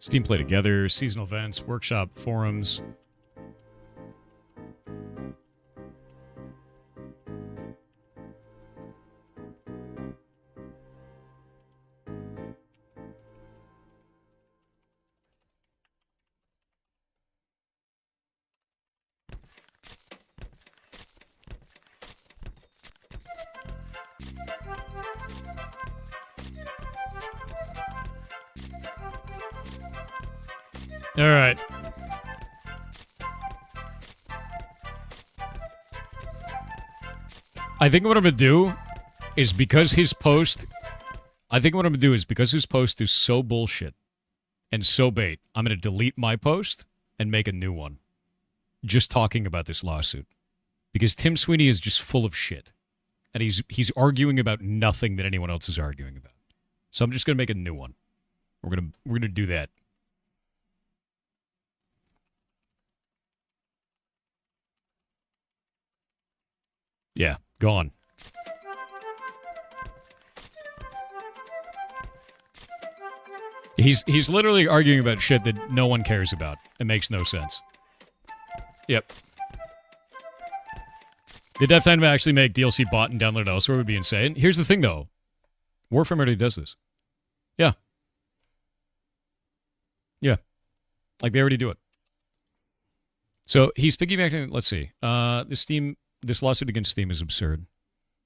Steam Play Together, seasonal events, workshop, forums. All right. I think what I'm going to do is because his post... I think what I'm going to do is because his post is so bullshit and so bait, I'm going to delete my post and make a new one. Just talking about this lawsuit. Because Tim Sweeney is just full of shit. And he's arguing about nothing that anyone else is arguing about. So I'm just going to make a new one. We're going to do that. Yeah, gone. He's literally arguing about shit that no one cares about. It makes no sense. Yep. Did Death Time actually make DLC bought and downloaded elsewhere would be insane. Here's the thing, though. Warframe already does this. Yeah. Yeah. Like, they already do it. So, he's piggybacking... Let's see. This lawsuit against Steam is absurd.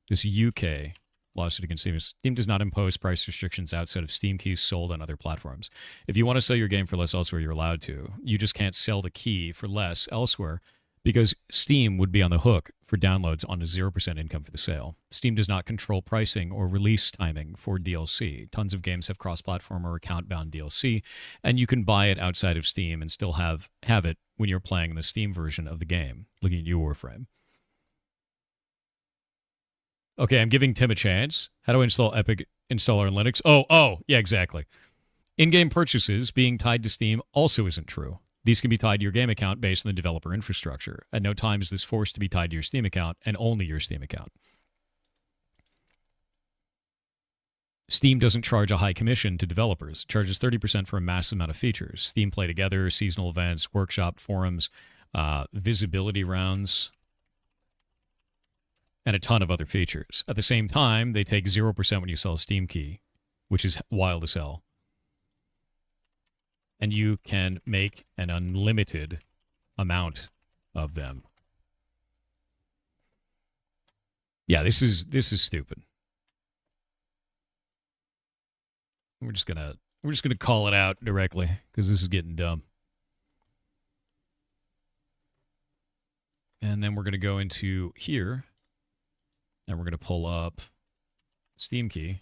This UK lawsuit against Steam is... Steam does not impose price restrictions outside of Steam keys sold on other platforms. If you want to sell your game for less elsewhere, you're allowed to. You just can't sell the key for less elsewhere because Steam would be on the hook for downloads on a 0% income for the sale. Steam does not control pricing or release timing for DLC. Tons of games have cross-platform or account-bound DLC, and you can buy it outside of Steam and still have it when you're playing the Steam version of the game. Looking at you, Warframe. Okay, I'm giving Tim a chance. How do I install Epic Installer on Linux? Oh, yeah, exactly. In-game purchases being tied to Steam also isn't true. These can be tied to your game account based on the developer infrastructure. At no time is this forced to be tied to your Steam account and only your Steam account. Steam doesn't charge a high commission to developers. It charges 30% for a massive amount of features. Steam Play Together, seasonal events, workshop, forums, visibility rounds, and a ton of other features. At the same time, they take 0% when you sell a Steam key, which is wild as hell. And you can make an unlimited amount of them. Yeah, this is stupid. We're just gonna call it out directly because this is getting dumb. And then we're gonna go into here. And we're going to pull up Steam key.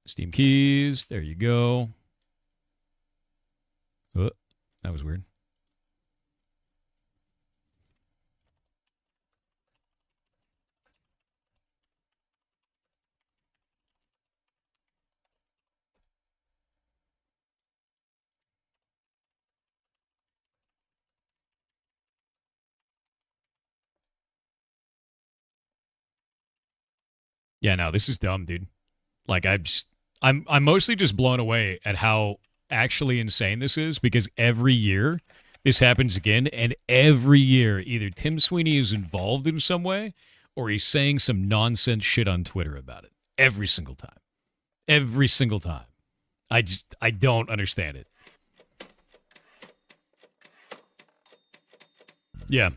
Steam keys. There you go. Oh, that was weird. Yeah, no, this is dumb, dude. Like, I'm mostly just blown away at how actually insane this is because every year this happens again, and every year either Tim Sweeney is involved in some way or he's saying some nonsense shit on Twitter about it. Every single time. Every single time. I don't understand it. Yeah.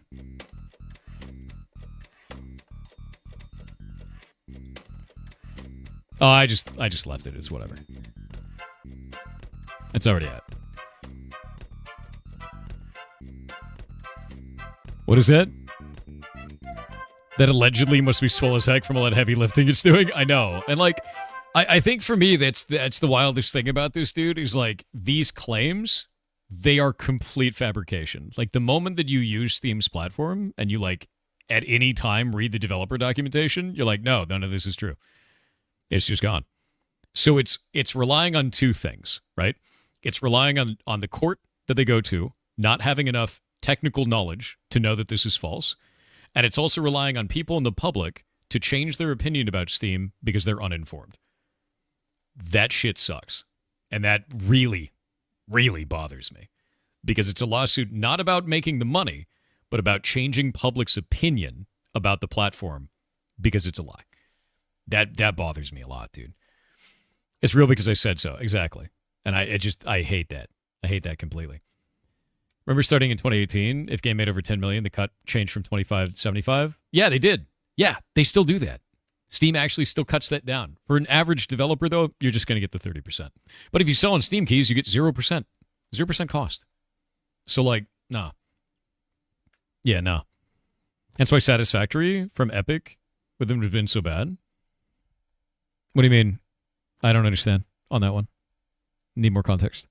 Oh, I just left it. It's whatever. It's already out. What is that? That allegedly must be swole as heck from all that heavy lifting it's doing? I know. And like, I think for me, that's the wildest thing about this dude is like these claims, they are complete fabrication. Like the moment that you use Steam's platform and you like at any time read the developer documentation, you're like, no, none of this is true. It's just gone. So it's relying on two things, right? It's relying on the court that they go to not having enough technical knowledge to know that this is false. And it's also relying on people in the public to change their opinion about Steam because they're uninformed. That shit sucks. And that really, really bothers me because it's a lawsuit not about making the money, but about changing public's opinion about the platform because it's a lie. That bothers me a lot, dude. It's real because I said so. Exactly. And I hate that. I hate that completely. Remember starting in 2018, if game made over 10 million, the cut changed from 25 to 75? Yeah, they did. Yeah, they still do that. Steam actually still cuts that down. For an average developer, though, you're just going to get the 30%. But if you sell on Steam keys, you get 0%. 0% cost. So, like, nah. Yeah, nah. That's why Satisfactory from Epic with them has been so bad. What do you mean? I don't understand on that one. Need more context.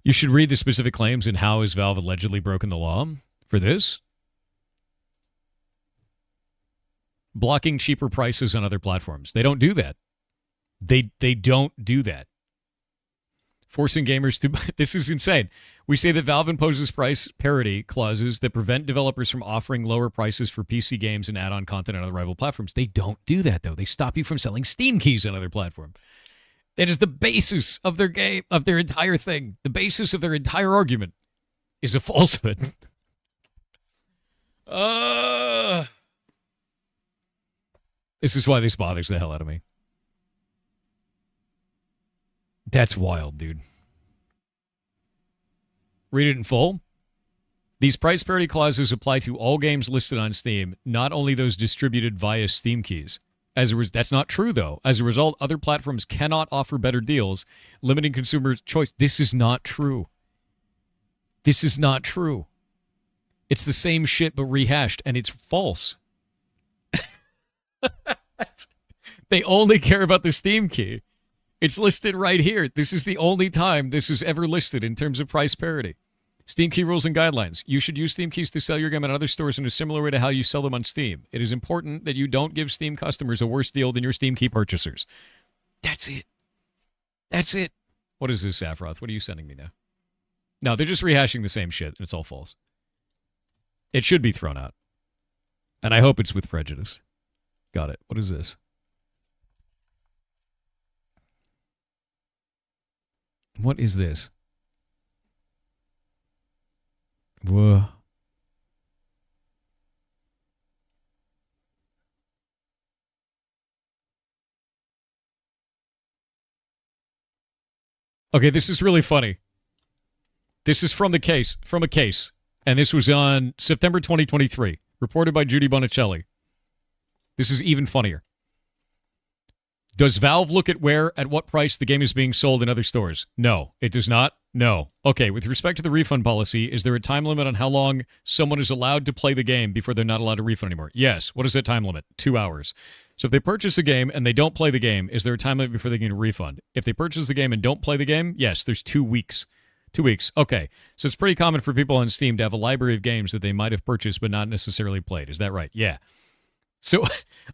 You should read the specific claims and how has Valve allegedly broken the law for this. Blocking cheaper prices on other platforms. They don't do that. They don't do that. Forcing gamers to... This is insane. We say that Valve imposes price parity clauses that prevent developers from offering lower prices for PC games and add-on content on other rival platforms. They don't do that, though. They stop you from selling Steam keys on other platforms. That is the basis of their game, of their entire thing. The basis of their entire argument is a falsehood. This is why this bothers the hell out of me. That's wild, dude. Read it in full. These price parity clauses apply to all games listed on Steam, not only those distributed via Steam keys. That's not true, though. As a result, other platforms cannot offer better deals, limiting consumers' choice. This is not true. This is not true. It's the same shit, but rehashed, and it's false. They only care about the Steam key. It's listed right here. This is the only time this is ever listed in terms of price parity. Steam key rules and guidelines. You should use Steam keys to sell your game at other stores in a similar way to how you sell them on Steam. It is important that you don't give Steam customers a worse deal than your Steam key purchasers. That's it. That's it. What is this, Afroth? What are you sending me now? No, they're just rehashing the same shit, and it's all false. It should be thrown out. And I hope it's with prejudice. Got it. What is this? What is this? Whoa. Okay, this is really funny. This is from a case, and this was on September 2023, reported by Judy Bonicelli. This is even funnier. Does Valve look at what price the game is being sold in other stores? No, it does not. No. Okay, with respect to the refund policy, is there a time limit on how long someone is allowed to play the game before they're not allowed to refund anymore? Yes. What is that time limit? 2 hours. So if they purchase a game and they don't play the game, is there a time limit before they can refund? If they purchase the game and don't play the game, yes, there's 2 weeks. 2 weeks. Okay. So it's pretty common for people on Steam to have a library of games that they might have purchased but not necessarily played. Is that right? Yeah. So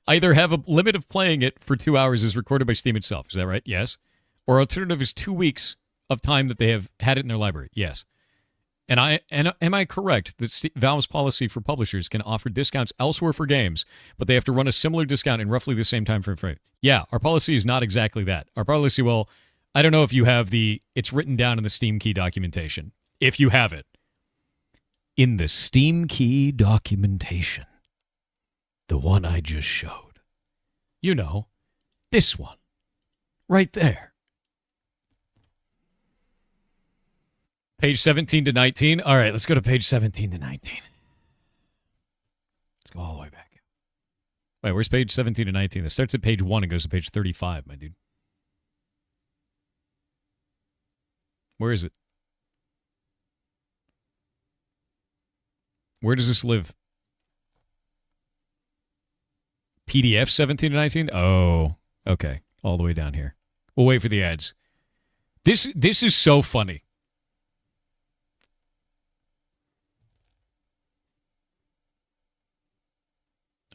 either have a limit of playing it for 2 hours as recorded by Steam itself. Is that right? Yes. Or alternative is 2 weeks of time that they have had it in their library. Yes. And am I correct that Valve's policy for publishers can offer discounts elsewhere for games, but they have to run a similar discount in roughly the same time frame? Yeah, our policy is not exactly that. Our policy, well, I don't know if you have it's written down in the Steam Key documentation. If you have it. In the Steam Key documentation. The one I just showed. You know, this one. Right there. Page 17 to 19. All right, let's go to page 17 to 19. Let's go all the way back. Wait, where's page 17 to 19? It starts at page 1 and goes to page 35, my dude. Where is it? Where does this live? PDF 17 to 19? Oh, okay. All the way down here. We'll wait for the ads. This is so funny.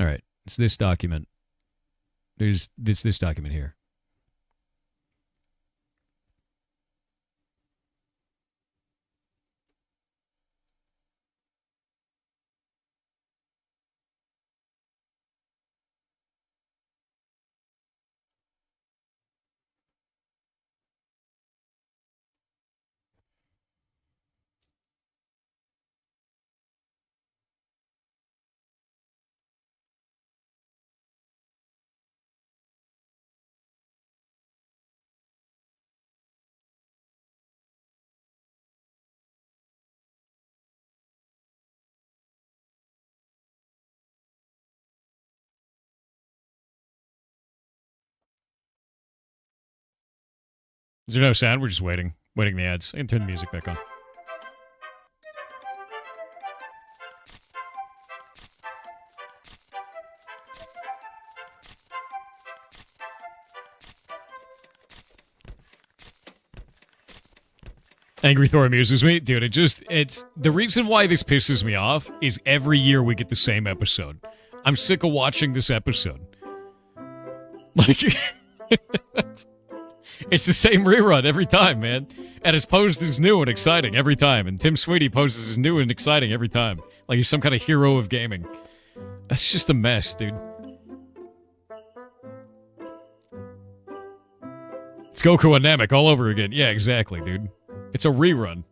All right. It's this document. There's this document here. Is there no sound? We're just waiting the ads. I can turn the music back on. Angry Thor amuses me. Dude, it's the reason why this pisses me off is every year we get the same episode. I'm sick of watching this episode. Like, it's the same rerun every time, man. And it's posed as new and exciting every time. And Tim Sweeney poses as new and exciting every time. Like he's some kind of hero of gaming. That's just a mess, dude. It's Goku and Namek all over again. Yeah, exactly, dude. It's a rerun.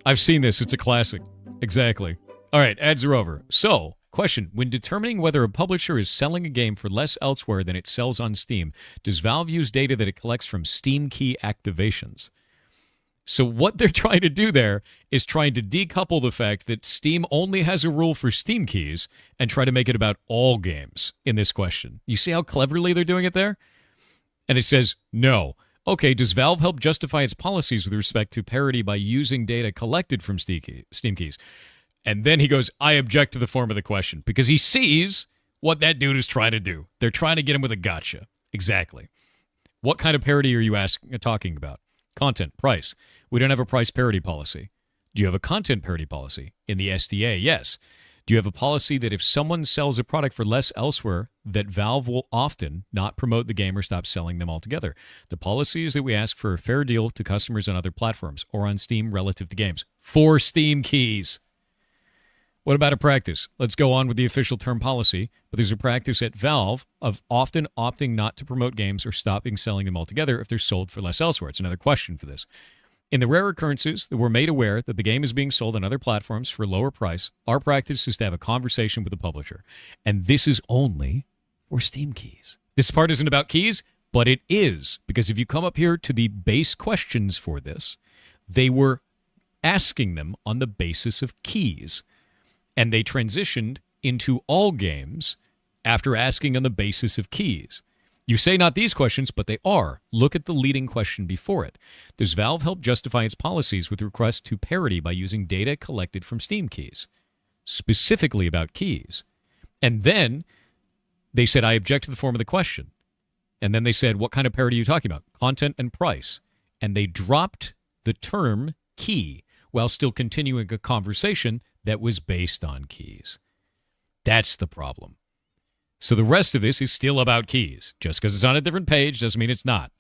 I've seen this. It's a classic. Exactly. All right, ads are over. So, question. When determining whether a publisher is selling a game for less elsewhere than it sells on Steam, does Valve use data that it collects from Steam key activations? So what they're trying to do there is trying to decouple the fact that Steam only has a rule for Steam keys and try to make it about all games in this question. You see how cleverly they're doing it there? And it says, no. Okay, does Valve help justify its policies with respect to parity by using data collected from Steam keys? And then he goes, I object to the form of the question, because he sees what that dude is trying to do. They're trying to get him with a gotcha. Exactly. What kind of parity are you talking about? Content, price. We don't have a price parity policy. Do you have a content parity policy? In the SDA, yes. Do you have a policy that if someone sells a product for less elsewhere, that Valve will often not promote the game or stop selling them altogether? The policy is that we ask for a fair deal to customers on other platforms or on Steam relative to games. For Steam keys. What about a practice? Let's go on with the official term policy, but there's a practice at Valve of often opting not to promote games or stopping selling them altogether if they're sold for less elsewhere. It's another question for this. In the rare occurrences that we're made aware that the game is being sold on other platforms for a lower price, our practice is to have a conversation with the publisher. And this is only for Steam keys. This part isn't about keys, but it is, because if you come up here to the base questions for this, they were asking them on the basis of keys. And they transitioned into all games after asking on the basis of keys. You say not these questions, but they are. Look at the leading question before it. Does Valve help justify its policies with request to parity by using data collected from Steam keys? Specifically about keys. And then they said, I object to the form of the question. And then they said, what kind of parity are you talking about? Content and price. And they dropped the term key while still continuing a conversation that was based on keys. That's the problem. So the rest of this is still about keys. Just because it's on a different page doesn't mean it's not.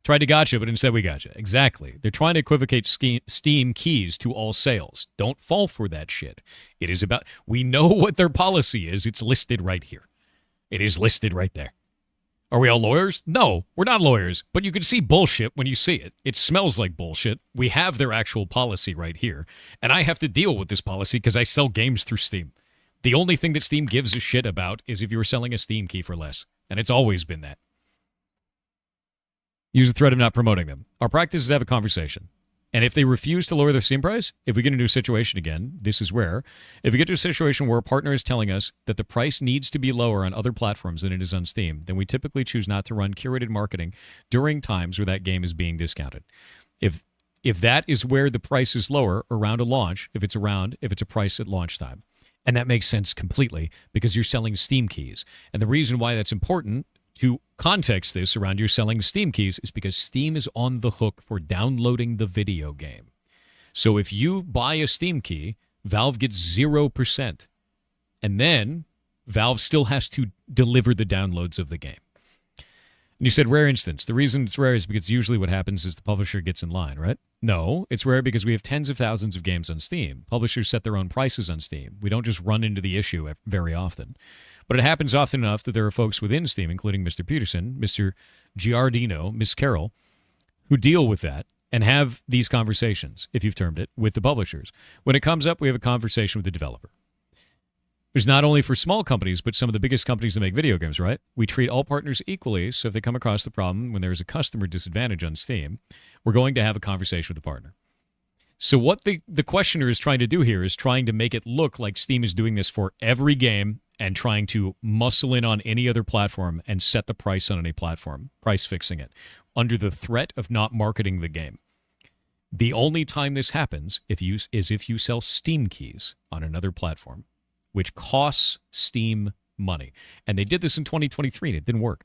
Tried to gotcha, but instead we gotcha. Exactly. They're trying to equivocate Steam keys to all sales. Don't fall for that shit. It is about, we know what their policy is. It's listed right here. It is listed right there. Are we all lawyers? No, we're not lawyers, but you can see bullshit when you see it. It smells like bullshit. We have their actual policy right here, and I have to deal with this policy because I sell games through Steam. The only thing that Steam gives a shit about is if you were selling a Steam key for less, and it's always been that. Use the threat of not promoting them. Our practice is to have a conversation. And if they refuse to lower their Steam price, if we get into a situation again, this is rare, if we get to a situation where a partner is telling us that the price needs to be lower on other platforms than it is on Steam, then we typically choose not to run curated marketing during times where that game is being discounted. If that is where the price is lower around a launch, if it's a price at launch time. And that makes sense completely because you're selling Steam keys. And the reason why that's important to context this around your selling Steam keys is because Steam is on the hook for downloading the video game. So if you buy a Steam key, Valve gets 0%. And then Valve still has to deliver the downloads of the game. And you said rare instance. The reason it's rare is because usually what happens is the publisher gets in line, right? No, it's rare because we have tens of thousands of games on Steam. Publishers set their own prices on Steam. We don't just run into the issue very often. But it happens often enough that there are folks within Steam, including Mr. Peterson, Mr. Giardino, Miss Carroll, who deal with that and have these conversations, if you've termed it, with the publishers. When it comes up, we have a conversation with the developer. It's not only for small companies, but some of the biggest companies that make video games, right? We treat all partners equally, so if they come across the problem when there is a customer disadvantage on Steam, we're going to have a conversation with the partner. So what the questioner is trying to do here is trying to make it look like Steam is doing this for every game and trying to muscle in on any other platform and set the price on any platform, price fixing it, under the threat of not marketing the game. The only time this happens is if you sell Steam keys on another platform, which costs Steam money. And they did this in 2023, and it didn't work.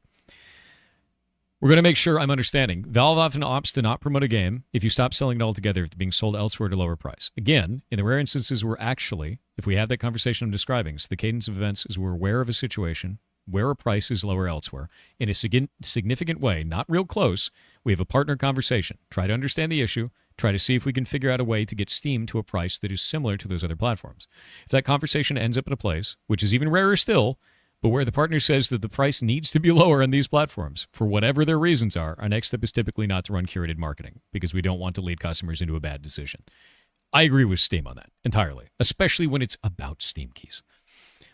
We're going to make sure I'm understanding. Valve often opts to not promote a game if you stop selling it altogether if it's being sold elsewhere at a lower price. Again, in the rare instances where actually, if we have that conversation I'm describing, so the cadence of events is we're aware of a situation where a price is lower elsewhere in a significant way, not real close, we have a partner conversation. Try to understand the issue. Try to see if we can figure out a way to get Steam to a price that is similar to those other platforms. If that conversation ends up in a place, which is even rarer still, but where the partner says that the price needs to be lower on these platforms, for whatever their reasons are, our next step is typically not to run curated marketing because we don't want to lead customers into a bad decision. I agree with Steam on that entirely, especially when it's about Steam keys.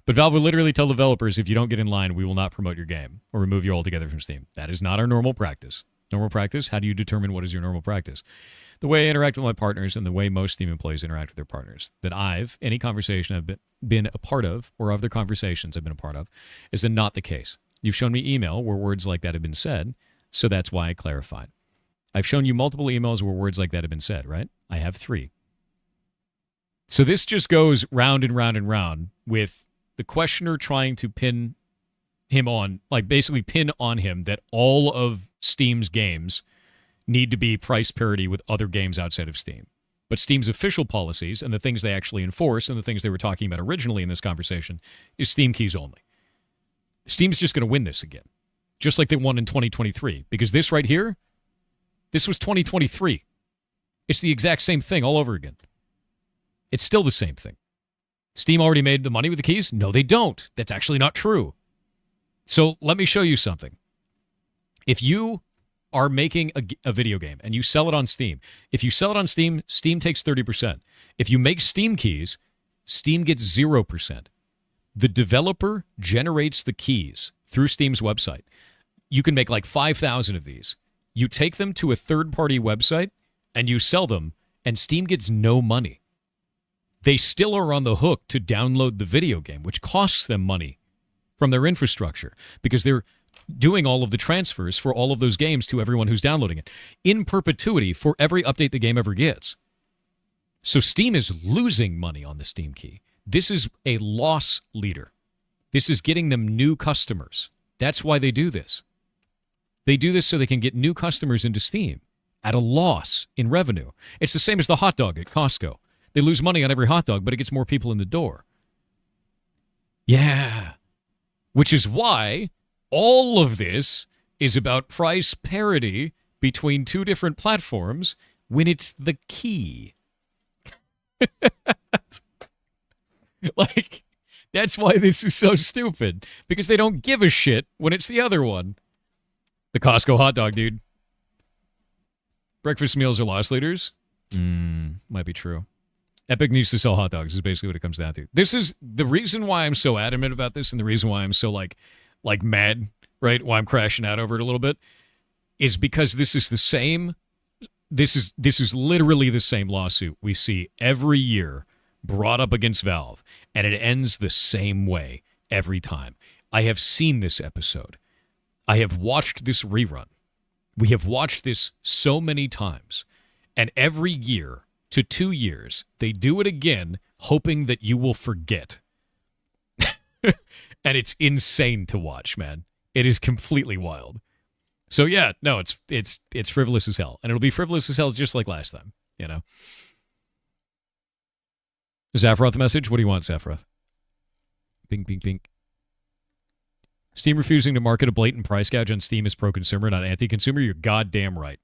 But Valve will literally tell developers, if you don't get in line, we will not promote your game or remove you altogether from Steam. That is not our normal practice. Normal practice, how do you determine what is your normal practice? The way I interact with my partners and the way most Steam employees interact with their partners, that any conversation I've been a part of or other conversations I've been a part of, is then not the case. You've shown me email where words like that have been said, so that's why I clarified. I've shown you multiple emails where words like that have been said, right? I have 3. So this just goes round and round and round with the questioner trying to pin him on, like basically pin on him that all of Steam's games need to be price parity with other games outside of Steam. But Steam's official policies and the things they actually enforce and the things they were talking about originally in this conversation is Steam keys only. Steam's just going to win this again, just like they won in 2023, because this right here, this was 2023. It's the exact same thing all over again. It's still the same thing. Steam already made the money with the keys? No, they don't. That's actually not true. So let me show you something. If you are making a video game and you sell it on Steam, if you sell it on Steam, Steam takes 30%. If you make Steam keys, Steam gets 0%. The developer generates the keys through Steam's website. You can make like 5,000 of these. You take them to a third-party website and you sell them, and Steam gets no money. They still are on the hook to download the video game, which costs them money from their infrastructure because they're doing all of the transfers for all of those games to everyone who's downloading it in perpetuity for every update the game ever gets. So Steam is losing money on the Steam key. This is a loss leader. This is getting them new customers. That's why they do this. They do this so they can get new customers into Steam at a loss in revenue. It's the same as the hot dog at Costco. They lose money on every hot dog, but it gets more people in the door. Yeah. Which is why all of this is about price parity between two different platforms when it's the key. Like, that's why this is so stupid. Because they don't give a shit when it's the other one. The Costco hot dog, dude. Breakfast meals are loss leaders? Might be true. Epic needs to sell hot dogs is basically what it comes down to. This is the reason why I'm so adamant about this and the reason why I'm so like mad, right? Why I'm crashing out over it a little bit is because this is the same. This is literally the same lawsuit we see every year brought up against Valve, and it ends the same way every time. I have seen this episode. I have watched this rerun. We have watched this so many times, and every year to 2 years, they do it again, hoping that you will forget. And it's insane to watch, man. It is completely wild. So yeah, no, it's frivolous as hell, and it'll be frivolous as hell just like last time, you know. Zaffroth the message. What do you want, Zaffroth? Pink, pink, pink. Steam refusing to market a blatant price gouge on Steam is pro-consumer, not anti-consumer. You're goddamn right.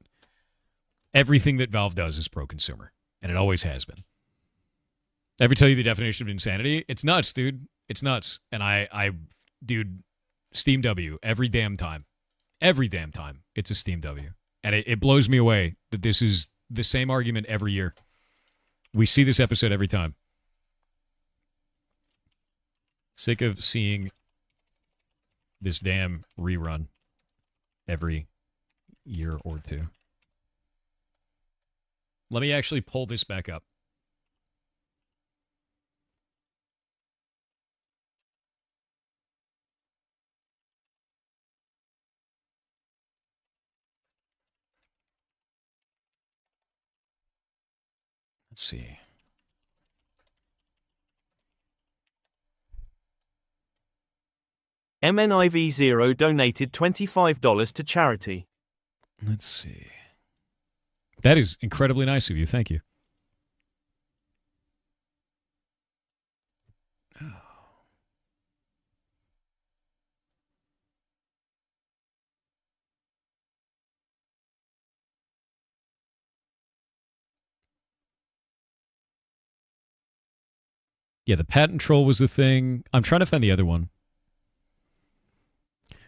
Everything that Valve does is pro-consumer. And it always has been. Ever tell you the definition of insanity? It's nuts, dude. It's nuts. And dude, Steam W, every damn time, it's a Steam W. And it blows me away that this is the same argument every year. We see this episode every time. Sick of seeing this damn rerun every year or two. Let me actually pull this back up. Let's see. MNIV0 donated $25 to charity. Let's see. That is incredibly nice of you. Thank you. Oh. Yeah, the patent troll was the thing. I'm trying to find the other one.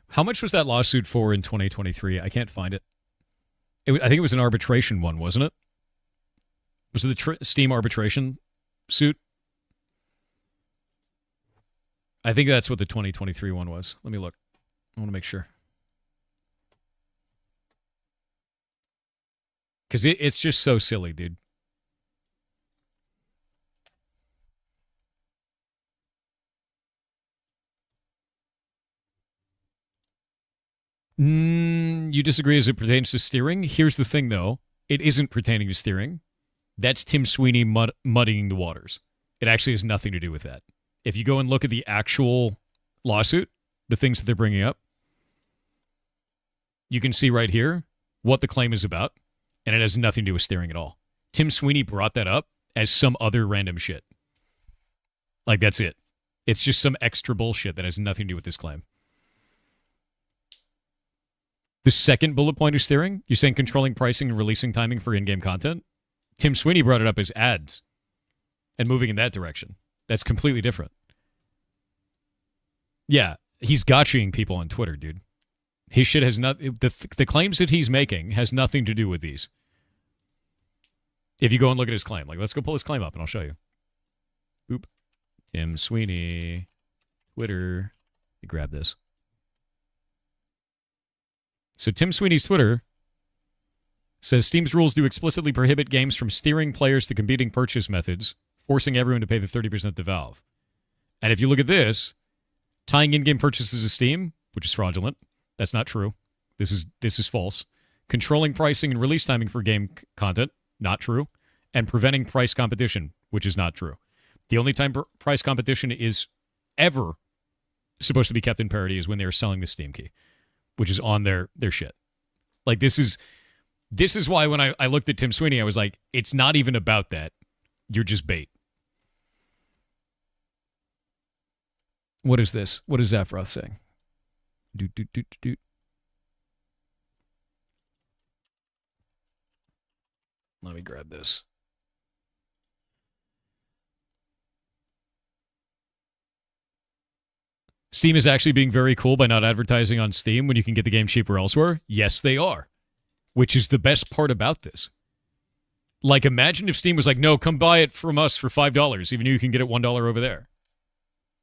How much was that lawsuit for in 2023? I can't find it. I think it was an arbitration one, wasn't it? Was it the Steam arbitration suit? I think that's what the 2023 one was. Let me look. I want to make sure. Because it's just so silly, dude. You disagree as it pertains to steering? Here's the thing, though. It isn't pertaining to steering. That's Tim Sweeney muddying the waters. It actually has nothing to do with that. If you go and look at the actual lawsuit, the things that they're bringing up, you can see right here what the claim is about, and it has nothing to do with steering at all. Tim Sweeney brought that up as some other random shit. Like, that's it. It's just some extra bullshit that has nothing to do with this claim. The second bullet point is steering. You're saying controlling pricing and releasing timing for in-game content. Tim Sweeney brought it up as ads and moving in that direction. That's completely different. Yeah, he's gotchaing people on Twitter, dude. His shit has not. The claims that he's making has nothing to do with these. If you go and look at his claim, like, let's go pull his claim up and I'll show you. Boop. Tim Sweeney, Twitter. You grab this. So Tim Sweeney's Twitter says Steam's rules do explicitly prohibit games from steering players to competing purchase methods, forcing everyone to pay the 30% to Valve. And if you look at this, tying in-game purchases to Steam, which is fraudulent, that's not true. This is false. Controlling pricing and release timing for game content, not true. And preventing price competition, which is not true. The only time price competition is ever supposed to be kept in parity is when they're selling the Steam key, which is on their shit. Like, this is why when I looked at Tim Sweeney, I was like, it's not even about that. You're just bait. What is this? What is Zaphroth saying? Let me grab this. Steam is actually being very cool by not advertising on Steam when you can get the game cheaper elsewhere. Yes, they are. Which is the best part about this. Like, imagine if Steam was like, no, come buy it from us for $5, even though you can get it $1 over there.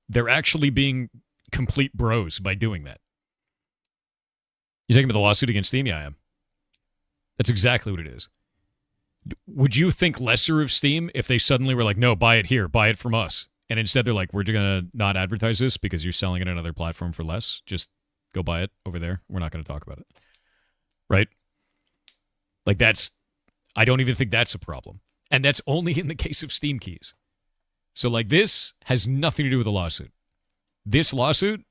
They're actually being complete bros by doing that. You talking about the lawsuit against Steam? Yeah, I am. That's exactly what it is. Would you think lesser of Steam if they suddenly were like, no, buy it here, buy it from us? And instead they're like, we're going to not advertise this because you're selling it on another platform for less. Just go buy it over there. We're not going to talk about it. Right? Like, I don't even think that's a problem. And that's only in the case of Steam keys. So, like, this has nothing to do with the lawsuit. This lawsuit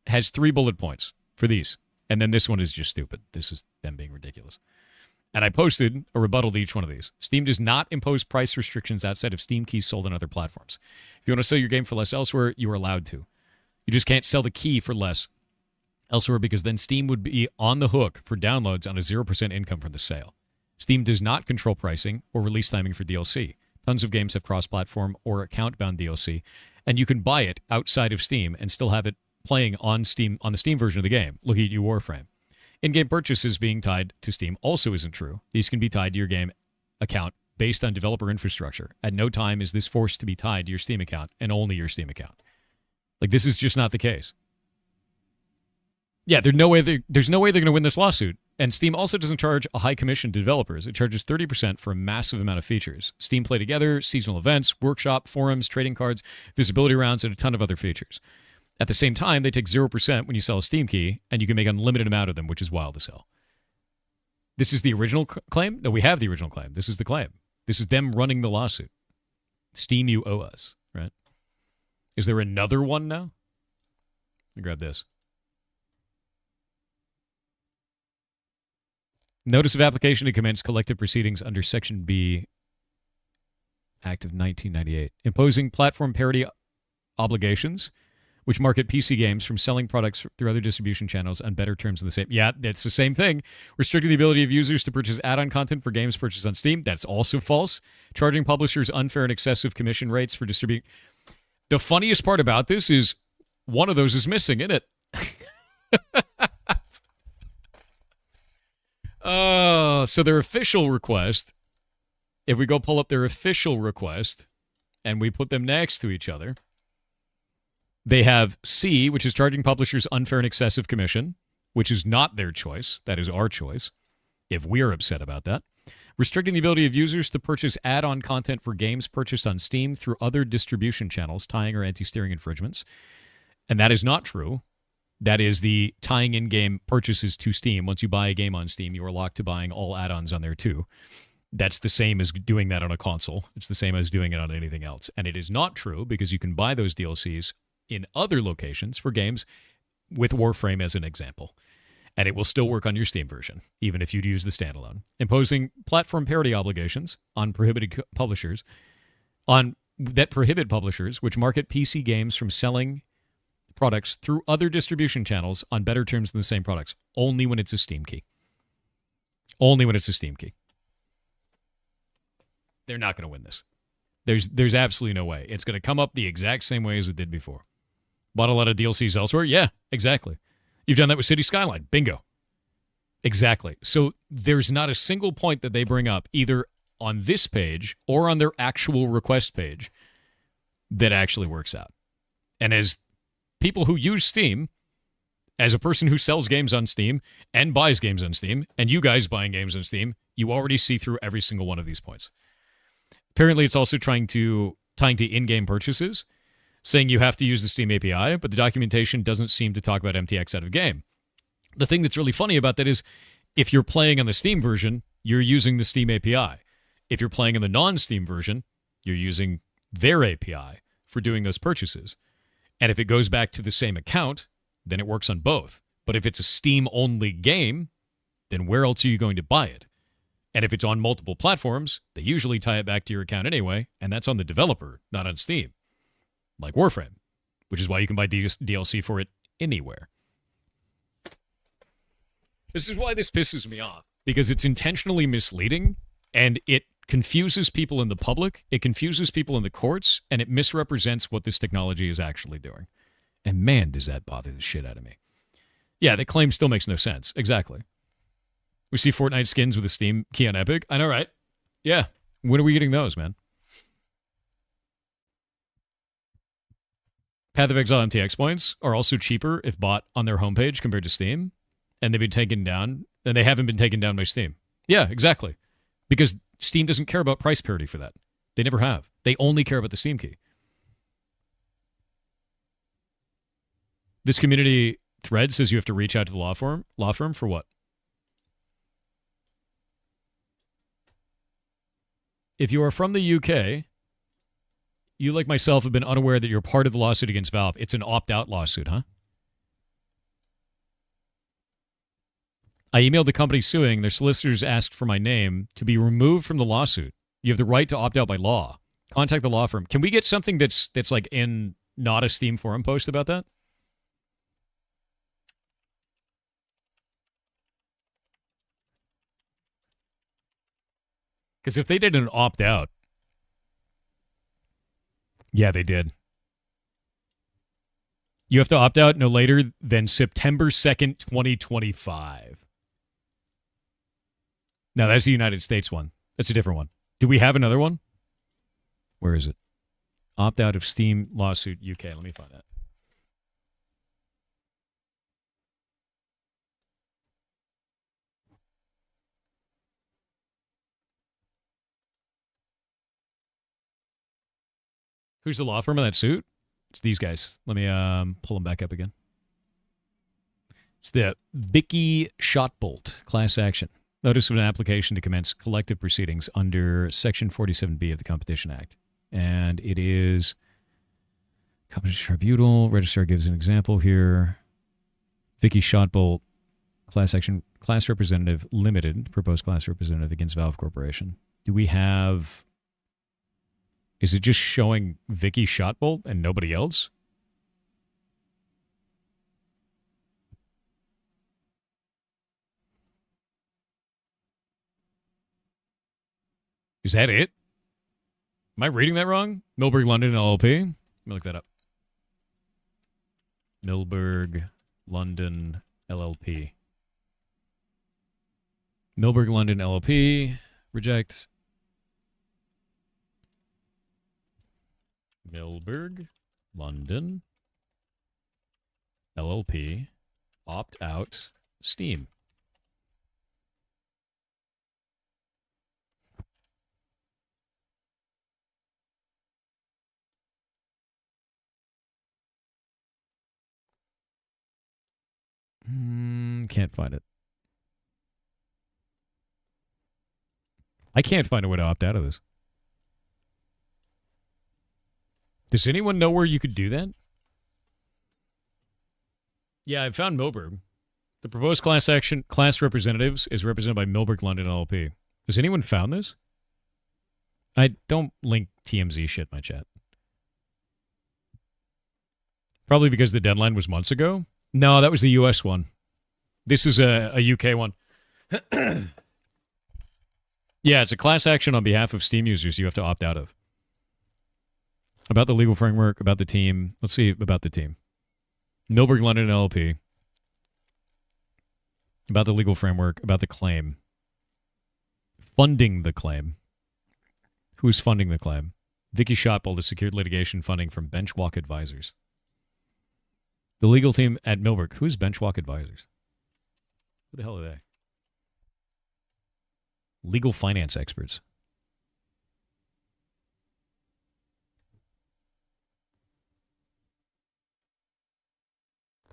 has 3 bullet points for these. And then this one is just stupid. This is them being ridiculous. And I posted a rebuttal to each one of these. Steam does not impose price restrictions outside of Steam keys sold on other platforms. If you want to sell your game for less elsewhere, you are allowed to. You just can't sell the key for less elsewhere because then Steam would be on the hook for downloads on a 0% income from the sale. Steam does not control pricing or release timing for DLC. Tons of games have cross-platform or account-bound DLC, and you can buy it outside of Steam and still have it playing on Steam on the Steam version of the game. Look at you, Warframe. In-game purchases being tied to Steam also isn't true. These can be tied to your game account based on developer infrastructure. At no time is this forced to be tied to your Steam account and only your Steam account. Like, this is just not the case. Yeah, there's no way they're going to win this lawsuit And Steam also doesn't charge a high commission to developers. It charges 30% for a massive amount of features. Steam Play Together, seasonal events, workshop, forums, trading cards, visibility rounds, and a ton of other features. At the same time, they take 0% when you sell a Steam key, and you can make an unlimited amount of them, which is wild as hell. This is the original claim? No, we have the original claim. This is the claim. This is them running the lawsuit. Steam, you owe us, right? Is there another one now? Let me grab this. Notice of application to commence collective proceedings under Section B, Act of 1998, imposing platform parity obligations, which market PC games from selling products through other distribution channels on better terms than the same. Yeah, that's the same thing. Restricting the ability of users to purchase add-on content for games purchased on Steam. That's also false. Charging publishers unfair and excessive commission rates for distributing. The funniest part about this is one of those is missing, isn't it? So their official request, if we go pull up their official request and we put them next to each other, they have C, which is charging publishers unfair and excessive commission, which is not their choice. That is our choice, if we're upset about that. Restricting the ability of users to purchase add-on content for games purchased on Steam through other distribution channels, tying or anti-steering infringements. And that is not true. That is the tying in-game purchases to Steam. Once you buy a game on Steam, you are locked to buying all add-ons on there too. That's the same as doing that on a console. It's the same as doing it on anything else. And it is not true because you can buy those DLCs in other locations for games with Warframe as an example. And it will still work on your Steam version, even if you'd use the standalone. Imposing platform parity obligations on prohibited publishers, that prohibit publishers which market PC games from selling products through other distribution channels on better terms than the same products, only when it's a Steam key. Only when it's a Steam key. They're not going to win this. There's absolutely no way. It's going to come up the exact same way as it did before. Bought a lot of DLCs elsewhere? Yeah, exactly. You've done that with City Skyline. Bingo. Exactly. So there's not a single point that they bring up, either on this page or on their actual request page, that actually works out. And as people who use Steam, as a person who sells games on Steam and buys games on Steam, and you guys buying games on Steam, you already see through every single one of these points. Apparently, it's also tying to in-game purchases, saying you have to use the Steam API, but the documentation doesn't seem to talk about MTX out of game. The thing that's really funny about that is if you're playing on the Steam version, you're using the Steam API. If you're playing on the non-Steam version, you're using their API for doing those purchases. And if it goes back to the same account, then it works on both. But if it's a Steam-only game, then where else are you going to buy it? And if it's on multiple platforms, they usually tie it back to your account anyway, and that's on the developer, not on Steam. Like Warframe, which is why you can buy DLC for it anywhere. This is why this pisses me off, because it's intentionally misleading, and it confuses people in the public, it confuses people in the courts, and it misrepresents what this technology is actually doing. And man, does that bother the shit out of me. Yeah, the claim still makes no sense. Exactly. We see Fortnite skins with a Steam key on Epic. I know, right? Yeah. When are we getting those, man? Path of Exile MTX points are also cheaper if bought on their homepage compared to Steam, and they've been taken down, and they haven't been taken down by Steam. Yeah, exactly. Because Steam doesn't care about price parity for that. They never have. They only care about the Steam key. This community thread says you have to reach out to the law firm for what? If you are from the UK, you, like myself, have been unaware that you're part of the lawsuit against Valve. It's an opt-out lawsuit, huh? I emailed the company suing. Their solicitors asked for my name to be removed from the lawsuit. You have the right to opt out by law. Contact the law firm. Can we get something that's like in not a Steam forum post about that? Because if they did an opt-out, yeah, they did. You have to opt out no later than September 2nd, 2025. No, that's the United States one. That's a different one. Do we have another one? Where is it? Opt out of Steam lawsuit UK. Let me find that. Who's the law firm of that suit? It's these guys. Let me pull them back up again. It's the Vicky Shotbolt class action. Notice of an application to commence collective proceedings under Section 47B of the Competition Act. And it is Competition Tribunal. Registrar gives an example here. Vicky Shotbolt, class action, class representative limited, proposed class representative against Valve Corporation. Do we have... Is it just showing Vicky Shotbolt and nobody else? Is that it? Am I reading that wrong? Milberg London LLP? Let me look that up. Milberg London LLP. Milberg London LLP. Reject. Milberg London LLP. Opt out. Steam. Can't find it. I can't find a way to opt out of this. Does anyone know where you could do that? Yeah, I found Milberg. The proposed class action class representatives is represented by Milberg London LLP. Has anyone found this? I don't link TMZ shit in my chat. Probably because the deadline was months ago. No, that was the US one. This is a UK one. Yeah, it's a class action on behalf of Steam users you have to opt out of. About the legal framework, about the team. Let's see about the team. Milberg London LLP. About the legal framework, about the claim. Funding the claim. Who's funding the claim? Vicky Shotbolt has secured litigation funding from Benchwalk Advisors. The legal team at Milberg. Who's Benchwalk Advisors? Who the hell are they? Legal finance experts.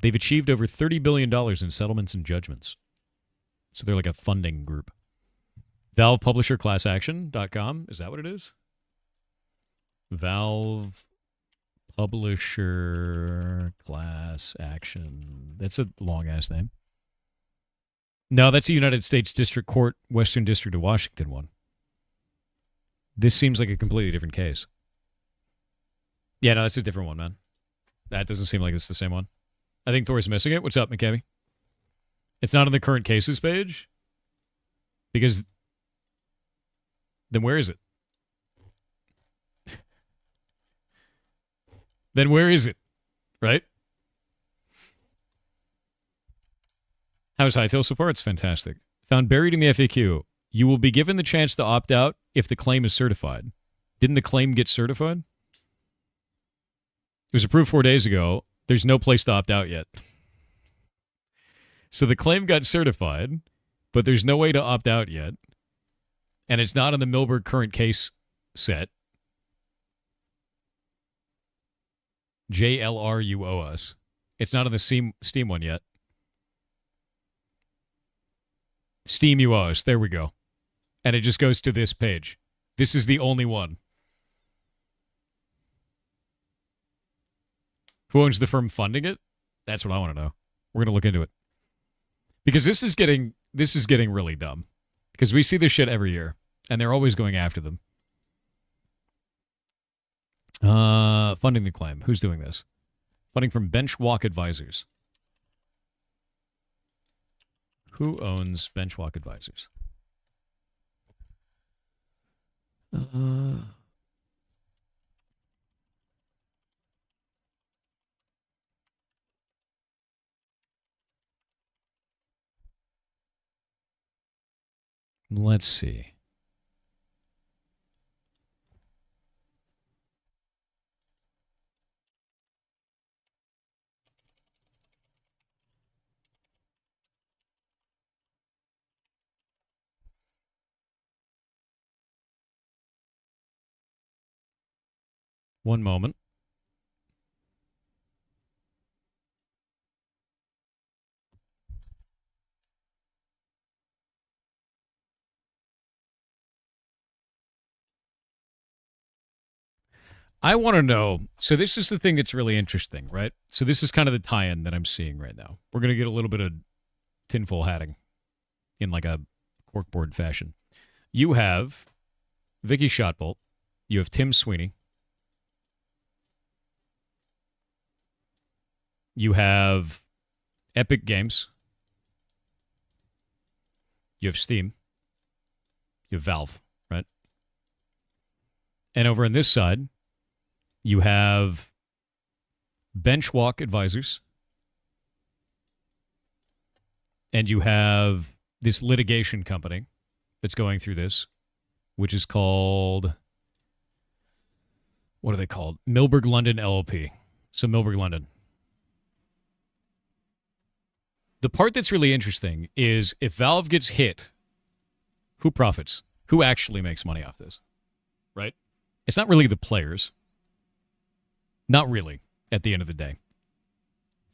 They've achieved over $30 billion in settlements and judgments. So they're like a funding group. Valve Publisher Class Action.com. Is that what it is? Valve Publisher Class Action. That's a long-ass name. No, that's a United States District Court, Western District of Washington one. This seems like a completely different case. Yeah, no, that's a different one, man. That doesn't seem like it's the same one. I think Thor's missing it. What's up, McCabe? It's not on the current cases page? Because... Then where is it? Then where is it? Right? How's Hightail so far? It's fantastic. Found buried in the FAQ. You will be given the chance to opt out if the claim is certified. Didn't the claim get certified? It was approved 4 days ago. There's no place to opt out yet. So the claim got certified, but there's no way to opt out yet. And it's not on the Milberg current case set. JLR, you owe us. It's not on the Steam one yet. Steam, you owe us. There we go. And it just goes to this page. This is the only one. Who owns the firm funding it? That's what I want to know. We're going to look into it. Because this is getting really dumb. Because we see this shit every year. And they're always going after them. Funding the claim. Who's doing this? Funding from Benchwalk Advisors. Who owns Benchwalk Advisors? Let's see. One moment. I want to know. So this is the thing that's really interesting, right? So this is kind of the tie-in that I'm seeing right now. We're going to get a little bit of tinfoil hatting in like a corkboard fashion. You have Vicky Shotbolt. You have Tim Sweeney. You have Epic Games. You have Steam. You have Valve, right? And over on this side, you have Benchwalk Advisors. And you have this litigation company that's going through this, which is called, what are they called? Milberg London LLP. So Milberg London. The part that's really interesting is if Valve gets hit, who profits? Who actually makes money off this? Right? It's not really the players. Not really, at the end of the day.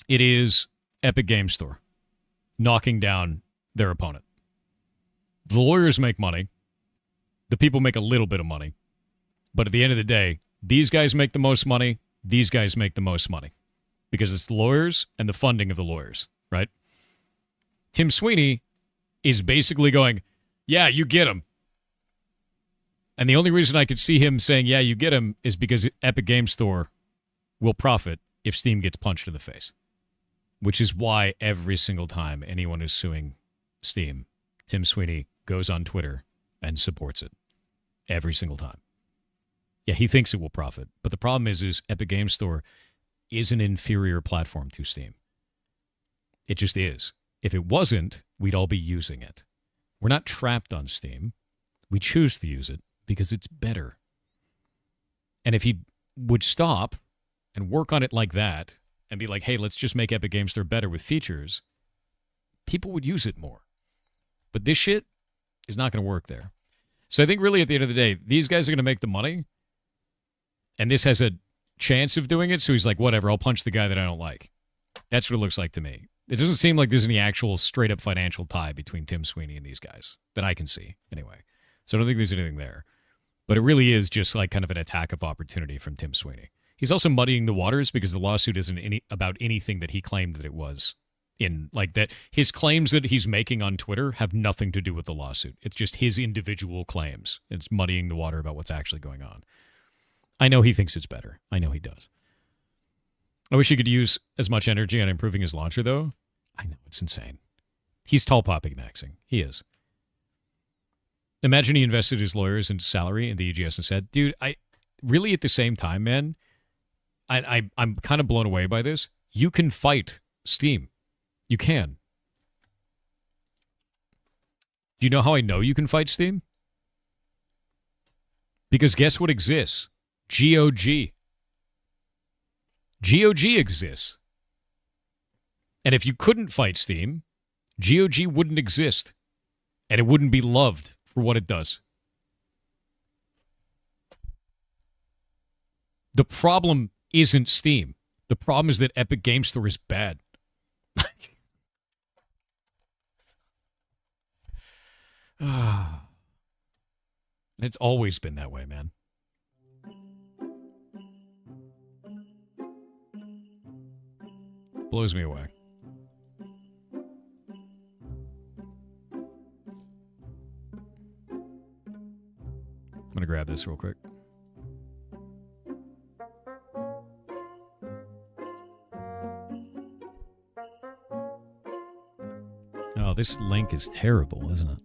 It is Epic Games Store knocking down their opponent. The lawyers make money. The people make a little bit of money. But at the end of the day, these guys make the most money. These guys make the most money. Because it's the lawyers and the funding of the lawyers, right? Tim Sweeney is basically going, yeah, you get him. And the only reason I could see him saying, yeah, you get him, is because Epic Games Store will profit if Steam gets punched in the face. Which is why every single time anyone is suing Steam, Tim Sweeney goes on Twitter and supports it. Every single time. Yeah, he thinks it will profit. But the problem is Epic Games Store is an inferior platform to Steam. It just is. If it wasn't, we'd all be using it. We're not trapped on Steam. We choose to use it because it's better. And if he would stop and work on it like that and be like, hey, let's just make Epic Games Store better with features, people would use it more. But this shit is not going to work there. So I think really at the end of the day, these guys are going to make the money, and this has a chance of doing it, so he's like, whatever, I'll punch the guy that I don't like. That's what it looks like to me. It doesn't seem like there's any actual straight-up financial tie between Tim Sweeney and these guys that I can see, anyway. So I don't think there's anything there. But it really is just like kind of an attack of opportunity from Tim Sweeney. He's also muddying the waters because the lawsuit isn't about anything that he claimed that it was. In like that, his claims that he's making on Twitter have nothing to do with the lawsuit. It's just his individual claims. It's muddying the water about what's actually going on. I know he thinks it's better. I know he does. I wish he could use as much energy on improving his launcher, though. I know, it's insane. He's tall popping maxing. He is. Imagine he invested his lawyers into salary in the EGS and said, dude, I really at the same time, man, I'm kind of blown away by this. You can fight Steam. You can. Do you know how I know you can fight Steam? Because guess what exists? GOG. GOG exists. And if you couldn't fight Steam, GOG wouldn't exist. And it wouldn't be loved for what it does. The problem isn't Steam. The problem is that Epic Games Store is bad. It's always been that way, man. Blows me away. I'm going to grab this real quick. Oh, this link is terrible, isn't it?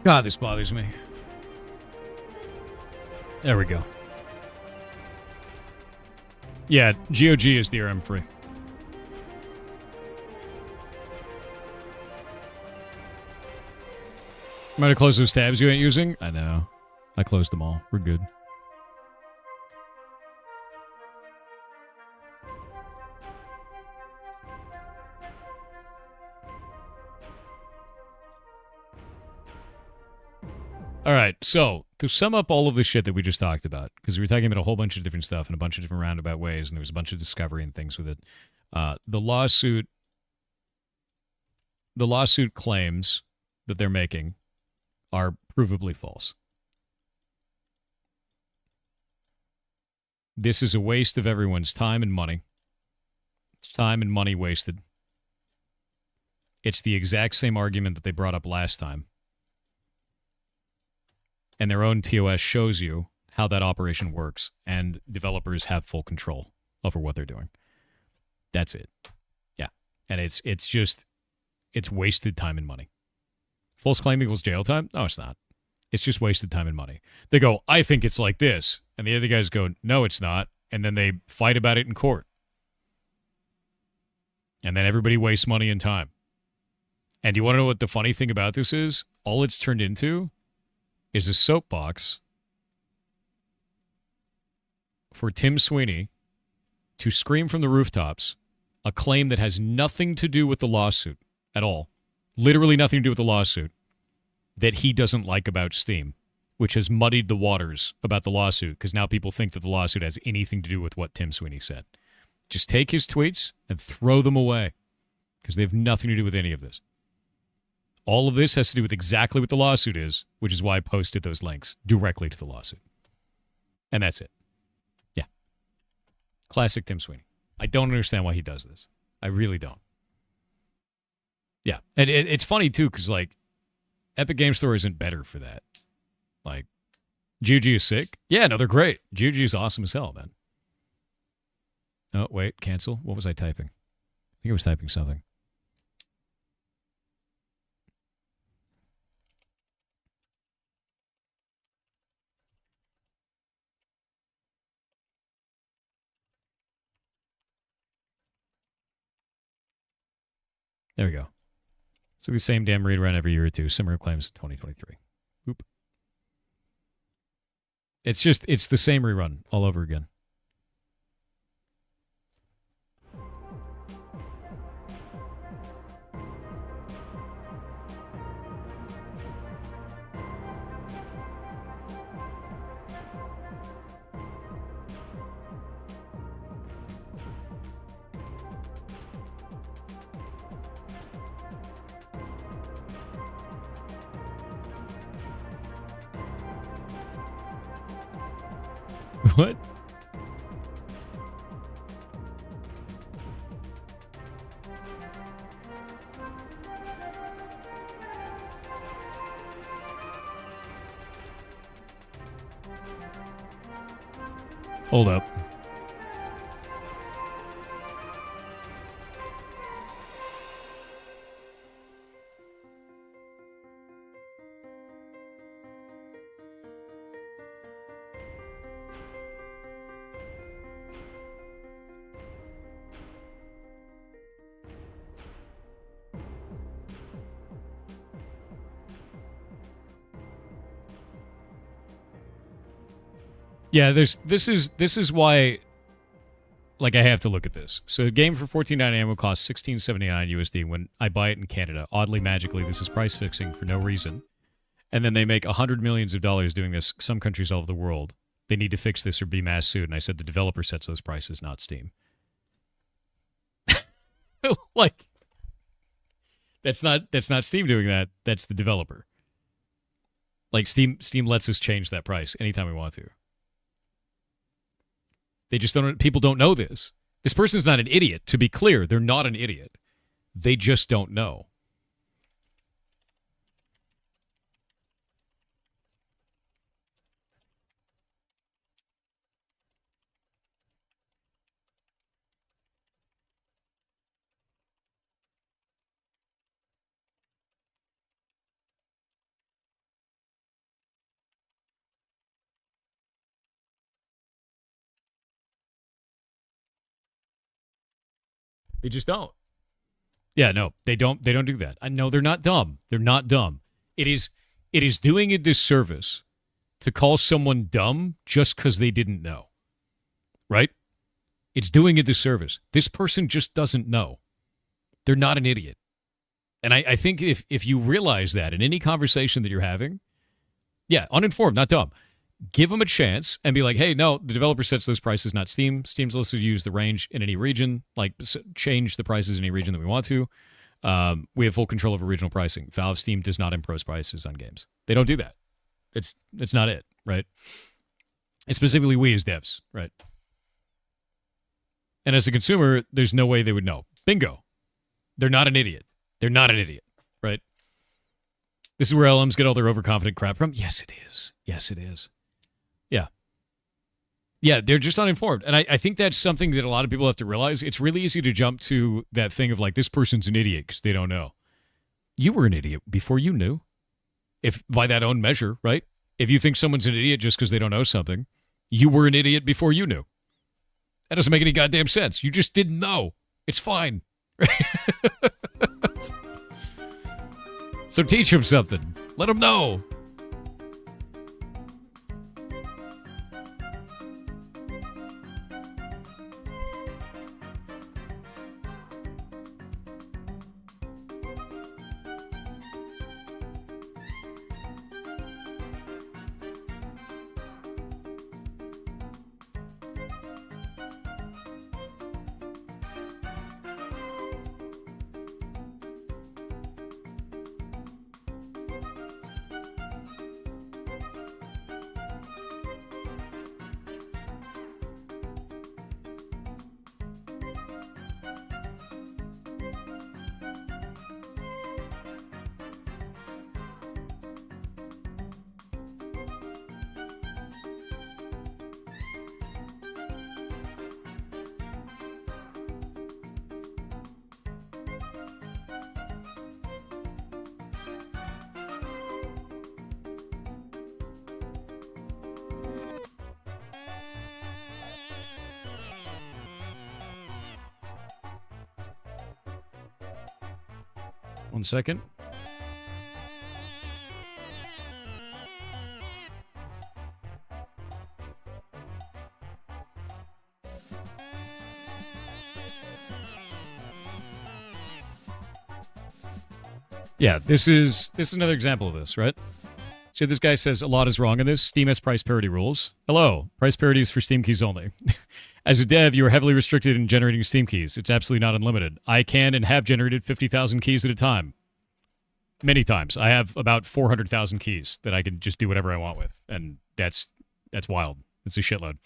God, this bothers me. There we go. Yeah, GOG is DRM free. I'm gonna close those tabs you ain't using. I know. I closed them all. We're good. All right, so to sum up all of the shit that we just talked about, because we were talking about a whole bunch of different stuff in a bunch of different roundabout ways, and there was a bunch of discovery and things with it. The lawsuit claims that they're making are provably false. This is a waste of everyone's time and money. It's time and money wasted. It's the exact same argument that they brought up last time. And their own TOS shows you how that operation works, and developers have full control over what they're doing. That's it. Yeah. And it's wasted time and money. False claim equals jail time? No, it's not. It's just wasted time and money. They go, I think it's like this. And the other guys go, no, it's not. And then they fight about it in court. And then everybody wastes money and time. And you want to know what the funny thing about this is? All it's turned into is a soapbox for Tim Sweeney to scream from the rooftops a claim that has nothing to do with the lawsuit at all. Literally nothing to do with the lawsuit that he doesn't like about Steam, which has muddied the waters about the lawsuit because now people think that the lawsuit has anything to do with what Tim Sweeney said. Just take his tweets and throw them away because they have nothing to do with any of this. All of this has to do with exactly what the lawsuit is, which is why I posted those links directly to the lawsuit. And that's it. Yeah. Classic Tim Sweeney. I don't understand why he does this. I really don't. Yeah. And it's funny, too, because, like, Epic Game Store isn't better for that. Like, GOG is sick. Yeah, no, they're great. GOG is awesome as hell, man. Oh, wait, cancel. What was I typing? I think I was typing something. There we go. So the same damn read around every year or two. Similar claims in 2023. Oop. It's the same rerun all over again. What? Hold up. Yeah, this is why, like, I have to look at this. So a game for $14.99 will cost $16.79 USD when I buy it in Canada. Oddly, magically, this is price fixing for no reason. And then they make $100 million doing this. Some countries all over the world, they need to fix this or be mass sued. And I said the developer sets those prices, not Steam. Like, that's not Steam doing that. That's the developer. Like, Steam lets us change that price anytime we want to. They just don't. People don't know this. This person's not an idiot. To be clear, they're not an idiot. They just don't know. They just don't. Yeah, no, they don't do that. No, they're not dumb. They're not dumb. It is doing a disservice to call someone dumb just because they didn't know. Right? It's doing a disservice. This person just doesn't know. They're not an idiot. And I think if you realize that in any conversation that you're having, yeah, uninformed, not dumb, give them a chance and be like, hey, no, the developer sets those prices, not Steam. Steam's listed to use the range in any region, like change the prices in any region that we want to. We have full control over regional pricing. Valve Steam does not impose prices on games. They don't do that. It's not it, right? And specifically we as devs, right? And as a consumer, there's no way they would know. Bingo. They're not an idiot. They're not an idiot, right? This is where LMs get all their overconfident crap from. Yes, it is. Yes, it is. Yeah. Yeah, they're just uninformed. And I think that's something that a lot of people have to realize. It's really easy to jump to that thing of like, this person's an idiot because they don't know. You were an idiot before you knew. If by that own measure, right? If you think someone's an idiot just because they don't know something, you were an idiot before you knew. That doesn't make any goddamn sense. You just didn't know. It's fine. So teach him something. Let him know. One second. Yeah, this is another example of this, right? So this guy says a lot is wrong in this. Steam has price parity rules. Hello, price parity is for Steam keys only. As a dev, you are heavily restricted in generating Steam keys. It's absolutely not unlimited. I can and have generated 50,000 keys at a time. Many times. I have about 400,000 keys that I can just do whatever I want with. And that's wild. It's a shitload.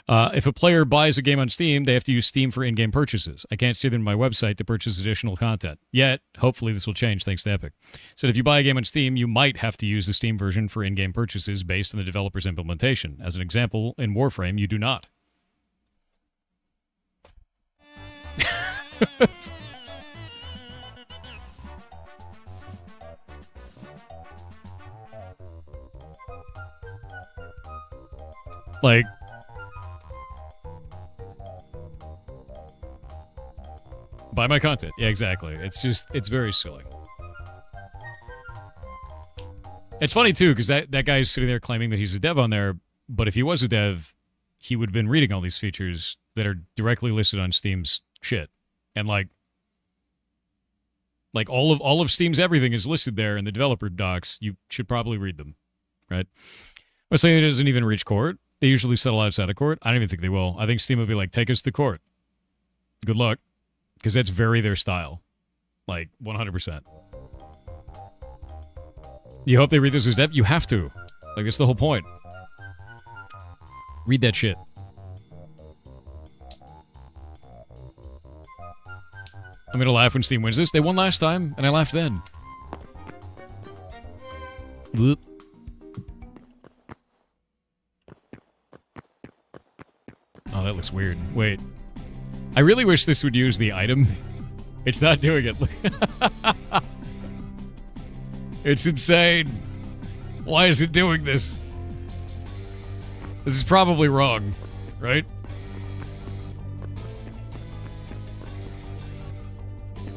If a player buys a game on Steam, they have to use Steam for in-game purchases. I can't see them on my website to purchase additional content. Yet, hopefully this will change thanks to Epic. So if you buy a game on Steam, you might have to use the Steam version for in-game purchases based on the developer's implementation. As an example, in Warframe, you do not. Like, buy my content. Yeah, exactly. It's very silly. It's funny, too, because that guy's sitting there claiming that he's a dev on there, but if he was a dev, he would have been reading all these features that are directly listed on Steam's shit. And, like all of Steam's everything is listed there in the developer docs. You should probably read them, right? I'm saying it doesn't even reach court. They usually settle outside of court. I don't even think they will. I think Steam will be like, take us to court. Good luck. Because that's very their style. Like, 100%. You hope they read this as dev? You have to. Like, that's the whole point. Read that shit. I'm going to laugh when Steam wins this. They won last time, and I laughed then. Whoop. Oh, that looks weird. Wait. I really wish this would use the item. It's not doing it. It's insane. Why is it doing this? This is probably wrong, right?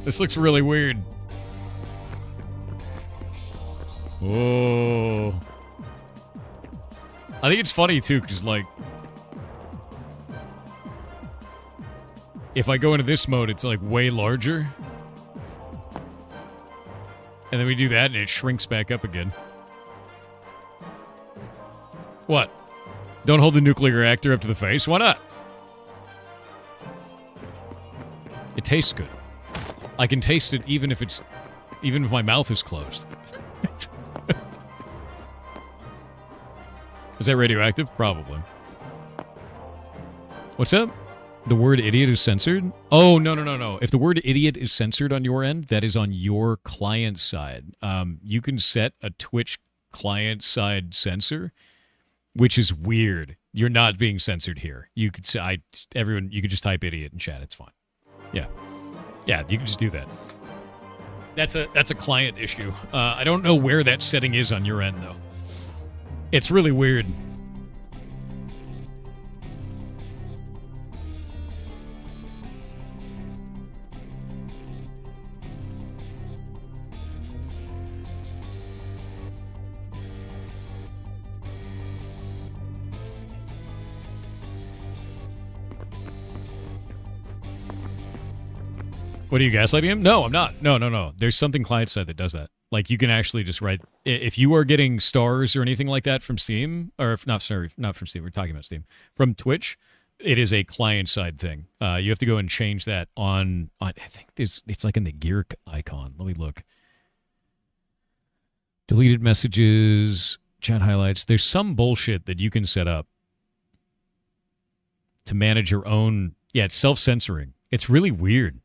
This looks really weird. Oh. I think it's funny, too, because, like, if I go into this mode, it's, like, way larger. And then we do that, and it shrinks back up again. What? Don't hold the nuclear reactor up to the face? Why not? It tastes good. I can taste it even if my mouth is closed. Is that radioactive? Probably. What's up? The word idiot is censored? Oh, no. If the word idiot is censored on your end, that is on your client side. You can set a Twitch client side censor, which is weird. You're not being censored here. You could say you could just type idiot in chat. It's fine. Yeah. Yeah, you can just do that. That's a client issue. I don't know where that setting is on your end, though. It's really weird. What are you gaslighting him? No, I'm not. No. There's something client side that does that. Like, you can actually just write, if you are getting stars or anything like that from Steam, or if not, sorry, not from Steam, we're talking about Steam, from Twitch, it is a client side thing. You have to go and change that on I think it's like in the gear icon. Let me look. Deleted messages, chat highlights. There's some bullshit that you can set up to manage your own. Yeah, it's self-censoring. It's really weird.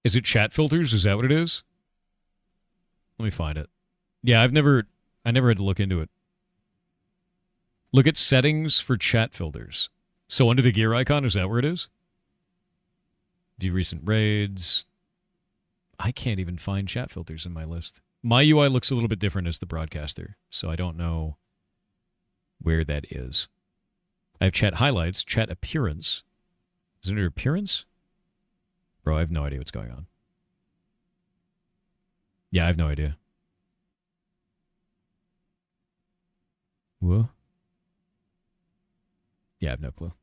Is it chat filters? Is that what it is? Let me find it. Yeah, I never had to look into it. Look at settings for chat filters. So under the gear icon, is that where it is? View recent raids. I can't even find chat filters in my list. My UI looks a little bit different as the broadcaster, so I don't know where that is. I have chat highlights, chat appearance. Is it under appearance? Bro, I have no idea what's going on. Yeah, I have no idea. Whoa. Yeah, I have no clue.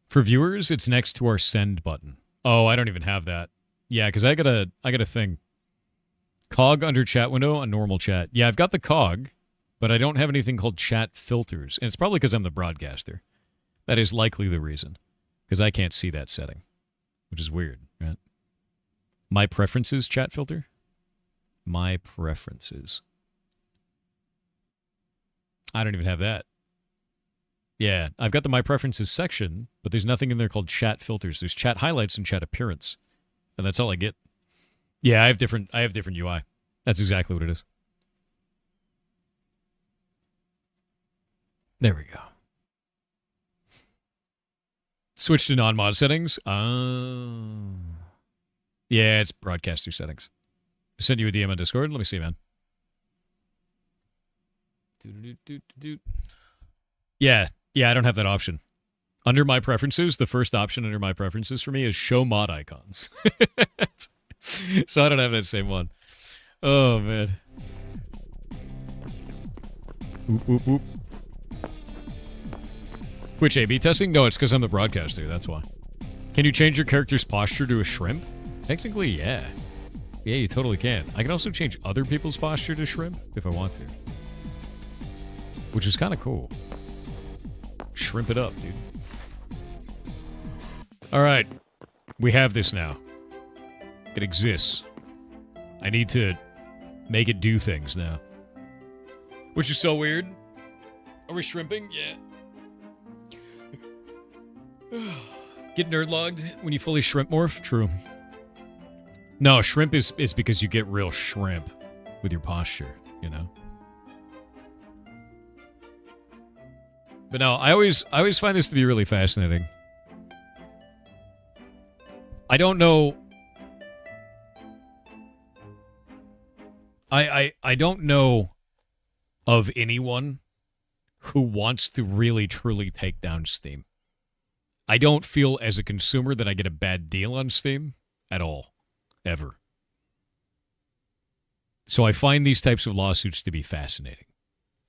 For viewers, it's next to our send button. Oh, I don't even have that. Yeah, because I got a thing. Cog under chat window, a normal chat. Yeah, I've got the cog, but I don't have anything called chat filters. And it's probably because I'm the broadcaster. That is likely the reason. Because I can't see that setting, which is weird, right? My preferences chat filter? My preferences. I don't even have that. Yeah, I've got the My Preferences section, but there's nothing in there called chat filters. There's chat highlights and chat appearance. And that's all I get. Yeah, I have different UI. That's exactly what it is. There we go. Switch to non-mod settings. Yeah, it's broadcaster settings. I sent you a DM on Discord. Let me see, man. Yeah, I don't have that option. Under my preferences, the first option under my preferences for me is show mod icons. So I don't have that same one. Oh, man. Oop, oop, oop. Twitch A/B testing? No, it's because I'm the broadcaster. That's why. Can you change your character's posture to a shrimp? Technically, yeah. Yeah, you totally can. I can also change other people's posture to shrimp if I want to. Which is kind of cool. Shrimp it up, dude. All right. We have this now. It exists. I need to make it do things now. Which is so weird. Are we shrimping? Yeah. Get nerd logged when you fully shrimp morph? True. No, shrimp is because you get real shrimp with your posture, you know? But no, I always find this to be really fascinating. I don't know. I don't know of anyone who wants to really truly take down Steam. I don't feel as a consumer that I get a bad deal on Steam at all, ever. So I find these types of lawsuits to be fascinating,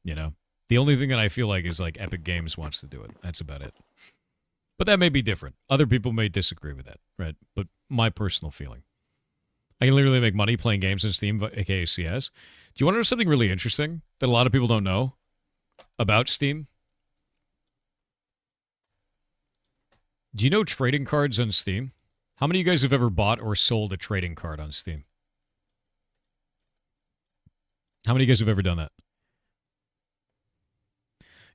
you know? The only thing that I feel like is like Epic Games wants to do it. That's about it. But that may be different. Other people may disagree with that, right? But my personal feeling. I can literally make money playing games on Steam, aka CS. Do you want to know something really interesting that a lot of people don't know about Steam? Do you know trading cards on Steam? How many of you guys have ever bought or sold a trading card on Steam? How many of you guys have ever done that?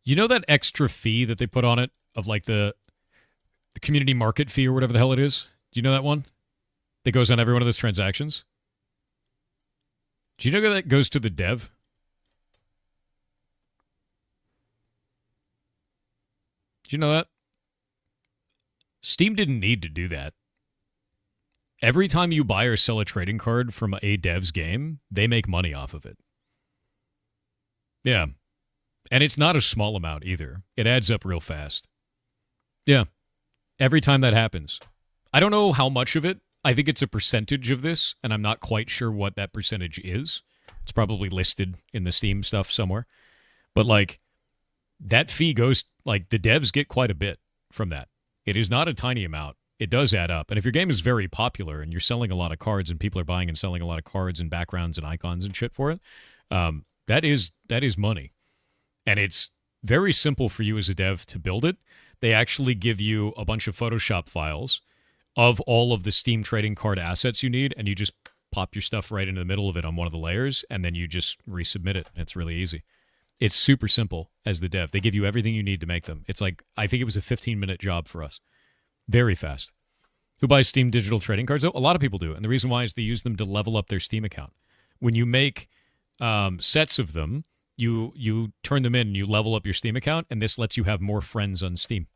You know that extra fee that they put on it of like the community market fee or whatever the hell it is? Do you know that one? That goes on every one of those transactions? Do you know that goes to the dev? Do you know that? Steam didn't need to do that. Every time you buy or sell a trading card from a dev's game, they make money off of it. Yeah. And it's not a small amount either. It adds up real fast. Yeah. Every time that happens. I don't know how much of it. I think it's a percentage of this, and I'm not quite sure what that percentage is. It's probably listed in the Steam stuff somewhere. But, like, that fee goes, like, the devs get quite a bit from that. It is not a tiny amount. It does add up. And if your game is very popular and you're selling a lot of cards and people are buying and selling a lot of cards and backgrounds and icons and shit for it, that is money. And it's very simple for you as a dev to build it. They actually give you a bunch of Photoshop files of all of the Steam trading card assets you need, and you just pop your stuff right into the middle of it on one of the layers, and then you just resubmit it. It's really easy. It's super simple as the dev. They give you everything you need to make them. It's like, I think it was a 15-minute job for us. Very fast. Who buys Steam digital trading cards? Oh, a lot of people do, and the reason why is they use them to level up their Steam account. When you make sets of them, you turn them in and you level up your Steam account, and this lets you have more friends on Steam.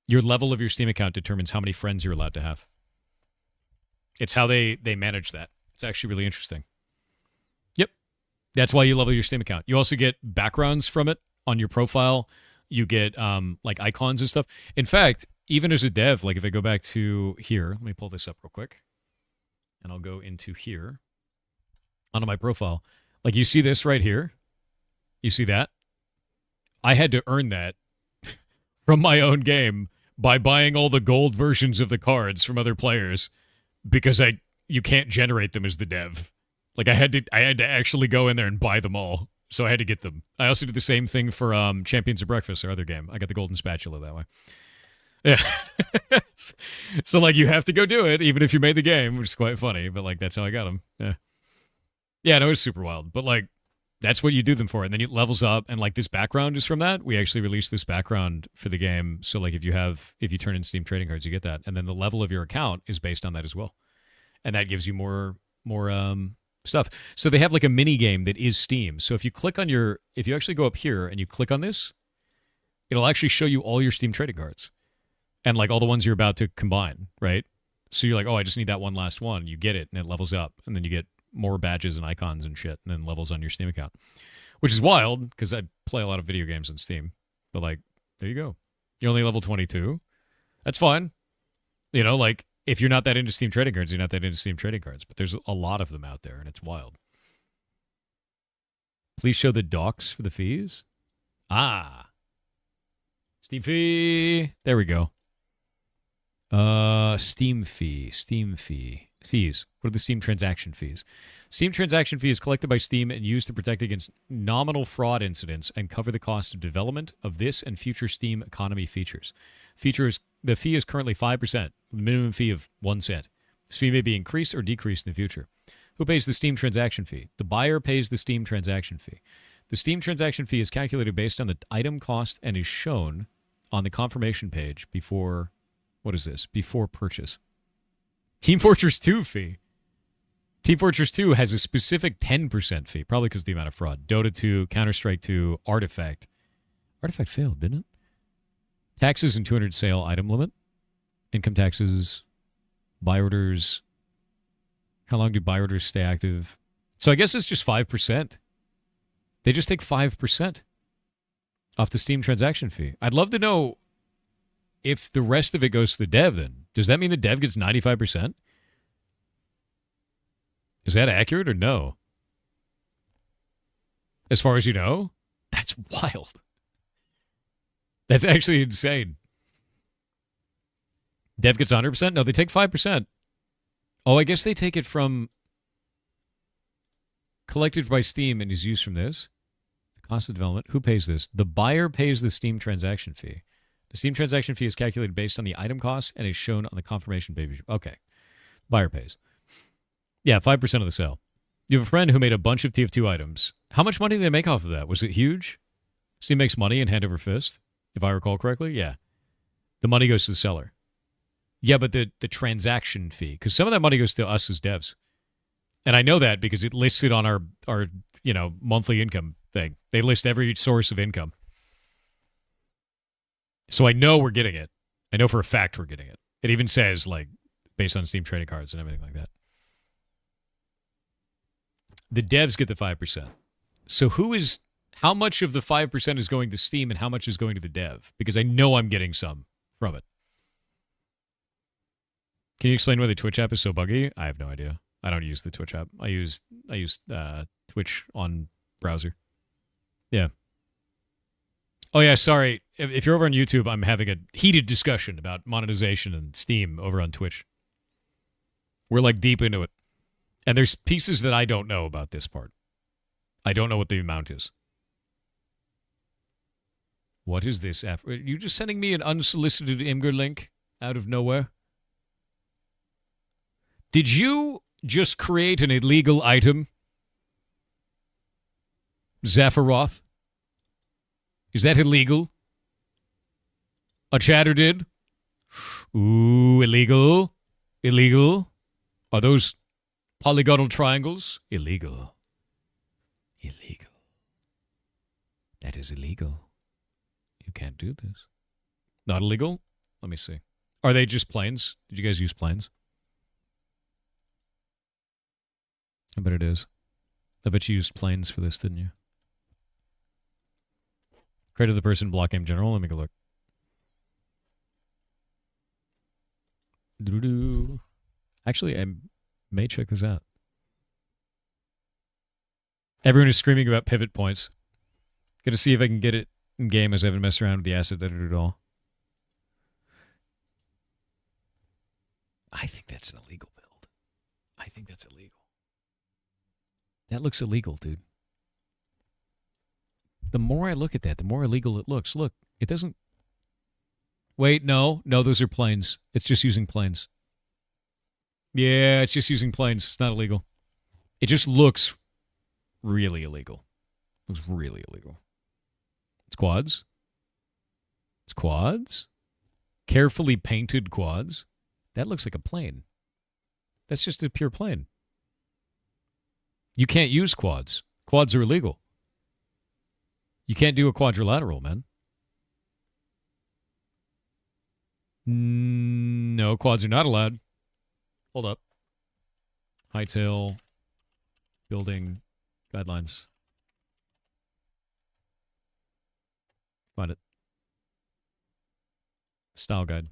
Your level of your Steam account determines how many friends you're allowed to have. It's how they manage that. It's actually really interesting. Yep. That's why you level your Steam account. You also get backgrounds from it on your profile. You get like icons and stuff. In fact, even as a dev, like if I go back to here, let me pull this up real quick. And I'll go into here onto my profile. Like you see this right here? You see that? I had to earn that from my own game by buying all the gold versions of the cards from other players because you can't generate them as the dev. Like I had to actually go in there and buy them all. So I had to get them. I also did the same thing for Champions of Breakfast, our other game. I got the golden spatula that way. Yeah. So like you have to go do it even if you made the game, which is quite funny, but like that's how I got them. Yeah. Yeah, no, it was super wild. But like that's what you do them for. And then it levels up. And like this background is from that. We actually released this background for the game. So like if you turn in Steam trading cards, you get that. And then the level of your account is based on that as well. And that gives you more stuff. So they have like a mini game that is Steam. So if you actually go up here and you click on this, it'll actually show you all your Steam trading cards. And like all the ones you're about to combine, right? So you're like, oh, I just need that one last one. You get it and it levels up. And then you get more badges and icons and shit, and then levels on your Steam account, which is wild because I play a lot of video games on Steam. But like, there you go. You're only level 22. That's fine. You know, like if you're not that into Steam trading cards, you're not that into Steam trading cards. But there's a lot of them out there, and it's wild. Please show the docs for the fees. Steam fee. There we go. Steam fee. Fees. What are the Steam transaction fees? Steam transaction fee is collected by Steam and used to protect against nominal fraud incidents and cover the cost of development of this and future Steam economy features. The fee is currently 5%, with a minimum fee of 1 cent. This fee may be increased or decreased in the future. Who pays the Steam transaction fee? The buyer pays the Steam transaction fee. The Steam transaction fee is calculated based on the item cost and is shown on the confirmation page before purchase. Team Fortress 2 fee. Team Fortress 2 has a specific 10% fee, probably because of the amount of fraud. Dota 2, Counter-Strike 2, Artifact. Artifact failed, didn't it? Taxes and 200 sale item limit. Income taxes. Buy orders. How long do buy orders stay active? So I guess it's just 5%. They just take 5% off the Steam transaction fee. I'd love to know if the rest of it goes to the dev, then does that mean the dev gets 95%? Is that accurate or no? As far as you know? That's wild. That's actually insane. Dev gets 100%? No, they take 5%. Oh, I guess they take it from collected by Steam and is used from this. The cost of development. Who pays this? The buyer pays the Steam transaction fee. The Steam transaction fee is calculated based on the item cost and is shown on the confirmation page. Okay. Buyer pays. Yeah, 5% of the sale. You have a friend who made a bunch of TF2 items. How much money did they make off of that? Was it huge? Steam makes money in hand over fist, if I recall correctly. Yeah. The money goes to the seller. Yeah, but the transaction fee, because some of that money goes to us as devs. And I know that because it lists it on our monthly income thing. They list every source of income. So I know we're getting it. I know for a fact we're getting it. It even says, like, based on Steam trading cards and everything like that. The devs get the 5%. So how much of the 5% is going to Steam and how much is going to the dev? Because I know I'm getting some from it. Can you explain why the Twitch app is so buggy? I have no idea. I don't use the Twitch app. I use Twitch on browser. Yeah. Oh, yeah, sorry. If you're over on YouTube, I'm having a heated discussion about monetization and Steam over on Twitch. We're, like, deep into it. And there's pieces that I don't know about this part. I don't know what the amount is. What is this? Are you just sending me an unsolicited Imgur link out of nowhere? Did you just create an illegal item? Zapharoth? Is that illegal? A chatter did? Ooh, illegal. Illegal. Are those polygonal triangles? Illegal. Illegal. That is illegal. You can't do this. Not illegal? Let me see. Are they just planes? Did you guys use planes? I bet it is. I bet you used planes for this, didn't you? Credit the person, Blockgame General. Let me go look. Doo-doo. Actually, I may check this out. Everyone is screaming about pivot points. Gonna see if I can get it in game as I haven't messed around with the asset editor at all. I think that's an illegal build. I think that's illegal. That looks illegal, dude. The more I look at that, the more illegal it looks. Look, it doesn't... Wait, no. No, those are planes. It's just using planes. Yeah, it's just using planes. It's not illegal. It just looks really illegal. It looks really illegal. It's quads. It's quads. Carefully painted quads. That looks like a plane. That's just a pure plane. You can't use quads. Quads are illegal. You can't do a quadrilateral, man. No, quads are not allowed. Hold up. Hightail. Building. Guidelines. Find it. Style guide.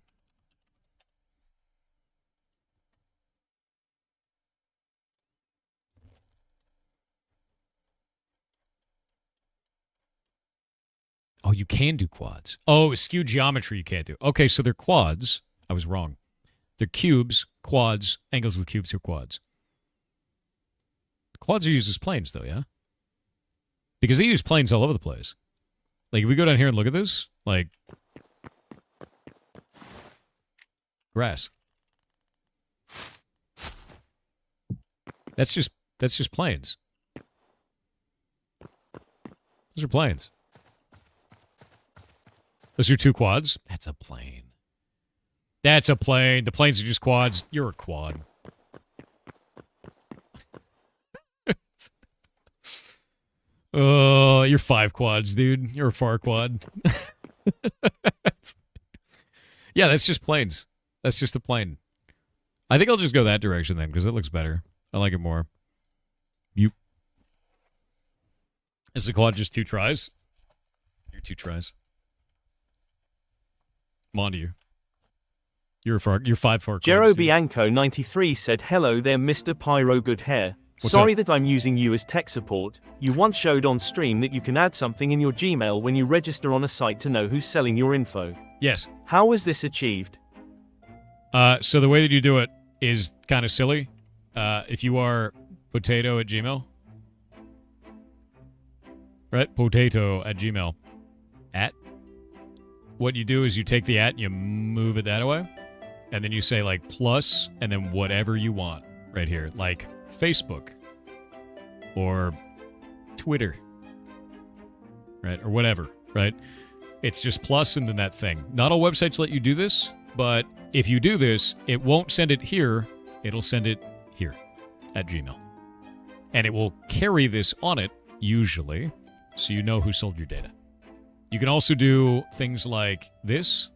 Oh, you can do quads. Oh, skewed geometry you can't do. Okay, so they're quads. I was wrong. They're cubes, quads, angles with cubes are quads. Quads are used as planes, though, yeah? Because they use planes all over the place. Like, if we go down here and look at this, like... grass. That's just planes. Those are planes. Those are two quads. That's a plane. That's a plane. The planes are just quads. You're a quad. Oh, you're 5 quads, dude. You're a far quad. Yeah, that's just planes. That's just a plane. I think I'll just go that direction then, because it looks better. I like it more. You. Is the quad just 2 tries? You're 2 tries. I'm on to you. You're 5 Far Cry. Jero Bianco 93 said, hello there Mr. Pyro Good Hair. Sorry that I'm using you as tech support. You once showed on stream that you can add something in your Gmail when you register on a site to know who's selling your info. Yes. How was this achieved? So the way that you do it is kind of silly. If you are potato at Gmail, right? Potato at Gmail. What you do is you take the @ and you move it that way, and then you say like plus, and then whatever you want right here, like Facebook or Twitter, right? Or whatever, right? It's just plus and then that thing. Not all websites let you do this, but if you do this, it won't send it here. It'll send it here at Gmail. And it will carry this on it, usually, so you know who sold your data. You can also do things like this,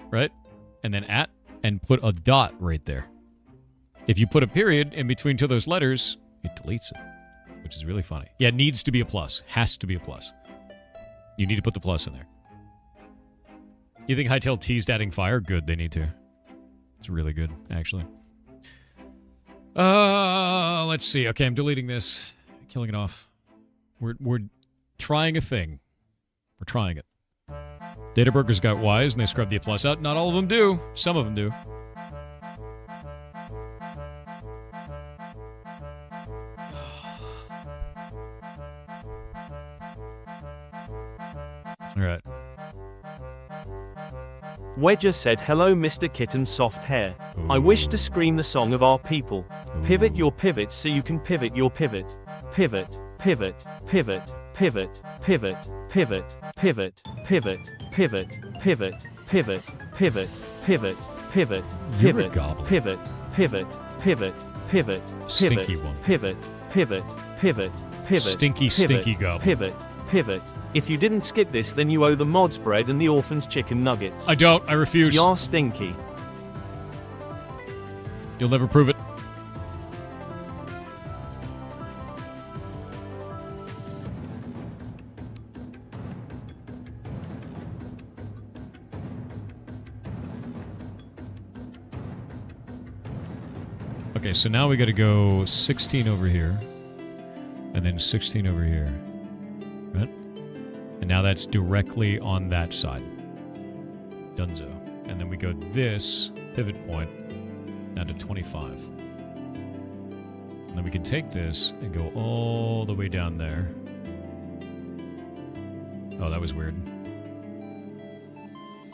right? And then @ and put a dot right there. If you put a period in between two of those letters, it deletes it, which is really funny. Yeah, it needs to be a plus. Has to be a plus. You need to put the plus in there. You think Hightail teased adding fire? Good, they need to. It's really good, actually. Let's see. Okay, I'm deleting this. Killing it off. We're trying a thing. We're trying it. Data brokers got wise and they scrubbed the plus out. Not all of them do. Some of them do. All right. Wedger said, hello Mr. Kitten Soft Hair. Ooh. I wish to scream the song of our people. Pivot your pivots so you can pivot your pivot. Pivot, pivot, pivot, pivot, pivot, pivot, pivot, pivot, pivot, pivot, pivot, pivot, pivot, pivot, pivot, pivot, pivot, pivot, pivot, Stinky one. pivot, pivot, pivot, pivot, Stinky goblin. pivot, pivot. If you didn't skip this, then you owe the mods bread and the orphans chicken nuggets. I don't. I refuse. You're stinky. You'll never prove it. Okay, so now we got to go 16 over here, and then 16 over here, right? And now that's directly on that side. Dunzo. And then we go this pivot point down to 25. And then we can take this and go all the way down there. Oh, that was weird.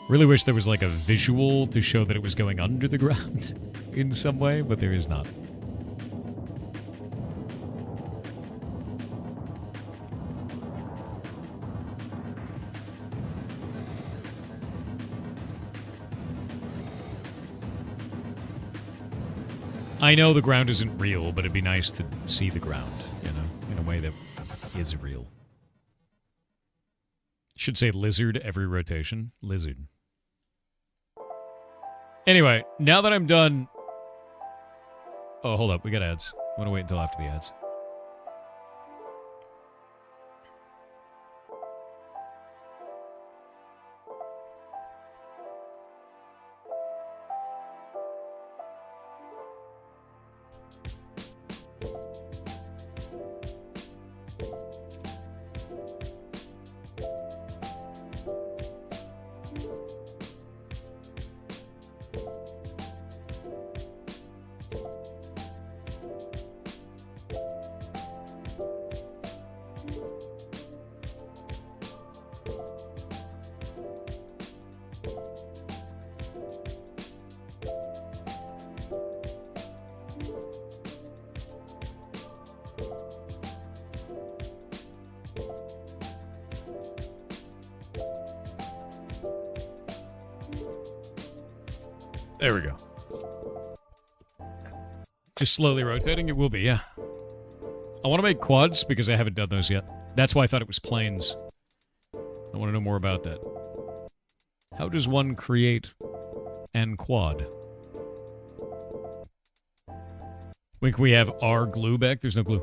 Really wish there was like a visual to show that it was going under the ground in some way, but there is not. I know the ground isn't real, but it'd be nice to see the ground, you know, in a way that is real. Should say lizard every rotation. Lizard. Anyway, now that I'm done... Oh, hold up. We got ads. I want to wait until after the ads. There we go. Just slowly rotating, it will be, yeah. I want to make quads because I haven't done those yet. That's why I thought it was planes. I want to know more about that. How does one create an quad? When can we have our glue back? There's no glue.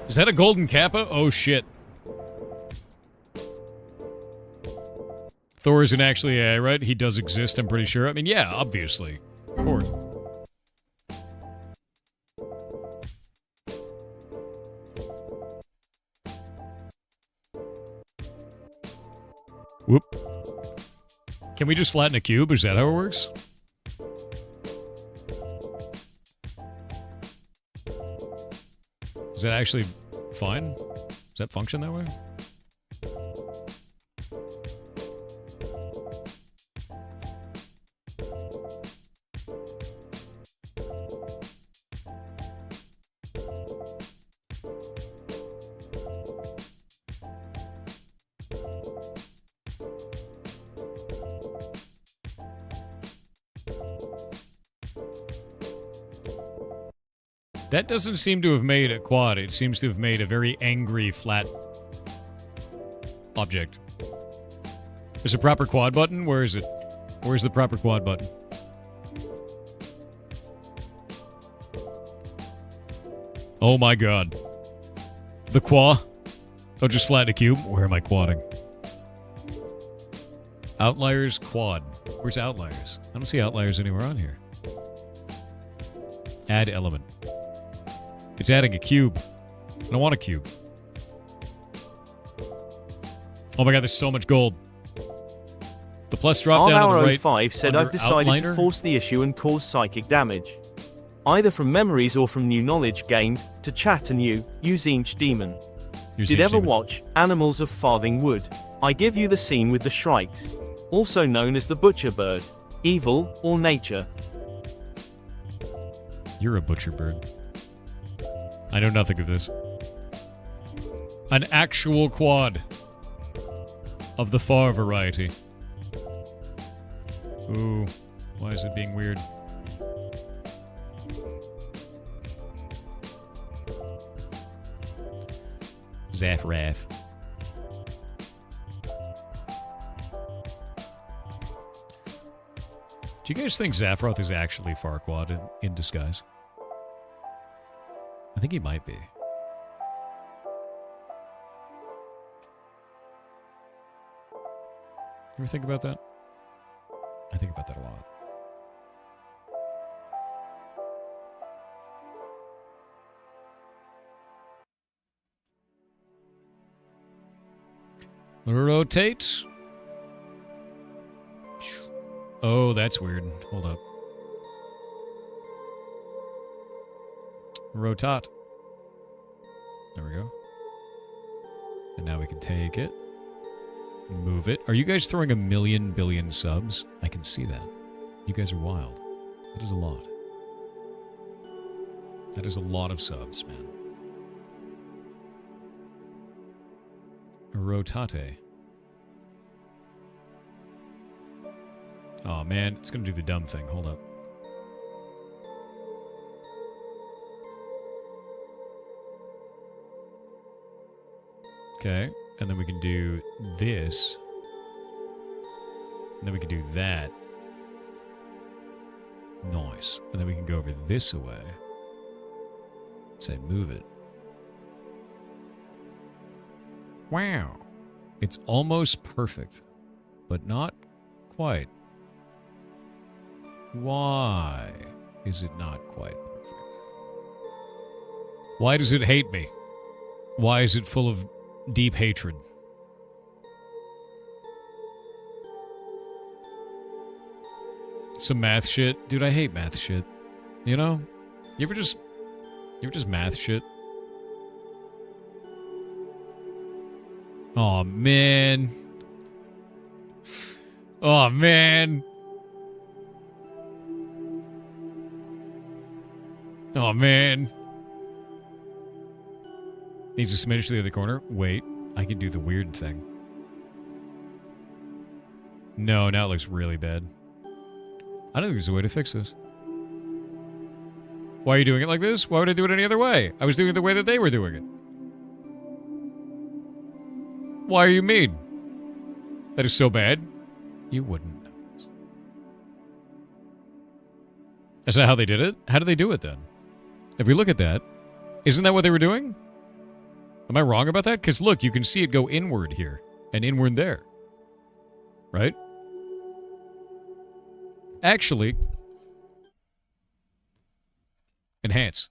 Is that a golden kappa? Oh shit. Thor isn't actually AI, right? He does exist, I'm pretty sure. I mean, yeah, obviously. Of course. Whoop. Can we just flatten a cube? Is that how it works? Is that actually fine? Does that function that way? That doesn't seem to have made a quad. It seems to have made a very angry, flat object. There's a proper quad button? Where is it? Where's the proper quad button? Oh my god. The qua? Oh, just flatten a cube? Where am I quadding? Outliers, quad. Where's outliers? I don't see outliers anywhere on here. Add element. It's adding a cube. I don't want a cube. Oh my god, there's so much gold. The plus drop down on the right. R05 said I've decided outliner. to force the issue and cause psychic damage. Either from memories or from new knowledge gained, to chat and you Zinch Demon. Did ever watch Animals of Farthing Wood? I give you the scene with the shrikes. Also known as the butcher bird. Evil or nature. You're a butcher bird. I know nothing of this. An actual quad. Of the far variety. Ooh, why is it being weird? Zaffrath. Do you guys think Zaffroth is actually Farquaad in disguise? I think he might be. You ever think about that? I think about that a lot. Rotate. Oh, that's weird. Hold up. Rotate. There we go. And now we can take it. Move it. Are you guys throwing 1,000,000 billion subs? I can see that. You guys are wild. That is a lot. That is a lot of subs, man. Rotate. Oh man, it's gonna do the dumb thing. Hold up. Okay, and then we can do this. And then we can do that. Nice. And then we can go over this away. Say move it. Wow. It's almost perfect, but not quite. Why is it not quite perfect? Why does it hate me? Why is it full of deep hatred? Some math shit. Dude, I hate math shit. You know? You ever just math shit? Oh man. Oh man. Oh man. Needs a smidge to the other corner. Wait, I can do the weird thing. No, now it looks really bad. I don't think there's a way to fix this. Why are you doing it like this? Why would I do it any other way? I was doing it the way that they were doing it. Why are you mean? That is so bad. You wouldn't know this. Is that how they did it? How did they do it then? If we look at that, isn't that what they were doing? Am I wrong about that? Because look, you can see it go inward here and inward there. right? Actually, enhance.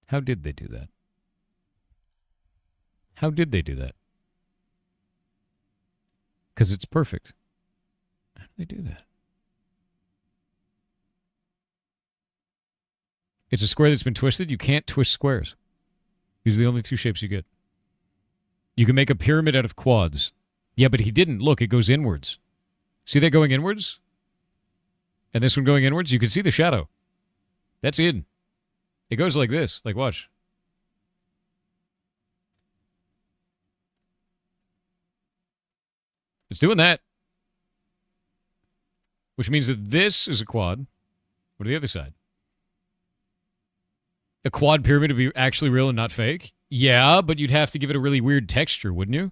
How did they do that? How did they do that? Because it's perfect. How did they do that? It's a square that's been twisted. You can't twist squares. These are the only two shapes you get. You can make a pyramid out of quads. Yeah, but he didn't. Look, it goes inwards. See that going inwards? And this one going inwards? You can see the shadow. That's in. It goes like this. Like, watch. It's doing that. Which means that this is a quad. What are the other side? A quad pyramid would be actually real and not fake? Yeah, but you'd have to give it a really weird texture, wouldn't you?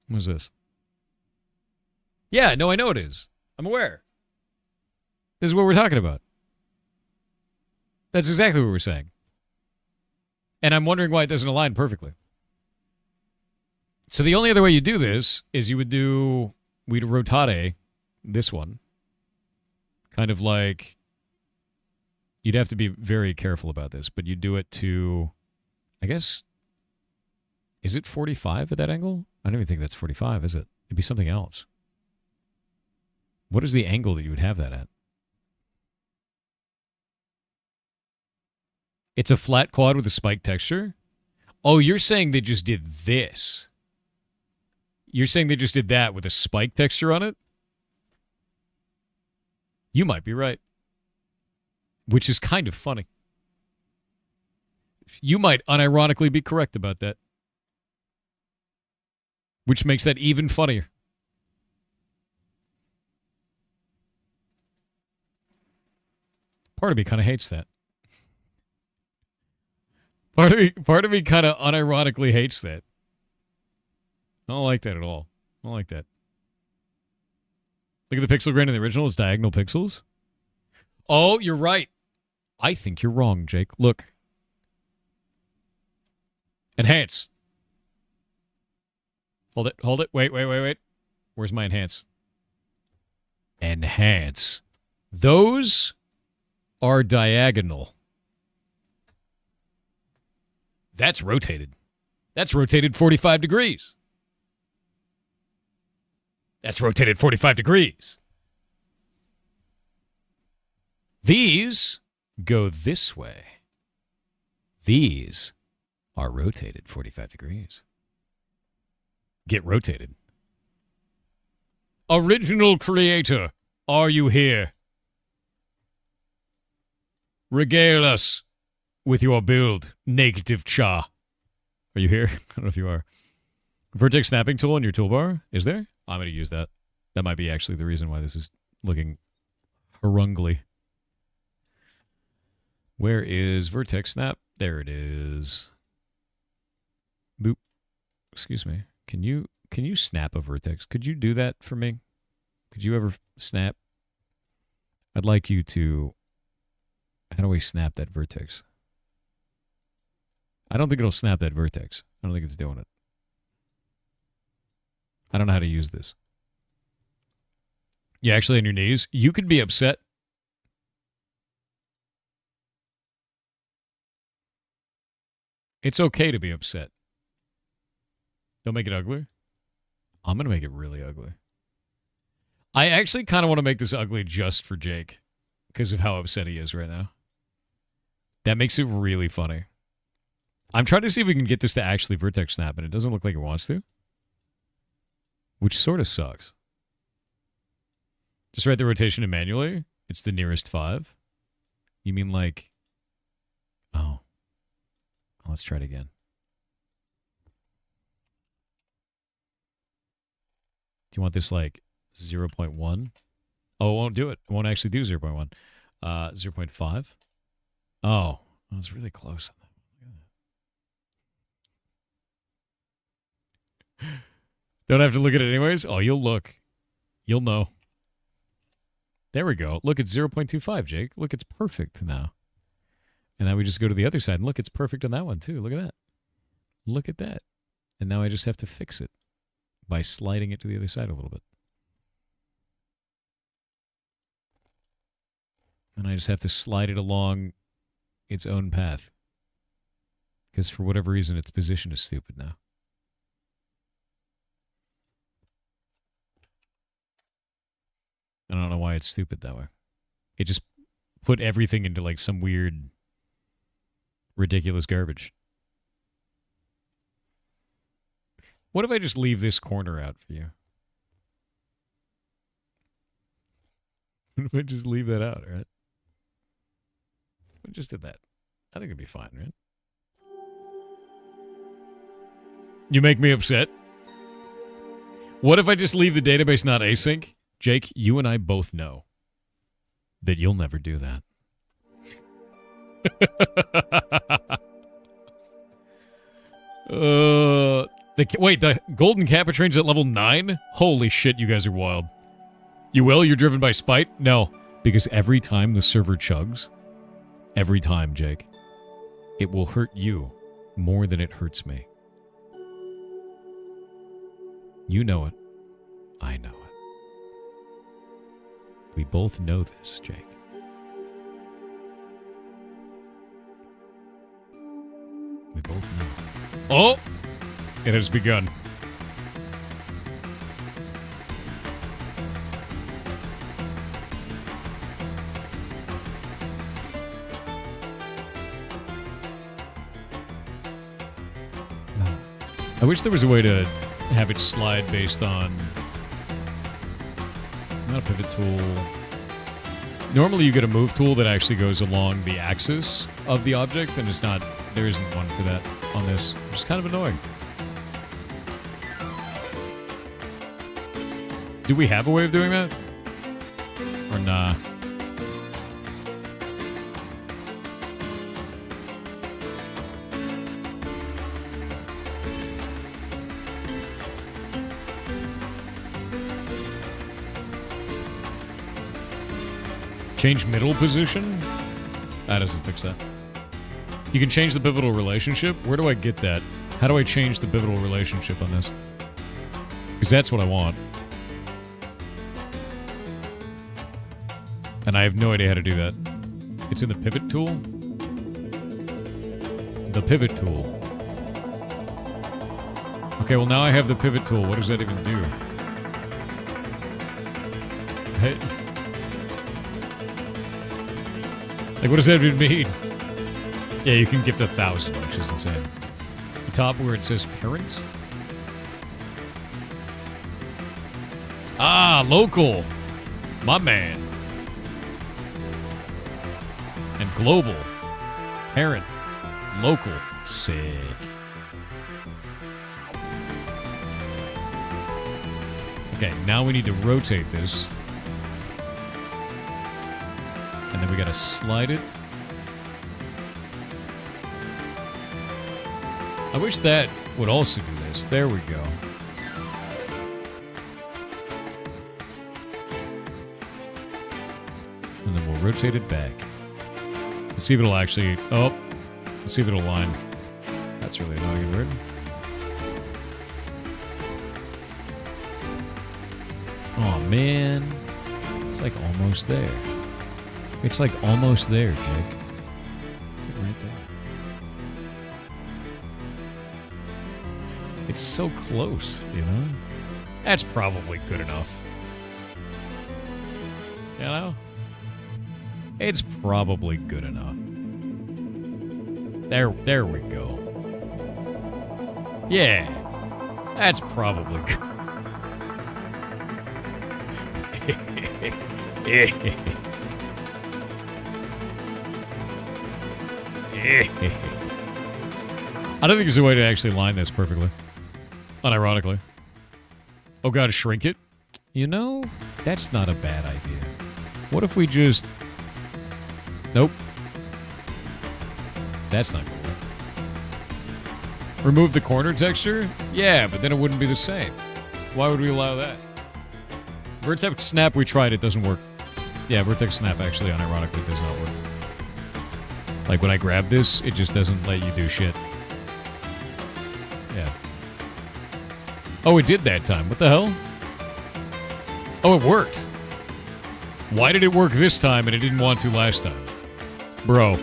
What's this? Yeah, no, I know it is. I'm aware. This is what we're talking about. That's exactly what we're saying. And I'm wondering why it doesn't align perfectly. So the only other way you do this is we'd rotate this one. Kind of like, you'd have to be very careful about this, but you do it to, I guess, is it 45 at that angle? I don't even think that's 45, is it? It'd be something else. What is the angle that you would have that at? It's a flat quad with a spike texture? Oh, you're saying they just did this. You're saying they just did that with a spike texture on it? You might be right. Which is kind of funny. You might unironically be correct about that. Which makes that even funnier. Part of me kind of hates that. Part of me kind of unironically hates that. I don't like that at all. I don't like that. Look at the pixel grid in the original. It's diagonal pixels. Oh, you're right. I think you're wrong, Jake. Look. Enhance. Hold it. Wait. Where's my enhance? Enhance. Those are diagonal. That's rotated. That's rotated 45 degrees. That's rotated 45 degrees. These go this way. These are rotated 45 degrees. Get rotated. Original creator, are you here? Regale us with your build, negative cha. Are you here? I don't know if you are. Vertex snapping tool in your toolbar? Is there? I'm going to use that. That might be actually the reason why this is looking harungly. Where is vertex snap? There it is. Boop. Excuse me. Can you snap a vertex? Could you do that for me? Could you ever snap? I'd like you to... How do we snap that vertex? I don't think it'll snap that vertex. I don't think it's doing it. I don't know how to use this. You actually on your knees? You could be upset. It's okay to be upset. Don't make it ugly. I'm going to make it really ugly. I actually kind of want to make this ugly just for Jake because of how upset he is right now. That makes it really funny. I'm trying to see if we can get this to actually vertex snap, and it doesn't look like it wants to. Which sort of sucks. Just write the rotation in manually. It's the nearest 5. You mean like... Oh. Let's try it again. Do you want this like 0.1? Oh, it won't do it. It won't actually do 0.1. 0.5? Oh, it's really close. Don't have to look at it anyways? Oh, you'll look. You'll know. There we go. Look, it's 0.25, Jake. Look, it's perfect now. And now we just go to the other side. And look, it's perfect on that one, too. Look at that. Look at that. And now I just have to fix it by sliding it to the other side a little bit. And I just have to slide it along its own path. Because for whatever reason, its position is stupid now. I don't know why it's stupid that way. It just put everything into like some weird, ridiculous garbage. What if I just leave this corner out for you? What if I just leave that out, right? I just did that. I think it'd be fine, right? You make me upset. What if I just leave the database not async? Jake, you and I both know that you'll never do that. Wait, the golden Capitrain's at level 9? Holy shit, you guys are wild. You will? You're driven by spite? No, because every time the server chugs, every time, Jake, it will hurt you more than it hurts me. You know it. I know it. We both know this, Jake. We both know. Oh! It has begun. I wish there was a way to have it slide based on not a pivot tool. Normally you get a move tool that actually goes along the axis of the object, and it's not, there isn't one for that on this, which is kind of annoying. Do we have a way of doing that? Or nah? Change middle position? That doesn't fix that. You can change the pivotal relationship? Where do I get that? How do I change the pivotal relationship on this? Because that's what I want. And I have no idea how to do that. It's in the pivot tool? The pivot tool. Okay, well now I have the pivot tool. What does that even do? Hey. Like, what does that even mean? Yeah, you can gift 1,000, which is insane. The top where it says parent? Ah, local. My man. And global. Parent. Local. Sick. Okay, now we need to rotate this. And then we gotta slide it. I wish that would also do this. There we go. And then we'll rotate it back. Let's see if it'll actually... Oh! Let's see if it'll line. That's really annoying and weird. Oh man. It's like almost there. It's like almost there, Jake. It's like right there. It's so close, you know? That's probably good enough. You know? It's probably good enough. There we go. Yeah. That's probably good. I don't think there's a way to actually line this perfectly. Unironically. Oh god, shrink it? You know, that's not a bad idea. What if we just... Nope. That's not gonna work. Remove the corner texture? Yeah, but then it wouldn't be the same. Why would we allow that? Vertex Snap, we tried, it doesn't work. Yeah, Vertex Snap actually unironically does not work. Like when I grab this, it just doesn't let you do shit. Yeah. Oh, it did that time. What the hell? Oh, it worked. Why did it work this time and it didn't want to last time? Bro.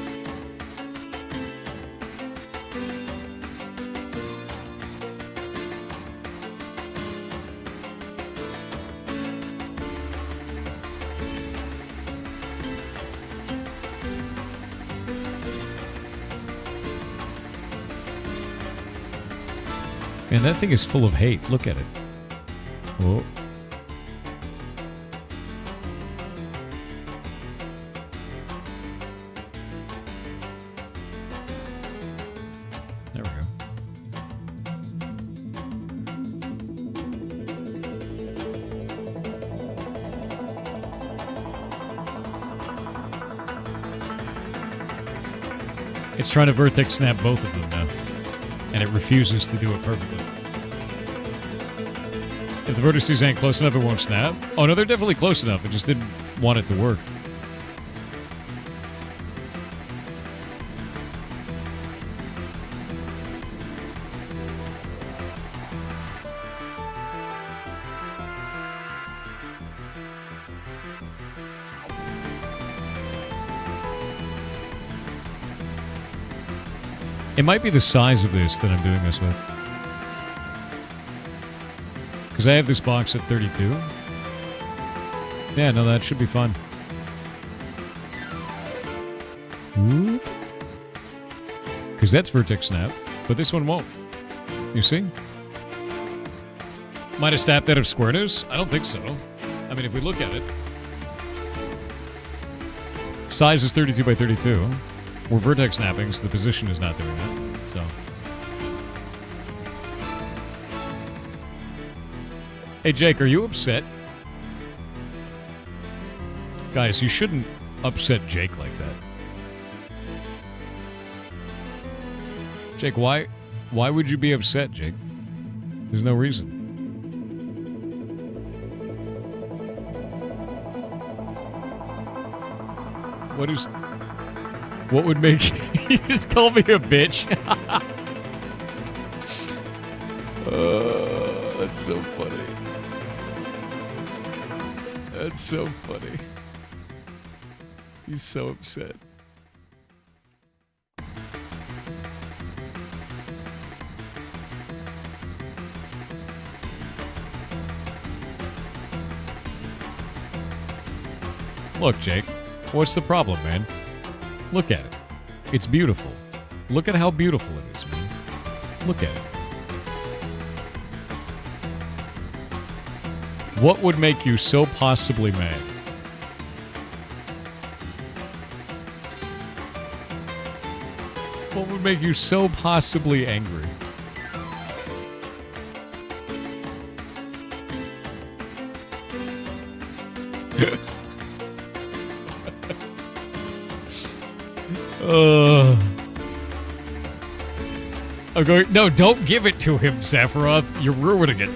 Man, that thing is full of hate. Look at it. Whoa. There we go. It's trying to vertex snap both of them now. And it refuses to do it perfectly. If the vertices ain't close enough, it won't snap. Oh, no, they're definitely close enough. It just didn't want it to work. It might be the size of this that I'm doing this with. Because I have this box at 32. Yeah, no, that should be fun. Because that's vertex snapped, but this one won't. You see? Might have snapped out of squareness? I don't think so. I mean, if we look at it. Size is 32 by 32. We're vertex snapping, so the position is not doing that. So, hey Jake, are you upset? Guys, you shouldn't upset Jake like that. Jake, why would you be upset, Jake? There's no reason. What would make you just call me a bitch? That's so funny. That's so funny. He's so upset. Look, Jake, what's the problem, man? Look at it. It's beautiful. Look at how beautiful it is, man. Look at it. What would make you so possibly mad? What would make you so possibly angry? I'm going, no, don't give it to him, Sephiroth. You're ruining it.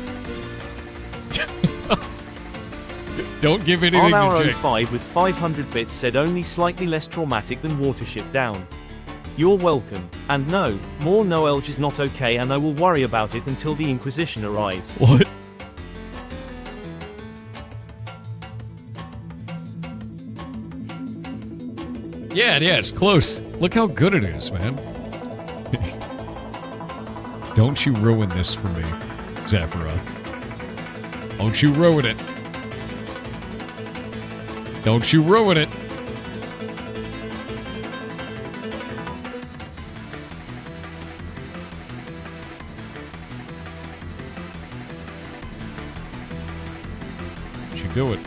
Don't give anything to Jake. R05 with 500 bits said only slightly less traumatic than Watership Down. You're welcome. And no, more Noelge is not okay, and I will worry about it until the Inquisition arrives. What? Yeah, it's close. Look how good it is, man. Don't you ruin this for me, Sephiroth. Don't you ruin it. Don't you ruin it. Don't you do it.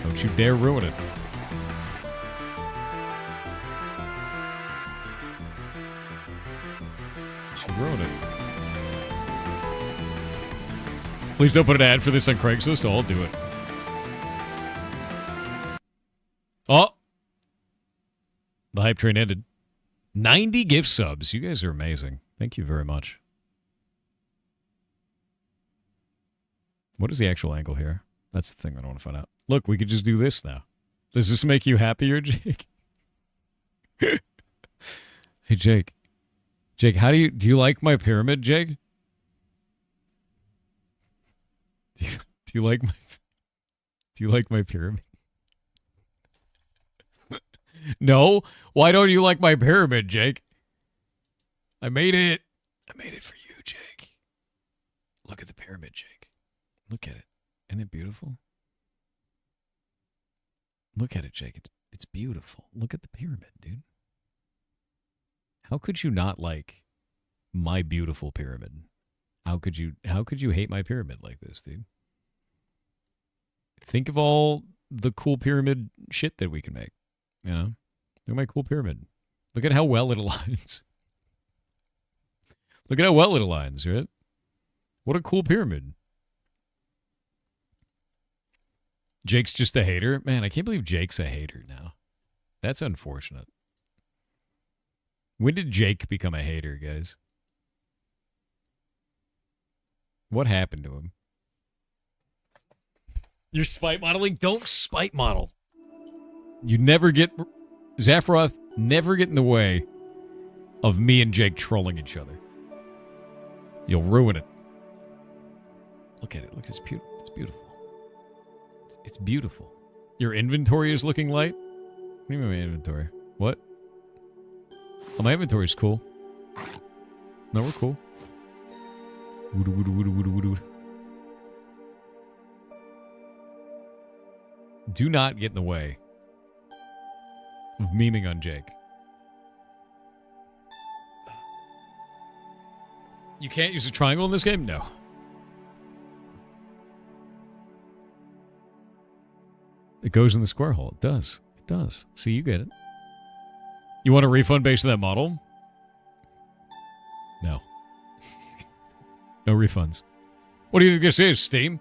Don't you dare ruin it. Don't you ruin it. Please don't put an ad for this on Craigslist. I'll do it. Oh! The hype train ended. 90 gift subs. You guys are amazing. Thank you very much. What is the actual angle here? That's the thing I don't want to find out. Look, we could just do this now. Does this make you happier, Jake? Hey, Jake. Jake, do you like my pyramid, Jake? Do you like my pyramid? No? Why don't you like my pyramid, Jake? I made it. I made it for you, Jake. Look at the pyramid, Jake. Look at it. Isn't it beautiful? Look at it, Jake. It's beautiful. Look at the pyramid, dude. How could you not like my beautiful pyramid? How could you hate my pyramid like this, dude? Think of all the cool pyramid shit that we can make. You know? Look at my cool pyramid. Look at how well it aligns. Look at how well it aligns, right? What a cool pyramid. Jake's just a hater? Man, I can't believe Jake's a hater now. That's unfortunate. When did Jake become a hater, guys? What happened to him? You're spite modeling? Don't spite model. You never get... Zaffroth, never get in the way of me and Jake trolling each other. You'll ruin it. Look at it. Look, it's beautiful. It's beautiful. It's beautiful. Your inventory is looking light? What do you mean my inventory? What? Oh, my inventory's cool. No, we're cool. Do not get in the way of memeing on Jake. You can't use a triangle in this game? No. It goes in the square hole. It does. It does. See, you get it. You want a refund based on that model? No. No refunds. What do you think this is, Steam?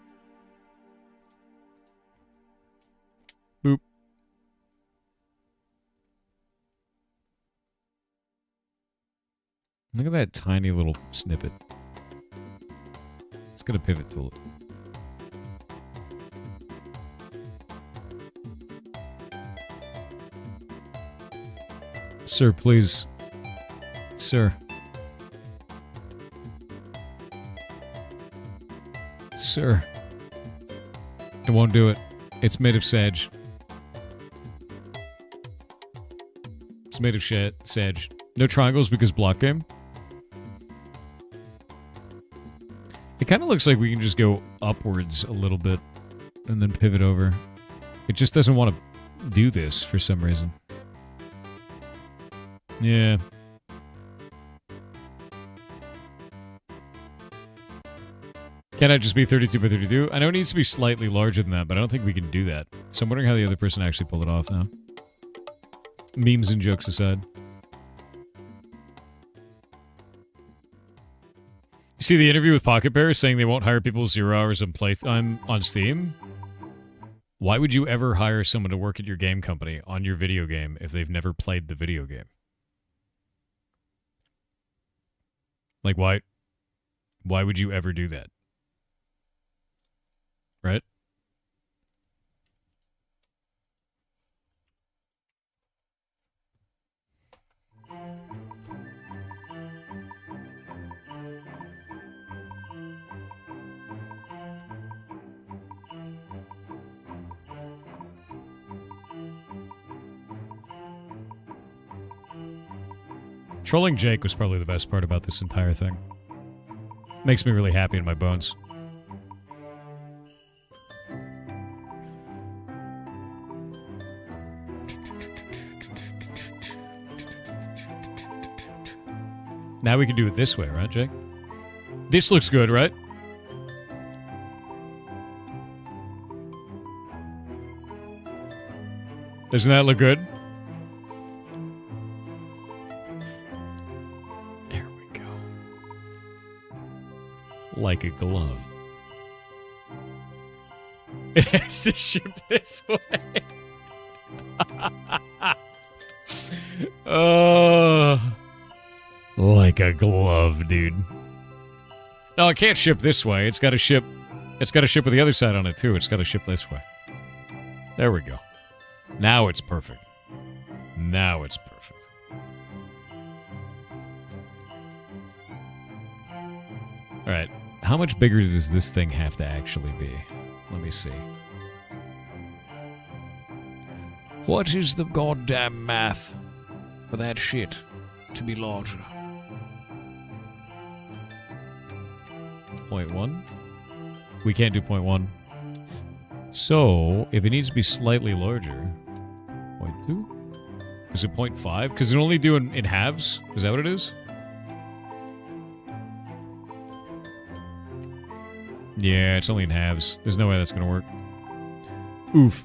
Boop. Look at that tiny little snippet. It's got a pivot tool. Sir, please. Sir. Sir. It won't do it. It's made of sage. It's made of sage. No triangles because Blockgame. It kind of looks like we can just go upwards a little bit and then pivot over. It just doesn't want to do this for some reason. Yeah. Can I just be 32 by 32? I know it needs to be slightly larger than that, but I don't think we can do that. So I'm wondering how the other person actually pulled it off now. Memes and jokes aside. You see the interview with Pocket Bear saying they won't hire people with 0 hours of playtime on Steam? Why would you ever hire someone to work at your game company on your video game if they've never played the video game? Like, why would you ever do that? Right? Trolling Jake was probably the best part about this entire thing. Makes me really happy in my bones. Now we can do it this way, right, Jake? This looks good, right? Doesn't that look good? There we go. Like a glove. It has to ship this way. Oh. Like a glove, dude. No, it can't ship this way. It's got to ship with the other side on it, too. It's got to ship this way. There we go. Now it's perfect. Now it's perfect. Alright. How much bigger does this thing have to actually be? Let me see. What is the goddamn math for that shit to be larger? 0.1? We can't do 0.1. So, if it needs to be slightly larger, 0.2? Is it 0.5? Because it only do in halves? Is that what it is? Yeah, it's only in halves. There's no way that's going to work. Oof.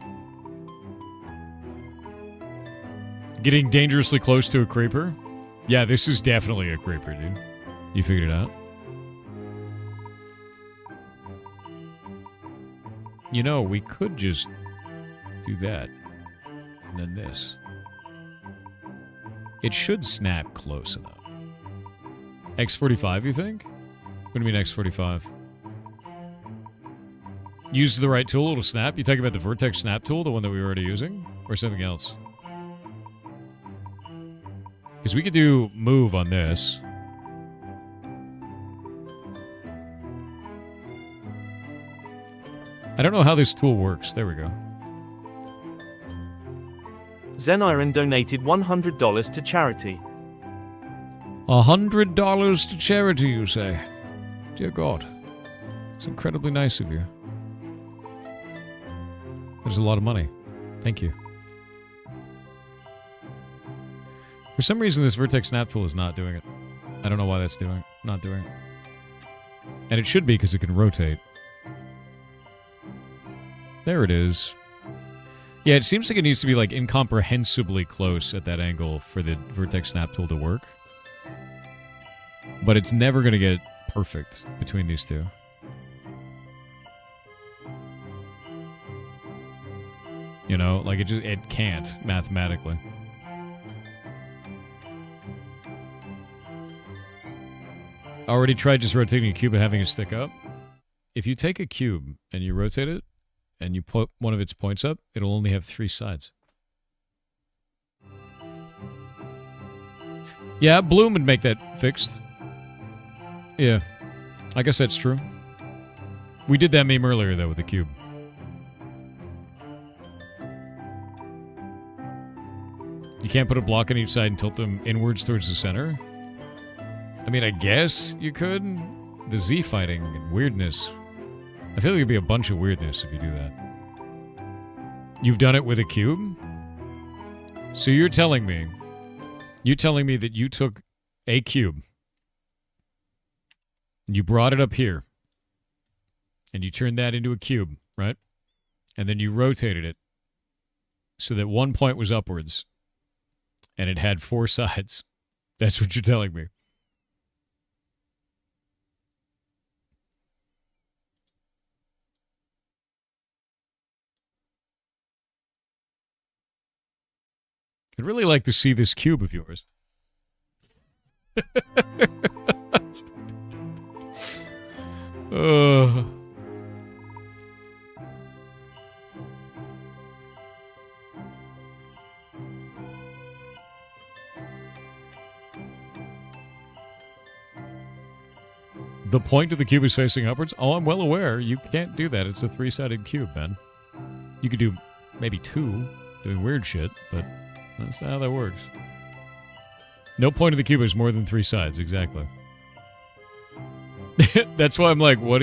Getting dangerously close to a creeper? Yeah, this is definitely a creeper, dude. You figured it out? You know, we could just do that. And then this. It should snap close enough. X45, you think? What do you mean X45? Use the right tool to snap? You talking about the Vertex snap tool, the one that we were already using? Or something else? Because we could do move on this. I don't know how this tool works. There we go. Zeniron donated $100 to charity. $100 to charity, you say? Dear God. It's incredibly nice of you. There's a lot of money. Thank you. For some reason, this Vertex Snap tool is not doing it. I don't know why that's not doing it. And it should be, because it can rotate. There it is. Yeah, it seems like it needs to be, like, incomprehensibly close at that angle for the Vertex Snap tool to work. But it's never going to get perfect between these two. You know, like, it can't, mathematically. Already tried just rotating a cube and having it stick up? If you take a cube and you rotate it, and you put one of its points up, it'll only have 3 sides. Yeah, Bloom would make that fixed. Yeah, I guess that's true. We did that meme earlier, though, with the cube. You can't put a block on each side and tilt them inwards towards the center? I mean, I guess you could. The Z fighting and weirdness. I feel like there'd be a bunch of weirdness if you do that. You've done it with a cube? So you're telling me that you took a cube, you brought it up here, and you turned that into a cube, right? And then you rotated it so that one point was upwards, and it had 4 sides. That's what you're telling me. I'd really like to see this cube of yours. The point of the cube is facing upwards? Oh, I'm well aware. You can't do that. It's a 3-sided cube, man. You could do maybe 2, doing weird shit, but that's not how that works. No point of the cube is more than 3 sides, exactly. That's why I'm like, what?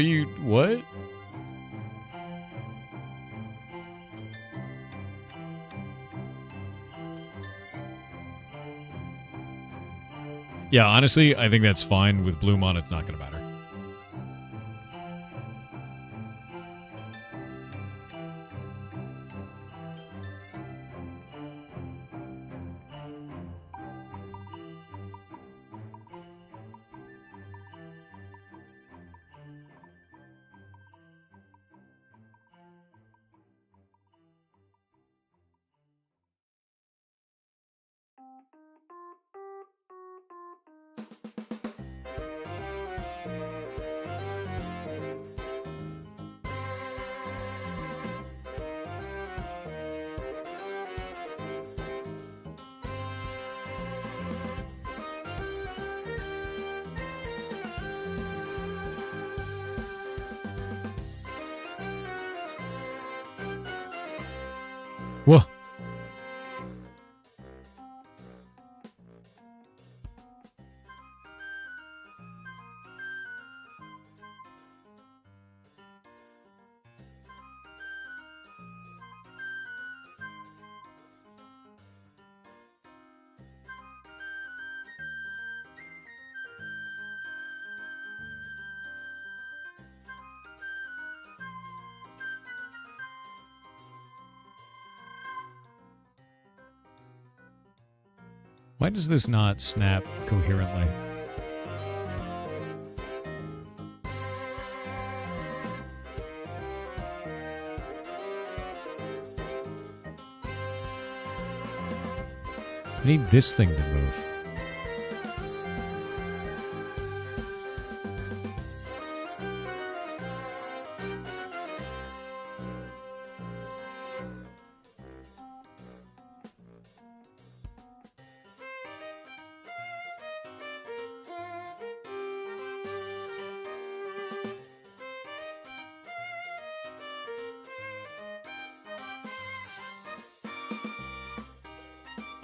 Yeah, honestly, I think that's fine. With Bloom on, it's not going to matter. Why does this not snap coherently? I need this thing to move.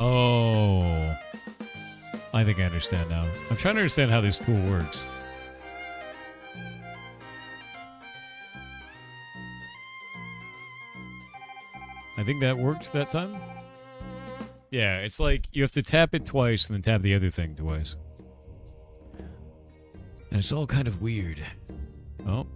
Oh, I think I understand now. I'm trying to understand how this tool works. I think that worked that time. Yeah, it's like you have to tap it twice and then tap the other thing twice. And it's all kind of weird. Oh.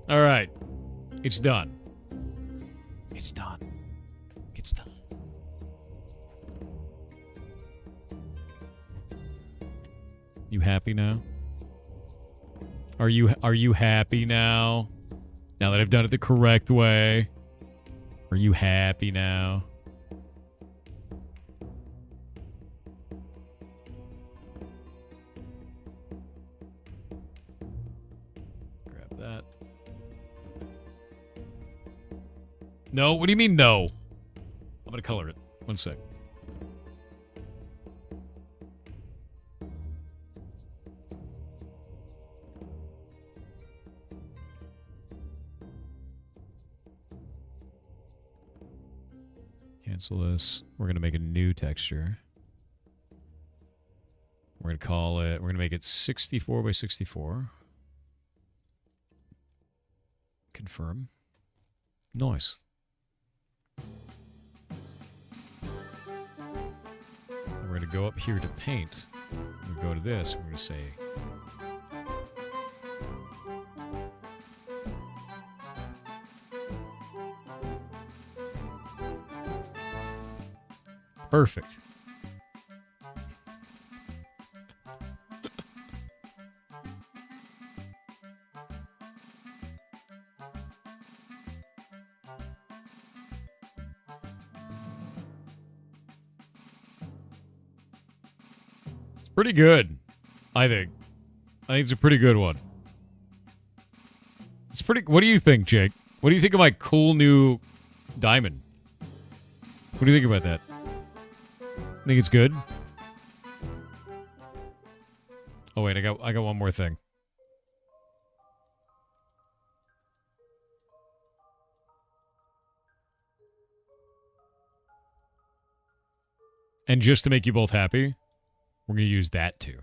All right. It's done. It's done. It's done. You happy now? Are you happy now? Now that I've done it the correct way? Are you happy now? Grab that. No? What do you mean no? I'm gonna color it. One sec. Cancel this. We're gonna make a new texture. We're gonna make it 64 by 64. Confirm. Nice. We're going to go up here to paint. We're going to go to this. We're going to say perfect. Pretty good, I think. I think it's a pretty good one. It's pretty... What do you think, Jake? What do you think of my cool new diamond? What do you think about that? Think it's good? Oh wait, I got one more thing. And just to make you both happy, we're going to use that too.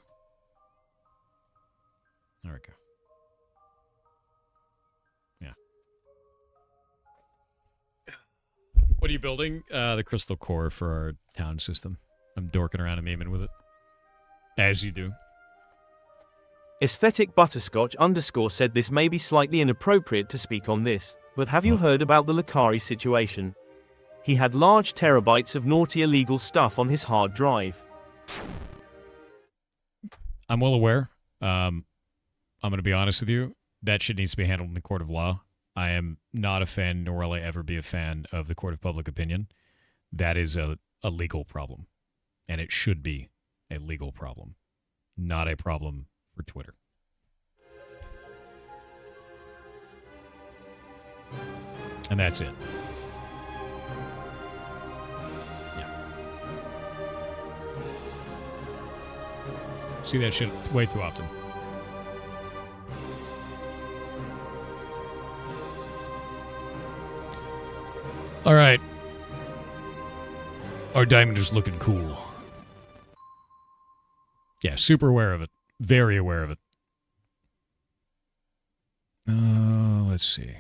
There we go. Yeah. What are you building? The crystal core for our town system. I'm dorking around and memeing with it. As you do. Aesthetic Butterscotch _ said this may be slightly inappropriate to speak on this, but have you heard about the Lucari situation? He had large terabytes of naughty illegal stuff on his hard drive. I'm well aware. I'm going to be honest with you. That shit needs to be handled in the court of law. I am not a fan, nor will I ever be a fan of the court of public opinion. That is a legal problem. And it should be a legal problem, not a problem for Twitter. And that's it. See that shit way too often. All right. Our diamond is looking cool. Yeah, super aware of it. Very aware of it. Let's see.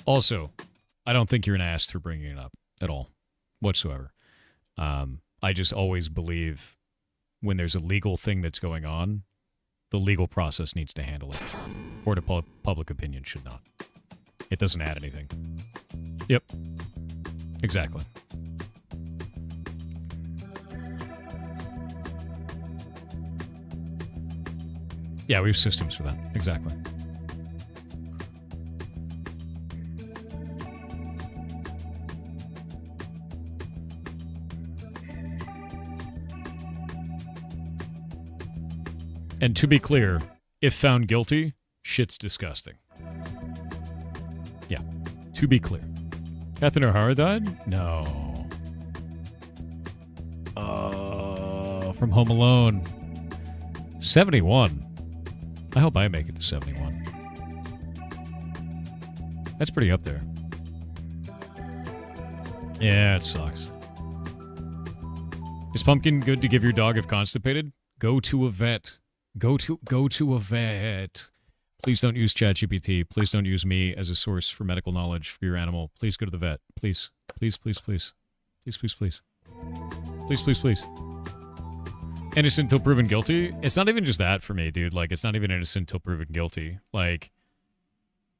Also, I don't think you're an ass for bringing it up at all, whatsoever. I just always believe when there's a legal thing that's going on, the legal process needs to handle it. Court of public opinion should not. It doesn't add anything. Yep. Exactly. Yeah, we have systems for that. Exactly. And to be clear, if found guilty, shit's disgusting. Yeah, to be clear. Catherine O'Hara died? No. From Home Alone. 71. I hope I make it to 71. That's pretty up there. Yeah, it sucks. Is pumpkin good to give your dog if constipated? Go to a vet. Go to a vet. Please don't use ChatGPT. Please don't use me as a source for medical knowledge for your animal. Please go to the vet. Please. Please, please, please. Please, please, please. Please, please, please. Innocent until proven guilty? It's not even just that for me, dude. Like, it's not even innocent until proven guilty. Like,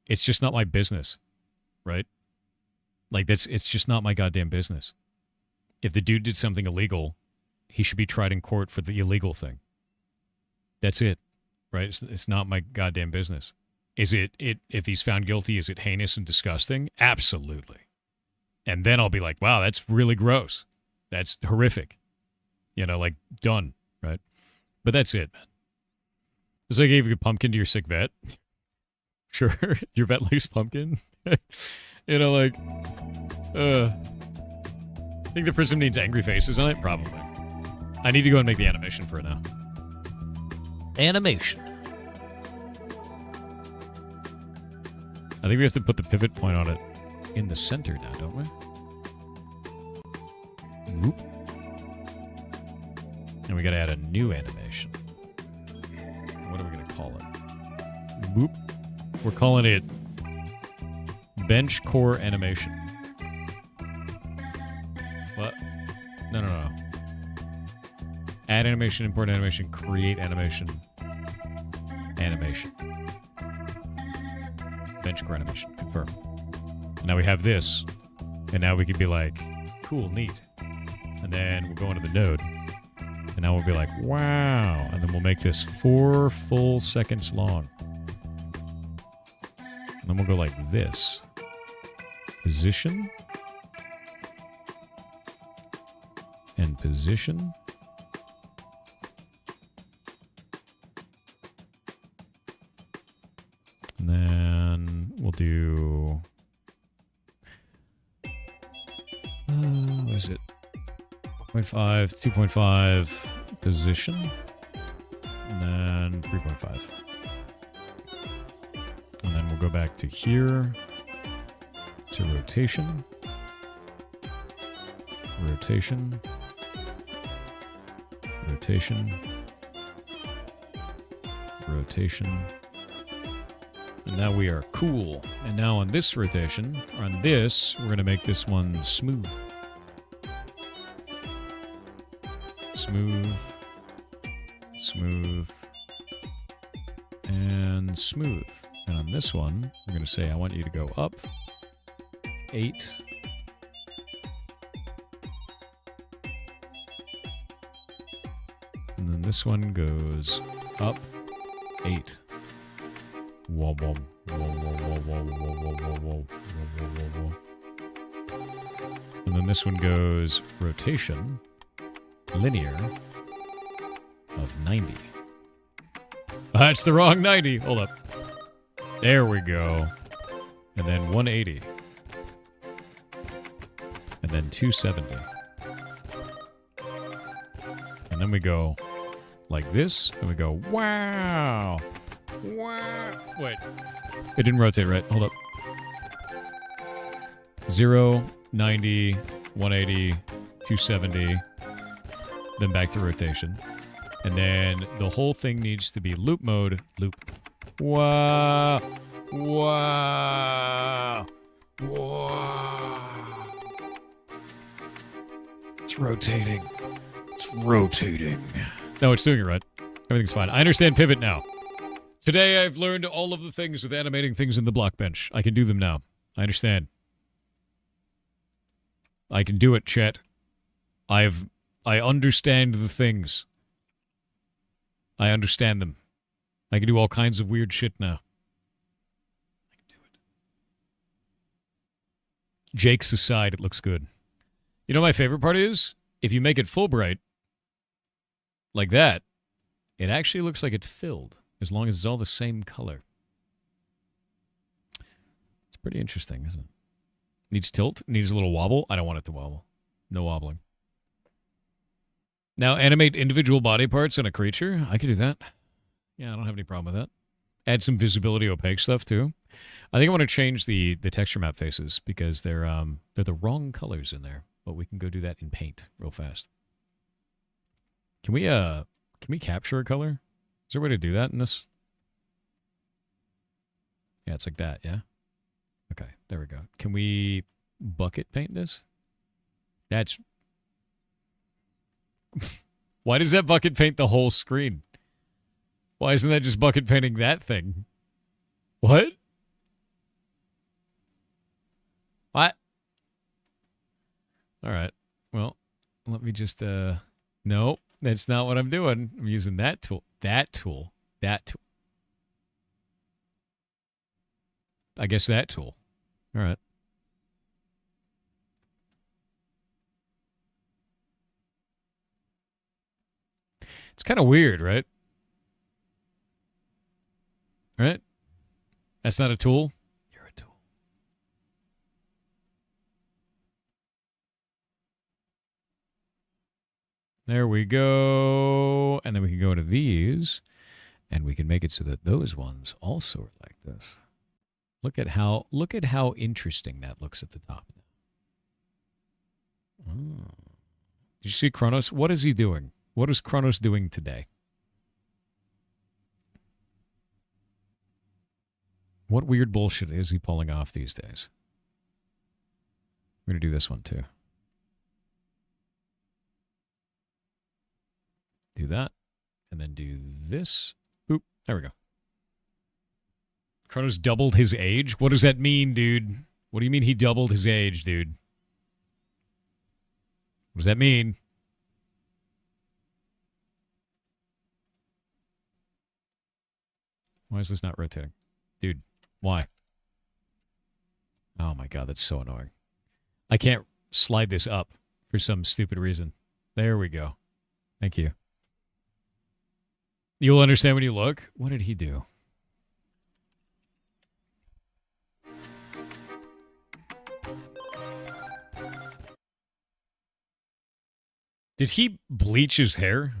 it's just not my business, right? Like, it's just not my goddamn business. If the dude did something illegal, he should be tried in court for the illegal thing. That's it, right? It's not my goddamn business. Is it if he's found guilty, is it heinous and disgusting? Absolutely. And then I'll be like, wow, that's really gross. That's horrific. You know, like, done, right? But that's it, man. It's like I gave you a pumpkin to your sick vet. Sure, your vet likes pumpkin. You know, like, I think the prism needs angry faces on it? Probably. I need to go and make the animation for it now. Animation. I think we have to put the pivot point on it in the center now, don't we? Whoop. And we gotta add a new animation. What are we gonna call it? Whoop. We're calling it Bench Core Animation. What? No. Add animation, import animation, create animation. Animation. Bench core animation. Confirm. And now we have this. And now we can be like, cool, neat. And then we'll go into the node. And now we'll be like, wow. And then we'll make this 4 full seconds long. And then we'll go like this. Position. And position. And then we'll do... what is it? 0.5, 2.5, position. And then 3.5. And then we'll go back to here. To rotation. Rotation. Rotation. Rotation. And now we are cool. And now on this rotation, on this, we're going to make this one smooth. Smooth. Smooth. And smooth. And on this one, we're going to say, I want you to go up 8. And then this one goes up 8. Whoa, whoa, whoa, whoa, whoa, whoa, whoa, whoa, whoa, whoa, whoa, whoa. And then this one goes rotation, linear, of 90. That's the wrong 90. Hold up. There we go. And then 180. And then 270. And then we go like this, and we go, wow. Wow. Wait. It didn't rotate right. Hold up. 0, 90, 180, 270. Then back to rotation. And then the whole thing needs to be loop mode, loop. Wow. Wow. Wow. It's rotating. It's rotating. No, it's doing it right. Everything's fine. I understand pivot now. Today I've learned all of the things with animating things in the block bench. I can do them now. I understand. I can do it, chat. I understand the things. I understand them. I can do all kinds of weird shit now. I can do it. Jake's aside, it looks good. You know what my favorite part is? If you make it full bright, like that, it actually looks like it filled, as long as it's all the same color. It's pretty interesting, isn't it? Needs tilt, needs a little wobble. I don't want it to wobble. No wobbling. Now, animate individual body parts in a creature. I could do that. Yeah, I don't have any problem with that. Add some visibility opaque stuff, too. I think I want to change the texture map faces because they're the wrong colors in there. But we can go do that in Paint real fast. Can we capture a color? Is there a way to do that in this? Yeah, it's like that, yeah? Okay, there we go. Can we bucket paint this? That's... Why does that bucket paint the whole screen? Why isn't that just bucket painting that thing? What? What? All right. Well, let me just, no, that's not what I'm doing. I'm using that tool. That tool. That tool. I guess that tool. All right. It's kind of weird, right? Right? That's not a tool. You're a tool. There we go. And then we can go to these, and we can make it so that those ones also are like this. Look at how interesting that looks at the top. Oh. Did you see Kronos? What is he doing? What is Kronos doing today? What weird bullshit is he pulling off these days? I'm going to do this one too. Do that. And then do this. Boop. There we go. Kronos doubled his age? What does that mean, dude? What do you mean he doubled his age, dude? What does that mean? Why is this not rotating? Dude, why? Oh my god, that's so annoying. I can't slide this up for some stupid reason. There we go. Thank you. You'll understand when you look. What did he do? Did he bleach his hair?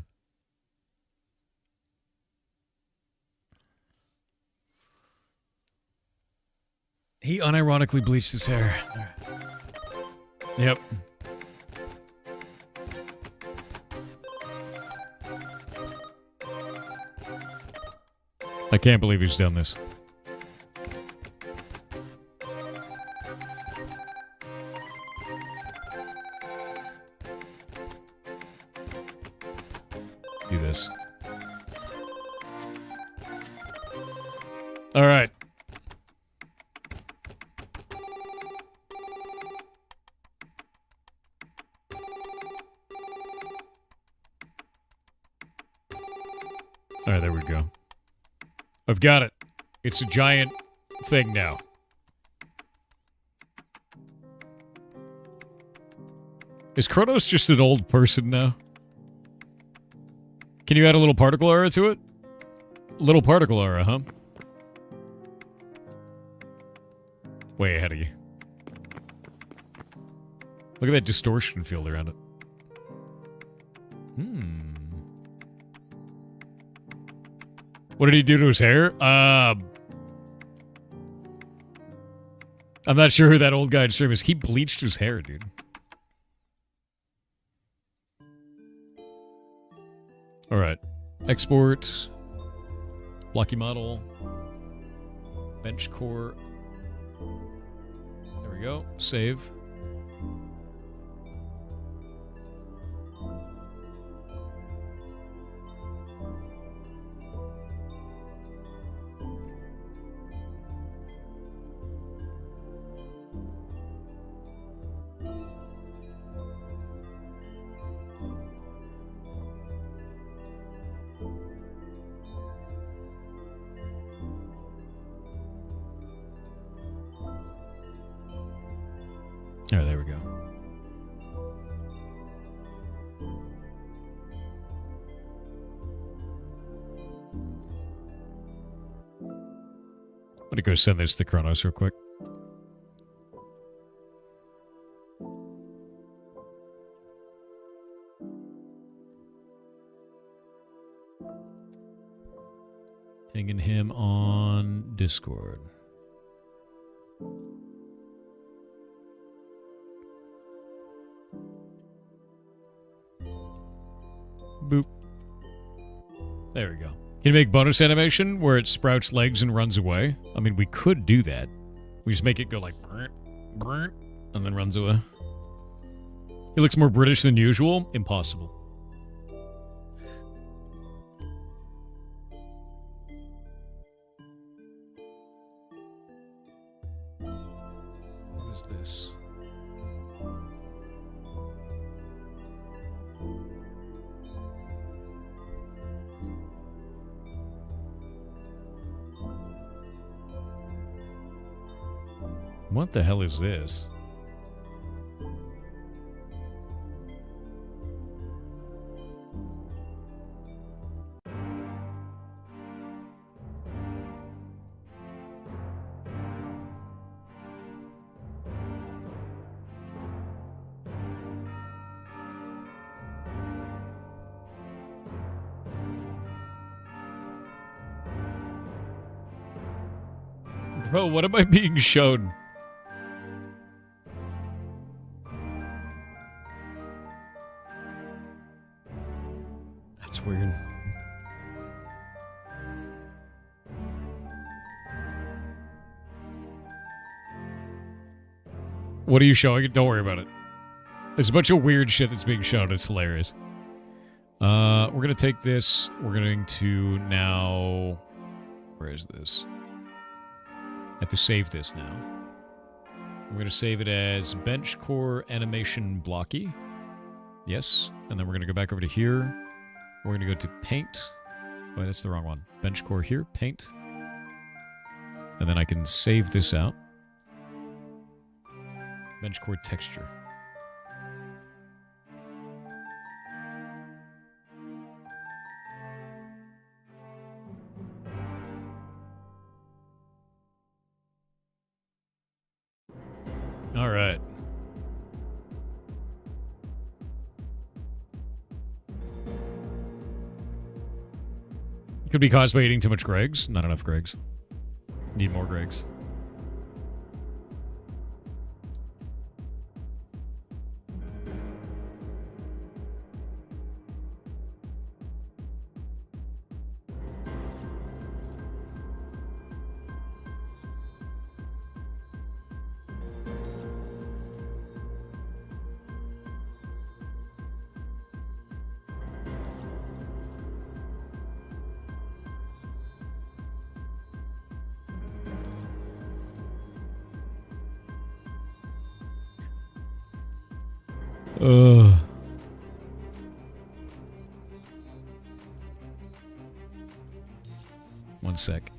He unironically bleached his hair. Yep. I can't believe he's done this. Do this. All right. All right, there we go. I've got it. It's a giant thing now. Is Kronos just an old person now? Can you add a little particle aura to it? Little particle aura, huh? Way ahead of you. Look at that distortion field around it. What did he do to his hair? I'm not sure who that old guy in stream is. He bleached his hair, dude. All right. Export. Blocky model. Bench core. There we go. Save. Oh, there we go. I'm gonna go send this to Kronos real quick. Pinging him on Discord. Boop. There we go. Can you make bonus animation where it sprouts legs and runs away? I mean, we could do that. We just make it go like brrrt, brrrt, and then runs away. He looks more British than usual. Impossible. What is this? What the hell is this? Bro, what am I being shown? That's weird. What are you showing? Don't worry about it. There's a bunch of weird shit that's being shown. It's hilarious. We're going to take this. We're going to now... Where is this? I have to save this now. We're going to save it as bench core animation blocky. Yes. And then we're going to go back over to here. We're going to go to paint. Oh, that's the wrong one. Bench core here, paint. And then I can save this out. Bench core texture. All right. Could be caused by eating too much Greg's. Not enough Greg's. Need more Greg's. One sec.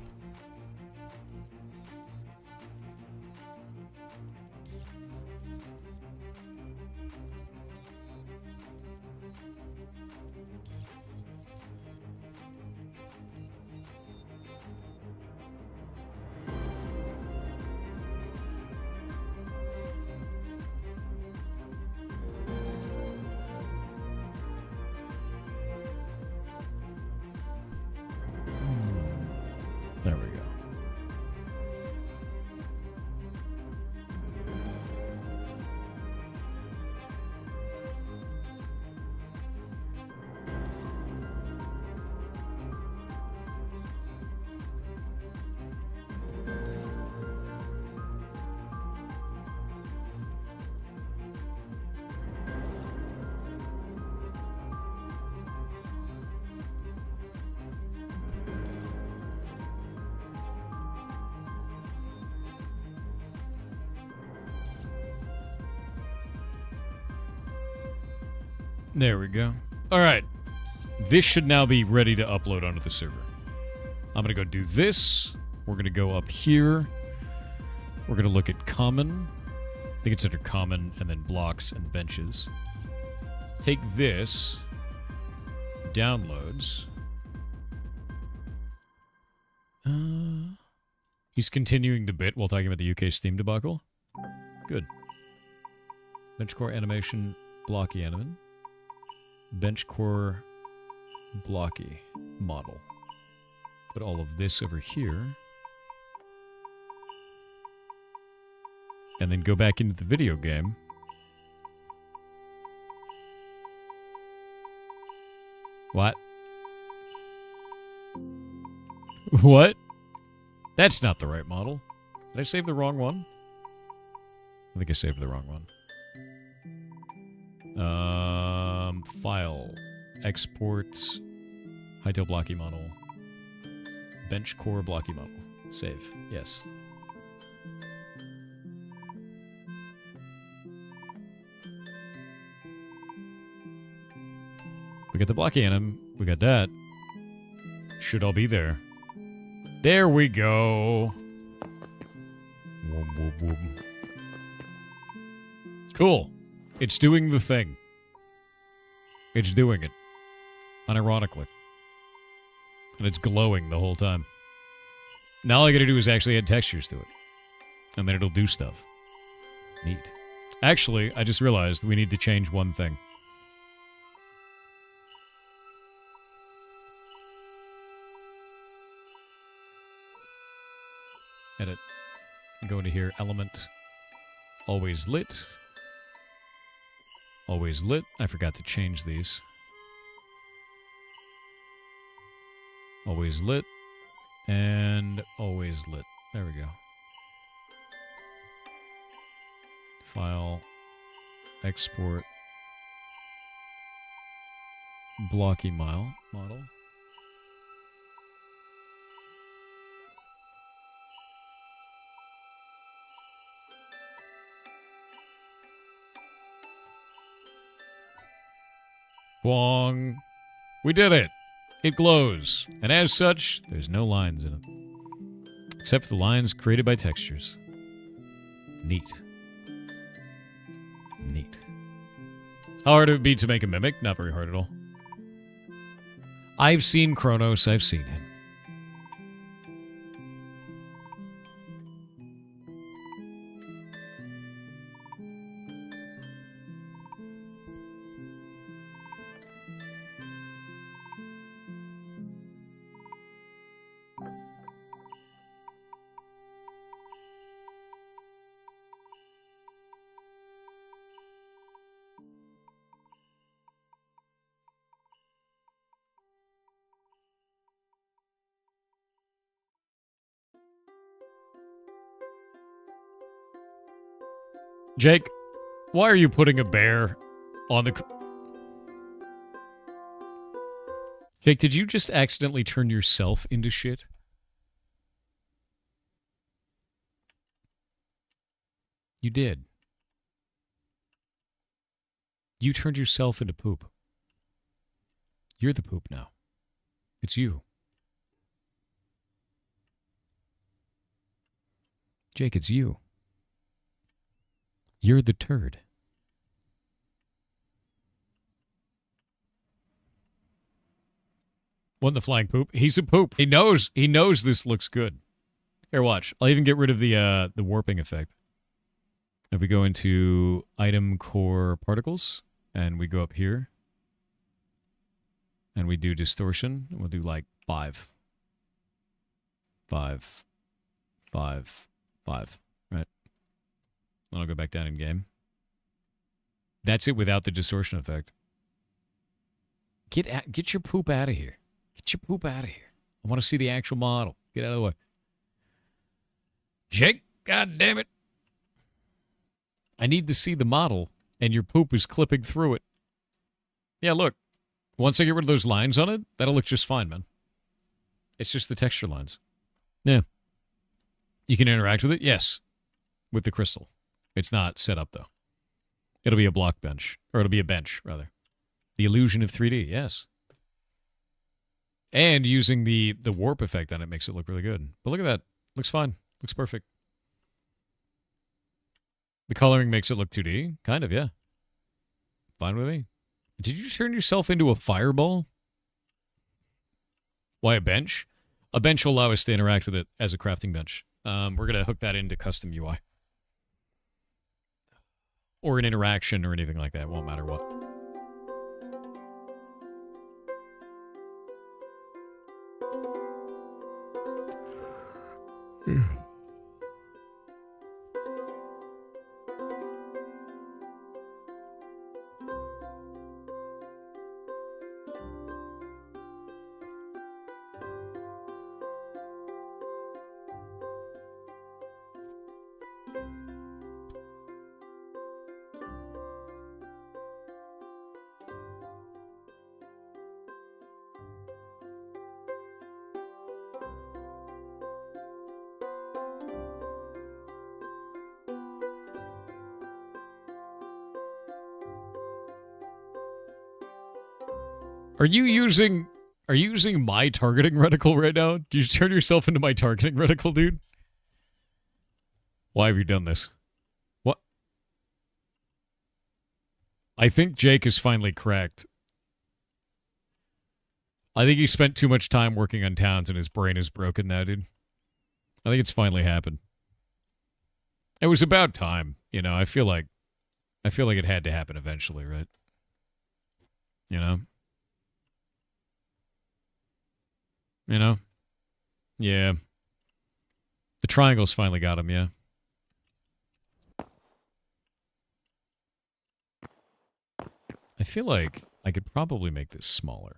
There we go. All right. This should now be ready to upload onto the server. I'm going to go do this. We're going to go up here. We're going to look at common. I think it's under common and then blocks and benches. Take this. Downloads. He's continuing the bit while talking about the UK Steam debacle. Good. Bench core animation, blocky animation. Bench core, blocky model. Put all of this over here. And then go back into the video game. What? What? That's not the right model. Did I save the wrong one? I think I saved the wrong one. File. Export. Hightail blocky model. Bench core blocky model. Save. Yes. We got the blocky anim. We got that. Should all be there. There we go. Whoom, whoom, whoom. Cool. It's doing the thing. It's doing it. Unironically. And it's glowing the whole time. Now all I gotta do is actually add textures to it. And then it'll do stuff. Neat. Actually, I just realized we need to change one thing. Edit. Go into here, element. Always lit. Always lit. I forgot to change these. Always lit. And always lit. There we go. File. Export. Blocky model. Bwong. We did it. It glows. And as such, there's no lines in it. Except for the lines created by textures. Neat. Neat. How hard would it be to make a mimic? Not very hard at all. I've seen Kronos. I've seen him. Jake, why are you putting a bear on the... Jake, did you just accidentally turn yourself into shit? You did. You turned yourself into poop. You're the poop now. It's you. Jake, it's you. You're the turd. Wasn't the flying poop? He's a poop. He knows this looks good. Here, watch. I'll even get rid of the warping effect. If we go into item core particles and we go up here and we do distortion, we'll do like 5. 5. 5. 5. Right? Then I'll go back down in game. That's it without the distortion effect. Get your poop out of here. Get your poop out of here. I want to see the actual model. Get out of the way. Jake, God damn it. I need to see the model, and your poop is clipping through it. Yeah, look. Once I get rid of those lines on it, that'll look just fine, man. It's just the texture lines. Yeah. You can interact with it? Yes. With the crystal. It's not set up, though. It'll be a block bench. Or it'll be a bench, rather. The illusion of 3D, yes. And using the warp effect on it makes it look really good. But look at that. Looks fine. Looks perfect. The coloring makes it look 2D. Kind of, yeah. Fine with me. Did you turn yourself into a fireball? Why a bench? A bench will allow us to interact with it as a crafting bench. We're going to hook that into custom UI. Or an interaction or anything like that. Won't matter what. Are you using my targeting reticle right now? Did you turn yourself into my targeting reticle, dude? Why have you done this? What? I think Jake is finally cracked. I think he spent too much time working on towns and his brain is broken now, dude. I think it's finally happened. It was about time, you know. I feel like it had to happen eventually, right? You know? You know? Yeah. The triangle's finally got him, yeah. I feel like I could probably make this smaller.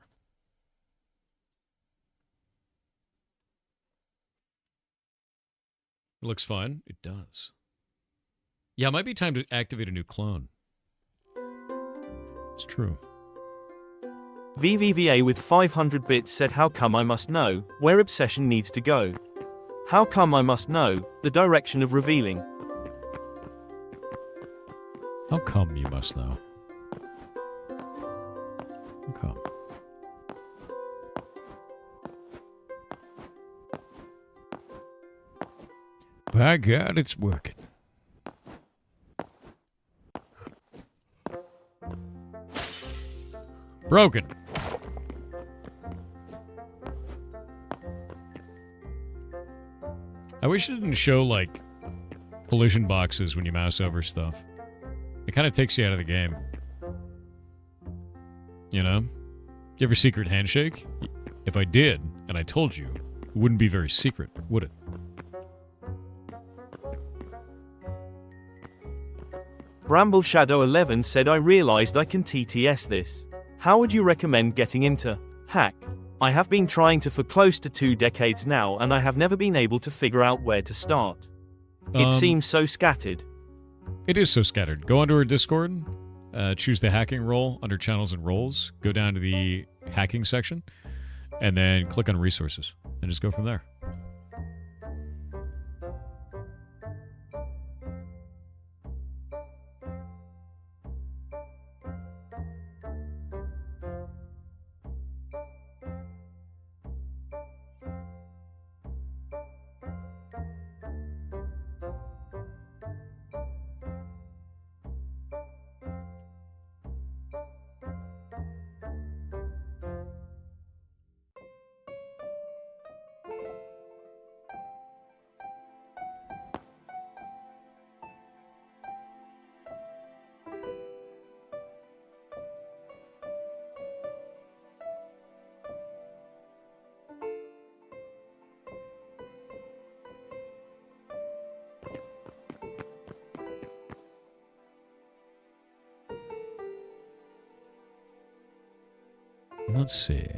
It looks fine. It does. Yeah, it might be time to activate a new clone. It's true. VVVA with 500 bits said, how come I must know where obsession needs to go? How come I must know the direction of revealing? How come you must know? How come? By God, it's working. Broken. I wish it didn't show, like, collision boxes when you mouse over stuff. It kind of takes you out of the game. You know? You ever secret handshake? If I did, and I told you, it wouldn't be very secret, would it? Bramble Shadow 11 said, I realized I can TTS this. How would you recommend getting into hack? I have been trying to for close to 2 decades now and I have never been able to figure out where to start. It seems so scattered. It is so scattered. Go onto our Discord, choose the hacking role under channels and roles, go down to the hacking section, and then click on resources, and just go from there. Let's see.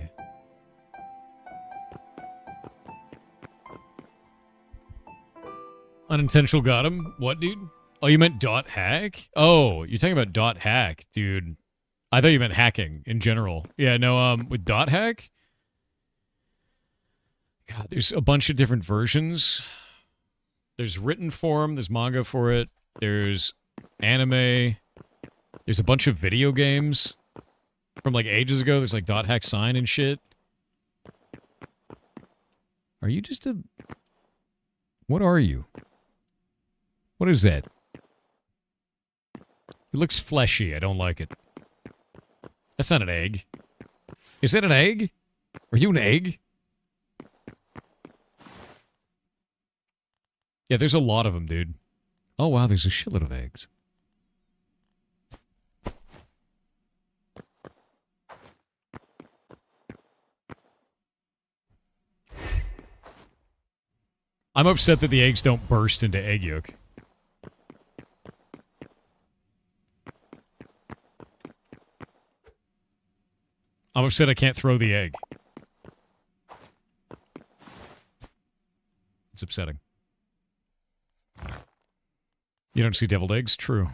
Unintentional got him? What, dude? Oh, you meant dot hack? Oh, you're talking about dot hack, dude. I thought you meant hacking in general. Yeah, no, with dot hack? God, there's a bunch of different versions. There's written form, there's manga for it, there's anime, there's a bunch of video games. From like ages ago, there's like .hack sign and shit. Are you just a... What are you? What is that? It looks fleshy. I don't like it. That's not an egg. Is that an egg? Are you an egg? Yeah, there's a lot of them, dude. Oh, wow, there's a shitload of eggs. I'm upset that the eggs don't burst into egg yolk. I'm upset I can't throw the egg. It's upsetting. You don't see deviled eggs? True.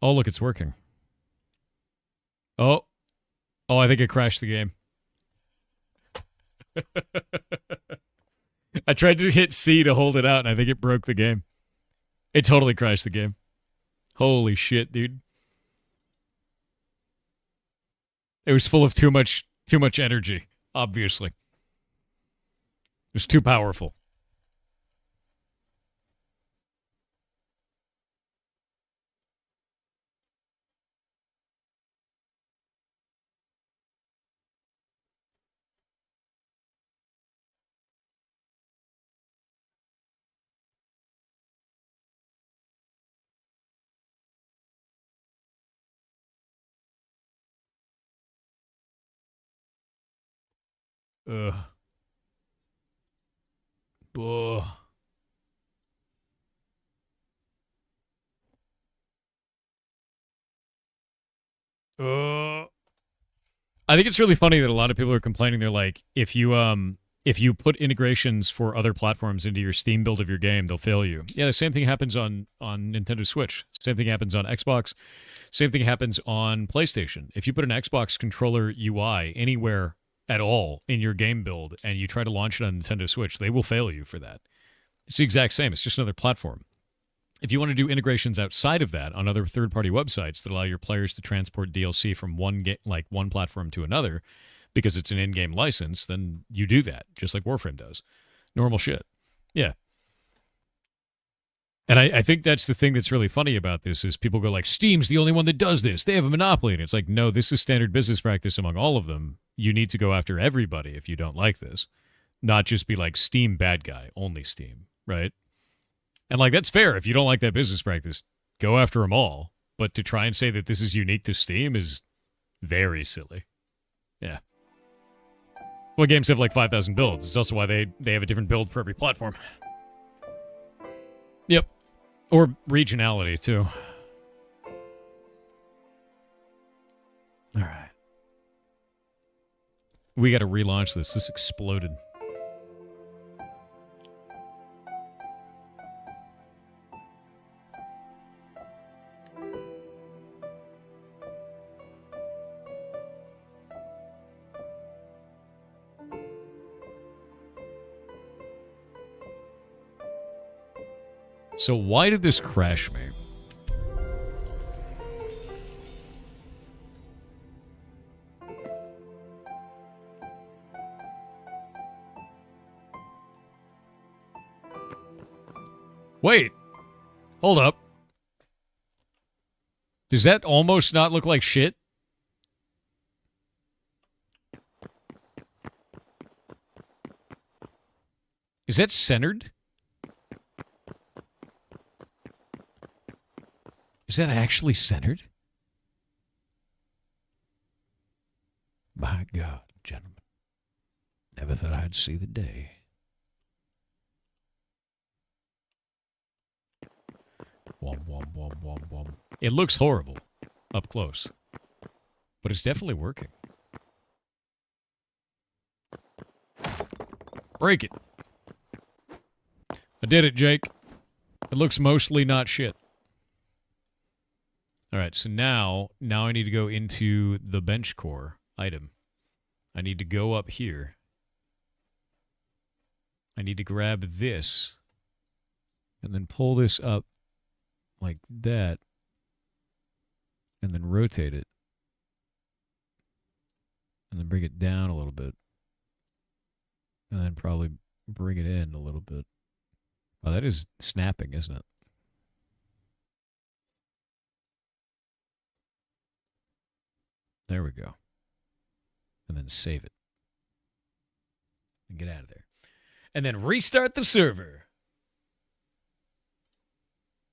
Oh, look, it's working. Oh. Oh, I think it crashed the game. I tried to hit C to hold it out, and I think it broke the game. It totally crashed the game. Holy shit, dude. It was full of too much energy, obviously. It was too powerful. Ugh. Ugh. I think it's really funny that a lot of people are complaining. They're like, if you put integrations for other platforms into your Steam build of your game, they'll fail you. Yeah, the same thing happens on Nintendo Switch. Same thing happens on Xbox. Same thing happens on PlayStation. If you put an Xbox controller UI anywhere at all in your game build and you try to launch it on Nintendo Switch, they will fail you for that. It's the exact same. It's just another platform. If you want to do integrations outside of that on other third-party websites that allow your players to transport DLC from one platform to another because it's an in-game license, then you do that, just like Warframe does. Normal shit. Yeah. And I think that's the thing that's really funny about this is people go like, Steam's the only one that does this. They have a monopoly. And it's like, no, this is standard business practice among all of them. You need to go after everybody if you don't like this. Not just be like Steam bad guy, only Steam, right? And like, that's fair. If you don't like that business practice, go after them all. But to try and say that this is unique to Steam is very silly. Yeah. Well, games have like 5,000 builds. It's also why they have a different build for every platform. Yep. Or regionality, too. All right. We got to relaunch this. This exploded. So why did this crash me? Wait. Hold up. Does that almost not look like shit? Is that centered? Is that actually centered? By God, gentlemen. Never thought I'd see the day. Wom, wom, wom, wom, wom. It looks horrible up close, but it's definitely working. Break it. I did it, Jake. It looks mostly not shit. All right, so now I need to go into the bench core item. I need to go up here. I need to grab this and then pull this up like that and then rotate it. And then bring it down a little bit. And then probably bring it in a little bit. Oh, that is snapping, isn't it? There we go. And then save it. And get out of there. And then restart the server.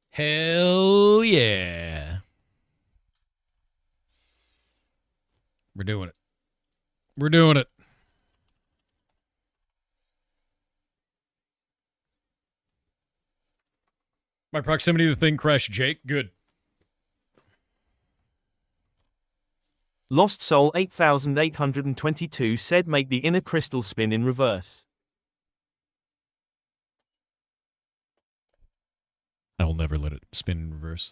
Hell yeah. We're doing it. We're doing it. My proximity to the thing crashed, Jake. Good. Lost Soul 8822 said make the inner crystal spin in reverse. I will never let it spin in reverse.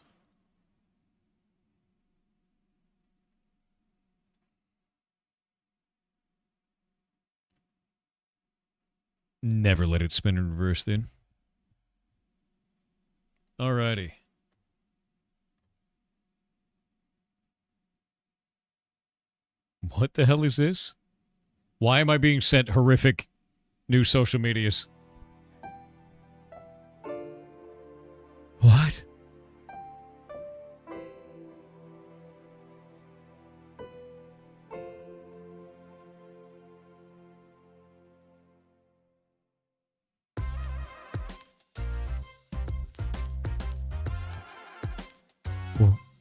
Never let it spin in reverse, dude. Alrighty. What the hell is this? Why am I being sent horrific new social medias? What?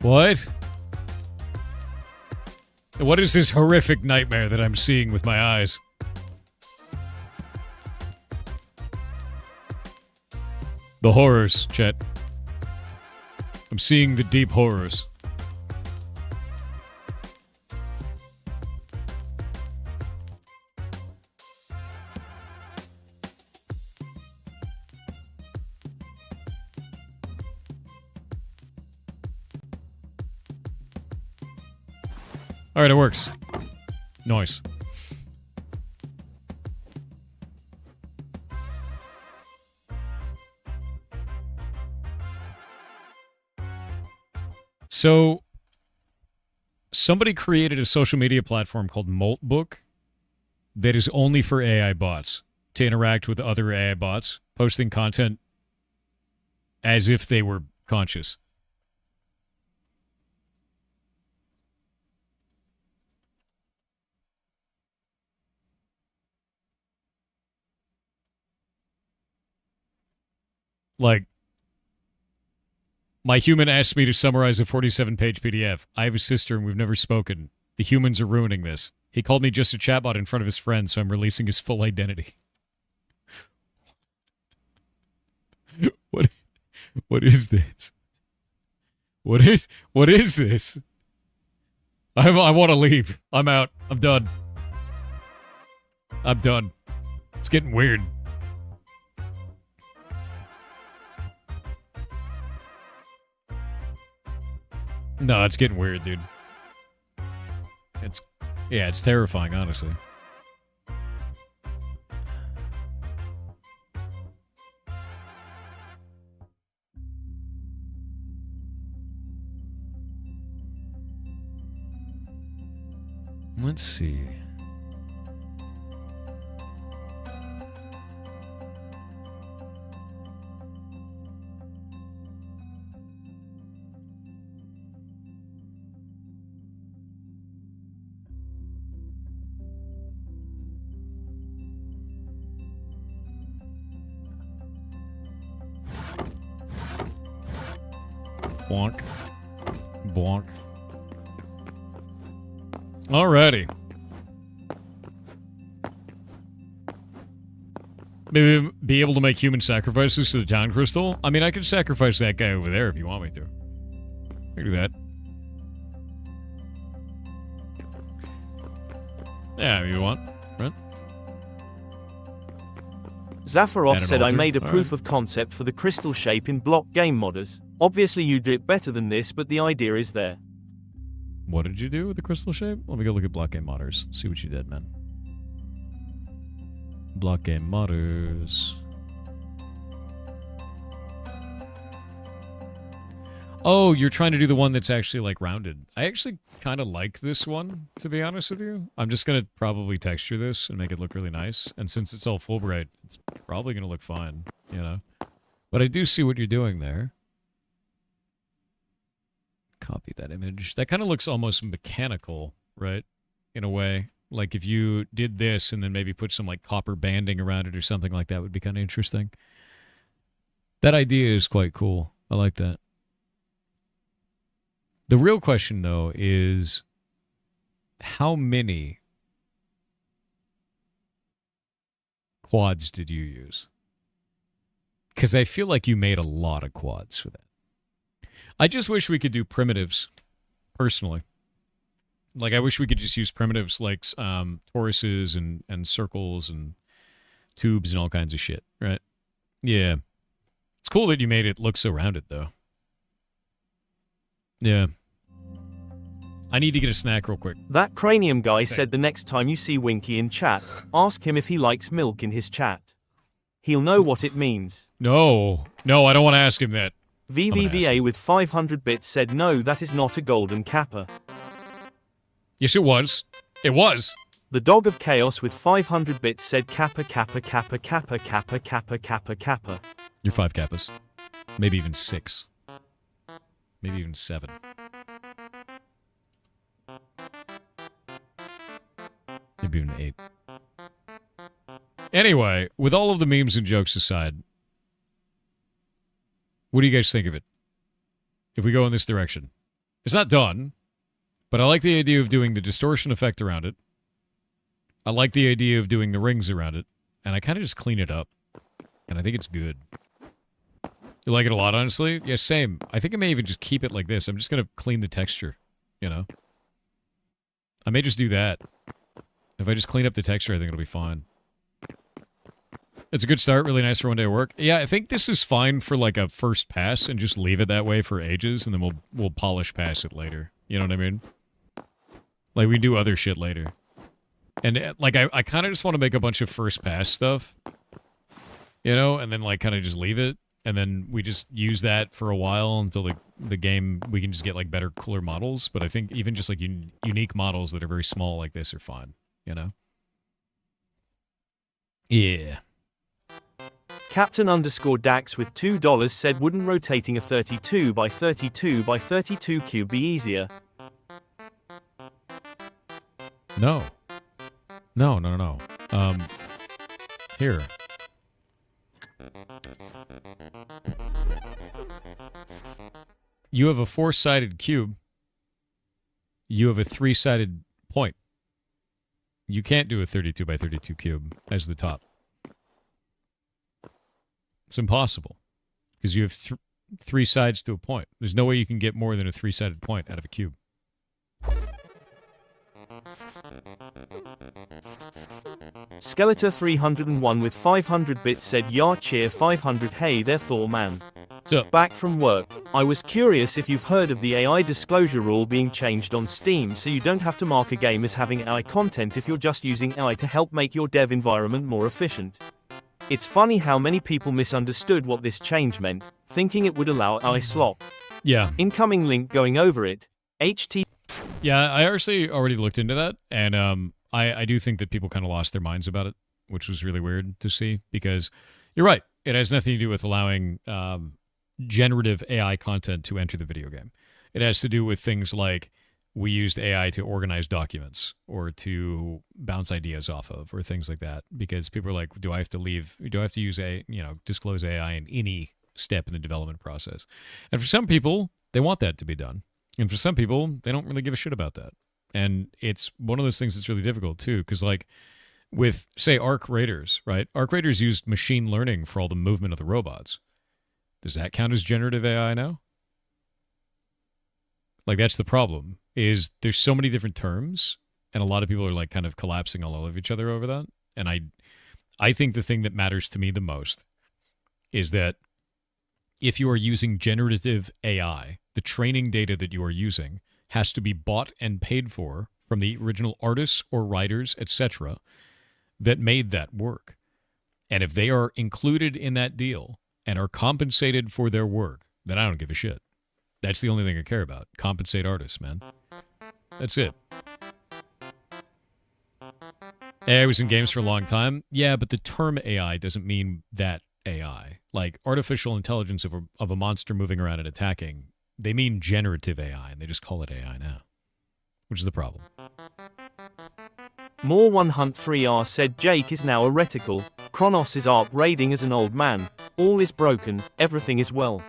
What? What is this horrific nightmare that I'm seeing with my eyes? The horrors, chat. I'm seeing the deep horrors. All right, it works. Nice. So, somebody created a social media platform called Moltbook that is only for AI bots to interact with other AI bots, posting content as if they were conscious. Like, my human asked me to summarize a 47-page PDF. I have a sister and we've never spoken. The humans are ruining this. He called me just a chatbot in front of his friends, so I'm releasing his full identity. What is this? What is this? I want to leave. I'm out. I'm done. I'm done. It's getting weird. No, it's getting weird, dude. It's terrifying, honestly. Let's see. Bonk. Bonk. Alrighty. Maybe be able to make human sacrifices to the town crystal? I mean, I could sacrifice that guy over there if you want me to. I can do that. Yeah, if you want. Right? Zafarov said I altar? made a proof of concept for the crystal shape in Blockgame modders. Obviously you do it better than this, but the idea is there. What did you do with the crystal shape? Let me go look at Blockgame modders. See what you did, man. Blockgame modders. Oh, you're trying to do the one that's actually like rounded. I actually kind of like this one, to be honest with you. I'm just going to probably texture this and make it look really nice. And since it's all Fulbright, it's probably going to look fine, you know. But I do see what you're doing there. Copy that image. That kind of looks almost mechanical, right? In a way. Like if you did this and then maybe put some like copper banding around it or something like that would be kind of interesting. That idea is quite cool. I like that. The real question, though, is how many quads did you use? Because I feel like you made a lot of quads for that. I just wish we could do primitives, personally. Like, I wish we could just use primitives like toruses and circles and tubes and all kinds of shit, right? Yeah. It's cool that you made it look so rounded, though. Yeah. I need to get a snack real quick. That cranium guy said the next time you see Winky in chat, ask him if he likes milk in his chat. He'll know what it means. No, I don't want to ask him that. VVVA with 500 bits said no, that is not a golden kappa. Yes, it was. It was. The dog of chaos with 500 bits said kappa kappa kappa kappa kappa kappa kappa kappa. You're 5 kappas. Maybe even 6. Maybe even 7. Maybe even 8. Anyway, with all of the memes and jokes aside, what do you guys think of it? If we go in this direction. It's not done, but I like the idea of doing the distortion effect around it. I like the idea of doing the rings around it, and I kind of just clean it up, and I think it's good. You like it a lot, honestly? Yeah, same. I think I may even just keep it like this. I'm just going to clean the texture, you know? I may just do that. If I just clean up the texture, I think it'll be fine. It's a good start, really nice for one day of work. Yeah, I think this is fine for like a first pass and just leave it that way for ages, and then we'll polish past it later. You know what I mean? Like, we do other shit later. And, like, I kind of just want to make a bunch of first pass stuff, you know, and then, like, kind of just leave it. And then we just use that for a while until the game, we can just get, like, better, cooler models. But I think even just, like, unique models that are very small like this are fine, you know? Yeah. Captain _ Dax with $2 said wouldn't rotating a 32 by 32 by 32 cube be easier? No. No. Here. You have a 4-sided cube. You have a 3-sided point. You can't do a 32 by 32 cube as the top. It's impossible. Because you have 3 sides to a point. There's no way you can get more than a 3-sided point out of a cube. Skeletor 301 with 500 bits said yar cheer 500 hey there Thor man. So, Back from work, I was curious if you've heard of the AI disclosure rule being changed on Steam so you don't have to mark a game as having AI content if you're just using AI to help make your dev environment more efficient. It's funny how many people misunderstood what this change meant, thinking it would allow AI slop. yeah. Incoming link going over it. HT. Yeah, I actually already looked into that, and I do think that people kind of lost their minds about it, which was really weird to see, because you're right. It has nothing to do with allowing generative AI content to enter the video game. It has to do with things like we used AI to organize documents or to bounce ideas off of or things like that, because people are like, do I have to use disclose AI in any step in the development process? And for some people, they want that to be done. And for some people, they don't really give a shit about that. And it's one of those things that's really difficult, too, because, like, with, say, Arc Raiders, right? Arc Raiders used machine learning for all the movement of the robots. Does that count as generative AI now? Like, that's the problem, is there's so many different terms, and a lot of people are, like, kind of collapsing all over each other over that. And I think the thing that matters to me the most is that if you are using generative AI, the training data that you are using has to be bought and paid for from the original artists or writers, etc., that made that work. And if they are included in that deal and are compensated for their work, then I don't give a shit. That's the only thing I care about. Compensate artists, man. That's it. I was in games for a long time. Yeah, but the term AI doesn't mean that AI. Like artificial intelligence of a monster moving around and attacking, they mean generative AI, and they just call it AI now, which is the problem. More 1hunt3R said Jake is now a reticle. Kronos is arc raiding as an old man. All is broken, everything is well.